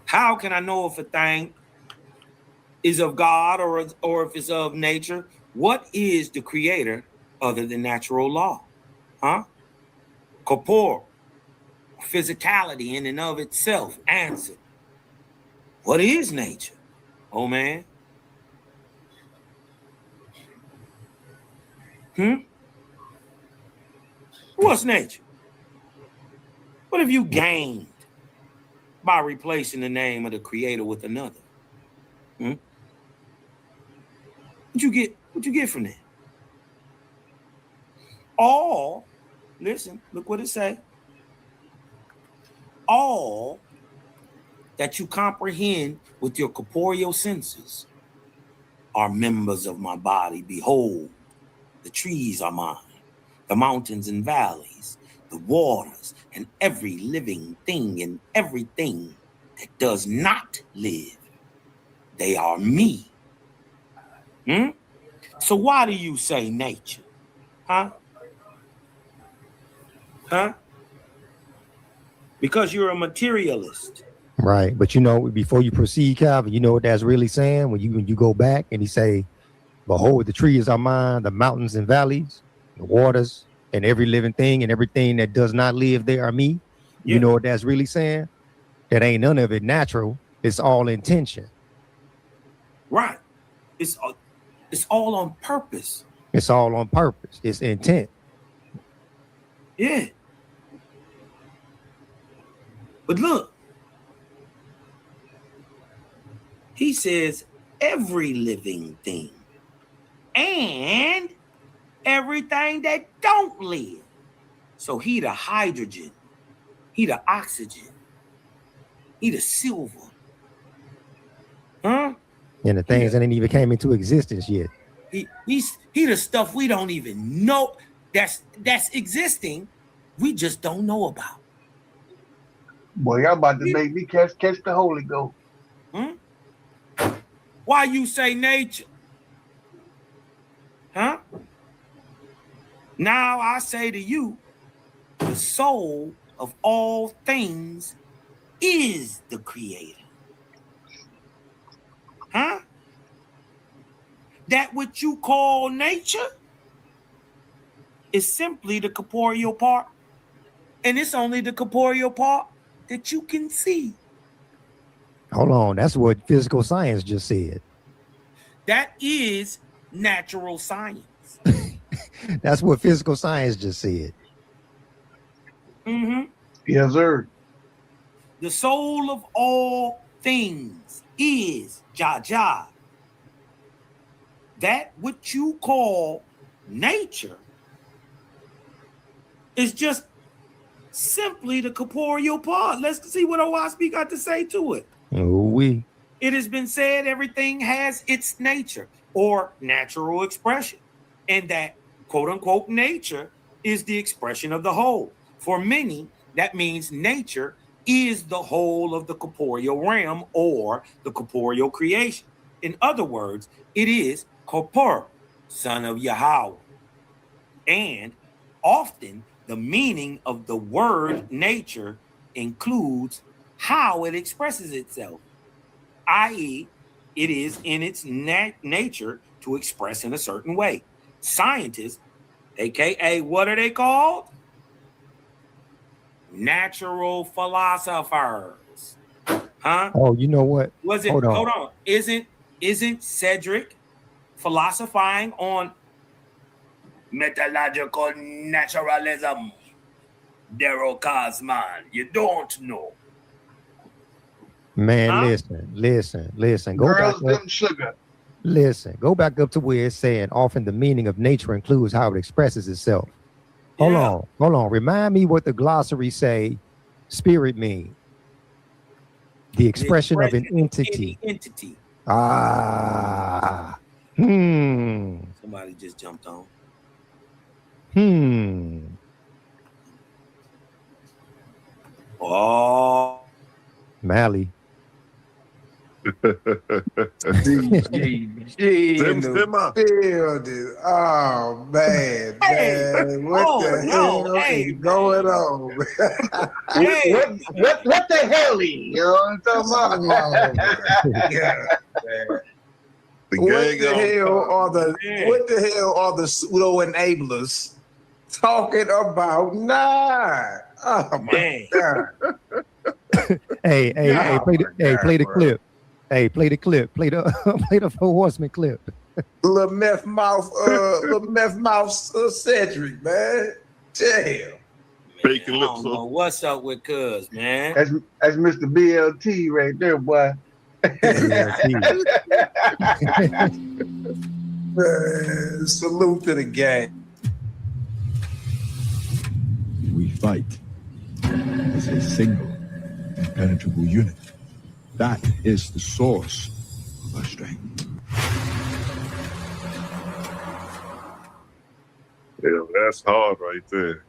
How can I know if a thing is of God or if it's of nature? What is the creator other than natural law? Corporeal, physicality in and of itself. Answer. What is nature? Oh man. What's nature? What have you gained by replacing the name of the creator with another? What you get from that? All, listen, look what it say. All that you comprehend with your corporeal senses are members of my body. Behold, the trees are mine, the mountains and valleys, the waters, and every living thing and everything that does not live. They are me. So why do you say nature? Because you're a materialist. Right. But you know, before you proceed, Calvin, you know what that's really saying? When you go back and he say, behold, the trees are mine, the mountains and valleys, the waters, and every living thing and everything that does not live there are me. You know what that's really saying? That ain't none of it natural. It's all intention. Right. It's all on purpose. It's all on purpose. It's intent. Yeah. But look, he says every living thing and everything that don't live. So he the hydrogen, he the oxygen, he the silver. And the things that ain't even came into existence yet. He the stuff we don't even know that's existing. We just don't know about. Boy, y'all about to make me catch the Holy Ghost. Why you say nature? Now I say to you, the soul of all things is the creator. That what you call nature is simply the corporeal part. And it's only the corporeal part that you can see. Hold on. That's what physical science just said. That is natural science. That's what physical science just said. Yes, sir. The soul of all things is Jah. That what you call nature is just simply the corporeal part. Let's see what Owaspi got to say to it. It has been said everything has its nature or natural expression, and that quote unquote nature is the expression of the whole. For many, that means nature is the whole of the corporeal realm or the corporeal creation. In other words, it is Corpor, son of Yahweh. And often the meaning of the word nature includes how it expresses itself, i.e., it is in its nature to express in a certain way. Scientists, aka what are they called? Natural philosophers. Oh, you know what? Hold on. Isn't Cedrick philosophizing on metallurgical naturalism? Daryl Cosman, you don't know. Man, listen. Go Girls, back up. them sugar. Listen, go back up to where it's saying often the meaning of nature includes how it expresses itself. Hold on. Remind me what the glossary say spirit mean. The expression of an entity. Somebody just jumped on. Oh, Mally. DGG in the building. Oh man, man, what the hell is going on? What the hell? You know what I'm talking about? What the hell are the pseudo enablers talking about? Nah. Oh my god. Hey, play the clip. Hey, play the clip. Play the play the Four Horsemen clip. Little meth mouth Cedrick, man. Damn. I don't know what's up with Cuz, man. That's Mr. BLT right there, boy. Man, salute to the gang. We fight as a single, impenetrable unit. That is the source of our strength. Yeah, that's hard right there.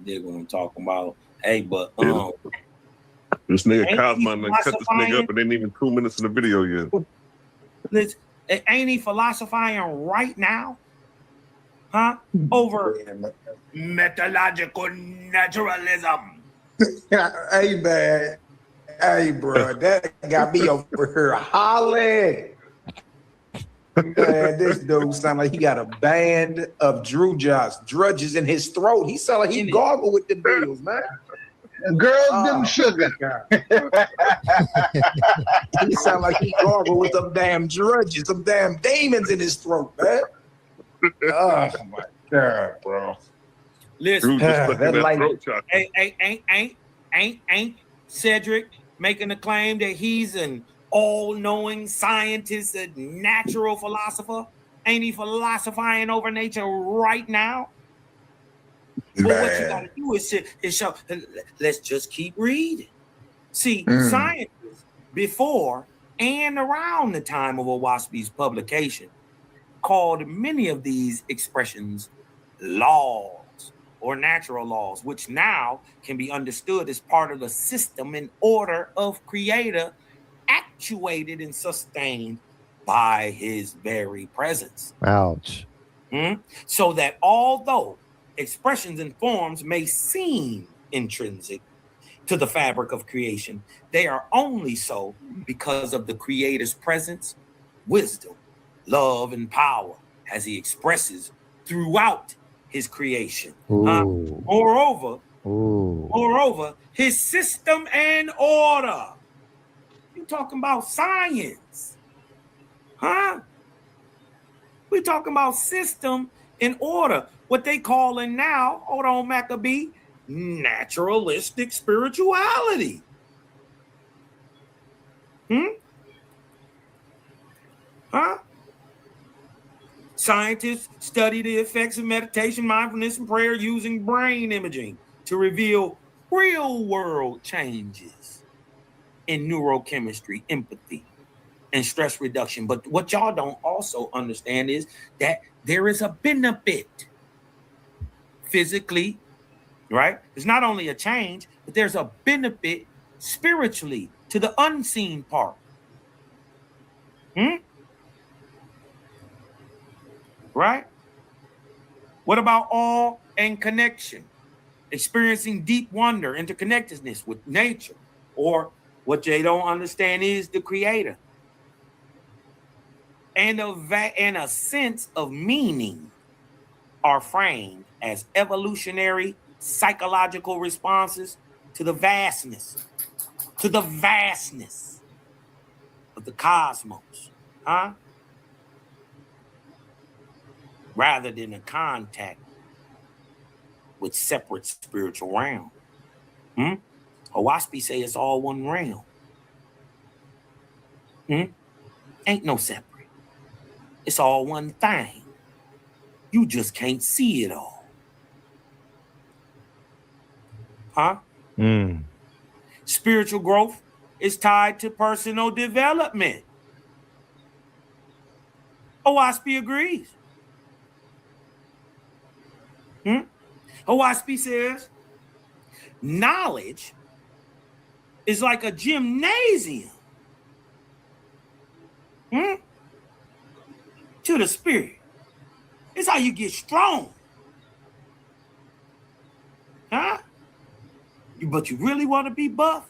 Dig what I'm talking about. Hey, but this nigga Cosman cut this nigga up and ain't even 2 minutes in the video yet. Listen, ain't he philosophizing right now? Huh? Over methodological naturalism. Hey man, hey bro, that got me over here hollering. Man, this dude sound like he got a band of drudges in his throat. He sound like he gargle with the bills, man. Girls, them sugar. He sound like he gargle with them damn drudges, some damn demons in his throat, man. Oh my god, bro. Listen, that ain't Cedrick making a claim that he's an all-knowing scientist, a natural philosopher? Ain't he philosophizing over nature right now? But what you gotta do is show. Let's just keep reading. See, scientists before and around the time of Owaspi's publication called many of these expressions laws or natural laws, which now can be understood as part of the system and order of Creator, actuated and sustained by his very presence. Ouch. So that although expressions and forms may seem intrinsic to the fabric of creation, they are only so because of the Creator's presence, wisdom, love, and power as he expresses throughout his creation. Moreover, his system and order. You talking about science, huh? We talking about system and order. What they calling now, hold on, Maccabee, naturalistic spirituality. Huh? Scientists study the effects of meditation, mindfulness, and prayer using brain imaging to reveal real-world changes in neurochemistry, empathy, and stress reduction. But what y'all don't also understand is that there is a benefit physically, right? It's not only a change, but there's a benefit spiritually to the unseen part. Right? What about awe and connection? Experiencing deep wonder, interconnectedness with nature, or what they don't understand is the Creator. And a sense of meaning are framed as evolutionary psychological responses to the vastness of the cosmos, huh? Rather than a contact with separate spiritual realm. Owaspi say it's all one realm. Ain't no separate. It's all one thing. You just can't see it all. Huh? Spiritual growth is tied to personal development. Owaspi agrees. Owaspi says, knowledge is like a gymnasium to the spirit. It's how you get strong. But you really want to be buff?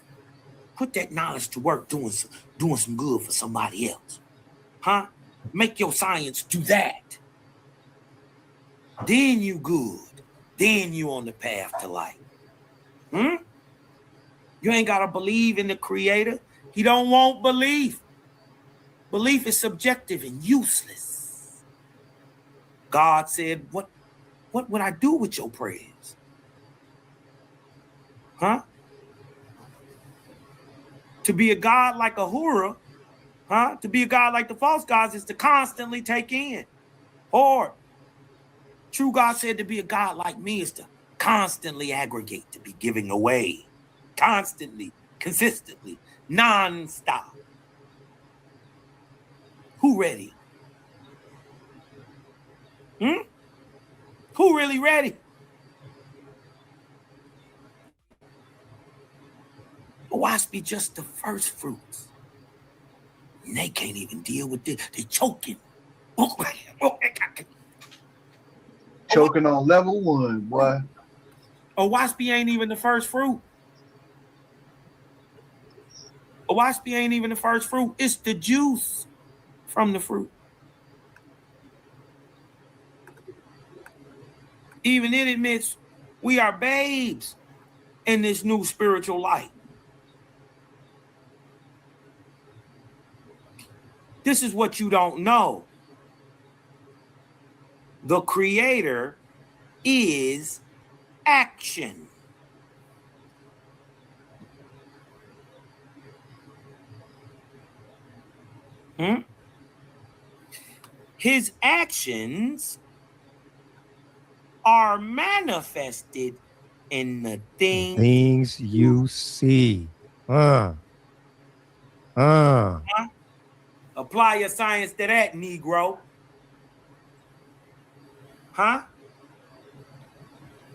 Put that knowledge to work doing some good for somebody else. Make your science do that. Then you good. Then you on the path to life. You ain't got to believe in the creator. He don't want belief. Belief is subjective and useless. God said, what would I do with your prayers? To be a God like Ahura, to be a God like the false gods is to constantly take in. Or true God said to be a God like me is to constantly aggregate, to be giving away. Constantly, consistently, non-stop. Who ready? Who really ready? Owaspi just the first fruits. And they can't even deal with this. They choking. Choking on level 1, boy. Owaspi ain't even the first fruit. Owaspi ain't even the first fruit. It's the juice from the fruit. Even it admits we are babes in this new spiritual light. This is what you don't know. The creator is action. His actions are manifested in the things you see. Apply your science to that, Negro.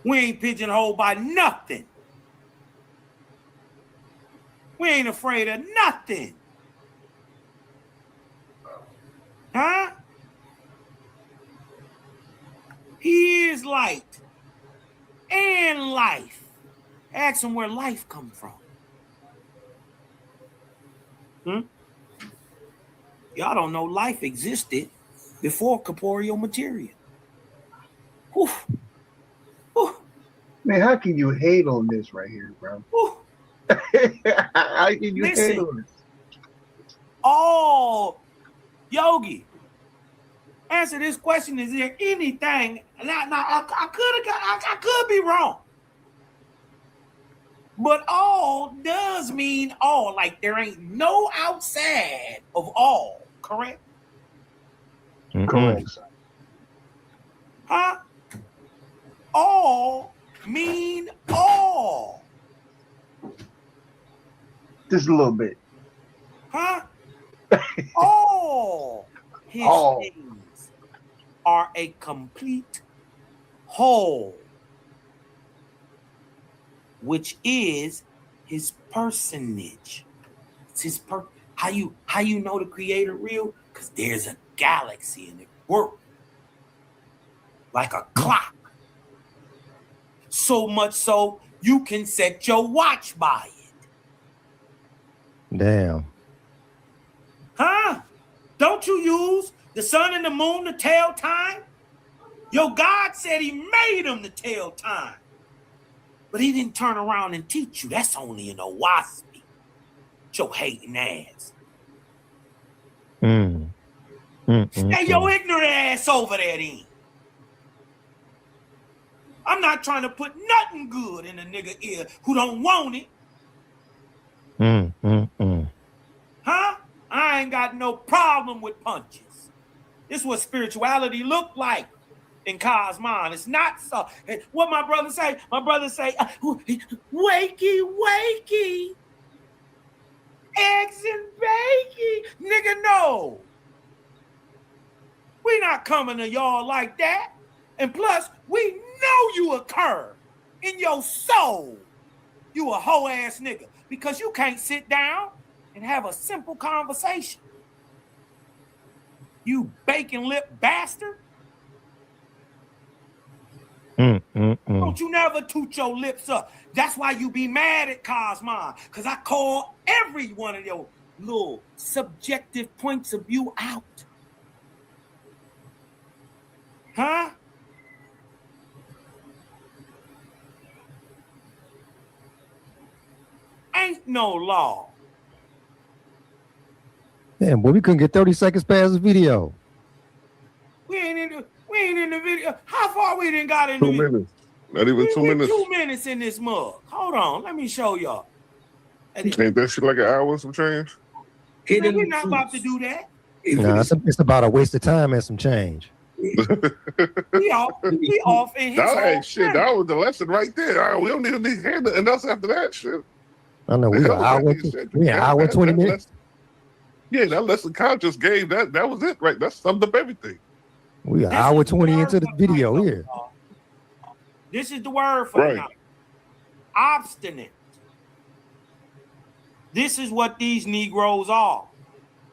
We ain't pigeonholed by nothing. We ain't afraid of nothing. He is light and life. Ask him where life come from. Y'all don't know life existed before corporeal material. Whew. Man, how can you hate on this right here, bro? How can you hate on this? Oh, Yogi, answer this question. Is there anything? Now I could be wrong. But all does mean all. Like there ain't no outside of all, correct? Correct. All mean all. Just a little bit. All his things are a complete whole, which is his personage. It's his how you know the creator real? Because there's a galaxy and it works like a clock. So much so you can set your watch by it. Damn. Don't you use the sun and the moon to tell time? Your God said he made them to tell time. But he didn't turn around and teach you. That's only an Owaspi. Your hating ass. Hey, your ignorant ass over there then. I'm not trying to put nothing good in a nigga ear who don't want it. I ain't got no problem with punches. This is what spirituality look like in Cosmon. It's not so. What my brother say? My brother say, wakey, wakey. eggs and bacon. Nigga, no. We not coming to y'all like that. And plus, we know you a curve in your soul. You a hoe ass nigga because you can't sit down and have a simple conversation. You bacon lip bastard. Don't you never toot your lips up. That's why you be mad at Cosmon, because I call every one of your little subjective points of view out. Huh? Ain't no law. Damn, boy, we couldn't get 30 seconds past the video. We ain't in the video. How far we done got in the 2 video? minutes. Not even 2 minutes. 2 minutes in this mug. Hold on, let me show y'all. Ain't that shit like an hour or some change? Man, we're not about to do that. Nah, it's about a waste of time and some change. We off in his That whole ain't shit. That was the lesson right there. We don't even need nothing else after that shit. I know we an hour 20 minutes. Yeah, that lesson Kyle just gave, that was it, right? That summed up everything. We an hour 20 into the video here. This is the word for the night. Obstinate. This is what these Negroes are.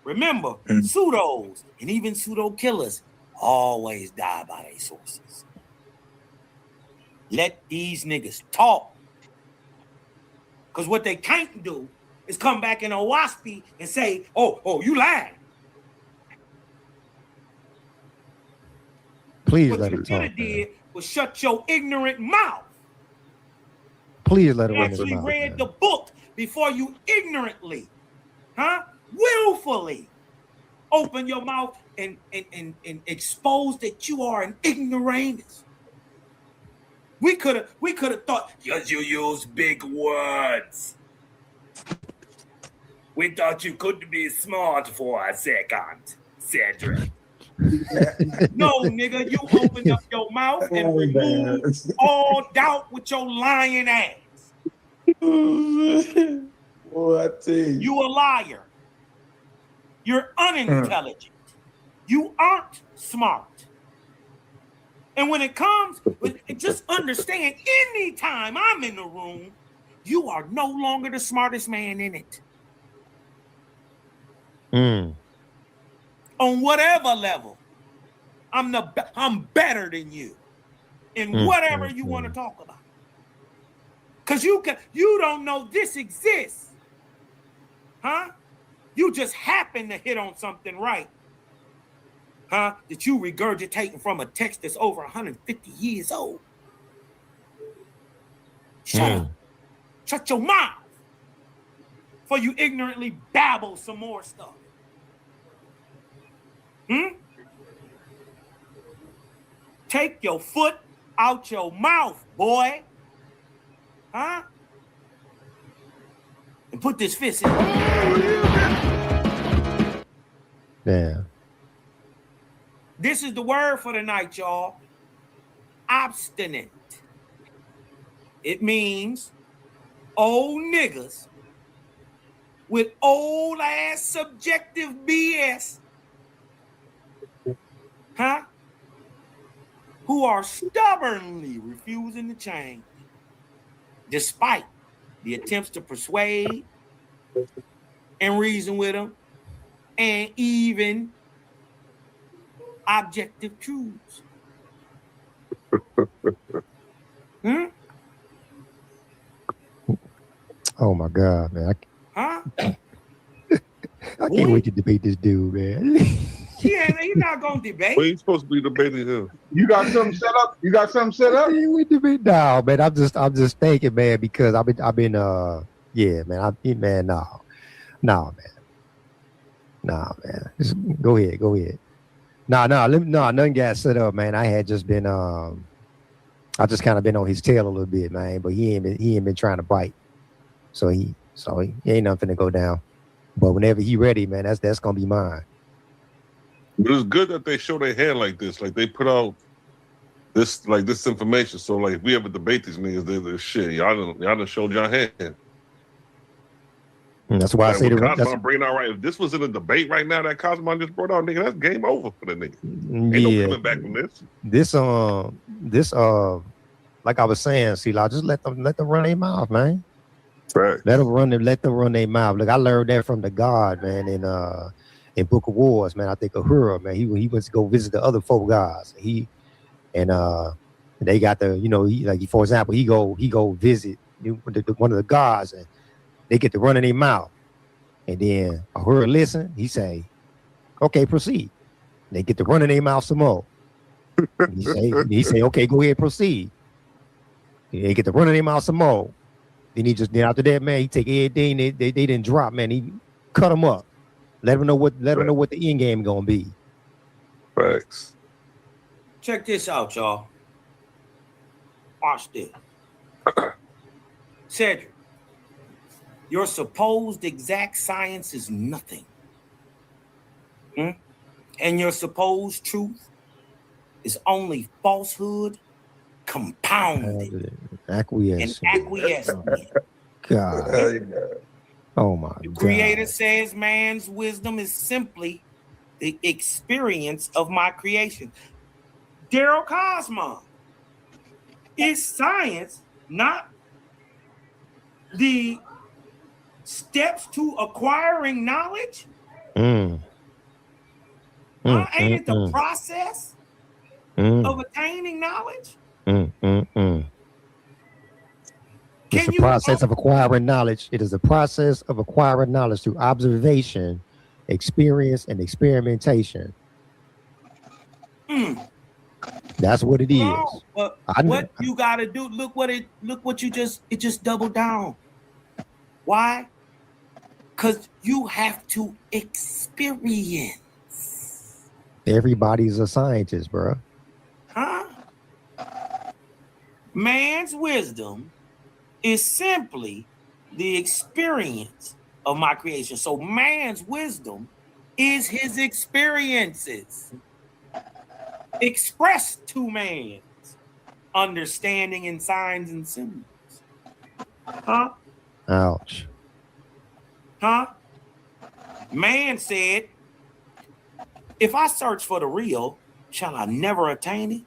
Remember, pseudos and even pseudo killers always die by their sources. Let these niggas talk. Because what they can't do is come back in a waspy and say, oh, you lying. Please what let you her should talk. have did was shut your ignorant mouth. Please let her run Actually his mouth. read the book before you ignorantly, willfully open your mouth and expose that you are an ignoramus. We could have thought, yes, you use big words. We thought you could be smart for a second, Cedrick. No, nigga, you opened up your mouth and removed all doubt with your lying ass. What? You a liar. You're unintelligent. You aren't smart. And when it comes, just understand, anytime I'm in the room, you are no longer the smartest man in it. On whatever level, I'm better than you in whatever you want to talk about. Because you don't know this exists. You just happen to hit on something right. That you regurgitating from a text that's over 150 years old. Shut up. Shut your mouth. For you ignorantly babble some more stuff. Take your foot out your mouth, boy. And put this fist in. Damn. This is the word for the night, y'all. Obstinate. It means old niggas with old ass subjective BS. Who are stubbornly refusing to change despite the attempts to persuade and reason with them and even objective truths. Oh my God, man. I can't wait to debate this dude, man. Yeah, he's not gonna debate. Well, he's supposed to be debating him. You got something set up? You got something set up? We debate now, man. I'm just thinking, man, because I've been yeah, man. No, man. Just go ahead. Nothing got set up, man. I had just been I just kind of been on his tail a little bit, man. But he ain't been trying to bite. So he ain't nothing to go down. But whenever he ready, man, that's gonna be mine. But it's good that they show their hand like this. Like they put out this information. So like if we ever debate these niggas, they're shit. Y'all done showed your hand. And that's why I say what the Cosmo bringing out right. If this was in a debate right now that Cosmo just brought out, nigga, that's game over for the nigga. Ain't no coming back from this. This like I was saying, see, just let them run their mouth, man. Right. Let them run their mouth. Look, I learned that from the God, man, in Book of Wars, man. I think Ahura, man, he went to go visit the other 4 gods. They got the, for example, he go visit one of the gods, and they get to run in their mouth. And then Ahura listen, he say, okay, proceed. They get to run in their mouth some more. He say, okay, go ahead, proceed. They get to run in their mouth some more. Then after that, man, he take everything they didn't drop, man. He cut them up. Let them know what the end game gonna be. Facts. Check this out, y'all. Watch this. Cedrick, your supposed exact science is nothing. And your supposed truth is only falsehood compounded acquiescence. and acquiescement. God. Oh my The God. Creator says man's wisdom is simply the experience of my creation. Daryl Cosmo, is science not the steps to acquiring knowledge? Ain't it the process of attaining knowledge? It's the process of acquiring knowledge. It is the process of acquiring knowledge through observation, experience, and experimentation. That's what it is. But what you gotta do? Look what you just doubled down. Why? Because you have to experience. Everybody's a scientist, bro. Man's wisdom is simply the experience of my creation. So man's wisdom is his experiences expressed to man's understanding in signs and symbols. Ouch. Man said, if I search for the real, shall I never attain it?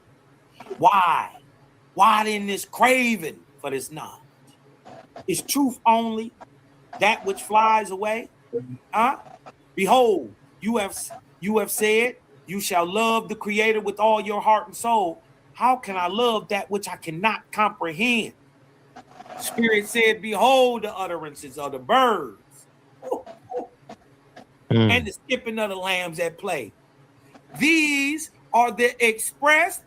Why? Why then this craving for this knowledge? Is truth only that which flies away? Behold, you have said, you shall love the Creator with all your heart and soul. How can I love that which I cannot comprehend? Spirit said, behold the utterances of the birds and the skipping of the lambs at play. These are the expressed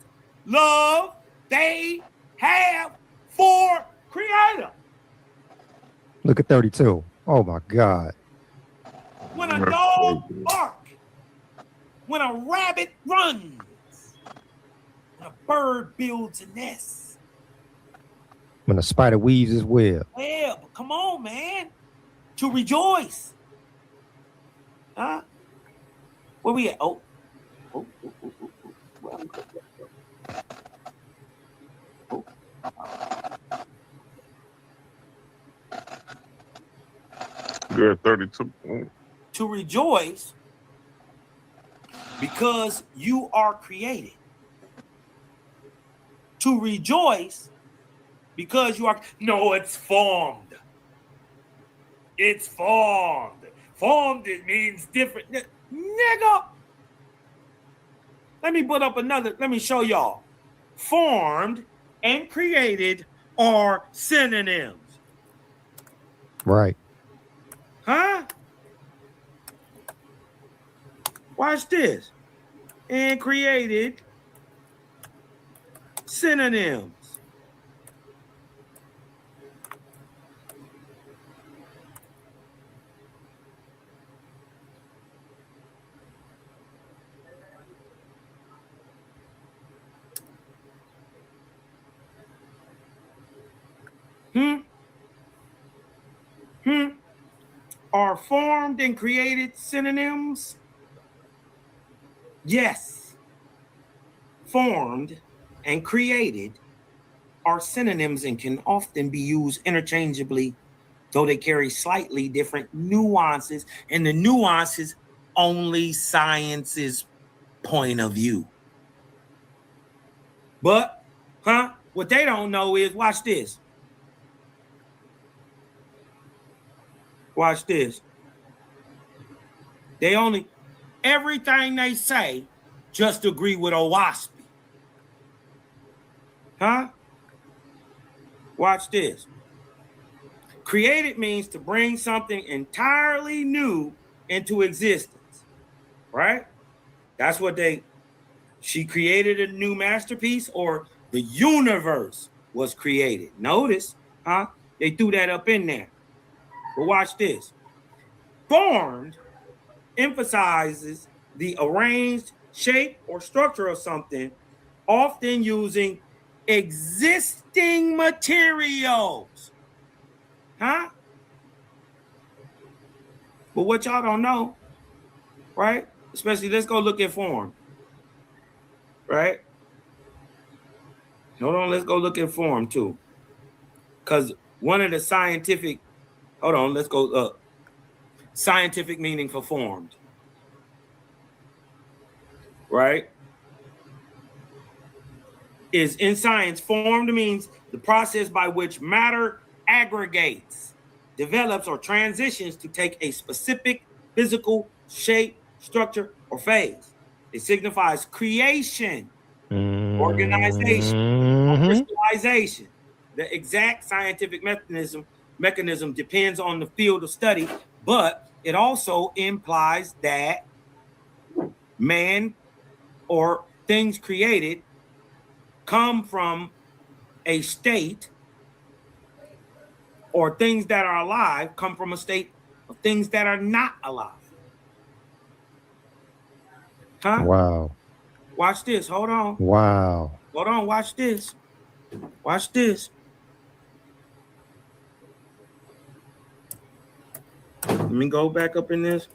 love they have for Creator. Look at 32. Oh my God. When a dog barks, when a rabbit runs, when a bird builds a nest, When a spider weaves his web. yeah, but come on, man. To rejoice. Where we at? You're at 32. To rejoice because you are created. To rejoice because you are. No, it's formed. It's formed. Formed, it means different. Nigga. Let me show y'all. Formed and created are synonyms. Right. Watch this. And created synonyms. Are formed and created synonyms? Yes. Formed and created are synonyms and can often be used interchangeably though they carry slightly different nuances, and the nuances only science's point of view. But, what they don't know is, watch this. Watch this. They only, everything they say, just agree with Owaspy. Watch this. Created means to bring something entirely new into existence, right? That's what she created a new masterpiece, or the universe was created. Notice, they threw that up in there. But watch this. Formed emphasizes the arranged shape or structure of something, often using existing materials. But what y'all don't know, right? Especially, let's go look at form, right? Hold on, let's go look at form too. Because one of the scientific, hold on, let's go up. Scientific meaning for formed, right? Is in science, formed means the process by which matter aggregates, develops, or transitions to take a specific physical shape, structure, or phase. It signifies creation, organization, or crystallization. The exact scientific mechanism depends on the field of study, but it also implies that man or things created come from a state, or things that are alive come from a state of things that are not alive. Wow. Watch this. Hold on. Wow. Hold on. Watch this. Watch this. Let me go back up in this.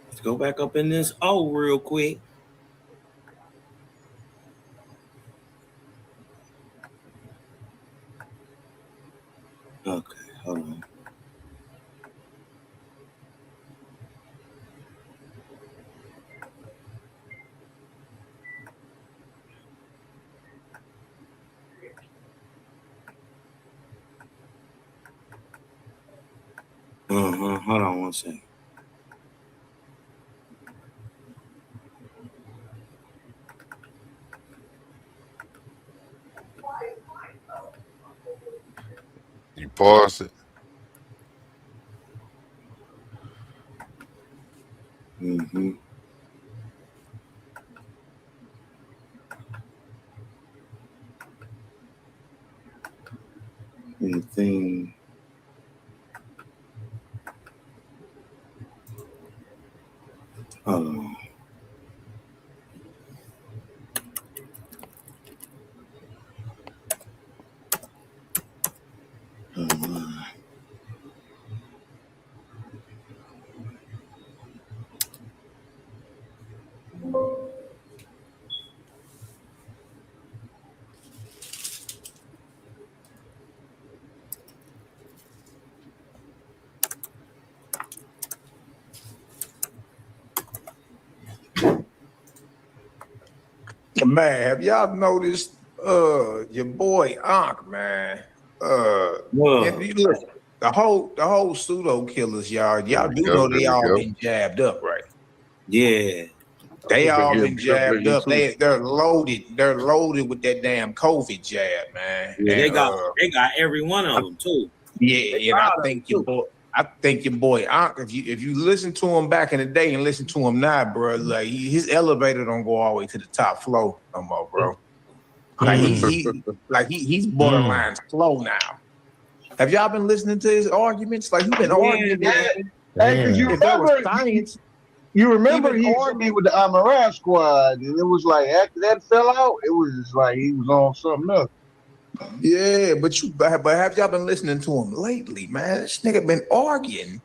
Let's go back up in this. Oh, real quick. Okay, hold on. Hold on one second. You pause it. Anything. Hold on. Man, have y'all noticed your boy Ankh, man? Look, the whole pseudo killers, y'all do know they all been jabbed up, right? Yeah. They all been jabbed up. They're loaded. They're loaded with that damn COVID jab, man. Yeah, and, they got every one of them too. Yeah, and I think your boy Ankh, if you listen to him back in the day and listen to him now, bro, like his elevator don't go all the way to the top floor no more, bro. Like he's borderline slow now. Have y'all been listening to his arguments? Like he's been arguing. Hey, because you remember he hit me with the Amaran squad, and it was like after that fell out, it was just like he was on something else. Yeah, but have y'all been listening to him lately, man? This nigga been arguing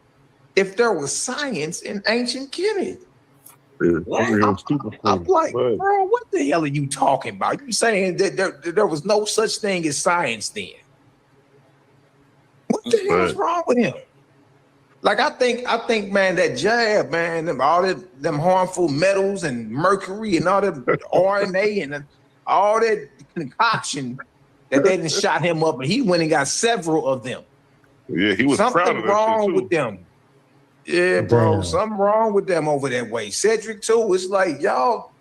if there was science in ancient Kemet. I'm like, bro, what the hell are you talking about? You saying that there was no such thing as science then? What the hell is wrong with him? Like I think, man, that jab, man, all them harmful metals and mercury and all the RNA and all that concoction that they done shot him up, and he went and got several of them. Yeah, he was proud Something of that wrong shit too. with them. Yeah, bro, Damn. something wrong with them over that way. Cedrick too. It's like y'all,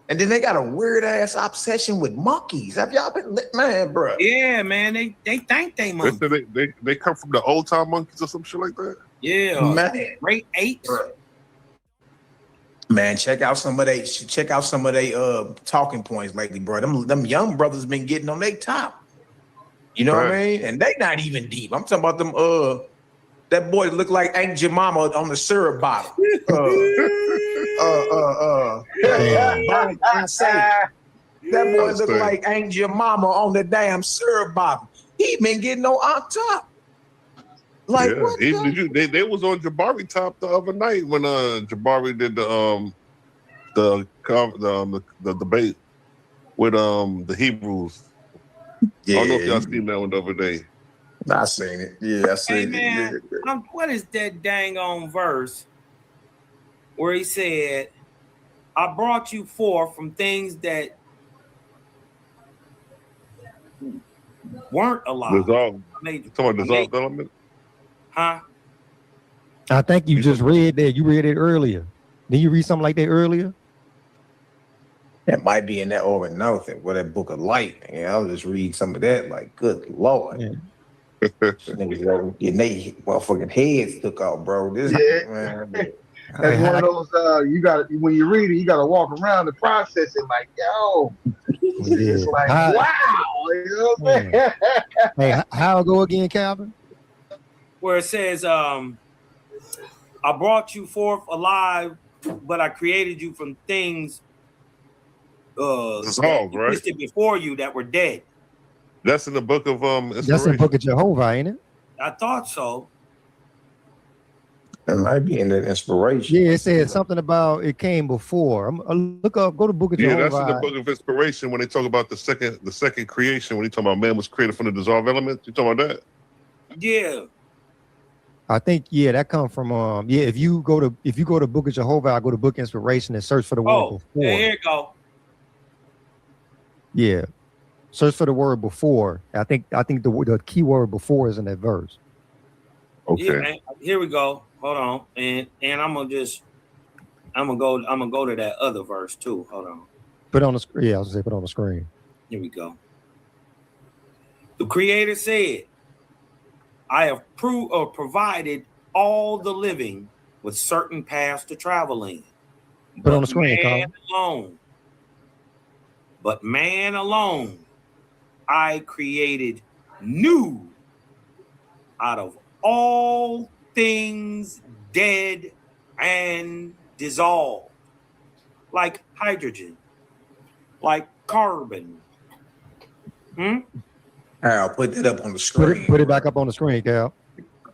and then they got a weird ass obsession with monkeys. Have y'all been, man, bro? Yeah, man, they think they monkeys. They come from the old time monkeys or some shit like that. Yeah, Man. great apes. Man, check out some of they talking points lately, bro. Them young brothers been getting on their top. You know what I mean? And they not even deep. I'm talking about them that boy looked like Aunt Jemima on the syrup bottle. That boy looked like Aunt Jemima on the damn syrup bottle. He been getting on top. Like yeah. what? They was on Jabari top the other night when Jabari did the debate with the Hebrews. Yeah, I don't know if y'all seen that one the other day. I seen it. Yeah, I seen Hey man, what is that dang on verse where he said, "I brought you forth from things that weren't alive." Talking about dissolved element. Huh? I think you just read that. You read it earlier. Did you read something like that earlier? That might be in that over nothing. What that book of light. Yeah, I'll just read some of that. Like, good lord. Yeah. Niggas your motherfucking heads took out, bro. This man. That's one of those you got when you read it, you gotta walk around and process it like, yo. It's like, wow. You know what I'm saying? Hey, how it go again, Calvin? Where it says, I brought you forth alive, but I created you from things dissolved, that right? existed before you that were dead. That's in the book of That's in the book of Jehovah, ain't it? I thought so. It might be in the inspiration. Yeah, it said something about it came before. Look up, go to book of Jehovah. Yeah, that's in the book of inspiration when they talk about the second creation. When he talk about man was created from the dissolved elements, you talking about that? Yeah. I think that come from if you go to Book of Jehovah, I go to Book Inspiration and search for the word before. Yeah, here you go. Yeah. Search for the word before. I think the key word before is in that verse. Okay. Yeah, man. Here we go. Hold on. And I'm gonna go to that other verse too. Hold on. Put it on the screen. Yeah, I was gonna say put it on the screen. Here we go. The Creator said, I have provided all the living with certain paths to travel in. Put it on the screen, But man alone, I created new out of all things dead and dissolved, like hydrogen, like carbon. I'll put that up on the screen. Put it back up on the screen, Cal.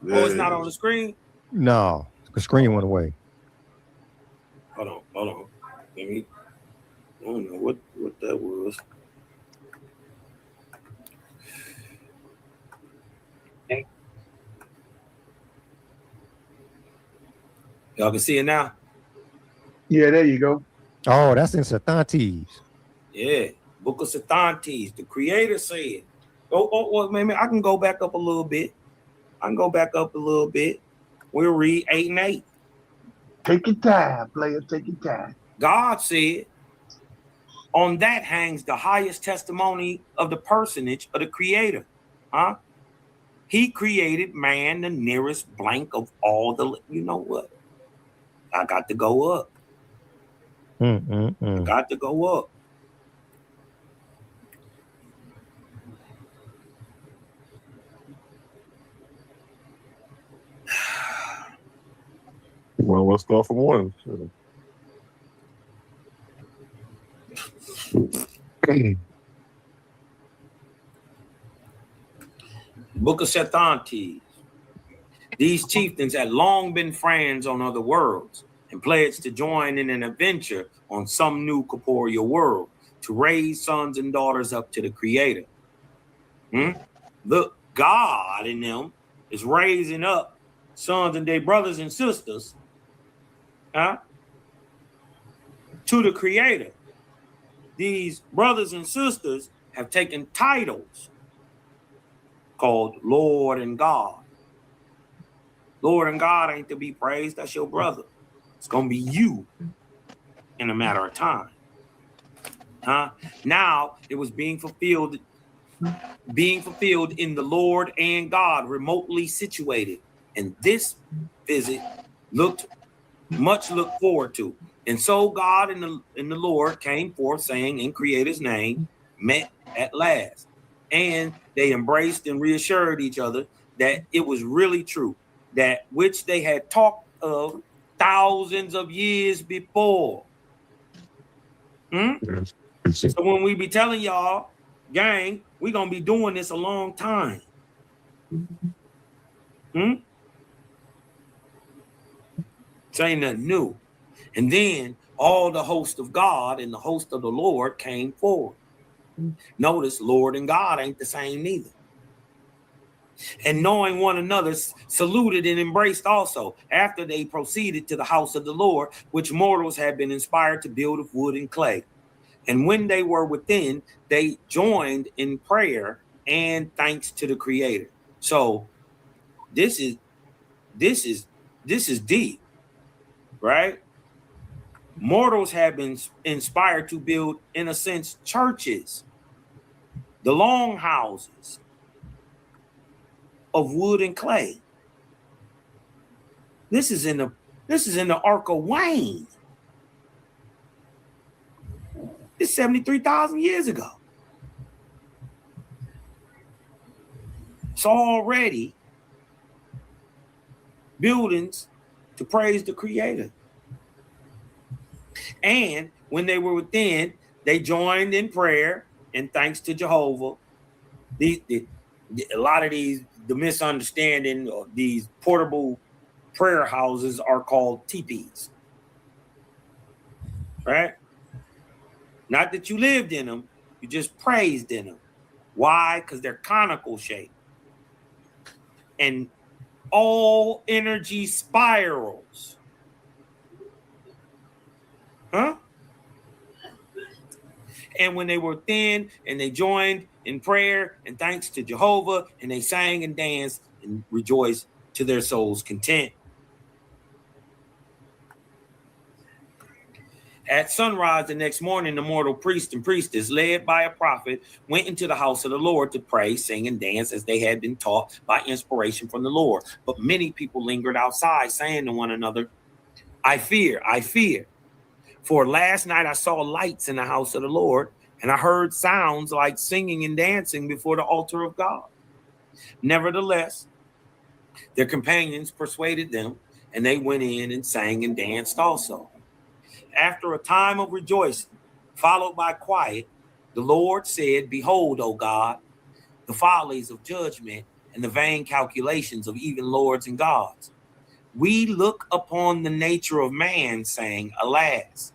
Oh, it's not on the screen? No, the screen went away. Hold on. Let me. I don't know what that was. Y'all can see it now? Yeah, there you go. Oh, that's in Sathantes. Yeah, Book of Sathantes. The Creator said. Well, maybe I can go back up a little bit. We'll read 8 and 8. Take your time, player. Take your time. God said, on that hangs the highest testimony of the personage of the Creator. Huh? He created man, the nearest blank of all the... You know what? I got to go up. I got to go up. Well, let's start from one. Book of Sethantes. These chieftains had long been friends on other worlds and pledged to join in an adventure on some new corporeal world to raise sons and daughters up to the Creator. Look, God in them is raising up sons and their brothers and sisters to the Creator. These brothers and sisters have taken titles called Lord and God. Lord and God ain't to be praised. That's your brother. It's going to be you in a matter of time. Now it was being fulfilled in the Lord and God, remotely situated. And this visit looked forward to. And so God and the Lord came forth, saying in Creator's name, met at last. And they embraced and reassured each other that it was really true, that which they had talked of thousands of years before. So when we be telling y'all, gang, we gonna be doing this a long time. This ain't nothing new. And then all the host of God and the host of the Lord came forward. Notice Lord and God ain't the same neither. And knowing one another, saluted and embraced also, after they proceeded to the house of the Lord, which mortals had been inspired to build of wood and clay. And when they were within, they joined in prayer and thanks to the Creator. So this is deep, right? Mortals have been inspired to build, in a sense, churches, the longhouses of wood and clay. This is in the Ark of Wayne. It's 73,000 years ago. It's already buildings to praise the Creator. And when they were within, they joined in prayer and thanks to Jehovah. A lot of the misunderstanding of these portable prayer houses are called teepees, right? Not that you lived in them, you just praised in them. Why? Because they're conical shaped. And all energy spirals. And when they were thin and they joined in prayer and thanks to Jehovah, and they sang and danced and rejoiced to their soul's content. At sunrise the next morning, the mortal priest and priestess, led by a prophet, went into the house of the Lord to pray, sing, and dance as they had been taught by inspiration from the Lord. But many people lingered outside, saying to one another, I fear. For last night I saw lights in the house of the Lord, and I heard sounds like singing and dancing before the altar of God. Nevertheless, their companions persuaded them, and they went in and sang and danced also. After a time of rejoicing, followed by quiet, the Lord said, Behold, O God, the follies of judgment and the vain calculations of even lords and gods. We look upon the nature of man, saying, Alas,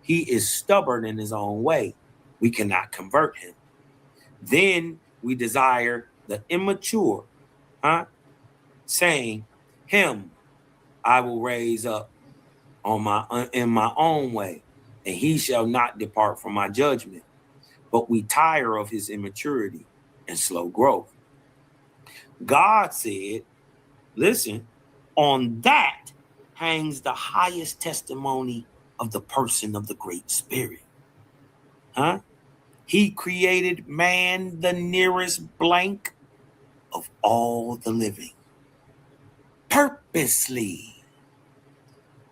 he is stubborn in his own way. We cannot convert him. Then we desire the immature, saying, Him I will raise up in my own way, and he shall not depart from my judgment. But we tire of his immaturity and slow growth. God said, listen, on that hangs the highest testimony of the person of the Great Spirit. He created man, the nearest blank of all the living, purposely,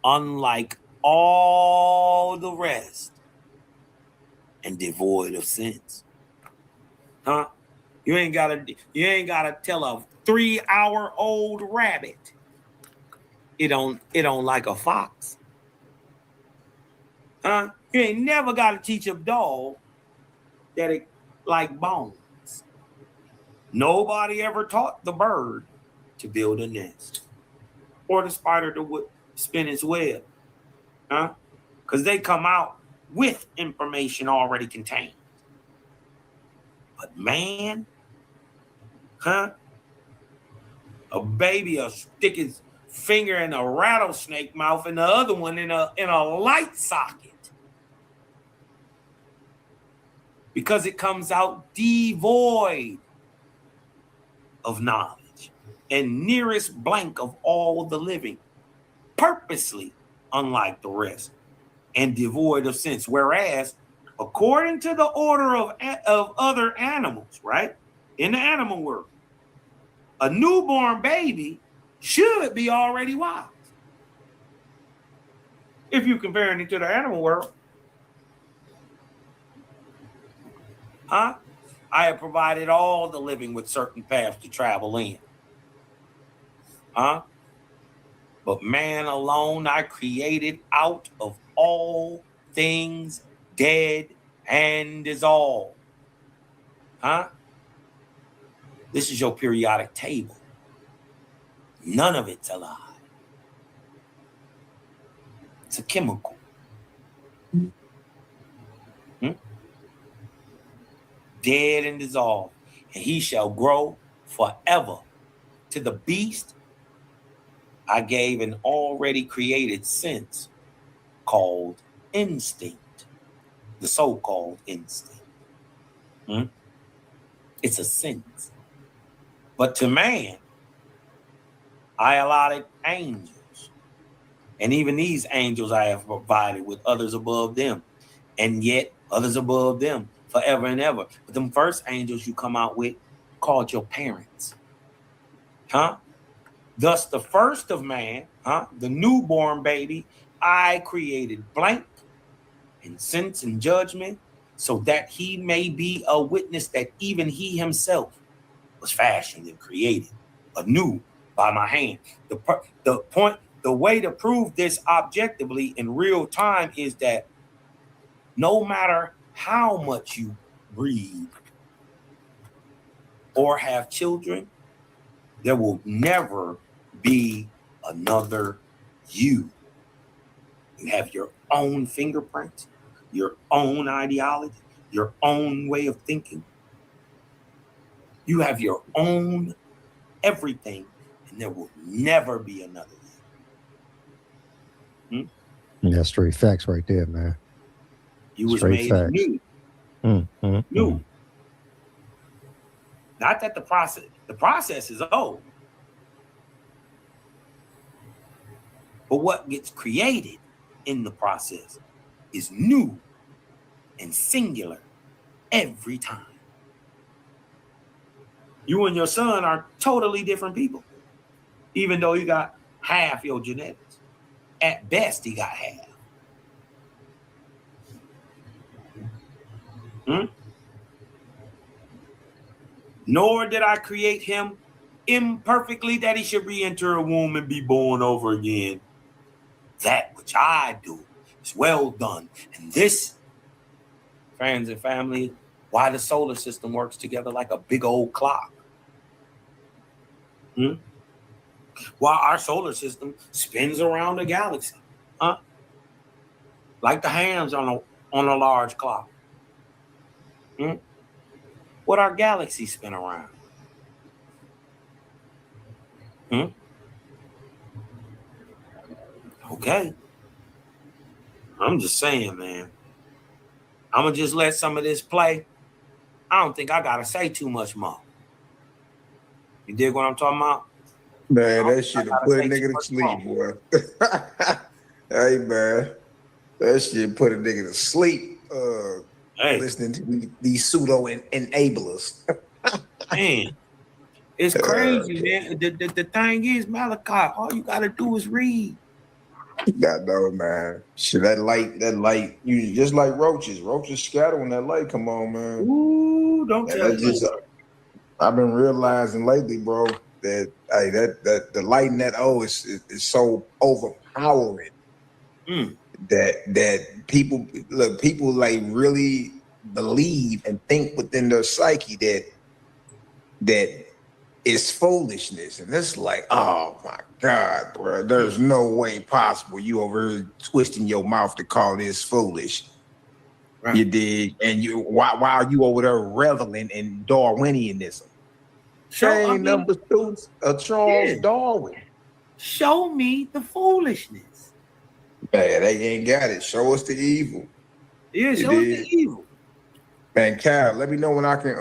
unlike all the rest, and devoid of sense. You ain't gotta tell a 3-hour-old rabbit it don't like a fox. You ain't never gotta teach a dog that it like bones. Nobody ever taught the bird to build a nest or the spider to spin its web. huh? Because they come out with information already contained. But man, huh? A baby will stick his finger in a rattlesnake mouth and the other one in a light socket. Because it comes out devoid of knowledge and nearest blank of all the living, purposely unlike the rest and devoid of sense. Whereas, according to the order of other animals, right, in the animal world, a newborn baby should be already wise. If you compare it to the animal world, huh? I have provided all the living with certain paths to travel in. Huh? But man alone I created out of all things dead and dissolved. Huh? This is your periodic table. None of it's alive. It's a chemical. Dead and dissolved. And he shall grow forever. To the beast, I gave an already created sense called instinct. The so-called instinct. It's a sense. But to man, I allotted angels. And even these angels I have provided with others above them. And yet others above them forever and ever. But them first angels you come out with called your parents. Huh? Thus the first of man, the newborn baby, I created blank in sense and judgment so that he may be a witness that even he himself was fashioned and created anew by my hand. The way to prove this objectively in real time is that no matter how much you breed or have children, there will never be another you. You have your own fingerprints, your own ideology, your own way of thinking. You have your own everything, and there will never be another you. That's straight facts right there, man. You was made new. New. Not that the process is old. But what gets created in the process is new and singular every time. You and your son are totally different people, even though you got half your genetics. At best, he got half. Nor did I create him imperfectly that he should re-enter a womb and be born over again. That which I do is well done. And this, friends and family, why the solar system works together like a big old clock. While our solar system spins around the galaxy, like the hands on a large clock. What our galaxy spin around? Okay. I'm just saying, man. I'm gonna just let some of this play. I don't think I gotta say too much more. You dig what I'm talking about? Man, that shit will put a nigga to sleep, boy. Hey, man. That shit put a nigga to sleep. Listening to these pseudo enablers. Man, it's crazy, man. The thing is, Malachi, all you gotta do is read. I know, man. Shit, that light, you just like roaches. Roaches scatter when that light come on, man. Ooh, don't tell me. I've been realizing lately, bro, that that the light in that is so overpowering that people like really believe and think within their psyche that is foolishness. And it's like, oh my God, bro, there's no way possible you over here twisting your mouth to call this foolish. Right. You dig? And you while you over there reveling in Darwinianism. Same number students of Charles Darwin. Show me the foolishness. Man, they ain't got it. Show us the evil. Yeah, show us the evil. Man, Kyle, let me know when I can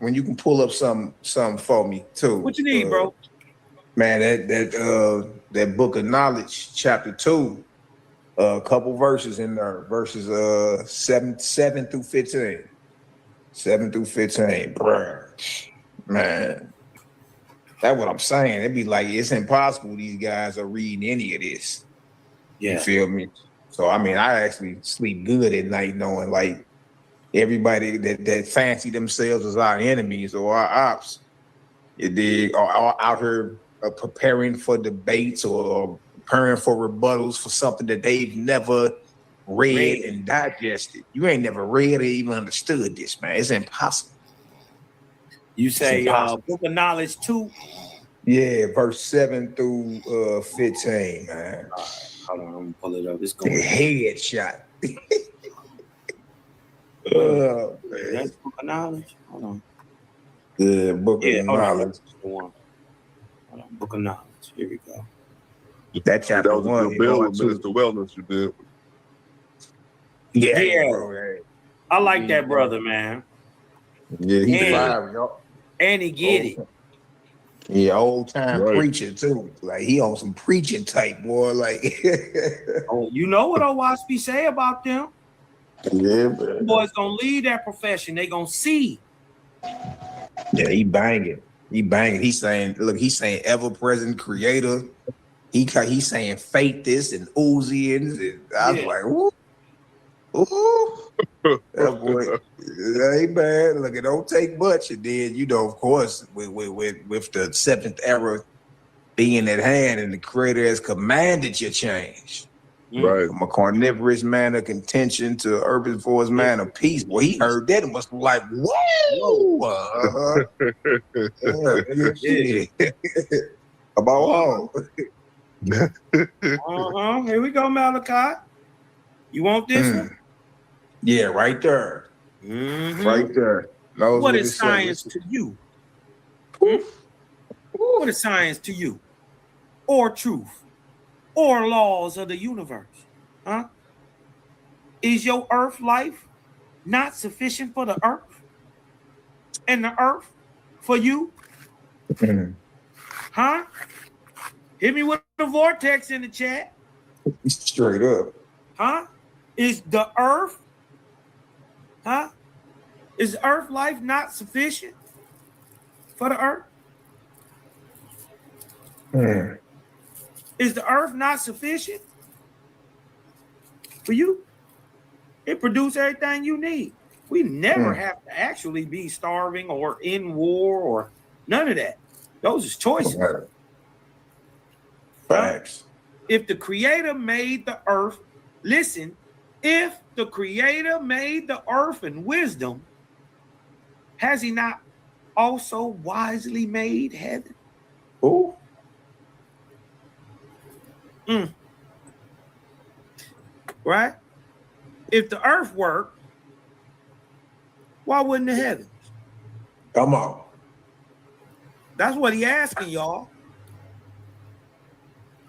when you can pull up something for me too. What you need, bro? Man, that book of knowledge, chapter 2, a couple verses in there, verses 7 through 15. 7 through 15, bruh. Man. That's what I'm saying. It'd be like it's impossible these guys are reading any of this. Yeah. You feel me? So I mean, I actually sleep good at night knowing like everybody that fancy themselves as our enemies or our ops, are out here preparing for debates or preparing for rebuttals for something that they've never read and digested. You ain't never read or even understood this, man. It's impossible. You say book of knowledge 2? Yeah, verse 7 through 15, man. Hold on, I'm gonna pull it up. It's going headshot. That's book of knowledge. Hold on. Good book of knowledge. Hold on, book of knowledge. Here we go. That chapter that was 1. a good bill with Minister Wellness you did. Yeah. Bro, I like that brother, man. Yeah, he's fire, y'all. And he get it. Yeah, old time preacher too. Like he on some preaching type, boy. Like, oh, you know what Owaspi say about them? Yeah, man. Boys gonna leave that profession. They gonna see. Yeah, he banging. He banging. He's saying, look, he's saying ever present creator. He's saying fate this and Uzians. And I was like, ooh. Ooh. That boy, that ain't bad. Look, it don't take much. And then, you know, of course, with the seventh era being at hand and the creator has commanded your change. Right. From a carnivorous man of contention to herbivorous man of peace. Boy, he heard that and was like, whoa. About all. Here we go, Malachi. You want this one? Yeah, right there. Mm-hmm. Right there. What is science to you? What is science to you? Or truth? Or laws of the universe? Huh? Is your earth life not sufficient for the earth? And the earth for you? Huh? Hit me with the vortex in the chat. Straight up. Huh? Is the earth? Huh? Is earth life not sufficient for the earth? Is the earth not sufficient for you? It produces everything you need. We never have to actually be starving or in war or none of that. Those are choices. Facts. If the creator made the earth, listen, if the creator made the earth in wisdom, has he not also wisely made heaven? Who? Right? If the earth worked, why wouldn't the heavens? Come on. That's what he asking y'all.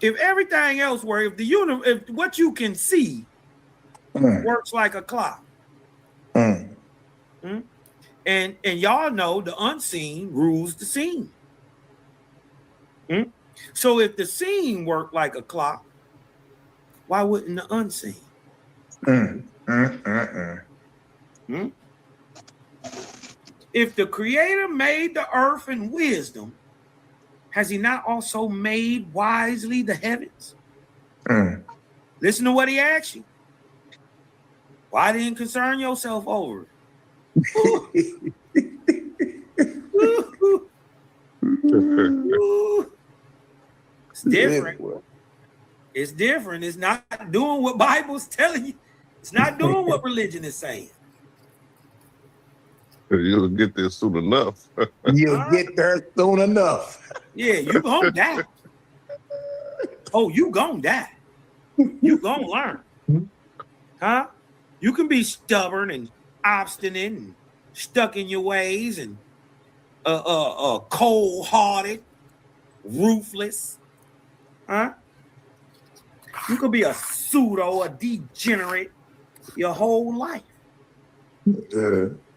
If everything else works, if the universe, if what you can see works like a clock, and y'all know the unseen rules the seen. So if the seen worked like a clock, why wouldn't the unseen? If the creator made the earth in wisdom, has he not also made wisely the heavens? Listen to what he asked you. Why didn't concern yourself over it? It's different. It's different. It's not doing what Bible's telling you. It's not doing what religion is saying. You'll get there soon enough. You'll get there soon enough. Yeah, you gonna die. Oh, you gonna die. You gonna learn. Huh? You can be stubborn and obstinate and stuck in your ways and cold-hearted, ruthless. Huh? You could be a degenerate your whole life.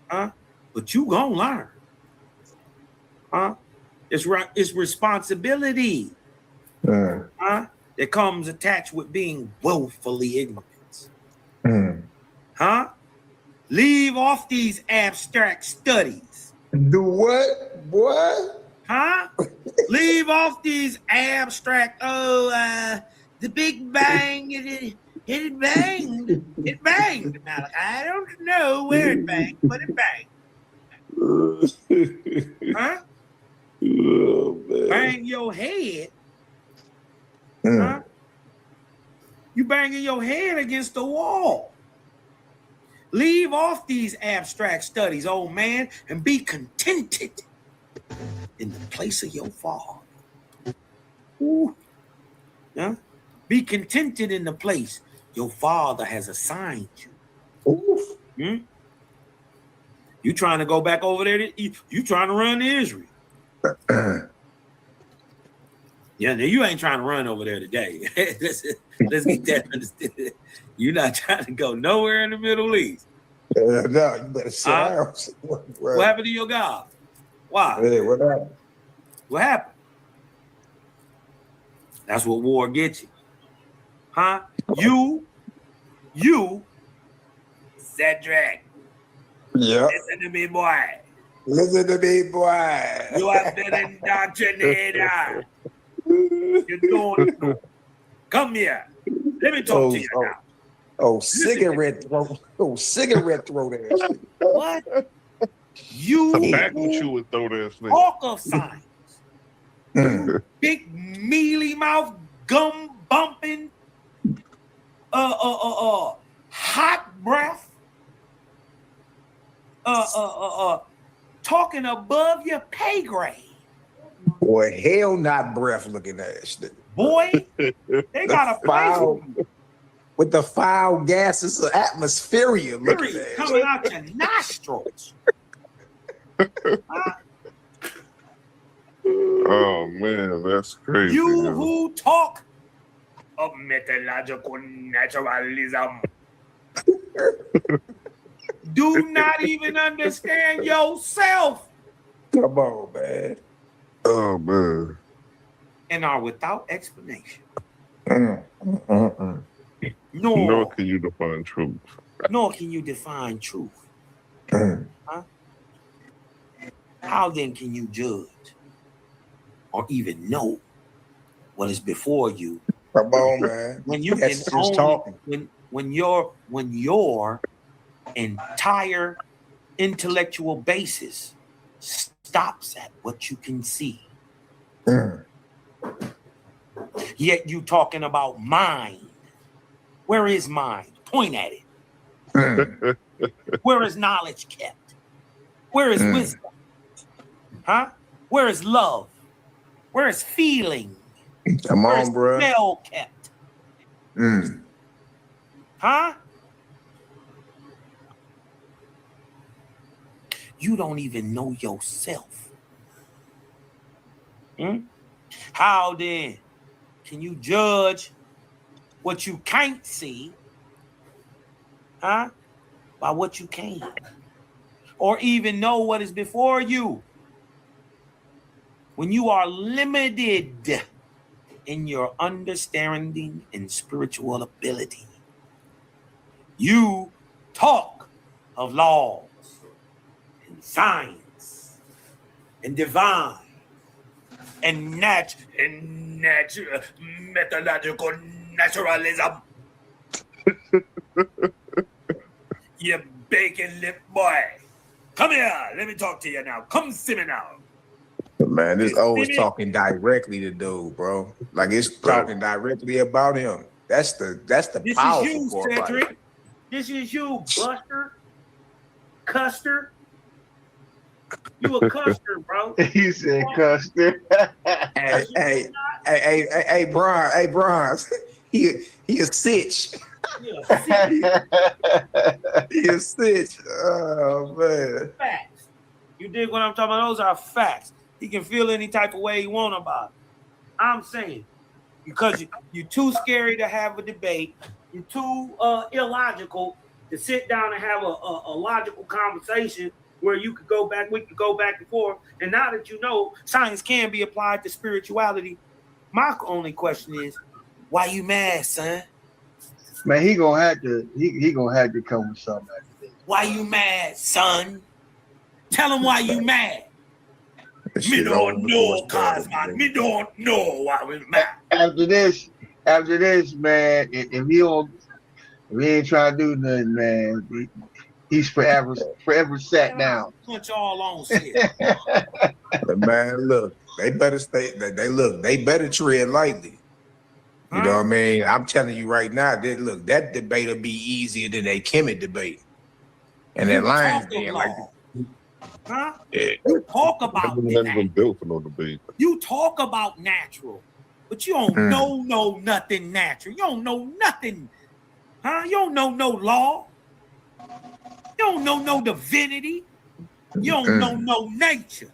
Huh? But you gonna learn. Huh? It's responsibility. Huh? That comes attached with being willfully ignorant. Huh? Leave off these abstract studies. Do what? Boy? Huh? Leave off these abstract, the Big Bang, it banged. It banged, Malachi. I don't know where it banged, but it banged. Huh? Oh, bang your head. Huh? You banging your head against the wall. Leave off these abstract studies, old man, and be contented in the place of your father. Ooh. Huh? Be contented in the place your father has assigned you. Oof. You trying to go back over there? You trying to run to Israel? Yeah, now you ain't trying to run over there today. let's get that understood. You're not trying to go nowhere in the Middle East. No, you better sit down. What happened to your God? Why? Hey, what happened? What happened? That's what war gets you. Huh? You, Cedrick. Yeah. Listen to me, boy. Listen to me, boy. You have been indoctrinated. You're doing. Come here. Let me talk to you now. Oh, cigarette throat. Oh, cigarette throat ass. What? You tobacco chewing throat ass nigga. Talk of science. Big mealy mouth, gum bumping, hot breath, talking above your pay grade. Boy, hell not breath looking ass nigga. Boy, they got a foul with the foul gases of atmosphere looking ass coming out your nostrils. Oh man, that's crazy. You who talk of methodological naturalism do not even understand yourself. Come on, man. Oh man. And are without explanation. Nor can you define truth. Nor can you define truth. Huh? How then can you judge or even know what is before you? Come on, man. When you That's can just only, talking. when your entire intellectual basis stops at what you can see. Yet you talking about mind. Where is mind? Point at it. Where is knowledge kept? Where is wisdom? Huh? Where is love? Where is feeling? Come Where on, is bro. smell kept? Huh? You don't even know yourself. How then can you judge what you can't see, huh? By what you can, or even know what is before you when you are limited in your understanding and spiritual ability. You talk of laws and science and divine and natural methodological naturalism. You bacon lip boy. Come here. Let me talk to you now. Come see me now. Man, this old is talking directly to dude, bro. Like it's talking directly about him. That's the This powerful is you, part. Cedrick. This is you, Buster, Custer, You a custard, bro. He said custard. Hey, Bronze. He a sitch. Yeah, He a sitch. Oh man. facts. You dig what I'm talking about? Those are facts. He can feel any type of way he want about it. I'm saying because you're too scary to have a debate. You're too illogical to sit down and have a logical conversation where we could go back and forth. And now that you know science can be applied to spirituality, my only question is, why you mad, son? Man, he gonna have to come with something after this. Why you mad, son? Tell him why you mad. Me don't know, Cosman. Me don't know why we mad. After this, man, if he ain't trying to do nothing, man, he's forever sat down. Punch all on shit. Man, look, they better they better tread lightly. You know what I mean? I'm telling you right now, that debate will be easier than a Kemet debate. And that line being like, huh? Yeah. You talk about built for no debate. You talk about natural, but you don't know nothing natural. You don't know nothing, huh? You don't know no law. You don't know no divinity. You don't know no nature.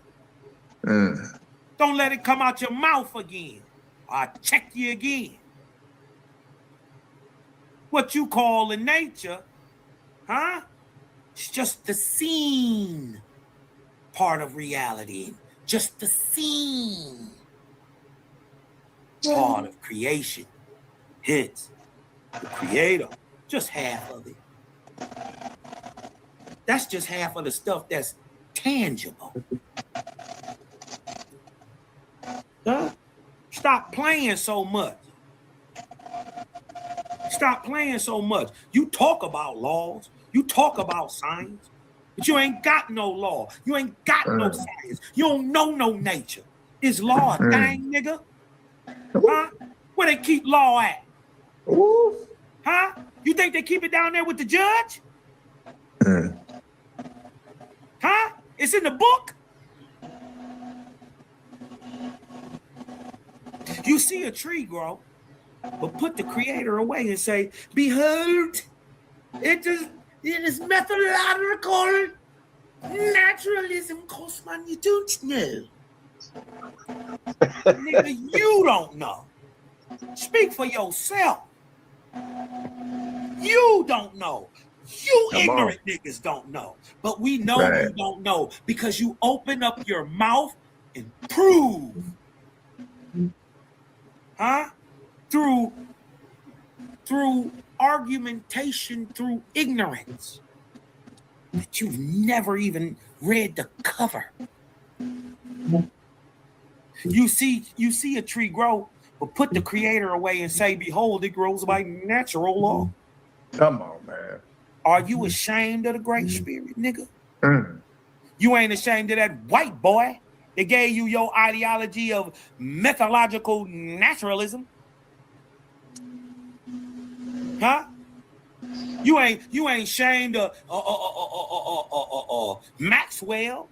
Don't let it come out your mouth again. I'll check you again. What you call in nature, huh? It's just the seen part of reality. Just the seen part of creation. Hence, the creator, just half of it. That's just half of the stuff that's tangible. Huh? Stop playing so much. Stop playing so much. You talk about laws. You talk about science. But you ain't got no law. You ain't got no science. You don't know no nature. Is law a thing, nigga? Huh? Where they keep law at? Huh? You think they keep it down there with the judge? Huh? It's in the book? You see a tree grow, but put the creator away and say, behold, it is methodological naturalism, Cosman, you don't know. Nigga, you don't know. Speak for yourself. You don't know. You ignorant niggas don't know. But we know you don't know because you open up your mouth and prove. Huh? Through argumentation, through ignorance. That you've never even read the cover. You see a tree grow, but put the creator away and say, behold, it grows by natural law. Come on, man. Are you ashamed of the Great Spirit, nigga? You ain't ashamed of that white boy that gave you your ideology of methodological naturalism? Huh? You ain't ashamed of Maxwell?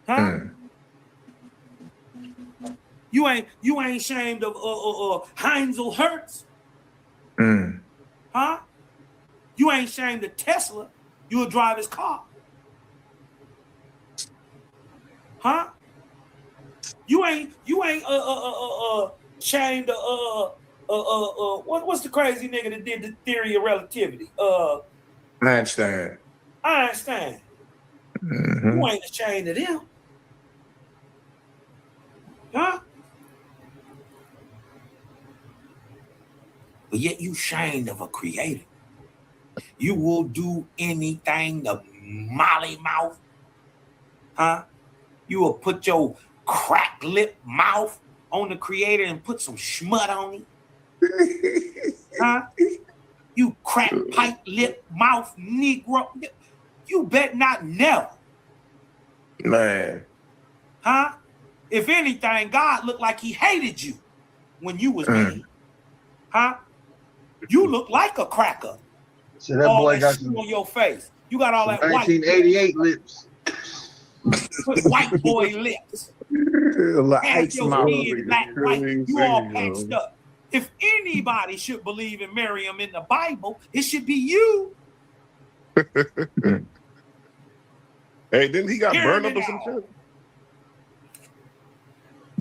Huh? You ain't ashamed of Heinzel Hertz? Huh? You ain't ashamed of Tesla? You'll drive his car. Huh? You ain't ashamed of what's the crazy nigga that did the theory of relativity? Einstein. You ain't ashamed of them. Huh? But yet you ashamed of a creator. You will do anything to molly mouth. Huh? You will put your crack lip mouth on the creator and put some schmut on it. Huh? You crack pipe lip mouth Negro. You bet not never. Man. Huh? If anything, God looked like he hated you when you was made. Huh? You look like a cracker. So that all boy that got shit some on your face. You got all that 1988 lips. Put white boy lips. Half your skin black, white. You all patched up. If anybody should believe in Miriam in the Bible, it should be you. Hey, didn't he got burned up or some shit?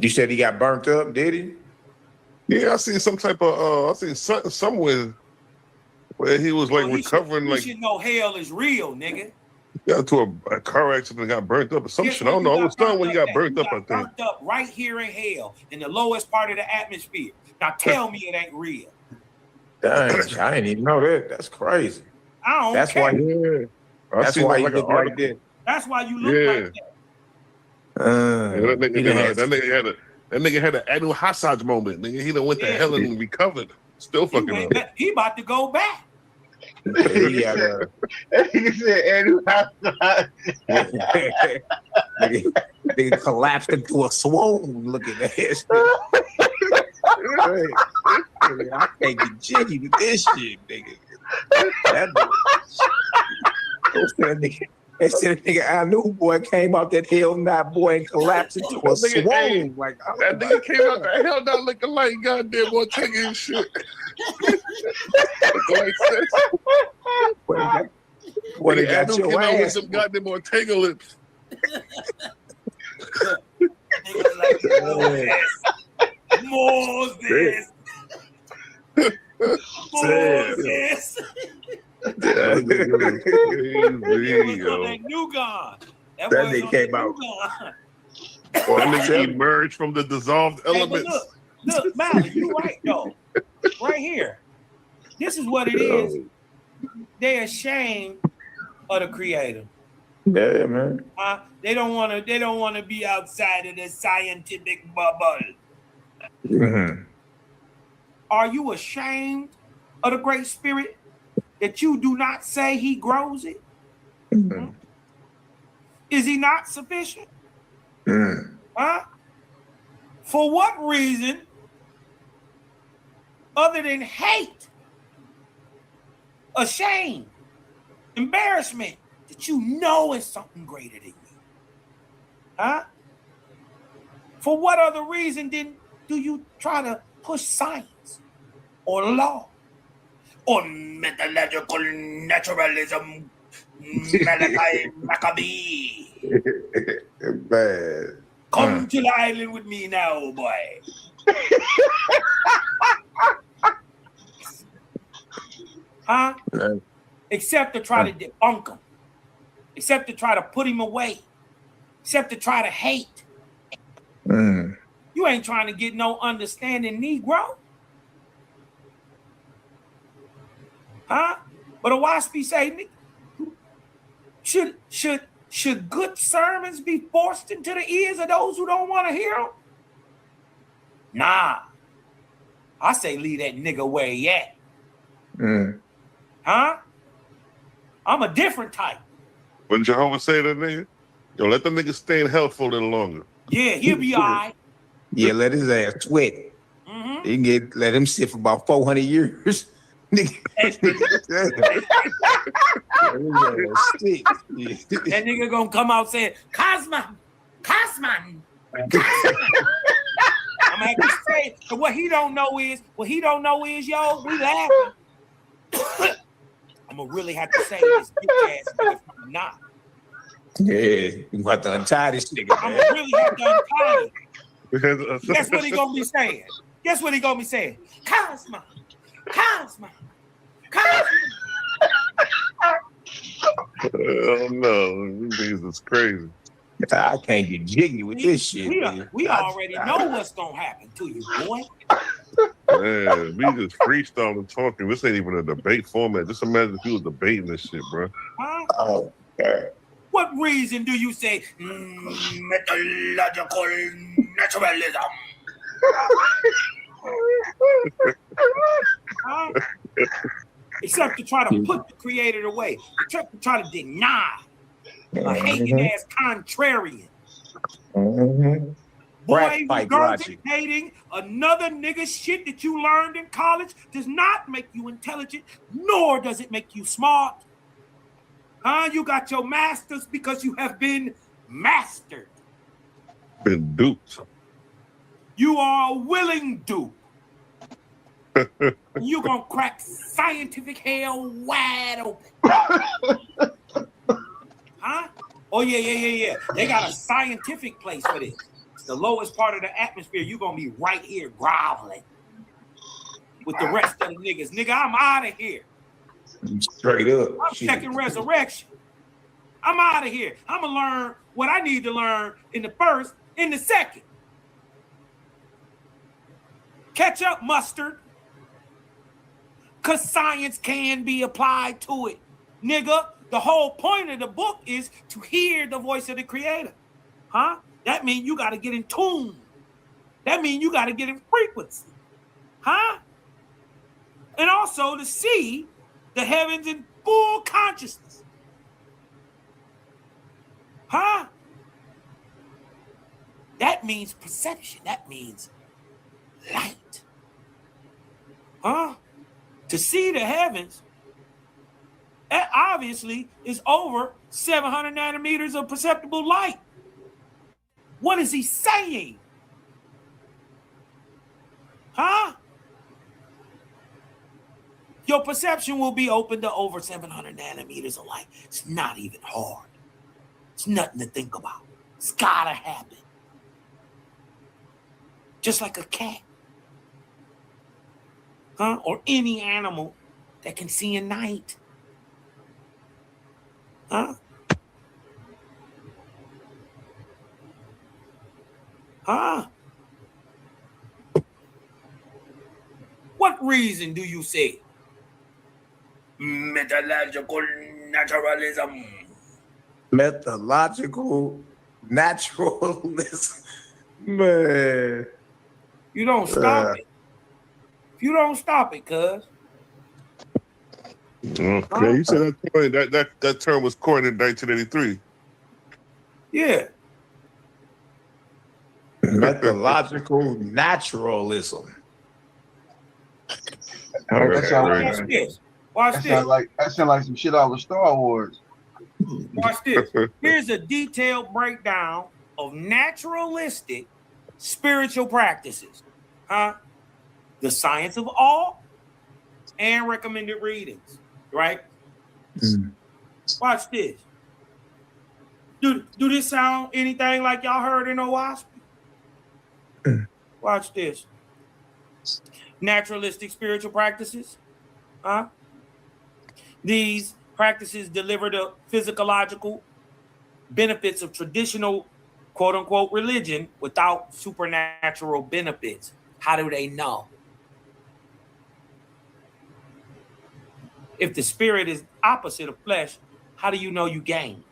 You said he got burnt up, did he? Yeah, I seen some type of I seen something somewhere where he was like recovering, you like should know hell is real, nigga. got to a car accident and got burnt up or some shit. I don't know. I was stunned when he got burnt up, I think. Burnt up right here in hell, in the lowest part of the atmosphere. Now tell me it ain't real. Dang, I didn't even know that. That's crazy. I don't That's care. why. That's why he looked like that. That's why you look like that. That nigga had an annual Hassaj moment. Nigga, he done went to hell and recovered. Still fucking up. He about to go back. He had He said annual Hassaj. Nigga collapsed into a swoon looking at his. I can't get jiggy with this shit, nigga. They said a nigga I knew boy came out that hell knot boy and collapsed into a swoon. Like that nigga came out that hell knot looking like goddamn Ortega and shit. What they got your ass with some goddamn Ortega lips. Moses. Moses. That new God. That nigga came out. That nigga emerged from the dissolved elements. Look, Mally, you right though. Right here. This is what it is. They're ashamed of the Creator. Yeah, man. They don't want to be outside of the scientific bubble. Mm-hmm. Are you ashamed of the Great Spirit that you do not say He grows it? Mm-hmm. Is He not sufficient? Mm. For what reason, other than hate, shame, embarrassment, that you know is something greater than you? For what other reason do you try to push science or law or methodological naturalism, Malachi Maccabee? Bad. Come to the island with me now, boy. Except to try to debunk him. Except to try to put him away. Except to try to hate. You ain't trying to get no understanding, Negro. But a waspy say, should good sermons be forced into the ears of those who don't want to hear them? Nah. I say leave that nigga where he at. I'm a different type. When Jehovah say that nigga, yo, let the nigga stay in hell for a little longer. Yeah, he'll be all right. Yeah, let his ass sweat. He can let him sit for about 400 years. That nigga gonna come out saying, Cosman. I'm gonna have to say, what he don't know is, yo, we laughing. I'm gonna really have to say this bitch ass nigga from the knot. Yeah, you got to untie this nigga. I'm gonna really have to untie him. Because Guess what he gonna be saying? Cosman. Oh no, these niggas is crazy. I can't get jiggy with this shit. We already know what's gonna happen to you, boy. Man, we just freestyling and talking. This ain't even a debate format. Just imagine if you was debating this shit, bro. Oh, God. What reason do you say methodological naturalism? Except to try to put the Creator away. Except to try to deny a hating ass contrarian. Boy, regurgitating another nigga shit that you learned in college does not make you intelligent, nor does it make you smart. You got your masters because you have been mastered. Been duped. You are a willing dupe. You're gonna crack scientific hell wide open. Huh? Oh, yeah. They got a scientific place for this. It's the lowest part of the atmosphere. You're gonna be right here groveling with the rest of the niggas. Nigga, I'm out of here. Straight up. I'm checking resurrection. I'm out of here. I'm gonna learn what I need to learn in the first, in the second. Catch up, mustard. Because science can be applied to it. Nigga, the whole point of the book is to hear the voice of the creator. Huh? That means you got to get in tune. That means you got to get in frequency. Huh? And also to see the heavens in full consciousness. Huh? That means perception. That means light. Huh? To see the heavens, that obviously is over 700 nanometers of perceptible light. What is he saying? Huh? Your perception will be open to over 700 nanometers of light. It's not even hard. It's nothing to think about. It's gotta happen. Just like a cat. Huh? Or any animal that can see in night. Huh? Huh? What reason do you say? Methodological naturalism. Methodological naturalism. Man. You don't stop it. If you don't stop it, cuz. Okay, you said that term was coined in 1983. Yeah. Methodological naturalism. Watch this. Watch this. That sound like some shit out of Star Wars. Watch this. Here's a detailed breakdown of naturalistic spiritual practices. Huh? The science of awe and recommended readings. Right? Watch this. Do this sound anything like y'all heard in OWASP? Watch this. Naturalistic spiritual practices. Huh? These practices deliver the physiological benefits of traditional quote-unquote religion without supernatural benefits. How do they know? If the spirit is opposite of flesh, how do you know you gain?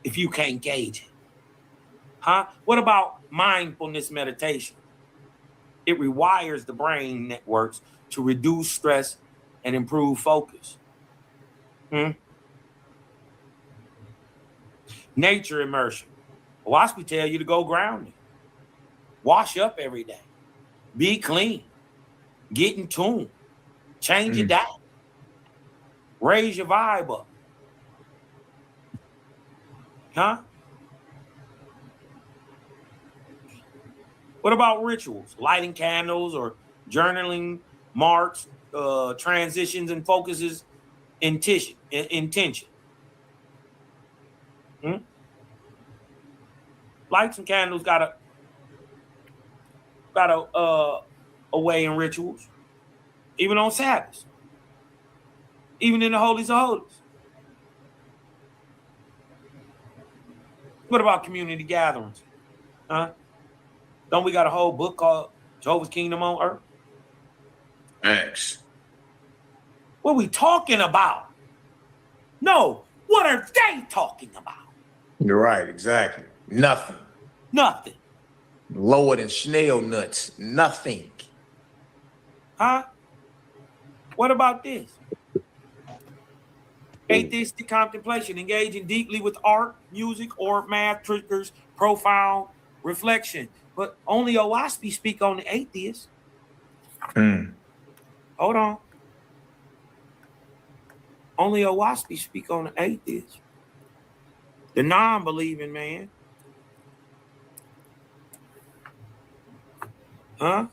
If you can't gauge it. Huh? What about mindfulness meditation? It rewires the brain networks to reduce stress and improve focus. Nature immersion. WASP tell you to go grounding. Wash up every day. Be clean. Get in tune. Change your diet. Raise your vibe up. Huh? What about rituals? Lighting candles or journaling marks, transitions and focuses, intention. Lights and candles got a way in rituals, even on Sabbath, even in the holies of holies. What about community gatherings? Huh? Don't we got a whole book called Jehovah's Kingdom on Earth? X. What are we talking about? No, what are they talking about? You're right, exactly. Nothing. Nothing. Lower than snail nuts. Nothing. Huh? What about this? Atheistic contemplation, engaging deeply with art, music, or math triggers profound reflection. But only OWASP speak on the atheist. Hold on. Only OWASP speak on the atheist. The non-believing man. Huh?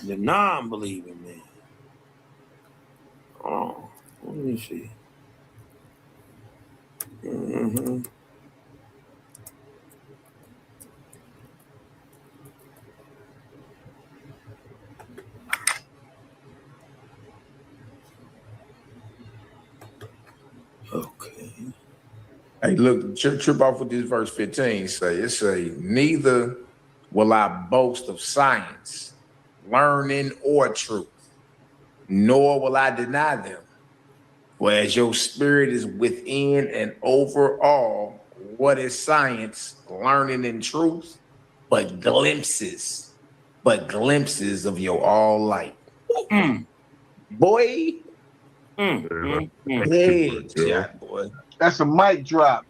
The non-believing man. Oh, let me see. Mm-hmm. Okay. Hey, look, trip off with this verse 15 say, it say, neither will I boast of science, learning, or truth, nor will I deny them. For as your spirit is within and over all, what is science, learning, and truth? But glimpses of your all light. Boy. Headshot, boy. That's a mic drop.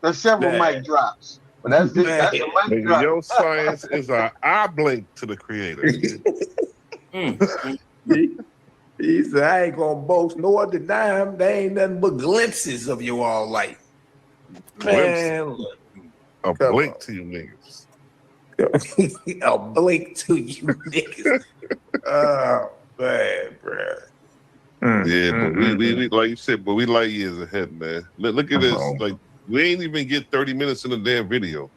There's several mic drops. But that's a mic Nigga, drop. your science is an eye blink to the creator. He said, I ain't gonna boast nor deny him. They ain't nothing but glimpses of your all light. Man, a blink to you niggas. A blink to you niggas. Oh, man, bro. Yeah, but we like you said, but we light years ahead, man. Look at this. Like, we ain't even get 30 minutes in the damn video.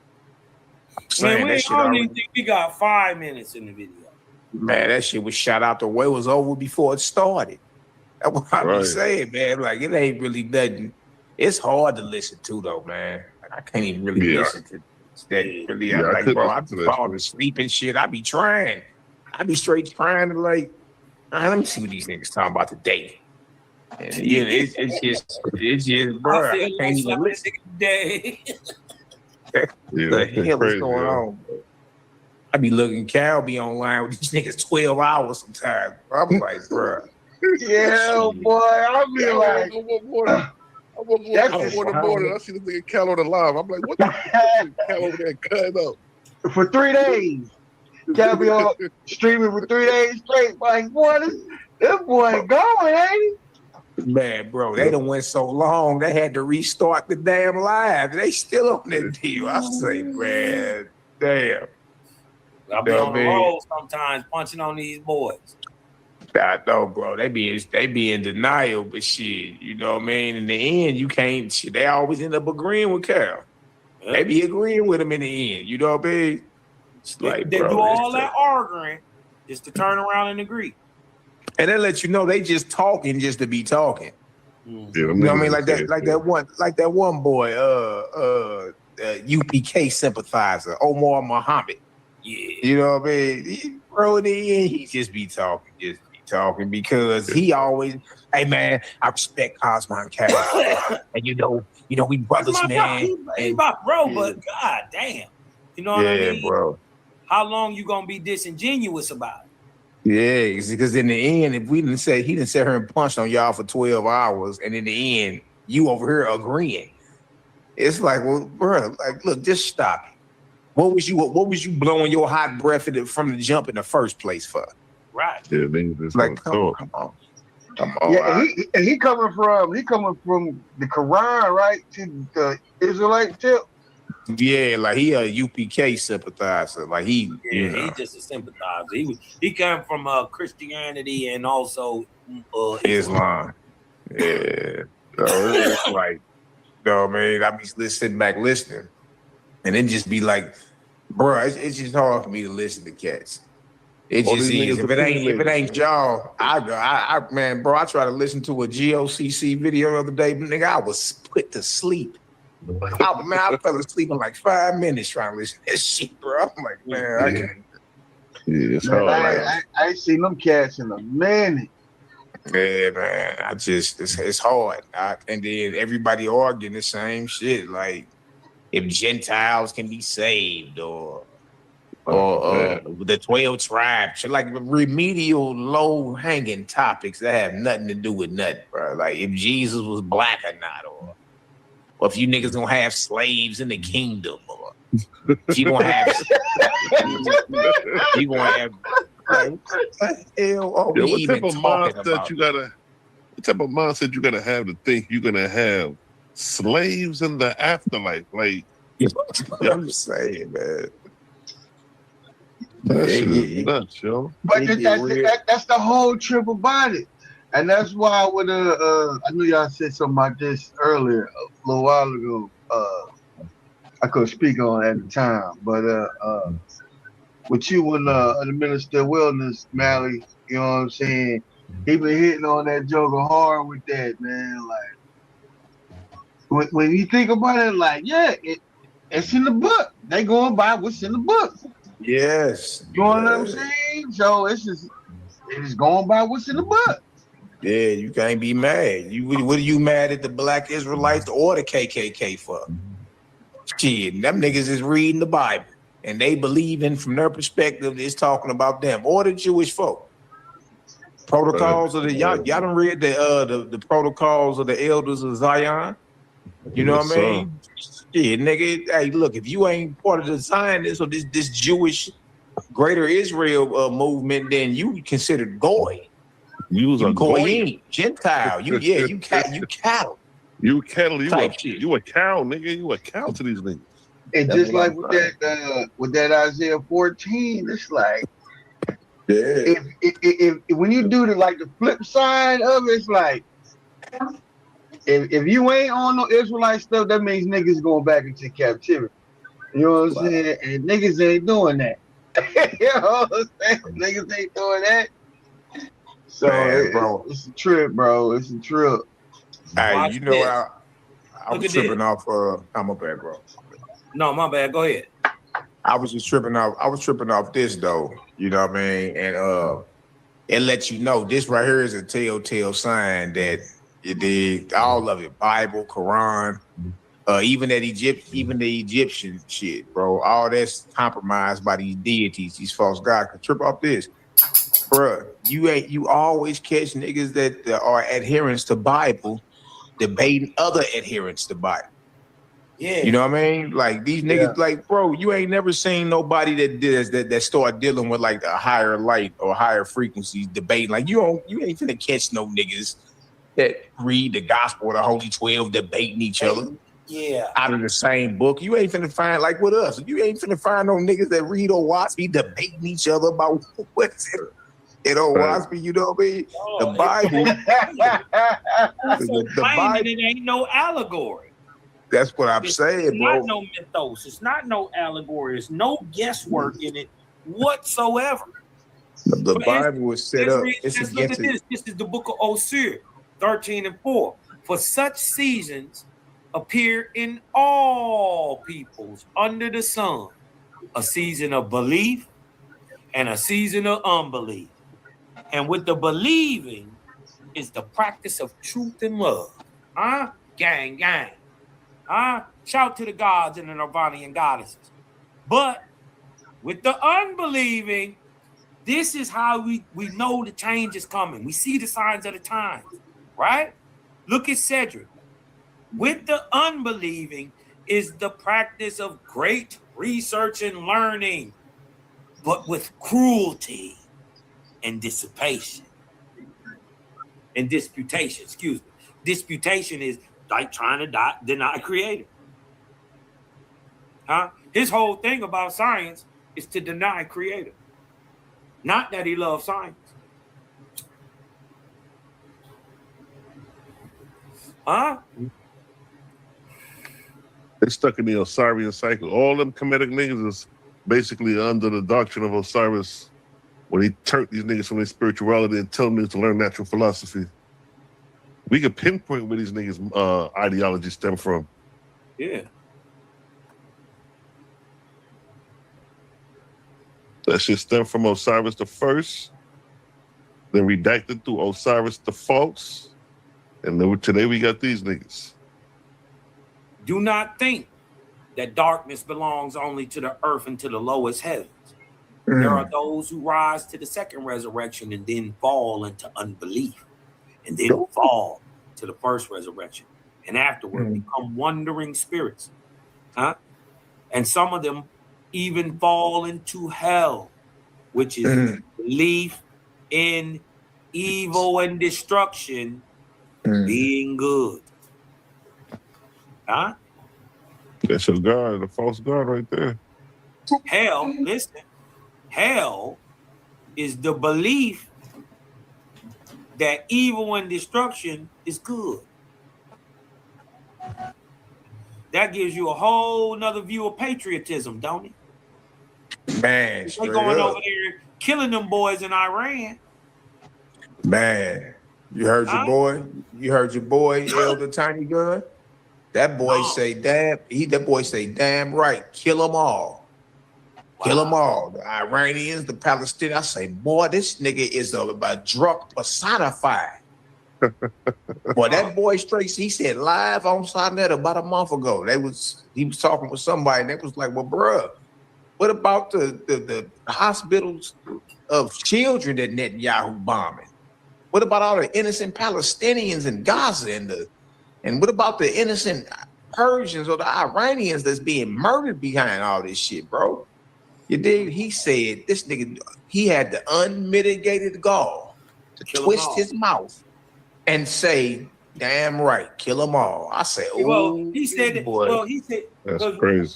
Man, I don't even think we got 5 minutes in the video. Man, that shit was shot out the way. It was over before it started. That's what I be saying, man. Like, it ain't really nothing. It's hard to listen to, though, man. Like, I can't even really listen to that. Really, I'm like, bro, I be falling asleep and shit. I be trying. I be straight trying to, like, let me see what these niggas talking about today. And, you know, it's just, bro, I can't even listen. Day. The hell is going on, bro? I be looking, Cal be online with these niggas 12 hours sometimes. I'm like, bro. Yeah, boy. I be like, I'm up in the morning. I see this nigga Cal on the live. I'm like, what the fuck? Cal over there cutting up for 3 days. Cal be on streaming for 3 days straight. Like, boy, this boy going, ain't he? Man, bro, they done went so long, they had to restart the damn live. They still on that deal. I say, man, damn. I be on the road sometimes punching on these boys. I know, bro. They be in denial, but shit, you know what I mean? In the end, you can't, shit, they always end up agreeing with Cal. Yeah. They be agreeing with him in the end, you know what I mean? It's like, they bro, do all that arguing just to turn around and agree. And they let you know they just talking just to be talking. Yeah, you know what I mean? Like that one boy, UPK sympathizer, Omar Muhammad. Yeah. You know what I mean? Bro, in the end, he just be talking because he always, hey man, I respect Cosmo and Cal. And you know, we brothers, man. He's my bro, but god damn. You know what I mean? Yeah, bro. How long you gonna be disingenuous about it? Yeah, because in the end, if we didn't say he didn't sit here and punched on y'all for 12 hours, and in the end, you over here agreeing. It's like, well, bro, like, look, just stop it. What was you blowing your hot breath from the jump in the first place for? Right. Yeah, niggas like, come on. Yeah, he coming from the Quran, right, to the Israelite tip. Yeah, like he a UPK sympathizer. Like he, he's just a sympathizer. He came from Christianity and also Islam. Yeah, so it's like, you know what I mean? I be sitting back listening, and then just be like, bro, it's just hard for me to listen to cats. It just is. If it ain't y'all, I man, bro, I tried to listen to a GOCC video the other day, nigga, I was put to sleep. I fell asleep in like 5 minutes trying to listen to that shit, bro. I'm like, man, I can't. Yeah, it's hard. I ain't seen them cats in a minute. Yeah, man, it's hard. And then everybody arguing the same shit, like if Gentiles can be saved or the 12 tribes, like remedial, low-hanging topics that have nothing to do with nothing, bro. Like if Jesus was black or not, or if you niggas gonna have slaves in the kingdom, or if you gonna have like, what the hell are we what even type of talking mindset about? what type of mindset you gotta have to think you're gonna have slaves in the afterlife? Like, That's what I'm saying, man. That shit is nuts, yo. But that's the whole trip about it. And that's why when I knew y'all said something about this earlier a little while ago. I couldn't speak on it at the time, but with you and the Minister of Wellness, Mally, you know what I'm saying? He been hitting on that joker hard with that, man. Like when you think about it, like, yeah, it's in the book. They going by what's in the book. Yes. You know what I'm saying? So it's going by what's in the book. Yeah, you can't be mad. What are you mad at the Black Israelites or the KKK for? Shit, them niggas is reading the Bible and they believe in, from their perspective, it's talking about them or the Jewish folk. Protocols of the y'all done read the protocols of the elders of Zion. You know what I mean? Shit, nigga. Hey, look, if you ain't part of the Zionists or this Jewish Greater Israel movement, then you considered goy. You goyim, Gentile. You cattle. You cattle. Type You a cow, nigga. You a cow to these niggas. And That's just what like I'm with that Isaiah 14, it's like, yeah. If when you do the flip side of it, it's like, if you ain't on no Israelite stuff, that means niggas going back into captivity. You know what I'm saying? And niggas ain't doing that. You know what I'm saying? Niggas ain't doing that. So bro, it's a trip, bro. It's a trip. Hey, you know what? I was tripping off. I'm a bad, bro. No, my bad. Go ahead. I was just tripping off. I was tripping off this though. You know what I mean? And it lets you know this right here is a telltale sign that it did all of it. Bible, Quran, even the Egyptian shit, bro. All that's compromised by these deities, these false gods. Could trip off this. Bruh, you always catch niggas that are adherents to Bible debating other adherents to Bible. Yeah. You know what I mean? Like these niggas, like, bro, you ain't never seen nobody that start dealing with like a higher light or higher frequencies debating. Like you ain't finna catch no niggas that read the gospel or the Holy 12 debating each other. Yeah. Out of the same book. You ain't finna find, like with us, you ain't finna find no niggas that read Owaski debating each other about what's it. You know, Wasp, you know what I mean? The Bible. the Bible. It ain't no allegory. That's what I'm saying, bro. It's not no mythos. It's not no allegory. There's no guesswork in it whatsoever. The Bible was set up. Let's look at this. This is the book of Osir, 13:4. For such seasons appear in all peoples under the sun, a season of belief and a season of unbelief. And with the believing is the practice of truth and love. Gang. Shout to the gods and the Nirvanian goddesses. But with the unbelieving, this is how we know the change is coming. We see the signs of the times, right? Look at Cedrick. With the unbelieving is the practice of great research and learning, but with cruelty and dissipation. And disputation, excuse me. Disputation is like trying to deny creator. His whole thing about science is to deny creator. Not that he loves science. They stuck in the Osirian cycle. All them Kemetic niggas is basically under the doctrine of Osiris when he turned these niggas from their spirituality and tell them to learn natural philosophy. We could pinpoint where these niggas' ideology stem from. Yeah. That shit stem from Osiris the First, then redacted through Osiris the False, and then today we got these niggas. Do not think that darkness belongs only to the earth and to the lowest heavens. There are those who rise to the second resurrection and then fall into unbelief, and then fall to the first resurrection, and afterward become wandering spirits. And some of them even fall into hell, which is belief in evil and destruction being good. Huh? That's a God, a false God right there. Hell, listen, hell is the belief that evil and destruction is good. That gives you a whole nother view of patriotism, don't it? Man, They straight going up. over there killing them boys in Iran. Man, you heard your boy? You heard your boy, Elder Tiny Gun? That boy say, that boy say, damn right, kill them all. Kill them all. The Iranians, the Palestinians. I say, boy, this nigga is a drug personified. Boy, that boy straight, he said live on Sonnet about a month ago. He was talking with somebody, and they was like, well, bruh, what about the hospitals of children that Netanyahu bombing? What about all the innocent Palestinians in Gaza and what about the innocent Persians or the Iranians that's being murdered behind all this shit, bro? You dig? He said this nigga, he had the unmitigated gall to twist his mouth and say, damn right, kill them all. I say, Well, oh, he said that. boy. Well, he said That's crazy.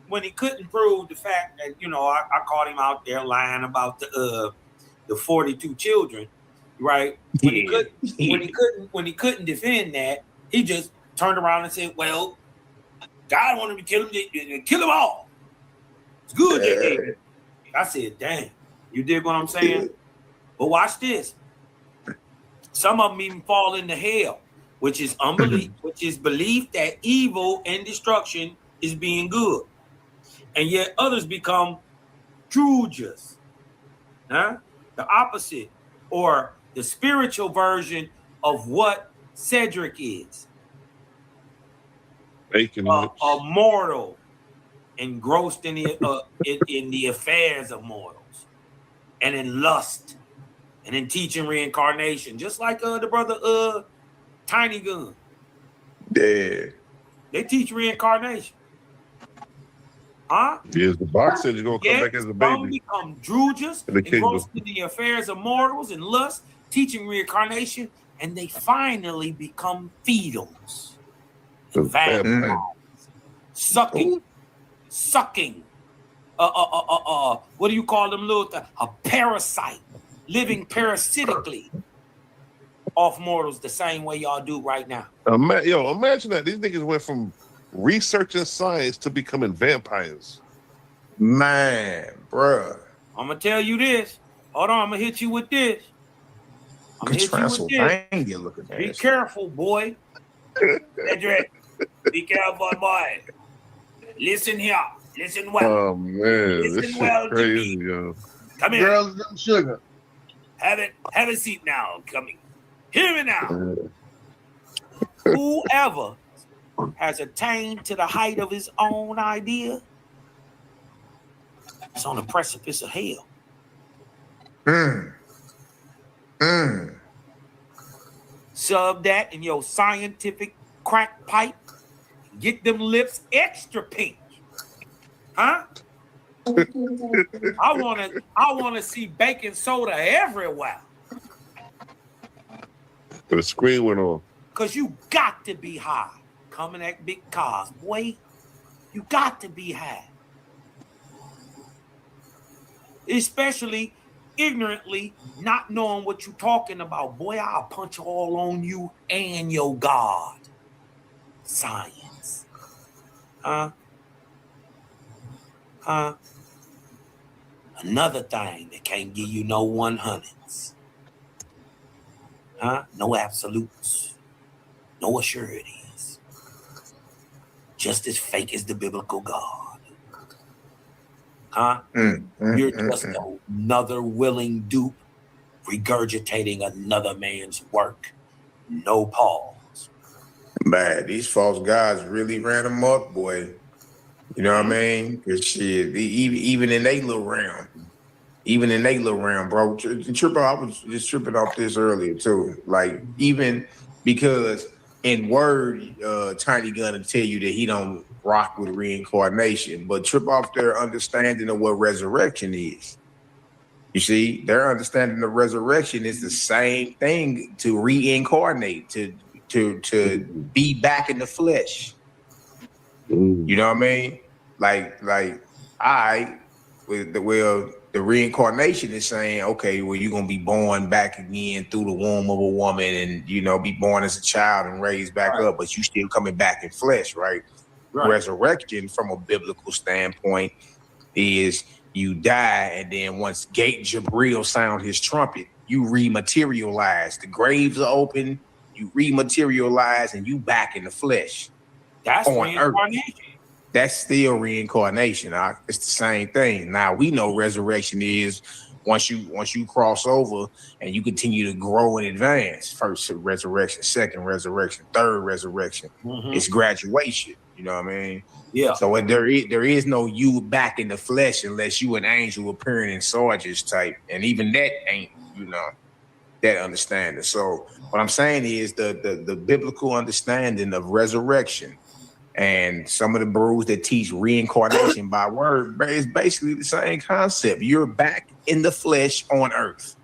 when he couldn't prove the fact that I caught him out there lying about the 42 children, right? When he couldn't defend that, he just turned around and said, "Well, God wanted me to kill them all. It's good they did." I said, "Damn, you dig what I'm saying?" But watch this. Some of them even fall into hell, which is unbelief, which is belief that evil and destruction is being good, and yet others become Judas, huh? The opposite, or the spiritual version of what Cedrick is. A mortal engrossed in the affairs of mortals, and in lust, and in teaching reincarnation, just like the brother Tiny Gun. Yeah. They teach reincarnation. Huh? Yes, the box said you're gonna come back as a Some baby. become Drujas, in the kingdom. engrossed in the affairs of mortals and lust, teaching reincarnation, and they finally become fetals. Vampires. Sucking. What do you call them, little? A parasite, living parasitically off mortals the same way y'all do right now. Imagine that. These niggas went from researching science to becoming vampires. Man, bruh. I'm gonna tell you this. Hold on, I'm gonna hit you with this. Transylvania looking at Be careful, boy. Cedrick, be careful, boy. Listen here. Listen well. Oh man, Listen this well shit crazy, yo. Come here. Girls, them sugar. Have a seat now. Coming. Hear me now. Whoever has attained to the height of his own idea is on the precipice of hell. Sub that in your scientific crack pipe. Get them lips extra pink. Huh? I wanna see baking soda everywhere. The screen went on. Cause you got to be high. Coming at big cars, boy. You got to be high. Especially ignorantly not knowing what you're talking about. Boy, I'll punch all on you and your God. Science. Huh? Another thing that can't give you no 100s. Huh? No absolutes. No assurities. Just as fake as the biblical God. Huh? You're just another willing dupe regurgitating another man's work. No pause. Man, these false gods really ran them up, boy. You know what I mean? Cause shit, even in they little realm. Bro. I was just tripping off this earlier too. Like, even because in word, Tiny Gun to tell you that he don't rock with reincarnation, but trip off their understanding of what resurrection is. You see, their understanding of resurrection is the same thing to reincarnate, to be back in the flesh. You know what I mean? Like the reincarnation is saying, okay, well, you're gonna be born back again through the womb of a woman, and be born as a child and raised back up, but you still coming back in flesh, right? Resurrection, from a biblical standpoint, is you die, and then once Gabriel sound his trumpet, you rematerialize. The graves are open, you rematerialize, and you back in the flesh. That's on earth. reincarnation. That's still reincarnation. It's the same thing. Now we know resurrection is once you cross over and you continue to grow and advance. First resurrection, second resurrection, third resurrection. It's graduation. You know what I mean? Yeah. So there is no you back in the flesh unless you an angel appearing in Sarge's type, and even that ain't that understanding. So what I'm saying is the biblical understanding of resurrection. And some of the brews that teach reincarnation by word is basically the same concept. You're back in the flesh on earth.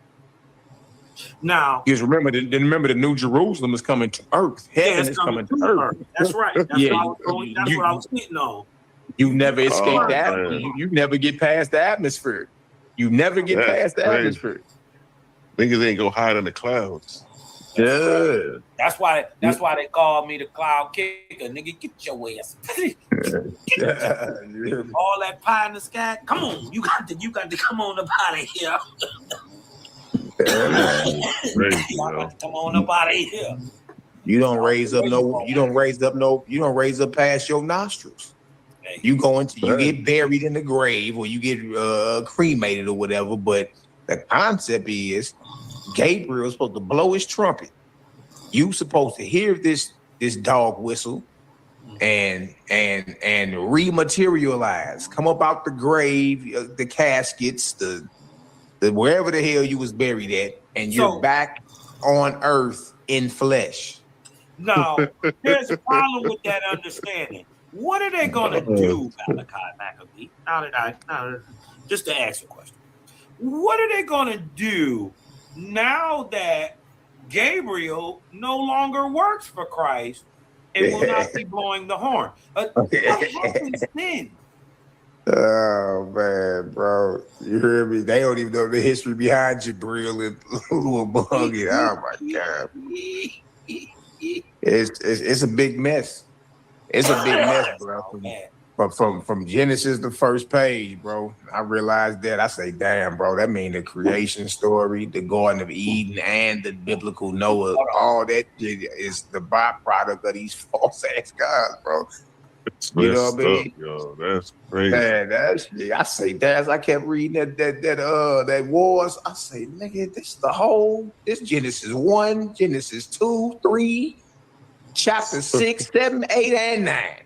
Now, because remember the New Jerusalem is coming to earth. Heaven is coming to earth. That's right. That's what I was hitting on. You never escape that. You never get past the atmosphere. You never get past the atmosphere. Niggas ain't go hide in the clouds. Yeah. That's why they call me the cloud kicker. Nigga, get your ass. All that pie in the sky. Come on, you got to come on up out of here. Come on up out of here. You don't raise up past your nostrils. You get buried in the grave, or you get cremated or whatever. But the concept is Gabriel's supposed to blow his trumpet. You supposed to hear this dog whistle and rematerialize, come up out the grave, the caskets, the wherever the hell you was buried at, and you're back on earth in flesh. No, there's a problem with that understanding. What are they gonna do, Malachi Maccabee? Just to ask a question. What are they gonna do now that Gabriel no longer works for Christ and will not be blowing the horn? What happens then? Oh man, bro, you hear me? They don't even know the history behind Jabril and Lou Buggy. Oh my god, it's a big mess. It's a big mess, bro. From Genesis, the first page, bro. I realized that. I say, damn, bro, that means the creation story, the Garden of Eden, and the biblical Noah. All that is the byproduct of these false ass gods, bro. You know what I mean? Yo, that's crazy. Man, I say that. I kept reading that wars. I say, nigga, this Genesis 1, Genesis 2, 3, chapter 6, 7, 8, and 9.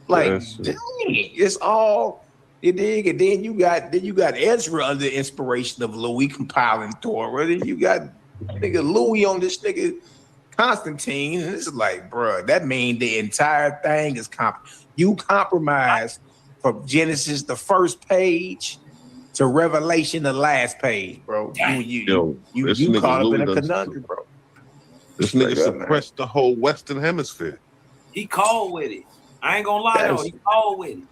Like, dang, it's all you dig, and then you got Ezra under the inspiration of Louis compiling Torah. Then you got nigga Louis on this nigga Constantine, and it's like, bro, that means the entire thing is you compromise from Genesis the first page to Revelation the last page, bro. You caught up in a conundrum, bro. This nigga suppressed the whole Western Hemisphere. He called with it. I ain't gonna lie though, he called with it.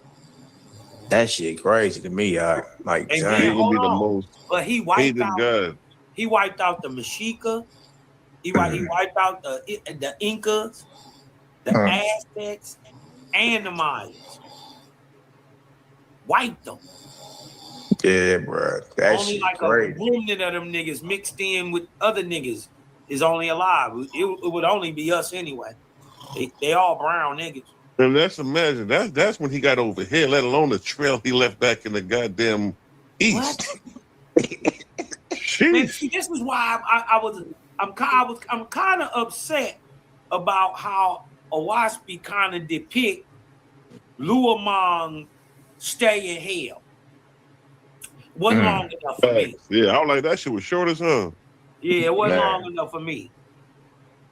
That shit crazy to me, like, and then, hold on. But he wiped out. God. He wiped out the Mexica. He wiped out the Incas, the Aztecs, and the Mayas. Wiped them. Yeah, bro. That only shit like crazy. a remnant of them niggas mixed in with other niggas is only alive. It would only be us anyway. They all brown niggas. And imagine that's when he got over here, let alone the trail he left back in the goddamn east. Man, see, this is why I'm kind of upset about how Owaspy kind of depict Luamong stay in hell. Wasn't long enough for me. Yeah, I was like, that shit was short as hell. Yeah, it wasn't long enough for me.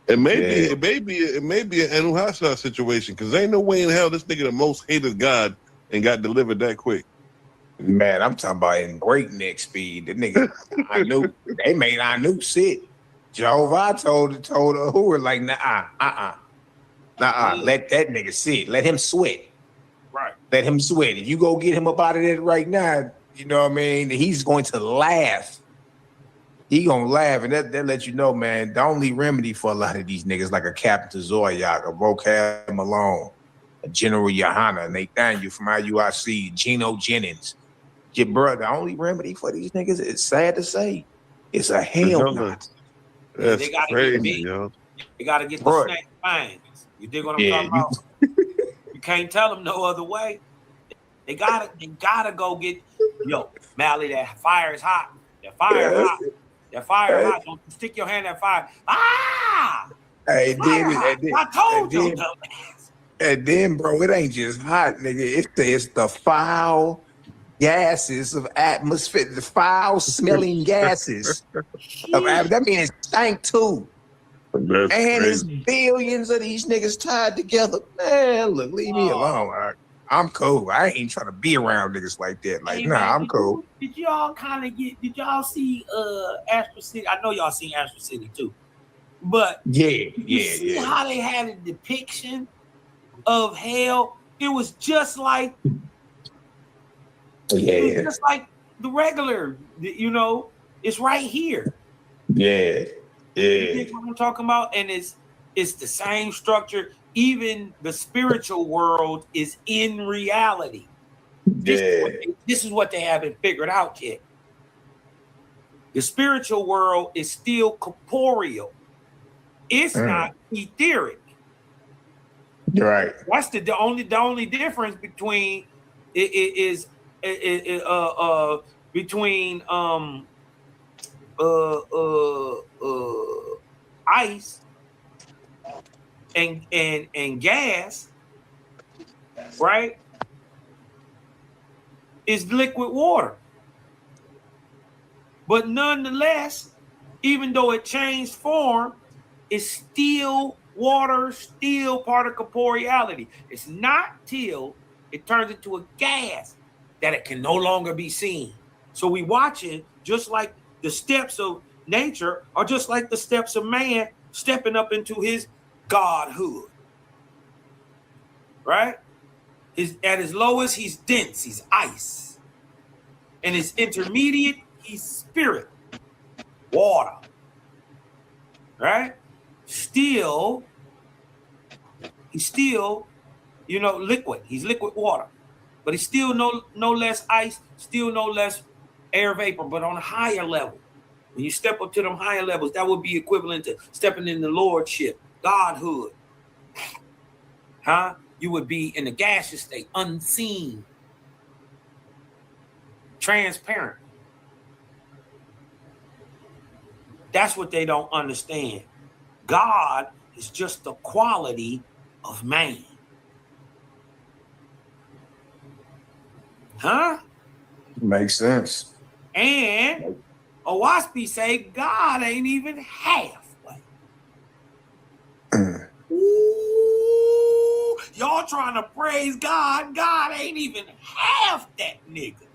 It may be an Anuhasa situation, because ain't no way in hell this nigga the most hated God and got delivered that quick. Man, I'm talking about in breakneck speed. The nigga, I knew they made I knew sit. Jehovah told her who were like, nah, let that nigga sit. Let him sweat. Right. Let him sweat. If you go get him up out of there right now, you know what I mean? He's going to laugh. He gonna laugh, and that let you know, man, the only remedy for a lot of these niggas like a Captain Zoyak, a Vocab Malone, a General Yohana, Nathaniel from IUIC, Geno Jennings. Your brother, the only remedy for these niggas, it's sad to say, it's a hell lot. Yeah, they gotta get big. Yo. They gotta get the Bro. snake fangs. You dig what I'm talking about? You can't tell them no other way. They gotta go get, yo, Mally, that fire is hot. That fire is hot. That fire is hot. Don't stick your hand in that fire. Ah! Hey, I told you. And then, bro, it ain't just hot, nigga. It's the foul gases of atmosphere, the foul smelling gases of that means it stank too. That's and crazy. it's billions of these niggas tied together. Man, look, leave me alone. I'm cool. I ain't trying to be around niggas like that. Like, Hey, nah, man, I'm cool. Did y'all kind of did y'all see Astro City? I know y'all seen Astro City too. But you see how they had a depiction of hell? It was just like it was just like the regular, you know, it's right here. Yeah. You know what I'm talking about? And it's the same structure. Even the spiritual world is in reality. This is what they haven't figured out yet. The spiritual world is still corporeal. It's not etheric. Right. That's the only difference between between ice and gas, right? Is liquid water. But nonetheless, even though it changed form, it's still water, still part of corporeality. It's not till it turns into a gas that it can no longer be seen. So we watch it just like the steps of nature are just like the steps of man stepping up into his godhood. Right? At his lowest, he's dense, he's ice. And his intermediate, he's spirit, water. Right? He's still, you know, liquid. He's liquid water. But he's still no less ice, still no less air vapor, but on a higher level. When you step up to them higher levels, that would be equivalent to stepping in the lordship, godhood. Huh? You would be in the gaseous state, unseen, transparent. That's what they don't understand. God is just the quality of man. Huh? Makes sense. And Owaspi say God ain't even halfway. Ooh, y'all trying to praise God. God ain't even half that nigga.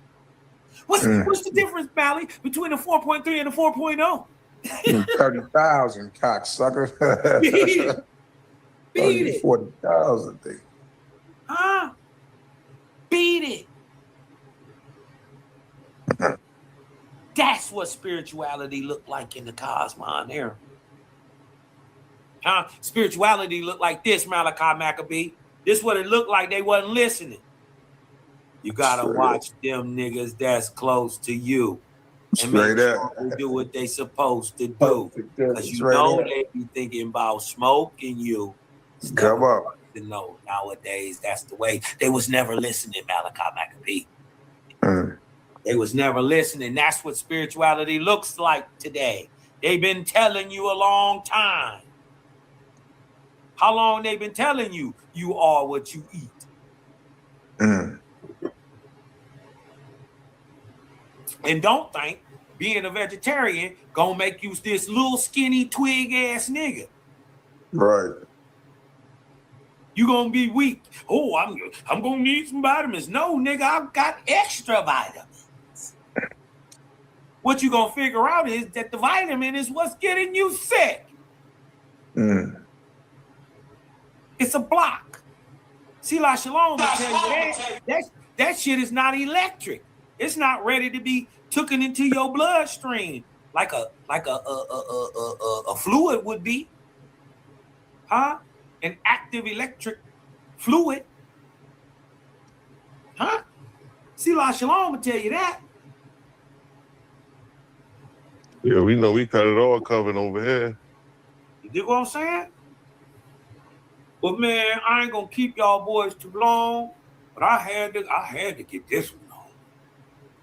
What's the difference, Mally, between a 4.3 and a 4.0? 30,000, cocksucker. Beat it. 40,000 thing. Huh? Beat it. That's what spirituality looked like in the Cosmon era. Huh? Spirituality looked like this, Malachi Maccabee. This what it looked like. They wasn't listening. You gotta watch them niggas that's close to you. And make sure they do what they supposed to do. Because you know they be thinking about smoking you. Come on. You know, nowadays, that's the way. They was never listening, Malachi Maccabee. They was never listening. That's what spirituality looks like today. They've been telling you a long time. How long they been telling you you are what you eat? And don't think being a vegetarian gonna make you this little skinny twig ass nigga. Right. You gonna be weak. Oh, I'm gonna need some vitamins. No, nigga, I've got extra vitamins. What you gonna figure out is that the vitamin is what's getting you sick. It's a block. See, La Shalom will tell you that shit is not electric. It's not ready to be taken into your bloodstream like a fluid would be. Huh? An active electric fluid. Huh? See, La Shalom will tell you that. Yeah, we know we got it all covered over here. You dig what I'm saying? But man, I ain't gonna keep y'all boys too long. But I had to get this one on.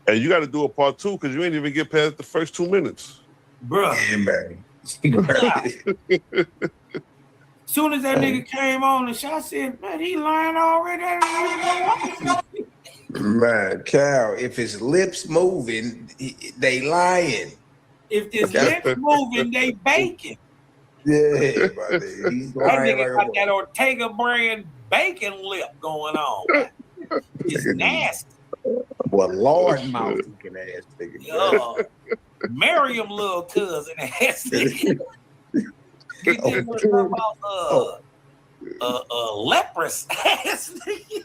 And you got to do a part 2 because you ain't even get past the first 2 minutes. Bruh. Yeah, man. Soon as that nigga came on the show, I said, man, he lying already. Man, Cal, if his lips moving, they lying. If his lips moving, they baking. Yeah, buddy. He's That lying nigga like got that Ortega brand bacon lip going on. It's nasty. Well, Lord mouth looking ass nigga. Miriam little cousin ass nigga. Get this one about leprous ass nigga.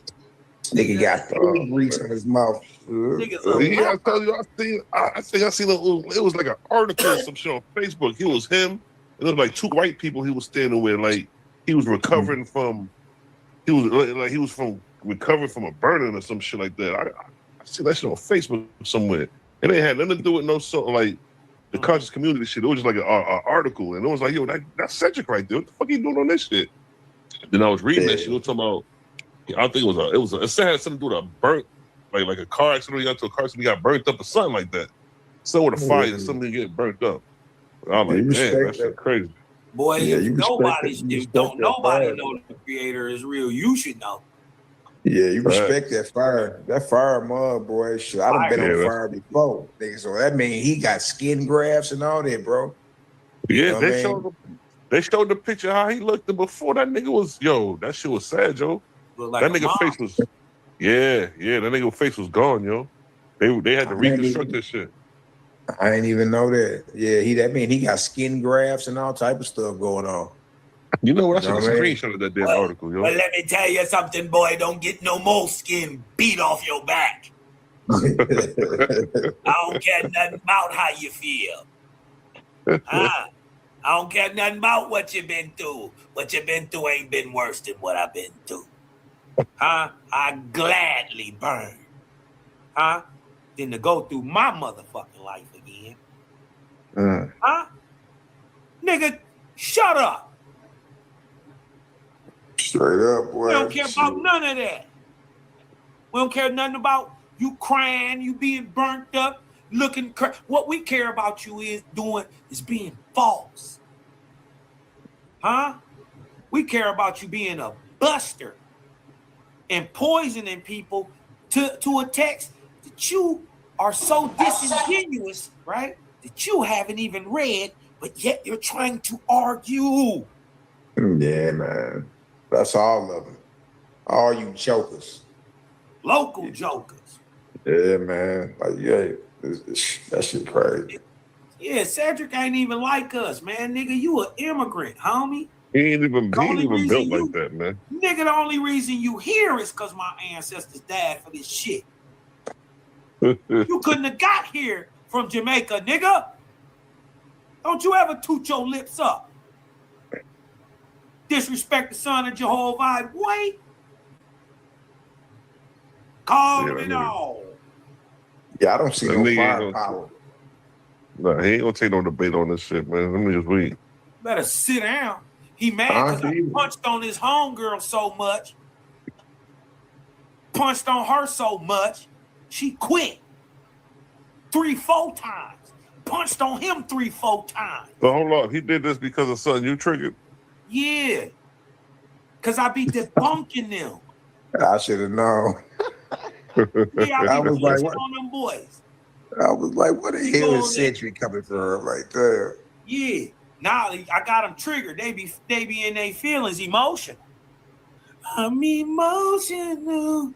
Nigga got grease on his mouth. Yeah, I tell you, I think I seen it was like an article or some shit on Facebook. It was him. It was like 2 white people he was standing with. Like he was recovering from, recovering from a burning or some shit like that. I see that shit on Facebook somewhere, and it had nothing to do with no sort of like the conscious community shit. It was just like an article, and it was like, yo, that's Cedrick right there. What the fuck he doing on this shit? Then I was reading that shit. It was talking about. I think it had something to do with a burnt, like a car accident. He got into a car accident, he got burnt up or something like that. Something with a fire, something get burnt up. I'm like, damn, that shit crazy. Boy, if don't nobody know the creator is real, you should know. Yeah, you respect that fire. That fire mud, boy. Shit, I done been on fire before. Nigga, so that means he got skin grafts and all that, bro. Yeah, they showed the picture how he looked before. That nigga was, that shit was sad, yo. Like that nigga face was, that nigga face was gone, yo. They had to reconstruct that shit. I didn't even know that. Yeah, that mean he got skin grafts and all type of stuff going on. You know what? I should have screenshotted that damn article, yo. Well, let me tell you something, boy. Don't get no more skin beat off your back. I don't care nothing about how you feel. I don't care nothing about what you've been through. What you've been through ain't been worse than what I've been through. I gladly burn. Than to go through my motherfucking life again. Nigga, shut up. Straight up, boy. We don't care about none of that. We don't care nothing about you crying, you being burnt up, looking. What we care about you is being false. We care about you being a buster and poisoning people to a text that you are so disingenuous, right? That you haven't even read, but yet you're trying to argue. Yeah, man. That's all of them. All you jokers. Local jokers. Yeah, man. Like, that shit crazy. Yeah, Cedrick ain't even like us, man. Nigga, you an immigrant, homie. He ain't even built like that, man. Nigga, the only reason you here is because my ancestors died for this shit. You couldn't have got here from Jamaica, nigga. Don't you ever toot your lips up. Disrespect the son of Jehovah, boy. Call it all. Yeah, I don't see no firepower. No, he ain't gonna take no debate on this shit, man. Let me just wait. Better sit down. He mad because I punched on his homegirl so much. Punched on her so much. She quit 3-4 times. Punched on him 3-4 times. So hold on. He did this because of something you triggered? Yeah. Because I be debunking them. I should have known. Yeah, I was like, what? On them boys. I was like, what the hell is Cedrick coming from right there? Yeah. Now I got them triggered. They be in their feelings, emotional. I'm emotional,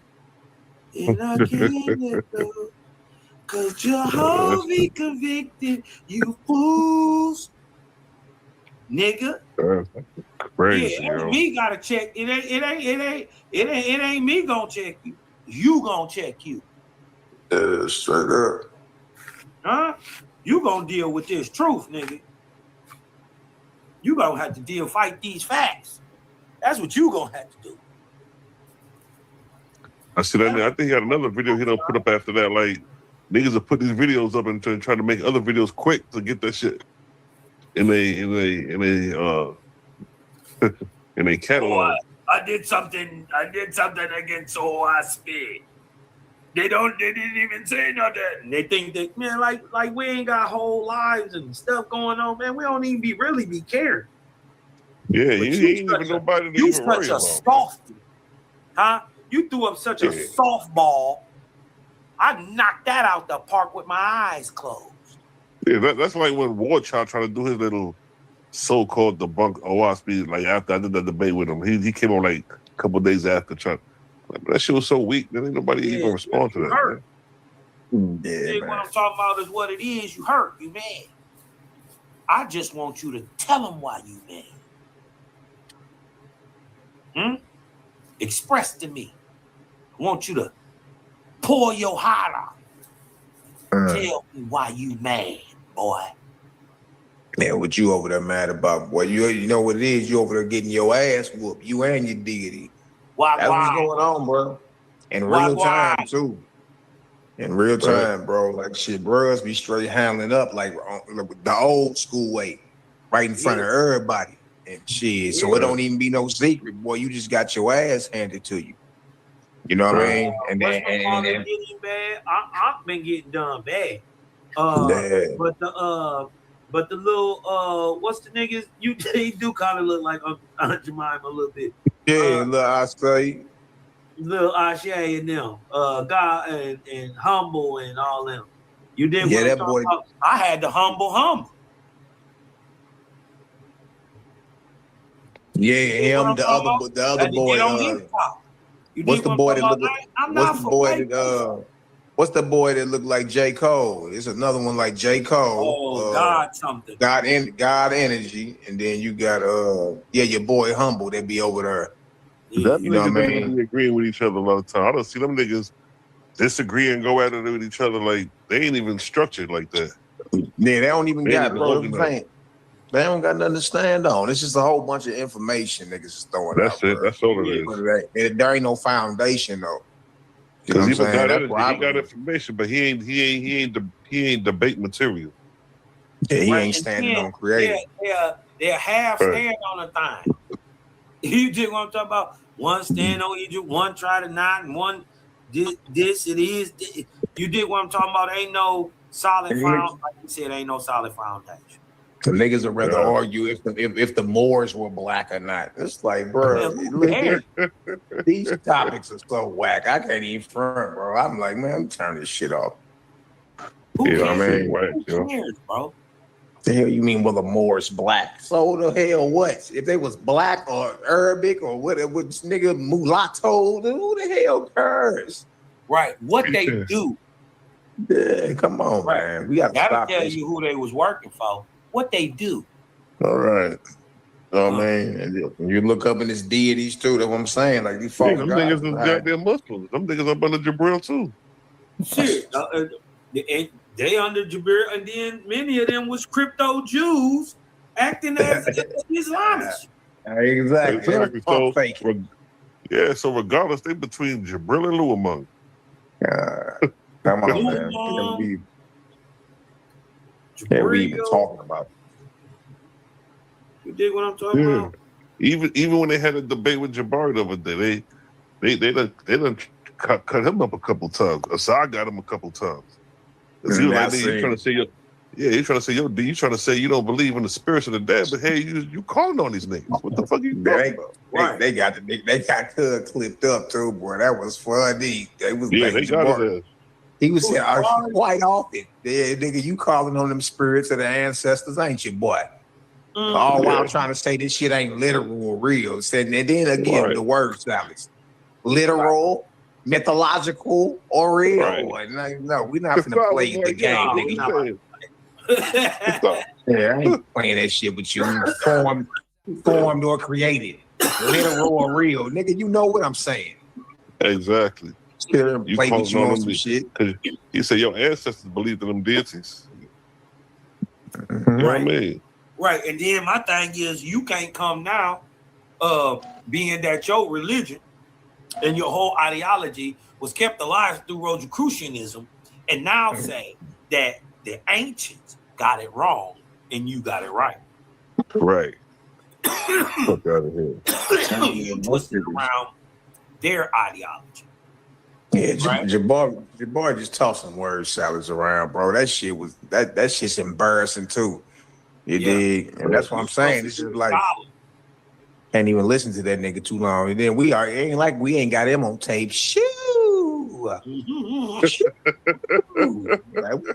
and I can't let go. Cause Jehovah convicted you fools, nigga. Crazy, Yeah, yo. me gotta check. It ain't me gonna check you. You gonna check you. Straight up. Huh? You gonna deal with this truth, nigga. You gonna have to fight these facts. That's what you gonna have to do. I see that. I think he had another video he don't put up after that. Like niggas will put these videos up and try to make other videos quick to get that shit in a catalog. I did something against OSP. They didn't even say nothing. They think that, man, like we ain't got whole lives and stuff going on, man. We don't even really be caring. Yeah, But you ain't even nobody to you even worry such a about. softy, huh? You threw up such a softball. I knocked that out the park with my eyes closed. Yeah, that's like when Warchild tried to do his little so-called debunk OSP. Like after I did that debate with him, he came on like a couple of days after trying. Like, that shit was so weak. There ain't nobody even respond to that. Hurt. Man. Yeah, what I'm talking about is what it is. You hurt. You mad. I just want you to tell them why you mad. Express to me. I want you to pour your heart out. Tell me why you mad, boy. Man, what you over there mad about, boy? You know what it is? You over there getting your ass whooped. You and your deity. That's what's going on, bro. In real time, too. In real time, bro. Like shit, bros be straight handling up like the old school way, right in front of everybody and shit. So it don't even be no secret, boy. You just got your ass handed to you. You know what I mean? And then Getting bad. I've been getting done bad. But the little what's the niggas? They do kind of look like Aunt Jemima a little bit. Yeah, little Ashay. Little Ashay and them. God and Humble and all them. You did what I'm talking about? I had the humble. Yeah, him, the other boy. What's the boy that look like? What's the boy that looked like J. Cole? It's another one like J. Cole. God something. God Energy, and then you got your boy Humble that be over there. That you know what I mean? They be agreeing with each other a lot of time. I don't see them niggas disagree and go at it with each other. Like they ain't even structured like that. Yeah, they don't even got, bro. They don't got nothing to stand on. It's just a whole bunch of information niggas is throwing out. That's it. Bro. That's all it is. There ain't no foundation though. Because he got information, but he ain't debate material. Yeah, he ain't standing on creative. They're half stand on a thing. You just want to talk about one stand on Egypt, one try to not, and one this it is. You did what I'm talking about. Ain't no solid foundation. Like you said, ain't no solid foundation. The niggas would rather argue if the Moors were black or not. It's like, bro, these topics are so whack. I can't even front, bro. I'm like, man, I'm turning this shit off. Who cares, bro? The hell you mean, well, the Moors black? So the hell what? If they was black or Arabic or what nigga mulatto, who the hell cares? Right. What they do. Yeah, come on, man. We gotta stop tell you who they was working for. What they do. All right. Oh man, and you look up in his deities too. That's what I'm saying. Like these folks, them niggas is goddamn Muslims. Them niggas up under Jabril too. Shit, they under Jabril, and then many of them was crypto Jews acting as Islamists. Exactly. So, yeah. So regardless, they between Jabril and Luamung. Come on, man. Yeah, we even talking about it. You dig what I'm talking about? Even when they had a debate with Jabari the other day, they done cut him up a couple times. Assad got him a couple times. He was like, you trying to say you trying to say you don't believe in the spirits of the dead, but hey, you calling on these niggas. What the fuck are you talking about? They got Cud clipped up too, boy. That was funny. They got his ass. He was saying, "Are you quite off it? Yeah, nigga, you calling on them spirits of the ancestors, ain't you, boy?" All while trying to say this shit ain't literal or real. And then again, the word salads. Literal, mythological, or real. And no, we're not gonna play the game, nigga. Yeah, I ain't playing that shit with you. Formed or created. Literal or real. Nigga, you know what I'm saying. Exactly. You play with you on some shit. You say your ancestors believed in them deities. You know what I mean? Right. And then my thing is you can't come now, being that your religion and your whole ideology was kept alive through Rosicrucianism, and now say that the ancients got it wrong and you got it right. Right. Fuck out of here. You twisted around their ideology. Yeah, Jabbar just tossed some word salads around, bro. That shit was that shit's embarrassing too. You dig? And that's what I'm saying. This is like can't even listen to that nigga too long. And then it ain't like we ain't got him on tape. Shoo! Like, we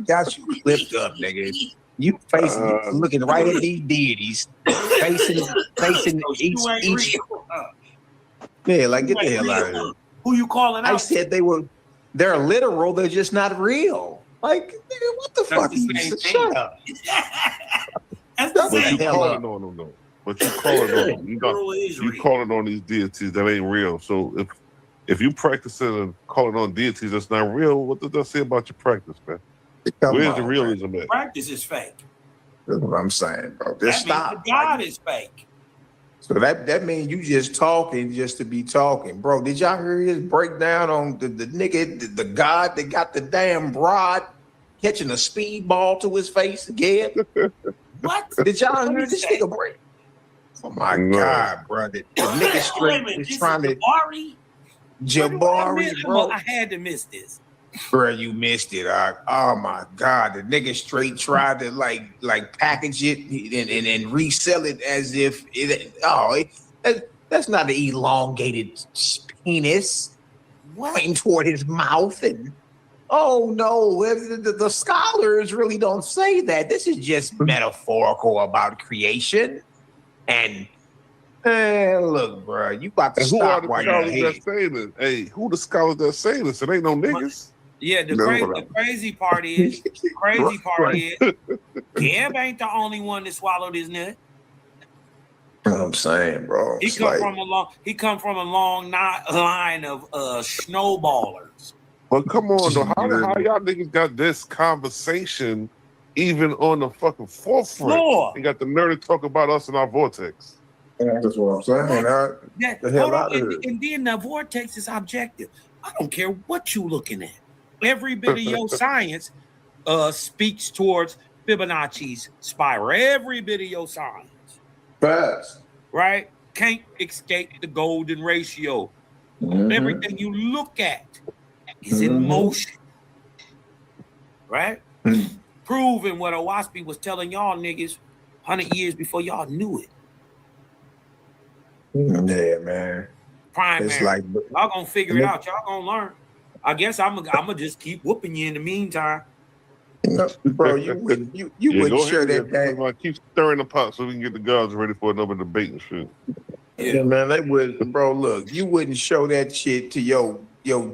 got you flipped up, nigga. You looking right at these deities, facing each. Yeah, like get the hell out of here. Who you calling out? I said they're literal, they're just not real. Like, nigga, what the fuck? Shut up. But you calling on them though. But you calling on them. You calling on these deities that ain't real. So if you practicing and calling on deities that's not real, what does that say about your practice, man? Where's the realism at? Practice is fake. That's what I'm saying, bro. Just stop. Means the God is fake. So that means you just talking just to be talking, bro. Did y'all hear his breakdown on the nigga, the God that got the damn rod catching a speedball to his face again? What? Did y'all hear this nigga break? Oh my God, bro. The nigga straight is trying to Jabari, bro. I had to miss this. Bro, you missed it. Oh my God, the nigga straight tried to like package it and resell it as if that's not an elongated penis pointing toward his mouth. And oh no, the scholars really don't say that. This is just metaphorical about creation. And look, bro, you about to stop while you're ahead. Hey, who the scholars that say this? It ain't no niggas. Yeah, the crazy part is, Gab ain't the only one that swallowed his nut. I'm saying, bro. He come from a long line of snowballers. But come on, though, how y'all niggas got this conversation even on the fucking forefront? You got the nerve to talk about us and our vortex. Yeah, that's what I'm saying. The hell out of here. And then the vortex is objective. I don't care what you looking at. Every bit of your science speaks towards Fibonacci's spiral. Every bit of your science. Fast. Right? Can't escape the golden ratio. Everything you look at is in motion. Right? Proving what Owaspi was telling y'all niggas 100 years before y'all knew it. Yeah, man. Primary. It's like, y'all gonna figure it out. Y'all gonna learn. I guess I'm gonna just keep whooping you in the meantime. Bro, you wouldn't share that game. Keep stirring the pot so we can get the guards ready for another debate and shit. Yeah, man, they would, bro. Look, you wouldn't show that shit to your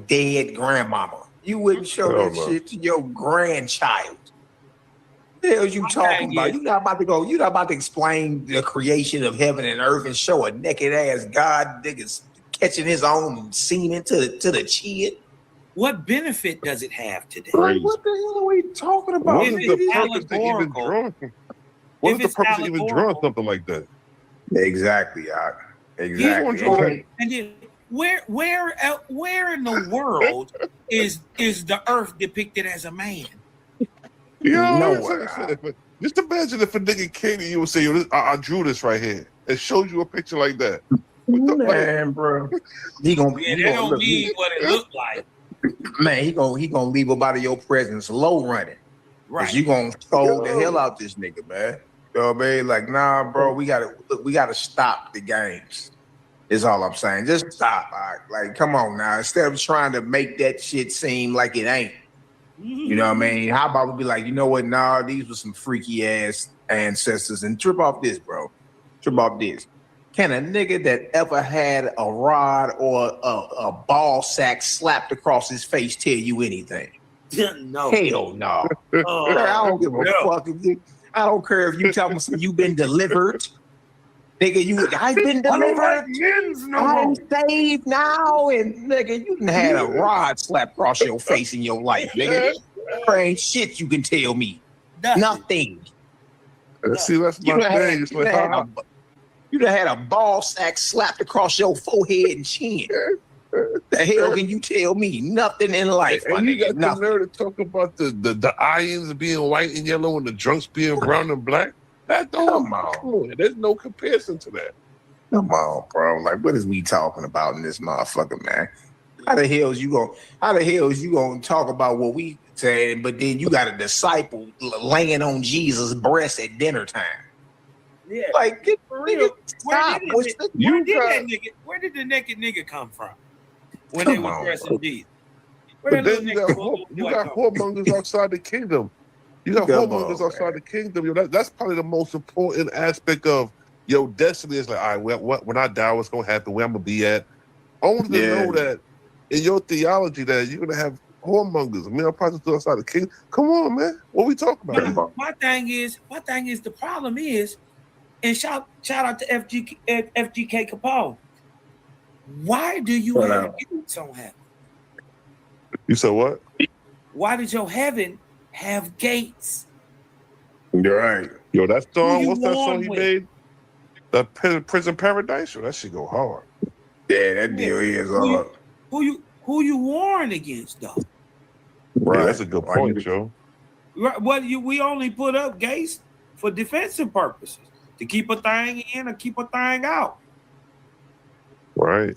dead grandmama. You wouldn't show that shit to your grandchild. What the hell you talking about? You're not about to explain the creation of heaven and earth and show a naked ass God niggas catching his own semen to the chin. What benefit does it have today? What the hell are we talking about? What is the purpose to even draw? What is the purpose to even draw something like that? Exactly, exactly. And then where in the world is the earth depicted as a man? Just imagine if a nigga came to you and say, I drew this right here. It shows you a picture like that. Man, bro. They don't need what it looked like. Man, he gonna leave about your presence low running. Right. You gonna scold the hell out this nigga, man. You know what I mean? Like, nah, bro, we gotta stop the games. Is all I'm saying. Just stop. Like, come on now. Instead of trying to make that shit seem like it ain't. You know what I mean? How about we be like, you know what? Nah, these were some freaky ass ancestors, and trip off this, bro. Trip off this. Can a nigga that ever had a rod or a ball sack slapped across his face tell you anything? No. Hell no. I don't give a fuck. I don't care if you tell me you've been delivered. Nigga, I've been delivered. I'm saved now. And nigga, you done had a rod slapped across your face in your life, nigga. There ain't shit you can tell me. Nothing. See, that's my thing. It's like, you done had a ball sack slapped across your forehead and chin. The hell can you tell me? Nothing in life, my and you nigga. got the nerve to talk about the irons being white and yellow and the drunks being brown and black? That don't come on. There's no comparison to that. Come on, bro. Like, what is we talking about in this motherfucker, man? How the hell is you gonna talk about what we saying, but then you got a disciple laying on Jesus' breast at dinner time? Yeah. Like, get for real. stop. Where did the naked nigga come from? When they were dressing Jesus. But then you got whoremongers outside the kingdom. You got whoremongers outside the kingdom. Yo, that's probably the most important aspect of your destiny. Is like, all right, when I die, what's gonna happen? Where I'm gonna be at? Only to know that in your theology that you're gonna have whoremongers, male prostitutes outside the kingdom. Come on, man. What we talking about? My thing is the problem is, and shout out to FGK Capone. Why do you have gates on heaven? You said what? Why did your heaven have gates? You're right. Yo, that song, what's that song he made? The Prison Paradise? Yo, that shit go hard. Yeah, that deal is hard. Who you warn against though? Right. Yeah, that's a good point, Joe. We only put up gates for defensive purposes, to keep a thing in or keep a thing out. Right.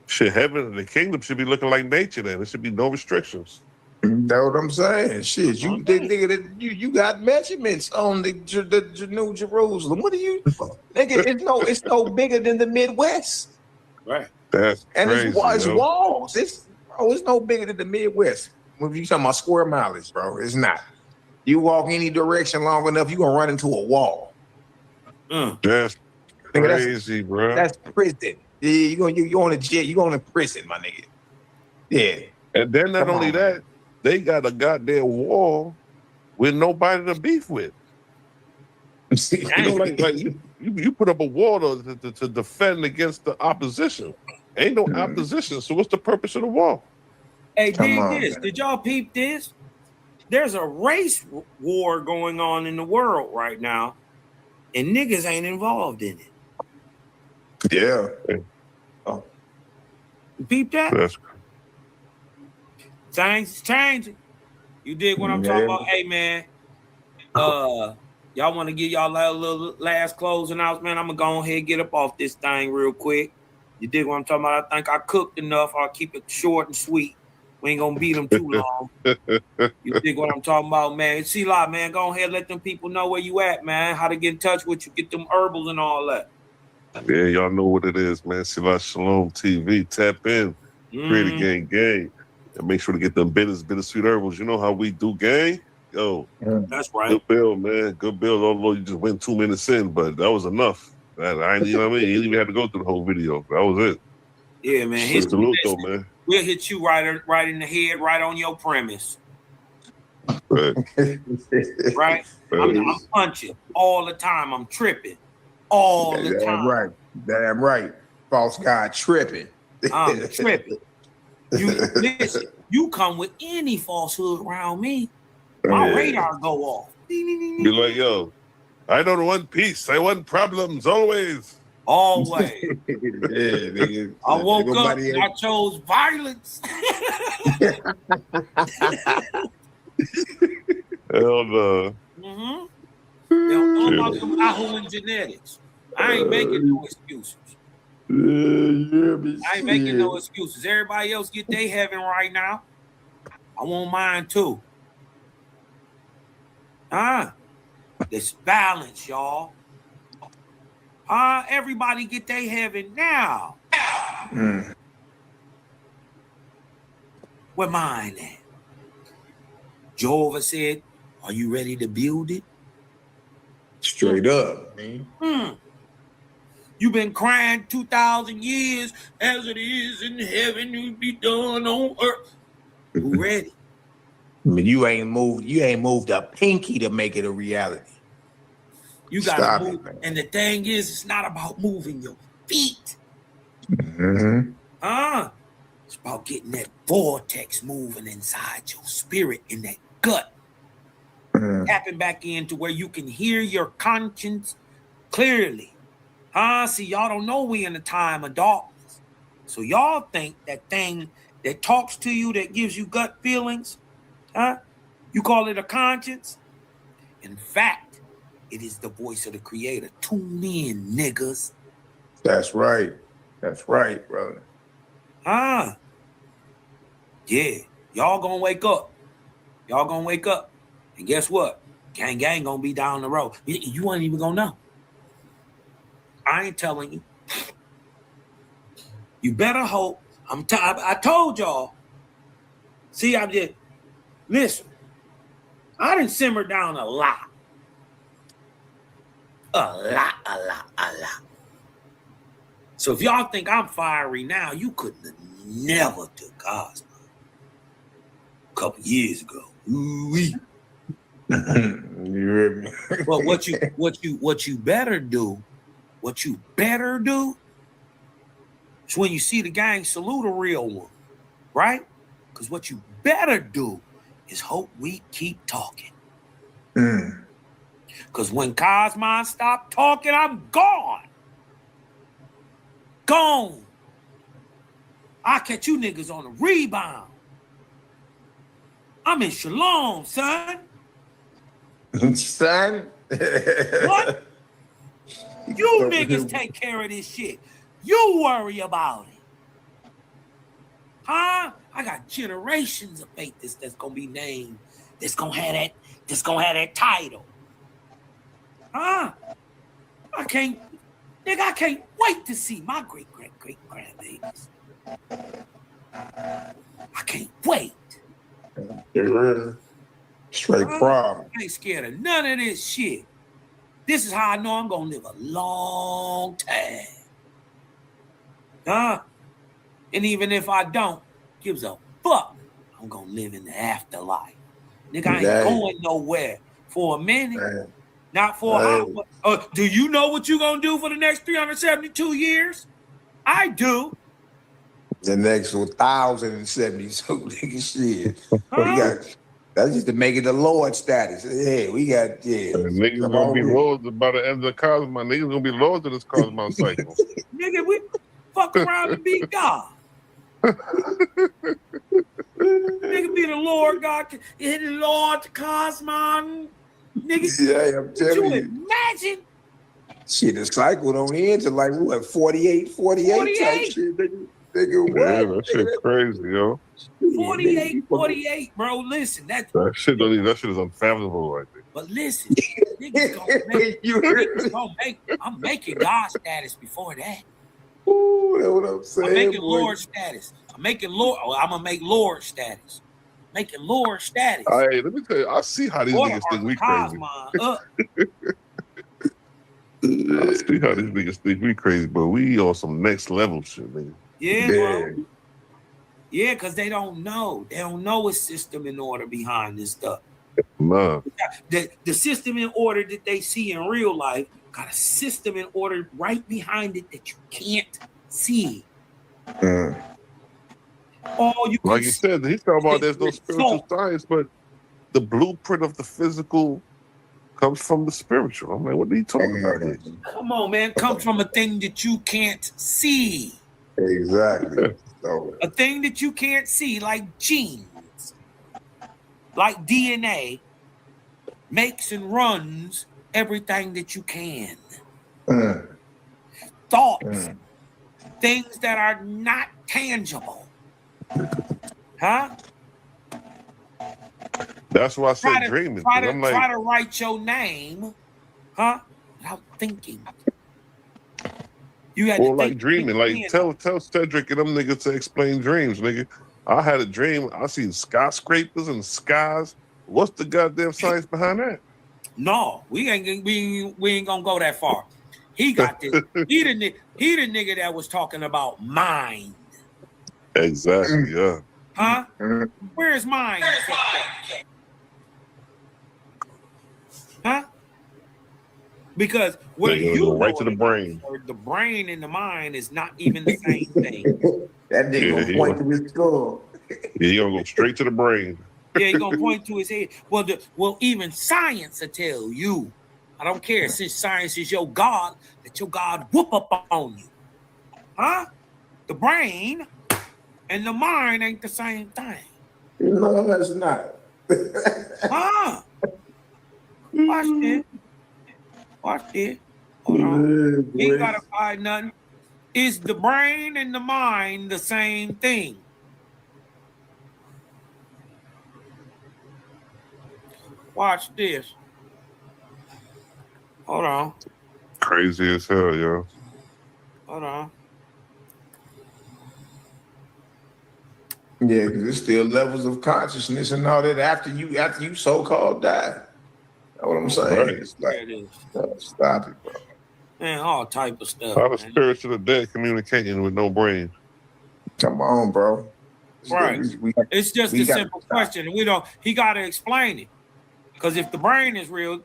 Shit, heaven and the kingdom should be looking like nature then. There should be no restrictions. That's what I'm saying. Shit, you got measurements on the New Jerusalem. What are you, nigga? It's no bigger than the Midwest. Right. That's crazy, it's walls. It's no bigger than the Midwest. When you talking about square mileage, bro, it's not. You walk any direction long enough, you gonna run into a wall. That's crazy, bro. That's prison. Yeah, you going to jail. You going to prison, my nigga. Yeah. And then not only that, they got a goddamn wall with nobody to beef with. You know, like you put up a wall to defend against the opposition. Ain't no opposition. So what's the purpose of the wall? Hey, did y'all peep this? There's a race war going on in the world right now, and niggas ain't involved in it. Yeah. Oh. You peep that? Things is changing. You dig what I'm talking about? Hey, man. Y'all want to give y'all a little last closing out, man? I'm going to go ahead and get up off this thing real quick. You dig what I'm talking about? I think I cooked enough. I'll keep it short and sweet. We ain't going to beat them too long. You dig what I'm talking about, man? C-Lot, man, go ahead, let them people know where you at, man. How to get in touch with you, get them herbals and all that. Yeah, y'all know what it is, man. C-Lot Shalom TV. Tap in. Create a gang. And make sure to get them bittersweet herbals. You know how we do, gang? Yo. That's right. Good bill, man. Good bill. Although you just went 2 minutes in, but that was enough. You know what I mean? You didn't even have to go through the whole video. That was it. Yeah, man. Salute, though, man. We'll hit you right in the head, right on your premise. Right. Right? I'm punching all the time. I'm tripping all the time. Right. Damn right. False God tripping. I'm tripping. Listen, you come with any falsehood around me, my radar go off. Be like, yo, I don't want peace. I want problems always. Always. Yeah, nigga. I woke up and I chose violence. Hell no. Mm-hmm. They don't know about them Ahuan genetics. I ain't making no excuses. I ain't making no excuses. Everybody else get their heaven right now. I want mine too. This balance, y'all. Everybody get their heaven now. Where mine at? Jehovah said, are you ready to build it? Straight up, man. You've been crying 2,000 years, as it is in heaven, you be done on earth. Who ready? I mean, you ain't moved a pinky to make it a reality. You gotta move. And the thing is, it's not about moving your feet. It's about getting that vortex moving inside your spirit in that gut. Tapping back into where you can hear your conscience clearly. See, y'all don't know we in a time of darkness. So y'all think that thing that talks to you, that gives you gut feelings, you call it a conscience? In fact, it is the voice of the creator. Tune in, niggas. That's right. That's right, brother. Yeah, y'all gonna wake up. Y'all gonna wake up. And guess what? Gang gonna be down the road. You ain't even gonna know. I ain't telling you. You better hope. I told y'all. See, I did. Listen, I done simmered down a lot. A lot. So if y'all think I'm fiery now, you couldn't have never took Cosmo a couple years ago. Ooh-wee. You hear me? But what you better do is when you see the gang, salute a real one, right? Because what you better do is hope we keep talking. Because when Cosmo stopped talking, I'm gone. Gone. I'll catch you niggas on a rebound. I'm in Shalom, son. Son? What? You niggas take care of this shit. You worry about it. I got generations of faith that's gonna be named. That's gonna have that title. I can't wait to see my great-great-great-grandbabies. I can't wait. Straight problem. I ain't scared of none of this shit. This is how I know I'm gonna live a long time. And even if I don't, gives a fuck. I'm gonna live in the afterlife. Nigga, I ain't going nowhere for a minute. Not for a hour. Do you know what you gonna do for the next 372 years? I do. The next 1,072 nigga shit. We got that's just to make it the Lord status. Yeah, we got niggas gonna be lords by the end of the Cosmo. Niggas gonna be lords of this Cosmo cycle. Nigga, we fuck around and be God. Nigga be the Lord God, the Lord Cosmo. Nigga, yeah, I'm telling you. Imagine. Shit, the cycle don't end till like what, 48 type shit, nigga, what? Yeah, that shit crazy, yo. 48, bro. Listen, that shit is unfathomable right there. But listen, niggas gonna make, I'm making God status before that. Ooh, that's what I'm saying. I'm making Lord status. I'm gonna make Lord status. Making Lord status. Hey, let me tell you, I see how these niggas think we crazy. I see how these niggas think we crazy, but we on some next level shit, nigga. Yeah, bro. Yeah, because they don't know. They don't know a system in order behind this stuff. Nah. The system in order that they see in real life got a system in order right behind it that you can't see. Like you said, he's talking about there's no spiritual science, but the blueprint of the physical comes from the spiritual. I'm like, what are you talking about here? Come on, man. Comes from a thing that you can't see. Exactly. A thing that you can't see, like genes, like DNA, makes and runs everything that you can. Thoughts, things that are not tangible. That's why I said dreaming. Try to write your name, without thinking. You had to like dreaming. Like tell Cedrick and them niggas to explain dreams, nigga. I had a dream. I seen skyscrapers and skies What's the goddamn science behind that? No, we ain't gonna go that far. He got this. He the nigga that was talking about mind. Exactly, yeah. Huh? Where's mind? Huh? Because what you you go right to the brain. The brain and the mind is not even the same thing. That nigga gonna point to his skull. Yeah, you gonna go straight to the brain. Yeah, he gonna point to his head. Well, even science will tell you. I don't care. Since science is your God, that your God whoop up on you. Huh? The brain and the mind ain't the same thing. No, that's not. Huh? Watch this. Watch this. Hold on. He ain't gotta buy nothing. Is the brain and the mind the same thing? Watch this. Hold on. Crazy as hell, yo. Hold on. Yeah, because there's still levels of consciousness and all that after you so-called die. That's what I'm saying. Right. It's like, There it is. Stop it, bro. Man, all type of stuff. How the spirits of the dead communicating with no brain? Come on, bro. Right. It's just a simple question. And he gotta explain it. Because if the brain is real,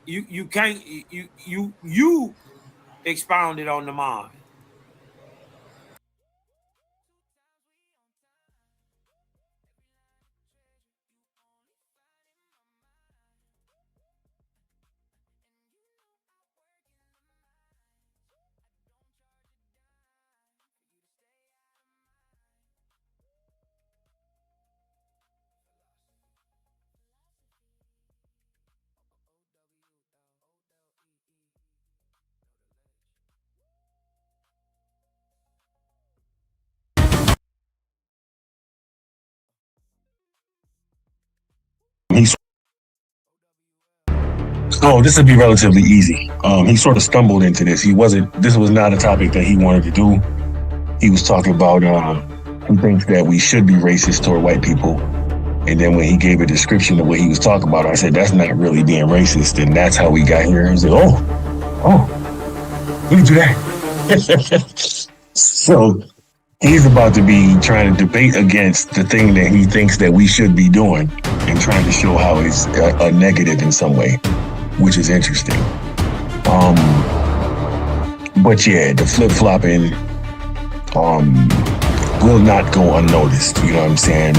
you can't you expound it on the mind. Oh, this would be relatively easy. He sort of stumbled into this. This was not a topic that he wanted to do. He was talking about, he thinks that we should be racist toward white people. And then when he gave a description of what he was talking about, I said, that's not really being racist. And that's how we got here. He said, we can do that. So he's about to be trying to debate against the thing that he thinks that we should be doing and trying to show how it's a negative in some way, which is interesting. But yeah, the flip-flopping will not go unnoticed. You know what I'm saying?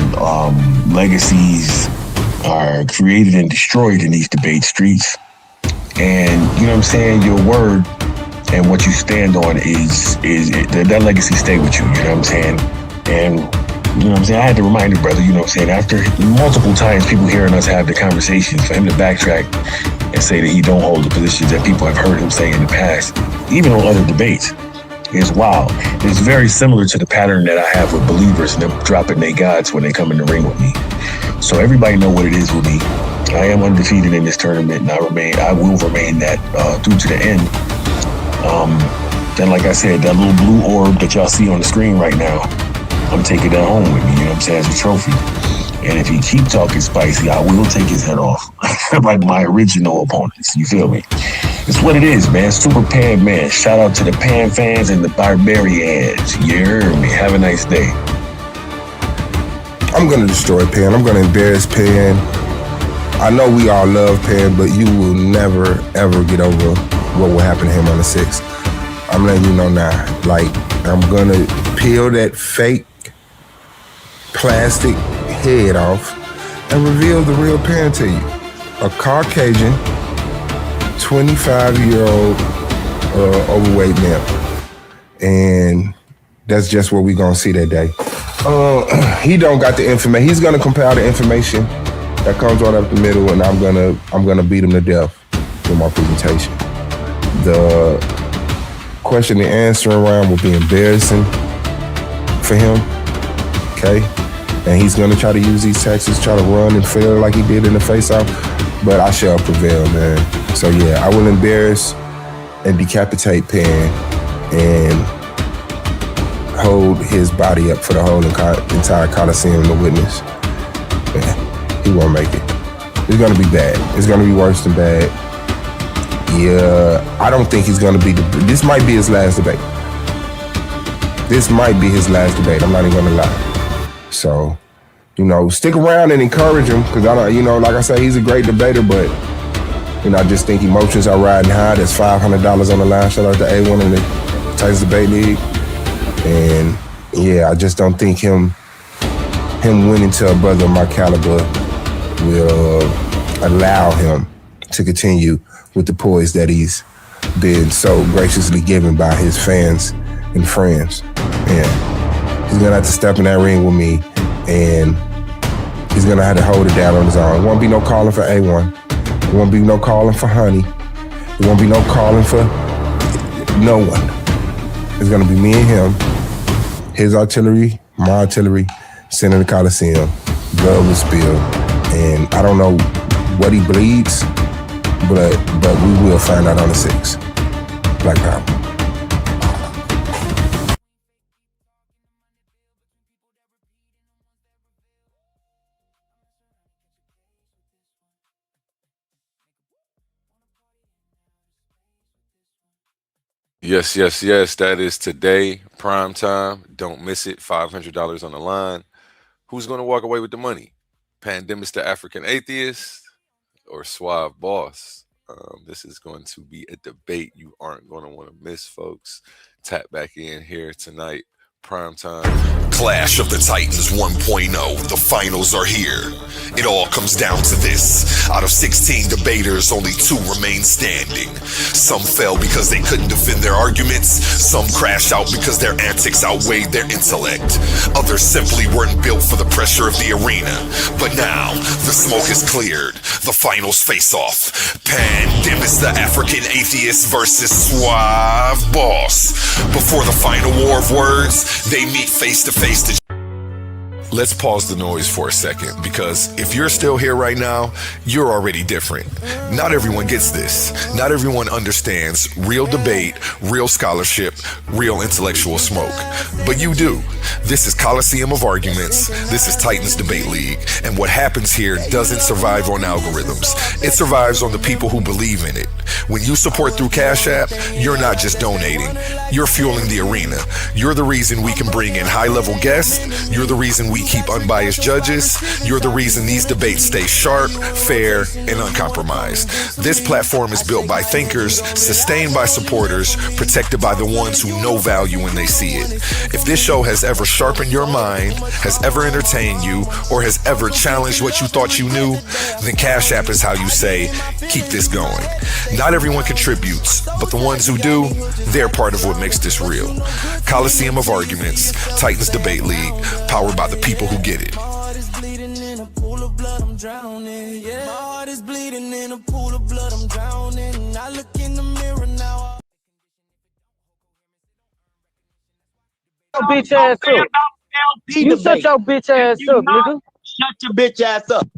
Legacies are created and destroyed in these debate streets. And you know what I'm saying? Your word and what you stand on is that legacy stay with you. You know what I'm saying? And you know what I'm saying? I had to remind the brother, you know what I'm saying? After multiple times people hearing us have the conversations, for him to backtrack and say that he don't hold the positions that people have heard him say in the past, even on other debates, is wild. It's very similar to the pattern that I have with believers and them dropping their gods when they come in the ring with me. So everybody know what it is with me. I am undefeated in this tournament, and I will remain that through to the end. Then, like I said, that little blue orb that y'all see on the screen right now, I'm taking that home with me, you know what I'm saying, as a trophy. And if he keep talking spicy, I will take his head off, like my original opponents, you feel me? It's what it is, man. Super Pan Man. Shout out to the Pan fans and the Barbarians. You heard me. Have a nice day. I'm going to destroy Pan. I'm going to embarrass Pan. I know we all love Pan, but you will never, ever get over what will happen to him on the 6th. I'm letting you know now. Like, I'm going to peel that fake plastic head off and reveal the real Pan to you. A Caucasian, 25-year-old overweight male. And that's just what we're going to see that day. He don't got the information. He's going to compile the information that comes right up the middle, and I'm gonna beat him to death with my presentation. The question and answering round will be embarrassing for him, okay? And he's gonna try to use these tactics, try to run and fail like he did in the face-off, but I shall prevail, man. So yeah, I will embarrass and decapitate Pan and hold his body up for the whole entire Coliseum to witness. Yeah, he won't make it. It's gonna be bad. It's gonna be worse than bad. Yeah, I don't think he's gonna be. This might be his last debate. This might be his last debate. I'm not even gonna lie. So, you know, stick around and encourage him because I don't. You know, like I say, he's a great debater, but you know, I just think emotions are riding high. There's $500 on the line. Shout out to A1 in the Titans Debate League, and yeah, I just don't think him winning to a brother of my caliber will allow him to continue with the poise that he's been so graciously given by his fans and friends. And he's gonna have to step in that ring with me, and he's gonna have to hold it down on his own. There won't be no calling for A1. There won't be no calling for Honey. There won't be no calling for no one. It's gonna be me and him, his artillery, my artillery, sitting in the Coliseum, blood will spill, and I don't know what he bleeds, but we will find out on the 6th. Black Power. Yes, yes, yes. That is today, prime time. Don't miss it. $500 on the line. Who's going to walk away with the money? Pandemics the African Atheist or Suave Boss? This is going to be a debate you aren't going to want to miss, folks. Tap back in here tonight. Prime time. Clash of the Titans 1.0. The finals are here. It all comes down to this. Out of 16 debaters, only 2 remain standing. Some fell because they couldn't defend their arguments. Some crashed out because their antics outweighed their intellect. Others simply weren't built for the pressure of the arena. But now, the smoke is cleared. The finals face off. Pandemis the African Atheist versus Suave Boss. Before the final war of words, they meet face to face. Let's pause the noise for a second, because if you're still here right now, you're already different. Not everyone gets this. Not everyone understands real debate, real scholarship, real intellectual smoke. But you do. This is Coliseum of Arguments. This is Titans Debate League. And what happens here doesn't survive on algorithms. It survives on the people who believe in it. When you support through Cash App, you're not just donating. You're fueling the arena. You're the reason we can bring in high-level guests. You're the reason we keep unbiased judges. You're the reason these debates stay sharp, fair, and uncompromised. This platform is built by thinkers, sustained by supporters, protected by the ones who know value when they see it. If this show has ever sharpened your mind, has ever entertained you, or has ever challenged what you thought you knew, then Cash App is how you say, keep this going. Not everyone contributes, but the ones who do, they're part of what makes this real. Coliseum of Arguments, Titans Debate League, powered by the people who get it. My heart is bleeding in a pool of blood, I'm drowning. Yeah. My heart is bleeding in a pool of blood, I'm drowning. I look in the mirror now. Bitch ass up. You shut your bitch ass up, nigga. Shut your bitch ass up.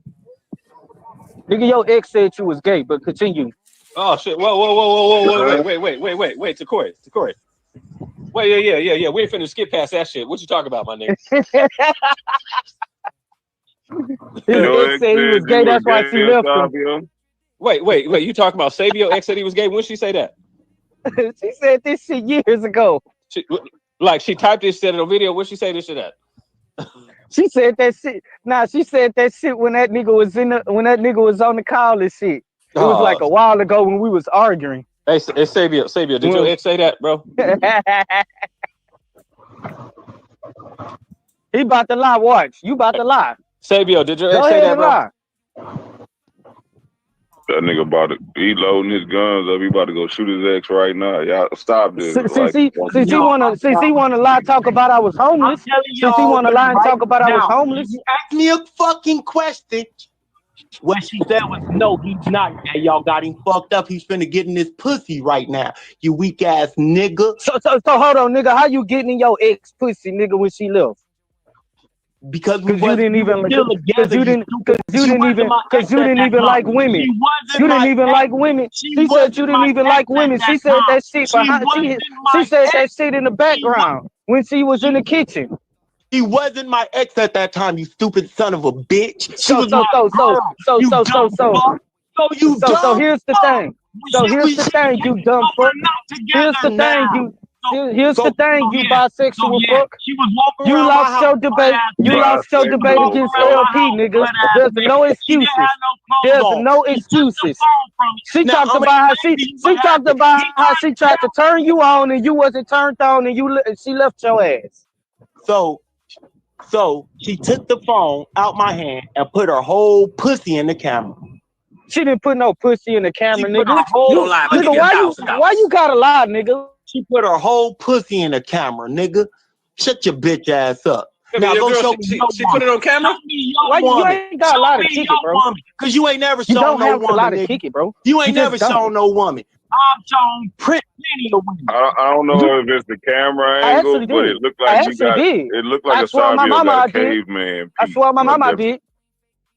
Nigga, your ex said you was gay, but continue. Oh shit! Whoa! Wait, Takori. Wait, yeah. We ain't finna skip past that shit. What you talking about, my nigga? His ex said he was gay. That's why she left him. Wait. You talking about Esabio ex said he was gay? When she say that? She said this shit years ago. She typed this shit in a video. When she say this shit at? She said that shit. Nah, she said that shit when that nigga was on the call and shit. It was like a while ago when we was arguing. Hey, Esabio, did your ex say that, bro? He about to lie. Watch. You about to lie. Esabio, did your ex say that, bro? Lie. That nigga about to, he loading his guns up. He about to go shoot his ex right now. Y'all stop this. Since he wanna lie, talk about I was homeless. Since he wanna lie and talk about I was homeless. You asked me a fucking question. What she said was no, he's not. And y'all got him fucked up. He's finna get in this pussy right now. You weak ass nigga. So hold on, nigga. How you getting in your ex pussy, nigga, when she left? Because you didn't even like women. You didn't even like women. She said you didn't even like women. She said that shit behind. She said that shit in the background when she was in the kitchen. He wasn't my ex at that time, you stupid son of a bitch. She was So here's the thing. So here's the thing, you dumb fuck. Here's the thing, here's the thing, you bisexual fuck. You lost your debate. You lost your debate against LP, nigga. There's no excuses. There's no excuses. She talked about how she tried to turn you on and you wasn't turned on and she left your ass. So she took the phone out my hand and put her whole pussy in the camera. She didn't put no pussy in the camera, nigga. Nigga, why you gotta lie, nigga? She put her whole pussy in the camera, nigga. Shut your bitch ass up. Now go show me she put it on camera? Why you ain't got a lot of kick it, bro? Because you ain't never shown no woman. A lot of kick it, bro. You ain't never shown no woman. I've shown plenty of women. I don't know if it's the camera angle, but it looked like you got. It looked like Esabio got a caveman. I swear my mama did.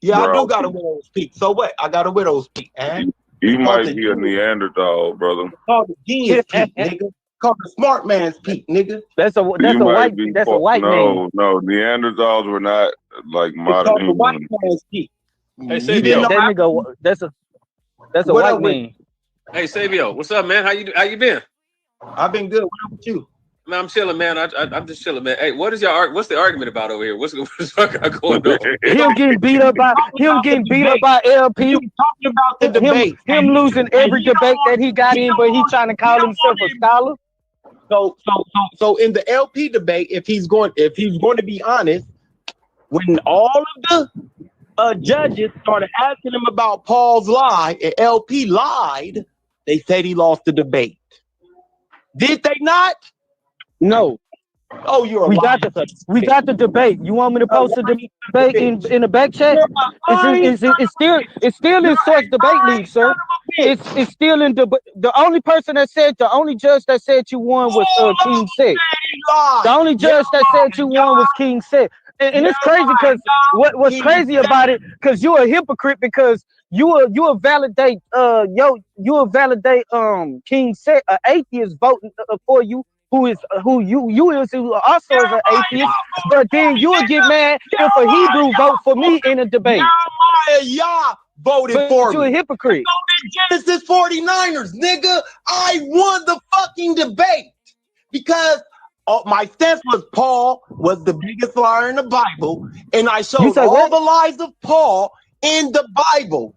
Yeah, I do got a widow's peak. So what? I got a widow's peak, man. You might be a Neanderthal, brother. Called the genius peak, nigga. Called the smart man's peak, nigga. That's a white man. No, Neanderthals were not like modern humans. White man's peak. Hey, Sabio. That's a white man. Hey, Sabio, what's up, man? How you been? I've been good. What about you? Man, I'm chilling, man. I'm just chilling, man. Hey, what's the argument about over here? What's going on? Him getting beat up by LP. Talking about the debate. Him losing every debate that he got in, but he trying to call himself a scholar. So in the LP debate, if he's going to be honest, when all of the judges started asking him about Paul's lie and LP lied, they said he lost the debate. Did they not? No. Oh, we got the debate. You want me to post the debate in the back chat? It's still in Source Debate League, sir. It's still in the only judge that said you won was King Set. The only judge that said you won was King Set. And it's crazy because what's crazy about it, because you're a hypocrite, because you'll validate King Set, an atheist voting for you, who also is an atheist, but then you'll get mad if a Hebrew vote for me in a debate. Y'all voted for me. You're a hypocrite. Genesis 49ers, nigga. I won the fucking debate because my stance was Paul was the biggest liar in the Bible, and I showed all the lies of Paul in the Bible.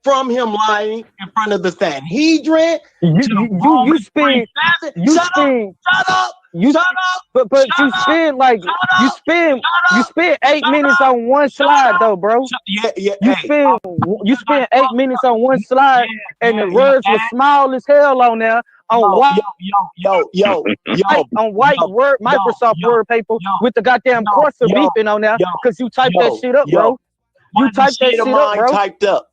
From him lying in front of the Sanhedrin. You spend 8 minutes on one slide though, bro. You spend 8 minutes on one slide, and the words were small as hell on there. On white word Microsoft Word paper with the goddamn cursor beeping on there because you typed that shit up, bro. You typed that shit up, bro. Typed up.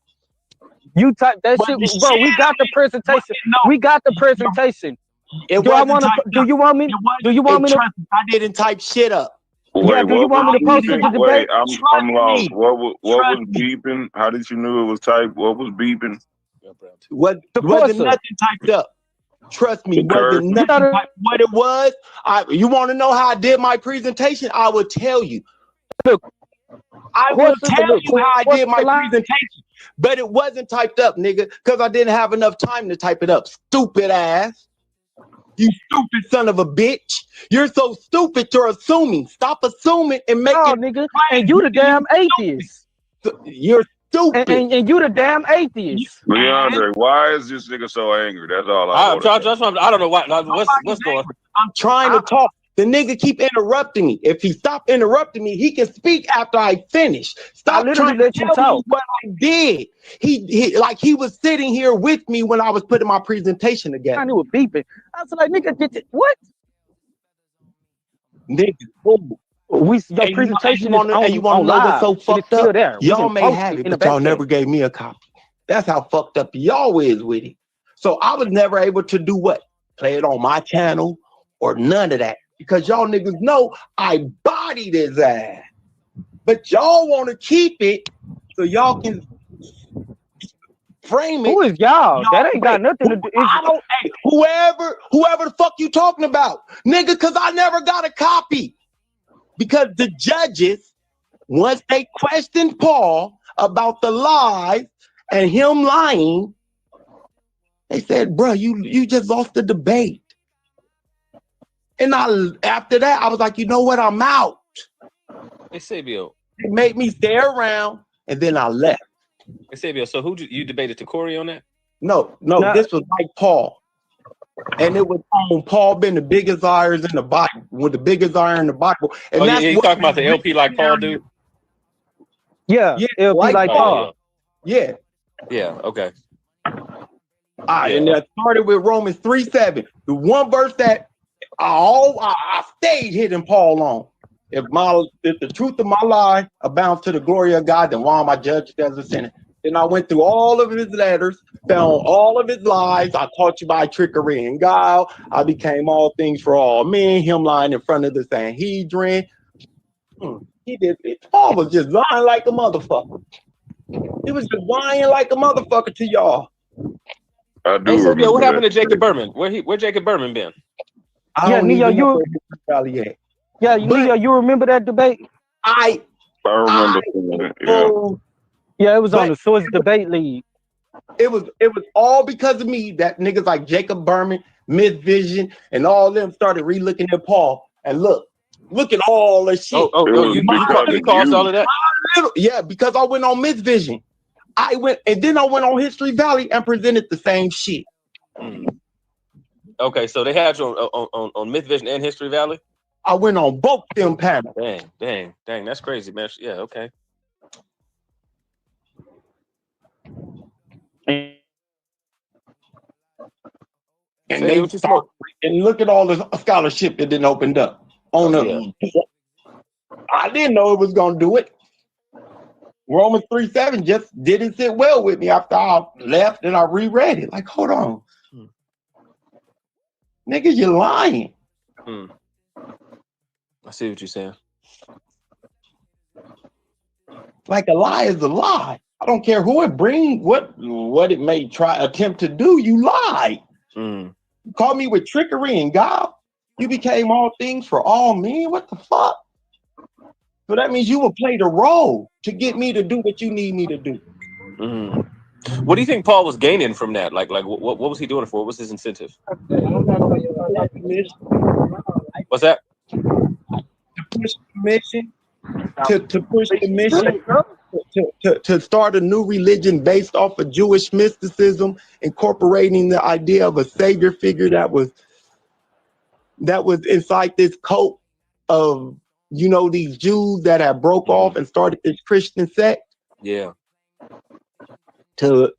You type that shit, bro. We got the presentation. We got the presentation. Do you want me to? I didn't type shit up. Wait, do you want me to post it to debate? I'm lost. What was beeping? How did you know it was typed? What was beeping? Wasn't nothing typed up. Trust me, wasn't nothing typed. What it was, you want to know how I did my presentation? I will tell you. I will tell you how I did my presentation. But it wasn't typed up, nigga, because I didn't have enough time to type it up. Stupid ass. You stupid son of a bitch. You're so stupid, you're assuming. Stop assuming and make it. Nigga. And you the damn atheist. You're stupid. And you the damn atheist. Leandre, why is this nigga so angry? That's all I don't know why. What's going on? I'm trying to talk. The nigga keep interrupting me. If he stop interrupting me, he can speak after I finish. Stop trying to tell me what I did. He was sitting here with me when I was putting my presentation together. I knew it beeping. I was like, nigga, what? Nigga, your presentation is on, you want to know what's so fucked up? There. Y'all may have it, but y'all never gave me a copy. That's how fucked up y'all is with it. So I was never able to do what? Play it on my channel or none of that. Because y'all niggas know I bodied his ass. But y'all want to keep it so y'all can frame it. Who is y'all? That ain't got nothing to do. Whoever the fuck you talking about. Nigga, because I never got a copy. because the judges, once they questioned Paul about the lies and him lying, they said, bro, you just lost the debate. And after that, I was like, you know what? I'm out. Esabio. They made me stay around, and then I left. Esabio, so who you debated to Corey on that? No, this was like Paul. And it was on Paul being the biggest liars in the Bible, with the biggest liar in the Bible. And that's you talking about the LP like Paul dude? Yeah, LP like Paul. Yeah. Yeah, okay. And that started with Romans 3:7. The one verse that I stayed hitting Paul on. If the truth of my lie abounds to the glory of God, then why am I judged as a sinner? Then I went through all of his letters, found all of his lies. I caught you by trickery and guile. I became all things for all men. Him lying in front of the Sanhedrin. He did it. Paul was just lying like a motherfucker. He was just lying like a motherfucker to y'all. I do remember what happened that. to Jacob Berman? Where Jacob Berman been? Neo, you remember that debate? I remember it. Yeah, it was on the Source Debate League. It was all because of me that niggas like Jacob Berman, Myth Vision, and all them started re-looking at Paul. And look at all the shit. You caused all of that? Yeah, because I went on Myth Vision. I went on History Valley and presented the same shit. Okay, so they had you on Myth Vision and History Valley? I went on both them panels. Dang, that's crazy, man. Yeah, okay. And look at all the scholarship that didn't open up on them. I didn't know it was gonna do it. Romans 3:7 just didn't sit well with me after I left and I reread it. Like, hold on. Nigga, you're lying. I see what you're saying. Like a lie is a lie. I don't care who it brings, what it may attempt to do, you lied. You called me with trickery and guile. You became all things for all men. What the fuck? So that means you will play the role to get me to do what you need me to do. What do you think Paul was gaining from that? Like what was he doing it for? What was his incentive? What's that? To push the mission. To push the mission. To start a new religion based off of Jewish mysticism, incorporating the idea of a savior figure that was inside this cult of, these Jews that have broke off and started this Christian sect. Yeah. To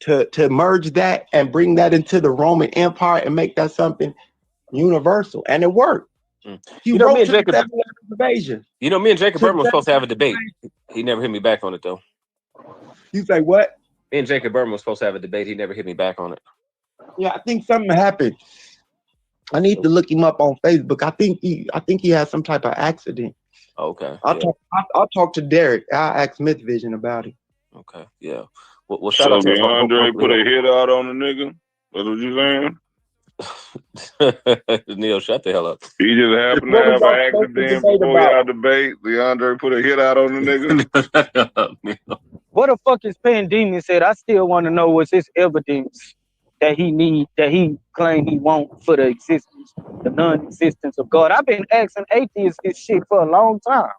merge that and bring that into the Roman Empire and make that something universal, and it worked. You know, me and Jacob Berman were supposed to have a debate. He never hit me back on it though. You say what? Me and Jacob Berman was supposed to have a debate. He never hit me back on it. Yeah, I think something happened. I need to look him up on Facebook. I think he had some type of accident. Okay. I'll talk to Derek. I'll ask Myth Vision about it. Okay. Yeah. Well, shout out to Andre put a hit out on the nigga. That's what you saying? Neil, shut the hell up. He just happened to have an accident before y'all debate. DeAndre put a hit out on the nigga. What the fuck is Pandemic said? I still want to know what's his evidence that he claimed he won't for the non-existence of God. I've been asking atheists this shit for a long time.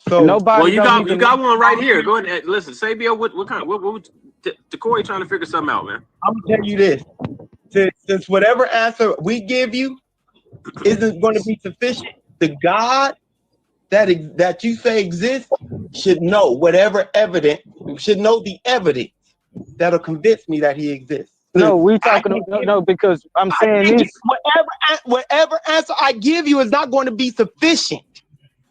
So nobody. Well, you got one right here. Go ahead. Listen, Sabio, what Corey trying to figure something out, man. I'm gonna tell you this. Since whatever answer we give you isn't going to be sufficient, the God that you say exists should know should know the evidence that'll convince me that he exists. No, because I'm saying this. Whatever answer I give you is not going to be sufficient.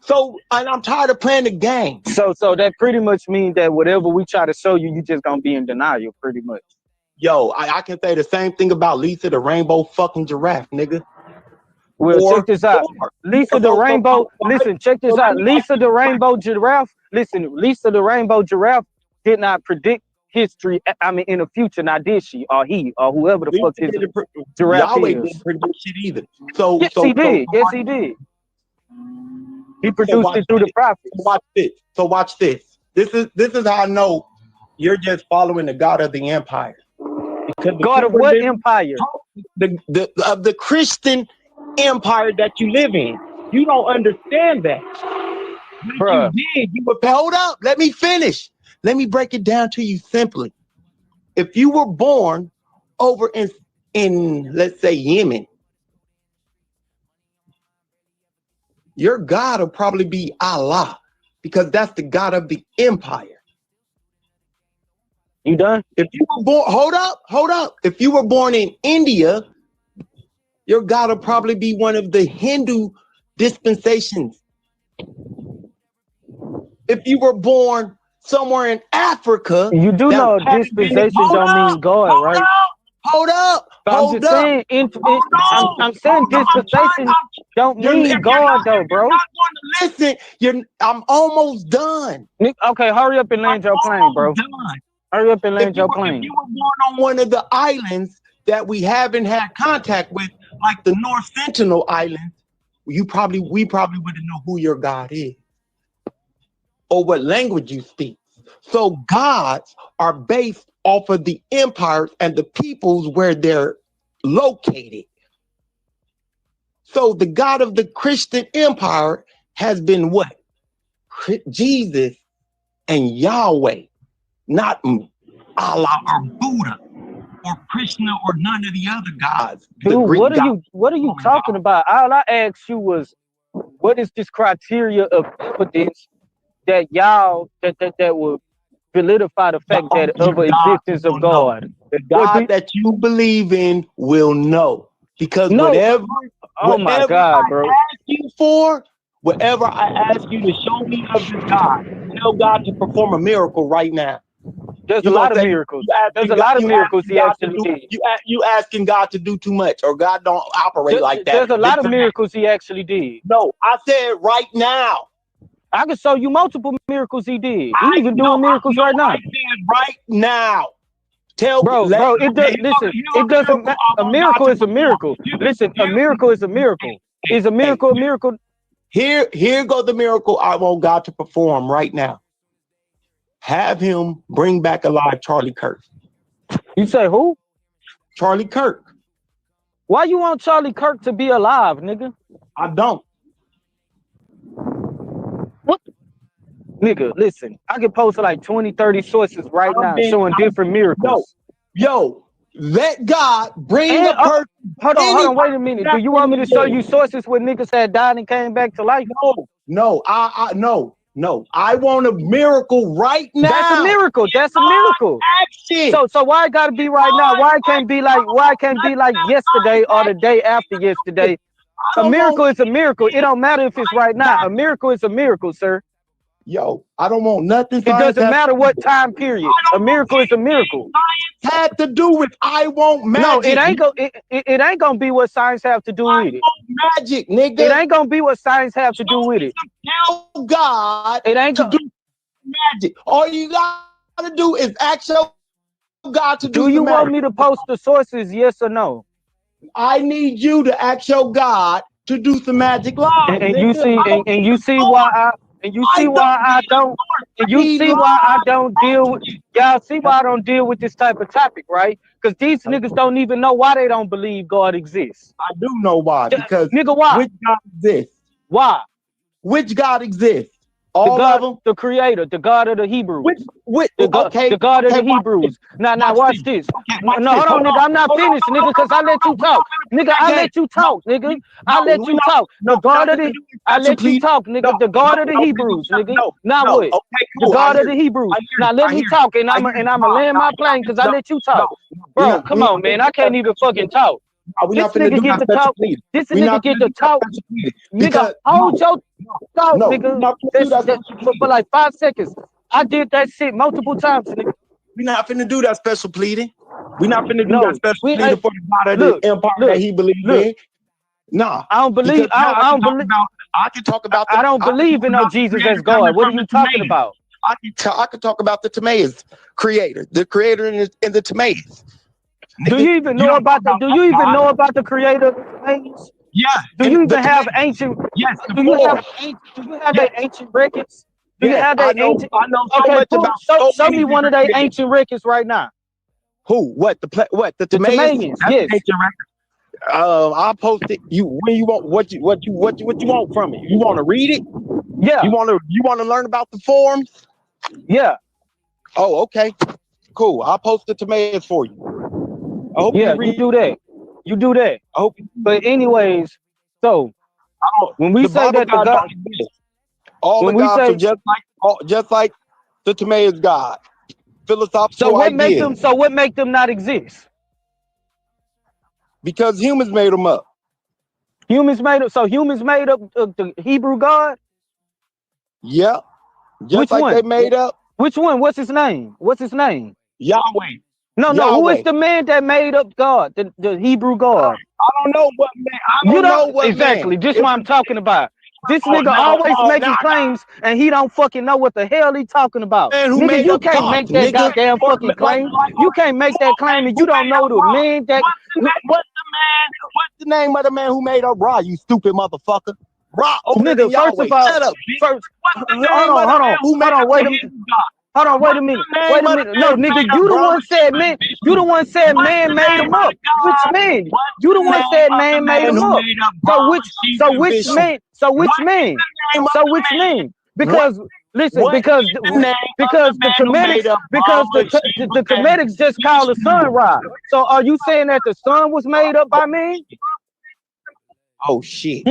So, and I'm tired of playing the game. So that pretty much means that whatever we try to show you, you just gonna be in denial, pretty much. Yo, I can say the same thing about Lisa the rainbow fucking giraffe, nigga. Well, check this out. Lisa the rainbow. Listen, check this out. Lisa the rainbow giraffe. Listen, Lisa the rainbow giraffe did not predict history. I mean, in the future, now did she or he or whoever the fuck his giraffe Yahweh is? didn't predict shit either. So yes, he did. Yes, he did. He produced it through the prophets. Watch this. So watch this. This is how I know you're just following the God of the empire. Because God of what empire? Of the Christian empire that you live in. You don't understand that. Bruh. Hold up. Let me finish. Let me break it down to you simply. If you were born over in let's say Yemen, your God will probably be Allah, because that's the God of the empire. You done? If you were born, hold up. If you were born in India, your God will probably be one of the Hindu dispensations. If you were born somewhere in Africa, you do know dispensation don't mean God, right? Hold up. I'm saying dispensation don't mean God, though, bro. You're not going to listen. I'm almost done. Okay, hurry up and land your plane, bro. Hurry up and land your plane. If you were born on one of the islands that we haven't had contact with, like the North Sentinel Islands, we probably wouldn't know who your God is or what language you speak. So gods are based off of the empires and the peoples where they're located. So the God of the Christian empire has been what? Jesus and Yahweh, not Allah or Buddha or Krishna or none of the other gods. Dude, what are you talking about? All I asked you was, what is this criteria of evidence that y'all that will solidify the fact that of existence of God? The God that you believe in will know, because whatever my God, bro. I ask you for, whatever I ask you to show me of this God, tell God to perform a miracle right now. There's a lot of miracles. There's a lot of miracles he actually did. You asking God to do too much, or God don't operate like that. There's a lot of miracles he actually did. No, I said right now. I can show you multiple miracles he did. He's even doing miracles right now. I said right now. Bro, it doesn't matter. A miracle is a miracle. Listen, a miracle is a miracle. Is a miracle a miracle? Here goes the miracle I want God to perform right now. Have him bring back alive Charlie Kirk. You say who? Charlie Kirk. Why you want Charlie Kirk to be alive, nigga? I don't. What? Nigga, listen, I can post like 20, 30 sources right now showing different miracles. Yo, let God bring a person. Hold on, wait a minute. Do you want me to show you sources where niggas had died and came back to life? No. I want a miracle right now. That's a miracle. That's a miracle. So why it gotta be right now? Why it can't be like yesterday or the day after yesterday? A miracle is a miracle. It don't matter if it's right now. A miracle is a miracle, sir. Yo, I don't want nothing. It doesn't matter what time period. A miracle is a miracle. Had to do with I want magic. No, it ain't gonna be what science have to do with it. Magic, nigga. It ain't gonna be what science have to do with it. Tell God it ain't to do magic. All you gotta do is ask your God to do. Do you want me to post the sources? Yes or no? I need you to ask your God to do some magic live. And you see why I don't deal with y'all. See why I don't deal with this type of topic, right? Because these niggas don't even know why they don't believe God exists. I do know why. Because nigga, why? Which God exists? Why? Which God exists? All of them? The creator, the God of the Hebrews. The God of the Hebrews. Now watch this. No, hold on, nigga. I'm not finished, nigga, because I let you talk. Nigga, I let you talk, nigga. I let you talk. The God of the I let you talk, nigga. The God of the Hebrews, nigga. Now what? The God of the Hebrews. Now let me talk, and I'ma land my plane because I let you talk. Bro, come on, man. I can't even fucking talk. This nigga get to talk. This nigga get to talk. Nigga, hold your thought, nigga. For like 5 seconds. I did that shit multiple times, nigga. We not finna do that special pleading. We not finna do that special pleading for the God of the empire that he believes in. Nah, I don't believe. I don't believe. I can talk about. I don't believe in no Jesus as God. What are you talking about? I can talk about the Timaeus creator, the creator in the Timaeus. Do you even know about the? Do you even know about the creator of the Timaeus? Yeah. Do you even have ancient? Yes. Do you have their ancient records? Do you have their ancient? I know so Okay, much about show me one of their ancient records right now. Who? What? The The Timaeans? Timaeans, yes. I'll post it. You when you want what you want from it? You want to read it? Yeah. You want to learn about the forms? Yeah. Oh, okay. Cool. I'll post the Timaeans for you. I hope you do that. You do that. I hope. But anyways, so when we say that the God, all the when we gods say are just like the Timaeans God. Philosophical so what make ideas. them? So what make them not exist? Because humans made them up. Humans made up. So humans made up the Hebrew God. Yeah. Just Which like one? they made up. Which one? What's his name? What's his name? Yahweh. No. Who is the man that made up God? The Hebrew God. I don't know what man. I don't know what exactly. man. This is what I'm talking about. This nigga always making claims and he don't fucking know what the hell he talking about. Man who Nigga, made you up can't God, make that nigga. goddamn fucking claim. You can't make that claim and you don't know the man that. What's the name of the man who made up Ra? You stupid motherfucker. Ra. Nigga, first of all, Shut up. hold on, wait a minute. Hold on, wait a minute. No, nigga, you the one said man. You the one said man made him up. Which man? You the one said man made him up. So which man? Because listen, because the Comedics just called the sun rise. So are you saying that the sun was made up by man? Oh shit.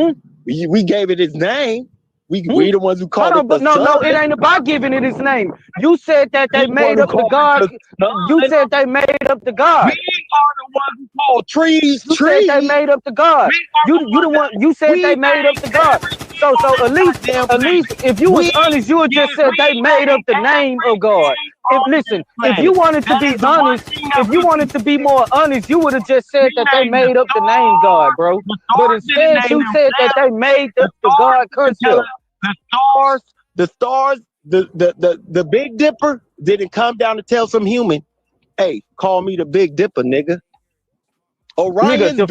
We gave it his name. We the ones who called it the sun. No, it ain't about giving it his name. You said that they made up the God. You said they made up the God. We are the ones who call trees. You said they made up the God. You the one. You said they made up the God. So at least if you was honest, you would just said they made up the name of God. If you wanted to be honest, if you wanted to be more honest, you would have just said that they made up the name God, bro. But instead, you said that they made the God concept. The stars, the Big Dipper didn't come down to tell some human, hey, call me the Big Dipper, nigga. Orion's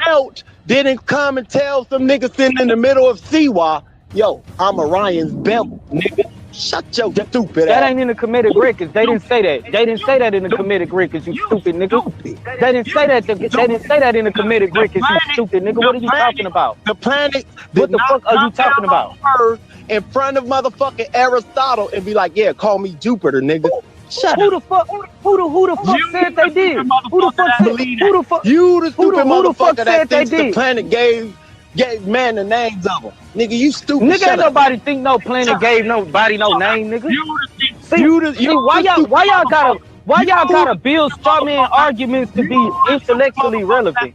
belt didn't come and tell some nigga sitting in the middle of Siwa, yo, I'm Orion's belt, nigga. Shut your stupid ass. That ain't in the Comedic records. They didn't say that. They didn't say that in the Comedic records, you stupid nigga. They didn't say that. They didn't say that in the Comedic records, you stupid nigga. What are you talking about? The planet. What the fuck are you talking about? In front of motherfucking Aristotle and be like, yeah, call me Jupiter, nigga. Shut who the fuck said they did? Who the fuck said? Who the fuck? You the stupid motherfucker that thinks they did? The planet gave man the names of them. Nigga, you stupid. Nigga, ain't nobody think no planet gave nobody no name, nigga. See, why y'all gotta build strawman arguments to be intellectually relevant?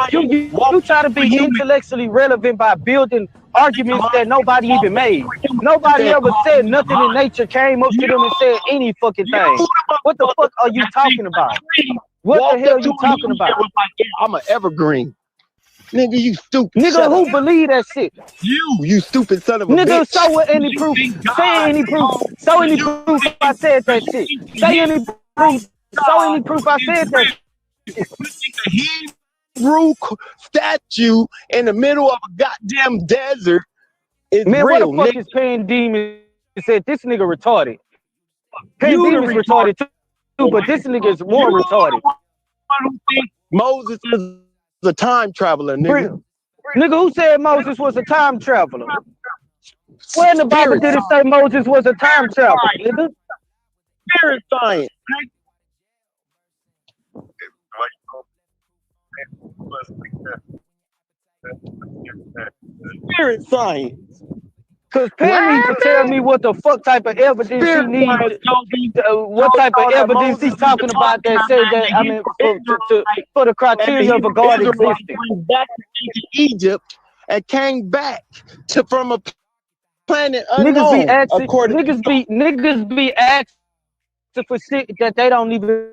You try to be intellectually relevant by building arguments that nobody even made. Nobody ever said nothing in nature came up to them and said any fucking thing. What the fuck are you talking about? What the hell are you talking about? I'm an evergreen. Nigga, you stupid. Nigga, who believe that shit? You stupid son of a bitch. Nigga, show any proof. Say any proof. Show any proof I said that shit. Say any proof. Show any proof I said that shit. Hebrew statue in the middle of a goddamn desert is man, real, what the fuck is Pandemon said this nigga retarded? Pandemon is retarded too, but this nigga is more retarded. Moses is a time traveler, nigga. Nigga, who said Moses was a time traveler? Where in the Bible did it say Moses was a time traveler, nigga? Spirit science. Spirit science. Cause Penn needs to tell me what the fuck type of evidence he needs. What type of evidence he's talking about that said that for the criteria of a God existing. Back to Egypt and came back from a planet unknown. Niggas be asking for shit that they don't even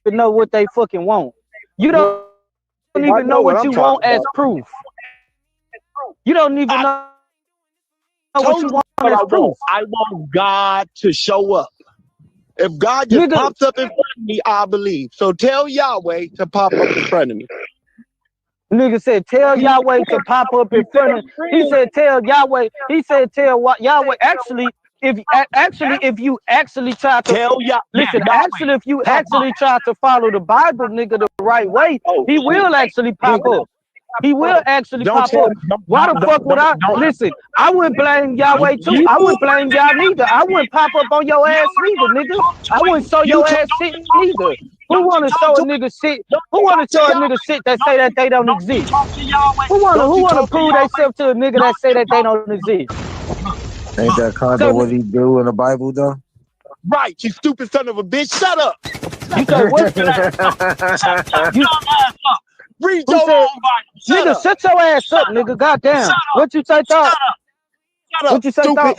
know what they fucking want. You don't even know what you want as proof. You don't even know what you want as proof. I want God to show up. If God just pops up in front of me, I believe. So tell Yahweh to pop up in front of me. Nigga said, tell Yahweh to pop up in front of. He said, tell Yahweh. He said, tell what Yahweh. Actually, if you actually try to listen, actually, if you actually try to follow the Bible, nigga, the right way, he will actually pop up. He will actually pop up. Why the fuck would I listen? I wouldn't blame Yahweh too. I wouldn't blame y'all neither. I wouldn't pop up on your ass neither, nigga. I wouldn't show your ass shit neither. Who wanna show a nigga shit? Who wanna show a nigga shit that say that they don't exist? Who wanna prove themselves to a nigga that say that they don't exist? Ain't that kind of what he do in the Bible though? Right, you stupid son of a bitch. Shut up. You say what? Read your own Bible. Nigga, shut your ass up, nigga. Goddamn. What you say, thought? What you say, thought?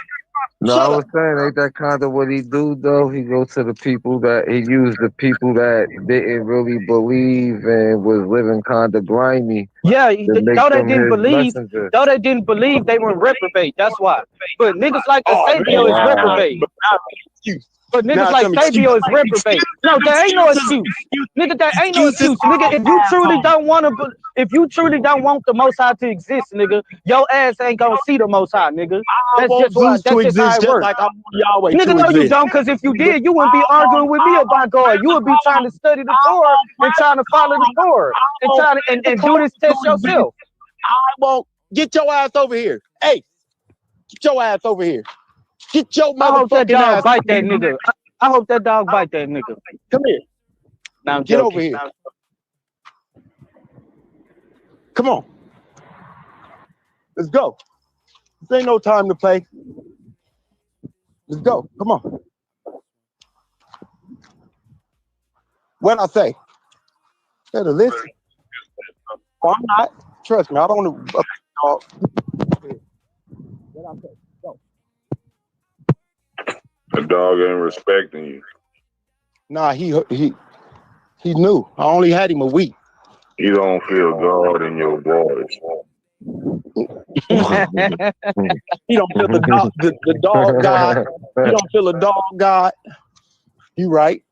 No, I was saying, ain't that kind of what he do though? He go to the people that he used the people that didn't really believe and was living kind of grimy. Yeah, though they didn't believe, they were reprobate. That's why. But niggas like Esabio is reprobate. But niggas like Esabio is reprobate. No, there ain't no excuse. Nigga, there ain't no excuse. Nigga, if you truly don't want the Most High to exist, nigga, your ass ain't gonna see the Most High, nigga. That's just why. That's just how it works. Like I want Yahweh nigga, no, exist. you don't, because if you did, you wouldn't be arguing with me about God. You would be trying to study the Torah and trying to follow the Torah and trying to and do this test yourself. I won't. Get your ass over here. Hey, get your ass over here. Get your motherfucking I hope that dog ass bite that nigga. I hope that dog bite that nigga. Come here. Now get over here. Come on. Let's go. This ain't no time to play. Let's go. Come on. What'd I say? Better listen. Oh, I'm not. Trust me, I don't want to. What'd I say? Go. The dog ain't respecting you. Nah, he knew. I only had him a week. You don't feel God in your voice. He don't feel the dog God. He don't feel a dog God. You right.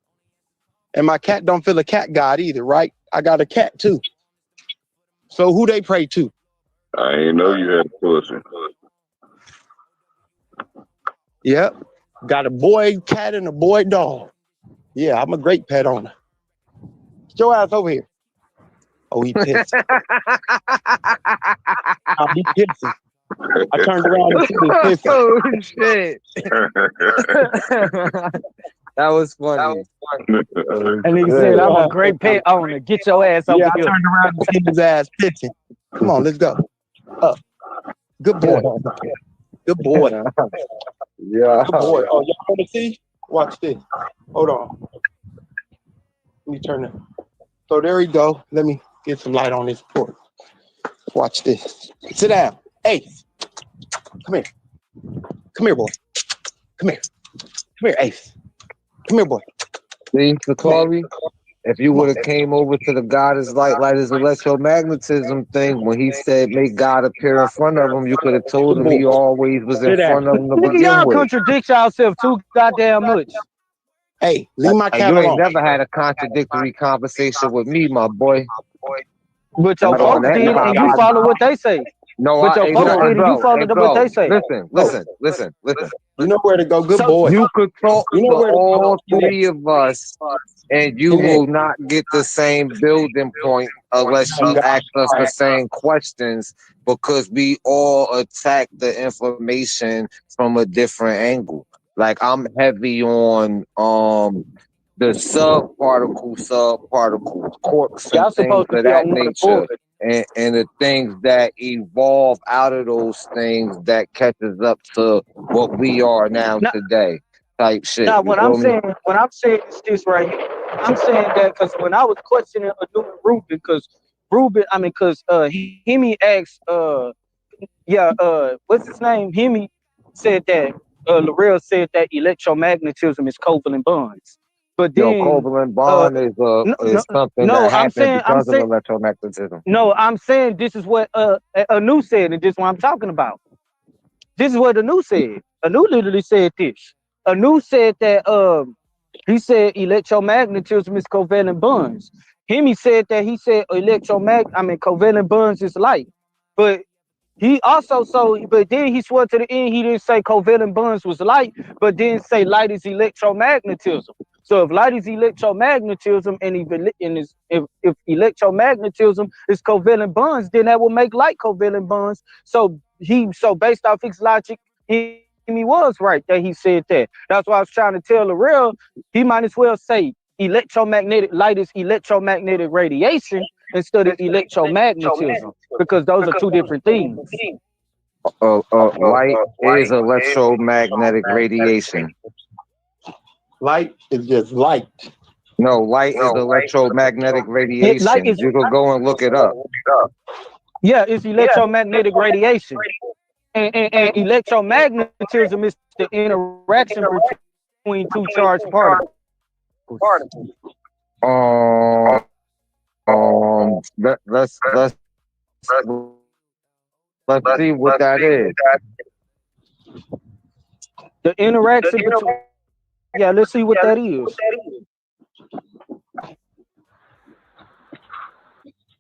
And my cat don't feel a cat God either, right? I got a cat too. So who they pray to? I ain't know you had pussy. Yep. Got a boy cat and a boy dog. Yeah, I'm a great pet owner. Get your ass over here. Oh, he pissed. Oh, he pissing. I turned around and see his pissing. Oh shit. That was funny. And he said, I'm a great pet owner. Get your ass over here. here. I turned around and see his ass pissing. Come on, let's go. Up. Good boy. Good boy. Yeah. Good boy. Oh, y'all want to see? Watch this. Hold on. Let me turn it. So there we go. Let me get some light on this porch. Watch this. Sit down. Ace. Come here. Come here, boy. Come here. Come here, Ace. Come here, boy. See, Sakari, if you would have came over to the God is light is electromagnetism thing, when he said make God appear in front of him, you could have told him he always was in front of him to Nigga, begin y'all with. contradict yourself too goddamn much. Hey, leave my cat You alone. ain't never had a contradictory conversation with me, my boy. But your folks did, and you follow what they say. No, but your folks did, and you follow what they say. Listen. You know where to go, good boy. You could talk to all three of us, and you will not get the same building point unless you ask us the same questions, because we all attack the information from a different angle. Like I'm heavy on the subparticle, quarks, and things of that nature, and the things that evolve out of those things that catches up to what we are now today, type shit. Now, what I'm saying is this right here. I'm saying that because when I was questioning Reuben, because Hemi asked, what's his name? Hemi said that L'Oreal said that electromagnetism is covalent bonds. But then covalent bond is something that happens because of electromagnetism. No, I'm saying this is what Anu said, and this is what I'm talking about. This is what Anu said. Anu literally said this. Anu said that he said electromagnetism is covalent bonds. He said that covalent bonds is light, but he also but then he swore to the end he didn't say covalent bonds was light, but didn't say light is electromagnetism. So if light is electromagnetism and if electromagnetism is covalent bonds, then that will make light covalent bonds. So based off his logic, he was right that he said that. That's why I was trying to tell the real. He might as well say light is electromagnetic radiation instead of electromagnetism, because those are two different things. Light is electromagnetic radiation. Light is just light. No, light is electromagnetic radiation. You could go and look it up. Yeah, it's electromagnetic radiation. And electromagnetism is the interaction between two charged particles. Let's see what that is. The interaction between, yeah, let's see what that is.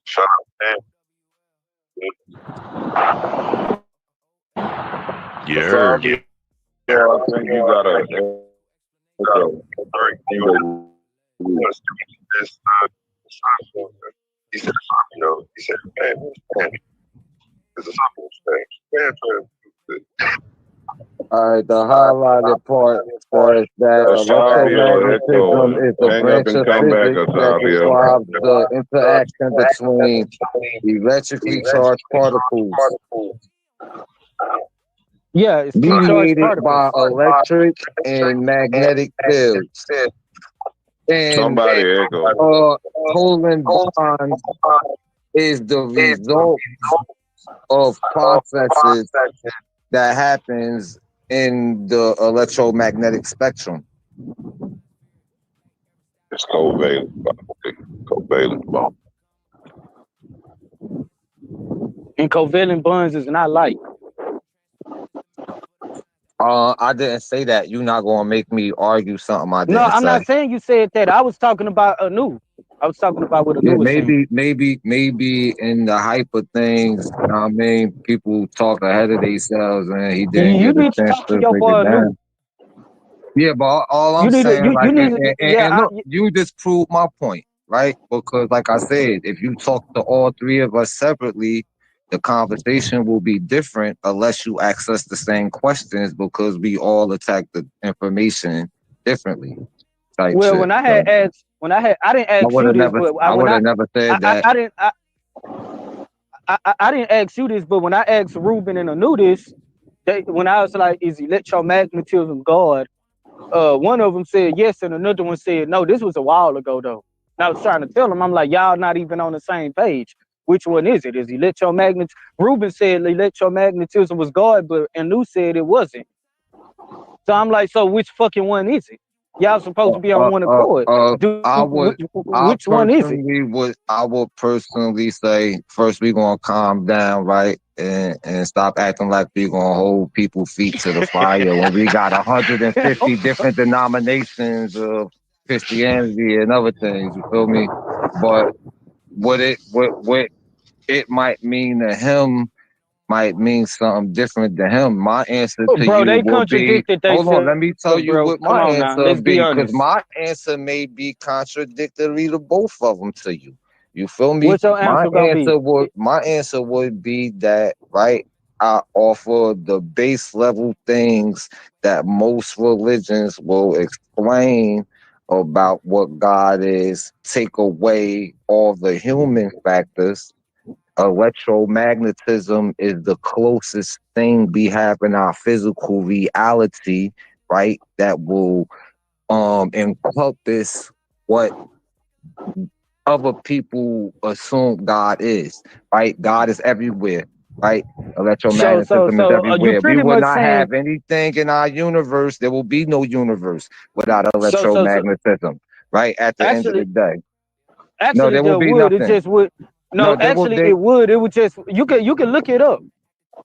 Shut up, man. You heard. Yeah, I think you gotta he said, man, it's a all right, the highlighted part says that electromagnetism is the branch of physics that describes the interaction between electrically charged particles. Yeah, it's mediated by electric and magnetic fields. And somebody covalent bond is the result of processes that happens in the electromagnetic spectrum. It's covalent bond. And covalent bonds is not light. I didn't say that. You're not gonna make me argue something I didn't say. No, I'm not saying you said that. I was talking about Anu. I was talking about what Anu was saying. Maybe in the hype of things, you know what I mean, people talk ahead of themselves, and he didn't get a chance to break it down. Yeah, but all I'm saying, you just proved my point, right? Because, like I said, if you talk to all three of us separately, the conversation will be different unless you ask us the same questions, because we all attack the information differently. Well, when I had asked, I didn't ask you this, but I would have never said that. I didn't ask you this, but when I asked Ruben and Anu this, when I was like, "Is electromagnetism God?" One of them said yes, and another one said no. This was a while ago, though. And I was trying to tell them, I'm like, y'all not even on the same page. Which one is it? Is electromagnet? Ruben said electromagnetism was God, but Anu said it wasn't. So I'm like, so which fucking one is it? Y'all supposed to be on one accord. Which one is it? I would personally say, first we gonna calm down, right, and stop acting like we gonna hold people's feet to the fire when we got 150 different denominations of Christianity and other things. You feel me? But what it might mean to him might mean something different to him. My answer to you will be, hold on, let me tell you what my answer will be, because my answer may be contradictory to both of them to you. You feel me? What's your answer my answer would be that, right, I offer the base level things that most religions will explain about what God is, take away all the human factors. Electromagnetism is the closest thing we have in our physical reality, right? That will encompass what other people assume God is, right? God is everywhere, right? Electromagnetism is everywhere. We will not have anything in our universe. There will be no universe without electromagnetism, right? At the end of the day. Actually, there will be nothing. It just would. No, actually, it would. It would just. You can look it up.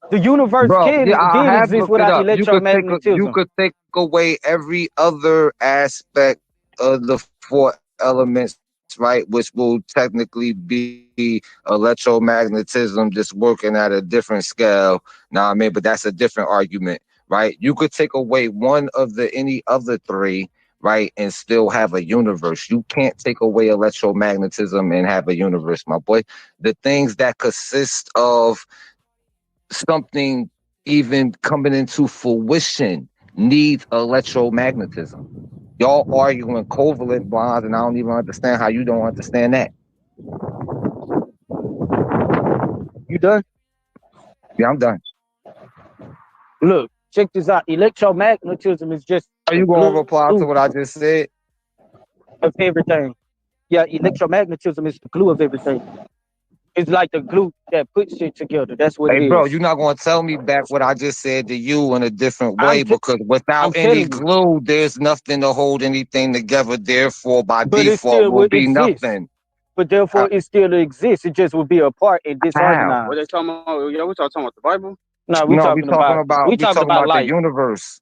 The universe can exist without electromagnetism. You could take away every other aspect of the four elements right, which will technically be electromagnetism just working at a different scale. Now, I mean, but that's a different argument, right? You could take away one of any other three, right, and still have a universe. You can't take away electromagnetism and have a universe, my boy. The things that consist of something even coming into fruition needs electromagnetism. Y'all arguing covalent bonds, and I don't even understand how you don't understand that. You done? Yeah, I'm done. Look, check this out. Electromagnetism is just Are you going to reply to what I just said? Of everything. Yeah, electromagnetism is the glue of everything. It's like the glue that puts shit together. That's what it is. Hey, bro, you're not going to tell me back what I just said to you in a different way, because without any glue, there's nothing to hold anything together. Therefore, by default, will be nothing. But therefore, it still exists. It just will be apart and disorganized. What they talking about? Yeah, we talking about the Bible? No, we talking about the universe.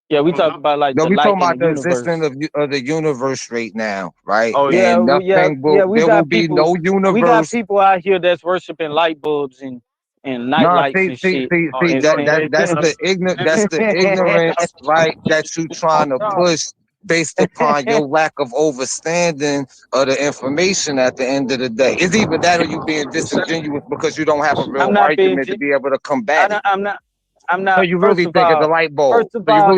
Yeah, we talking about like no, the we light talking about in the universe. existence of the universe right now, right? Oh yeah, and nothing will, we there got will be people, no universe. We got people out here that's worshiping light bulbs and night lights and shit. That's the ignorance, right? That you trying to push based upon your lack of understanding of the information at the end of the day. It's either that or you being disingenuous because you don't have a real argument to be able to combat it. I'm not. So you really think it's a light bulb. First of all,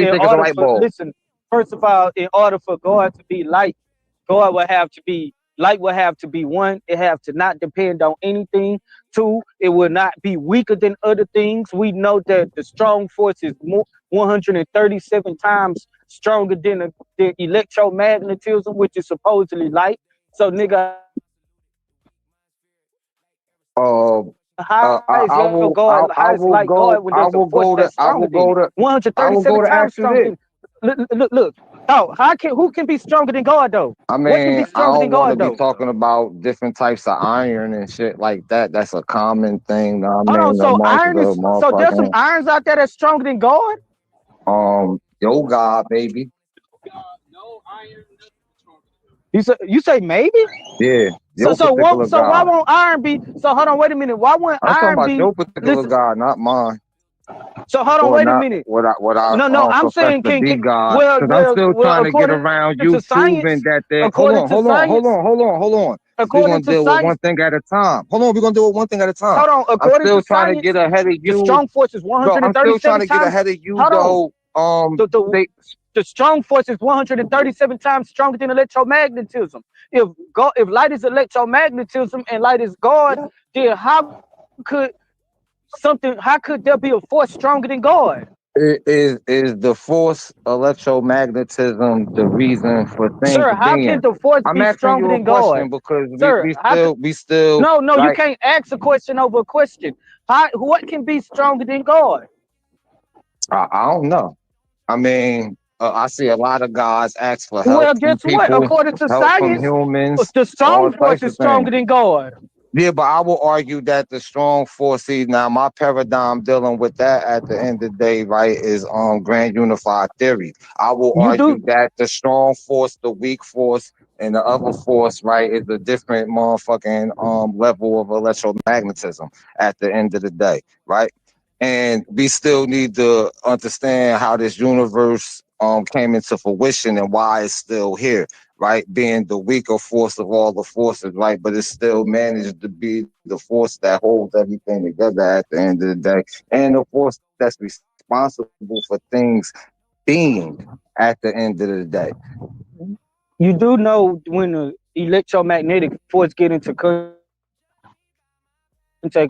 listen, first of all, in order for God to be light, God will have to be light. Will have to be one. It have to not depend on anything. Two, it will not be weaker than other things. We know that the strong force is 137 times stronger than the electromagnetism, which is supposedly light. So, nigga. I will go to ask you this. Look. Oh, who can be stronger than God though? I mean, I don't want to be talking about different types of iron and shit like that. That's a common thing. So there's some irons out there that's stronger than God? Yo, God, baby. You say maybe? Yeah. So why won't iron be? So hold on, wait a minute. Why won't iron be? Your particular God, not mine. So hold on, wait a minute. No, I'm saying I'm still trying to get around you proving that there. Hold on. We're gonna deal with one thing at a time. Hold on, we're gonna do it one thing at a time. Hold on, according to science, trying to get ahead of you. The strong force is 137 I'm still trying to get ahead of you, though. The strong force is 137 times stronger than electromagnetism. If light is electromagnetism and light is God, then how could there be a force stronger than God? Is the force electromagnetism the reason for things? Sir, how can the force be stronger than God? Because we still. No, you can't ask a question over a question. What can be stronger than God? I don't know. I mean, I see a lot of guys ask for help. Well, guess what? According to science, the strong force is stronger than God. Yeah, but I will argue that the strong force, now my paradigm dealing with that at the end of the day, right, is grand unified theory. I will argue that the strong force, the weak force, and the other force, right, is a different motherfucking level of electromagnetism at the end of the day, right? And we still need to understand how this universe came into fruition and why it's still here, right? Being the weaker force of all the forces, right? But it still managed to be the force that holds everything together at the end of the day. And the force that's responsible for things being at the end of the day. You do know when the electromagnetic force get into contact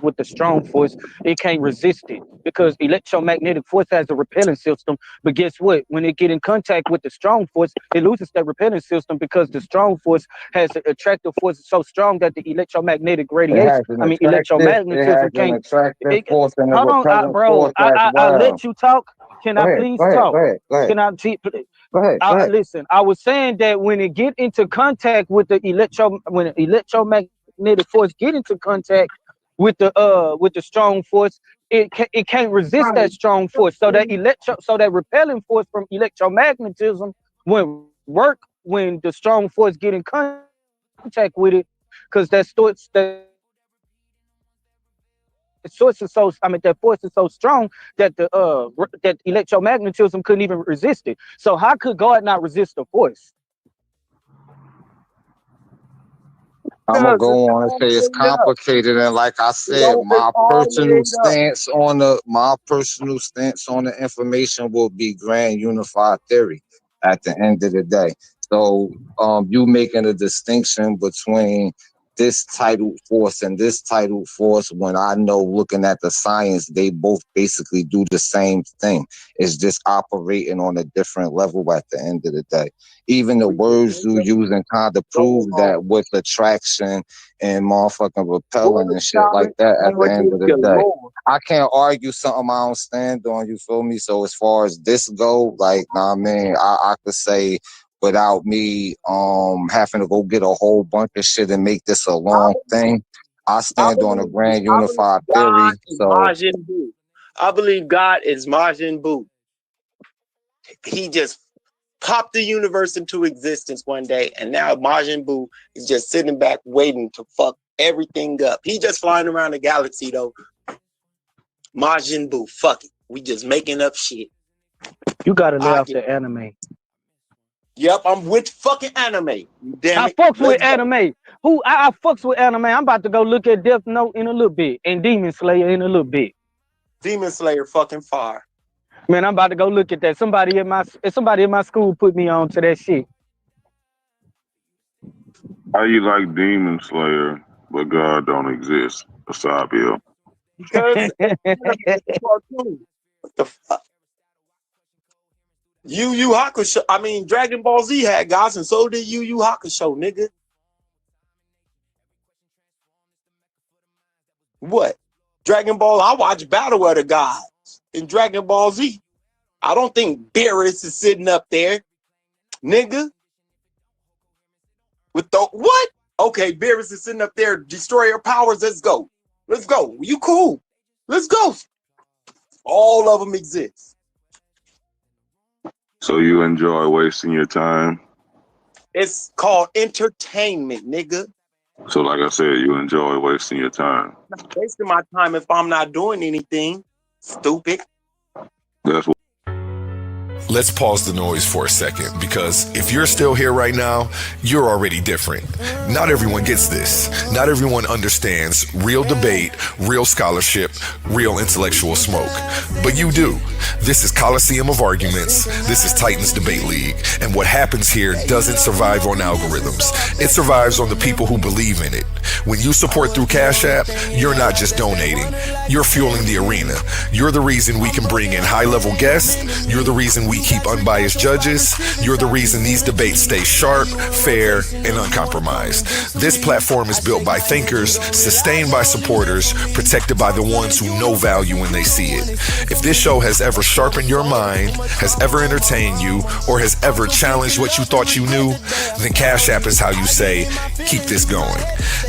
with the strong force, it can't resist it because electromagnetic force has a repelling system. But guess what? When it get in contact with the strong force, it loses that repelling system because the strong force has an attractive force so strong that the electromagnetic radiation, electromagnetism can't. Hold on, bro. I'll let you talk. Can I please talk? Can I Go ahead. Listen, I was saying that when it get into contact with the electromagnetic force get into contact with the strong force, it can't resist that strong force. So that repelling force from electromagnetism won't work when the strong force get in contact contact with it because that force is so strong that that electromagnetism couldn't even resist it. So how could God not resist the force? I'm gonna go on and say it's complicated, and like I said, my personal stance on the information will be grand unified theory at the end of the day. So you making a distinction between this titled force and this titled force, when I know, looking at the science, they both basically do the same thing. It's just operating on a different level at the end of the day. Even the words you using kind of prove that with attraction and motherfucking repelling and shit like that at the end of the day. I can't argue something I don't stand on, you feel me? So as far as this go, like, I could say, without me having to go get a whole bunch of shit and make this a long thing, I stand on a grand unified theory. So I believe God is Majin Buu. He just popped the universe into existence one day, and now Majin Buu is just sitting back waiting to fuck everything up. He just flying around the galaxy though. Majin Buu, fuck it. We just making up shit. You gotta lay off the anime. Yep, I'm with fucking anime. Damn it. I fucks with anime. I fucks with anime. I'm about to go look at Death Note in a little bit and Demon Slayer in a little bit. Demon Slayer fucking fire. Man, I'm about to go look at that. Somebody in my school put me on to that shit. How you like Demon Slayer, but God don't exist, Esabio? Because what the fuck? Yu Yu Hakusho. I mean, Dragon Ball Z had gods, and so did Yu Yu Hakusho, nigga. What? Dragon Ball? I watch Battle of the Gods in Dragon Ball Z. I don't think Beerus is sitting up there, nigga. With the what? Okay, Beerus is sitting up there. Destroyer powers. Let's go. Let's go. You cool? Let's go. All of them exist. So you enjoy wasting your time? It's called entertainment, nigga. So like I said, you enjoy wasting your time. I'm not wasting my time if I'm not doing anything. Stupid. That's what. Let's pause the noise for a second, because if you're still here right now, you're already different. Not everyone gets this. Not everyone understands real debate, real scholarship, real intellectual smoke. But you do. This is Coliseum of Arguments. This is Titans Debate League. And what happens here doesn't survive on algorithms. It survives on the people who believe in it. When you support through Cash App, you're not just donating. You're fueling the arena. You're the reason we can bring in high-level guests. You're the reason we keep unbiased judges. You're the reason these debates stay sharp, fair, and uncompromised. This platform is built by thinkers, sustained by supporters, protected by the ones who know value when they see it. If this show has ever sharpened your mind, has ever entertained you, or has ever challenged what you thought you knew, then Cash App is how you say, keep this going.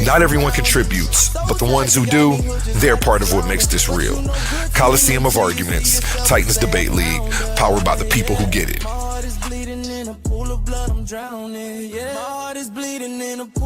Not everyone contributes, but the ones who do, they're part of what makes this real. Coliseum of Arguments, Titans Debate League, powered by the people who get it. My heart is bleeding in a pool of blood, I'm drowning. Yeah, my heart is bleeding in a pool